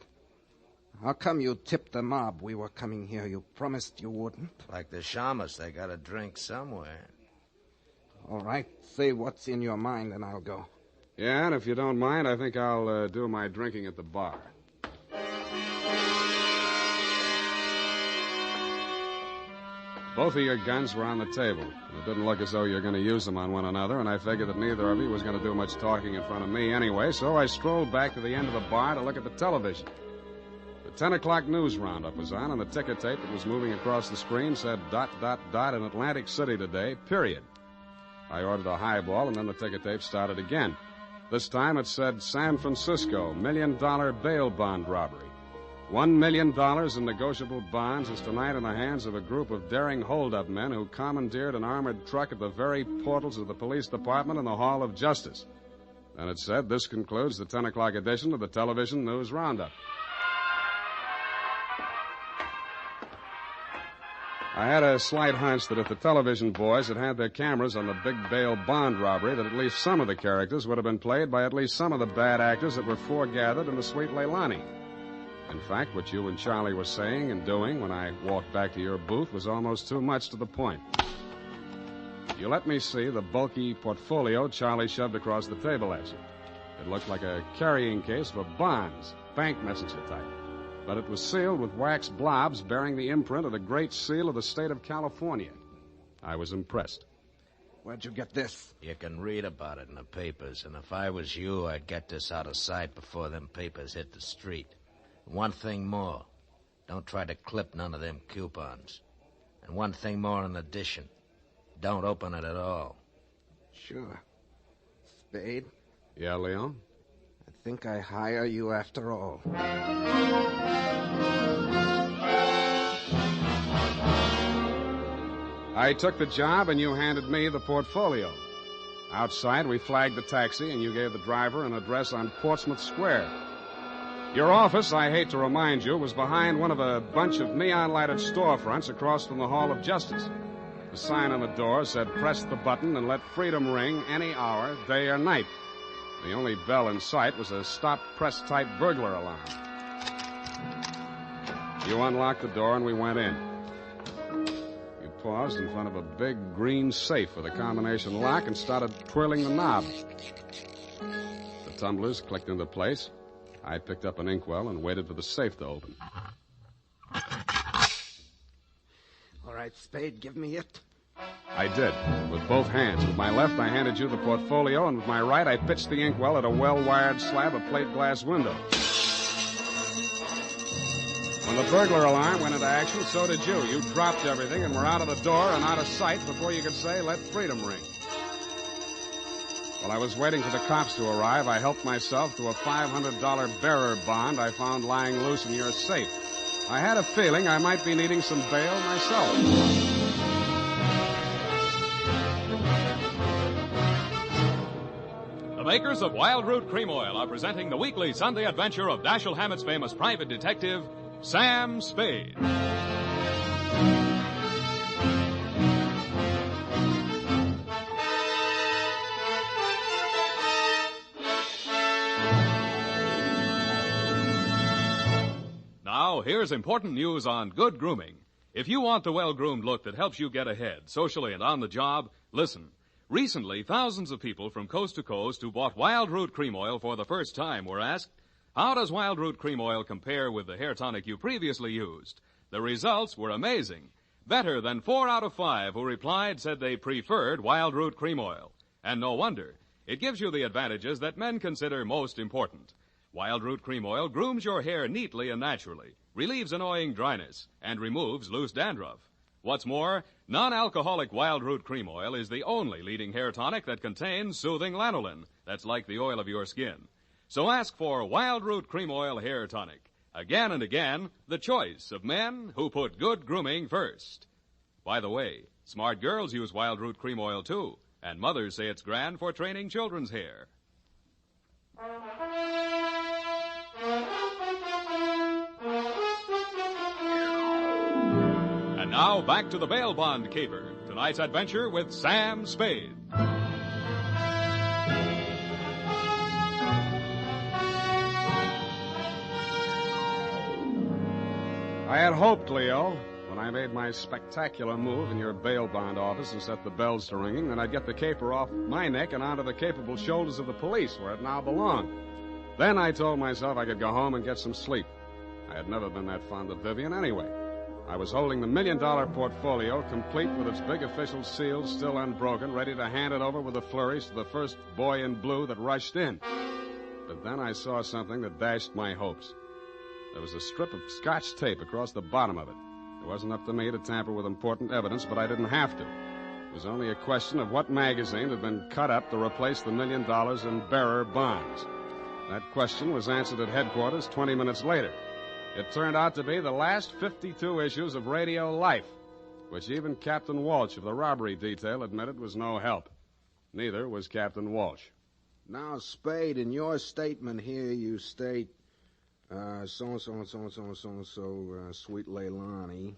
How come you tipped the mob we were coming here? You promised you wouldn't. Like the shamus, they got to drink somewhere. All right, say what's in your mind and I'll go. Yeah, and if you don't mind, I think I'll do my drinking at the bar. Both of your guns were on the table. It didn't look as though you were going to use them on one another, and I figured that neither of you was going to do much talking in front of me anyway, so I strolled back to the end of the bar to look at the television. The 10 o'clock news roundup was on, and the ticker tape that was moving across the screen said ... in Atlantic City today, period. I ordered a highball, and then the ticker tape started again. This time it said San Francisco, $1 million bail bond robbery. $1 million in negotiable bonds is tonight in the hands of a group of daring hold-up men who commandeered an armored truck at the very portals of the police department and the Hall of Justice. And it said, this concludes the 10 o'clock edition of the television news roundup. I had a slight hunch that if the television boys had had their cameras on the big bail bond robbery, that at least some of the characters would have been played by at least some of the bad actors that were foregathered in the Sweet Leilani. In fact, what you and Charlie were saying and doing when I walked back to your booth was almost too much to the point. You let me see the bulky portfolio Charlie shoved across the table at you. It looked like a carrying case for bonds, bank messenger type. But it was sealed with wax blobs bearing the imprint of the Great Seal of the state of California. I was impressed. Where'd you get this? You can read about it in the papers, and if I was you, I'd get this out of sight before them papers hit the street. One thing more. Don't try to clip none of them coupons. And one thing more in addition. Don't open it at all. Sure. Spade? Yeah, Leo? I think I hire you after all. I took the job, and you handed me the portfolio. Outside, we flagged the taxi, and you gave the driver an address on Portsmouth Square. Your office, I hate to remind you, was behind one of a bunch of neon-lighted storefronts across from the Hall of Justice. The sign on the door said, "Press the button and let freedom ring any hour, day or night." The only bell in sight was a stop-press-type burglar alarm. You unlocked the door, and we went in. You paused in front of a big green safe with a combination lock and started twirling the knob. The tumblers clicked into place. I picked up an inkwell and waited for the safe to open. All right, Spade, give me it. I did, with both hands. With my left, I handed you the portfolio, and with my right, I pitched the inkwell at a well-wired slab of plate glass window. When the burglar alarm went into action, so did you. You dropped everything and were out of the door and out of sight before you could say, "Let freedom ring." While I was waiting for the cops to arrive, I helped myself to a $500 bearer bond I found lying loose in your safe. I had a feeling I might be needing some bail myself. The makers of Wild Root Cream Oil are presenting the weekly Sunday adventure of Dashiell Hammett's famous private detective, Sam Spade. Now, here's important news on good grooming. If you want the well-groomed look that helps you get ahead, socially and on the job, listen. Recently, thousands of people from coast to coast who bought Wild Root Cream Oil for the first time were asked, how does Wild Root Cream Oil compare with the hair tonic you previously used? The results were amazing. Better than 4 out of 5 who replied said they preferred Wild Root Cream Oil. And no wonder. It gives you the advantages that men consider most important. Wild Root Cream Oil grooms your hair neatly and naturally, relieves annoying dryness, and removes loose dandruff. What's more, non-alcoholic Wild Root Cream Oil is the only leading hair tonic that contains soothing lanolin. That's like the oil of your skin. So ask for Wild Root Cream Oil Hair Tonic. Again and again, the choice of men who put good grooming first. By the way, smart girls use Wild Root Cream Oil too, and mothers say it's grand for training children's hair. And now, back to the bail bond caper. Tonight's adventure with Sam Spade. I had hoped, Leo, when I made my spectacular move in your bail bond office and set the bells to ringing, that I'd get the caper off my neck and onto the capable shoulders of the police, where it now belonged. Then I told myself I could go home and get some sleep. I had never been that fond of Vivian anyway. I was holding the $1 million portfolio, complete with its big official seal still unbroken, ready to hand it over with a flourish to the first boy in blue that rushed in. But then I saw something that dashed my hopes. There was a strip of Scotch tape across the bottom of it. It wasn't up to me to tamper with important evidence, but I didn't have to. It was only a question of what magazine had been cut up to replace the $1 million in bearer bonds. That question was answered at headquarters 20 minutes later. It turned out to be the last 52 issues of Radio Life, which even Captain Walsh of the robbery detail admitted was no help. Neither was Captain Walsh. Now, Spade, in your statement here, you state, so-and-so, Sweet Leilani,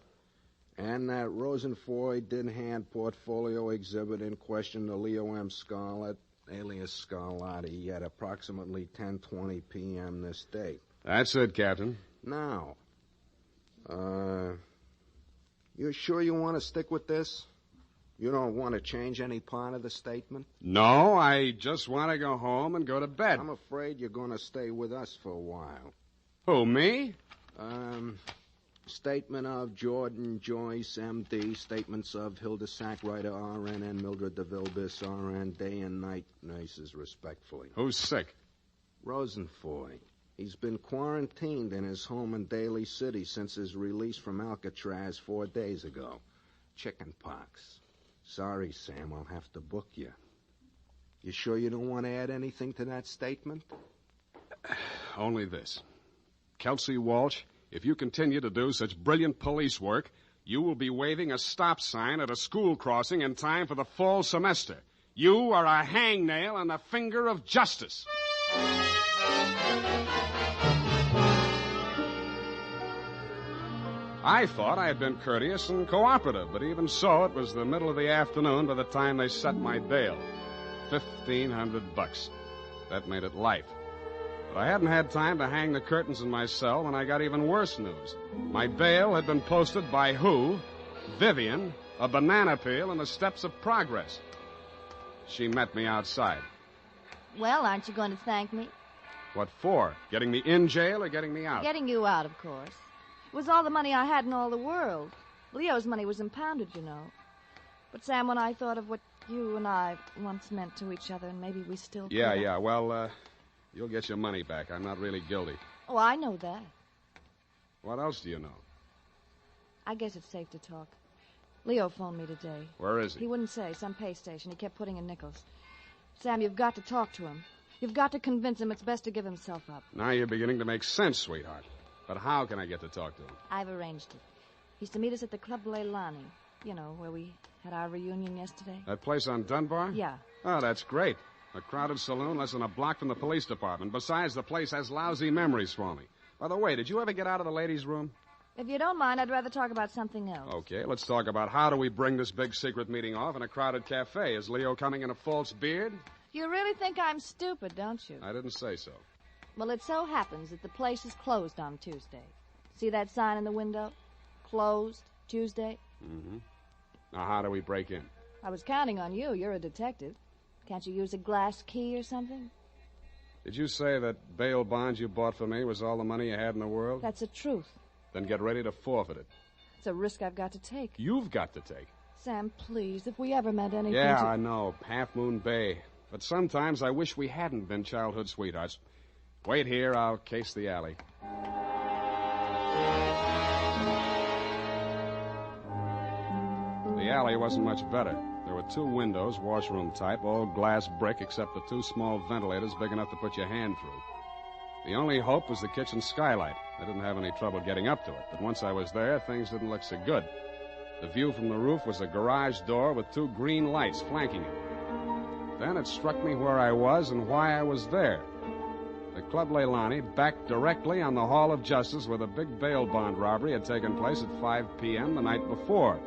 and that Rosenfoy did hand portfolio exhibit in question to Leo M. Scarlett, alias Scarlatti, at approximately 10:20 p.m. this date. That's it, Captain. Now, you sure you want to stick with this? You don't want to change any part of the statement? No, I just want to go home and go to bed. I'm afraid you're going to stay with us for a while. Who, me? Statement of Jordan Joyce, M.D., statements of Hilda Sackwriter, R.N., and Mildred DeVille, Biss, R.N., day and night nurses, respectfully. Who's sick? Rosenfoy. He's been quarantined in his home in Daly City since his release from Alcatraz 4 days ago. Chicken pox. Sorry, Sam, I'll have to book you. You sure you don't want to add anything to that statement? Only this. Kelsey Walsh, if you continue to do such brilliant police work, you will be waving a stop sign at a school crossing in time for the fall semester. You are a hangnail on the finger of justice. I thought I had been courteous and cooperative, but even so, it was the middle of the afternoon by the time they set my bail. $1,500. That made it life. But I hadn't had time to hang the curtains in my cell when I got even worse news. My bail had been posted by who? Vivian, a banana peel on the steps of progress. She met me outside. Well, aren't you going to thank me? What for? Getting me in jail or getting me out? Getting you out, of course. It was all the money I had in all the world. Leo's money was impounded, you know. But, Sam, when I thought of what you and I once meant to each other, and maybe we still could... Yeah. Well, you'll get your money back. I'm not really guilty. Oh, I know that. What else do you know? I guess it's safe to talk. Leo phoned me today. Where is he? He wouldn't say. Some pay station. He kept putting in nickels. Sam, you've got to talk to him. You've got to convince him it's best to give himself up. Now you're beginning to make sense, sweetheart. But how can I get to talk to him? I've arranged it. He's to meet us at the Club Leilani. You know, where we had our reunion yesterday. That place on Dunbar? Yeah. Oh, that's great. A crowded saloon less than a block from the police department. Besides, the place has lousy memories for me. By the way, did you ever get out of the ladies' room? If you don't mind, I'd rather talk about something else. Okay, let's talk about how do we bring this big secret meeting off in a crowded cafe. Is Leo coming in a false beard? You really think I'm stupid, don't you? I didn't say so. Well, it so happens that the place is closed on Tuesday. See that sign in the window? Closed Tuesday? Mm-hmm. Now, how do we break in? I was counting on you. You're a detective. Can't you use a glass key or something? Did you say that bail bond you bought for me was all the money you had in the world? That's the truth. Then get ready to forfeit it. It's a risk I've got to take. You've got to take. Sam, please, if we ever meant anything Yeah, to... I know. Half Moon Bay. But sometimes I wish we hadn't been childhood sweethearts. Wait here. I'll case the alley. The alley wasn't much better. There were 2 windows, washroom type, all glass brick except the 2 small ventilators big enough to put your hand through. The only hope was the kitchen skylight. I didn't have any trouble getting up to it, but once I was there, things didn't look so good. The view from the roof was a garage door with 2 green lights flanking it. Then it struck me where I was and why I was there. The Club Leilani backed directly on the Hall of Justice where the big bail bond robbery had taken place at 5 p.m. the night before.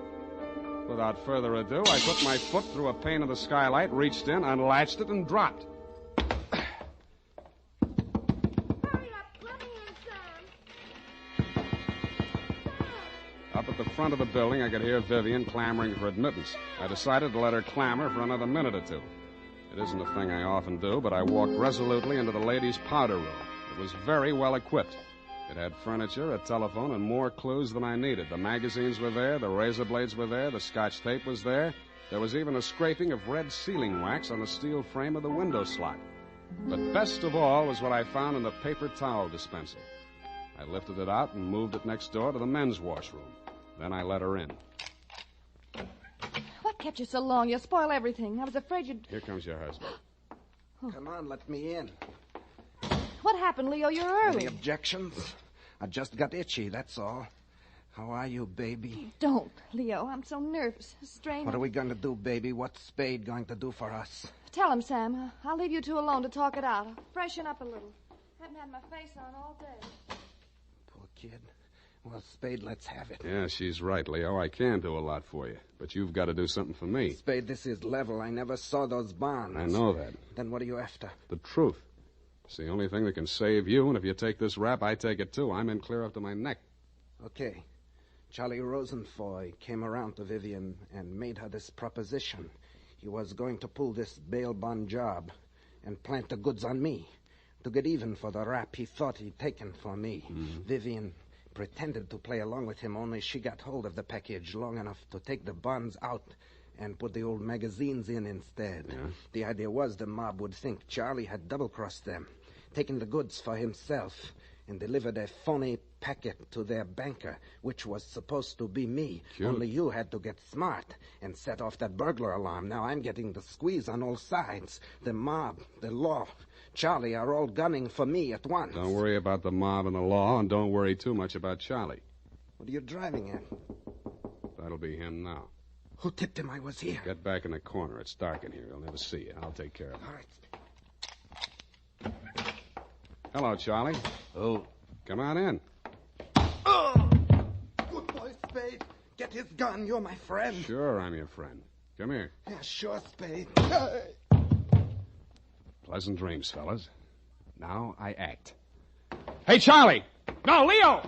Without further ado, I put my foot through a pane of the skylight, reached in, unlatched it, and dropped. Up at the front of the building, I could hear Vivian clamoring for admittance. I decided to let her clamor for another minute or 2. It isn't a thing I often do, but I walked resolutely into the ladies' powder room. It was very well equipped. It had furniture, a telephone, and more clues than I needed. The magazines were there, the razor blades were there, the Scotch tape was there. There was even a scraping of red sealing wax on the steel frame of the window slot. But best of all was what I found in the paper towel dispenser. I lifted it out and moved it next door to the men's washroom. Then I let her in. What kept you so long? You'll spoil everything. I was afraid you'd... Here comes your husband. Come on, let me in. What happened, Leo? You're early. Any objections? I just got itchy, that's all. How are you, baby? Don't, Leo. I'm so nervous. Strained. What are we going to do, baby? What's Spade going to do for us? Tell him, Sam. I'll leave you 2 alone to talk it out. I'll freshen up a little. Haven't had my face on all day. Poor kid. Well, Spade, let's have it. Yeah, she's right, Leo. I can do a lot for you. But you've got to do something for me. Spade, this is level. I never saw those bonds. I know that. Then what are you after? The truth. It's the only thing that can save you, and if you take this rap, I take it too. I'm in clear up to my neck. Okay. Charlie Rosenfoy came around to Vivian and made her this proposition. He was going to pull this bail bond job and plant the goods on me to get even for the rap he thought he'd taken for me. Mm-hmm. Vivian pretended to play along with him, only she got hold of the package long enough to take the bonds out and put the old magazines in instead. Yeah. The idea was the mob would think Charlie had double-crossed them. taken the goods for himself, and delivered a phony packet to their banker, which was supposed to be me. Sure. Only you had to get smart and set off that burglar alarm. Now I'm getting the squeeze on all sides. The mob, the law, Charlie are all gunning for me at once. Don't worry about the mob and the law, and don't worry too much about Charlie. What are you driving at? That'll be him now. Who tipped him I was here? Get back in the corner. It's dark in here. He'll never see you. I'll take care of him. All right. Hello, Charlie. Oh. Come on in. Oh! Good boy, Spade. Get his gun. You're my friend. Sure, I'm your friend. Come here. Yeah, sure, Spade. Pleasant dreams, fellas. Now I act. Hey, Charlie! No, Leo!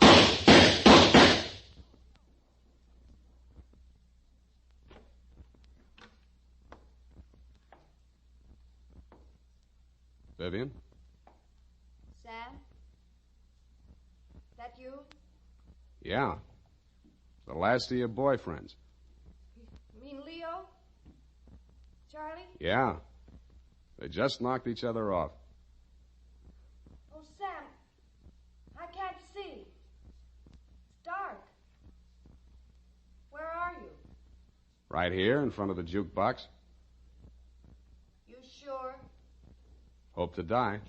Vivian? Sam? That you? Yeah. The last of your boyfriends. You mean Leo? Charlie? Yeah. They just knocked each other off. Oh, Sam, I can't see. It's dark. Where are you? Right here in front of the jukebox. You sure? Hope to die.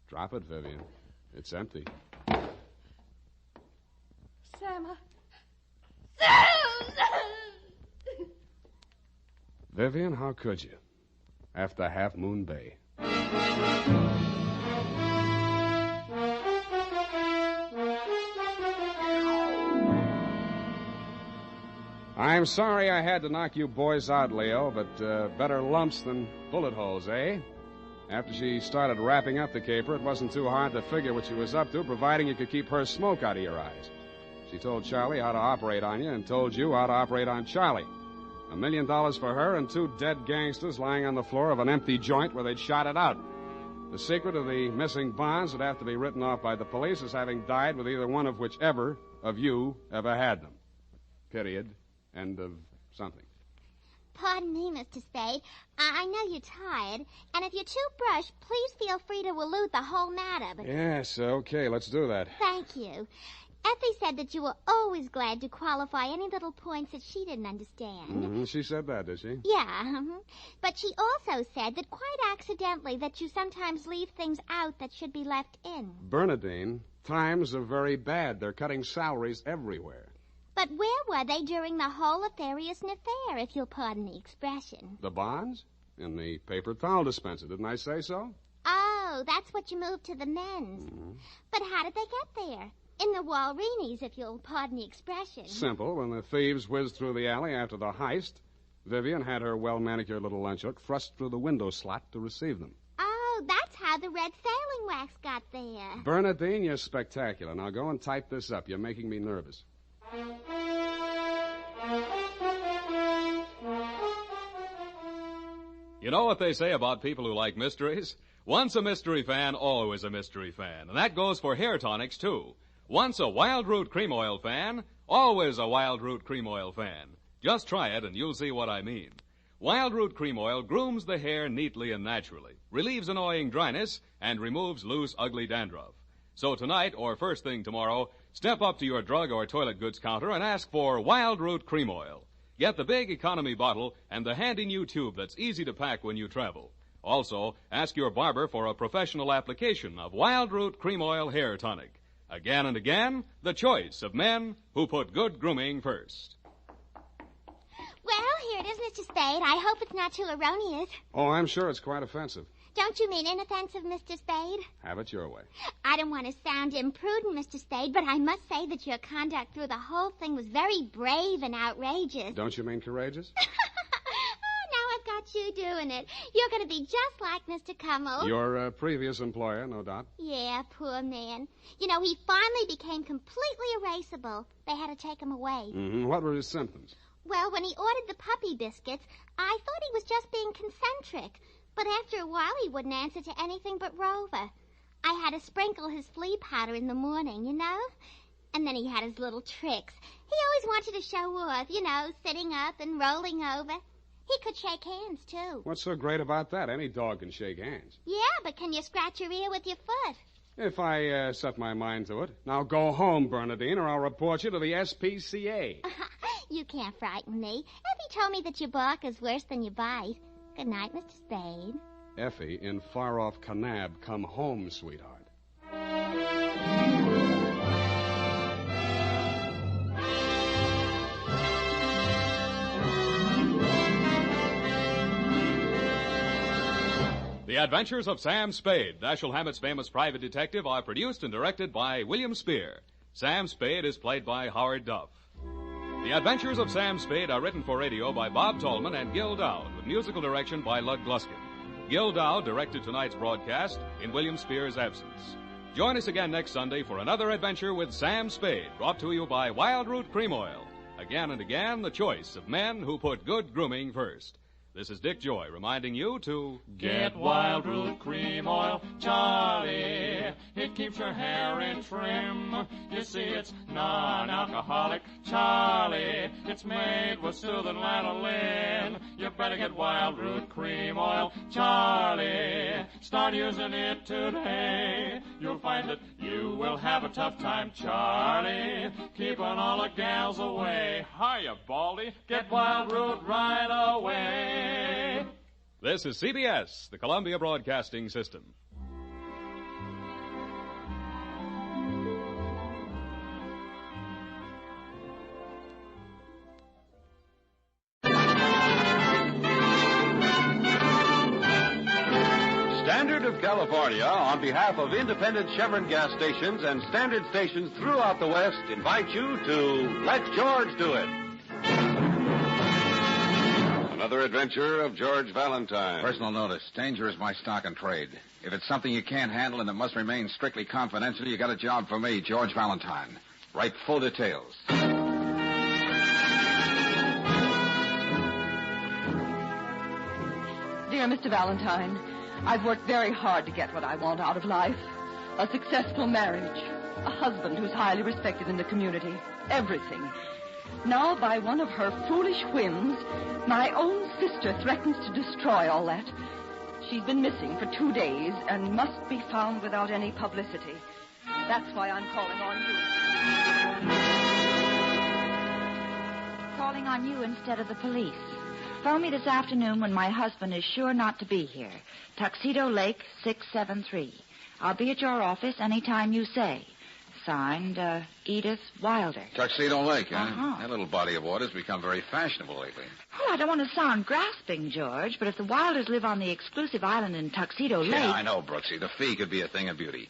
Drop it, Vivian. It's empty. Sam, Vivian, how could you? After Half Moon Bay. I'm sorry I had to knock you boys out, Leo, but better lumps than bullet holes, eh? After she started wrapping up the caper, it wasn't too hard to figure what she was up to, providing you could keep her smoke out of your eyes. She told Charlie how to operate on you and told you how to operate on Charlie. $1 million for her and 2 dead gangsters lying on the floor of an empty joint where they'd shot it out. The secret of the missing bonds would have to be written off by the police as having died with either one of whichever of you ever had them. Period. End of something. Pardon me, Mr. Spade. I know you're tired, and if you're too brushed, please feel free to allude the whole matter. But... Yes, okay, let's do that. Thank you. Effie said that you were always glad to qualify any little points that she didn't understand. Mm-hmm. She said that, did she? Yeah, but she also said that quite accidentally that you sometimes leave things out that should be left in. Bernadine, times are very bad. They're cutting salaries everywhere. But where were they during the whole nefarious affair, if you'll pardon the expression? The bonds? In the paper towel dispenser, didn't I say so? Oh, that's what you moved to the men's. Mm-hmm. But how did they get there? In the Walreenies, if you'll pardon the expression. Simple. When the thieves whizzed through the alley after the heist, Vivian had her well-manicured little lunch hook thrust through the window slot to receive them. Oh, that's how the red sailing wax got there. Bernadine, you're spectacular. Now go and type this up. You're making me nervous. You know what they say about people who like mysteries? Once a mystery fan, always a mystery fan. And that goes for hair tonics, too. Once a Wild Root Cream Oil fan, always a Wild Root Cream Oil fan. Just try it and you'll see what I mean. Wild Root Cream Oil grooms the hair neatly and naturally, relieves annoying dryness, and removes loose, ugly dandruff. So tonight, or first thing tomorrow, step up to your drug or toilet goods counter and ask for Wild Root Cream Oil. Get the big economy bottle and the handy new tube that's easy to pack when you travel. Also, ask your barber for a professional application of Wild Root Cream Oil Hair Tonic. Again and again, the choice of men who put good grooming first. Well, here it is, Mr. Spade. I hope it's not too erroneous. Oh, I'm sure it's quite offensive. Don't you mean inoffensive, Mr. Spade? Have it your way. I don't want to sound imprudent, Mr. Spade, but I must say that your conduct through the whole thing was very brave and outrageous. Don't you mean courageous? Now I've got you doing it. You're going to be just like Mr. Cummel. Your previous employer, no doubt. Yeah, poor man. You know, he finally became completely erasable. They had to take him away. Mm-hmm. What were his symptoms? Well, when he ordered the puppy biscuits, I thought he was just being concentric. But after a while, he wouldn't answer to anything but Rover. I had to sprinkle his flea powder in the morning, you know? And then he had his little tricks. He always wanted to show off, sitting up and rolling over. He could shake hands, too. What's so great about that? Any dog can shake hands. Yeah, but can you scratch your ear with your foot? If I set my mind to it. Now go home, Bernadine, or I'll report you to the SPCA. You can't frighten me. Effie told me that you bark is worse than you bite. Good night, Mr. Spade. Effie in far-off Kanab, come home, sweetheart. The Adventures of Sam Spade, Dashiell Hammett's famous private detective, are produced and directed by William Spear. Sam Spade is played by Howard Duff. The Adventures of Sam Spade are written for radio by Bob Tallman and Gil Dowd, with musical direction by Lud Gluskin. Gil Dowd directed tonight's broadcast in William Spear's absence. Join us again next Sunday for another adventure with Sam Spade, brought to you by Wild Root Cream Oil. Again and again, the choice of men who put good grooming first. This is Dick Joy reminding you to get Wild Root Cream Oil, Charlie. It keeps your hair in trim. You see, it's non-alcoholic, Charlie. It's made with soothing lanolin. You better get Wild Root Cream Oil, Charlie. Start using it today. You'll find that you will have a tough time, Charlie, keeping all the gals away. Hiya, Baldy. Get Wild Root right away. This is CBS, the Columbia Broadcasting System. Standard of California, on behalf of independent Chevron gas stations and standard stations throughout the West, invite you to Let George Do It. Another adventure of George Valentine. Personal notice. Danger is my stock and trade. If it's something you can't handle and it must remain strictly confidential, you got a job for me, George Valentine. Write full details. Dear Mr. Valentine, I've worked very hard to get what I want out of life. A successful marriage. A husband who's highly respected in the community. Everything. Now, by one of her foolish whims, my own sister threatens to destroy all that. She's been missing for 2 days and must be found without any publicity. That's why I'm calling on you. Calling on you instead of the police. Phone me this afternoon when my husband is sure not to be here. Tuxedo Lake, 673. I'll be at your office any time you say. Signed, Edith Wilder. Tuxedo Lake, huh? Uh-huh. That little body of water's become very fashionable lately. Oh, I don't want to sound grasping, George, but if the Wilders live on the exclusive island in Tuxedo Lake... Yeah, I know, Brooksy. The fee could be a thing of beauty.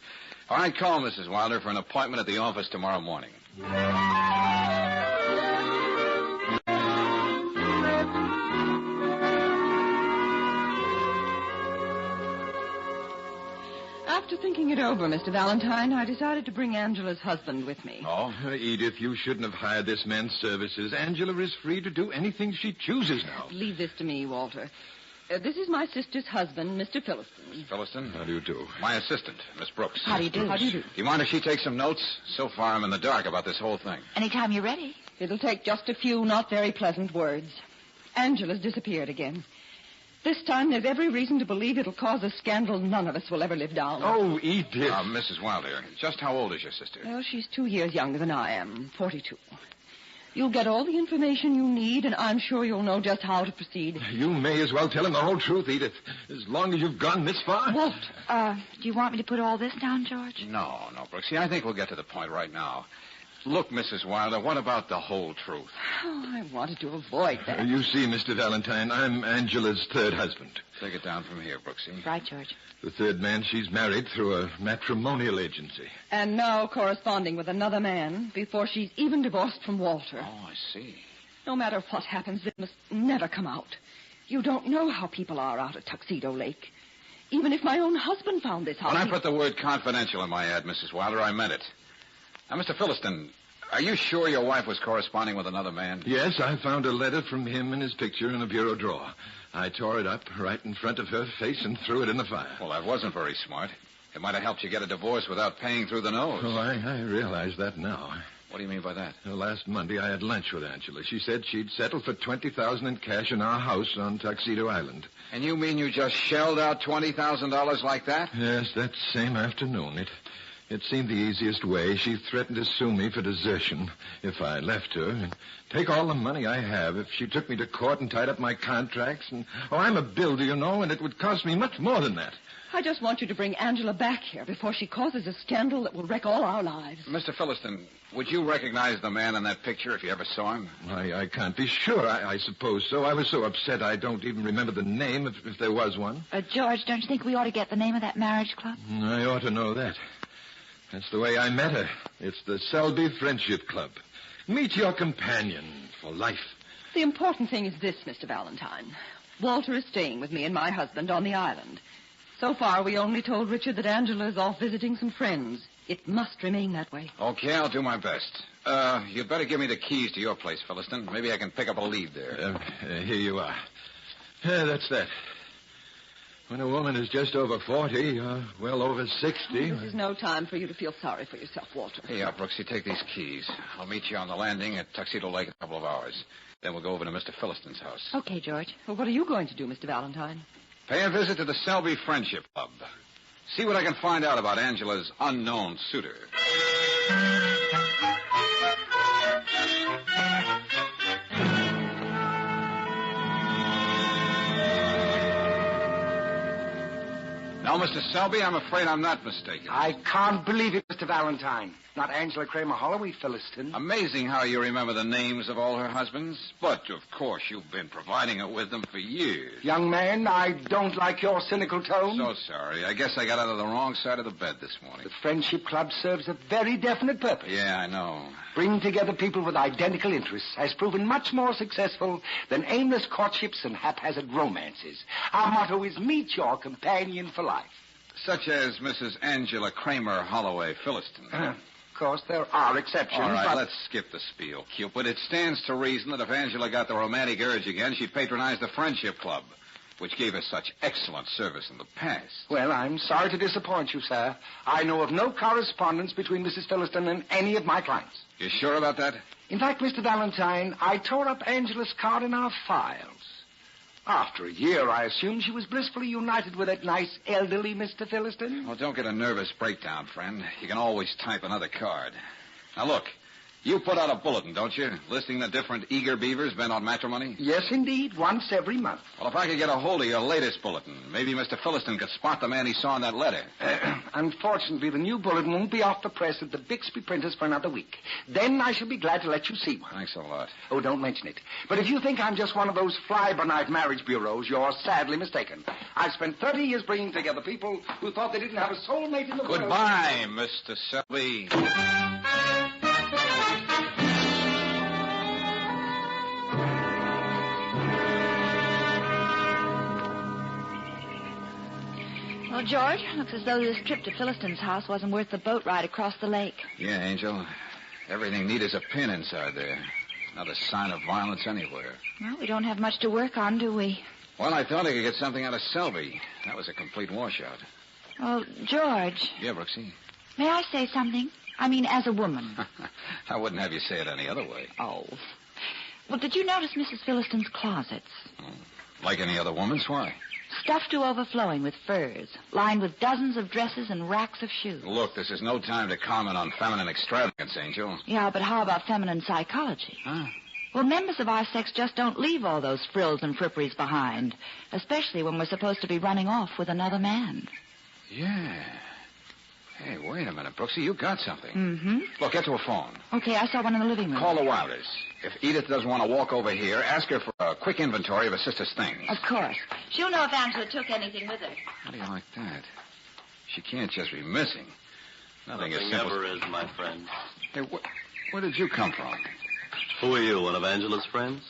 All right, call Mrs. Wilder for an appointment at the office tomorrow morning. After thinking it over, Mr. Valentine, I decided to bring Angela's husband with me. Oh, Edith, you shouldn't have hired this man's services. Angela is free to do anything she chooses now. Leave this to me, Walter. This is my sister's husband, Mr. Philliston. Philliston? How do you do? My assistant, Miss Brooks. How do you do? How do you do? Do you mind if she takes some notes? So far, I'm in the dark about this whole thing. Anytime you're ready. It'll take just a few not very pleasant words. Angela's disappeared again. This time, there's every reason to believe it'll cause a scandal none of us will ever live down. Oh, Edith. Mrs. Wilder, just how old is your sister? Well, she's 2 years younger than I am, 42. You'll get all the information you need, and I'm sure you'll know just how to proceed. You may as well tell him the whole truth, Edith, as long as you've gone this far. Walt, do you want me to put all this down, George? No, Brooksy. I think we'll get to the point right now. Look, Mrs. Wilder, what about the whole truth? Oh, I wanted to avoid that. You see, Mr. Valentine, I'm Angela's third husband. Take it down from here, Brooksy. Right, George. The third man she's married through a matrimonial agency. And now corresponding with another man before she's even divorced from Walter. Oh, I see. No matter what happens, it must never come out. You don't know how people are out at Tuxedo Lake. Even if my own husband found this out... When I put the word confidential in my ad, Mrs. Wilder, I meant it. Now, Mr. Philliston, are you sure your wife was corresponding with another man? Yes, I found a letter from him and his picture in a bureau drawer. I tore it up right in front of her face and threw it in the fire. Well, that wasn't very smart. It might have helped you get a divorce without paying through the nose. Oh, I realize that now. What do you mean by that? Last Monday, I had lunch with Angela. She said she'd settle for $20,000 in cash in our house on Tuxedo Island. And you mean you just shelled out $20,000 like that? Yes, that same afternoon. It seemed the easiest way. She threatened to sue me for desertion if I left her and take all the money I have if she took me to court and tied up my contracts. And I'm a builder, you know, and it would cost me much more than that. I just want you to bring Angela back here before she causes a scandal that will wreck all our lives. Mr. Philliston, would you recognize the man in that picture if you ever saw him? I can't be sure. I suppose so. I was so upset I don't even remember the name if there was one. George, don't you think we ought to get the name of that marriage club? I ought to know that. That's the way I met her. It's the Selby Friendship Club. Meet your companion for life. The important thing is this, Mr. Valentine. Walter is staying with me and my husband on the island. So far, we only told Richard that Angela is off visiting some friends. It must remain that way. Okay, I'll do my best. You'd better give me the keys to your place, Philliston. Maybe I can pick up a lead there. Here you are. That's that. When a woman is just over 40, well over 60... This is no time for you to feel sorry for yourself, Walter. Here, Brooksy, take these keys. I'll meet you on the landing at Tuxedo Lake in a couple of hours. Then we'll go over to Mr. Philliston's house. Okay, George. Well, what are you going to do, Mr. Valentine? Pay a visit to the Selby Friendship Club. See what I can find out about Angela's unknown suitor. Now, Mr. Selby, I'm afraid I'm not mistaken. I can't believe it, Mr. Valentine. Not Angela Kramer Holloway, Philliston. Amazing how you remember the names of all her husbands. But, of course, you've been providing her with them for years. Young man, I don't like your cynical tone. So sorry. I guess I got out of the wrong side of the bed this morning. The Friendship Club serves a very definite purpose. Yeah, I know. Bringing together people with identical interests has proven much more successful than aimless courtships and haphazard romances. Our motto is meet your companion for life. Such as Mrs. Angela Kramer Holloway Philliston. Of course, there are exceptions. All right, but... let's skip the spiel, Cupid. It stands to reason that if Angela got the romantic urge again, she'd patronize the Friendship Club, which gave us such excellent service in the past. Well, I'm sorry to disappoint you, sir. I know of no correspondence between Mrs. Philliston and any of my clients. You sure about that? In fact, Mr. Valentine, I tore up Angela's card in our files. After a year, I assumed she was blissfully united with that nice elderly Mr. Philliston. Well, don't get a nervous breakdown, friend. You can always type another card. Now, look. You put out a bulletin, don't you, listing the different eager beavers bent on matrimony? Yes, indeed, once every month. Well, if I could get a hold of your latest bulletin, maybe Mr. Philliston could spot the man he saw in that letter. Unfortunately, the new bulletin won't be off the press at the Bixby printers for another week. Then I shall be glad to let you see one. Thanks a lot. Oh, don't mention it. But if you think I'm just one of those fly-by-night marriage bureaus, you're sadly mistaken. I've spent 30 years bringing together people who thought they didn't have a soulmate in the world. Goodbye, Mr. Selby. Well, George, looks as though this trip to Philliston's house wasn't worth the boat ride across the lake. Yeah, Angel. Everything neat as a pin inside there. Not a sign of violence anywhere. Well, we don't have much to work on, do we? Well, I thought I could get something out of Selby. That was a complete washout. Well, George. Yeah, Brooksy? May I say something? I mean, as a woman. I wouldn't have you say it any other way. Oh. Well, did you notice Mrs. Philliston's closets? Like any other woman's? Why? Stuffed to overflowing with furs, lined with dozens of dresses and racks of shoes. Look, this is no time to comment on feminine extravagance, Angel. Yeah, but how about feminine psychology? Huh? Well, members of our sex just don't leave all those frills and fripperies behind, especially when we're supposed to be running off with another man. Yeah. Hey, wait a minute, Brooksy. You got something. Mm-hmm. Look, get to a phone. Okay, I saw one in the living room. Call the Wilders. If Edith doesn't want to walk over here, ask her for a quick inventory of her sister's things. Of course. She'll know if Angela took anything with her. How do you like that? She can't just be missing. Nothing as simple ever is, my friend. Hey, where did you come from? Who are you, one of Angela's friends?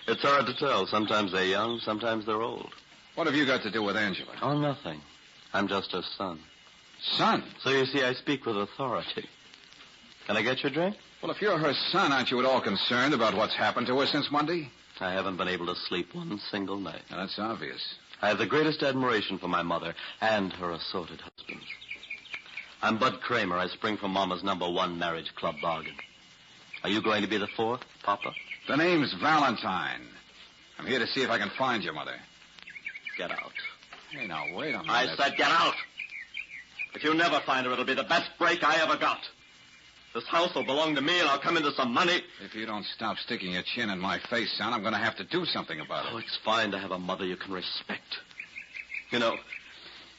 It's hard to tell. Sometimes they're young, sometimes they're old. What have you got to do with Angela? Oh, nothing. I'm just her son. Son? So you see, I speak with authority. Can I get your drink? Well, if you're her son, aren't you at all concerned about what's happened to her since Monday? I haven't been able to sleep one single night. Now, that's obvious. I have the greatest admiration for my mother and her assorted husbands. I'm Bud Kramer. I spring from Mama's #1 marriage club bargain. Are you going to be the fourth, Papa? The name's Valentine. I'm here to see if I can find your mother. Get out. Hey, now, wait a minute. I said get out. If you never find her, it'll be the best break I ever got. This house will belong to me, and I'll come into some money. If you don't stop sticking your chin in my face, son, I'm going to have to do something about it. Oh, it's fine to have a mother you can respect. You know,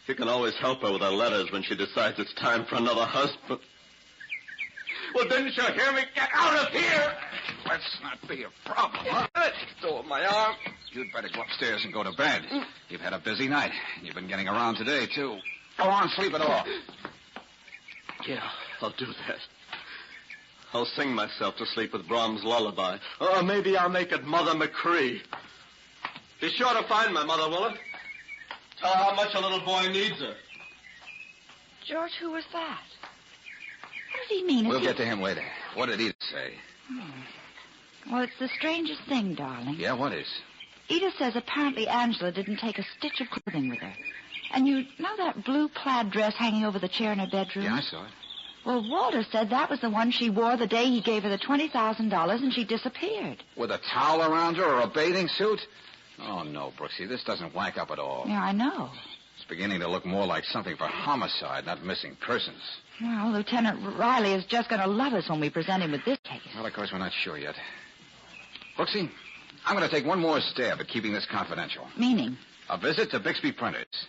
you can always help her with her letters when she decides it's time for another husband. Well, didn't you hear me? Get out of here! Let's not be a problem, huh? Let go of my arm. You'd better go upstairs and go to bed. You've had a busy night. You've been getting around today, too. Go on, sleep it off. Yeah, I'll do that. I'll sing myself to sleep with Brahms' lullaby. Or maybe I'll make it Mother McCree. Be sure to find my mother, will it? Tell her how much a little boy needs her. George, who was that? What does he mean? We'll get to him later. What did Edith say? Well, it's the strangest thing, darling. Yeah, what is? Edith says apparently Angela didn't take a stitch of clothing with her. And you know that blue plaid dress hanging over the chair in her bedroom? Yeah, I saw it. Well, Walter said that was the one she wore the day he gave her the $20,000 and she disappeared. With a towel around her or a bathing suit? Oh, no, Brooksy, this doesn't whack up at all. Yeah, I know. It's beginning to look more like something for homicide, not missing persons. Well, Lieutenant Riley is just going to love us when we present him with this case. Well, of course, we're not sure yet. Brooksy, I'm going to take one more stab at keeping this confidential. Meaning? A visit to Bixby Printers.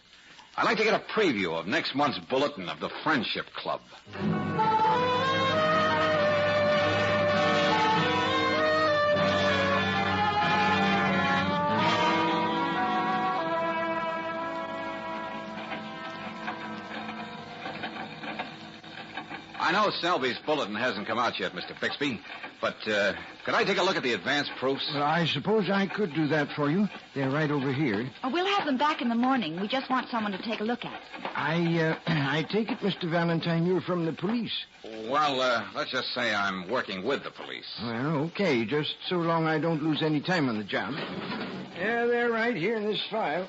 I'd like to get a preview of next month's bulletin of the Friendship Club. I know Selby's bulletin hasn't come out yet, Mr. Bixby, but could I take a look at the advance proofs? Well, I suppose I could do that for you. They're right over here. Oh, we'll have them back in the morning. We just want someone to take a look at. I take it, Mr. Valentine, you're from the police. Well, let's just say I'm working with the police. Well, okay, just so long I don't lose any time on the job. Yeah, they're right here in this file.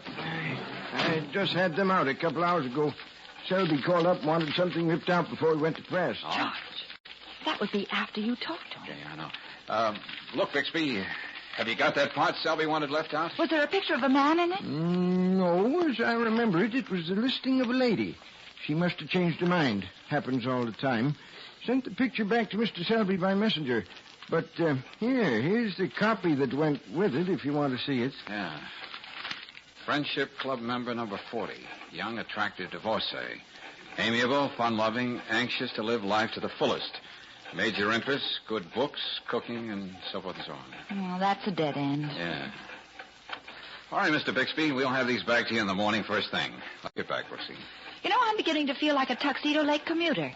I just had them out a couple hours ago. Selby called up and wanted something ripped out before he went to press. George, that would be after you talked to him. Yeah, I know. Look, Bixby, have you got that part Selby wanted left out? Was there a picture of a man in it? No, as I remember it was the listing of a lady. She must have changed her mind. Happens all the time. Sent the picture back to Mr. Selby by messenger. But here's the copy that went with it, if you want to see it. Yeah. Friendship Club member number 40. Young, attractive divorcee. Amiable, fun-loving, anxious to live life to the fullest. Major interests, good books, cooking, and so forth and so on. Well, that's a dead end. Yeah. All right, Mr. Bixby, we'll have these back to you in the morning first thing. I'll get back, Brooksy. You know, I'm beginning to feel like a Tuxedo Lake commuter.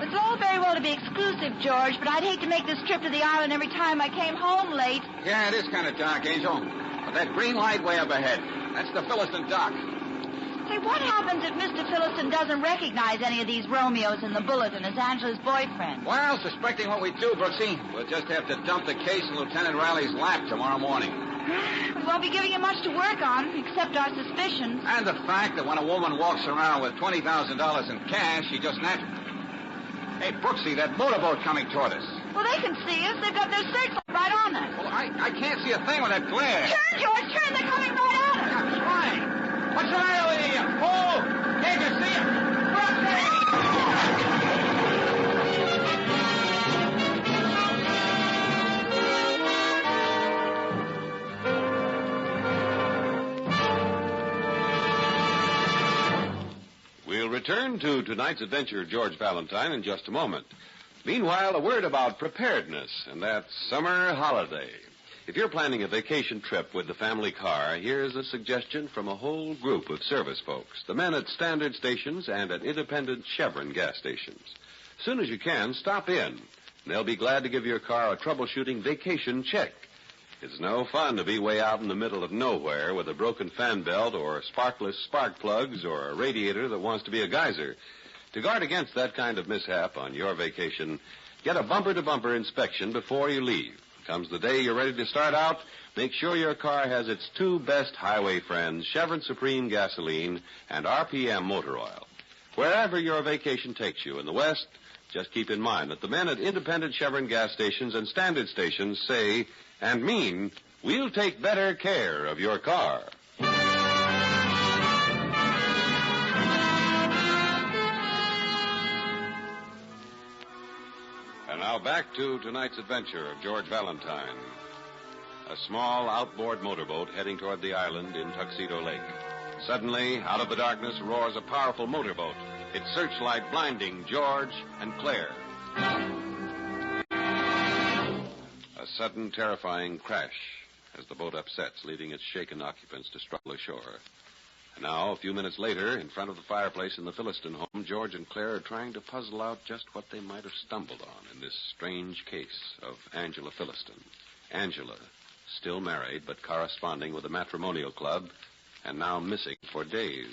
It's all very well to be exclusive, George, but I'd hate to make this trip to the island every time I came home late. Yeah, it is kind of dark, Angel. But that green light way up ahead, that's the Philistine dock. Say, what happens if Mr. Philistine doesn't recognize any of these Romeos in the bulletin as Angela's boyfriend? Well, suspecting what we do, Brooksy, we'll just have to dump the case in Lieutenant Riley's lap tomorrow morning. We won't be giving him much to work on, except our suspicions. And the fact that when a woman walks around with $20,000 in cash, she just naturally... Hey, Brooksy, that motorboat coming toward us. Well, they can see us. They've got their searchlight right on us. Well, I can't see a thing with that glare. Turn, George, turn. They're coming right at us. I'm trying. What's the matter with you? Oh, can't you see it? Brooksy! We'll return to tonight's adventure, George Valentine, in just a moment. Meanwhile, a word about preparedness and that summer holiday. If you're planning a vacation trip with the family car, here's a suggestion from a whole group of service folks, the men at standard stations and at independent Chevron gas stations. As soon as you can, stop in. They'll be glad to give your car a troubleshooting vacation check. It's no fun to be way out in the middle of nowhere with a broken fan belt or sparkless spark plugs or a radiator that wants to be a geyser. To guard against that kind of mishap on your vacation, get a bumper-to-bumper inspection before you leave. Comes the day you're ready to start out, make sure your car has its two best highway friends, Chevron Supreme Gasoline and RPM Motor Oil. Wherever your vacation takes you in the West, just keep in mind that the men at independent Chevron gas stations and standard stations say and mean, we'll take better care of your car. And now back to tonight's adventure of George Valentine. A small outboard motorboat heading toward the island in Tuxedo Lake. Suddenly, out of the darkness, roars a powerful motorboat, its searchlight blinding George and Claire. A sudden, terrifying crash as the boat upsets, leaving its shaken occupants to struggle ashore. And now, a few minutes later, in front of the fireplace in the Philliston home, George and Claire are trying to puzzle out just what they might have stumbled on in this strange case of Angela Philliston. Angela, still married but corresponding with the matrimonial club, and now missing for days.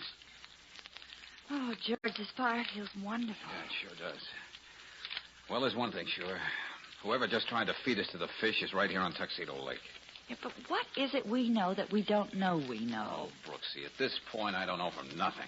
Oh, George, this fire feels wonderful. Yeah, it sure does. Well, there's one thing sure. Whoever just tried to feed us to the fish is right here on Tuxedo Lake. Yeah, but what is it we know that we don't know we know? Oh, Brooksy, at this point, I don't know for nothing.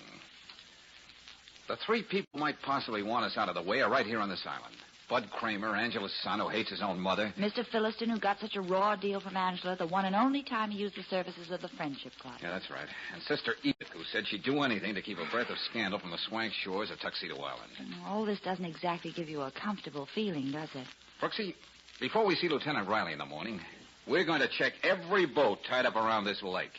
The three people might possibly want us out of the way are right here on this island. Bud Kramer, Angela's son, who hates his own mother. Mr. Philliston, who got such a raw deal from Angela, the one and only time he used the services of the Friendship Club. Yeah, that's right. And Sister Edith, who said she'd do anything to keep a breath of scandal from the swank shores of Tuxedo Island. All this doesn't exactly give you a comfortable feeling, does it? Brooksy, before we see Lieutenant Riley in the morning, we're going to check every boat tied up around this lake.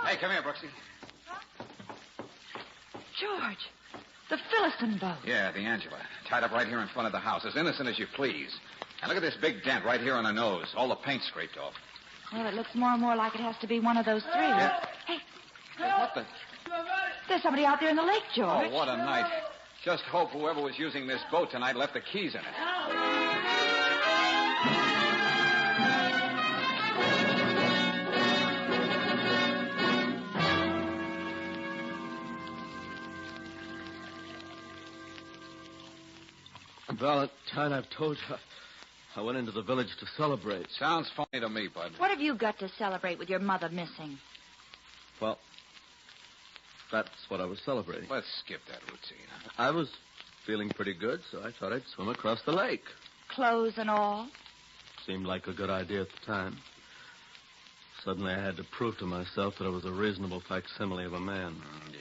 Hey, come here, Brooksy. Huh? George, the Philliston boat. Yeah, the Angela. Tied up right here in front of the house, as innocent as you please. And look at this big dent right here on her nose. All the paint scraped off. Well, it looks more and more like it has to be one of those three. Yeah. Hey, What the? there's somebody out there in the lake, George. Oh, what a night. Just hope whoever was using this boat tonight left the keys in it. Valentine, I've told you, I went into the village to celebrate. Sounds funny to me, Bud. What have you got to celebrate with your mother missing? Well, that's what I was celebrating. Let's skip that routine. I was feeling pretty good, so I thought I'd swim across the lake. Clothes and all? Seemed like a good idea at the time. Suddenly I had to prove to myself that I was a reasonable facsimile of a man. Yeah.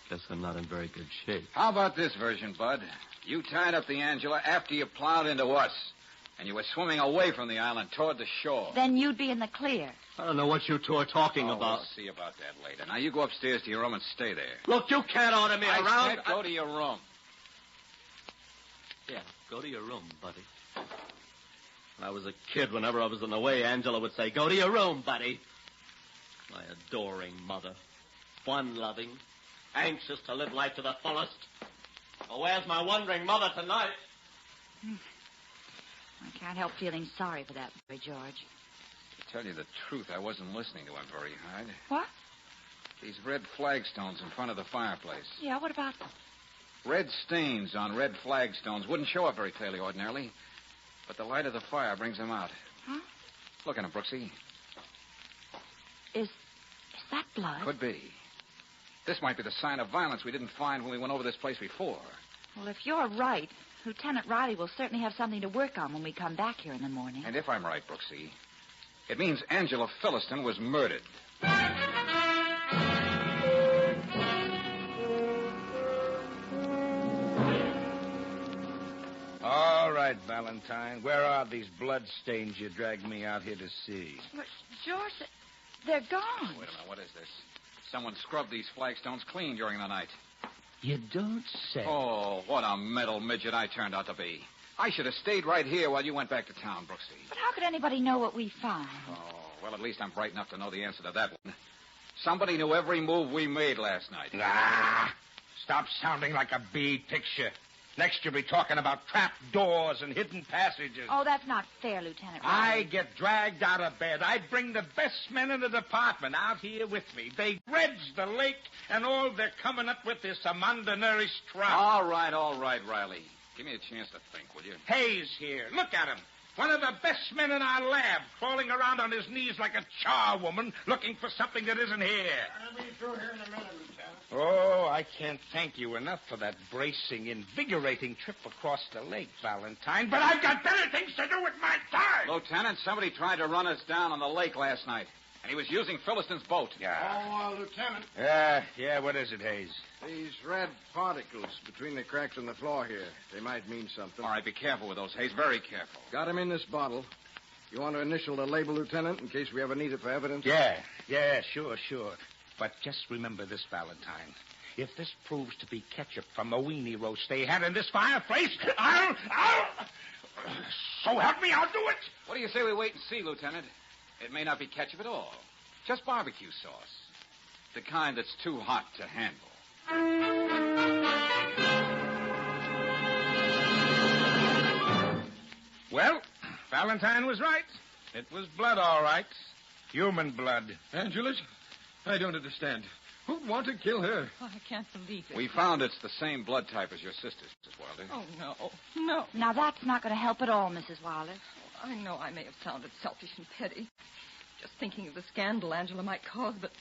Guess I'm not in very good shape. How about this version, Bud? You tied up the Angela after you plowed into us. And you were swimming away from the island toward the shore. Then you'd be in the clear. I don't know what you two are talking about. We'll see about that later. Now, you go upstairs to your room and stay there. Look, you can't order me around. I said go to your room. Yeah, go to your room, buddy. When I was a kid, whenever I was in the way, Angela would say, go to your room, buddy. My adoring mother. Fun-loving. Anxious to live life to the fullest. Well, where's my wondering mother tonight? I can't help feeling sorry for that boy, George. To tell you the truth, I wasn't listening to him very hard. What? These red flagstones in front of the fireplace. Yeah, what about them? Red stains on red flagstones wouldn't show up very clearly ordinarily, but the light of the fire brings them out. Huh? Look at him, Brooksy. Is that blood? Could be. This might be the sign of violence we didn't find when we went over this place before. Well, if you're right, Lieutenant Riley will certainly have something to work on when we come back here in the morning. And if I'm right, Brooksy, it means Angela Philliston was murdered. All right, Valentine. Where are these blood stains you dragged me out here to see? But, George, they're gone. Wait a minute. What is this? Someone scrubbed these flagstones clean during the night. You don't say. Oh, what a metal midget I turned out to be. I should have stayed right here while you went back to town, Brooksy. But how could anybody know what we found? Oh, well, at least I'm bright enough to know the answer to that one. Somebody knew every move we made last night. Ah, stop sounding like a bee picture. Next you'll be talking about trap doors and hidden passages. Oh, that's not fair, Lieutenant I Riley. get dragged out of bed. I bring the best men in the department out here with me. They dredge the lake, and all they're coming up with is some undernourished trout. All right, Riley. Give me a chance to think, will you? Hayes here. Look at him. One of the best men in our lab, crawling around on his knees like a charwoman, looking for something that isn't here. I'll be through here in a minute, Lieutenant. Oh, I can't thank you enough for that bracing, invigorating trip across the lake, Valentine, but I've got better things to do with my time. Lieutenant, somebody tried to run us down on the lake last night, and he was using Philistine's boat. Lieutenant. Yeah, what is it, Hayes? These red particles between the cracks in the floor here. They might mean something. All right, be careful with those, Hayes. Very careful. Got them in this bottle. You want to initial the label, Lieutenant, in case we ever need it for evidence? Yeah, sure. But just remember this, Valentine. If this proves to be ketchup from a weenie roast they had in this fireplace, I'll... So help me, I'll do it. What do you say we wait and see, Lieutenant? It may not be ketchup at all. Just barbecue sauce. The kind that's too hot to handle. Well, Valentine was right. It was blood, all right. Human blood. Angela's? I don't understand. Who'd want to kill her? Oh, I can't believe it. We found it's the same blood type as your sister's, Mrs. Wilder. Oh, no. Now, that's not going to help at all, Mrs. Wilder. I know I may have sounded selfish and petty. Just thinking of the scandal Angela might cause, but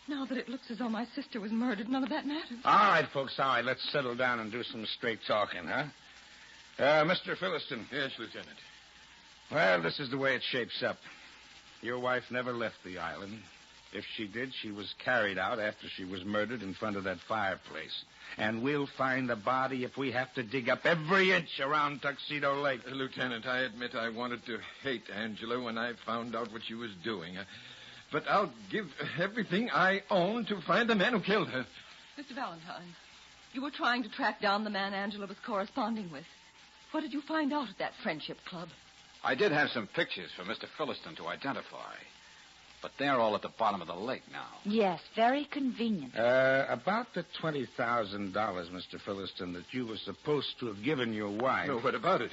now that it looks as though my sister was murdered, none of that matters. All right, folks, all right. Let's settle down and do some straight talking, huh? Mr. Philistine. Yes, Lieutenant. Well, this is the way it shapes up. Your wife never left the island. If she did, she was carried out after she was murdered in front of that fireplace. And we'll find the body if we have to dig up every inch around Tuxedo Lake. Lieutenant, I admit I wanted to hate Angela when I found out what she was doing. But I'll give everything I own to find the man who killed her. Mr. Valentine, you were trying to track down the man Angela was corresponding with. What did you find out at that friendship club? I did have some pictures for Mr. Philistine to identify. But they're all at the bottom of the lake now. Yes, very convenient. About the $20,000, Mr. Philistine, that you were supposed to have given your wife. No, what about it?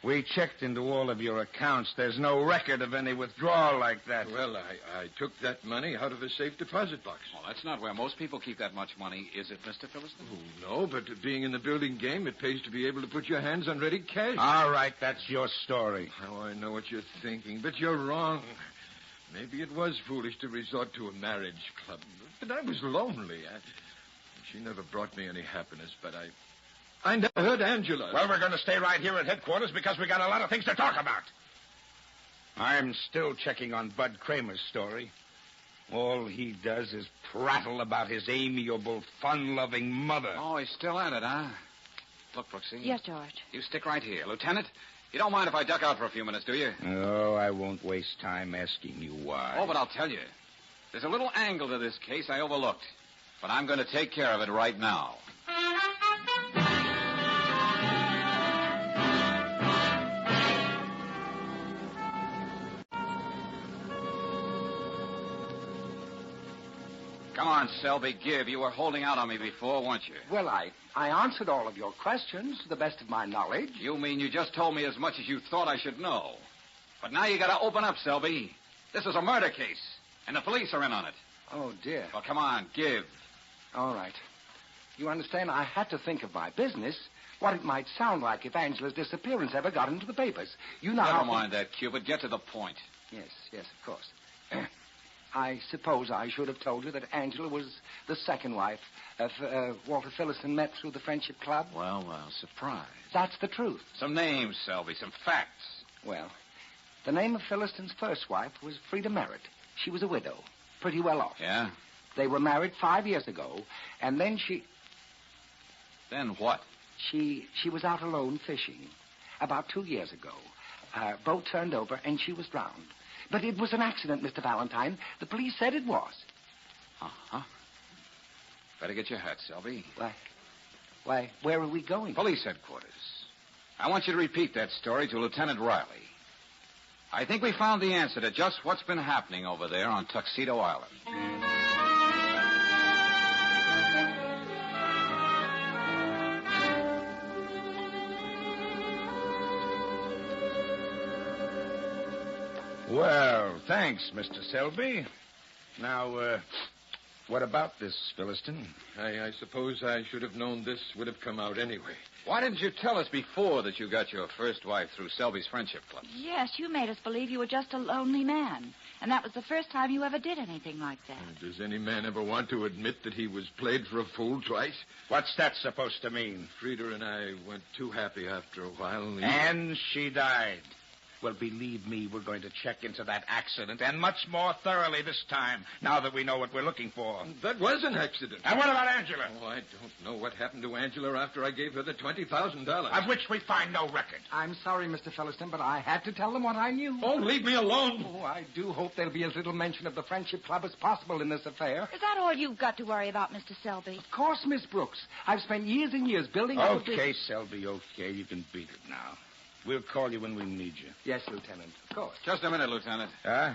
We checked into all of your accounts. There's no record of any withdrawal like that. Well, I took that money out of a safe deposit box. Well, that's not where most people keep that much money, is it, Mr. Philistine? Oh, no, but being in the building game, it pays to be able to put your hands on ready cash. All right, that's your story. Oh, I know what you're thinking, but you're wrong. Maybe it was foolish to resort to a marriage club, but I was lonely. She never brought me any happiness, but I never hurt Angela. Well, we're going to stay right here at headquarters because we got a lot of things to talk about. I'm still checking on Bud Kramer's story. All he does is prattle about his amiable, fun-loving mother. Oh, he's still at it, huh? Look, Brooksy. Yes, George. You stick right here. Lieutenant, you don't mind if I duck out for a few minutes, do you? No, I won't waste time asking you why. Oh, but I'll tell you. There's a little angle to this case I overlooked. But I'm going to take care of it right now. Come on, Selby, give. You were holding out on me before, weren't you? Well, I answered all of your questions to the best of my knowledge. You mean you just told me as much as you thought I should know. But now you got to open up, Selby. This is a murder case, and the police are in on it. Oh, dear. Well, come on, give. All right. You understand, I had to think of my business, what it might sound like if Angela's disappearance ever got into the papers. You know Never mind that, Cupid. Get to the point. Yes, of course. I suppose I should have told you that Angela was the second wife of Walter Philistine met through the Friendship Club. Well, surprise. That's the truth. Some names, Selby, some facts. Well, the name of Philistine's first wife was Frida Merritt. She was a widow, pretty well off. Yeah? They were married 5 years ago, and then she... Then what? She was out alone fishing about 2 years ago. Her boat turned over, and she was drowned. But it was an accident, Mr. Valentine. The police said it was. Uh-huh. Better get your hat, Selby. Why, where are we going? Police headquarters. I want you to repeat that story to Lieutenant Riley. I think we found the answer to just what's been happening over there on Tuxedo Island. Well, thanks, Mr. Selby. Now, what about this Philistine? I suppose I should have known this would have come out anyway. Why didn't you tell us before that you got your first wife through Selby's Friendship Club? Yes, you made us believe you were just a lonely man. And that was the first time you ever did anything like that. Does any man ever want to admit that he was played for a fool twice? What's that supposed to mean? Frida and I weren't too happy after a while. And she died. Well, believe me, we're going to check into that accident, and much more thoroughly this time, now that we know what we're looking for. That was an accident. And what about Angela? Oh, I don't know what happened to Angela after I gave her the $20,000. Of which we find no record. I'm sorry, Mr. Philistine, but I had to tell them what I knew. Oh, leave me alone. Oh, I do hope there'll be as little mention of the Friendship Club as possible in this affair. Is that all you've got to worry about, Mr. Selby? Of course, Miss Brooks. I've spent years and years building up a Okay, Selby, okay. You can beat it now. We'll call you when we need you. Yes, Lieutenant. Of course. Just a minute, Lieutenant. Huh?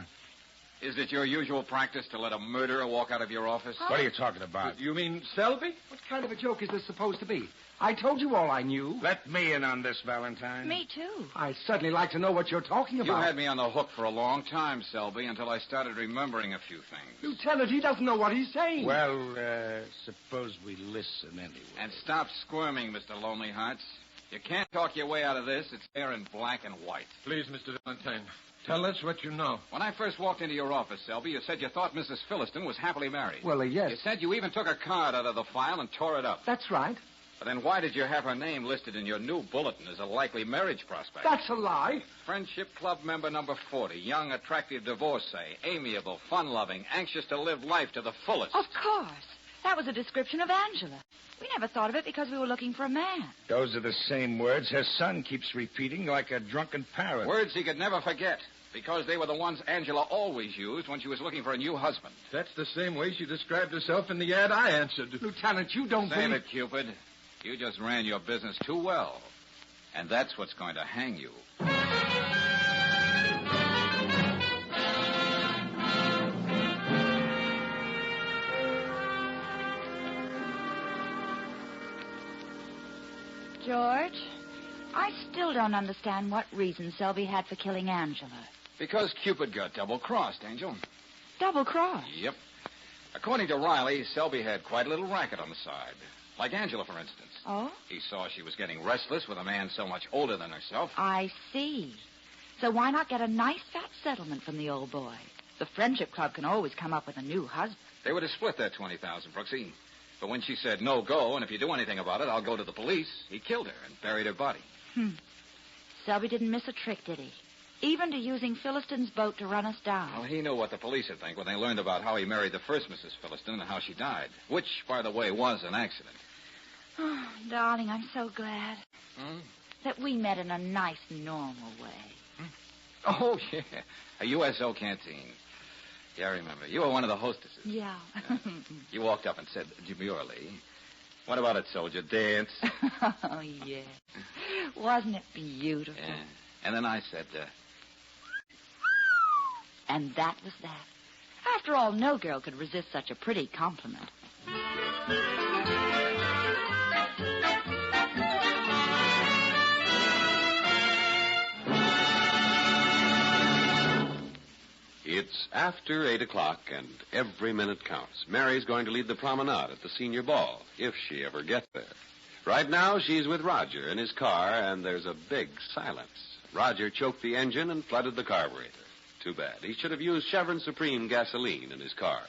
Is it your usual practice to let a murderer walk out of your office? What are you talking about? You mean Selby? What kind of a joke is this supposed to be? I told you all I knew. Let me in on this, Valentine. Me too. I'd certainly like to know what you're talking about. You had me on the hook for a long time, Selby, until I started remembering a few things. Lieutenant, he doesn't know what he's saying. Well, suppose we listen anyway. And stop squirming, Mr. Lonely Hearts. You can't talk your way out of this. It's there in black and white. Please, Mr. Valentine, tell us what you know. When I first walked into your office, Selby, you said you thought Mrs. Philistine was happily married. Well, yes. You said you even took a card out of the file and tore it up. That's right. But then why did you have her name listed in your new bulletin as a likely marriage prospect? That's a lie. Friendship Club member number 40, young, attractive divorcee, amiable, fun-loving, anxious to live life to the fullest. Of course. That was a description of Angela. We never thought of it because we were looking for a man. Those are the same words her son keeps repeating like a drunken parrot. Words he could never forget, because they were the ones Angela always used when she was looking for a new husband. That's the same way she described herself in the ad I answered. Lieutenant, you don't Save it, Cupid. You just ran your business too well. And that's what's going to hang you. George, I still don't understand what reason Selby had for killing Angela. Because Cupid got double-crossed, Angel. Double-crossed? Yep. According to Riley, Selby had quite a little racket on the side. Like Angela, for instance. Oh? He saw she was getting restless with a man so much older than herself. I see. So why not get a nice fat settlement from the old boy? The Friendship Club can always come up with a new husband. They would have split that $20,000, Brooksy. But when she said, no, go, and if you do anything about it, I'll go to the police, he killed her and buried her body. Selby didn't miss a trick, did he? Even to using Philistine's boat to run us down. Well, he knew what the police would think when they learned about how he married the first Mrs. Philistine and how she died. Which, by the way, was an accident. Oh, darling, I'm so glad that we met in a nice, normal way. Oh, yeah. A USO canteen. Yeah, I remember. You were one of the hostesses. Yeah. You walked up and said demurely, "What about it, soldier? Dance?" Oh, yeah. Wasn't it beautiful? Yeah. And then I said, And that was that. After all, no girl could resist such a pretty compliment. It's after 8 o'clock, and every minute counts. Mary's going to lead the promenade at the senior ball, if she ever gets there. Right now, she's with Roger in his car, and there's a big silence. Roger choked the engine and flooded the carburetor. Too bad. He should have used Chevron Supreme gasoline in his car.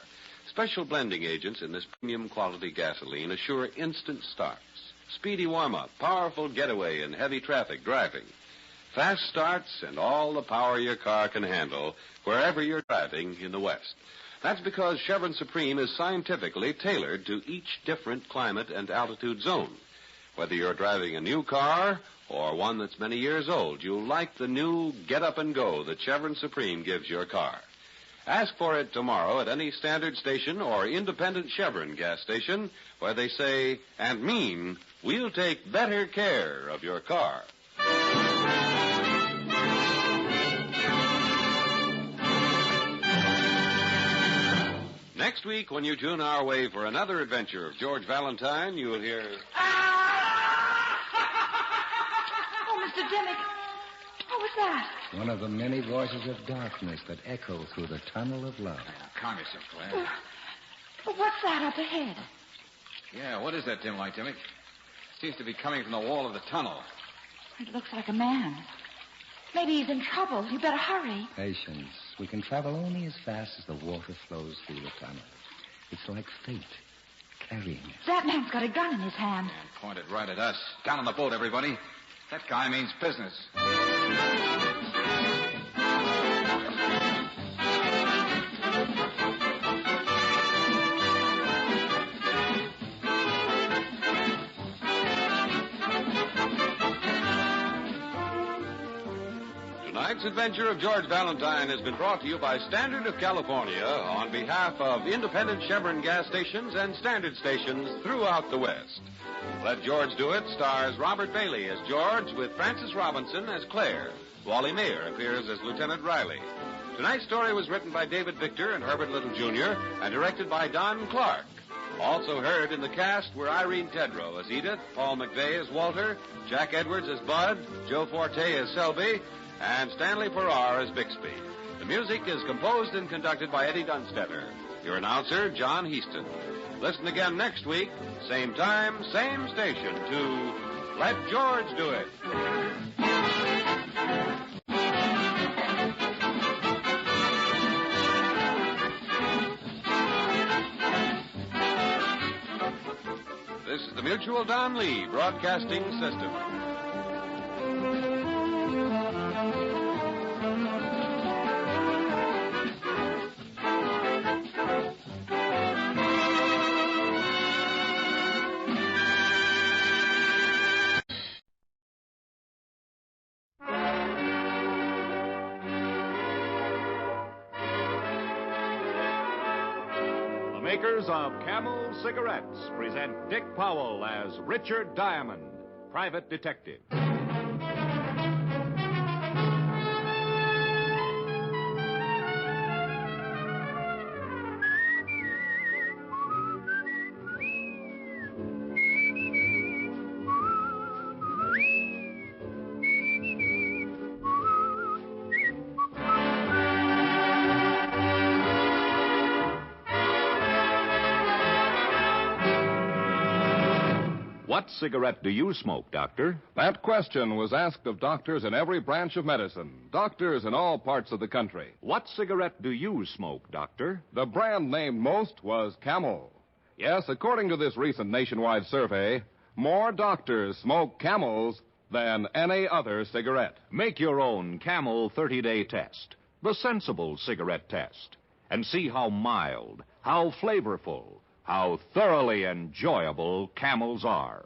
Special blending agents in this premium quality gasoline assure instant starts, speedy warm-up, powerful getaway in heavy traffic driving, fast starts, and all the power your car can handle wherever you're driving in the West. That's because Chevron Supreme is scientifically tailored to each different climate and altitude zone. Whether you're driving a new car or one that's many years old, you'll like the new Get Up and Go that Chevron Supreme gives your car. Ask for it tomorrow at any standard station or independent Chevron gas station where they say and mean, we'll take better care of your car. Next week, when you tune our way for another adventure of George Valentine, you'll hear... Oh, Mr. Dimmick. Oh, was that? One of the many voices of darkness that echo through the tunnel of love. Calm yourself, Claire. What's that up ahead? Yeah, what is that dim light, Timmy? Seems to be coming from the wall of the tunnel. It looks like a man. Maybe he's in trouble. You better hurry. Patience. We can travel only as fast as the water flows through the tunnel. It's like fate carrying us. That man's got a gun in his hand. And pointed right at us. Down on the boat, everybody. That guy means business. Tonight's adventure of George Valentine has been brought to you by Standard of California on behalf of independent Chevron gas stations and Standard stations throughout the West. Let George Do It stars Robert Bailey as George with Frances Robinson as Claire. Wally Mayer appears as Lieutenant Riley. Tonight's story was written by David Victor and Herbert Little Jr. and directed by Don Clark. Also heard in the cast were Irene Tedrow as Edith, Paul McVeigh as Walter, Jack Edwards as Bud, Joe Forte as Selby, and Stanley Farrar as Bixby. The music is composed and conducted by Eddie Dunstetter. Your announcer, John Heaston. Listen again next week, same time, same station, to Let George Do It. This is the Mutual Don Lee Broadcasting System. Makers of Camel Cigarettes present Dick Powell as Richard Diamond, private detective. What cigarette do you smoke, Doctor? That question was asked of doctors in every branch of medicine, doctors in all parts of the country. What cigarette do you smoke, Doctor? The brand named most was Camel. Yes, according to this recent nationwide survey, more doctors smoke Camels than any other cigarette. Make your own Camel 30-day test, the sensible cigarette test, and see how mild, how flavorful, how thoroughly enjoyable Camels are.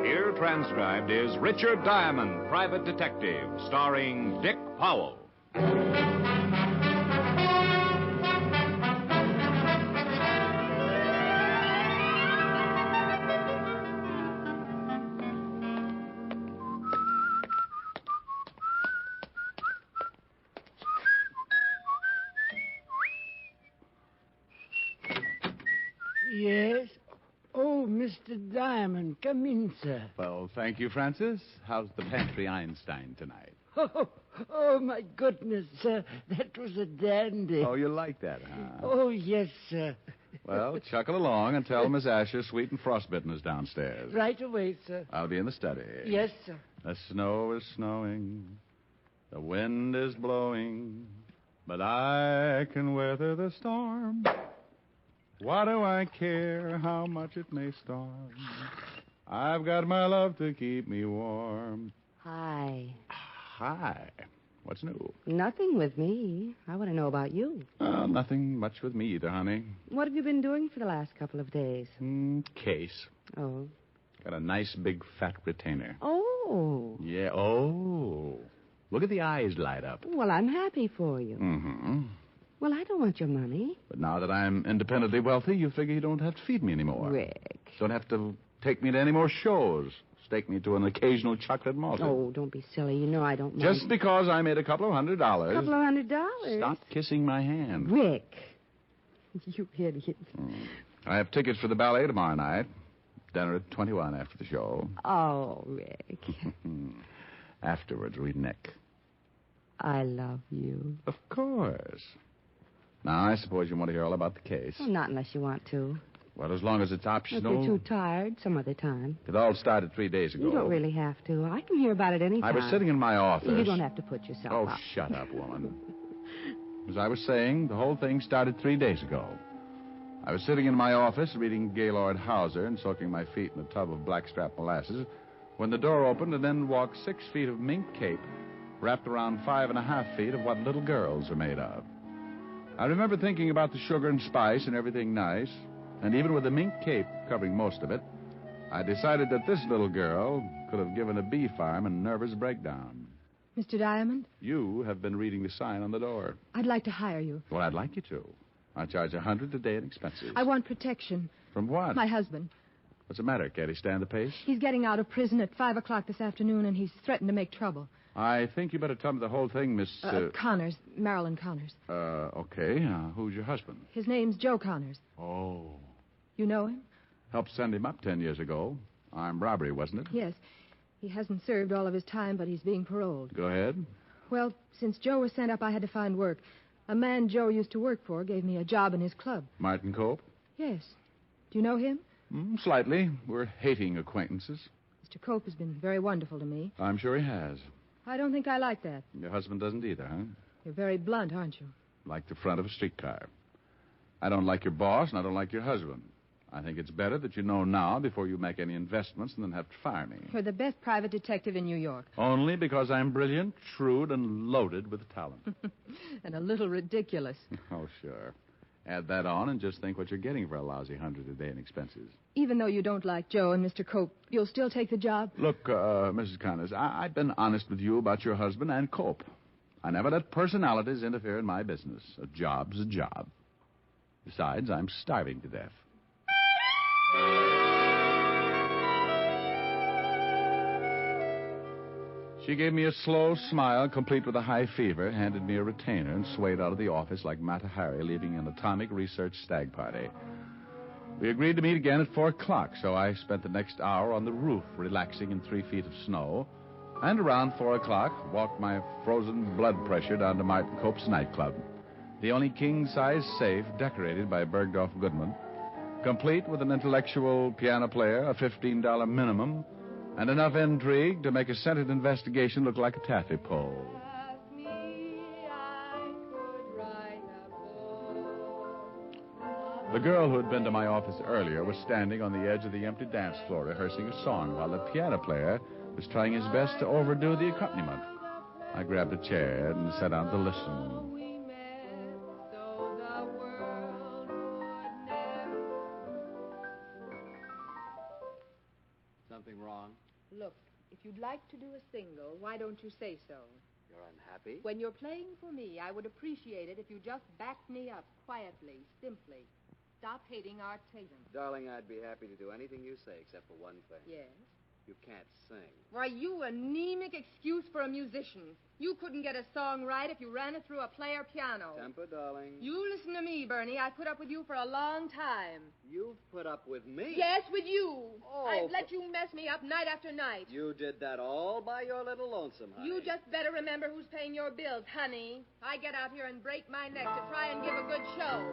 Here transcribed is Richard Diamond, private detective, starring Dick Powell. Yes? Oh, Mr. Diamond, come in, sir. Well, thank you, Francis. How's the pantry Einstein tonight? Oh, my goodness, sir. That was a dandy. Oh, you like that, huh? Oh, yes, sir. Well, chuckle along and tell Miss Asher Sweet and Frostbitten is downstairs. Right away, sir. I'll be in the study. Yes, sir. The snow is snowing. The wind is blowing. But I can weather the storm. What do I care how much it may storm? I've got my love to keep me warm. Hi. Hi. What's new? Nothing with me. I want to know about you. Nothing much with me either, honey. What have you been doing for the last couple of days? Case. Oh. Got a nice big fat retainer. Oh. Yeah, oh. Look at the eyes light up. Well, I'm happy for you. Mm-hmm. Well, I don't want your money. But now that I'm independently wealthy, you figure you don't have to feed me anymore. Rick. Don't have to take me to any more shows. Stake me to an occasional chocolate malted. Oh, don't be silly. You know I don't mind. Just because I made a couple of $100. $couple of $100? Stop kissing my hand. Rick. You idiot. I have tickets for the ballet tomorrow night. Dinner at 21 after the show. Oh, Rick. Afterwards, we nick. I love you. Of course. Now, I suppose you want to hear all about the case. Well, not unless you want to. Well, as long as it's If optional. you're too tired, some other time. It all started 3 days ago. You don't really have to. I can hear about it any time. I was sitting in my office. You don't have to put yourself Oh, up. shut up, woman. As I was saying, the whole thing started 3 days ago. I was sitting in my office reading Gaylord Hauser and soaking my feet in a tub of blackstrap molasses when the door opened and then walked 6 feet of mink cape wrapped around 5.5 feet of what little girls are made of. I remember thinking about the sugar and spice and everything nice, and even with the mink cape covering most of it, I decided that this little girl could have given a bee farm a nervous breakdown. Mr. Diamond, You have been reading the sign on the door. I'd like to hire you. Well, I'd like you to. I charge $100 a day in expenses. I want protection. From what? My husband. What's the matter? Can't he stand the pace? He's getting out of prison at 5 o'clock this afternoon, and he's threatened to make trouble. I think you better tell me the whole thing, Miss... Connors, Marilyn Connors. Okay. Who's your husband? His name's Joe Connors. Oh. You know him? Helped send him up 10 years ago. Armed robbery, wasn't it? Yes. He hasn't served all of his time, but he's being paroled. Go ahead. Well, since Joe was sent up, I had to find work. A man Joe used to work for gave me a job in his club. Martin Cope? Yes. Do you know him? Slightly. We're hating acquaintances. Mr. Cope has been very wonderful to me. I'm sure he has. I don't think I like that. Your husband doesn't either, huh? You're very blunt, aren't you? Like the front of a streetcar. I don't like your boss, and I don't like your husband. I think it's better that you know now before you make any investments and then have to fire me. You're the best private detective in New York. Only because I'm brilliant, shrewd, and loaded with talent. And a little ridiculous. Oh, sure. Add that on and just think what you're getting for a lousy $100 a day in expenses. Even though you don't like Joe and Mr. Cope, you'll still take the job? Look, Mrs. Connors, I've been honest with you about your husband and Cope. I never let personalities interfere in my business. A job's a job. Besides, I'm starving to death. She gave me a slow smile, complete with a high fever, handed me a retainer, and swayed out of the office like Mata Hari leaving an atomic research stag party. We agreed to meet again at 4 o'clock, so I spent the next hour on the roof, relaxing in 3 feet of snow, and around 4 o'clock walked my frozen blood pressure down to Martin Cope's nightclub, the only king-size safe decorated by Bergdorf Goodman, complete with an intellectual piano player, a $15 minimum, and enough intrigue to make a scented investigation look like a taffy pole. The girl who had been to my office earlier was standing on the edge of the empty dance floor rehearsing a song while the piano player was trying his best to overdo the accompaniment. I grabbed a chair and sat down to listen. Something wrong? Look, if you'd like to do a single, why don't you say so? You're unhappy? When you're playing for me, I would appreciate it if you just backed me up quietly, simply. Stop hating Art Tatum. Darling, I'd be happy to do anything you say except for one thing. Yes? You can't sing. Why, you anemic excuse for a musician. You couldn't get a song right if you ran it through a player piano. Temper, darling. You listen to me, Bernie. I put up with you for a long time. You've put up with me? Yes, with you. Oh, I've let you mess me up night after night. You did that all by your little lonesome, honey. You just better remember who's paying your bills, honey. I get out here and break my neck to try and give a good show.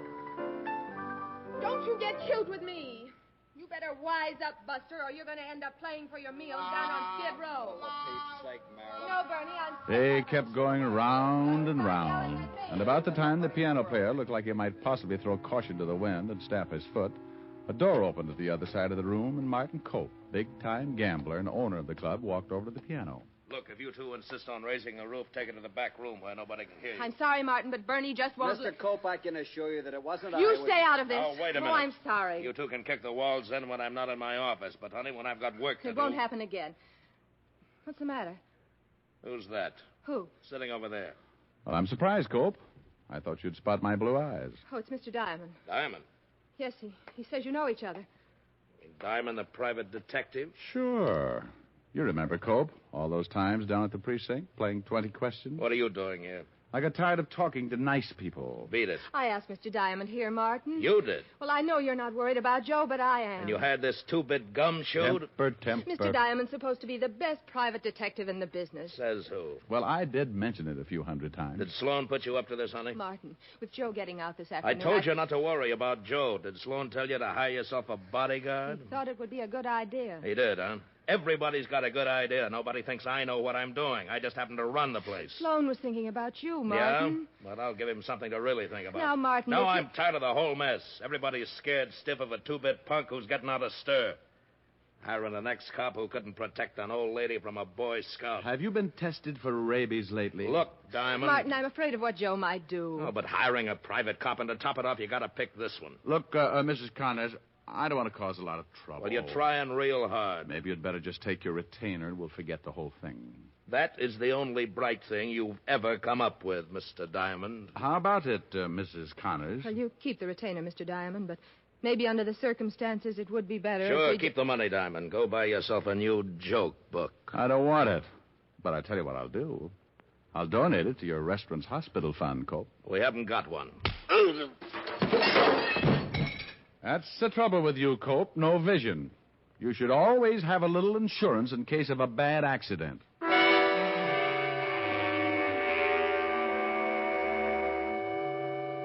Don't you get cute with me. You better wise up, Buster, or you're going to end up playing for your meals down on Skid Row. For Pete's sake, Marilyn. No, Bernie, I'm... They kept going round and round, and about the time the piano player looked like he might possibly throw caution to the wind and stamp his foot, a door opened at the other side of the room, and Martin Cope, big-time gambler and owner of the club, walked over to the piano. Look, if you two insist on raising the roof, take it to the back room where nobody can hear you. I'm sorry, Martin, but Bernie just won't... Mr. Cope, I can assure you that it wasn't You I. stay out of this. Oh, wait a minute. Oh, I'm sorry. You two can kick the walls in when I'm not in my office, but, honey, when I've got work to It do... won't happen again. What's the matter? Who's that? Who? Sitting over there. Well, I'm surprised, Cope. I thought you'd spot my blue eyes. Oh, it's Mr. Diamond. Diamond. Yes, he says you know each other. Diamond, the private detective? Sure. You remember, Cope, all those times down at the precinct, playing 20 questions? What are you doing here? I got tired of talking to nice people. Beat it. I asked Mr. Diamond here, Martin. You did. Well, I know you're not worried about Joe, but I am. And you had this two-bit gumshoe? Temper. Mr. Diamond's supposed to be the best private detective in the business. Says who? Well, I did mention it a few hundred times. Did Sloan put you up to this, honey? Martin, with Joe getting out this I afternoon... told you not to worry about Joe. Did Sloan tell you to hire yourself a bodyguard? He thought it would be a good idea. He did, huh? Everybody's got a good idea. Nobody thinks I know what I'm doing. I just happen to run the place. Sloan was thinking about you, Martin. Yeah? But I'll give him something to really think about. Now, Martin... No, I'm tired of the whole mess. Everybody's scared stiff of a two-bit punk who's getting out of stir. Hiring an ex-cop who couldn't protect an old lady from a Boy Scout. Have you been tested for rabies lately? Look, Diamond... Martin, I'm afraid of what Joe might do. Oh, but hiring a private cop, and to top it off, you gotta pick this one. Look, Mrs. Connors, I don't want to cause a lot of trouble. Well, you're trying real hard. Maybe you'd better just take your retainer and we'll forget the whole thing. That is the only bright thing you've ever come up with, Mr. Diamond. How about it, Mrs. Connors? Well, you keep the retainer, Mr. Diamond, but maybe under the circumstances it would be better Sure, if we... keep the money, Diamond. Go buy yourself a new joke book. I don't want it. But I tell you what I'll do. I'll donate it to your restaurant's hospital fund, Cope. We haven't got one. That's the trouble with you, Cope. No vision. You should always have a little insurance in case of a bad accident.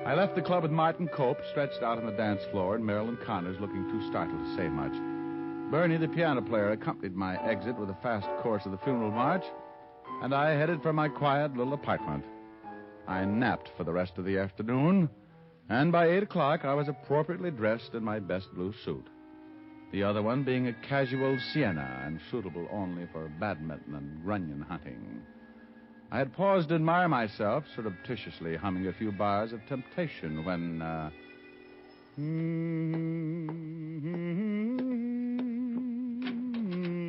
I left the club with Martin Cope stretched out on the dance floor and Marilyn Connors looking too startled to say much. Bernie, the piano player, accompanied my exit with a fast course of the funeral march, and I headed for my quiet little apartment. I napped for the rest of the afternoon, and by 8 o'clock I was appropriately dressed in my best blue suit. The other one being a casual sienna and suitable only for badminton and grunion hunting. I had paused to admire myself, surreptitiously humming a few bars of Temptation when,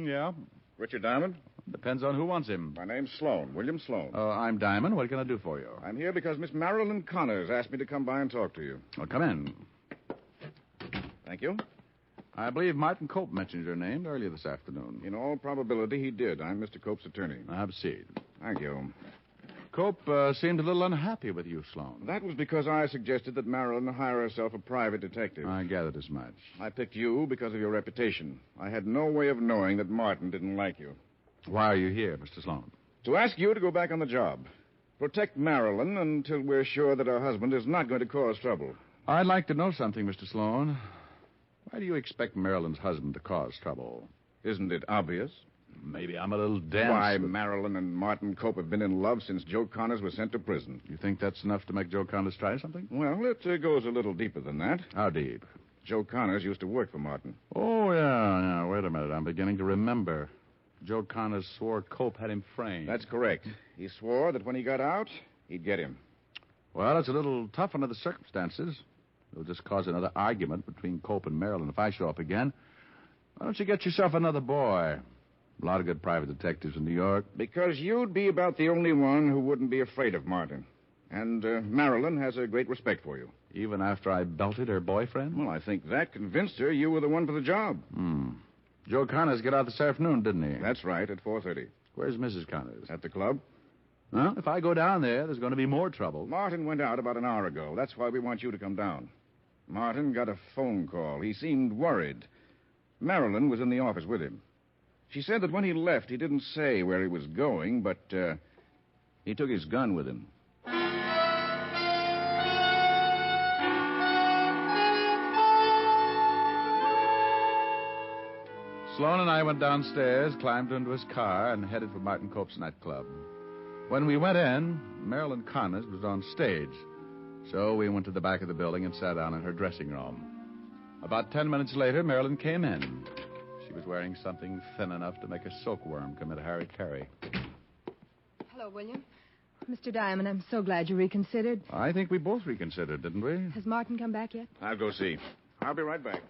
Yeah? Richard Diamond? Depends on who wants him. My name's Sloan, William Sloan. I'm Diamond. What can I do for you? I'm here because Miss Marilyn Connors asked me to come by and talk to you. Well, come in. Thank you. I believe Martin Cope mentioned your name earlier this afternoon. In all probability, he did. I'm Mr. Cope's attorney. Have a seat. Thank you. Cope seemed a little unhappy with you, Sloan. That was because I suggested that Marilyn hire herself a private detective. I gathered as much. I picked you because of your reputation. I had no way of knowing that Martin didn't like you. Why are you here, Mr. Sloan? To ask you to go back on the job. Protect Marilyn until we're sure that her husband is not going to cause trouble. I'd like to know something, Mr. Sloan. Why do you expect Marilyn's husband to cause trouble? Isn't it obvious? Maybe I'm a little dense. Why, Marilyn and Martin Cope have been in love since Joe Connors was sent to prison. You think that's enough to make Joe Connors try something? Well, it goes a little deeper than that. How deep? Joe Connors used to work for Martin. Oh, yeah. Wait a minute. I'm beginning to remember. Joe Connors swore Cope had him framed. That's correct. He swore that when he got out, he'd get him. Well, it's a little tough under the circumstances. It'll just cause another argument between Cope and Marilyn if I show up again. Why don't you get yourself another boy? A lot of good private detectives in New York. Because you'd be about the only one who wouldn't be afraid of Martin. And Marilyn has a great respect for you. Even after I belted her boyfriend? Well, I think that convinced her you were the one for the job. Joe Connors got out this afternoon, didn't he? That's right, at 4:30. Where's Mrs. Connors? At the club. Well, if I go down there, there's going to be more trouble. Martin went out about an hour ago. That's why we want you to come down. Martin got a phone call. He seemed worried. Marilyn was in the office with him. She said that when he left, he didn't say where he was going, but he took his gun with him. Sloan and I went downstairs, climbed into his car, and headed for Martin Cope's nightclub. When we went in, Marilyn Connors was on stage. So we went to the back of the building and sat down in her dressing room. About 10 minutes later, Marilyn came in. She was wearing something thin enough to make a silkworm commit a hara-kiri. Hello, William. Mr. Diamond, I'm so glad you reconsidered. I think we both reconsidered, didn't we? Has Martin come back yet? I'll go see. I'll be right back.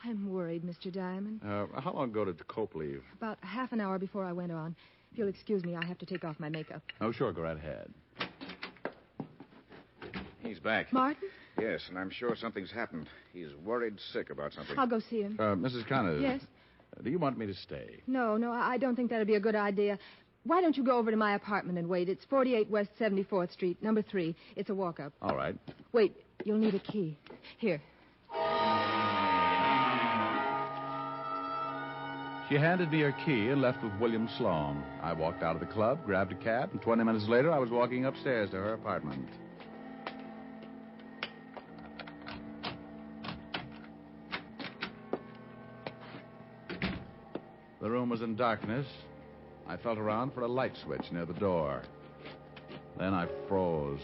I'm worried, Mr. Diamond. How long ago did Cope leave? About half an hour before I went on. If you'll excuse me, I have to take off my makeup. Oh, sure, go right ahead. He's back. Martin? Yes, and I'm sure something's happened. He's worried sick about something. I'll go see him. Mrs. Connors. Yes? Do you want me to stay? No, I don't think that'd be a good idea. Why don't you go over to my apartment and wait? It's 48 West 74th Street, number 3. It's a walk-up. All right. Wait, you'll need a key. Here. She handed me her key and left with William Sloan. I walked out of the club, grabbed a cab, and 20 minutes later I was walking upstairs to her apartment. The room was in darkness. I felt around for a light switch near the door. Then I froze.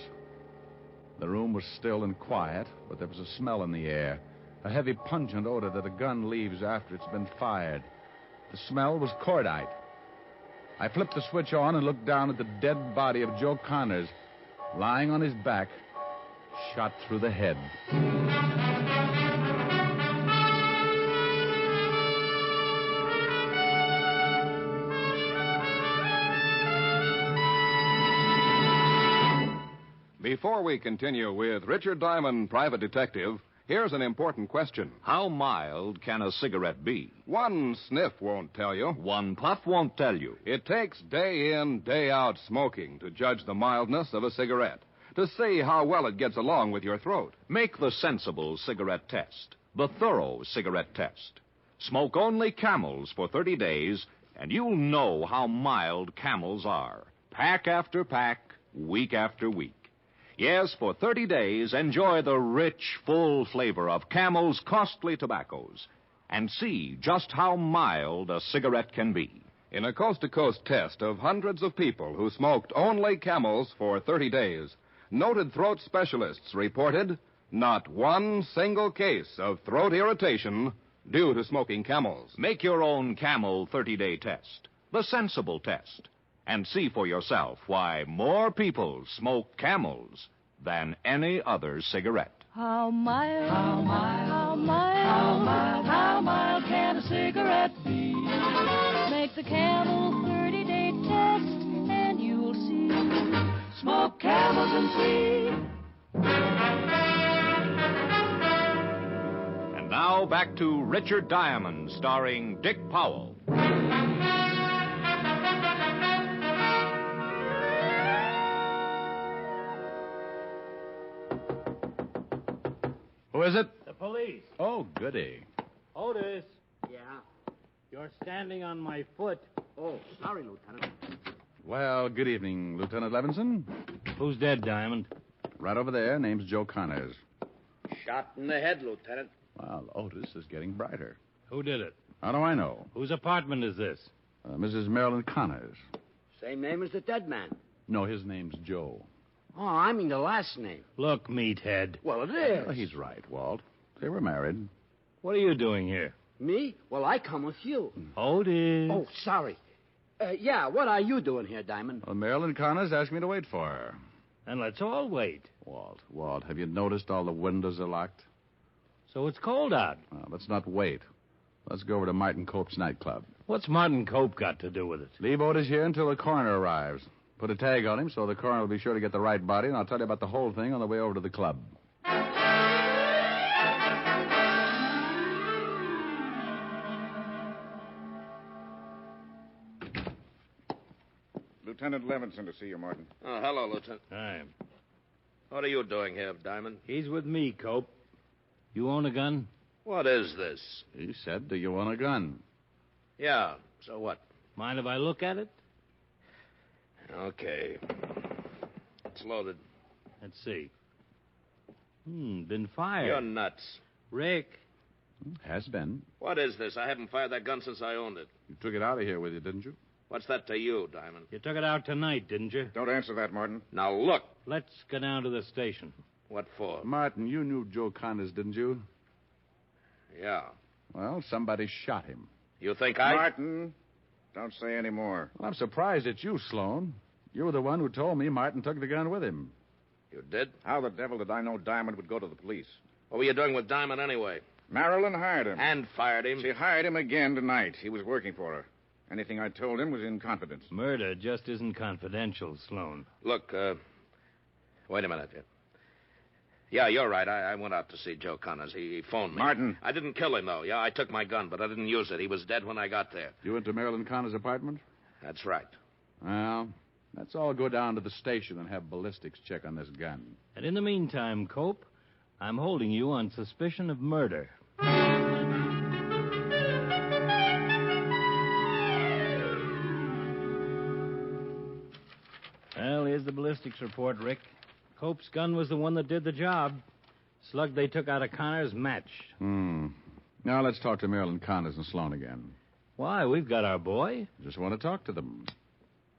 The room was still and quiet, but there was a smell in the air, a heavy, pungent odor that a gun leaves after it's been fired. The smell was cordite. I flipped the switch on and looked down at the dead body of Joe Connors, lying on his back, shot through the head. Before we continue with Richard Diamond, Private Detective, here's an important question. How mild can a cigarette be? One sniff won't tell you. One puff won't tell you. It takes day in, day out smoking to judge the mildness of a cigarette, to see how well it gets along with your throat. Make the sensible cigarette test, the thorough cigarette test. Smoke only Camels for 30 days, and you'll know how mild Camels are. Pack after pack, week after week. Yes, for 30 days, enjoy the rich, full flavor of Camel's costly tobaccos and see just how mild a cigarette can be. In a coast-to-coast test of hundreds of people who smoked only Camels for 30 days, noted throat specialists reported not one single case of throat irritation due to smoking Camels. Make your own Camel 30-day test, the sensible test, and see for yourself why more people smoke Camels than any other cigarette. How mild, how mild, how mild, how mild, how mild can a cigarette be? Make the Camel 30-day test and you'll see. Smoke Camels and see. And now back to Richard Diamond, starring Dick Powell. Who is it? The police. Oh, goody. Otis. Yeah? You're standing on my foot. Oh, sorry, Lieutenant. Well, good evening, Lieutenant Levinson. Who's dead, Diamond? Right over there. Name's Joe Connors. Shot in the head, Lieutenant. Well, Otis is getting brighter. Who did it? How do I know? Whose apartment is this? Mrs. Marilyn Connors. Same name as the dead man. No, his name's Joe. Oh, I mean the last name. Look, meathead. Well, it is. Well, he's right, Walt. They were married. What are you doing here? Me? Well, I come with you. Otis. Oh, sorry. Yeah, what are you doing here, Diamond? Well, Marilyn Connors asked me to wait for her. And let's all wait. Walt, have you noticed all the windows are locked? So it's cold out. Let's not wait. Let's go over to Martin Cope's nightclub. What's Martin Cope got to do with it? Leave Otis here until the coroner arrives. Put a tag on him so the coroner will be sure to get the right body, and I'll tell you about the whole thing on the way over to the club. Lieutenant Levinson to see you, Martin. Oh, hello, Lieutenant. Hi. What are you doing here, Diamond? He's with me, Cope. You own a gun? What is this? He said, do you want a gun? Yeah, so what? Mind if I look at it? Okay. It's loaded. Let's see. Been fired. You're nuts. Rick. Has been. What is this? I haven't fired that gun since I owned it. You took it out of here with you, didn't you? What's that to you, Diamond? You took it out tonight, didn't you? Don't answer that, Martin. Now, look. Let's go down to the station. What for? Martin, you knew Joe Connors, didn't you? Yeah. Well, somebody shot him. You think I... Martin, don't say any more. Well, I'm surprised it's you, Sloan. You were the one who told me Martin took the gun with him. You did? How the devil did I know Diamond would go to the police? What were you doing with Diamond anyway? Marilyn hired him. And fired him. She hired him again tonight. He was working for her. Anything I told him was in confidence. Murder just isn't confidential, Sloan. Look, wait a minute. Yeah, you're right. I went out to see Joe Connors. He phoned me. Martin. I didn't kill him, though. Yeah, I took my gun, but I didn't use it. He was dead when I got there. You went to Marilyn Connors' apartment? That's right. Well, let's all go down to the station and have ballistics check on this gun. And in the meantime, Cope, I'm holding you on suspicion of murder. Well, here's the ballistics report, Rick. Cope's gun was the one that did the job. Slug they took out of Connors matched. Now let's talk to Marilyn Connors and Sloan again. Why, we've got our boy. Just want to talk to them.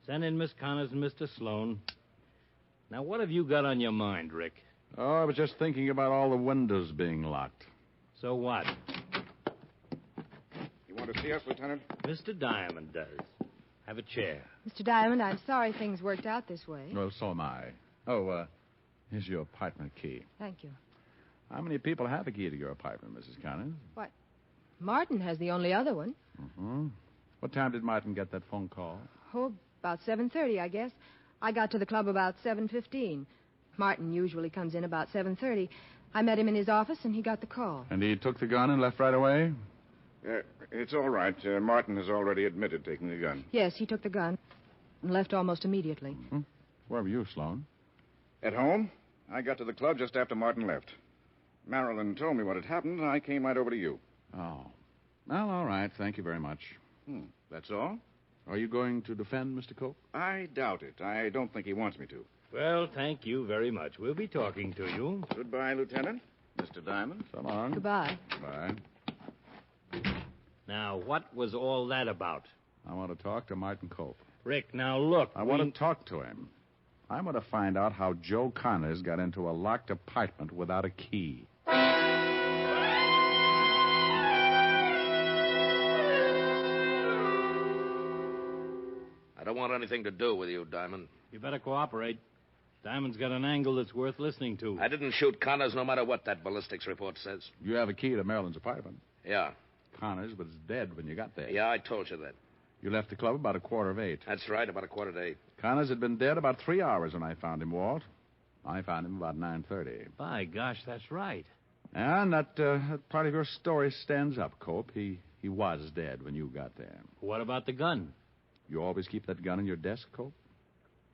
Send in Miss Connors and Mr. Sloan. Now, what have you got on your mind, Rick? Oh, I was just thinking about all the windows being locked. So what? You want to see us, Lieutenant? Mr. Diamond does. Have a chair. Mr. Diamond, I'm sorry things worked out this way. Well, so am I. Oh, here's your apartment key. Thank you. How many people have a key to your apartment, Mrs. Connors? What? Martin has the only other one. Mm-hmm. What time did Martin get that phone call? Oh, about 7:30, I guess. I got to the club about 7:15. Martin usually comes in about 7:30. I met him in his office, and he got the call. And he took the gun and left right away? It's all right. Martin has already admitted taking the gun. Yes, he took the gun and left almost immediately. Mm-hmm. Where were you, Sloan? At home. I got to the club just after Martin left. Marilyn told me what had happened, and I came right over to you. Oh. Well, all right. Thank you very much. That's all? Are you going to defend Mr. Cope? I doubt it. I don't think he wants me to. Well, thank you very much. We'll be talking to you. Goodbye, Lieutenant. Mr. Diamond. So long. Goodbye. Bye. Now, what was all that about? I want to talk to Martin Cope. Rick, now look. I want to talk to him. I want to find out how Joe Connors got into a locked apartment without a key. I don't want anything to do with you, Diamond. You better cooperate. Diamond's got an angle that's worth listening to. I didn't shoot Connors no matter what that ballistics report says. You have a key to Marilyn's apartment. Yeah. Connors was dead when you got there. Yeah, I told you that. You left the club about 7:15. That's right, about 7:15. Connors had been dead about 3 hours when I found him, Walt. I found him about 9:30. By gosh, that's right. And that part of your story stands up, Cope. He was dead when you got there. What about the gun? You always keep that gun in your desk, Cope?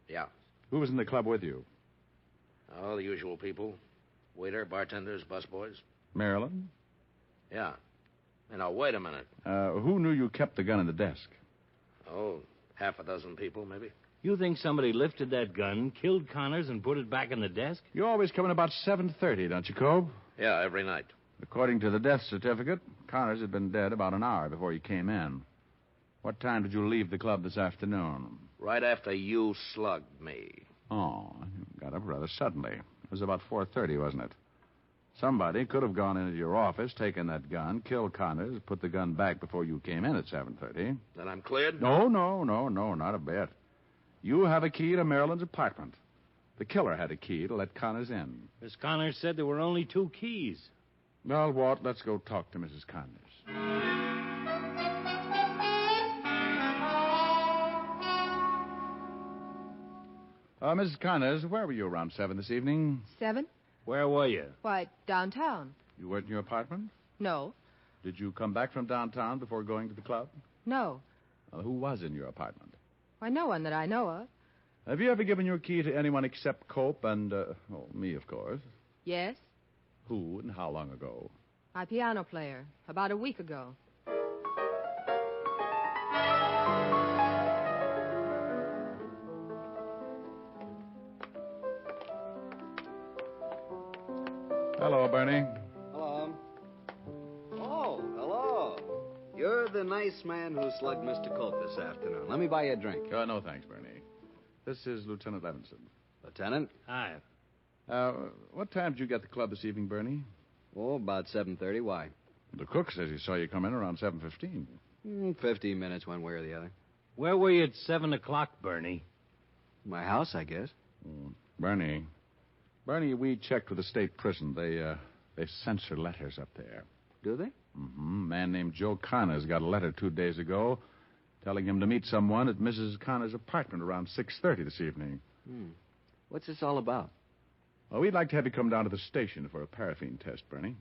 Yeah. Who was in the club with you? Oh, the usual people. Waiter, bartenders, busboys. Marilyn? Yeah. Now, wait a minute. Who knew you kept the gun in the desk? Oh, half a dozen people, maybe. You think somebody lifted that gun, killed Connors, and put it back in the desk? You always come in about 7:30, don't you, Cope? Yeah, every night. According to the death certificate, Connors had been dead about an hour before you came in. What time did you leave the club this afternoon? Right after you slugged me. Oh, you got up rather suddenly. It was about 4:30, wasn't it? Somebody could have gone into your office, taken that gun, killed Connors, put the gun back before you came in at 7:30. Then I'm cleared? No, not a bit. You have a key to Marilyn's apartment. The killer had a key to let Connors in. Miss Connors said there were only 2 keys. Well, Walt, let's go talk to Mrs. Connors. Mrs. Connors, where were you around 7 this evening? 7? Where were you? Why, downtown. You weren't in your apartment? No. Did you come back from downtown before going to the club? No. Who was in your apartment? Why, no one that I know of. Have you ever given your key to anyone except Cope and, me, of course? Yes. Who and how long ago? My piano player. About a week ago. Hello, Bernie. Hello. Oh, hello. You're the nice man who slugged Mr. Cope this afternoon. Let me buy you a drink. No, thanks, Bernie. This is Lieutenant Levinson. Lieutenant? Hi. What time did you get to the club this evening, Bernie? Oh, about 7:30. Why? The cook says he saw you come in around 7:15. 15 minutes one way or the other. Where were you at 7 o'clock, Bernie? My house, I guess. Bernie, we checked with the state prison. They censor letters up there. Do they? Mm-hmm. A man named Joe Connors got a letter 2 days ago telling him to meet someone at Mrs. Connors' apartment around 6:30 this evening. What's this all about? Well, we'd like to have you come down to the station for a paraffin test, Bernie.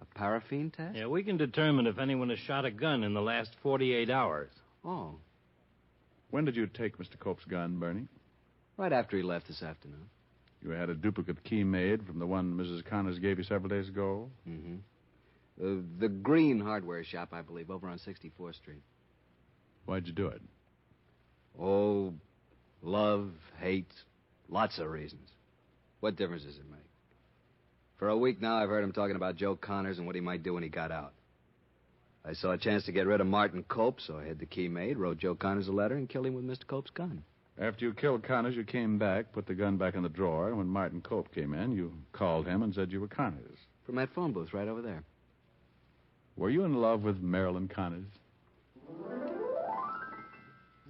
A paraffin test? Yeah, we can determine if anyone has shot a gun in the last 48 hours. Oh. When did you take Mr. Cope's gun, Bernie? Right after he left this afternoon. You had a duplicate key made from the one Mrs. Connors gave you several days ago? Mm-hmm. The Green Hardware Shop, I believe, over on 64th Street. Why'd you do it? Oh, love, hate, lots of reasons. What difference does it make? For a week now, I've heard him talking about Joe Connors and what he might do when he got out. I saw a chance to get rid of Martin Cope, so I had the key made, wrote Joe Connors a letter, and killed him with Mr. Cope's gun. After you killed Connors, you came back, put the gun back in the drawer, and when Martin Cope came in, you called him and said you were Connors. From that phone booth right over there. Were you in love with Marilyn Connors?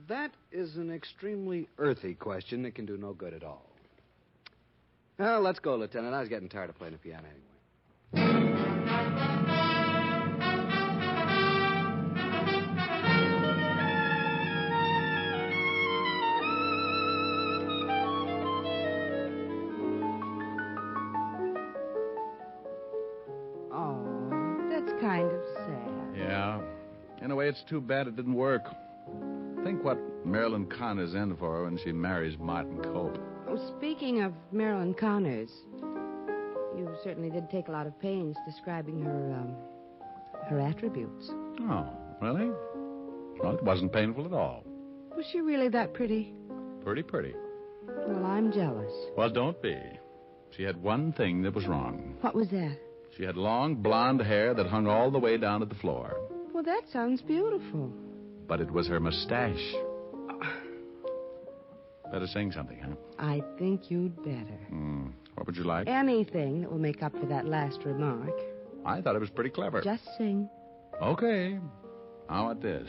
That is an extremely earthy question that can do no good at all. Well, let's go, Lieutenant. I was getting tired of playing the piano anyway. Oh, that's kind of sad. Yeah. In a way, it's too bad it didn't work. Think what Marilyn Connors in for when she marries Martin Cope. Oh, speaking of Marilyn Connors, you certainly did take a lot of pains describing her attributes. Oh, really? Well, it wasn't painful at all. Was she really that pretty? Pretty. Well, I'm jealous. Well, don't be. She had one thing that was wrong. What was that? She had long blonde hair that hung all the way down to the floor. Well, that sounds beautiful. But it was her mustache. Better sing something, huh? I think you'd better. What would you like? Anything that will make up for that last remark. I thought it was pretty clever. Just sing. Okay. How about this?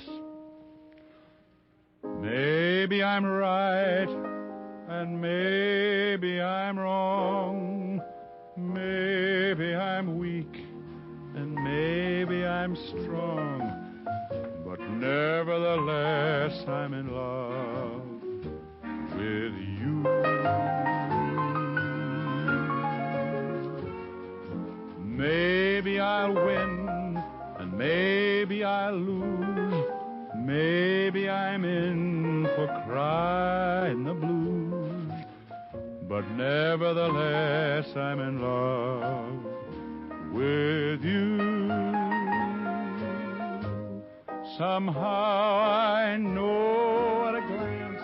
Maybe I'm right, and maybe I'm wrong. Maybe I'm weak, and maybe I'm strong. But nevertheless, I'm in love with you. Maybe I'll win, and maybe I'll lose. Maybe I'm in for crying the blues. But nevertheless, I'm in love with you. Somehow I know at a glance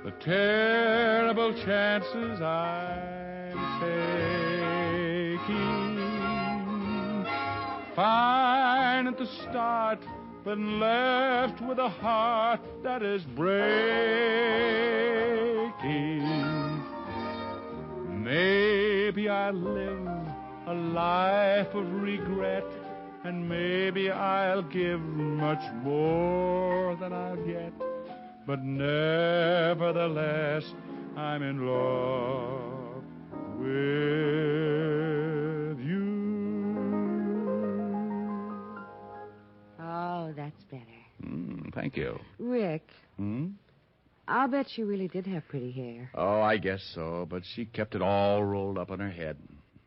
the terrible chances I'm taking. Fine at the start, been left with a heart that is breaking. Maybe I live a life of regret, and maybe I'll give much more than I'll get. But nevertheless, I'm in love with you. Oh, that's better. Thank you. Rick, I'll bet she really did have pretty hair. Oh, I guess so, but she kept it all rolled up on her head.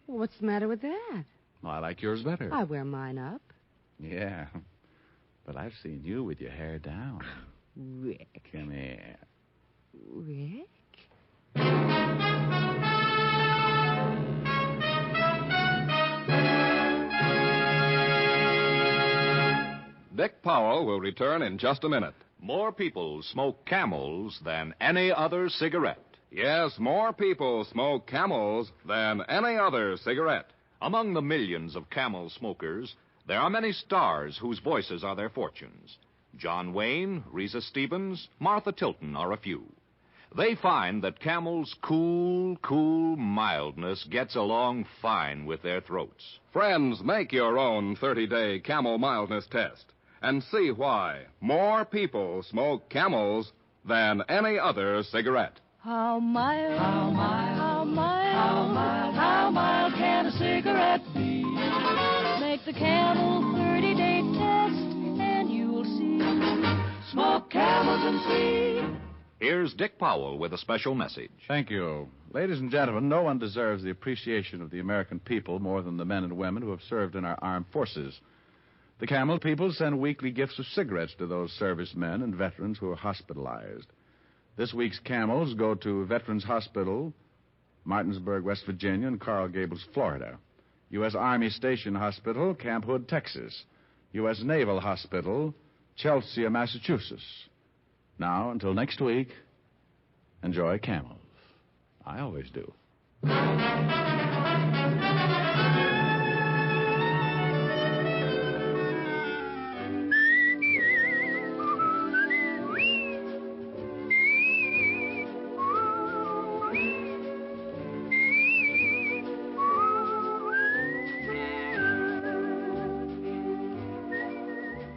Well, what's the matter with that? Well, I like yours better. I wear mine up. Yeah, but I've seen you with your hair down. Rick. Come here. Rick? Dick Powell will return in just a minute. More people smoke Camels than any other cigarette. Yes, more people smoke Camels than any other cigarette. Among the millions of Camel smokers, there are many stars whose voices are their fortunes. John Wayne, Reza Stevens, Martha Tilton are a few. They find that Camel's cool mildness gets along fine with their throats. Friends, make your own 30-day Camel mildness test and see why more people smoke Camels than any other cigarette. How mild, how mild, how mild, how mild can a cigarette be? Make the Camel 30-day test, and you'll see. Smoke Camels and see. Here's Dick Powell with a special message. Thank you. Ladies and gentlemen, no one deserves the appreciation of the American people more than the men and women who have served in our armed forces. The Camel people send weekly gifts of cigarettes to those servicemen and veterans who are hospitalized. This week's Camels go to Veterans Hospital, Martinsburg, West Virginia, and Coral Gables, Florida. U.S. Army Station Hospital, Camp Hood, Texas. U.S. Naval Hospital, Chelsea, Massachusetts. Now, until next week, enjoy Camels. I always do.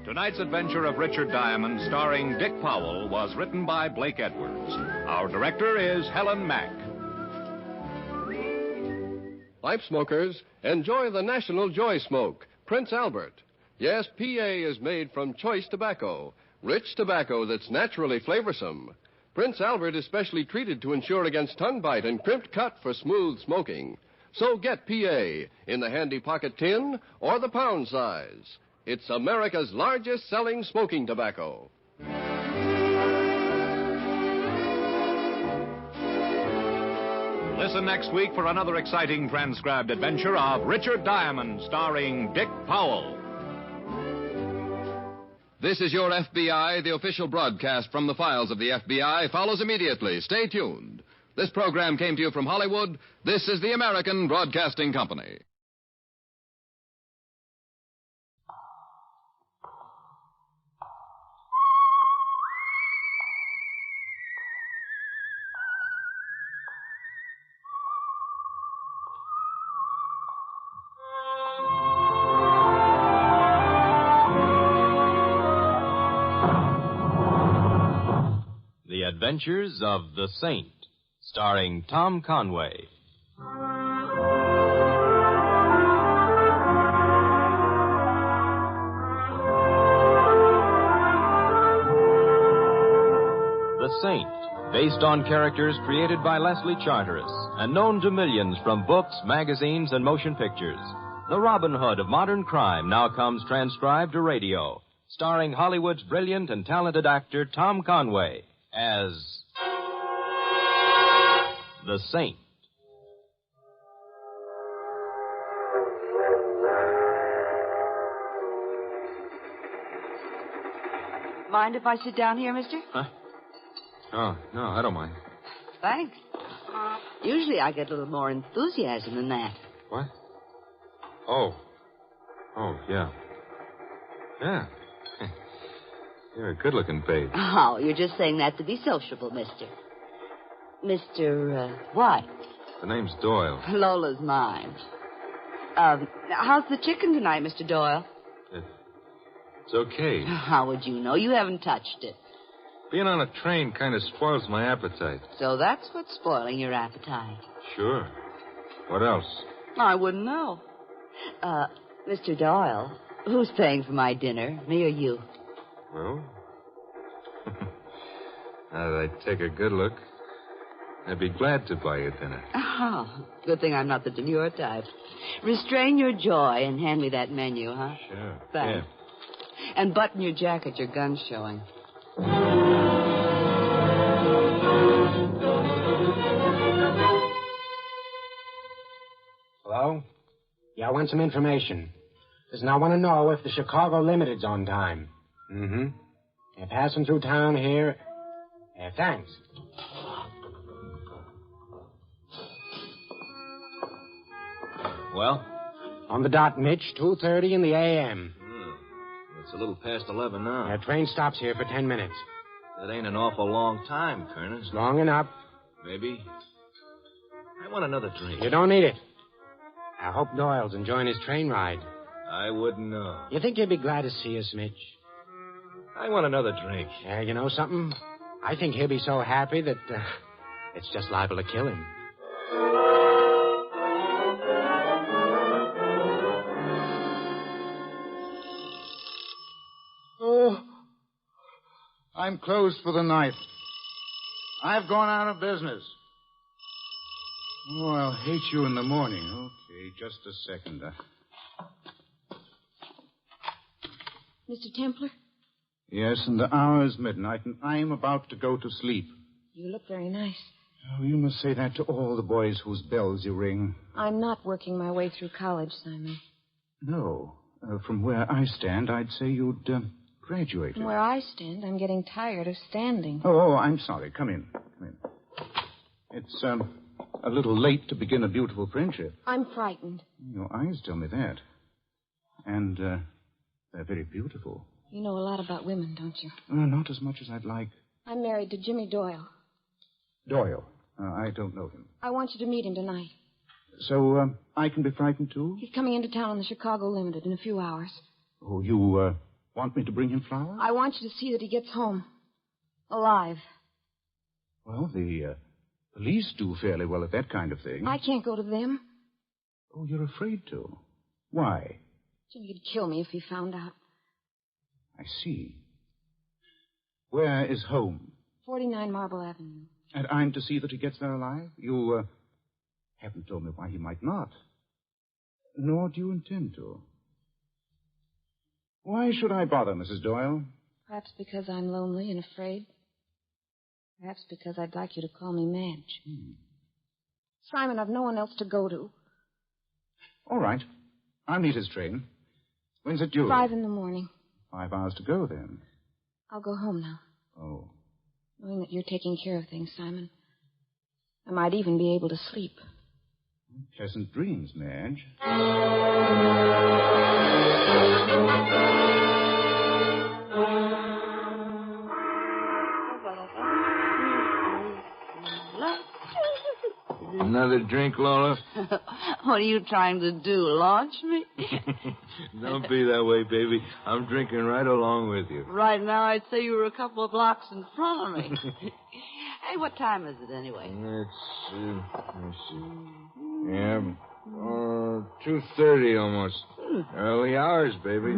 Tonight's adventure of Richard Diamond, starring Dick Powell, was written by Blake Edwards. Our director is Helen Mack. Pipe smokers, enjoy the National Joy Smoke, Prince Albert. Yes, PA is made from choice tobacco, rich tobacco that's naturally flavorsome. Prince Albert is specially treated to ensure against tongue bite and crimped cut for smooth smoking. So get PA in the handy pocket tin or the pound size. It's America's largest selling smoking tobacco. Listen next week for another exciting transcribed adventure of Richard Diamond, starring Dick Powell. This is Your FBI. The official broadcast from the files of the FBI follows immediately. Stay tuned. This program came to you from Hollywood. This is the American Broadcasting Company. The Adventures of the Saint, starring Tom Conway. The Saint, based on characters created by Leslie Charteris and known to millions from books, magazines, and motion pictures. The Robin Hood of modern crime now comes transcribed to radio, starring Hollywood's brilliant and talented actor Tom Conway as the Saint. Mind if I sit down here, mister? Huh? Oh, no, I don't mind. Thanks. Usually I get a little more enthusiasm than that. What? Oh. Oh, yeah. Yeah. You're a good-looking babe. Oh, you're just saying that to be sociable, mister. Mr. What? The name's Doyle. Lola's mine. How's the chicken tonight, Mr. Doyle? It's okay. How would you know? You haven't touched it. Being on a train kind of spoils my appetite. So that's what's spoiling your appetite. Sure. What else? I wouldn't know. Mr. Doyle, who's paying for my dinner, me or you? Well, now that I take a good look, I'd be glad to buy you dinner. Oh, good thing I'm not the demure type. Restrain your joy and hand me that menu, huh? Sure. Thanks. Yeah. And button your jacket, your gun's showing. Hello? Yeah, I want some information. Listen, I want to know if the Chicago Limited's on time. Mm-hmm. They're passing through town here. Yeah, thanks. Well? On the dot, Mitch, 2:30 in the a.m. It's a little past 11 now. Yeah, train stops here for 10 minutes. That ain't an awful long time, Colonel. It's long enough. Maybe. I want another drink. You don't need it. I hope Doyle's enjoying his train ride. I wouldn't know. You think he'd be glad to see us, Mitch? I want another drink. Yeah, you know something? I think he'll be so happy that it's just liable to kill him. Oh, I'm closed for the night. I've gone out of business. Oh, I'll hate you in the morning. Okay, just a second. Mr. Templar? Yes, and the hour is midnight, and I'm about to go to sleep. You look very nice. Oh, you must say that to all the boys whose bells you ring. I'm not working my way through college, Simon. No. From where I stand, I'd say you'd graduated. From where I stand, I'm getting tired of standing. Oh, I'm sorry. Come in. It's a little late to begin a beautiful friendship. I'm frightened. Your eyes tell me that. And they're very beautiful. You know a lot about women, don't you? Not as much as I'd like. I'm married to Jimmy Doyle. Doyle. I don't know him. I want you to meet him tonight. So I can be frightened, too? He's coming into town on the Chicago Limited in a few hours. Oh, you want me to bring him flowers? I want you to see that he gets home. Alive. Well, the police do fairly well at that kind of thing. I can't go to them. Oh, you're afraid to? Why? Jimmy'd kill me if he found out. I see. Where is home? 49 Marble Avenue. And I'm to see that he gets there alive? You haven't told me why he might not. Nor do you intend to. Why should I bother, Mrs. Doyle? Perhaps because I'm lonely and afraid. Perhaps because I'd like you to call me Madge. Simon, I've no one else to go to. All right. I'll meet his train. When's it due? 5 a.m. 5 hours to go, then. I'll go home now. Oh. Knowing that you're taking care of things, Simon. I might even be able to sleep. Pleasant dreams, Madge. Another drink, Lola? What are you trying to do, launch me? Don't be that way, baby. I'm drinking right along with you. Right now, I'd say you were a couple of blocks in front of me. Hey, what time is it anyway? Let me see. Yeah, 2:30 almost. Early hours, baby.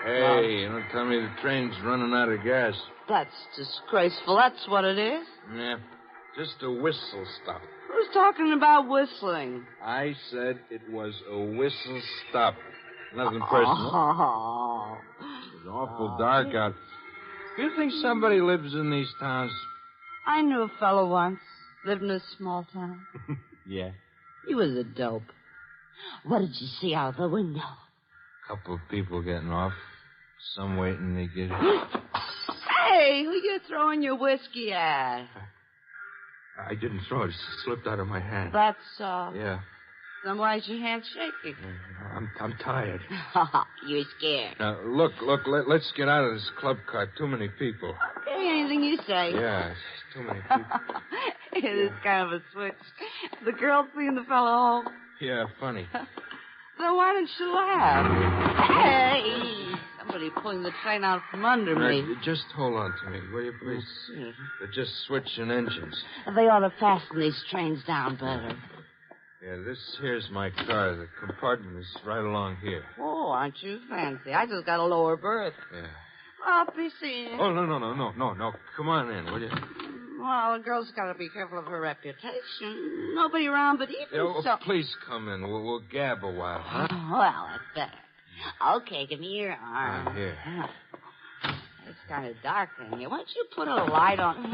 Hey, don't tell me the train's running out of gas. That's disgraceful. That's what it is. Yeah, just a whistle stop. Who's talking about whistling? I said it was a whistle stop. Nothing personal. Oh. It's awful dark out. You think somebody lives in these towns? I knew a fellow once. Lived in a small town. Yeah. He was a dope. What did you see out the window? Couple of people getting off. Some waiting to get... Hey, who you throwing your whiskey at? I didn't throw it. It slipped out of my hand. That's so. Yeah. Then why's your hand shaking? I'm tired. You're scared. Now, look, let's get out of this club car. Too many people. Okay, anything you say. Yeah, too many people. It is kind of a switch. The girl seeing the fellow home. Yeah, funny. Then why don't you laugh? Hey! Somebody pulling the train out from under me. Just hold on to me, will you, please? They're just switching engines. They ought to fasten these trains down better. Yeah, this here's my car. The compartment is right along here. Oh, aren't you fancy? I just got a lower berth. Yeah. I'll be seeing you. Oh, no. Come on in, will you? Well, a girl's got to be careful of her reputation. Nobody around but even so... Please come in. We'll gab a while, huh? Well, that's better. Okay, give me your arm. Here. It's kind of dark in here. Why don't you put a light on?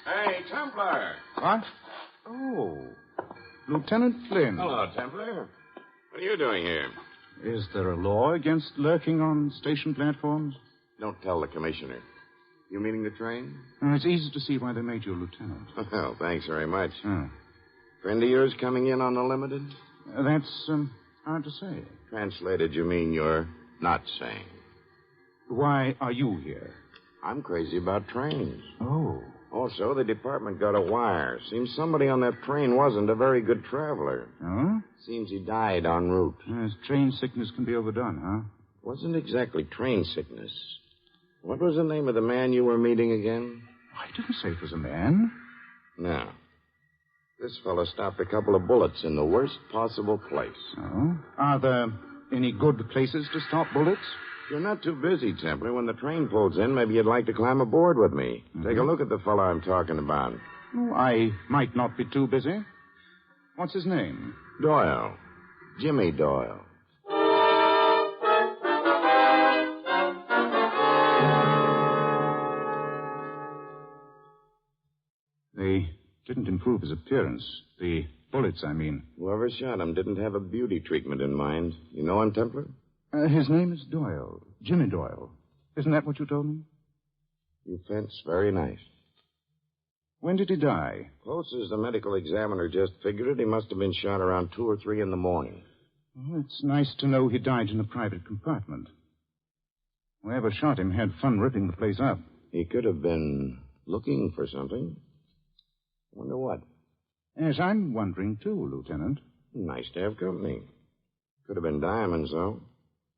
Hey, Templar. What? Oh, Lieutenant Flynn. Hello, Templar. What are you doing here? Is there a law against lurking on station platforms? Don't tell the commissioner. You meaning the train? It's easy to see why they made you a lieutenant. Well, thanks very much. Oh. Friend of yours coming in on the limited? That's hard to say. Translated, you mean you're not saying. Why are you here? I'm crazy about trains. Oh. Also, the department got a wire. Seems somebody on that train wasn't a very good traveler. Oh? Seems he died en route. Yes, train sickness can be overdone, huh? Wasn't exactly train sickness. What was the name of the man you were meeting again? I didn't say it was a man. No. This fellow stopped a couple of bullets in the worst possible place. Oh? Are there Any good places to stop bullets? If you're not too busy, Templar, when the train pulls in, maybe you'd like to climb aboard with me. Take a look at the fellow I'm talking about. Oh, I might not be too busy. What's his name? Doyle. Jimmy Doyle. They didn't improve his appearance. The bullets, I mean. Whoever shot him didn't have a beauty treatment in mind. You know him, Templar? His name is Doyle. Jimmy Doyle. Isn't that what you told me? You fence very nice. When did he die? Close as the medical examiner just figured it, he must have been shot around 2 or 3 in the morning. Well, it's nice to know he died in a private compartment. Whoever shot him had fun ripping the place up. He could have been looking for something. Wonder what? Yes, I'm wondering, too, Lieutenant. Nice to have company. Could have been diamonds, though.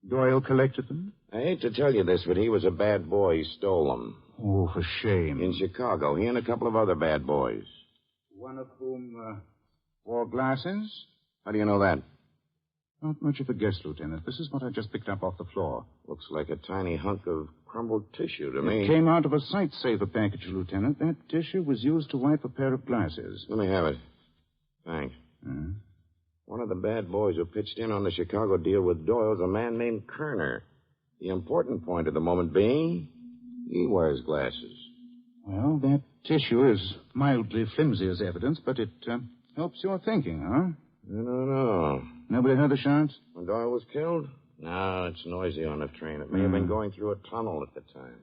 Doyle collected them? I hate to tell you this, but he was a bad boy. He stole them. Oh, for shame. In Chicago, he and a couple of other bad boys. One of whom wore glasses? How do you know that? Not much of a guess, Lieutenant. This is what I just picked up off the floor. Looks like a tiny hunk of crumbled tissue to me. It came out of a sight-saver package, Lieutenant. That tissue was used to wipe a pair of glasses. Let me have it. Thanks. Hmm? One of the bad boys who pitched in on the Chicago deal with Doyle is a man named Kerner. The important point at the moment being, he wears glasses. Well, that tissue is mildly flimsy as evidence, but it helps your thinking, huh? I don't know. Nobody heard the shots? When Doyle was killed? No, it's noisy on the train. It may have been going through a tunnel at the time.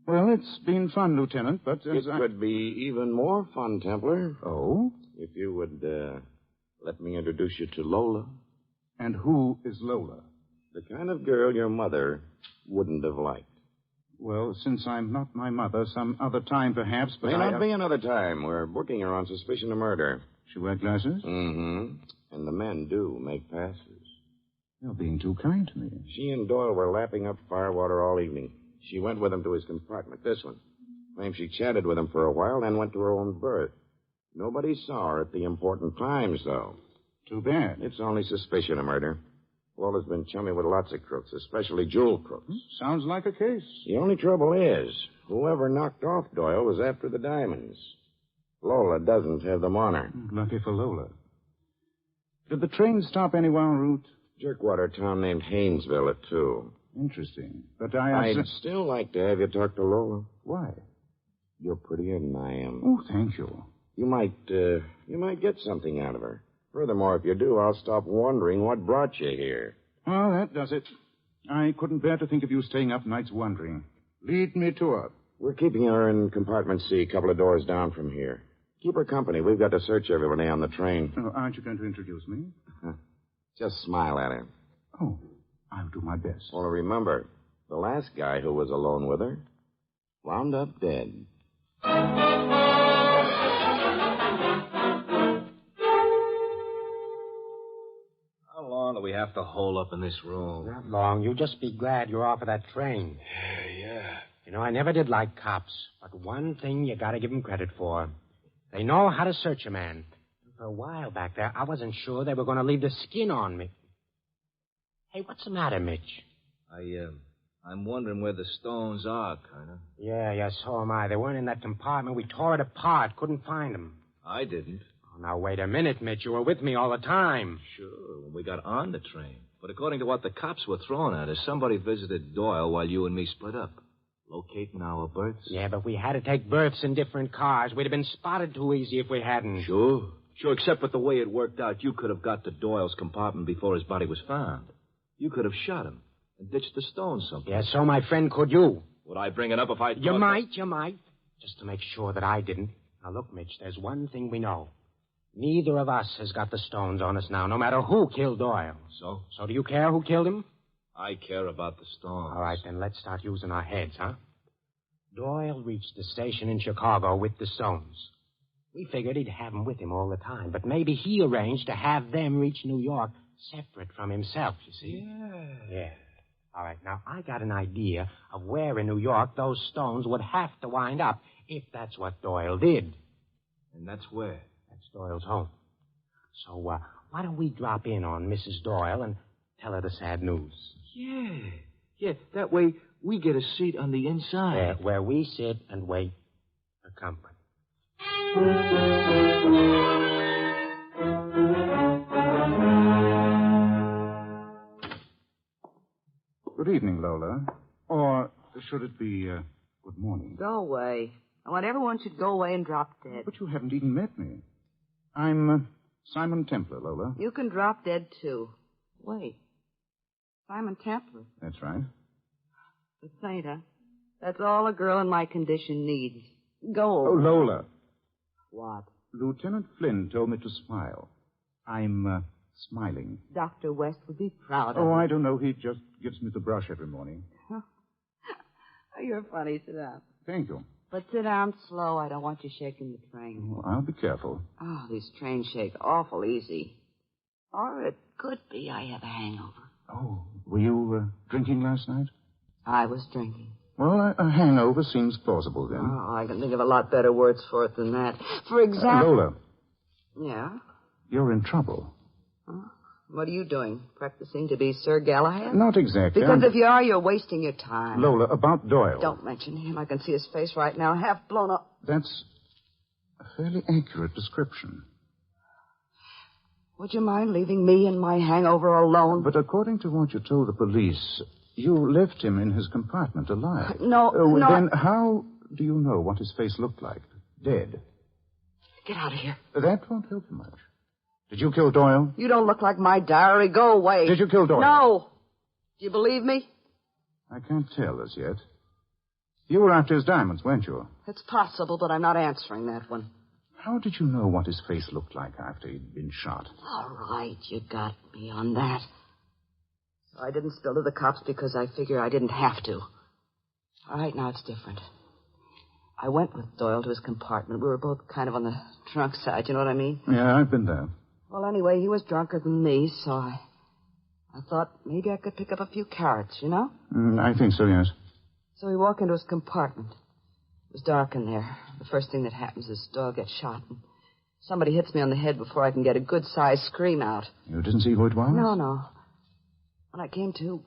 Well, it's been fun, Lieutenant, but... It could be even more fun, Templar. Oh? If you would let me introduce you to Lola. And who is Lola? The kind of girl your mother wouldn't have liked. Well, since I'm not my mother, some other time perhaps, but May not be another time. We're booking her on suspicion of murder. She wear glasses? Mm-hmm. And the men do make passes. You're being too kind to me. She and Doyle were lapping up firewater all evening. She went with him to his compartment, this one. Claims she chatted with him for a while, then went to her own berth. Nobody saw her at the important times, though. Too bad. It's only suspicion of murder. Lola's been chummy with lots of crooks, especially jewel crooks. Sounds like a case. The only trouble is, whoever knocked off Doyle was after the diamonds. Lola doesn't have them on her. Lucky for Lola. Did the train stop anywhere en route? Jerkwater town named Haynesville at 2. Interesting. But I'd still like to have you talk to Lola. Why? You're prettier than I am. Oh, thank you. You might get something out of her. Furthermore, if you do, I'll stop wondering what brought you here. Oh, that does it. I couldn't bear to think of you staying up nights wondering. Lead me to her. We're keeping her in compartment C, a couple of doors down from here. Keep her company. We've got to search everybody on the train. Oh, aren't you going to introduce me? Just smile at her. Oh, I'll do my best. Well, remember, the last guy who was alone with her wound up dead. How long do we have to hole up in this room? Not long. You'll just be glad you're off of that train. Yeah. You know, I never did like cops, but one thing you gotta give them credit for. They know how to search a man. For a while back there, I wasn't sure they were going to leave the skin on me. Hey, what's the matter, Mitch? I'm wondering where the stones are, Kerner. Yeah, so am I. They weren't in that compartment. We tore it apart. Couldn't find them. I didn't. Oh, now, wait a minute, Mitch. You were with me all the time. Sure, when we got on the train. But according to what the cops were throwing at us, somebody visited Doyle while you and me split up. Locating our berths? Yeah, but we had to take berths in different cars. We'd have been spotted too easy if we hadn't. Sure, except for the way it worked out. You could have got to Doyle's compartment before his body was found. You could have shot him and ditched the stones someplace. Yeah, so, my friend, could you? Would I bring it up if I... You might. Just to make sure that I didn't. Now, look, Mitch, there's one thing we know. Neither of us has got the stones on us now, no matter who killed Doyle. So? So do you care who killed him? I care about the stones. All right, then let's start using our heads, huh? Doyle reached the station in Chicago with the stones. We figured he'd have them with him all the time, but maybe he arranged to have them reach New York separate from himself, you see? Yeah. All right, now, I got an idea of where in New York those stones would have to wind up if that's what Doyle did. And that's where? That's Doyle's home. So, why don't we drop in on Mrs. Doyle and Tell her the sad news. Yeah. Yeah, that way we get a seat on the inside. Where we sit and wait for company. Good evening, Lola. Or should it be good morning? Go away. I want everyone should go away and drop dead. But you haven't even met me. I'm Simon Templar, Lola. You can drop dead, too. Wait. Simon Templar. That's right. The saint, huh? That's all a girl in my condition needs. Go. Oh, Lola. What? Lieutenant Flynn told me to smile. I'm smiling. Dr. West would be proud of Oh, you. I don't know. He just gives me the brush every morning. Oh, you're funny. Sit down. Thank you. But sit down slow. I don't want you shaking the train. Oh, I'll be careful. Oh, these trains shake awful easy. Or it could be I have a hangover. Oh, were you drinking last night? I was drinking. Well, a hangover seems plausible then. Oh, I can think of a lot better words for it than that. For example... Lola, Yeah? you're in trouble. Huh? What are you doing? Practicing to be Sir Galahad? Not exactly. Because if you are, you're wasting your time. Lola, about Doyle. Don't mention him. I can see his face right now, half blown up. That's a fairly accurate description. Would you mind leaving me and my hangover alone? But according to what you told the police, you left him in his compartment alive. No, no. Then how do you know what his face looked like? Dead. Get out of here. That won't help you much. Did you kill Doyle? You don't look like my diary. Go away. Did you kill Doyle? No. Do you believe me? I can't tell as yet. You were after his diamonds, weren't you? It's possible, but I'm not answering that one. How did you know what his face looked like after he'd been shot? All right, you got me on that. So I didn't spill to the cops because I figure I didn't have to. All right, now it's different. I went with Doyle to his compartment. We were both kind of on the drunk side, you know what I mean? Yeah, I've been there. Well, anyway, he was drunker than me, so I thought maybe I could pick up a few carrots, you know? I think so, yes. So we walk into his compartment. It was dark in there. The first thing that happens is Doyle gets shot, and somebody hits me on the head before I can get a good-sized scream out. You didn't see who it was? No. When I came to,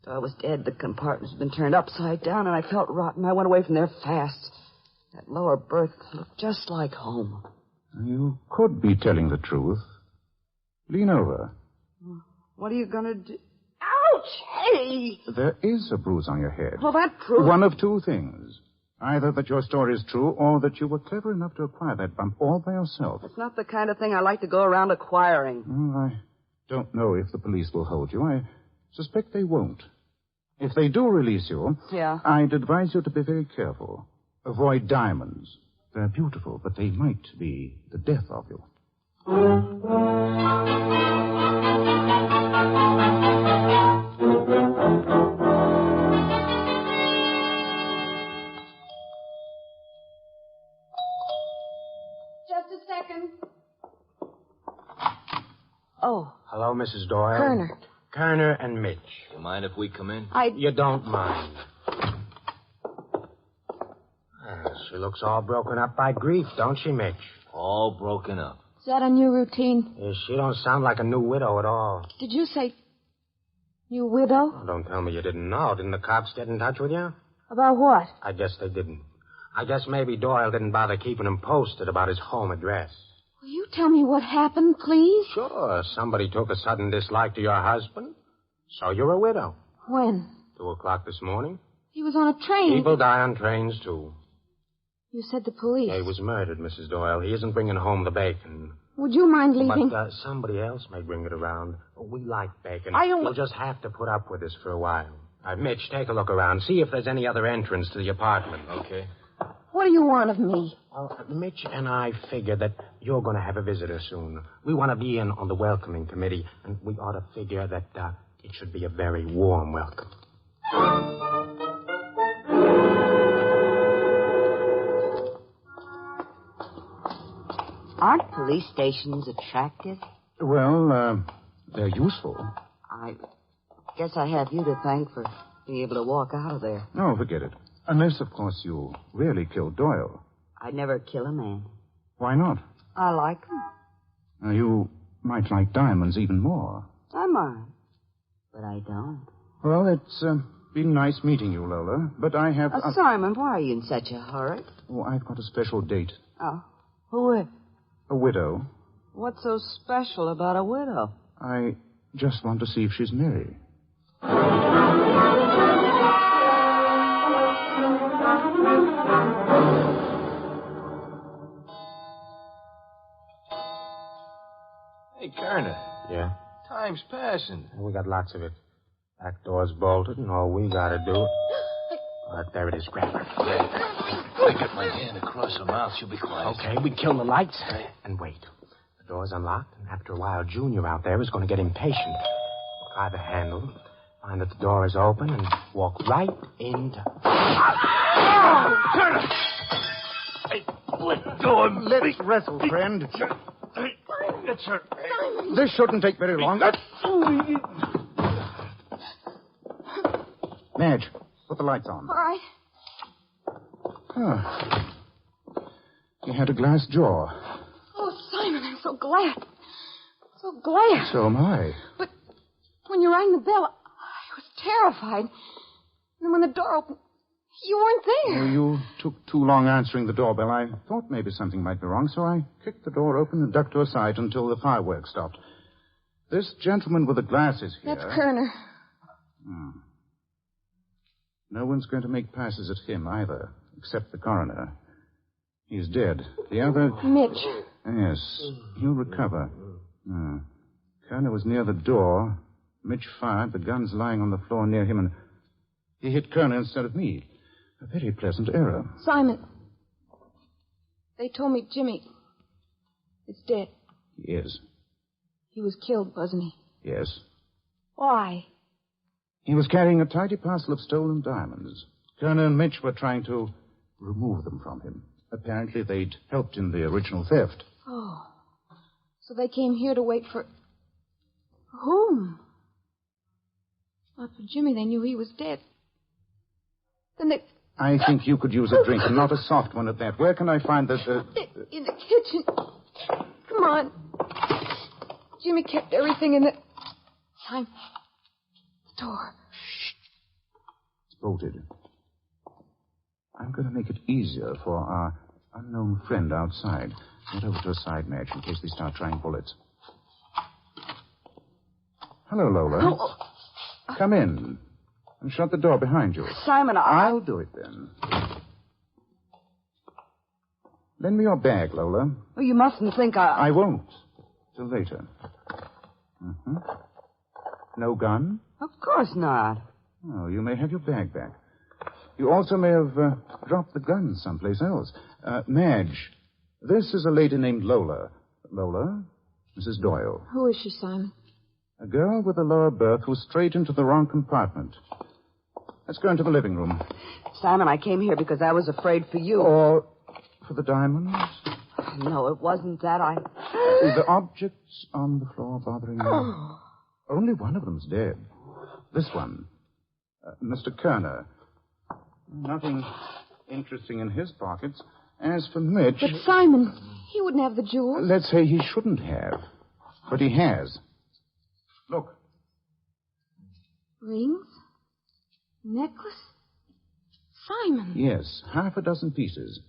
Doyle was dead. The compartment had been turned upside down, and I felt rotten. I went away from there fast. That lower berth looked just like home. You could be telling the truth. Lean over. What are you going to do? Ouch! Hey! There is a bruise on your head. Well, that proves... One of two things. Either that your story is true, or that you were clever enough to acquire that bump all by yourself. It's not the kind of thing I like to go around acquiring. Well, I don't know if the police will hold you. I suspect they won't. If they do release you, Yeah. I'd advise you to be very careful. Avoid diamonds. They're beautiful, but they might be the death of you. Just a second. Oh. Hello, Mrs. Doyle. Kerner. Kerner and Mitch. You mind if we come in? You don't mind. She looks all broken up by grief, don't she, Mitch? All broken up. Is that a new routine? Yeah, she don't sound like a new widow at all. Did you say new widow? Oh, don't tell me you didn't know. Didn't the cops get in touch with you? About what? I guess they didn't. I guess maybe Doyle didn't bother keeping him posted about his home address. Will you tell me what happened, please? Sure. Somebody took a sudden dislike to your husband. So you're a widow. When? 2:00 this morning. He was on a train. People die on trains, too. You said the police. He was murdered, Mrs. Doyle. He isn't bringing home the bacon. Would you mind leaving? But somebody else may bring it around. We like bacon. I don't... You'll just have to put up with this for a while. Mitch, take a look around. See if there's any other entrance to the apartment. Okay. What do you want of me? Well, Mitch and I figure that you're going to have a visitor soon. We want to be in on the welcoming committee, and we ought to figure that it should be a very warm welcome. Aren't police stations attractive? Well, they're useful. I guess I have you to thank for being able to walk out of there. No, forget it. Unless, of course, you really killed Doyle. I'd never kill a man. Why not? I like him. Now, you might like diamonds even more. I might. But I don't. Well, it's been nice meeting you, Lola, but I have... Simon, why are you in such a hurry? Oh, I've got a special date. Oh, who is? A widow. What's so special about a widow? I just want to see if she's merry. Hey, Kerner. Yeah? Time's passing. We got lots of it. Back door's bolted, and all we gotta do... there it is. Grab her. I got my hand across her mouth. She'll be quiet. Okay, we kill the lights and wait. The door's unlocked, and after a while, Junior out there is going to get impatient. Try the handle, find that the door is open, and walk right into... Kerner! Hey, let go of me. Let's wrestle, friend. That's her. This shouldn't take very long. Madge, put the lights on. All right. You had a glass jaw. Oh, Simon, I'm so glad. So glad. So am I. But when you rang the bell, I was terrified. And when the door opened, you weren't there. Oh, you took too long answering the doorbell. I thought maybe something might be wrong, so I kicked the door open and ducked to a side until the fireworks stopped. This gentleman with the glasses here... That's Kerner. No one's going to make passes at him either, except the coroner. He's dead. The other... Mitch. Yes, he'll recover. Kerner was near the door. Mitch fired. The gun's lying on the floor near him, and he hit Kerner instead of me. A very pleasant error. Simon, they told me Jimmy is dead. He is. He was killed, wasn't he? Yes. Why? He was carrying a tidy parcel of stolen diamonds. Kerner and Mitch were trying to remove them from him. Apparently, they'd helped in the original theft. Oh. So they came here to wait for... whom? Not for Jimmy. They knew he was dead. Then they... I think you could use a drink, and not a soft one at that. Where can I find this... In the kitchen. Come on. Jimmy kept everything in the... Time. Door. It's bolted. I'm going to make it easier for our unknown friend outside. Get over to a side match in case they start trying bullets. Hello, Lola. Come in. And shut the door behind you. Simon, I'll do it then. Lend me your bag, Lola. Well, you mustn't think I won't. Till later. No gun? Of course not. Oh, you may have your bag back. You also may have dropped the gun someplace else. Madge, this is a lady named Lola. Lola, Mrs. Doyle. Who is she, Simon? A girl with a lower berth who strayed into the wrong compartment. Let's go into the living room. Simon, I came here because I was afraid for you. Or for the diamonds? No, it wasn't that. The objects on the floor bothering you? Only one of them's dead. This one. Mr. Kerner. Nothing interesting in his pockets. As for Mitch... But Simon, he wouldn't have the jewels. Let's say he shouldn't have. But he has. Look. Rings? Necklace? Simon. Yes, half a dozen pieces.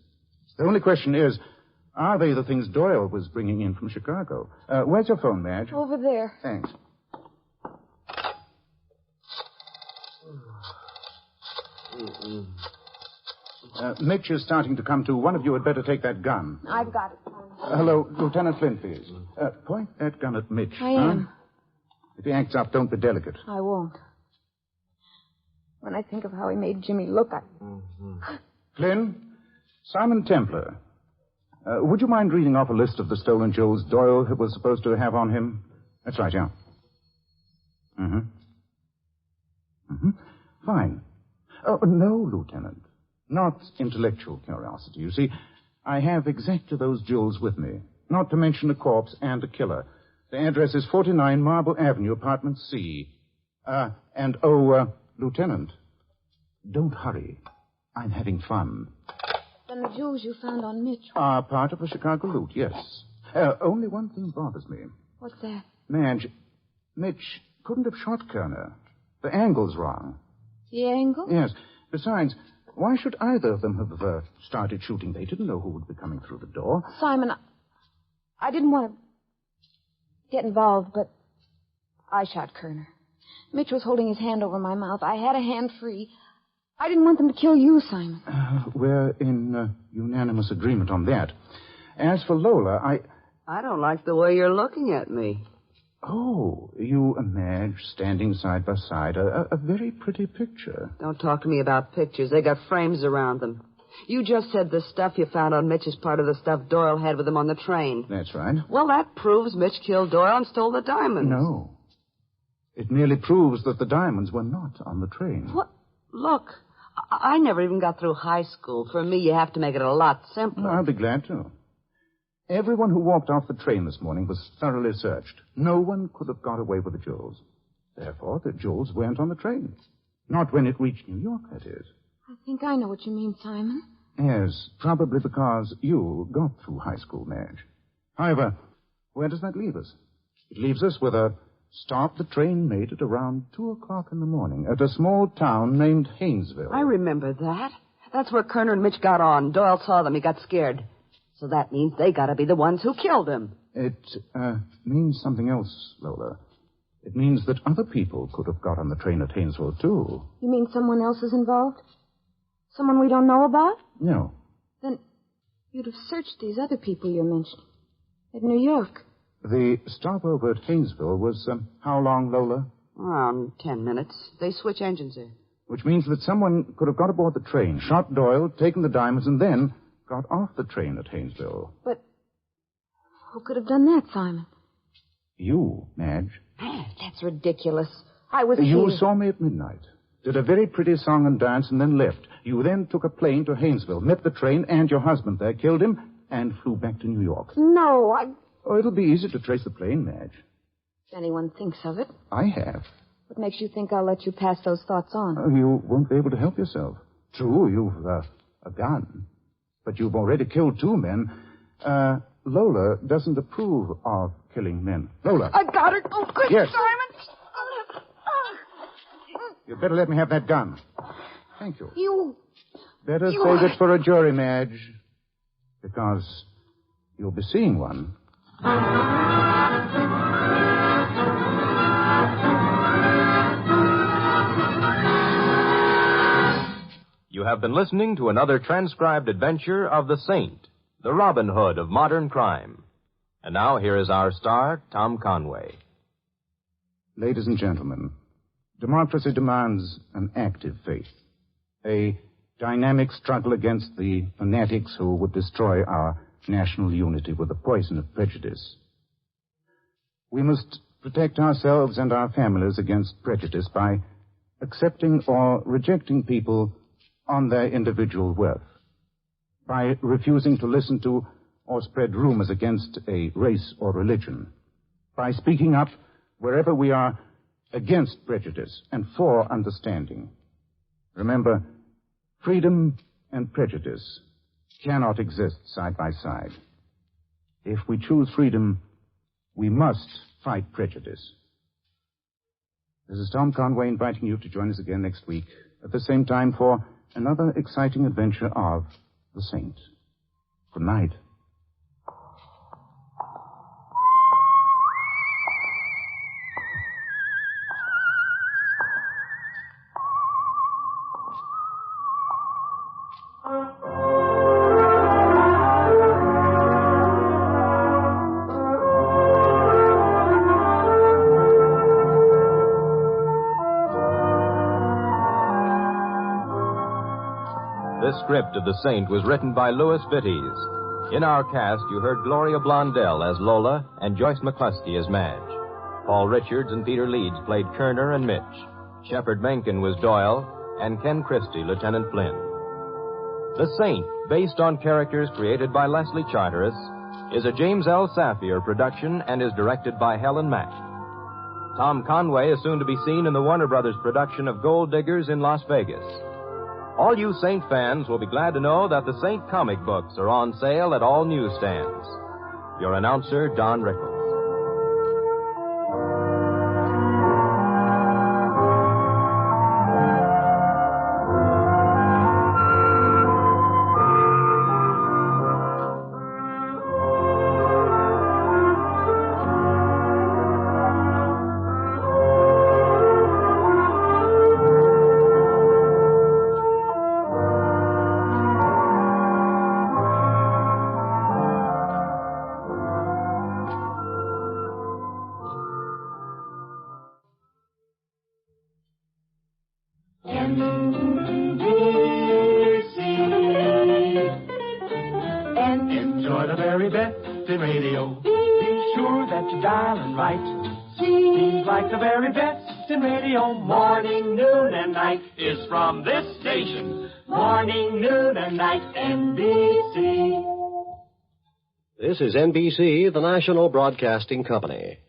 The only question is, are they the things Doyle was bringing in from Chicago? Where's your phone, Madge? Over there. Thanks. Mitch is starting to come to. One of you had better take that gun. I've got it. Hello, Lieutenant Flint, please. Point that gun at Mitch. I am. If he acts up, don't be delicate. I won't. When I think of how he made Jimmy look, Flynn, Simon Templar. Would you mind reading off a list of the stolen jewels Doyle was supposed to have on him? That's right, yeah. Fine. Oh, no, Lieutenant. Not intellectual curiosity. You see, I have exactly those jewels with me. Not to mention a corpse and a killer. The address is 49 Marble Avenue, apartment C. Lieutenant, don't hurry. I'm having fun. Then the jewels you found on Mitch are part of the Chicago loot, yes. Only one thing bothers me. What's that? Madge, Mitch couldn't have shot Kerner. The angle's wrong. The angle? Yes. Besides, why should either of them have started shooting? They didn't know who would be coming through the door. Simon, I didn't want to get involved, but I shot Kerner. Mitch was holding his hand over my mouth. I had a hand free. I didn't want them to kill you, Simon. We're in unanimous agreement on that. As for Lola, I don't like the way you're looking at me. Oh, you and Madge standing side by side. A very pretty picture. Don't talk to me about pictures. They got frames around them. You just said the stuff you found on Mitch is part of the stuff Doyle had with him on the train. That's right. Well, that proves Mitch killed Doyle and stole the diamonds. No. It merely proves that the diamonds were not on the train. What? Look, I never even got through high school. For me, you have to make it a lot simpler. I'll be glad to. Everyone who walked off the train this morning was thoroughly searched. No one could have got away with the jewels. Therefore, the jewels weren't on the train. Not when it reached New York, that is. I think I know what you mean, Simon. Yes, probably because you got through high school, Madge. However, where does that leave us? It leaves us with a stop the train made at around 2 o'clock in the morning at a small town named Haynesville. I remember that. That's where Kerner and Mitch got on. Doyle saw them. He got scared. So that means they got to be the ones who killed him. It means something else, Lola. It means that other people could have got on the train at Haynesville, too. You mean someone else is involved? Someone we don't know about? No. Then you'd have searched these other people you're mentioning. At New York. The stopover at Haynesville was, how long, Lola? Around 10 minutes. They switch engines there. Which means that someone could have got aboard the train, shot Doyle, taken the diamonds, and then got off the train at Haynesville. But who could have done that, Simon? You, Madge. That's ridiculous. I was You here. saw me at midnight, did a very pretty song and dance, and then left. You then took a plane to Haynesville, met the train and your husband there, killed him, and flew back to New York. No, Oh, it'll be easy to trace the plane, Madge. If anyone thinks of it. I have. What makes you think I'll let you pass those thoughts on? You won't be able to help yourself. True, you've a gun. But you've already killed 2 men. Lola doesn't approve of killing men. Lola. I got it. Oh, good, Yes. Simon. You'd better let me have that gun. Thank you. You. Better save it for a jury, Madge. Because you'll be seeing one. You have been listening to another transcribed adventure of the Saint, the Robin Hood of modern crime. And now here is our star, Tom Conway. Ladies and gentlemen, democracy demands an active faith, a dynamic struggle against the fanatics who would destroy our national unity with the poison of prejudice. We must protect ourselves and our families against prejudice by accepting or rejecting people on their individual worth, by refusing to listen to or spread rumors against a race or religion, by speaking up wherever we are against prejudice and for understanding. Remember, freedom and prejudice cannot exist side by side. If we choose freedom, we must fight prejudice. This is Tom Conway inviting you to join us again next week at the same time for another exciting adventure of the Saint. Good night. This script of The Saint was written by Louis Vittes. In our cast, you heard Gloria Blondell as Lola and Joyce McCluskey as Madge. Paul Richards and Peter Leeds played Kerner and Mitch. Shepard Menken was Doyle, and Ken Christie, Lieutenant Flynn. The Saint, based on characters created by Leslie Charteris, is a James L. Safier production and is directed by Helen Mack. Tom Conway is soon to be seen in the Warner Brothers production of Gold Diggers in Las Vegas. All you Saint fans will be glad to know that the Saint comic books are on sale at all newsstands. Your announcer, Don Rickles. Enjoy the very best in radio. Be sure that you're dialing right. Seems like the very best in radio. Morning, noon, and night is from this station. Morning, noon, and night, NBC. This is NBC, the national broadcasting company.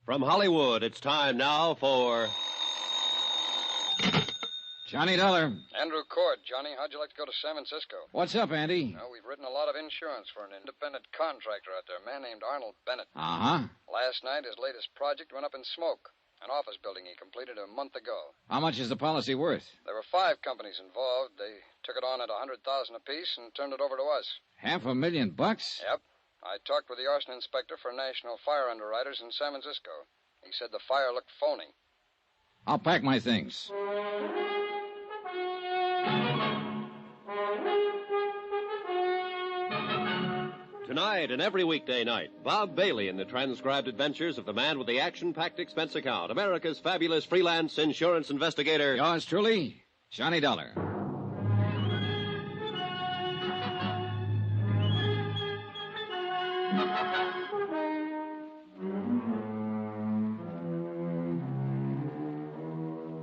From Hollywood, it's time now for... Johnny Dollar. Andrew Cord, Johnny. How'd you like to go to San Francisco? What's up, Andy? Well, we've written a lot of insurance for an independent contractor out there, a man named Arnold Bennett. Uh-huh. Last night, his latest project went up in smoke. An office building he completed a month ago. How much is the policy worth? There were 5 companies involved. They took it on at $100,000 apiece and turned it over to us. $500,000? Yep. I talked with the arson inspector for National Fire Underwriters in San Francisco. He said the fire looked phony. I'll pack my things. Tonight and every weekday night, Bob Bailey in the transcribed adventures of the man with the action-packed expense account, America's fabulous freelance insurance investigator. Yours truly, Johnny Dollar.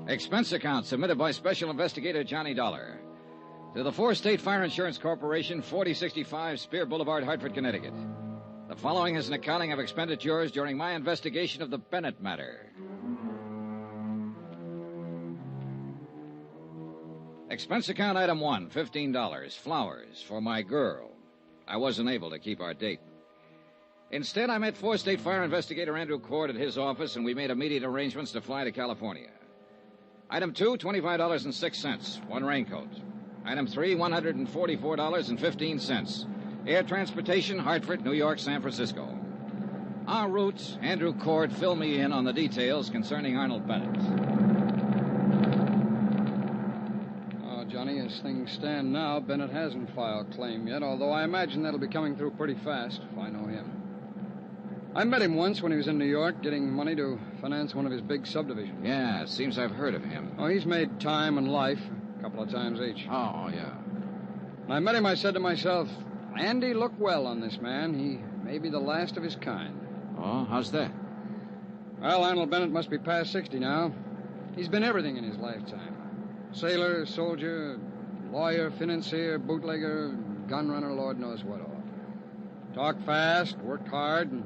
Expense account submitted by Special Investigator Johnny Dollar to the 4-State Fire Insurance Corporation, 4065 Spear Boulevard, Hartford, Connecticut. The following is an accounting of expenditures during my investigation of the Bennett matter. Expense account item 1, $15, flowers for my girl. I wasn't able to keep our date. Instead, I met 4-State Fire Investigator Andrew Cord at his office, and we made immediate arrangements to fly to California. Item 2, $25.06, one raincoat. Item 3, $144.15. Air transportation, Hartford, New York, San Francisco. En route, Andrew Cord filled me in on the details concerning Arnold Bennett. Oh, Johnny, as things stand now, Bennett hasn't filed claim yet, although I imagine that'll be coming through pretty fast, if I know him. I met him once when he was in New York getting money to finance one of his big subdivisions. Yeah, it seems I've heard of him. Oh, he's made time and life a couple of times each. Oh, yeah. When I met him, I said to myself, Andy, look well on this man. He may be the last of his kind. Oh, how's that? Well, Arnold Bennett must be past 60 now. He's been everything in his lifetime. Sailor, soldier, lawyer, financier, bootlegger, gun runner, Lord knows what all. Talked fast, worked hard, and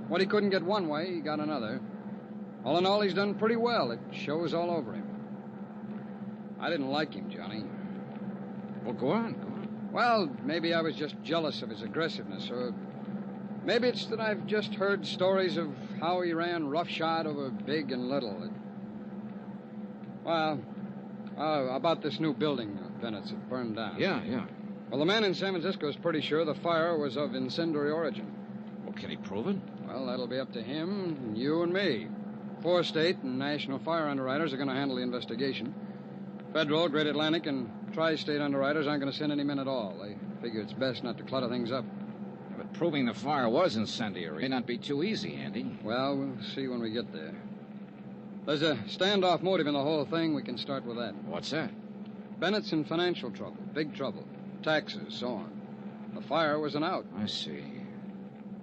what he couldn't get one way, he got another. All in all, he's done pretty well. It shows all over him. I didn't like him, Johnny. Well, go on. Well, maybe I was just jealous of his aggressiveness, or maybe it's that I've just heard stories of how he ran roughshod over big and little. About this new building of Bennett's that burned down. Yeah. Well, the man in San Francisco is pretty sure the fire was of incendiary origin. Well, can he prove it? Well, that'll be up to him, and you and me. 4-State and National Fire Underwriters are going to handle the investigation. Federal, Great Atlantic, and Tri-State Underwriters aren't going to send any men at all. They figure it's best not to clutter things up. But proving the fire was incendiary may not be too easy, Andy. Well, we'll see when we get there. There's a standoff motive in the whole thing. We can start with that. What's that? Bennett's in financial trouble, big trouble. Taxes, so on. The fire was an out. I see.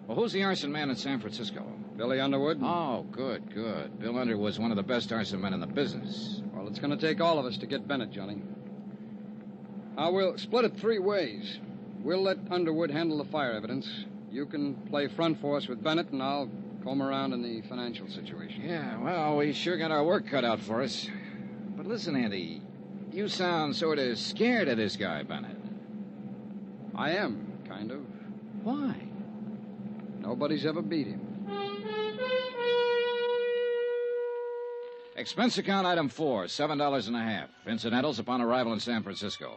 Well, who's the arson man in San Francisco? Billy Underwood. Oh, good. Bill Underwood's one of the best arson men in the business. Well, it's going to take all of us to get Bennett, Johnny. We'll split it 3 ways. We'll let Underwood handle the fire evidence. You can play front force with Bennett, and I'll comb around in the financial situation. Yeah, well, we sure got our work cut out for us. But listen, Andy, you sound sort of scared of this guy, Bennett. I am, kind of. Why? Nobody's ever beat him. Expense account item 4, $7.50. Incidentals upon arrival in San Francisco.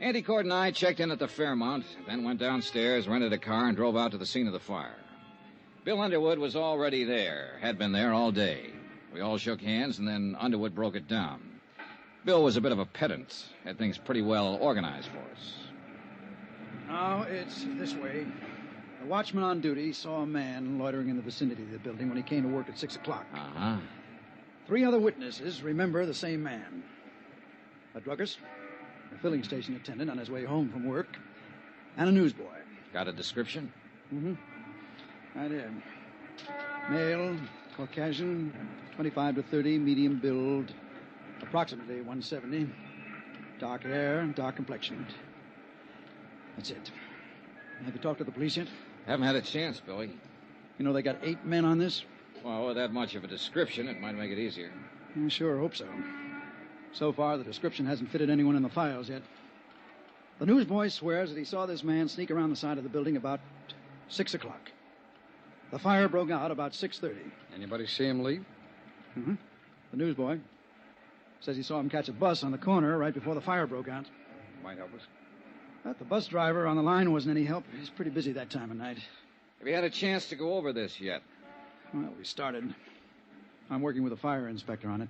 Andy Cord and I checked in at the Fairmount, then went downstairs, rented a car, and drove out to the scene of the fire. Bill Underwood was already there, had been there all day. We all shook hands, and then Underwood broke it down. Bill was a bit of a pedant, had things pretty well organized for us. Now, it's this way. The watchman on duty saw a man loitering in the vicinity of the building when he came to work at 6 o'clock. Uh-huh. 3 other witnesses remember the same man. A druggist, a filling station attendant on his way home from work, and a newsboy. Got a description? Mm-hmm. I did. Male, Caucasian, 25 to 30, medium build, approximately 170. Dark hair, dark complexion. That's it. Have you talked to the police yet? Haven't had a chance, Billy. You know they got 8 men on this? Well, with that much of a description, it might make it easier. I sure hope so. So far, the description hasn't fitted anyone in the files yet. The newsboy swears that he saw this man sneak around the side of the building about 6 o'clock. The fire broke out about 6:30. Anybody see him leave? Mm-hmm. The newsboy says he saw him catch a bus on the corner right before the fire broke out. Might help us. But the bus driver on the line wasn't any help. He's pretty busy that time of night. Have you had a chance to go over this yet? Well, we started. I'm working with a fire inspector on it.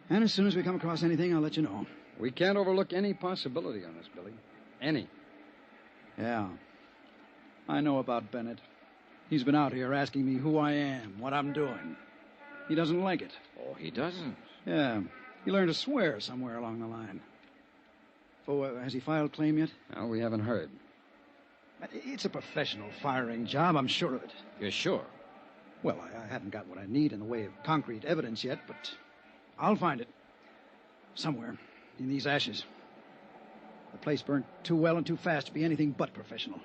And as soon as we come across anything, I'll let you know. We can't overlook any possibility on this, Billy. Any. Yeah. I know about Bennett. He's been out here asking me who I am, what I'm doing. He doesn't like it. Oh, he doesn't? Yeah. He learned to swear somewhere along the line. Oh, has he filed claim yet? No, we haven't heard. It's a professional firing job, I'm sure of it. You're sure? Well, I haven't got what I need in the way of concrete evidence yet, but I'll find it. Somewhere in these ashes. The place burned too well and too fast to be anything but professional.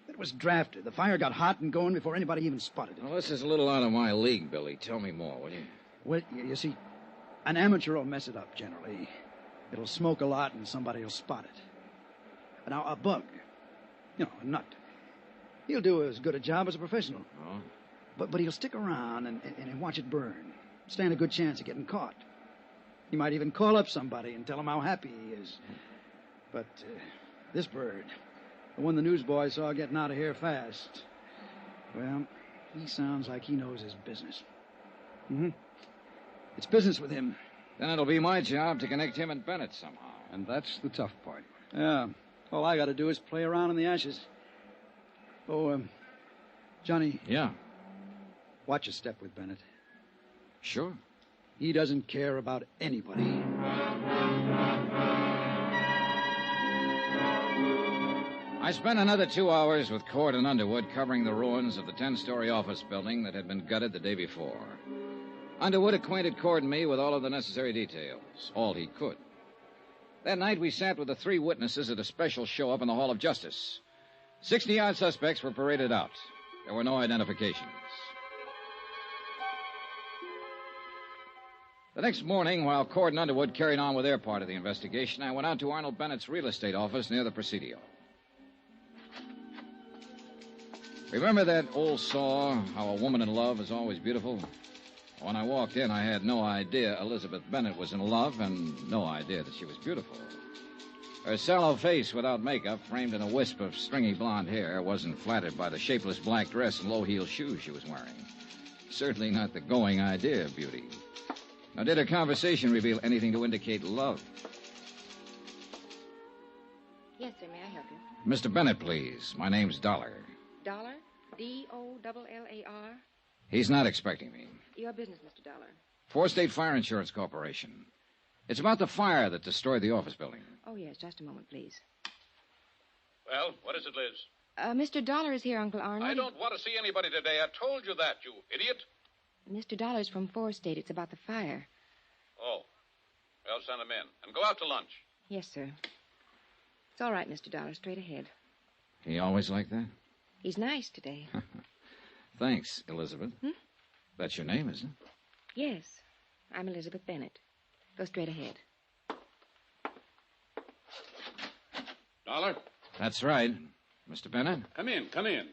It was drafted. The fire got hot and going before anybody even spotted it. Well, this is a little out of my league, Billy. Tell me more, will you? Well, you see, an amateur will mess it up generally. It'll smoke a lot and somebody will spot it. Now, a bug, a nut, he'll do as good a job as a professional. Oh? But he'll stick around and watch it burn. Stand a good chance of getting caught. He might even call up somebody and tell him how happy he is. But this bird, the one the newsboy saw getting out of here fast, well, he sounds like he knows his business. Mm-hmm. It's business with him. Then it'll be my job to connect him and Bennett somehow. And that's the tough part. Yeah. All I got to do is play around in the ashes. Oh, Johnny. Yeah? Watch your step with Bennett. Sure. He doesn't care about anybody. I spent another 2 hours with Cord and Underwood covering the ruins of the 10-story office building that had been gutted the day before. Underwood acquainted Cord and me with all of the necessary details, all he could. That night, we sat with the 3 witnesses at a special show-up in the Hall of Justice. 60-odd suspects were paraded out. There were no identifications. The next morning, while Cord and Underwood carried on with their part of the investigation, I went out to Arnold Bennett's real estate office near the Presidio. Remember that old saw, how a woman in love is always beautiful? When I walked in, I had no idea Elizabeth Bennett was in love and no idea that she was beautiful. Her sallow face without makeup, framed in a wisp of stringy blonde hair, wasn't flattered by the shapeless black dress and low-heeled shoes she was wearing. Certainly not the going idea of beauty. Now, did her conversation reveal anything to indicate love? Yes, sir. May I help you? Mr. Bennett, please. My name's Dollar. Dollar? D-O-L-L-A-R? He's not expecting me. Your business, Mr. Dollar. Four State Fire Insurance Corporation. It's about the fire that destroyed the office building. Oh, yes. Just a moment, please. Well, what is it, Liz? Mr. Dollar is here, Uncle Arnold. I don't want to see anybody today. I told you that, you idiot. Mr. Dollar's from 4 State. It's about the fire. Oh. Well, send him in. And go out to lunch. Yes, sir. It's all right, Mr. Dollar. Straight ahead. He always like that? He's nice today. Thanks, Elizabeth. That's your name, isn't it? Yes. I'm Elizabeth Bennett. Go straight ahead. Dollar? That's right. Mr. Bennett? Come in, come in.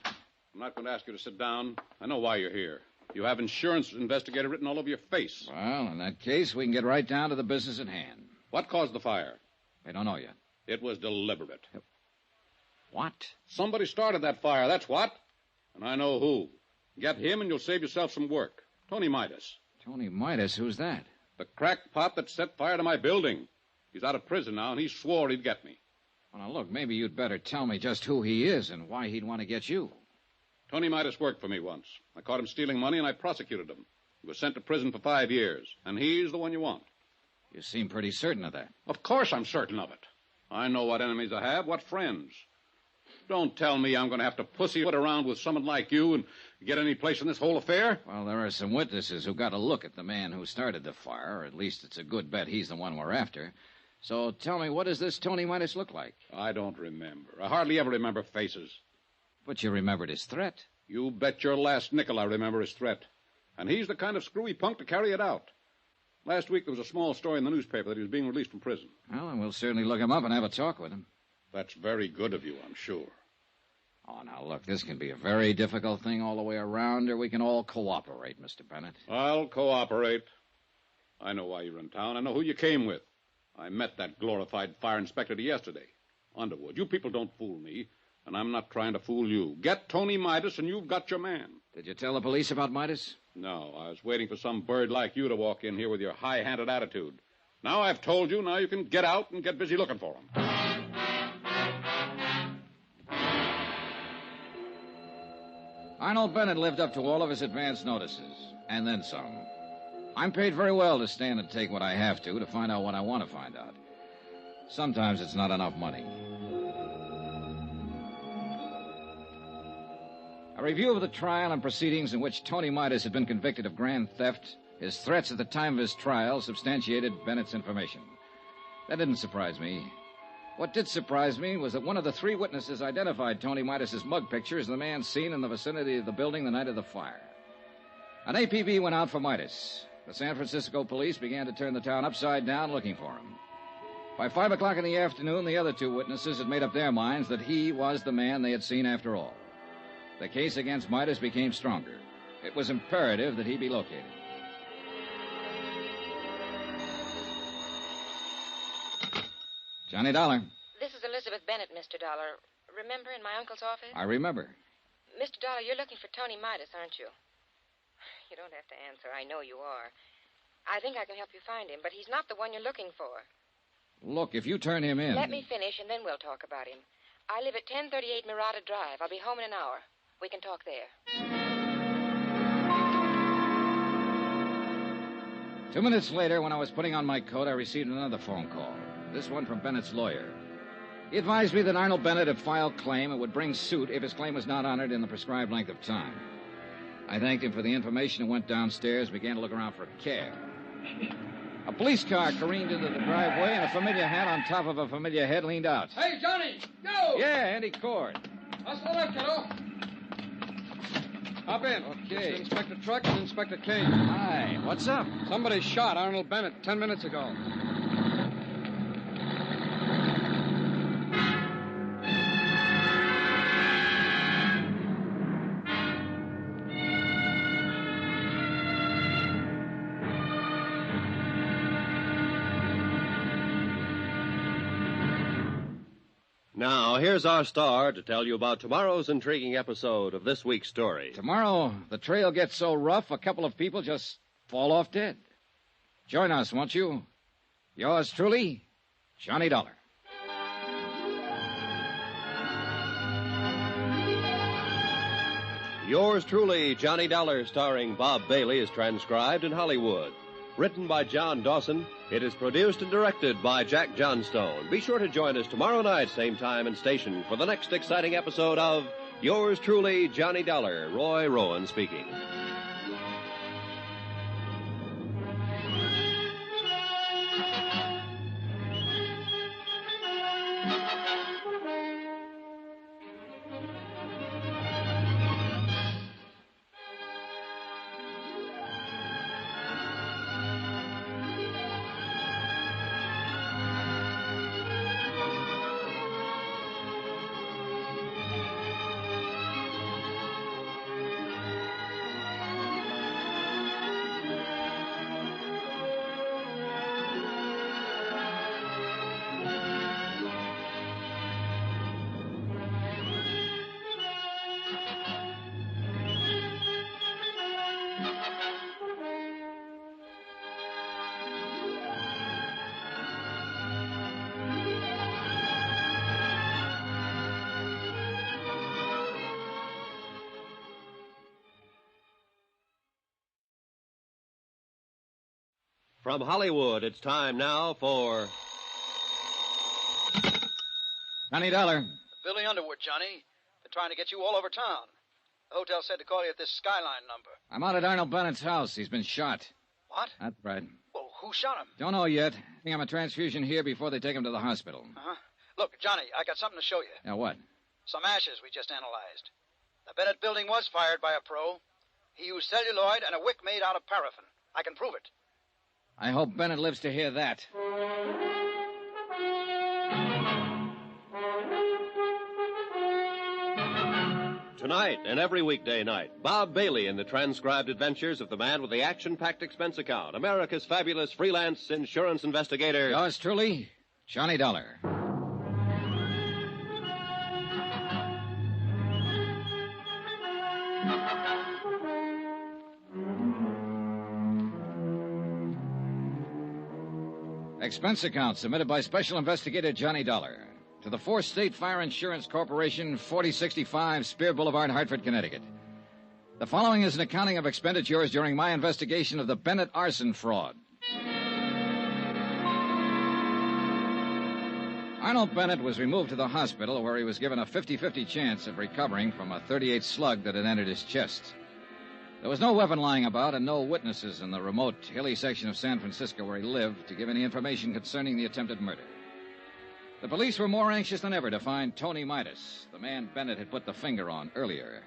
I'm not going to ask you to sit down. I know why you're here. You have insurance investigator written all over your face. Well, in that case, we can get right down to the business at hand. What caused the fire? We don't know yet. It was deliberate. What? Somebody started that fire, that's what. And I know who. Get him and you'll save yourself some work. Tony Midas. Tony Midas? Who's that? The crackpot that set fire to my building. He's out of prison now, and he swore he'd get me. Oh, now, look, maybe you'd better tell me just who he is and why he'd want to get you. Tony Midas worked for me once. I caught him stealing money, and I prosecuted him. He was sent to prison for 5 years, and he's the one you want. You seem pretty certain of that. Of course I'm certain of it. I know what enemies I have, what friends. Don't tell me I'm going to have to pussyfoot around with someone like you and get any place in this whole affair. Well, there are some witnesses who got a look at the man who started the fire, or at least it's a good bet he's the one we're after. So tell me, what does this Tony Midas look like? I don't remember. I hardly ever remember faces. But you remembered his threat. You bet your last nickel I remember his threat. And he's the kind of screwy punk to carry it out. Last week there was a small story in the newspaper that he was being released from prison. Well, then we'll certainly look him up and have a talk with him. That's very good of you, I'm sure. Oh, now, look, this can be a very difficult thing all the way around, or we can all cooperate, Mr. Bennett. I'll cooperate. I know why you're in town. I know who you came with. I met that glorified fire inspector yesterday. Underwood, you people don't fool me, and I'm not trying to fool you. Get Tony Midas, and you've got your man. Did you tell the police about Midas? No, I was waiting for some bird like you to walk in here with your high-handed attitude. Now I've told you, now you can get out and get busy looking for him. Arnold Bennett lived up to all of his advance notices, and then some. I'm paid very well to stand and take what I have to find out what I want to find out. Sometimes it's not enough money. A review of the trial and proceedings in which Tony Midas had been convicted of grand theft, his threats at the time of his trial substantiated Bennett's information. That didn't surprise me. What did surprise me was that one of the 3 witnesses identified Tony Midas's mug picture as the man seen in the vicinity of the building the night of the fire. An APB went out for Midas. The San Francisco police began to turn the town upside down looking for him. By 5 o'clock in the afternoon, the other 2 witnesses had made up their minds that he was the man they had seen after all. The case against Midas became stronger. It was imperative that he be located. Johnny Dollar. This is Elizabeth Bennett, Mr. Dollar. Remember in my uncle's office? I remember. Mr. Dollar, you're looking for Tony Midas, aren't you? You don't have to answer. I know you are. I think I can help you find him, but he's not the one you're looking for. Look, if you turn him in... Let me finish, and then we'll talk about him. I live at 1038 Murata Drive. I'll be home in an hour. We can talk there. 2 minutes later, when I was putting on my coat, I received another phone call. This one from Bennett's lawyer. He advised me that Arnold Bennett had filed claim and would bring suit if his claim was not honored in the prescribed length of time. I thanked him for the information and went downstairs and began to look around for a cab. A police car careened into the driveway, and a familiar hat on top of a familiar head leaned out. Hey, Johnny, go! Yeah, Andy Cord. That's the left, kiddo. Hop in. Okay. It's Inspector Truck and Inspector King. Hi, what's up? Somebody shot Arnold Bennett 10 minutes ago. Now, here's our star to tell you about tomorrow's intriguing episode of this week's story. Tomorrow, the trail gets so rough, a couple of people just fall off dead. Join us, won't you? Yours truly, Johnny Dollar. Yours truly, Johnny Dollar, starring Bob Bailey, is transcribed in Hollywood. Written by John Dawson, it is produced and directed by Jack Johnstone. Be sure to join us tomorrow night, same time and station, for the next exciting episode of Yours truly, Johnny Dollar. Roy Rowan speaking. From Hollywood, it's time now for... Johnny Dollar. Billy Underwood, Johnny. They're trying to get you all over town. The hotel said to call you at this Skyline number. I'm out at Arnold Bennett's house. He's been shot. What? That's right. Well, who shot him? Don't know yet. I think I'm a transfusion here before they take him to the hospital. Uh-huh. Look, Johnny, I got something to show you. Yeah, what? Some ashes we just analyzed. The Bennett building was fired by a pro. He used celluloid and a wick made out of paraffin. I can prove it. I hope Bennett lives to hear that. Tonight and every weekday night, Bob Bailey in the transcribed adventures of the man with the action-packed expense account, America's fabulous freelance insurance investigator. Yours truly, Johnny Dollar. Expense account submitted by Special Investigator Johnny Dollar to the Fourth State Fire Insurance Corporation, 4065 Spear Boulevard, Hartford, Connecticut. The following is an accounting of expenditures during my investigation of the Bennett arson fraud. Arnold Bennett was removed to the hospital where he was given a 50-50 chance of recovering from a .38 slug that had entered his chest. There was no weapon lying about and no witnesses in the remote, hilly section of San Francisco where he lived to give any information concerning the attempted murder. The police were more anxious than ever to find Tony Midas, the man Bennett had put the finger on earlier.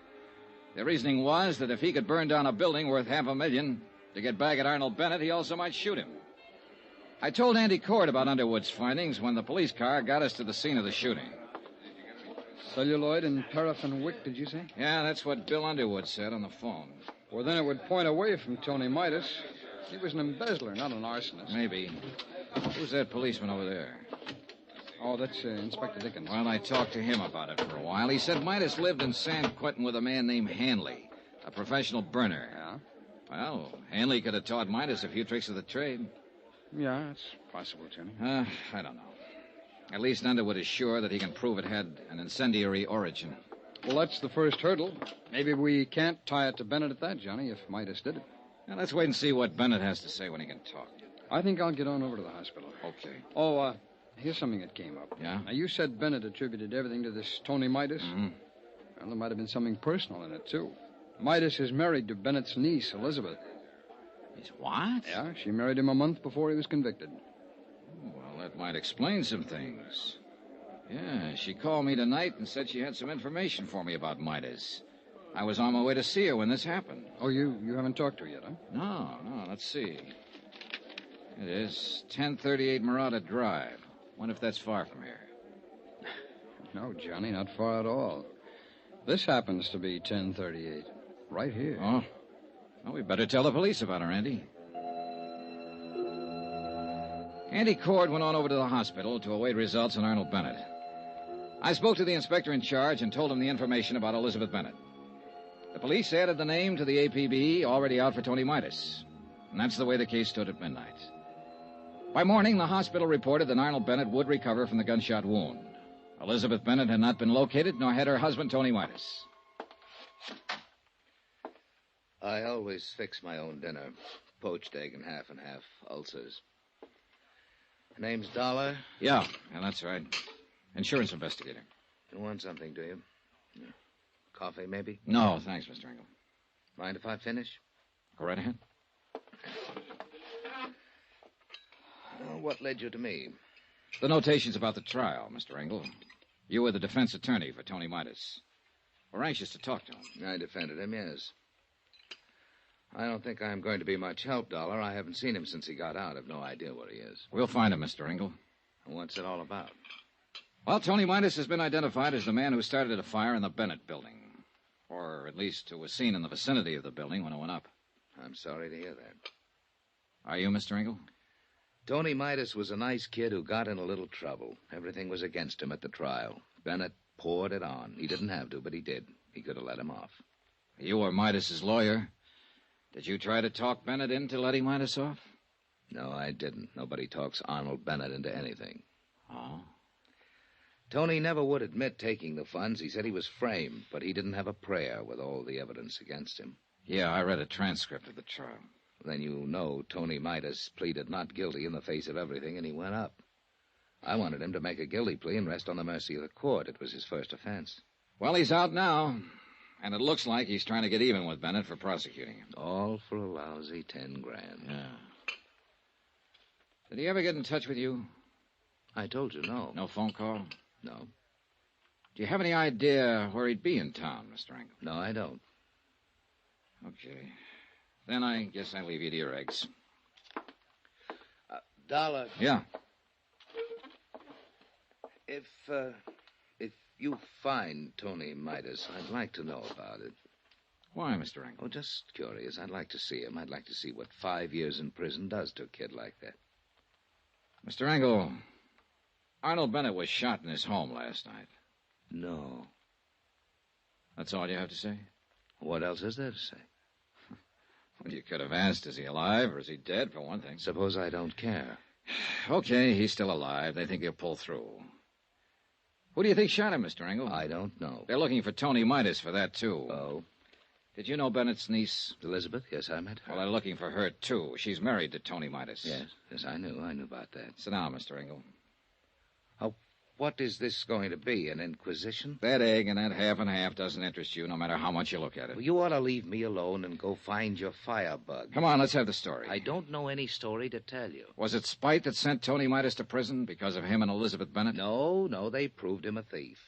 Their reasoning was that if he could burn down a building worth $500,000 to get back at Arnold Bennett, he also might shoot him. I told Andy Cord about Underwood's findings when the police car got us to the scene of the shooting. Celluloid and paraffin wick, did you say? Yeah, that's what Bill Underwood said on the phone. Well, then it would point away from Tony Midas. He was an embezzler, not an arsonist. Maybe. Who's that policeman over there? Oh, that's Inspector Dickens. Well, I talked to him about it for a while. He said Midas lived in San Quentin with a man named Hanley, a professional burner. Yeah? Well, Hanley could have taught Midas a few tricks of the trade. Yeah, it's possible, Johnny. I don't know. At least Underwood is sure that he can prove it had an incendiary origin. Well, that's the first hurdle. Maybe we can't tie it to Bennett at that, Johnny, if Midas did it. Now, let's wait and see what Bennett has to say when he can talk. I think I'll get on over to the hospital. Okay. Oh, here's something that came up. Yeah? Now, you said Bennett attributed everything to this Tony Midas. Mm-hmm. Well, there might have been something personal in it, too. Midas is married to Bennett's niece, Elizabeth. He's what? Yeah, she married him a month before he was convicted. Well, that might explain some things. Yeah, she called me tonight and said she had some information for me about Midas. I was on my way to see her when this happened. Oh, you haven't talked to her yet, huh? No, let's see. It is 1038 Murata Drive. Wonder if that's far from here. No, Johnny, not far at all. This happens to be 1038. Right here. Oh? Well, we better tell the police about her, Andy. Andy Cord went on over to the hospital to await results on Arnold Bennett. I spoke to the inspector in charge and told him the information about Elizabeth Bennett. The police added the name to the APB already out for Tony Midas. And that's the way the case stood at midnight. By morning, the hospital reported that Arnold Bennett would recover from the gunshot wound. Elizabeth Bennett had not been located, nor had her husband, Tony Midas. I always fix my own dinner. Poached egg and half ulcers. Name's Dollar? Yeah, that's right. Insurance investigator. You want something, do you? Coffee, maybe? No, thanks, Mr. Engel. Mind if I finish? Go right ahead. What led you to me? The notations about the trial, Mr. Engel. You were the defense attorney for Tony Midas. We're anxious to talk to him. I defended him, yes. I don't think I'm going to be much help, Dollar. I haven't seen him since he got out. I've no idea where he is. We'll find him, Mr. Engel. What's it all about? Well, Tony Midas has been identified as the man who started a fire in the Bennett building. Or at least who was seen in the vicinity of the building when it went up. I'm sorry to hear that. Are you, Mr. Engel? Tony Midas was a nice kid who got in a little trouble. Everything was against him at the trial. Bennett poured it on. He didn't have to, but he did. He could have let him off. You were Midas's lawyer. Did you try to talk Bennett into letting Midas off? No, I didn't. Nobody talks Arnold Bennett into anything. Oh? Tony never would admit taking the funds. He said he was framed, but he didn't have a prayer with all the evidence against him. Yeah, I read a transcript of the trial. Then you know Tony Midas pleaded not guilty in the face of everything, and he went up. I wanted him to make a guilty plea and rest on the mercy of the court. It was his first offense. Well, he's out now, and it looks like he's trying to get even with Bennett for prosecuting him. All for a lousy $10,000. Yeah. Did he ever get in touch with you? I told you, no. No phone call? No. Do you have any idea where he'd be in town, Mr. Engel? No, I don't. Okay. Then I guess I leave you to your eggs. Dollar. Yeah. If you find Tony Midas, I'd like to know about it. Why, Mr. Engel? Oh, just curious. I'd like to see him. I'd like to see what 5 years in prison does to a kid like that. Mr. Engel, Arnold Bennett was shot in his home last night. No. That's all you have to say? What else is there to say? Well, you could have asked, is he alive or is he dead, for one thing? Suppose I don't care. Okay, he's still alive. They think he'll pull through. Who do you think shot him, Mr. Engel? I don't know. They're looking for Tony Midas for that, too. Oh? Did you know Bennett's niece? Elizabeth? Yes, I met her. Well, they're looking for her, too. She's married to Tony Midas. Yes, I knew. I knew about that. Sit down, Mr. Engel. What is this going to be, an inquisition? That egg and that half and half doesn't interest you, no matter how much you look at it. Well, you ought to leave me alone and go find your firebug. Come on, let's have the story. I don't know any story to tell you. Was it spite that sent Tony Midas to prison because of him and Elizabeth Bennett? No, they proved him a thief.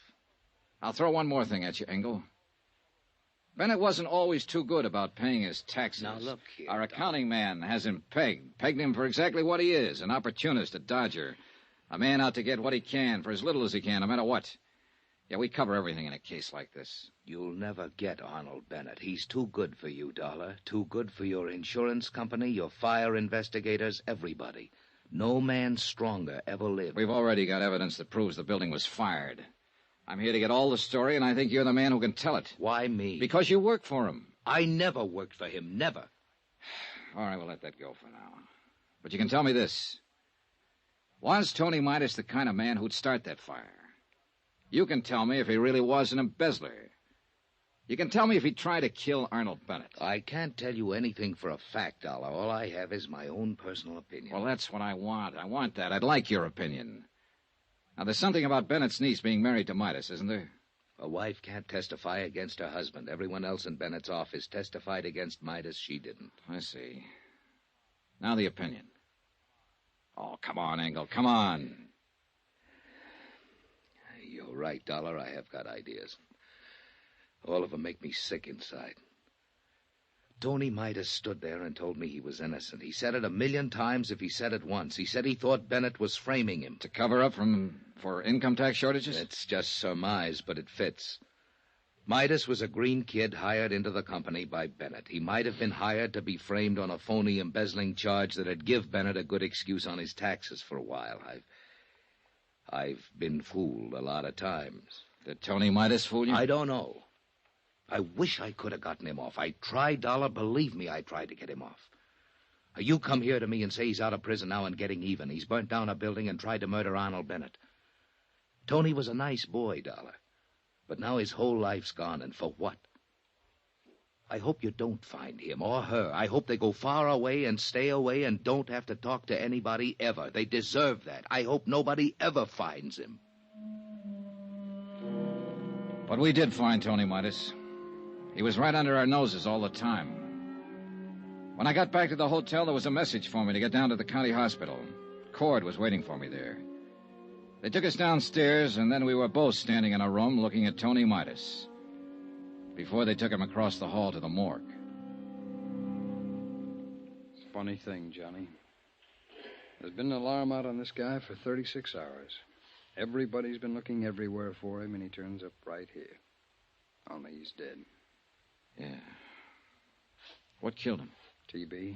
I'll throw one more thing at you, Engel. Bennett wasn't always too good about paying his taxes. Now, look here. Our accounting man has him pegged. Pegged him for exactly what he is, an opportunist, a dodger. A man out to get what he can for as little as he can, no matter what. Yeah, we cover everything in a case like this. You'll never get Arnold Bennett. He's too good for you, Dollar. Too good for your insurance company, your fire investigators, everybody. No man stronger ever lived. We've already got evidence that proves the building was fired. I'm here to get all the story, and I think you're the man who can tell it. Why me? Because you work for him. I never worked for him, never. All right, we'll let that go for now. But you can tell me this. Was Tony Midas the kind of man who'd start that fire? You can tell me if he really was an embezzler. You can tell me if he tried to kill Arnold Bennett. I can't tell you anything for a fact, Dollar. All I have is my own personal opinion. Well, that's what I want. I want that. I'd like your opinion. Now, there's something about Bennett's niece being married to Midas, isn't there? A wife can't testify against her husband. Everyone else in Bennett's office testified against Midas. She didn't. I see. Now the opinion. Oh, come on, Engel. Come on. You're right, Dollar. I have got ideas. All of them make me sick inside. Tony Midas stood there and told me he was innocent. He said it 1,000,000 times if he said it once. He said he thought Bennett was framing him. To cover up for income tax shortages? It's just surmise, but it fits. Midas was a green kid hired into the company by Bennett. He might have been hired to be framed on a phony embezzling charge that'd give Bennett a good excuse on his taxes for a while. I've been fooled a lot of times. Did Tony Midas fool you? I don't know. I wish I could have gotten him off. I tried, Dollar. Believe me, I tried to get him off. You come here to me and say he's out of prison now and getting even. He's burnt down a building and tried to murder Arnold Bennett. Tony was a nice boy, Dollar. But now his whole life's gone, and for what? I hope you don't find him or her. I hope they go far away and stay away and don't have to talk to anybody ever. They deserve that. I hope nobody ever finds him. But we did find Tony Midas. He was right under our noses all the time. When I got back to the hotel, there was a message for me to get down to the county hospital. Cord was waiting for me there. They took us downstairs, and then we were both standing in a room looking at Tony Midas before they took him across the hall to the morgue. It's a funny thing, Johnny. There's been an alarm out on this guy for 36 hours. Everybody's been looking everywhere for him, and he turns up right here. Only he's dead. Yeah. What killed him? TB.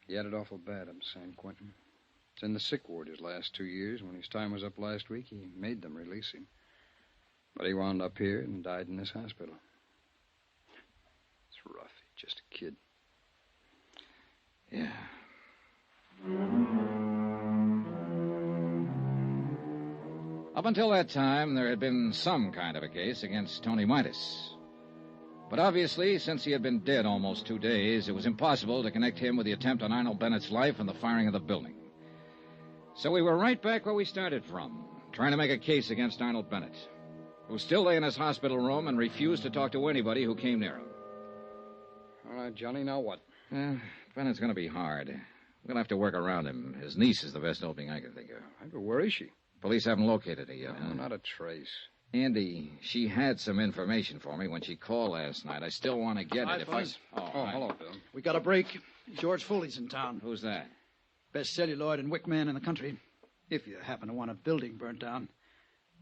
He had it awful bad up in San Quentin. It's in the sick ward his last 2 years. When his time was up last week, he made them release him. But he wound up here and died in this hospital. It's rough. He's just a kid. Yeah. Up until that time, there had been some kind of a case against Tony Midas. But obviously, since he had been dead almost 2 days, it was impossible to connect him with the attempt on Arnold Bennett's life and the firing of the building. So we were right back where we started from, trying to make a case against Arnold Bennett, who still lay in his hospital room and refused to talk to anybody who came near him. All right, Johnny, now what? Bennett's going to be hard. We'll have to work around him. His niece is the best opening I can think of. But where is she? Police haven't located her yet. No, not a trace. Andy, she had some information for me when she called last night. I still want to get Hi, it if fellas. Oh, hello, Bill. We got a break. George Foley's in town. Who's that? Best celluloid and wick man in the country. If you happen to want a building burnt down.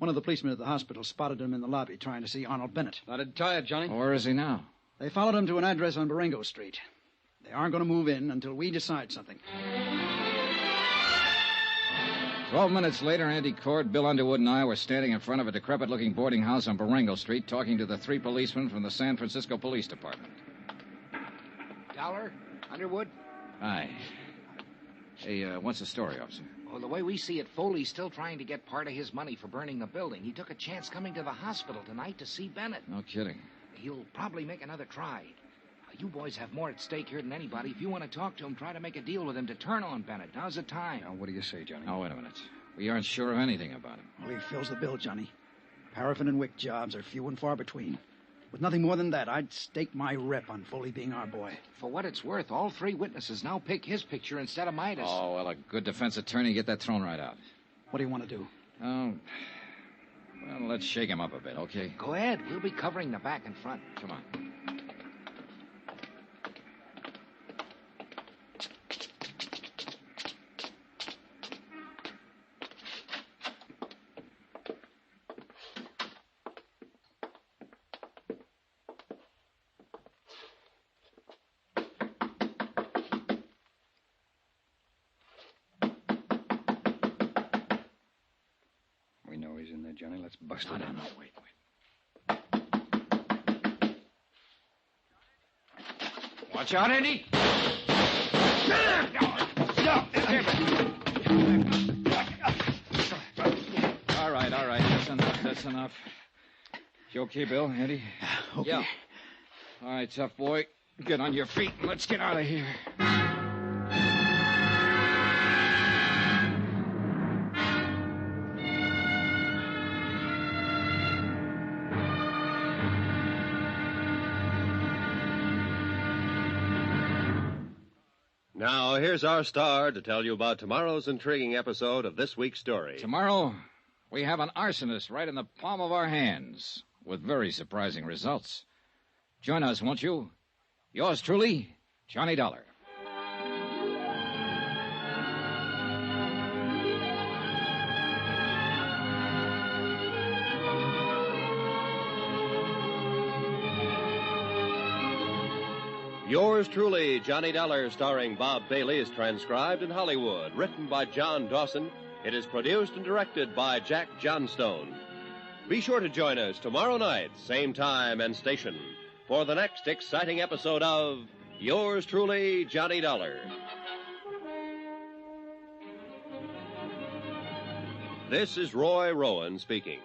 One of the policemen at the hospital spotted him in the lobby trying to see Arnold Bennett. That'd tie it, Johnny. Where is he now? They followed him to an address on Baringo Street. They aren't going to move in until we decide something. 12 minutes later, Andy Cord, Bill Underwood, and I were standing in front of a decrepit-looking boarding house on Baringo Street talking to the 3 policemen from the San Francisco Police Department. Dollar? Underwood? Hi. Hey, what's the story, officer? Well, the way we see it, Foley's still trying to get part of his money for burning the building. He took a chance coming to the hospital tonight to see Bennett. No kidding. He'll probably make another try. You boys have more at stake here than anybody. If you want to talk to him, try to make a deal with him to turn on Bennett. Now's the time. Now, what do you say, Johnny? Oh, wait a minute. We aren't sure of anything about him. Well, he fills the bill, Johnny. Paraffin and wick jobs are few and far between. With nothing more than that, I'd stake my rep on Foley being our boy. For what it's worth, all 3 witnesses now pick his picture instead of Midas. Oh, well, a good defense attorney, get that thrown right out. What do you want to do? Oh, well, let's shake him up a bit, okay? Go ahead. We'll be covering the back and front. Come on. We know he's in there, Johnny. Let's bust it in. No, wait. Watch out, Andy. All right. That's enough. You okay, Bill? Andy? Okay. Yeah. All right, tough boy. Get on your feet and let's get out of here. Now, here's our star to tell you about tomorrow's intriguing episode of this week's story. Tomorrow, we have an arsonist right in the palm of our hands, with very surprising results. Join us, won't you? Yours truly, Johnny Dollar. Yours truly, Johnny Dollar, starring Bob Bailey, is transcribed in Hollywood. Written by John Dawson, it is produced and directed by Jack Johnstone. Be sure to join us tomorrow night, same time and station, for the next exciting episode of Yours truly, Johnny Dollar. This is Roy Rowan speaking.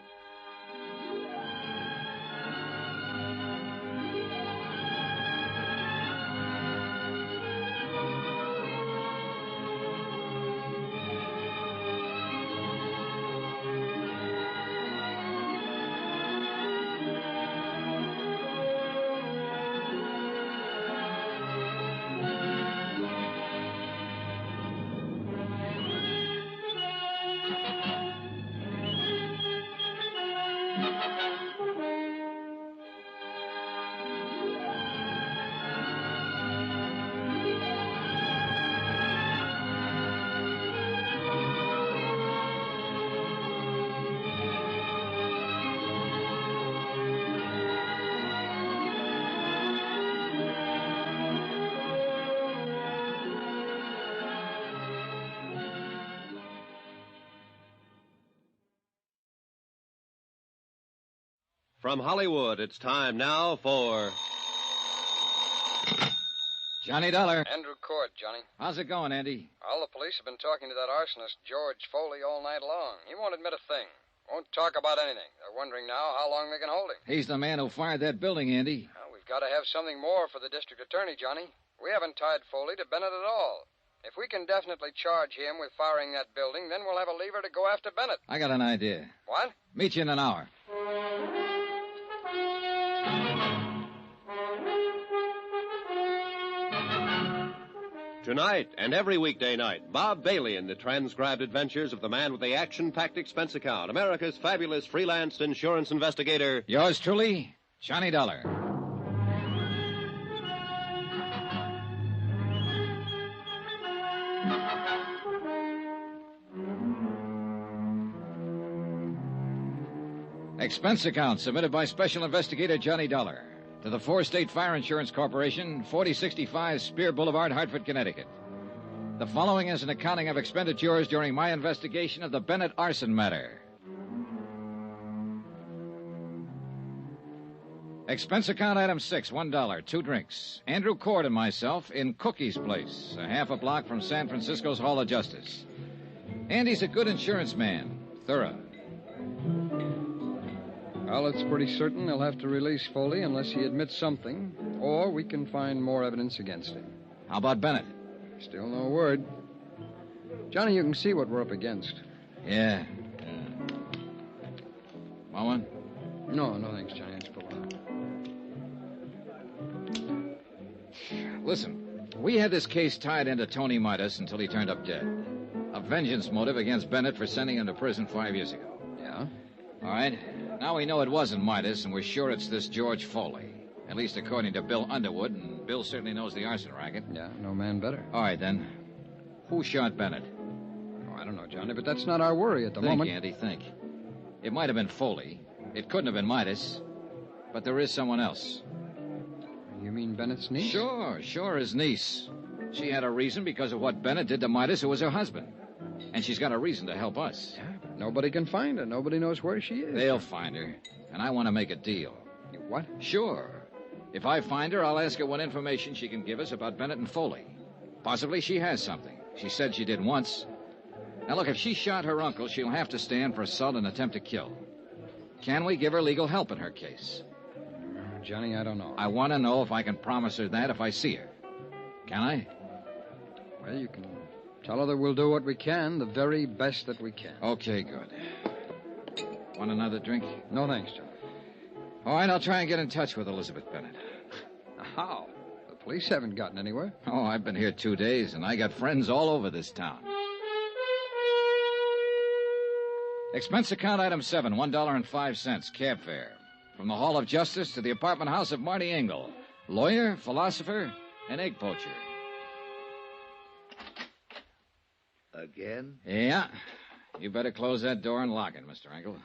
From Hollywood, it's time now for Johnny Dollar. Andrew Cord, Johnny. How's it going, Andy? All the police have been talking to that arsonist, George Foley, all night long. He won't admit a thing. Won't talk about anything. They're wondering now how long they can hold him. He's the man who fired that building, Andy. Well, we've got to have something more for the district attorney, Johnny. We haven't tied Foley to Bennett at all. If we can definitely charge him with firing that building, then we'll have a lever to go after Bennett. I got an idea. What? Meet you in an hour. Tonight and every weekday night, Bob Bailey in the transcribed adventures of the man with the action-packed expense account, America's fabulous freelance insurance investigator. Yours truly, Johnny Dollar. Expense account submitted by Special Investigator Johnny Dollar to the Four-State Fire Insurance Corporation, 4065 Spear Boulevard, Hartford, Connecticut. The following is an accounting of expenditures during my investigation of the Bennett arson matter. Expense account item 6, $1, 2 drinks. Andrew Cord and myself in Cookie's Place, a half a block from San Francisco's Hall of Justice. Andy's a good insurance man, thorough. Well, it's pretty certain they'll have to release Foley unless he admits something, or we can find more evidence against him. How about Bennett? Still no word. Johnny, you can see what we're up against. Yeah. Want one? No, thanks, Johnny. Let's pull out. Listen, we had this case tied into Tony Midas until he turned up dead. A vengeance motive against Bennett for sending him to prison 5 years ago. Yeah? All right. Now we know it wasn't Midas, and we're sure it's this George Foley. At least according to Bill Underwood, and Bill certainly knows the arson racket. Yeah, no man better. All right, then. Who shot Bennett? Oh, I don't know, Johnny, but that's not our worry at the moment. Think, Andy, think. It might have been Foley. It couldn't have been Midas. But there is someone else. You mean Bennett's niece? Sure, his niece. She had a reason because of what Bennett did to Midas, who was her husband. And she's got a reason to help us. Yeah, but nobody can find her. Nobody knows where she is. They'll find her. And I want to make a deal. What? Sure. If I find her, I'll ask her what information she can give us about Bennett and Foley. Possibly she has something. She said she did once. Now, look, if she shot her uncle, she'll have to stand for assault and attempt to kill. Can we give her legal help in her case? Johnny, I don't know. I want to know if I can promise her that if I see her. Can I? Well, you can tell her that we'll do what we can, the very best that we can. Okay, good. Want another drink? No, thanks, Johnny. All right, I'll try and get in touch with Elizabeth Bennett. How? The police haven't gotten anywhere. Oh, I've been here 2 days, and I got friends all over this town. Expense account item 7, $1.05, cab fare. From the Hall of Justice to the apartment house of Marty Engel, lawyer, philosopher, and egg poacher. Again? Yeah. You better close that door and lock it, Mr. Engel.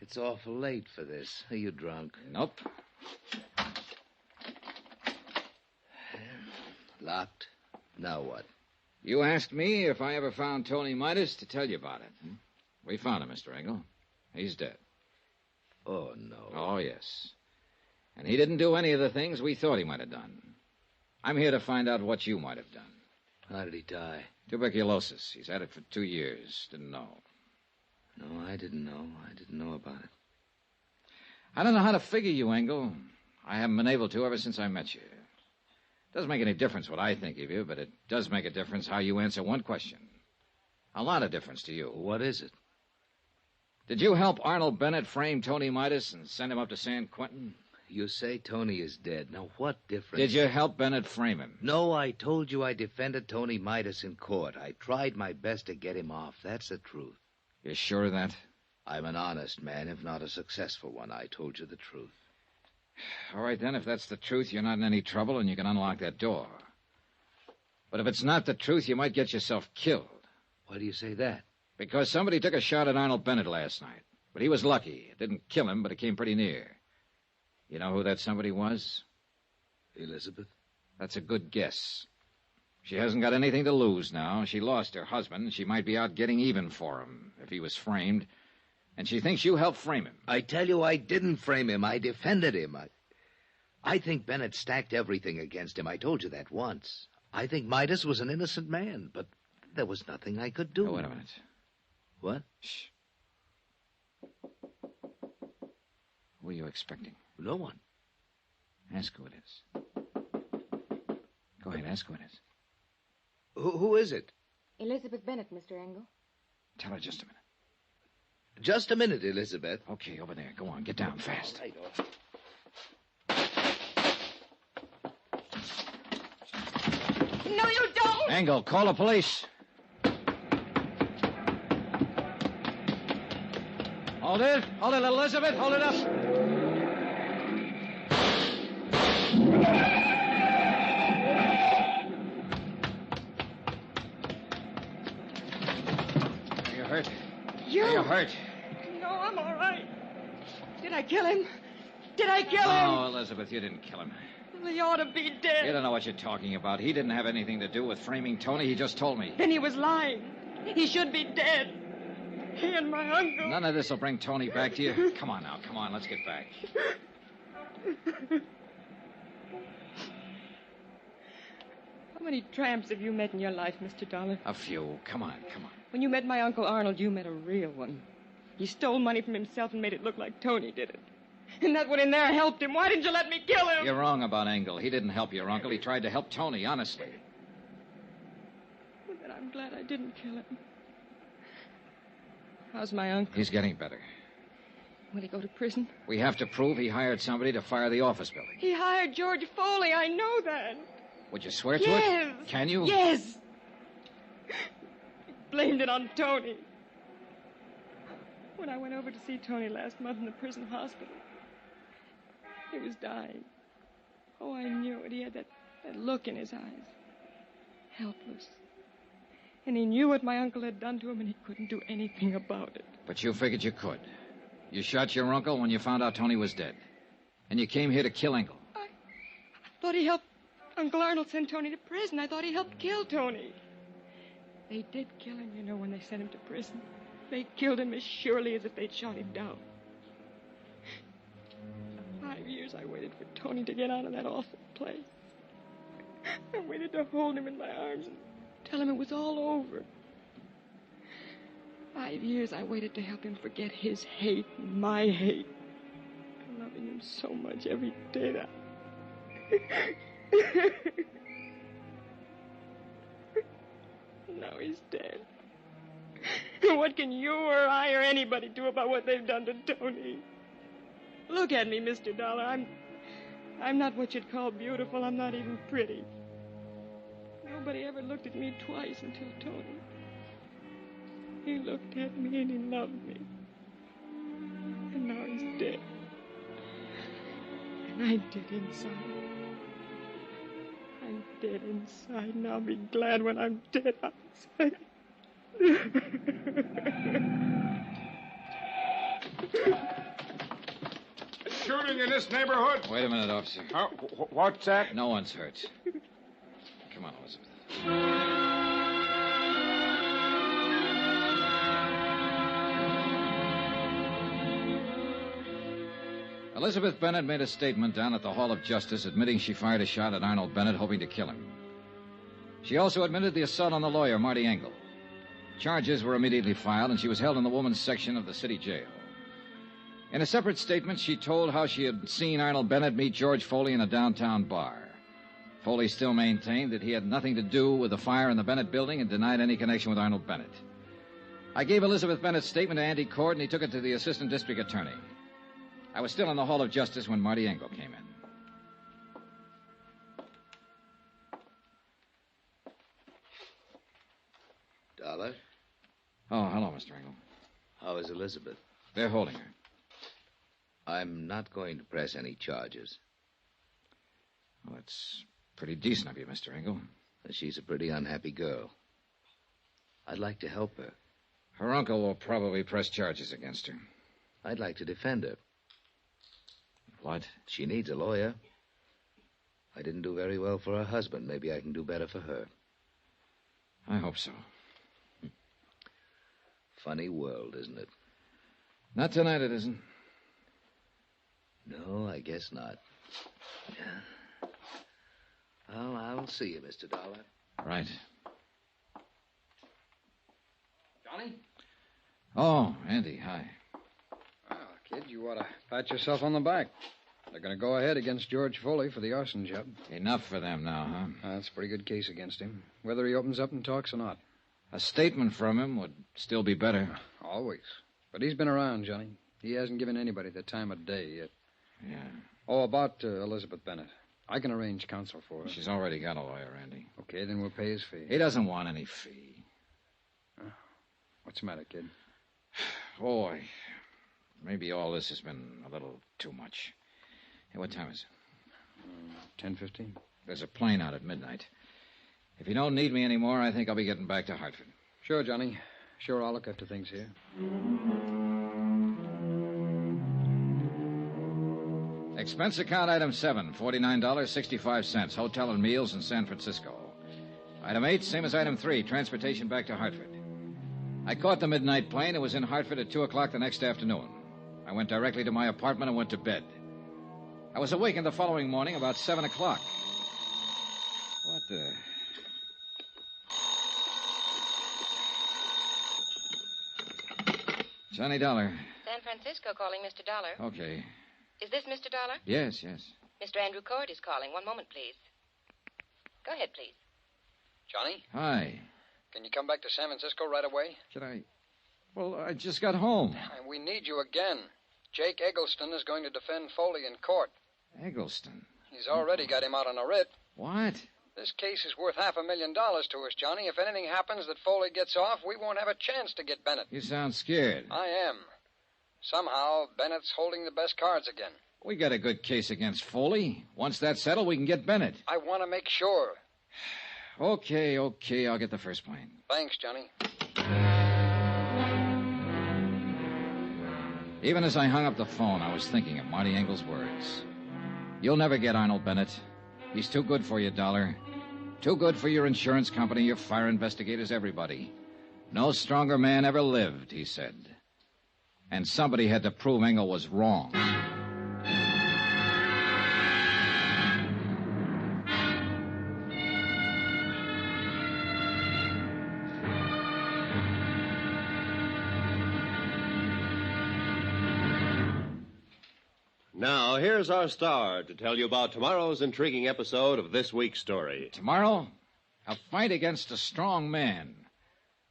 It's awful late for this. Are you drunk? Nope. Locked. Now what? You asked me if I ever found Tony Midas to tell you about it. We found him, Mr. Engel. He's dead. Oh, no. Oh, yes. And he didn't do any of the things we thought he might have done. I'm here to find out what you might have done. How did he die? Tuberculosis. He's had it for 2 years. Didn't know. No, I didn't know. I didn't know about it. I don't know how to figure you, Engel. I haven't been able to ever since I met you. Doesn't make any difference what I think of you, but it does make a difference how you answer one question. A lot of difference to you. What is it? Did you help Arnold Bennett frame Tony Midas and send him up to San Quentin? You say Tony is dead. Now, what difference? Did you help Bennett frame him? No, I told you I defended Tony Midas in court. I tried my best to get him off. That's the truth. You're sure of that? I'm an honest man, if not a successful one. I told you the truth. All right, then, if that's the truth, you're not in any trouble and you can unlock that door. But if it's not the truth, you might get yourself killed. Why do you say that? Because somebody took a shot at Arnold Bennett last night. But he was lucky. It didn't kill him, but it came pretty near. You know who that somebody was? Elizabeth? That's a good guess. She hasn't got anything to lose now. She lost her husband. She might be out getting even for him if he was framed. And she thinks you helped frame him. I tell you, I didn't frame him. I defended him. I think Bennett stacked everything against him. I told you that once. I think Midas was an innocent man, but there was nothing I could do. Oh, wait a minute. What? Shh. Who were you expecting? No one. Ask who it is. Go ahead, ask who it is. Who is it? Elizabeth Bennett, Mr. Engel. Tell her just a minute. Just a minute, Elizabeth. Okay, over there. Go on, get down fast. Right, No, you don't! Engel, call the police. Hold it, Elizabeth, hold it up. Are you hurt? You? Are you hurt? No, I'm all right. Did I kill him? Did I kill him? Oh, Elizabeth, you didn't kill him. Well, he ought to be dead. You don't know what you're talking about. He didn't have anything to do with framing Tony. He just told me. Then he was lying. He should be dead. He and my uncle. None of this will bring Tony back to you. Come on now, come on, let's get back. How many tramps have you met in your life, Mr. Dollar? A few. Come on, come on. When you met my Uncle Arnold, you met a real one. He stole money from himself and made it look like Tony did it. And that one in there helped him. Why didn't you let me kill him? You're wrong about Engel. He didn't help your uncle. He tried to help Tony, honestly. Well, then I'm glad I didn't kill him. How's my uncle? He's getting better. Will he go to prison? We have to prove he hired somebody to fire the office building. He hired George Foley. I know that. Would you swear to Yes. it? Can you? Yes. He blamed it on Tony. When I went over to see Tony last month in the prison hospital, he was dying. Oh, I knew it. He had that look in his eyes. Helpless. And he knew what my uncle had done to him, and he couldn't do anything about it. But you figured you could. You shot your uncle when you found out Tony was dead. And you came here to kill Engel. I thought he helped Uncle Arnold send Tony to prison. I thought he helped kill Tony. They did kill him, you know, when they sent him to prison. They killed him as surely as if they'd shot him down. 5 years I waited for Tony to get out of that awful place. I waited to hold him in my arms and tell him it was all over. 5 years I waited to help him forget his hate and my hate. Loving him so much every day that... Now he's dead. What can you or I or anybody do about what they've done to Tony? Look at me, Mr. Dollar. I'm not what you'd call beautiful. I'm not even pretty. Nobody ever looked at me twice until Tony. He looked at me and he loved me. And now he's dead. And I'm dead inside. I'm dead inside, and I'll be glad when I'm dead outside. Shooting in this neighborhood? Wait a minute, officer. What's that? No one's hurt. Come on, Elizabeth. Elizabeth Bennett made a statement down at the Hall of Justice admitting she fired a shot at Arnold Bennett, hoping to kill him. She also admitted the assault on the lawyer, Marty Engel. Charges were immediately filed, and she was held in the women's section of the city jail. In a separate statement, she told how she had seen Arnold Bennett meet George Foley in a downtown bar. Foley still maintained that he had nothing to do with the fire in the Bennett building and denied any connection with Arnold Bennett. I gave Elizabeth Bennett's statement to Andy Cord, and he took it to the assistant district attorney. I was still in the Hall of Justice when Marty Engel came in. Dollar? Oh, hello, Mr. Engel. How is Elizabeth? They're holding her. I'm not going to press any charges. Well, it's pretty decent of you, Mr. Engel. She's a pretty unhappy girl. I'd like to help her. Her uncle will probably press charges against her. I'd like to defend her. What? She needs a lawyer. I didn't do very well for her husband. Maybe I can do better for her. I hope so. Funny world, isn't it? Not tonight, it isn't. No, I guess not. Yeah. Well, I'll see you, Mr. Dollar. Right. Johnny? Oh, Andy, hi. Well, kid, you ought to pat yourself on the back. They're going to go ahead against George Foley for the arson job. Enough for them now, huh? That's a pretty good case against him, whether he opens up and talks or not. A statement from him would still be better. Always. But he's been around, Johnny. He hasn't given anybody the time of day yet. Yeah. Oh, about Elizabeth Bennett. I can arrange counsel for her. She's already got a lawyer, Andy. Okay, then we'll pay his fee. He doesn't want any fee. What's the matter, kid? Boy, maybe all this has been a little too much. Hey, what time is it? 10:15. There's a plane out at midnight. If you don't need me anymore, I think I'll be getting back to Hartford. Sure, Johnny. Sure, I'll look after things here. Expense account item 7, $49.65. Hotel and meals in San Francisco. Item 8, same as item 3, transportation back to Hartford. I caught the midnight plane and was in Hartford at 2 o'clock the next afternoon. I went directly to my apartment and went to bed. I was awakened the following morning about 7 o'clock. What the... Johnny Dollar. San Francisco calling, Mr. Dollar. Okay. Is this Mr. Dollar? Yes, yes. Mr. Andrew Cord is calling. One moment, please. Go ahead, please. Johnny? Hi. Can you come back to San Francisco right away? Can I... Well, I just got home. We need you again. Jake Eggleston is going to defend Foley in court. Eggleston? He's already got him out on a writ. What? This case is worth $500,000 to us, Johnny. If anything happens that Foley gets off, we won't have a chance to get Bennett. You sound scared. I am. Somehow, Bennett's holding the best cards again. We got a good case against Foley. Once that's settled, we can get Bennett. I want to make sure. Okay. I'll get the first plane. Thanks, Johnny. Even as I hung up the phone, I was thinking of Marty Engel's words. You'll never get Arnold Bennett. He's too good for you, Dollar. Too good for your insurance company, your fire investigators, everybody. No stronger man ever lived, he said. And somebody had to prove Engel was wrong. Now, here's our star to tell you about tomorrow's intriguing episode of this week's story. Tomorrow, a fight against a strong man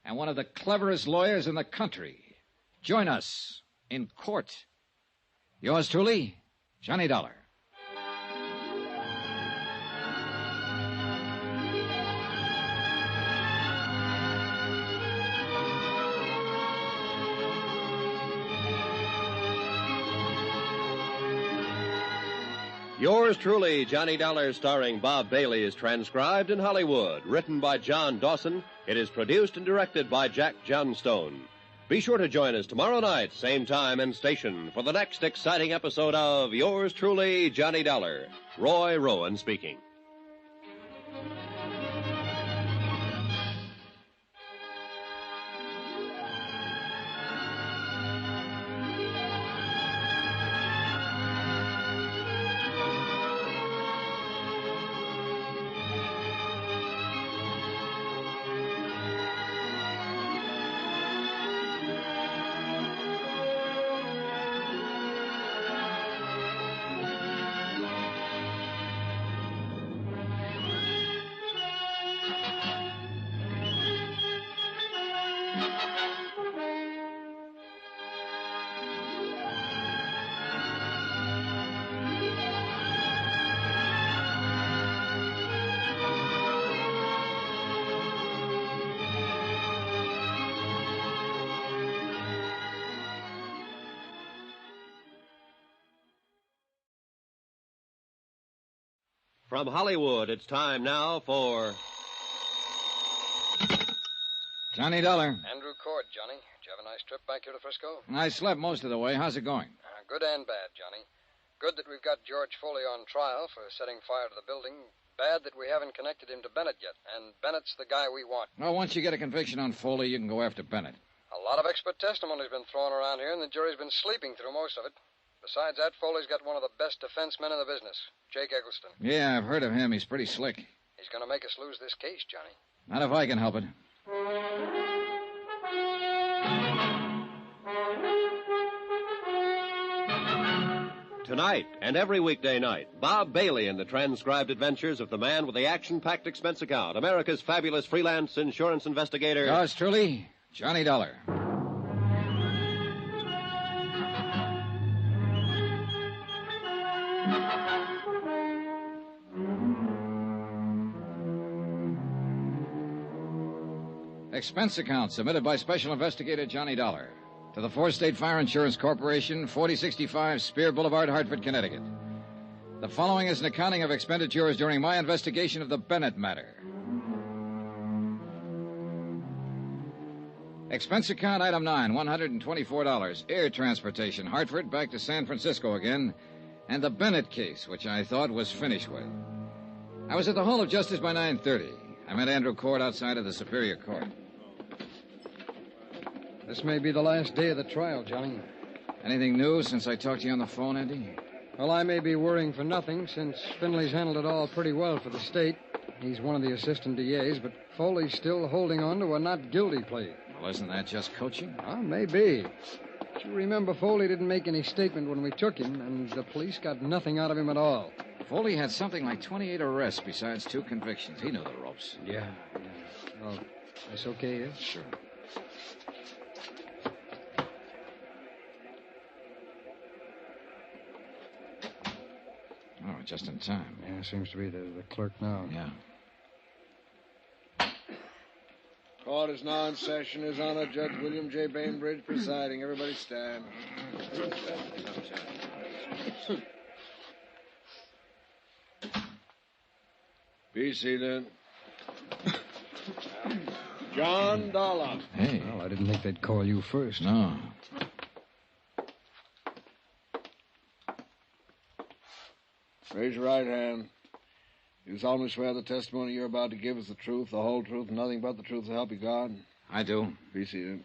and one of the cleverest lawyers in the country. Join us in court. Yours truly, Johnny Dollar. Yours truly, Johnny Dollar, starring Bob Bailey, is transcribed in Hollywood. Written by John Dawson, it is produced and directed by Jack Johnstone. Be sure to join us tomorrow night, same time and station, for the next exciting episode of Yours truly, Johnny Dollar. Roy Rowan speaking. From Hollywood, it's time now for... Johnny Dollar. Andrew Cord, Johnny. Did you have a nice trip back here to Frisco? I slept most of the way. How's it going? Good and bad, Johnny. Good that we've got George Foley on trial for setting fire to the building. Bad that we haven't connected him to Bennett yet. And Bennett's the guy we want. Well, once you get a conviction on Foley, you can go after Bennett. A lot of expert testimony's been thrown around here, and the jury's been sleeping through most of it. Besides that, Foley's got one of the best defense men in the business, Jake Eggleston. Yeah, I've heard of him. He's pretty slick. He's going to make us lose this case, Johnny. Not if I can help it. Tonight and every weekday night, Bob Bailey in the transcribed adventures of the man with the action-packed expense account, America's fabulous freelance insurance investigator. Yours truly, Johnny Dollar. Expense account submitted by Special Investigator Johnny Dollar to the Fourth State Fire Insurance Corporation, 4065 Spear Boulevard, Hartford, Connecticut. The following is an accounting of expenditures during my investigation of the Bennett matter. Expense account item 9, $124. Air transportation, Hartford back to San Francisco again, and the Bennett case, which I thought was finished with. I was at the Hall of Justice by 9:30. I met Andrew Court outside of the Superior Court. This may be the last day of the trial, Johnny. Anything new since I talked to you on the phone, Andy? Well, I may be worrying for nothing, since Finley's handled it all pretty well for the state. He's one of the assistant DAs, but Foley's still holding on to a not guilty plea. Well, isn't that just coaching? Well, maybe. But you remember Foley didn't make any statement when we took him, and the police got nothing out of him at all. Foley had something like 28 arrests besides 2 convictions. He knew the ropes. Yeah. Well, that's okay here? Sure. Oh, just in time. Yeah, seems to be the clerk now. Yeah. Court is now in session. His Honor, Judge William J. Bainbridge presiding. Everybody stand. Be seated. John Dollar. Hey. Well, I didn't think they'd call you first. No. Raise your right hand. You solemnly swear the testimony you're about to give is the truth, the whole truth, and nothing but the truth, so help you God? I do. Be seated.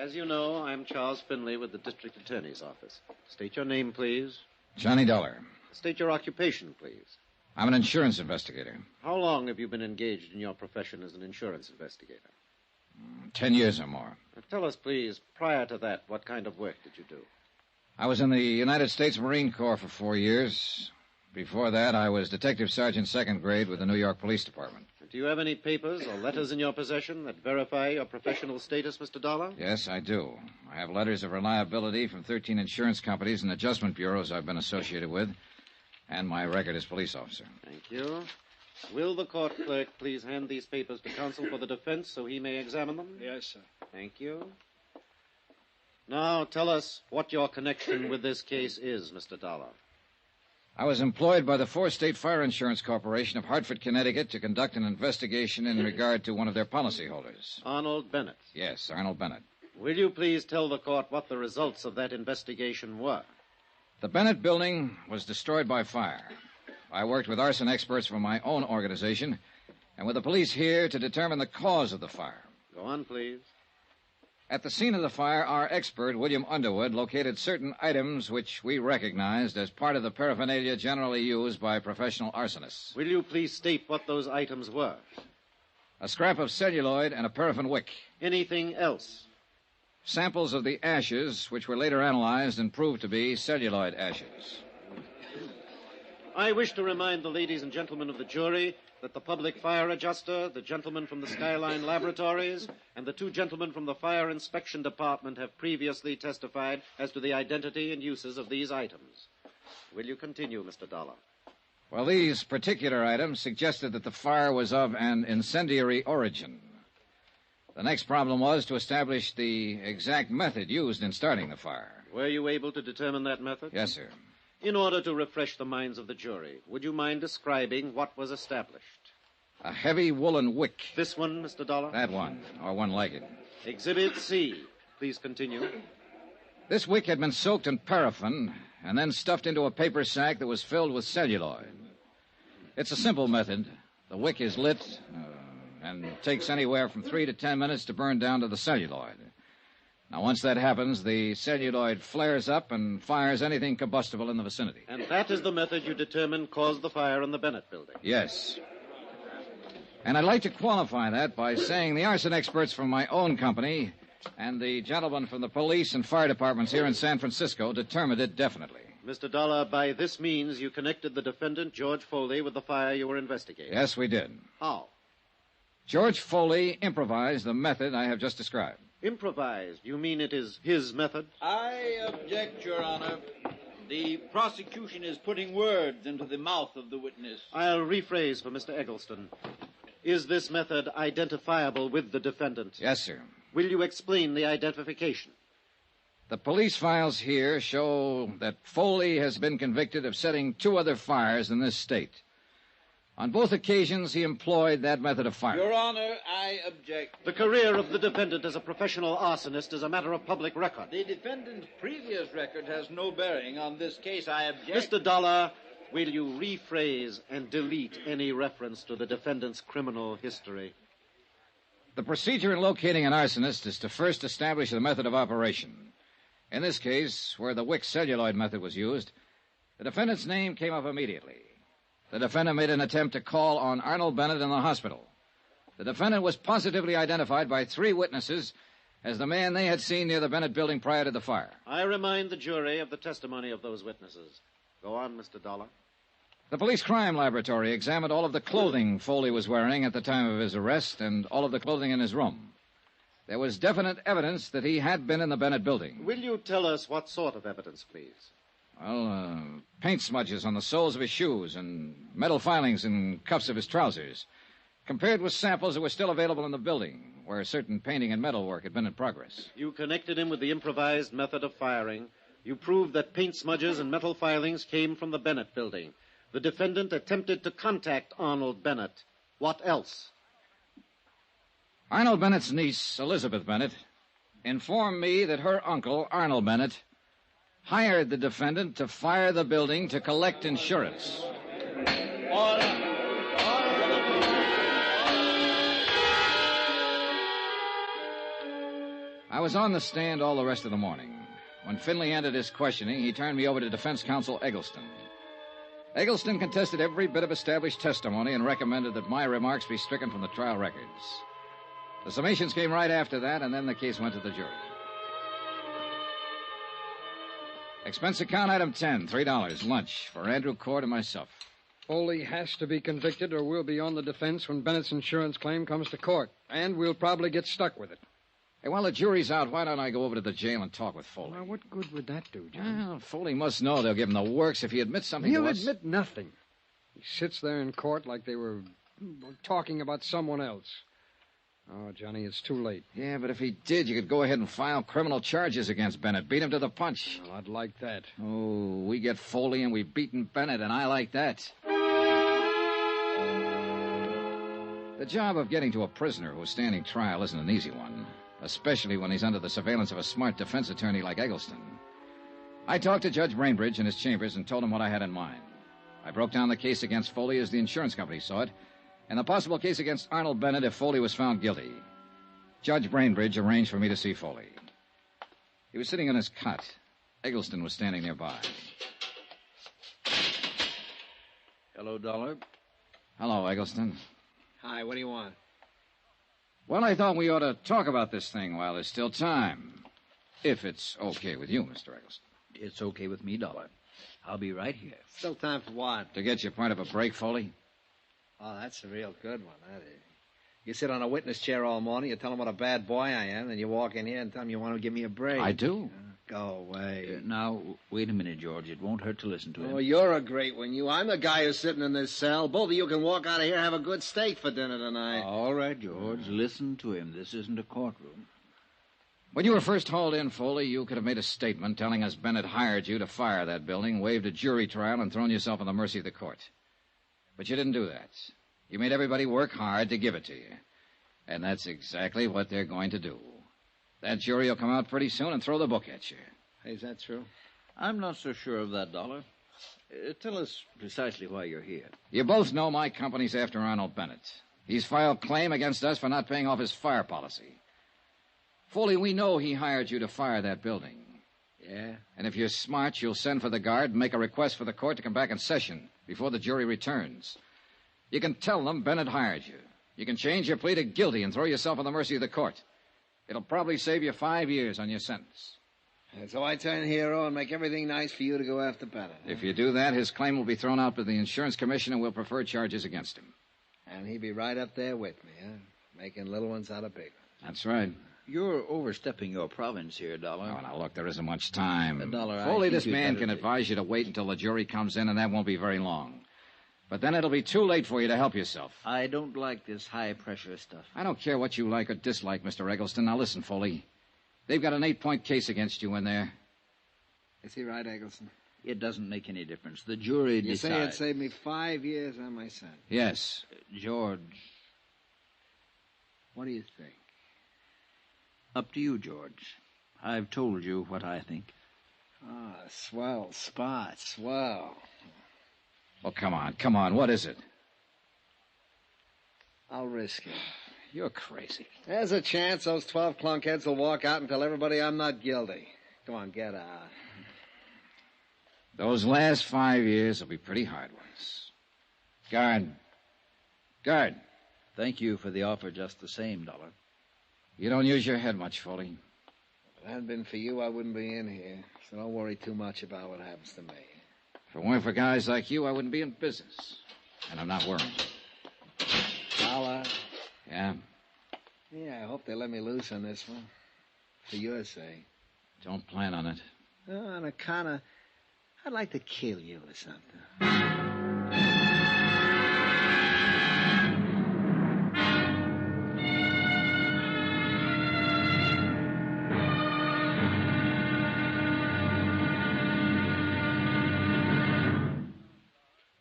As you know, I'm Charles Finley with the District Attorney's Office. State your name, please. Johnny Dollar. State your occupation, please. I'm an insurance investigator. How long have you been engaged in your profession as an insurance investigator? 10 years or more. Tell us, please, prior to that, what kind of work did you do? I was in the United States Marine Corps for 4 years. Before that, I was Detective Sergeant 2nd grade with the New York Police Department. Do you have any papers or letters in your possession that verify your professional status, Mr. Dollar? Yes, I do. I have letters of reliability from 13 insurance companies and adjustment bureaus I've been associated with, and my record as police officer. Thank you. Will the court clerk please hand these papers to counsel for the defense so he may examine them? Yes, sir. Thank you. Now, tell us what your connection with this case is, Mr. Dollar. I was employed by the Fourth State Fire Insurance Corporation of Hartford, Connecticut, to conduct an investigation in regard to one of their policyholders. Arnold Bennett. Yes, Arnold Bennett. Will you please tell the court what the results of that investigation were? The Bennett building was destroyed by fire. I worked with arson experts from my own organization and with the police here to determine the cause of the fire. Go on, please. At the scene of the fire, our expert, William Underwood, located certain items which we recognized as part of the paraphernalia generally used by professional arsonists. Will you please state what those items were? A scrap of celluloid and a paraffin wick. Anything else? Samples of the ashes, which were later analyzed and proved to be celluloid ashes. I wish to remind the ladies and gentlemen of the jury that the public fire adjuster, the gentleman from the Skyline Laboratories, and the 2 gentlemen from the Fire Inspection Department have previously testified as to the identity and uses of these items. Will you continue, Mr. Dollar? Well, these particular items suggested that the fire was of an incendiary origin. The next problem was to establish the exact method used in starting the fire. Were you able to determine that method? Yes, sir. In order to refresh the minds of the jury, would you mind describing what was established? A heavy woolen wick. This one, Mr. Dollar? That one, or one like it. Exhibit C. Please continue. This wick had been soaked in paraffin and then stuffed into a paper sack that was filled with celluloid. It's a simple method. The wick is lit and takes anywhere from 3 to 10 minutes to burn down to the celluloid. Now, once that happens, the celluloid flares up and fires anything combustible in the vicinity. And that is the method you determined caused the fire in the Bennett building? Yes. And I'd like to qualify that by saying the arson experts from my own company And the gentleman from the police and fire departments here in San Francisco determined it definitely. Mr. Dollar, by this means, you connected the defendant, George Foley, with the fire you were investigating. Yes, we did. How? George Foley improvised the method I have just described. Improvised? You mean it is his method? I object, Your Honor. The prosecution is putting words into the mouth of the witness. I'll rephrase for Mr. Eggleston. Is this method identifiable with the defendant? Yes, sir. Will you explain the identification? The police files here show that Foley has been convicted of setting 2 other fires in this state. On both occasions, he employed that method of fire. Your Honor, I object. The career of the defendant as a professional arsonist is a matter of public record. The defendant's previous record has no bearing on this case. I object. Mr. Dollar, will you rephrase and delete any reference to the defendant's criminal history? The procedure in locating an arsonist is to first establish the method of operation. In this case, where the wick celluloid method was used, the defendant's name came up immediately. The defendant made an attempt to call on Arnold Bennett in the hospital. The defendant was positively identified by 3 witnesses as the man they had seen near the Bennett building prior to the fire. I remind the jury of the testimony of those witnesses. Go on, Mr. Dollar. The police crime laboratory examined all of the clothing Foley was wearing at the time of his arrest and all of the clothing in his room. There was definite evidence that he had been in the Bennett building. Will you tell us what sort of evidence, please? Well, paint smudges on the soles of his shoes and metal filings and cuffs of his trousers, compared with samples that were still available in the building, where certain painting and metal work had been in progress. You connected him with the improvised method of firing. You proved that paint smudges and metal filings came from the Bennett building. The defendant attempted to contact Arnold Bennett. What else? Arnold Bennett's niece, Elizabeth Bennett, informed me that her uncle, Arnold Bennett, hired the defendant to fire the building to collect insurance. I was on the stand all the rest of the morning. When Finley ended his questioning, he turned me over to defense counsel Eggleston. Eggleston contested every bit of established testimony and recommended that my remarks be stricken from the trial records. The summations came right after that, and then the case went to the jury. Expense account item 10, $3, lunch for Andrew Cord and myself. Foley has to be convicted or we'll be on the defense when Bennett's insurance claim comes to court. And we'll probably get stuck with it. Hey, while the jury's out, why don't I go over to the jail and talk with Foley? Well, what good would that do, John? Well, Foley must know they'll give him the works if he admits something to us. He'll admit nothing. He sits there in court like they were talking about someone else. Oh, Johnny, it's too late. Yeah, but if he did, you could go ahead and file criminal charges against Bennett. Beat him to the punch. Well, I'd like that. Oh, we get Foley and we've beaten Bennett, and I like that. The job of getting to a prisoner who's standing trial isn't an easy one, especially when he's under the surveillance of a smart defense attorney like Eggleston. I talked to Judge Brainbridge in his chambers and told him what I had in mind. I broke down the case against Foley as the insurance company saw it, and the possible case against Arnold Bennett if Foley was found guilty. Judge Brainbridge arranged for me to see Foley. He was sitting on his cot. Eggleston was standing nearby. Hello, Dollar. Hello, Eggleston. Hi, what do you want? Well, I thought we ought to talk about this thing while there's still time. If it's okay with you, Mr. Eggleston. It's okay with me, Dollar. I'll be right here. Still time for what? To get you part of a break, Foley. Oh, that's a real good one, that is. You sit on a witness chair all morning, you tell them what a bad boy I am, then you walk in here and tell them you want to give me a break. I do. Go away. Now, wait a minute, George. It won't hurt to listen to him. Oh, you're a great one, you. I'm the guy who's sitting in this cell. Both of you can walk out of here and have a good steak for dinner tonight. All right, George. Listen to him. This isn't a courtroom. When you were first hauled in, Foley, you could have made a statement telling us Bennett hired you to fire that building, waived a jury trial, and thrown yourself on the mercy of the court. But you didn't do that. You made everybody work hard to give it to you. And that's exactly what they're going to do. That jury will come out pretty soon and throw the book at you. Hey, is that true? I'm not so sure of that, Dollar. Tell us precisely why you're here. You both know my company's after Arnold Bennett. He's filed claim against us for not paying off his fire policy. Foley, we know he hired you to fire that building. Yeah? And if you're smart, you'll send for the guard and make a request for the court to come back in session before the jury returns. You can tell them Bennett hired you. You can change your plea to guilty and throw yourself on the mercy of the court. It'll probably save you 5 years on your sentence. And so I turn hero and make everything nice for you to go after Bennett. If you do that, his claim will be thrown out by the insurance commission and we'll prefer charges against him. And he'd be right up there with me, huh? Making little ones out of big ones. That's right. You're overstepping your province here, Dollar. Oh, now, look, there isn't much time. Dollar, Foley, this man can advise you to wait until the jury comes in, and that won't be very long. But then it'll be too late for you to help yourself. I don't like this high-pressure stuff. I don't care what you like or dislike, Mr. Eggleston. Now, listen, Foley. They've got an 8-point case against you in there. Is he right, Eggleston? It doesn't make any difference. The jury decides. You say it saved me 5 years on my son? Yes. George. What do you think? Up to you, George. I've told you what I think. Ah, swell spot, swell. Oh, come on. What is it? I'll risk it. You're crazy. There's a chance those 12 clunkheads will walk out and tell everybody I'm not guilty. Come on, get out. Those last 5 years will be pretty hard ones. Guard. Thank you for the offer just the same, Dollar. You don't use your head much, Foley. If it hadn't been for you, I wouldn't be in here. So don't worry too much about what happens to me. If it weren't for guys like you, I wouldn't be in business. And I'm not worried. Dollar. Yeah? Yeah, I hope they let me loose on this one. For your sake. Don't plan on it. On account of... I'd like to kill you or something.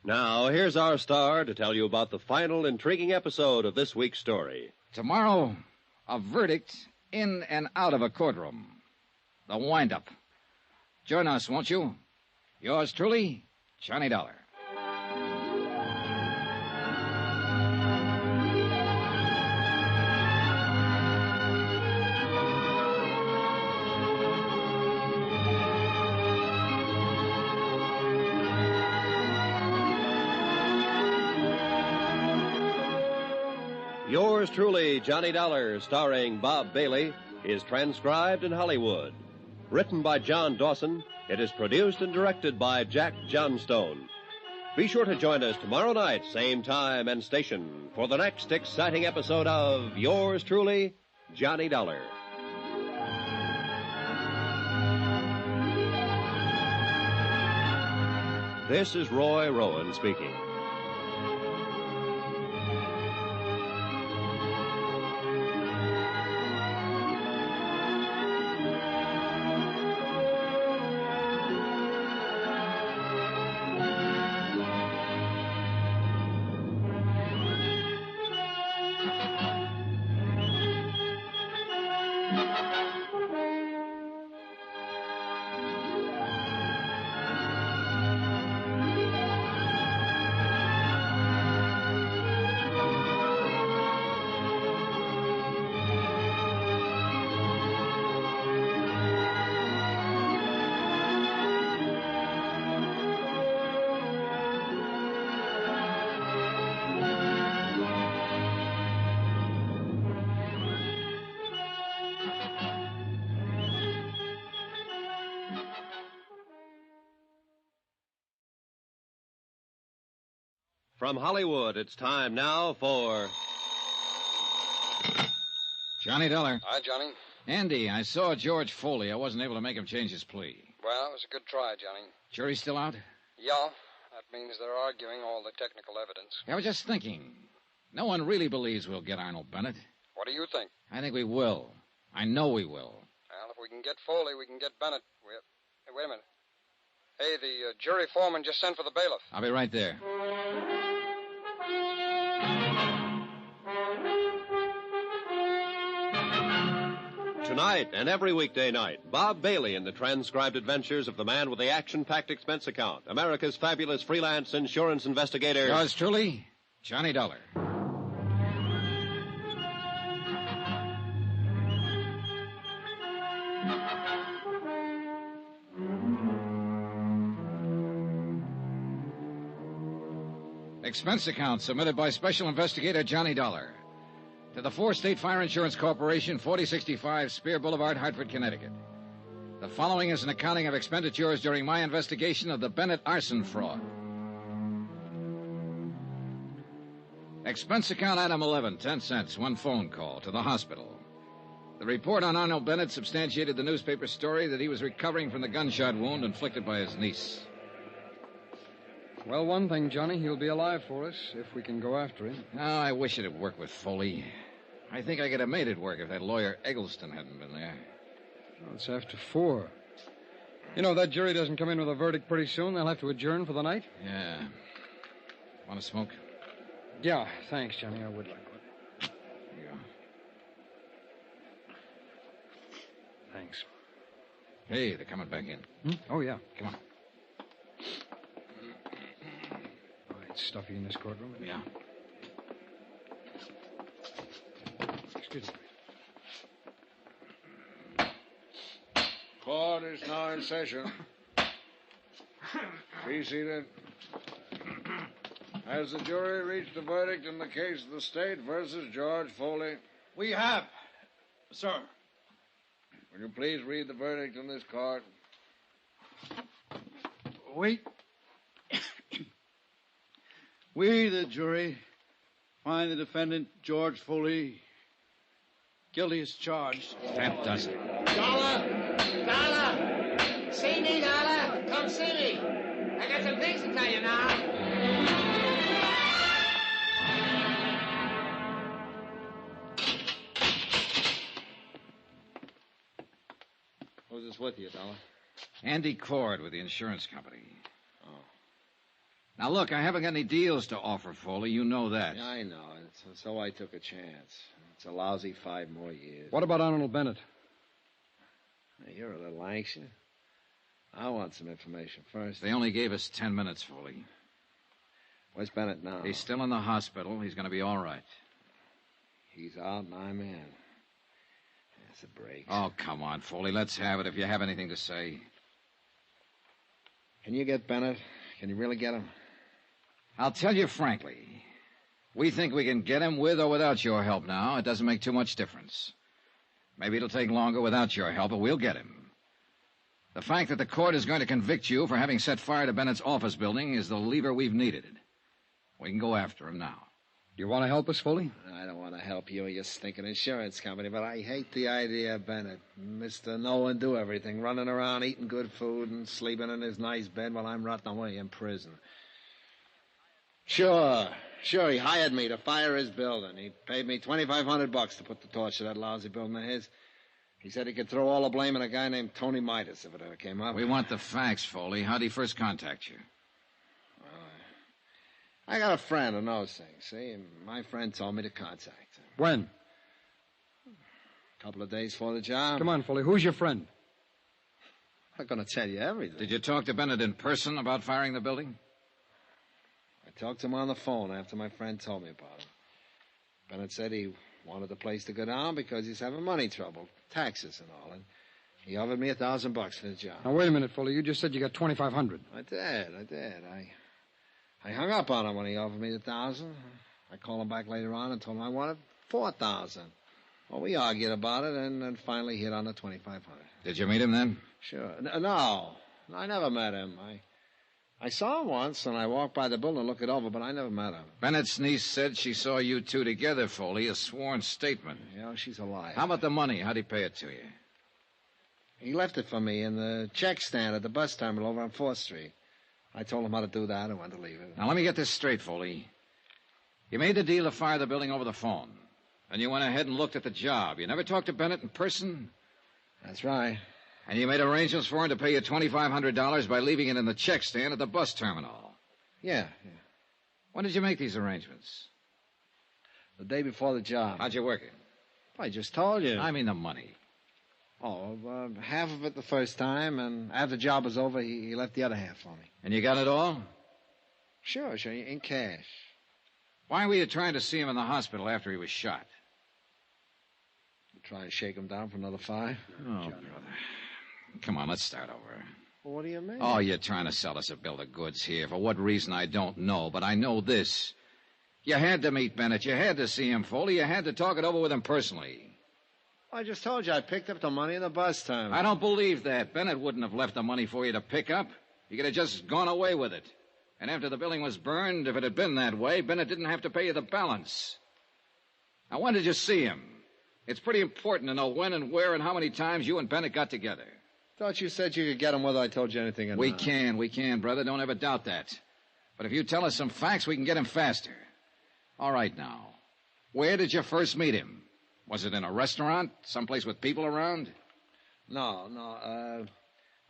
Now, here's our star to tell you about the final intriguing episode of this week's story. Tomorrow, a verdict in and out of a courtroom. The wind-up. Join us, won't you? Yours truly, Johnny Dollar. Yours truly, Johnny Dollar, starring Bob Bailey, is transcribed in Hollywood. Written by John Dawson, it is produced and directed by Jack Johnstone. Be sure to join us tomorrow night, same time and station, for the next exciting episode of Yours truly, Johnny Dollar. This is Roy Rowan speaking. From Hollywood, it's time now for... Johnny Dollar. Hi, Johnny. Andy, I saw George Foley. I wasn't able to make him change his plea. Well, it was a good try, Johnny. Jury's still out? Yeah, that means they're arguing all the technical evidence. I was just thinking. No one really believes we'll get Arnold Bennett. What do you think? I think we will. I know we will. Well, if we can get Foley, we can get Bennett. Hey, wait a minute. Hey, the jury foreman just sent for the bailiff. I'll be right there. Tonight and every weekday night, Bob Bailey in the transcribed adventures of the man with the action-packed expense account, America's fabulous freelance insurance investigator. Yours truly, Johnny Dollar. Expense account submitted by Special Investigator Johnny Dollar. To the 4 State Fire Insurance Corporation, 4065 Spear Boulevard, Hartford, Connecticut. The following is an accounting of expenditures during my investigation of the Bennett arson fraud. Expense account item 11, 10 cents, 1 phone call to the hospital. The report on Arnold Bennett substantiated the newspaper story that he was recovering from the gunshot wound inflicted by his niece. Well, one thing, Johnny, he'll be alive for us if we can go after him. Oh, I wish it'd work with Foley. I think I could have made it work if that lawyer Eggleston hadn't been there. Well, it's after 4. You know, that jury doesn't come in with a verdict pretty soon. They'll have to adjourn for the night. Yeah. Want to smoke? Yeah, thanks, Johnny. I would like one. Here you go. Thanks. Hey, they're coming back in. Oh, yeah. Come on. Oh, it's stuffy in this courtroom. Yeah. Excuse me. Court is now in session. Be seated. Has the jury reached a verdict in the case of the state versus George Foley? We have, sir. Will you please read the verdict in this court? We, the jury, find the defendant, George Foley, guilty as charged. That does it. Dollar! See me, Dollar? Come see me. I got some things to tell you now. Who's this with you, Dollar? Andy Cord with the insurance company. Oh. Now, look, I haven't got any deals to offer, Foley. You know that. Yeah, I know. So I took a chance. It's a lousy 5 more years. What about Arnold Bennett? You're a little anxious. I want some information first. They only gave us 10 minutes, Foley. Where's Bennett now? He's still in the hospital. He's going to be all right. He's out and I'm in. That's a break. Oh, come on, Foley. Let's have it if you have anything to say. Can you get Bennett? Can you really get him? I'll tell you frankly. We think we can get him with or without your help now. It doesn't make too much difference. Maybe it'll take longer without your help, but we'll get him. The fact that the court is going to convict you for having set fire to Bennett's office building is the lever we've needed. We can go after him now. Do you want to help us, Foley? I don't want to help you or your stinking insurance company, but I hate the idea of Bennett. Mr. Know and do everything, running around eating good food and sleeping in his nice bed while I'm rotting away in prison. Sure, he hired me to fire his building. He paid me $2,500 to put the torch to that lousy building of his. He said he could throw all the blame on a guy named Tony Midas if it ever came up. We want the facts, Foley. How'd he first contact you? I got a friend who knows things, see? And my friend told me to contact him. When? A couple of days before the job. Come on, Foley. Who's your friend? I'm not going to tell you everything. Did you talk to Bennett in person about firing the building? I talked to him on the phone after my friend told me about him. Bennett said he wanted the place to go down because he's having money trouble, taxes and all. And he offered me $1,000 for the job. Now, wait a minute, Foley. You just said you got $2,500. I did. I hung up on him when he offered me the $1,000. I called him back later on and told him I wanted $4,000. Well, we argued about it and then finally hit on the $2,500. Did you meet him then? Sure. No, I never met him. I saw him once, and I walked by the building and looked it over, but I never met him. Bennett's niece said she saw you two together, Foley, a sworn statement. Yeah, she's a liar. How about the money? How'd he pay it to you? He left it for me in the check stand at the bus terminal over on 4th Street. I told him how to do that and when to leave it. Now, let me get this straight, Foley. You made the deal to fire the building over the phone. And you went ahead and looked at the job. You never talked to Bennett in person? That's right. And you made arrangements for him to pay you $2,500 by leaving it in the check stand at the bus terminal. Yeah. When did you make these arrangements? The day before the job. How'd you work it? I just told you. I mean the money. Oh, half of it the first time, and after the job was over, he left the other half for me. And you got it all? Sure, in cash. Why were you trying to see him in the hospital after he was shot? Try and shake him down for another 5? Oh, brother. Come on, let's start over. Well, what do you mean? Oh, you're trying to sell us a bill of goods here. For what reason, I don't know, but I know this. You had to meet Bennett. You had to see him, Foley. You had to talk it over with him personally. I just told you I picked up the money in the bus time. I don't believe that. Bennett wouldn't have left the money for you to pick up. You could have just gone away with it. And after the building was burned, if it had been that way, Bennett didn't have to pay you the balance. Now, when did you see him? It's pretty important to know when and where and how many times you and Bennett got together. Thought you said you could get him whether I told you anything or not. We can, brother. Don't ever doubt that. But if you tell us some facts, we can get him faster. All right, now. Where did you first meet him? Was it in a restaurant? Someplace with people around? No.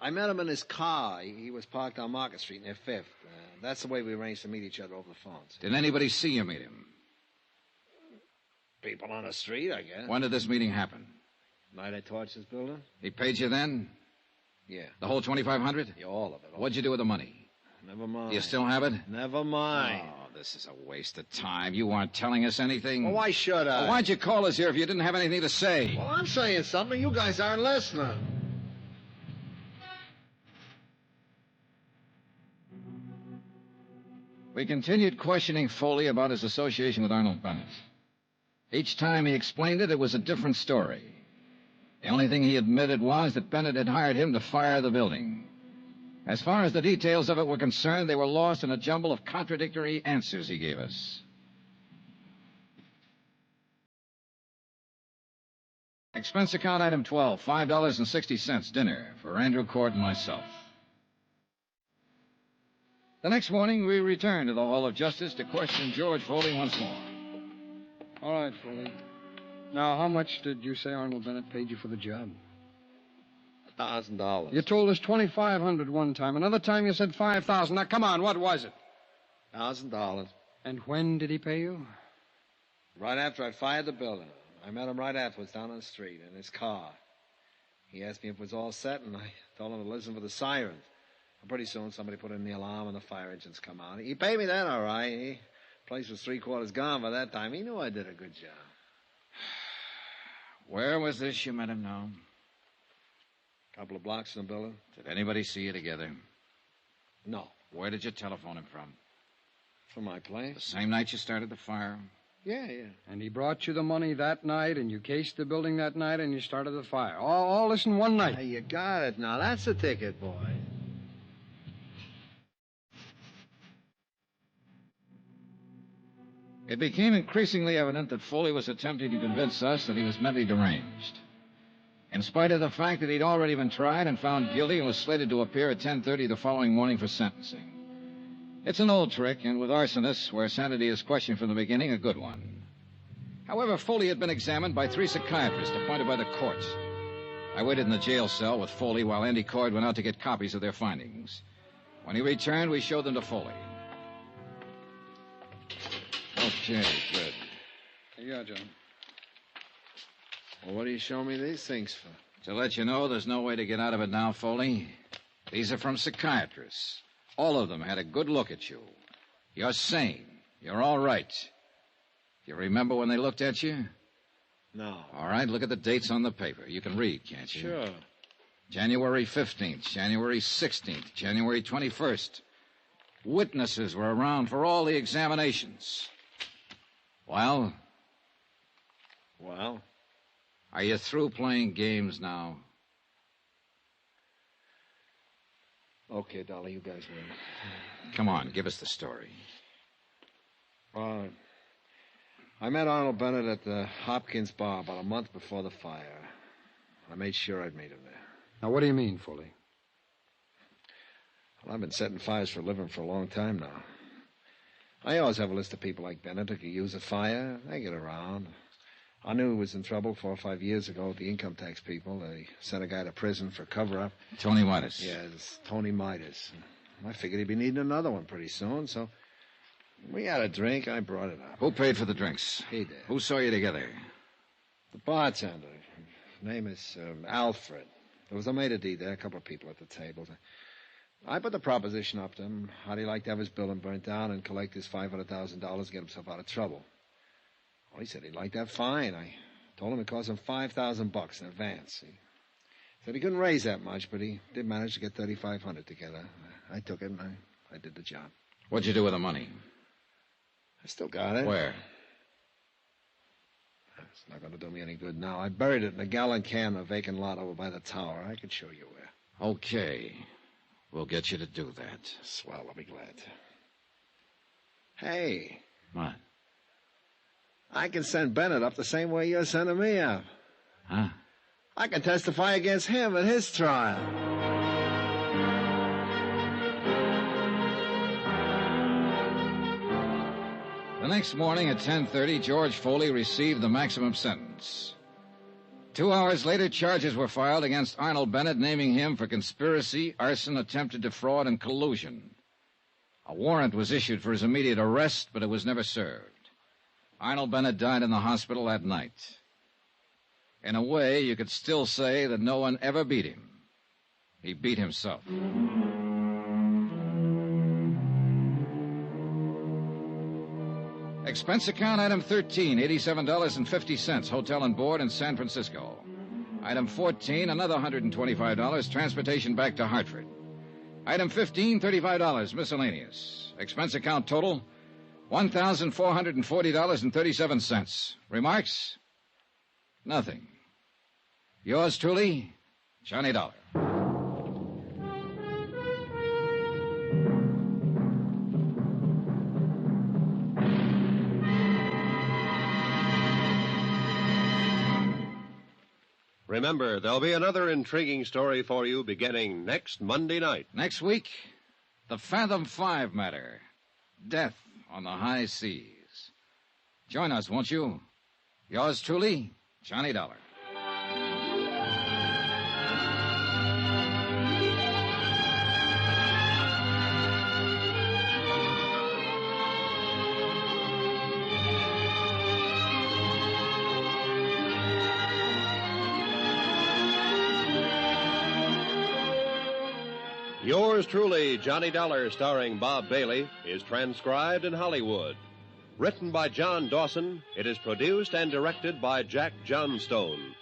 I met him in his car. He was parked on Market Street near 5th. That's the way we arranged to meet each other over the phones. Did anybody see you meet him? People on the street, I guess. When did this meeting happen? Night I torched his building? He paid you then? Yeah. The whole $2,500? Yeah, all of it. What'd you do with the money? Never mind. Do you still have it? Never mind. Oh, this is a waste of time. You aren't telling us anything. Well, why should I? Well, why'd you call us here if you didn't have anything to say? Well, I'm saying something. You guys aren't listening. We continued questioning Foley about his association with Arnold Bennett. Each time he explained it, it was a different story. The only thing he admitted was that Bennett had hired him to fire the building. As far as the details of it were concerned, they were lost in a jumble of contradictory answers he gave us. Expense account item 12, $5.60, dinner for Andrew Court and myself. The next morning, we returned to the Hall of Justice to question George Foley once more. All right, Foley. Now, how much did you say Arnold Bennett paid you for the job? $1,000. You told us $2,500 one time. Another time you said $5,000. Now, come on, what was it? $1,000. And when did he pay you? Right after I fired the building. I met him right afterwards down on the street in his car. He asked me if it was all set, and I told him to listen for the sirens. And pretty soon somebody put in the alarm and the fire engines come on. He paid me then, all right. The place was 3/4 gone by that time. He knew I did a good job. Where was this you met him now? A couple of blocks from the building. Did anybody see you together? No. Where did you telephone him from? From my place. The same night you started the fire? Yeah. And he brought you the money that night, and you cased the building that night, and you started the fire. All this in one night. Hey, you got it now. That's the ticket, boy. It became increasingly evident that Foley was attempting to convince us that he was mentally deranged. In spite of the fact that he'd already been tried and found guilty and was slated to appear at 10:30 the following morning for sentencing. It's an old trick, and with arsonists, where sanity is questioned from the beginning, a good one. However, Foley had been examined by 3 psychiatrists appointed by the court. I waited in the jail cell with Foley while Andy Coyd went out to get copies of their findings. When he returned, we showed them to Foley. Okay, good. Here you are, John. Well, what do you show me these things for? To let you know there's no way to get out of it now, Foley. These are from psychiatrists. All of them had a good look at you. You're sane. You're all right. You remember when they looked at you? No. All right, look at the dates on the paper. You can read, can't you? Sure. January 15th, January 16th, January 21st. Witnesses were around for all the examinations. Well? Well? Are you through playing games now? Okay, Dolly, you guys win. Come on, give us the story. I met Arnold Bennett at the Hopkins bar about a month before the fire. I made sure I'd meet him there. Now, what do you mean, Foley? Well, I've been setting fires for a living for a long time now. I always have a list of people like Bennett who could use a fire. They get around. I knew he was in trouble 4 or 5 years ago with the income tax people. They sent a guy to prison for cover-up. Tony Midas. Yeah, it's Tony Midas. I figured he'd be needing another one pretty soon, so we had a drink. I brought it up. Who paid for the drinks? He did. Who saw you together? The bartender. His name is Alfred. There was a maitre d' there, a couple of people at the tables. I put the proposition up to him. How'd he like to have his building burnt down and collect his $500,000 and get himself out of trouble? Well, he said he'd like that fine. I told him it cost him $5,000 in advance. He said he couldn't raise that much, but he did manage to get $3,500 together. I took it, and I did the job. What'd you do with the money? I still got it. Where? It's not going to do me any good now. I buried it in a gallon can in a vacant lot over by the tower. I can show you where. Okay. We'll get you to do that. Swell, I'll be glad. Hey. What? I can send Bennett up the same way you're sending me up. Huh? I can testify against him at his trial. The next morning at 10:30, George Foley received the maximum sentence. 2 hours later, charges were filed against Arnold Bennett, naming him for conspiracy, arson, attempted defraud, and collusion. A warrant was issued for his immediate arrest, but it was never served. Arnold Bennett died in the hospital that night. In a way, you could still say that no one ever beat him. He beat himself. Expense account item 13, $87.50, hotel and board in San Francisco. Item 14, another $125, transportation back to Hartford. Item 15, $35, miscellaneous. Expense account total, $1,440.37. Remarks? Nothing. Yours truly, Johnny Dollar. Remember, there'll be another intriguing story for you beginning next Monday night. Next week, the Fathom 5 matter. Death on the high seas. Join us, won't you? Yours truly, Johnny Dollar. Yours truly, Johnny Dollar, starring Bob Bailey, is transcribed in Hollywood. Written by John Dawson, it is produced and directed by Jack Johnstone.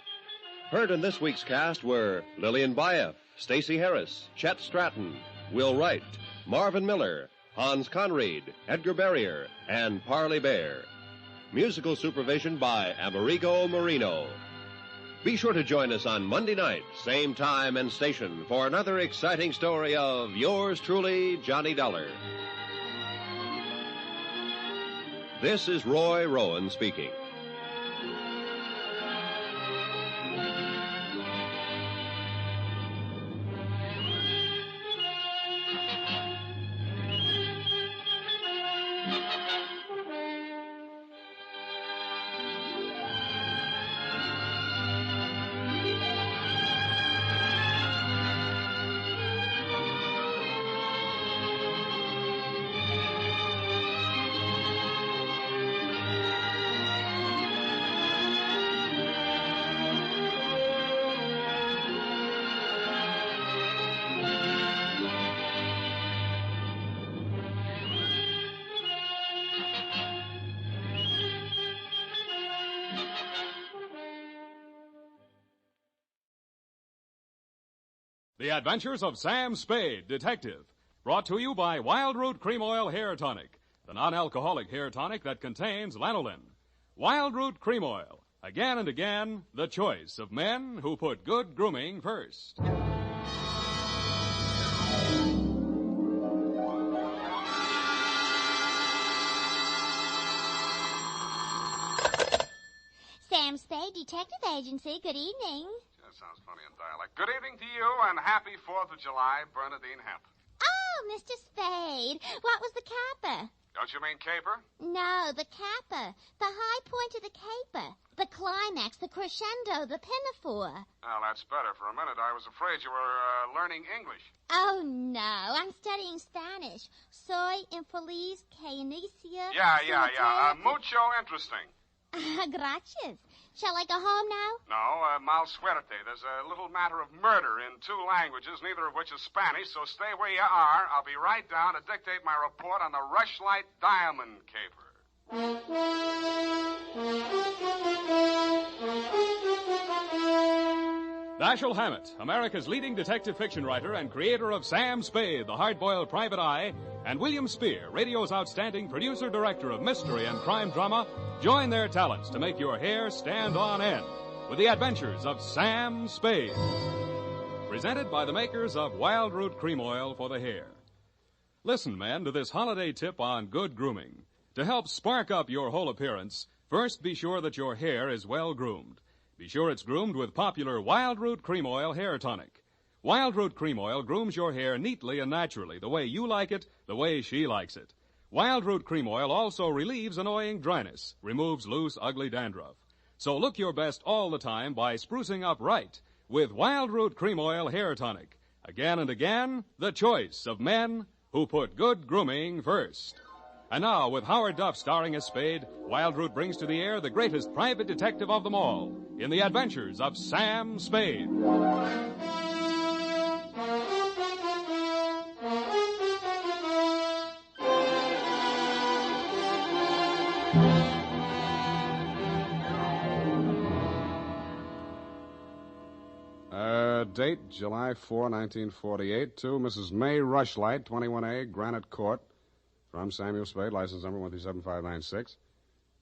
Heard in this week's cast were Lillian Baeff, Stacey Harris, Chet Stratton, Will Wright, Marvin Miller, Hans Conried, Edgar Barrier, and Parley Bear. Musical supervision by Amerigo Marino. Be sure to join us on Monday night, same time and station, for another exciting story of yours truly, Johnny Dollar. This is Roy Rowan speaking. The Adventures of Sam Spade, Detective. Brought to you by Wild Root Cream Oil Hair Tonic, the non-alcoholic hair tonic that contains lanolin. Wild Root Cream Oil. Again and again, the choice of men who put good grooming first. Sam Spade, Detective Agency. Good evening. Sounds funny in dialect. Good evening to you, and happy 4th of July, Bernadine Hemp. Oh, Mr. Spade, what was the capper? Don't you mean caper? No, the capper. The high point of the caper. The climax, the crescendo, the pinafore. Well, that's better. For a minute, I was afraid you were learning English. Oh, no, I'm studying Spanish. Soy infeliz que inicia... Yeah. Mucho interesting. Gracias. Shall I go home now? No, mal suerte. There's a little matter of murder in 2 languages, neither of which is Spanish, so stay where you are. I'll be right down to dictate my report on the Rushlight Diamond Caper. Dashiell Hammett, America's leading detective fiction writer and creator of Sam Spade, the hard-boiled private eye, and William Spear, radio's outstanding producer-director of mystery and crime drama, join their talents to make your hair stand on end with the adventures of Sam Spade. Presented by the makers of Wild Root Cream Oil for the hair. Listen, men, to this holiday tip on good grooming. To help spark up your whole appearance, first be sure that your hair is well groomed. Be sure it's groomed with popular Wild Root Cream Oil Hair Tonic. Wild Root Cream Oil grooms your hair neatly and naturally, the way you like it, the way she likes it. Wild Root Cream Oil also relieves annoying dryness, removes loose, ugly dandruff. So look your best all the time by sprucing up right with Wild Root Cream Oil Hair Tonic. Again and again, the choice of men who put good grooming first. And now, with Howard Duff starring as Spade, Wild Root brings to the air the greatest private detective of them all in the adventures of Sam Spade. Date, July 4, 1948, to Mrs. May Rushlight, 21A, Granite Court, from Samuel Spade, license number 137596.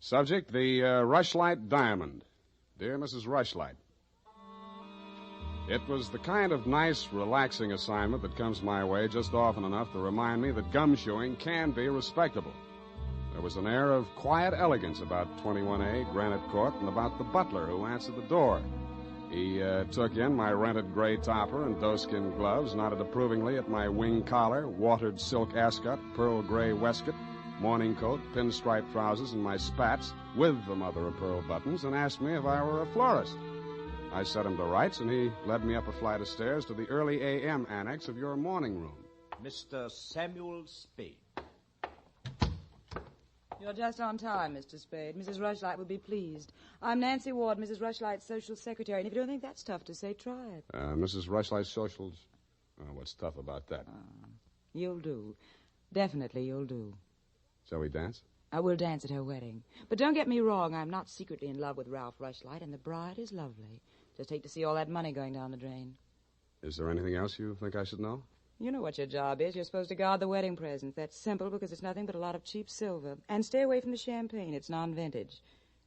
Subject, the Rushlight Diamond. Dear Mrs. Rushlight, it was the kind of nice, relaxing assignment that comes my way just often enough to remind me that gumshoeing can be respectable. There was an air of quiet elegance about 21A, Granite Court, and about the butler who answered the door. He took in my rented gray topper and doeskin gloves, nodded approvingly at my wing collar, watered silk ascot, pearl gray waistcoat, morning coat, pinstripe trousers, and my spats with the mother of pearl buttons, and asked me if I were a florist. I set him to rights, and he led me up a flight of stairs to the early A.M. annex of your morning room. Mr. Samuel Spade. You're just on time, Mr. Spade. Mrs. Rushlight will be pleased. I'm Nancy Ward, Mrs. Rushlight's social secretary, and if you don't think that's tough to say, try it. Mrs. Rushlight's socials? What's tough about that? You'll do. Definitely you'll do. Shall we dance? I will dance at her wedding. But don't get me wrong, I'm not secretly in love with Ralph Rushlight, and the bride is lovely. Just hate to see all that money going down the drain. Is there anything else you think I should know? You know what your job is. You're supposed to guard the wedding presents. That's simple because it's nothing but a lot of cheap silver. And stay away from the champagne. It's non-vintage.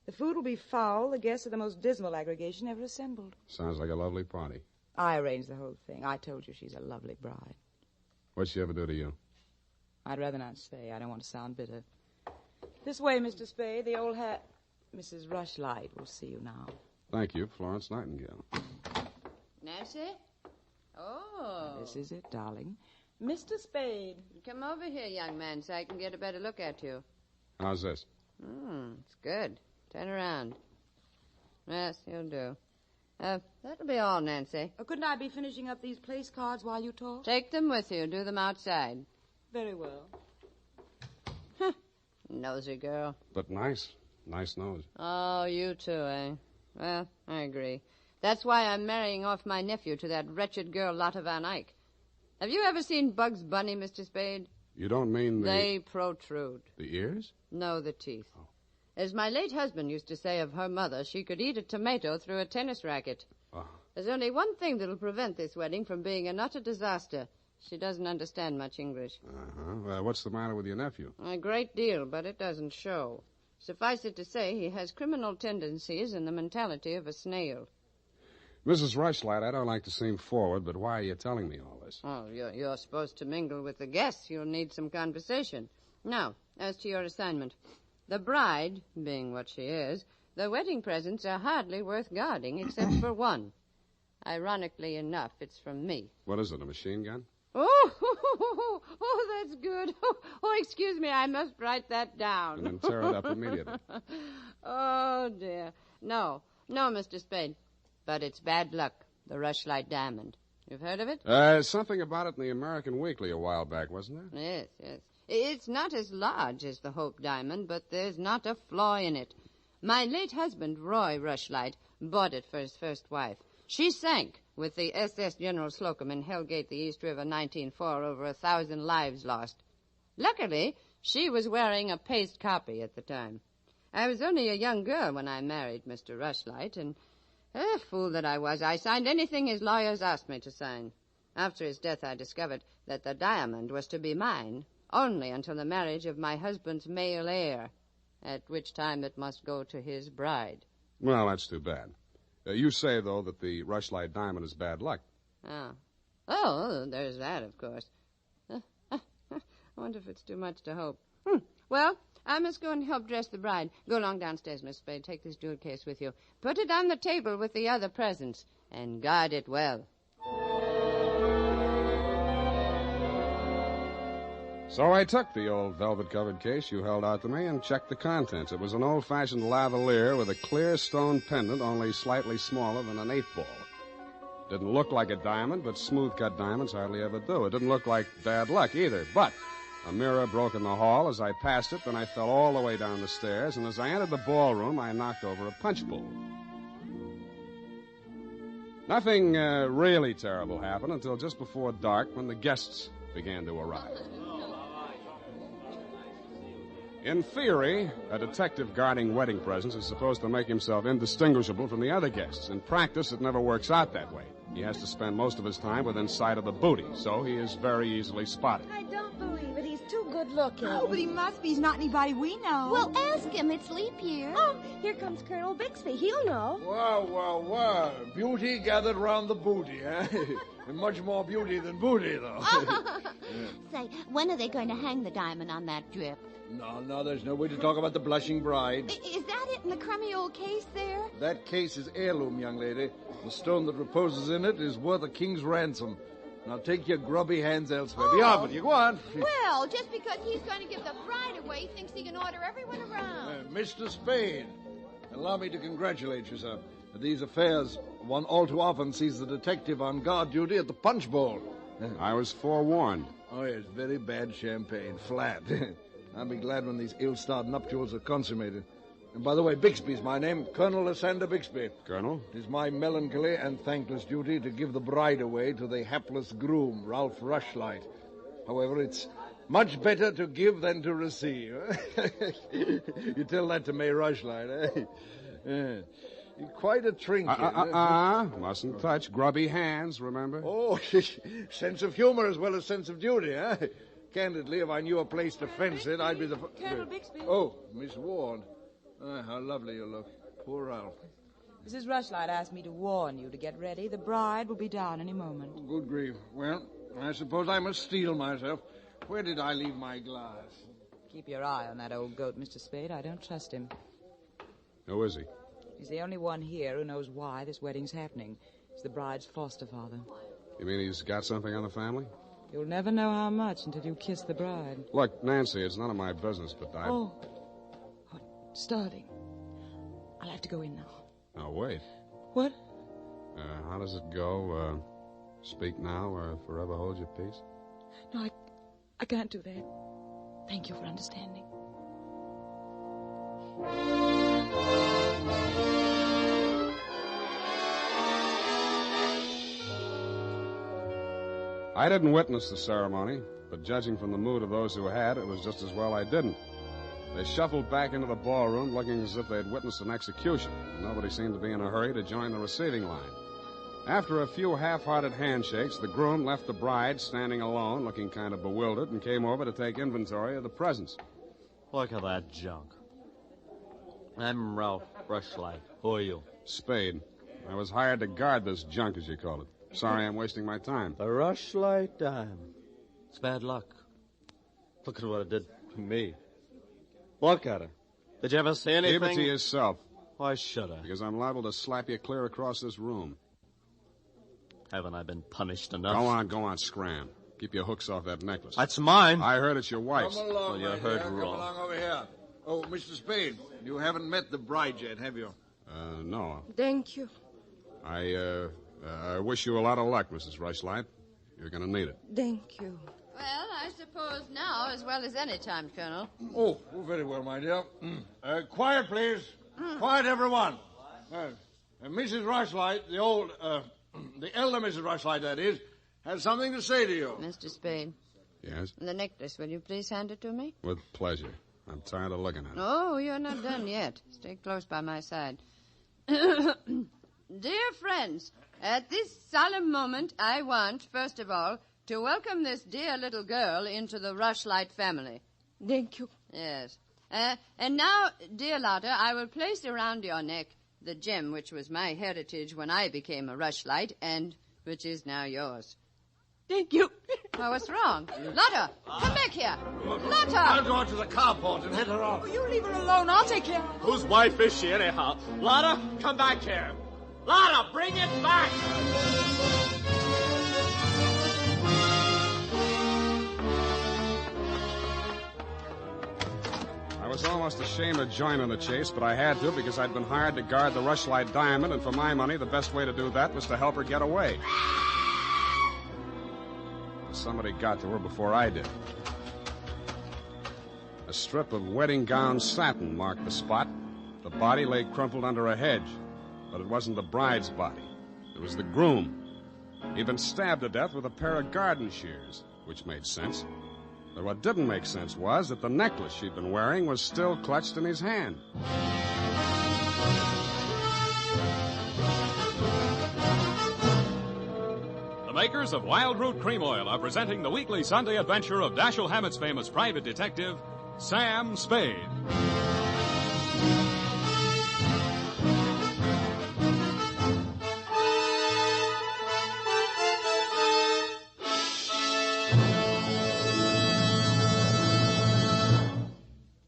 The food will be foul. The guests are the most dismal aggregation ever assembled. Sounds like a lovely party. I arranged the whole thing. I told you she's a lovely bride. What'd she ever do to you? I'd rather not say. I don't want to sound bitter. This way, Mr. Spade. The old hat. Mrs. Rushlight will see you now. Thank you, Florence Nightingale. Nancy? Oh. This is it, darling. Mr. Spade. Come over here, young man, so I can get a better look at you. How's this? It's good. Turn around. Yes, you'll do. That'll be all, Nancy. Couldn't I be finishing up these place cards while you talk? Take them with you. Do them outside. Very well. Nosy girl. But nice. Nice nose. Oh, you too, eh? Well, I agree. That's why I'm marrying off my nephew to that wretched girl, Lotta Van Eyck. Have you ever seen Bugs Bunny, Mr. Spade? You don't mean the... They protrude. The ears? No, the teeth. Oh. As my late husband used to say of her mother, she could eat a tomato through a tennis racket. Oh. There's only one thing that'll prevent this wedding from being an utter disaster. She doesn't understand much English. Uh-huh. What's the matter with your nephew? A great deal, but it doesn't show. Suffice it to say, he has criminal tendencies and the mentality of a snail. Mrs. Rushlight, I don't like to seem forward, but why are you telling me all this? Oh, you're supposed to mingle with the guests. You'll need some conversation. Now, as to your assignment. The bride, being what she is, the wedding presents are hardly worth guarding, except for one. Ironically enough, it's from me. What is it, a machine gun? Oh, that's good. Oh, excuse me, I must write that down. And then tear it up immediately. Oh, dear. No, Mr. Spade. But it's bad luck, the Rushlight Diamond. You've heard of it? Something about it in the American Weekly a while back, wasn't there? Yes. It's not as large as the Hope Diamond, but there's not a flaw in it. My late husband, Roy Rushlight, bought it for his first wife. She sank with the SS General Slocum in Hellgate, the East River, 1904, over 1,000 lives lost. Luckily, she was wearing a paste copy at the time. I was only a young girl when I married Mr. Rushlight, and Fool that I was. I signed anything his lawyers asked me to sign. After his death, I discovered that the diamond was to be mine only until the marriage of my husband's male heir, at which time it must go to his bride. Well, that's too bad. You say, though, that the Rushlight diamond is bad luck. Oh, there's that, of course. I wonder if it's too much to hope. Well, I must go and help dress the bride. Go along downstairs, Miss Spade. Take this jewel case with you. Put it on the table with the other presents, and guard it well. So I took the old velvet-covered case you held out to me and checked the contents. It was an old-fashioned lavalier with a clear stone pendant only slightly smaller than an 8-ball. Didn't look like a diamond, but smooth-cut diamonds hardly ever do. It didn't look like bad luck either, but a mirror broke in the hall as I passed it, then I fell all the way down the stairs, and as I entered the ballroom, I knocked over a punch bowl. Nothing really terrible happened until just before dark when the guests began to arrive. In theory, a detective guarding wedding presents is supposed to make himself indistinguishable from the other guests. In practice, it never works out that way. He has to spend most of his time within sight of the booty, so he is very easily spotted. I don't believe it. He's too good looking. Oh, but he must be. He's not anybody we know. Well, ask him. It's leap year. Oh, here comes Colonel Bixby. He'll know. Wow. Beauty gathered round the booty, eh? And much more beauty than booty, though. Say, when are they going to hang the diamond on that drip? No, there's no way to talk about the blushing bride. Is that it in the crummy old case there? That case is heirloom, young lady. The stone that reposes in it is worth a king's ransom. Now take your grubby hands elsewhere. Be off with you. Go on. Well, just because he's going to give the bride away, he thinks he can order everyone around. Mr. Spade, allow me to congratulate you, sir. At these affairs, one all too often sees the detective on guard duty at the punch bowl. I was forewarned. Oh, yes, very bad champagne. Flat. I'll be glad when these ill-starred nuptials are consummated. And by the way, Bixby's my name, Colonel Lysander Bixby. Colonel? It is my melancholy and thankless duty to give the bride away to the hapless groom, Ralph Rushlight. However, it's much better to give than to receive. You tell that to May Rushlight, eh? You're quite a trinket. Mustn't touch. Grubby hands, remember? Oh, sense of humor as well as sense of duty, eh? Candidly, if I knew a place to fence it, I'd be the... Colonel Bixby. Oh, Miss Ward. How lovely you look. Poor Ralph. Mrs. Rushlight asked me to warn you to get ready. The bride will be down any moment. Good grief. Well, I suppose I must steel myself. Where did I leave my glass? Keep your eye on that old goat, Mr. Spade. I don't trust him. Who is he? He's the only one here who knows why this wedding's happening. He's the bride's foster father. You mean he's got something on the family? You'll never know how much until you kiss the bride. Look, Nancy, it's none of my business, but I... Oh, starting. I'll have to go in now. Now, wait. What? How does it go? Speak now or forever hold your peace? No, I can't do that. Thank you for understanding. I didn't witness the ceremony, but judging from the mood of those who had, it was just as well I didn't. They shuffled back into the ballroom looking as if they'd witnessed an execution, and nobody seemed to be in a hurry to join the receiving line. After a few half-hearted handshakes, the groom left the bride standing alone, looking kind of bewildered, and came over to take inventory of the presents. Look at that junk. I'm Ralph Rushlight. Who are you? Spade. I was hired to guard this junk, as you call it. Sorry I'm wasting my time. The Rushlight dime. It's bad luck. Look at what it did to me. Look at her. Did you ever see anything? Keep it to yourself. Why should I? Because I'm liable to slap you clear across this room. Haven't I been punished enough? Go on, scram. Keep your hooks off that necklace. That's mine. I heard it's your wife's. Come along, you heard wrong. Come along over here. Oh, Mr. Spade, you haven't met the bride yet, have you? No. Thank you. I wish you a lot of luck, Mrs. Rushlight. You're going to need it. Thank you. Well, I suppose now as well as any time, Colonel. Oh, very well, my dear. Quiet, please. Quiet, everyone. Mrs. Rushlight, the elder Mrs. Rushlight, that is, has something to say to you. Mr. Spade. Yes? The necklace, will you please hand it to me? With pleasure. I'm tired of looking at it. Oh, you're not done yet. Stay close by my side. Dear friends, at this solemn moment, I want, first of all, to welcome this dear little girl into the Rushlight family. Thank you. Yes. And now, dear Lotta, I will place around your neck the gem which was my heritage when I became a Rushlight and which is now yours. Thank you. Oh, what's wrong? Lotta, come back here. Lotta! I'll go out to the carport and head her off. Oh, you leave her alone. I'll take care of her. Whose wife is she, anyhow? Lotta, come back here. Lotta, bring it back! I was almost ashamed to join in the chase, but I had to because I'd been hired to guard the Rushlight Diamond, and for my money, the best way to do that was to help her get away. Somebody got to her before I did. A strip of wedding gown satin marked the spot. The body lay crumpled under a hedge, but it wasn't the bride's body. It was the groom. He'd been stabbed to death with a pair of garden shears, which made sense. But what didn't make sense was that the necklace she'd been wearing was still clutched in his hand. The makers of Wild Root Cream Oil are presenting the weekly Sunday adventure of Dashiell Hammett's famous private detective, Sam Spade.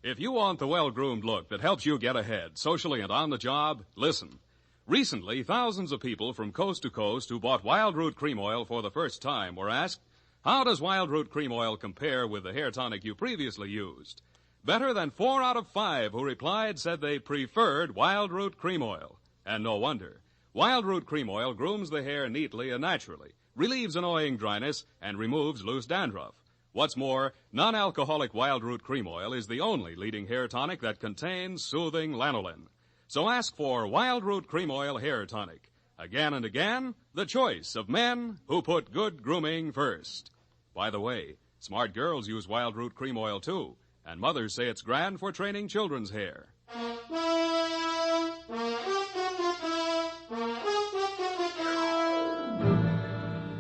If you want the well-groomed look that helps you get ahead, socially and on the job, listen. Recently, thousands of people from coast to coast who bought Wild Root Cream Oil for the first time were asked, how does Wild Root Cream Oil compare with the hair tonic you previously used? Better than 4 out of 5 who replied said they preferred Wild Root Cream Oil. And no wonder. Wild Root Cream Oil grooms the hair neatly and naturally, relieves annoying dryness, and removes loose dandruff. What's more, non-alcoholic Wild Root Cream Oil is the only leading hair tonic that contains soothing lanolin. So ask for Wild Root Cream Oil Hair Tonic. Again and again, the choice of men who put good grooming first. By the way, smart girls use Wild Root Cream Oil too, and mothers say it's grand for training children's hair.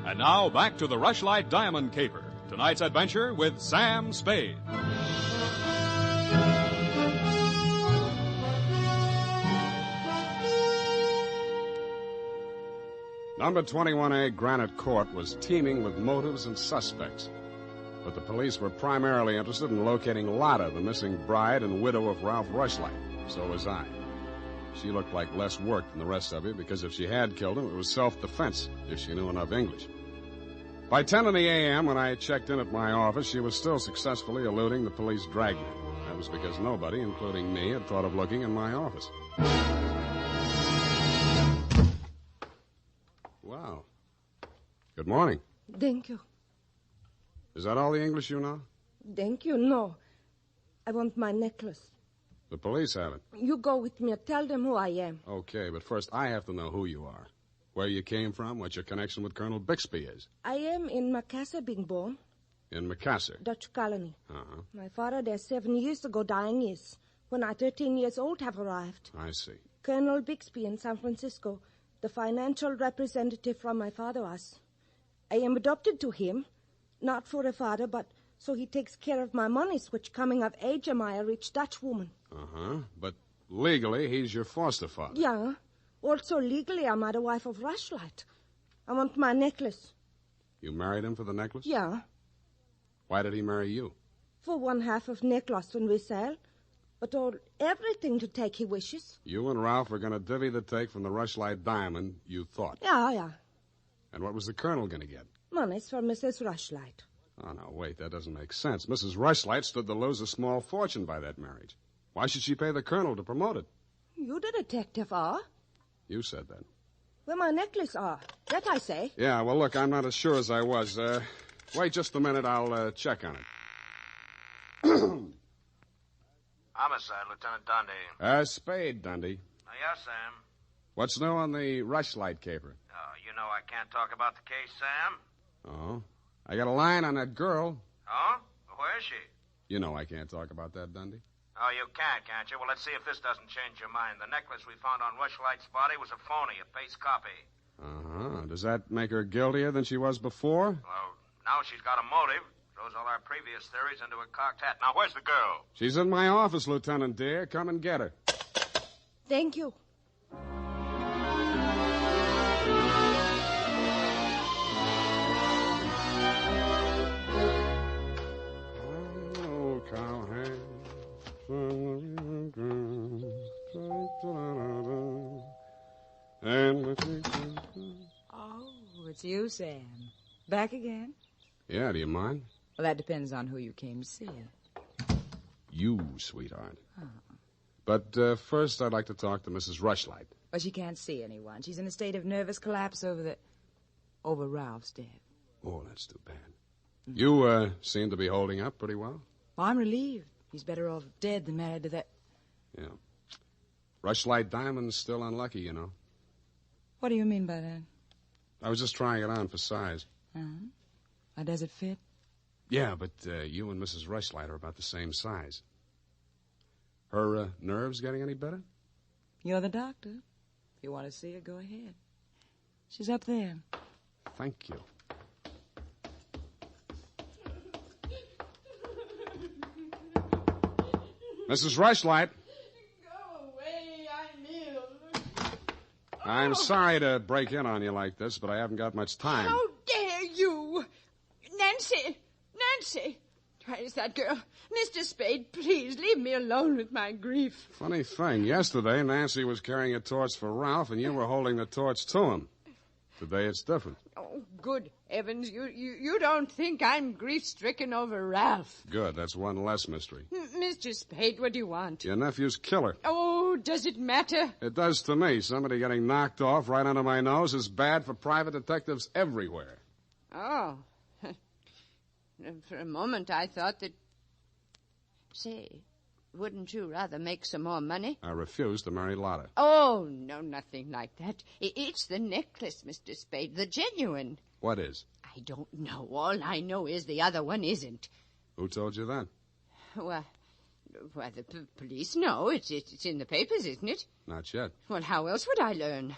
And now back to the Rushlight Diamond Caper. Tonight's adventure with Sam Spade. Number 21A Granite Court was teeming with motives and suspects. But the police were primarily interested in locating Lotta, the missing bride and widow of Ralph Rushlight. So was I. She looked like less work than the rest of you because if she had killed him, it was self-defense, if she knew enough English. By 10 in the a.m., when I checked in at my office, she was still successfully eluding the police dragnet. That was because nobody, including me, had thought of looking in my office. Wow. Good morning. Thank you. Is that all the English you know? Thank you, no. I want my necklace. The police have it. You go with me. Tell them who I am. Okay, but first I have to know who you are. Where you came from, what your connection with Colonel Bixby is. I am in Macassar being born. In Macassar? Dutch colony. Uh-huh. My father there 7 years ago dying is. When I 13 years old have arrived. I see. Colonel Bixby in San Francisco, the financial representative from my father was. I am adopted to him, not for a father, but so he takes care of my monies, which coming of age am I a rich Dutch woman. Uh-huh. But legally, he's your foster father. Yeah. Also, legally, I'm the wife of Rushlight. I want my necklace. You married him for the necklace? Yeah. Why did he marry you? For 1/2 of necklace when we sell. But all everything to take he wishes. You and Ralph are going to divvy the take from the Rushlight Diamond, you thought. Yeah. And what was the colonel going to get? Money's for Mrs. Rushlight. Oh, no, wait, that doesn't make sense. Mrs. Rushlight stood to lose a small fortune by that marriage. Why should she pay the colonel to promote it? You the detective are. You said that. Where my necklace are. That I say. Yeah, well, look, I'm not as sure as I was. Wait just a minute. I'll check on it. Homicide, Lieutenant Dundee. Spade, Dundee. Yes, Sam. What's new on the Rushlight caper? You know I can't talk about the case, Sam. Oh? I got a line on that girl. Oh? Where is she? You know I can't talk about that, Dundee. Oh, you can't you? Well, let's see if this doesn't change your mind. The necklace we found on Rushlight's body was a phony, a paste copy. Uh-huh. Does that make her guiltier than she was before? Well, now she's got a motive. Throws all our previous theories into a cocked hat. Now, where's the girl? She's in my office, Lieutenant dear. Come and get her. Thank you. Oh, cowhand. Oh, it's you, Sam. Back again? Yeah, do you mind? Well, that depends on who you came to see. You, sweetheart. Oh. But first, I'd like to talk to Mrs. Rushlight. Well, she can't see anyone. She's in a state of nervous collapse over Ralph's death. Oh, that's too bad. You seem to be holding up pretty well. Well, I'm relieved. He's better off dead than married to that... Yeah. Rushlight Diamond's still unlucky, you know. What do you mean by that? I was just trying it on for size. Uh-huh. Does it fit? Yeah, but you and Mrs. Rushlight are about the same size. Her nerves getting any better? You're the doctor. If you want to see her, go ahead. She's up there. Thank you. Mrs. Rushlight. Go away, I'm ill. I'm sorry to break in on you like this, but I haven't got much time. How dare you? Nancy! Nancy! Where's that girl? Mr. Spade, please leave me alone with my grief. Funny thing, yesterday Nancy was carrying a torch for Ralph, and you were holding the torch to him. Today it's different. Oh, good heavens, you don't think I'm grief-stricken over Ralph. Good, that's one less mystery. Mr. Spade, what do you want? Your nephew's killer. Oh, does it matter? It does to me. Somebody getting knocked off right under my nose is bad for private detectives everywhere. Oh. For a moment, I thought that... Say, wouldn't you rather make some more money? I refuse to marry Lotta. Oh, no, nothing like that. It's the necklace, Mr. Spade, the genuine. What is? I don't know. All I know is the other one isn't. Who told you that? Well, the police know. It's in the papers, isn't it? Not yet. Well, how else would I learn?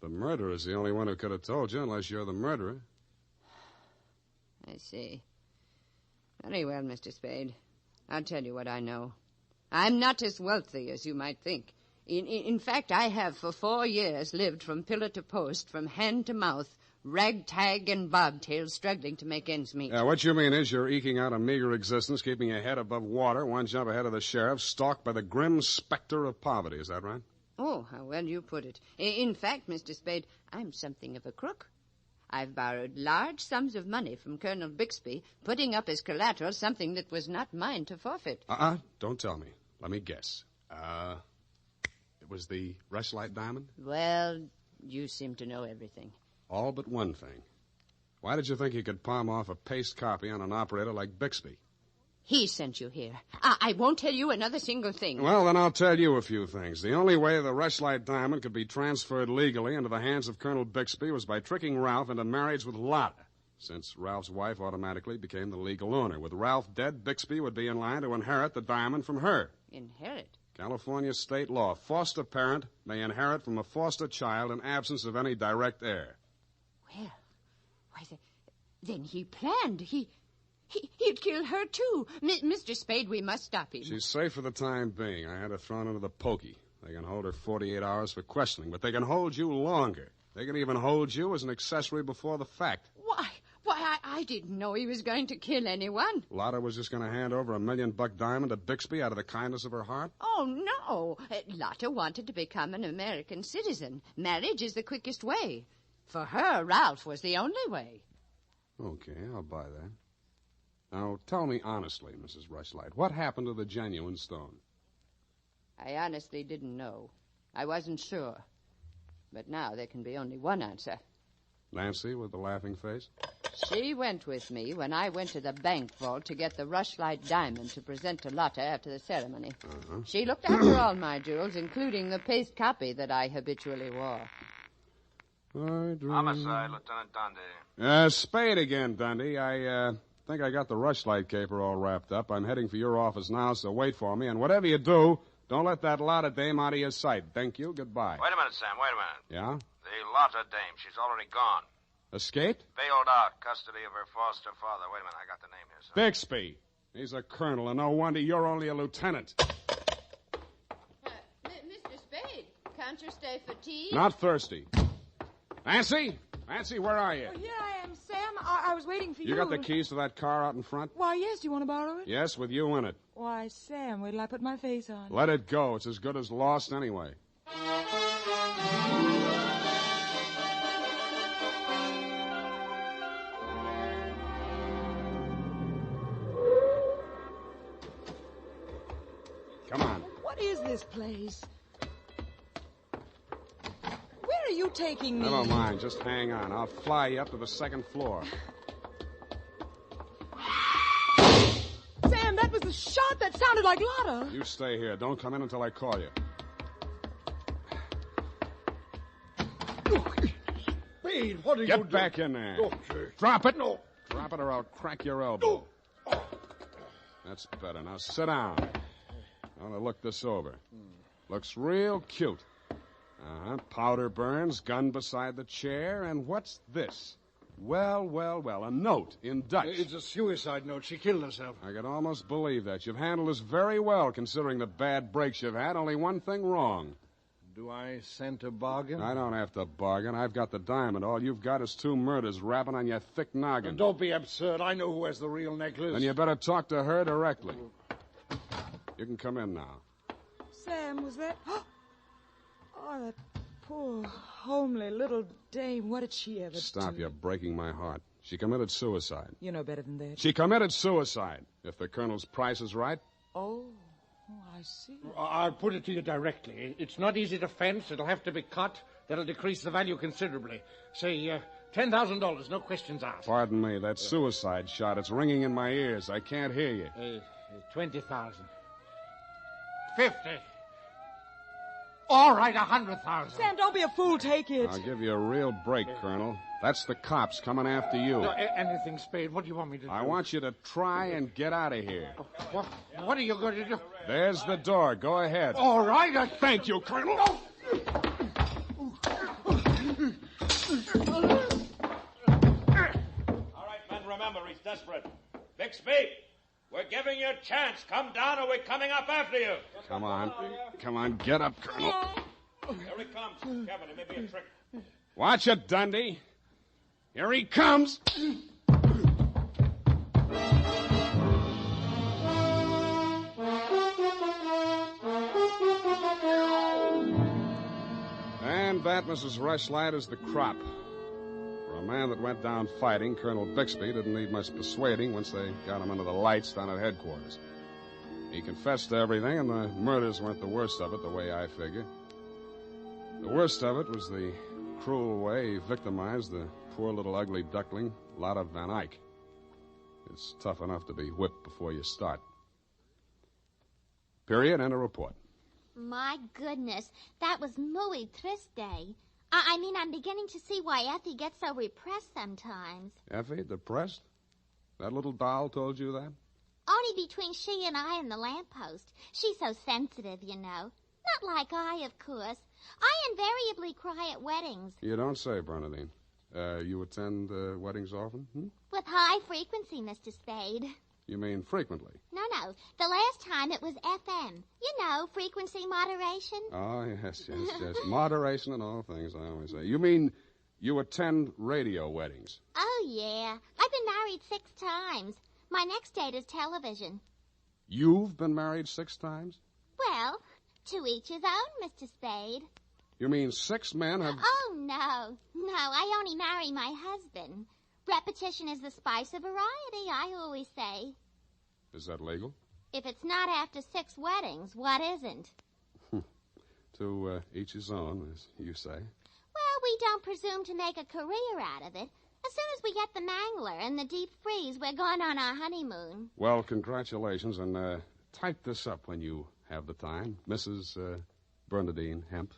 The murderer's the only one who could have told you, unless you're the murderer. I see. Very well, Mr. Spade. I'll tell you what I know. I'm not as wealthy as you might think. In fact, I have for 4 years lived from pillar to post, from hand to mouth, ragtag and bobtail, struggling to make ends meet. What you mean is you're eking out a meager existence, keeping your head above water, one jump ahead of the sheriff, stalked by the grim specter of poverty. Is that right? Oh, how well you put it. In fact, Mr. Spade, I'm something of a crook. I've borrowed large sums of money from Colonel Bixby, putting up as collateral something that was not mine to forfeit. Don't tell me. Let me guess. It was the Rushlight diamond? Well, you seem to know everything. All but one thing. Why did you think you could palm off a paste copy on an operator like Bixby? He sent you here. I won't tell you another single thing. Well, then I'll tell you a few things. The only way the Rushlight diamond could be transferred legally into the hands of Colonel Bixby was by tricking Ralph into marriage with Lotta, since Ralph's wife automatically became the legal owner. With Ralph dead, Bixby would be in line to inherit the diamond from her. Inherit? California state law. Foster parent may inherit from a foster child in absence of any direct heir. Well, then he planned. He'd kill her, too. Mr. Spade, we must stop him. She's safe for the time being. I had her thrown into the pokey. They can hold her 48 hours for questioning, but they can hold you longer. They can even hold you as an accessory before the fact. Why, I didn't know he was going to kill anyone. Lotta was just going to hand over $1 million diamond to Bixby out of the kindness of her heart? Oh, no. Lotta wanted to become an American citizen. Marriage is the quickest way. For her, Ralph was the only way. Okay, I'll buy that. Now, tell me honestly, Mrs. Rushlight, what happened to the genuine stone? I honestly didn't know. I wasn't sure. But now there can be only one answer. Nancy with the laughing face? She went with me when I went to the bank vault to get the Rushlight diamond to present to Lotta after the ceremony. Uh-huh. She looked after all my jewels, including the paste copy that I habitually wore. Homicide, Lieutenant Dundee. Spade again, Dundee. think I got the rushlight caper all wrapped up. I'm heading for your office now, so wait for me. And whatever you do, don't let that Lotta dame out of your sight. Thank you. Goodbye. Wait a minute, Sam. Wait a minute. Yeah? The Lotta dame. She's already gone. Escaped? Bailed out. Custody of her foster father. Wait a minute. I got the name here, son. Bixby. He's a colonel, and no wonder you're only a lieutenant. Mr. Spade, can't you stay for tea? Not thirsty. Nancy? Nancy, where are you? Oh, here I am, Sam. I was waiting for you. You got the keys to that car out in front? Why, yes. Do you want to borrow it? Yes, with you in it. Why, Sam, wait till I put my face on. Let it go. It's as good as lost anyway. Come on. What is this place? Where are you taking me? Never mind. Just hang on. I'll fly you up to the second floor. Sam, that was the shot that sounded like Lotta. You stay here. Don't come in until I call you. Spade, what are you doing? Get back in there. Oh, sir. Drop it. No. Drop it or I'll crack your elbow. That's better. Now sit down. I want to look this over. Looks real cute. Uh-huh. Powder burns, gun beside the chair, and what's this? Well, a note in Dutch. It's a suicide note. She killed herself. I could almost believe that. You've handled this very well, considering the bad breaks you've had. Only one thing wrong. Do I scent a bargain? I don't have to bargain. I've got the diamond. All you've got is 2 murders rapping on your thick noggin. Don't be absurd. I know who has the real necklace. Then you better talk to her directly. You can come in now. Sam, was that... Oh, that poor, homely little dame. What did she ever Stop, do? you're breaking my heart. She committed suicide. You know better than that. She committed suicide, if the colonel's price is right. Oh, I see. I'll put it to you directly. It's not easy to fence. It'll have to be cut. That'll decrease the value considerably. Say, $10,000, no questions asked. Pardon me, that suicide shot, it's ringing in my ears. I can't hear you. 20,000. 50. All right, 100,000. Sam, don't be a fool. Take it. I'll give you a real break, Colonel. That's the cops coming after you. No, anything, Spade. What do you want me to do? I want you to try and get out of here. What are you going to do? There's the door. Go ahead. All right. Thank you, Colonel. All right, men, remember, he's desperate. Bixby, we're giving you a chance. Come down or we're coming up after you. Come on. Come on, get up, Colonel. Here he comes. Kevin, it may be a trick. Watch it, Dundee. Here he comes. And that, Mrs. Rushlight, is the crop. For a man that went down fighting, Colonel Bixby didn't need much persuading once they got him under the lights down at headquarters. He confessed to everything, and the murders weren't the worst of it, the way I figure. The worst of it was the cruel way he victimized the poor little ugly duckling, Lotta Van Eyck. It's tough enough to be whipped before you start. Period, and a report. My goodness, that was muy triste. I mean, I'm beginning to see why Effie gets so repressed sometimes. Effie, depressed? That little doll told you that? Only between she and I and the lamppost. She's so sensitive, you know. Not like I, of course. I invariably cry at weddings. You don't say, Bernadine. You attend weddings often? With high frequency, Mr. Spade. You mean frequently? No. The last time it was FM. You know, frequency moderation. Oh, yes. Moderation in all things, I always say. You mean you attend radio weddings? Oh, yeah. I've been married 6 times. My next date is television. You've been married 6 times? Well, to each his own, Mr. Spade. You mean 6 men have... Oh, no. No, I only marry my husband. Repetition is the spice of variety, I always say. Is that legal? If it's not after 6 weddings, what isn't? To each his own, as you say. Well, we don't presume to make a career out of it. As soon as we get the mangler and the deep freeze, we're going on our honeymoon. Well, congratulations, and type this up when you have the time. Mrs. Bernadine Hemp.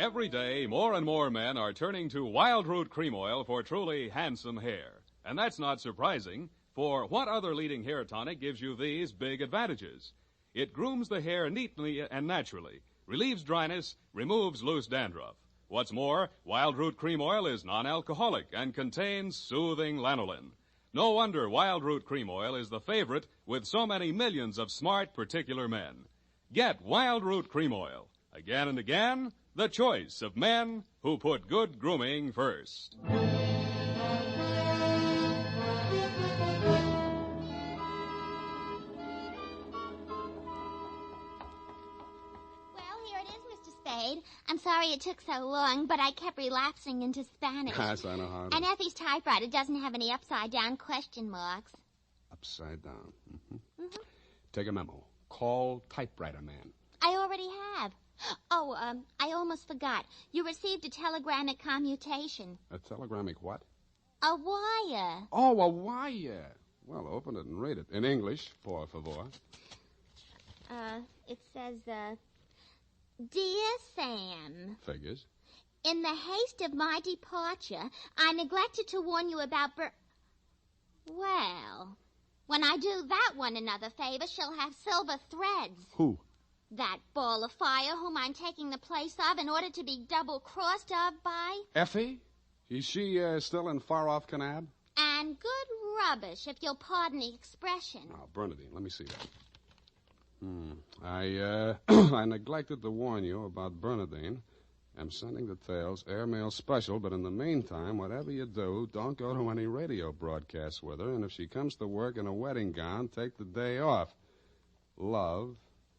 Every day, more and more men are turning to Wild Root Cream Oil for truly handsome hair. And that's not surprising, for what other leading hair tonic gives you these big advantages? It grooms the hair neatly and naturally, relieves dryness, removes loose dandruff. What's more, Wild Root Cream Oil is non-alcoholic and contains soothing lanolin. No wonder Wild Root Cream Oil is the favorite with so many millions of smart, particular men. Get Wild Root Cream Oil. Again and again, the choice of men who put good grooming first. I'm sorry it took so long, but I kept relapsing into Spanish. Yes, I know how it And is. Effie's typewriter doesn't have any upside-down question marks. Upside down. Mm-hmm. Take a memo. Call typewriter man. I already have. Oh, I almost forgot. You received a telegrammic commutation. A telegrammic what? A wire. Oh, a wire. Well, open it and read it. In English, por favor. It says, Dear Sam. Figures. In the haste of my departure, I neglected to warn you about Well, when I do that one another favor, she'll have silver threads. Who? That ball of fire whom I'm taking the place of in order to be double-crossed of by. Effie? Is she still in far-off Kanab? And good rubbish, if you'll pardon the expression. Now, Bernadine, let me see that. I neglected to warn you about Bernadine. I'm sending the tales airmail special, but in the meantime, whatever you do, don't go to any radio broadcasts with her, and if she comes to work in a wedding gown, take the day off. Love,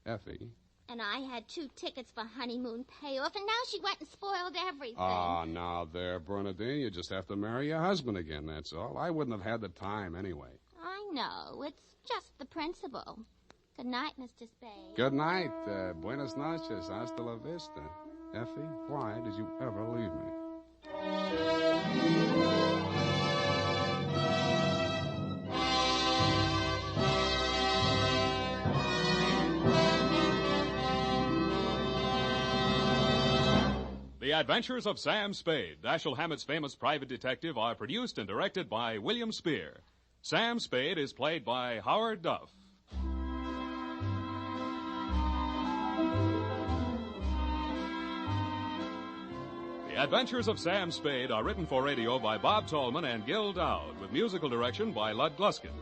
Effie. And I had 2 tickets for honeymoon payoff, and now she went and spoiled everything. Ah, now there, Bernadine, you just have to marry your husband again, that's all. I wouldn't have had the time anyway. I know. It's just the principle. Good night, Mr. Spade. Good night. Buenas noches. Hasta la vista. Effie, why did you ever leave me? The Adventures of Sam Spade, Dashiell Hammett's famous private detective, are produced and directed by William Spear. Sam Spade is played by Howard Duff. The Adventures of Sam Spade are written for radio by Bob Tallman and Gil Dowd, with musical direction by Lud Gluskin.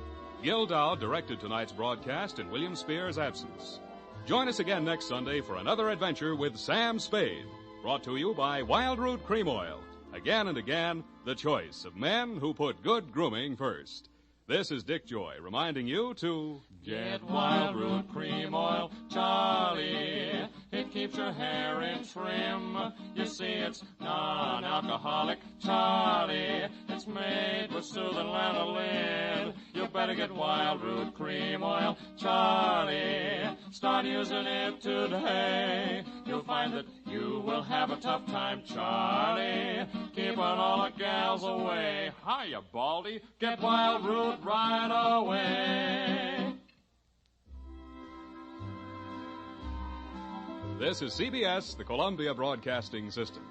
Gil Dowd directed tonight's broadcast in William Spear's absence. Join us again next Sunday for another adventure with Sam Spade, brought to you by Wild Root Cream Oil. Again and again, the choice of men who put good grooming first. This is Dick Joy reminding you to get Wild Root Cream Oil, Charlie. It keeps your hair in trim. You see, it's non-alcoholic, Charlie. It's made with soothing lanolin. You better get Wild Root Cream Oil, Charlie. Start using it today. You'll find that you will have a tough time, Charlie. Keeping all the gals away. Hiya, Baldy. Get Wild Root right away. This is CBS, the Columbia Broadcasting System.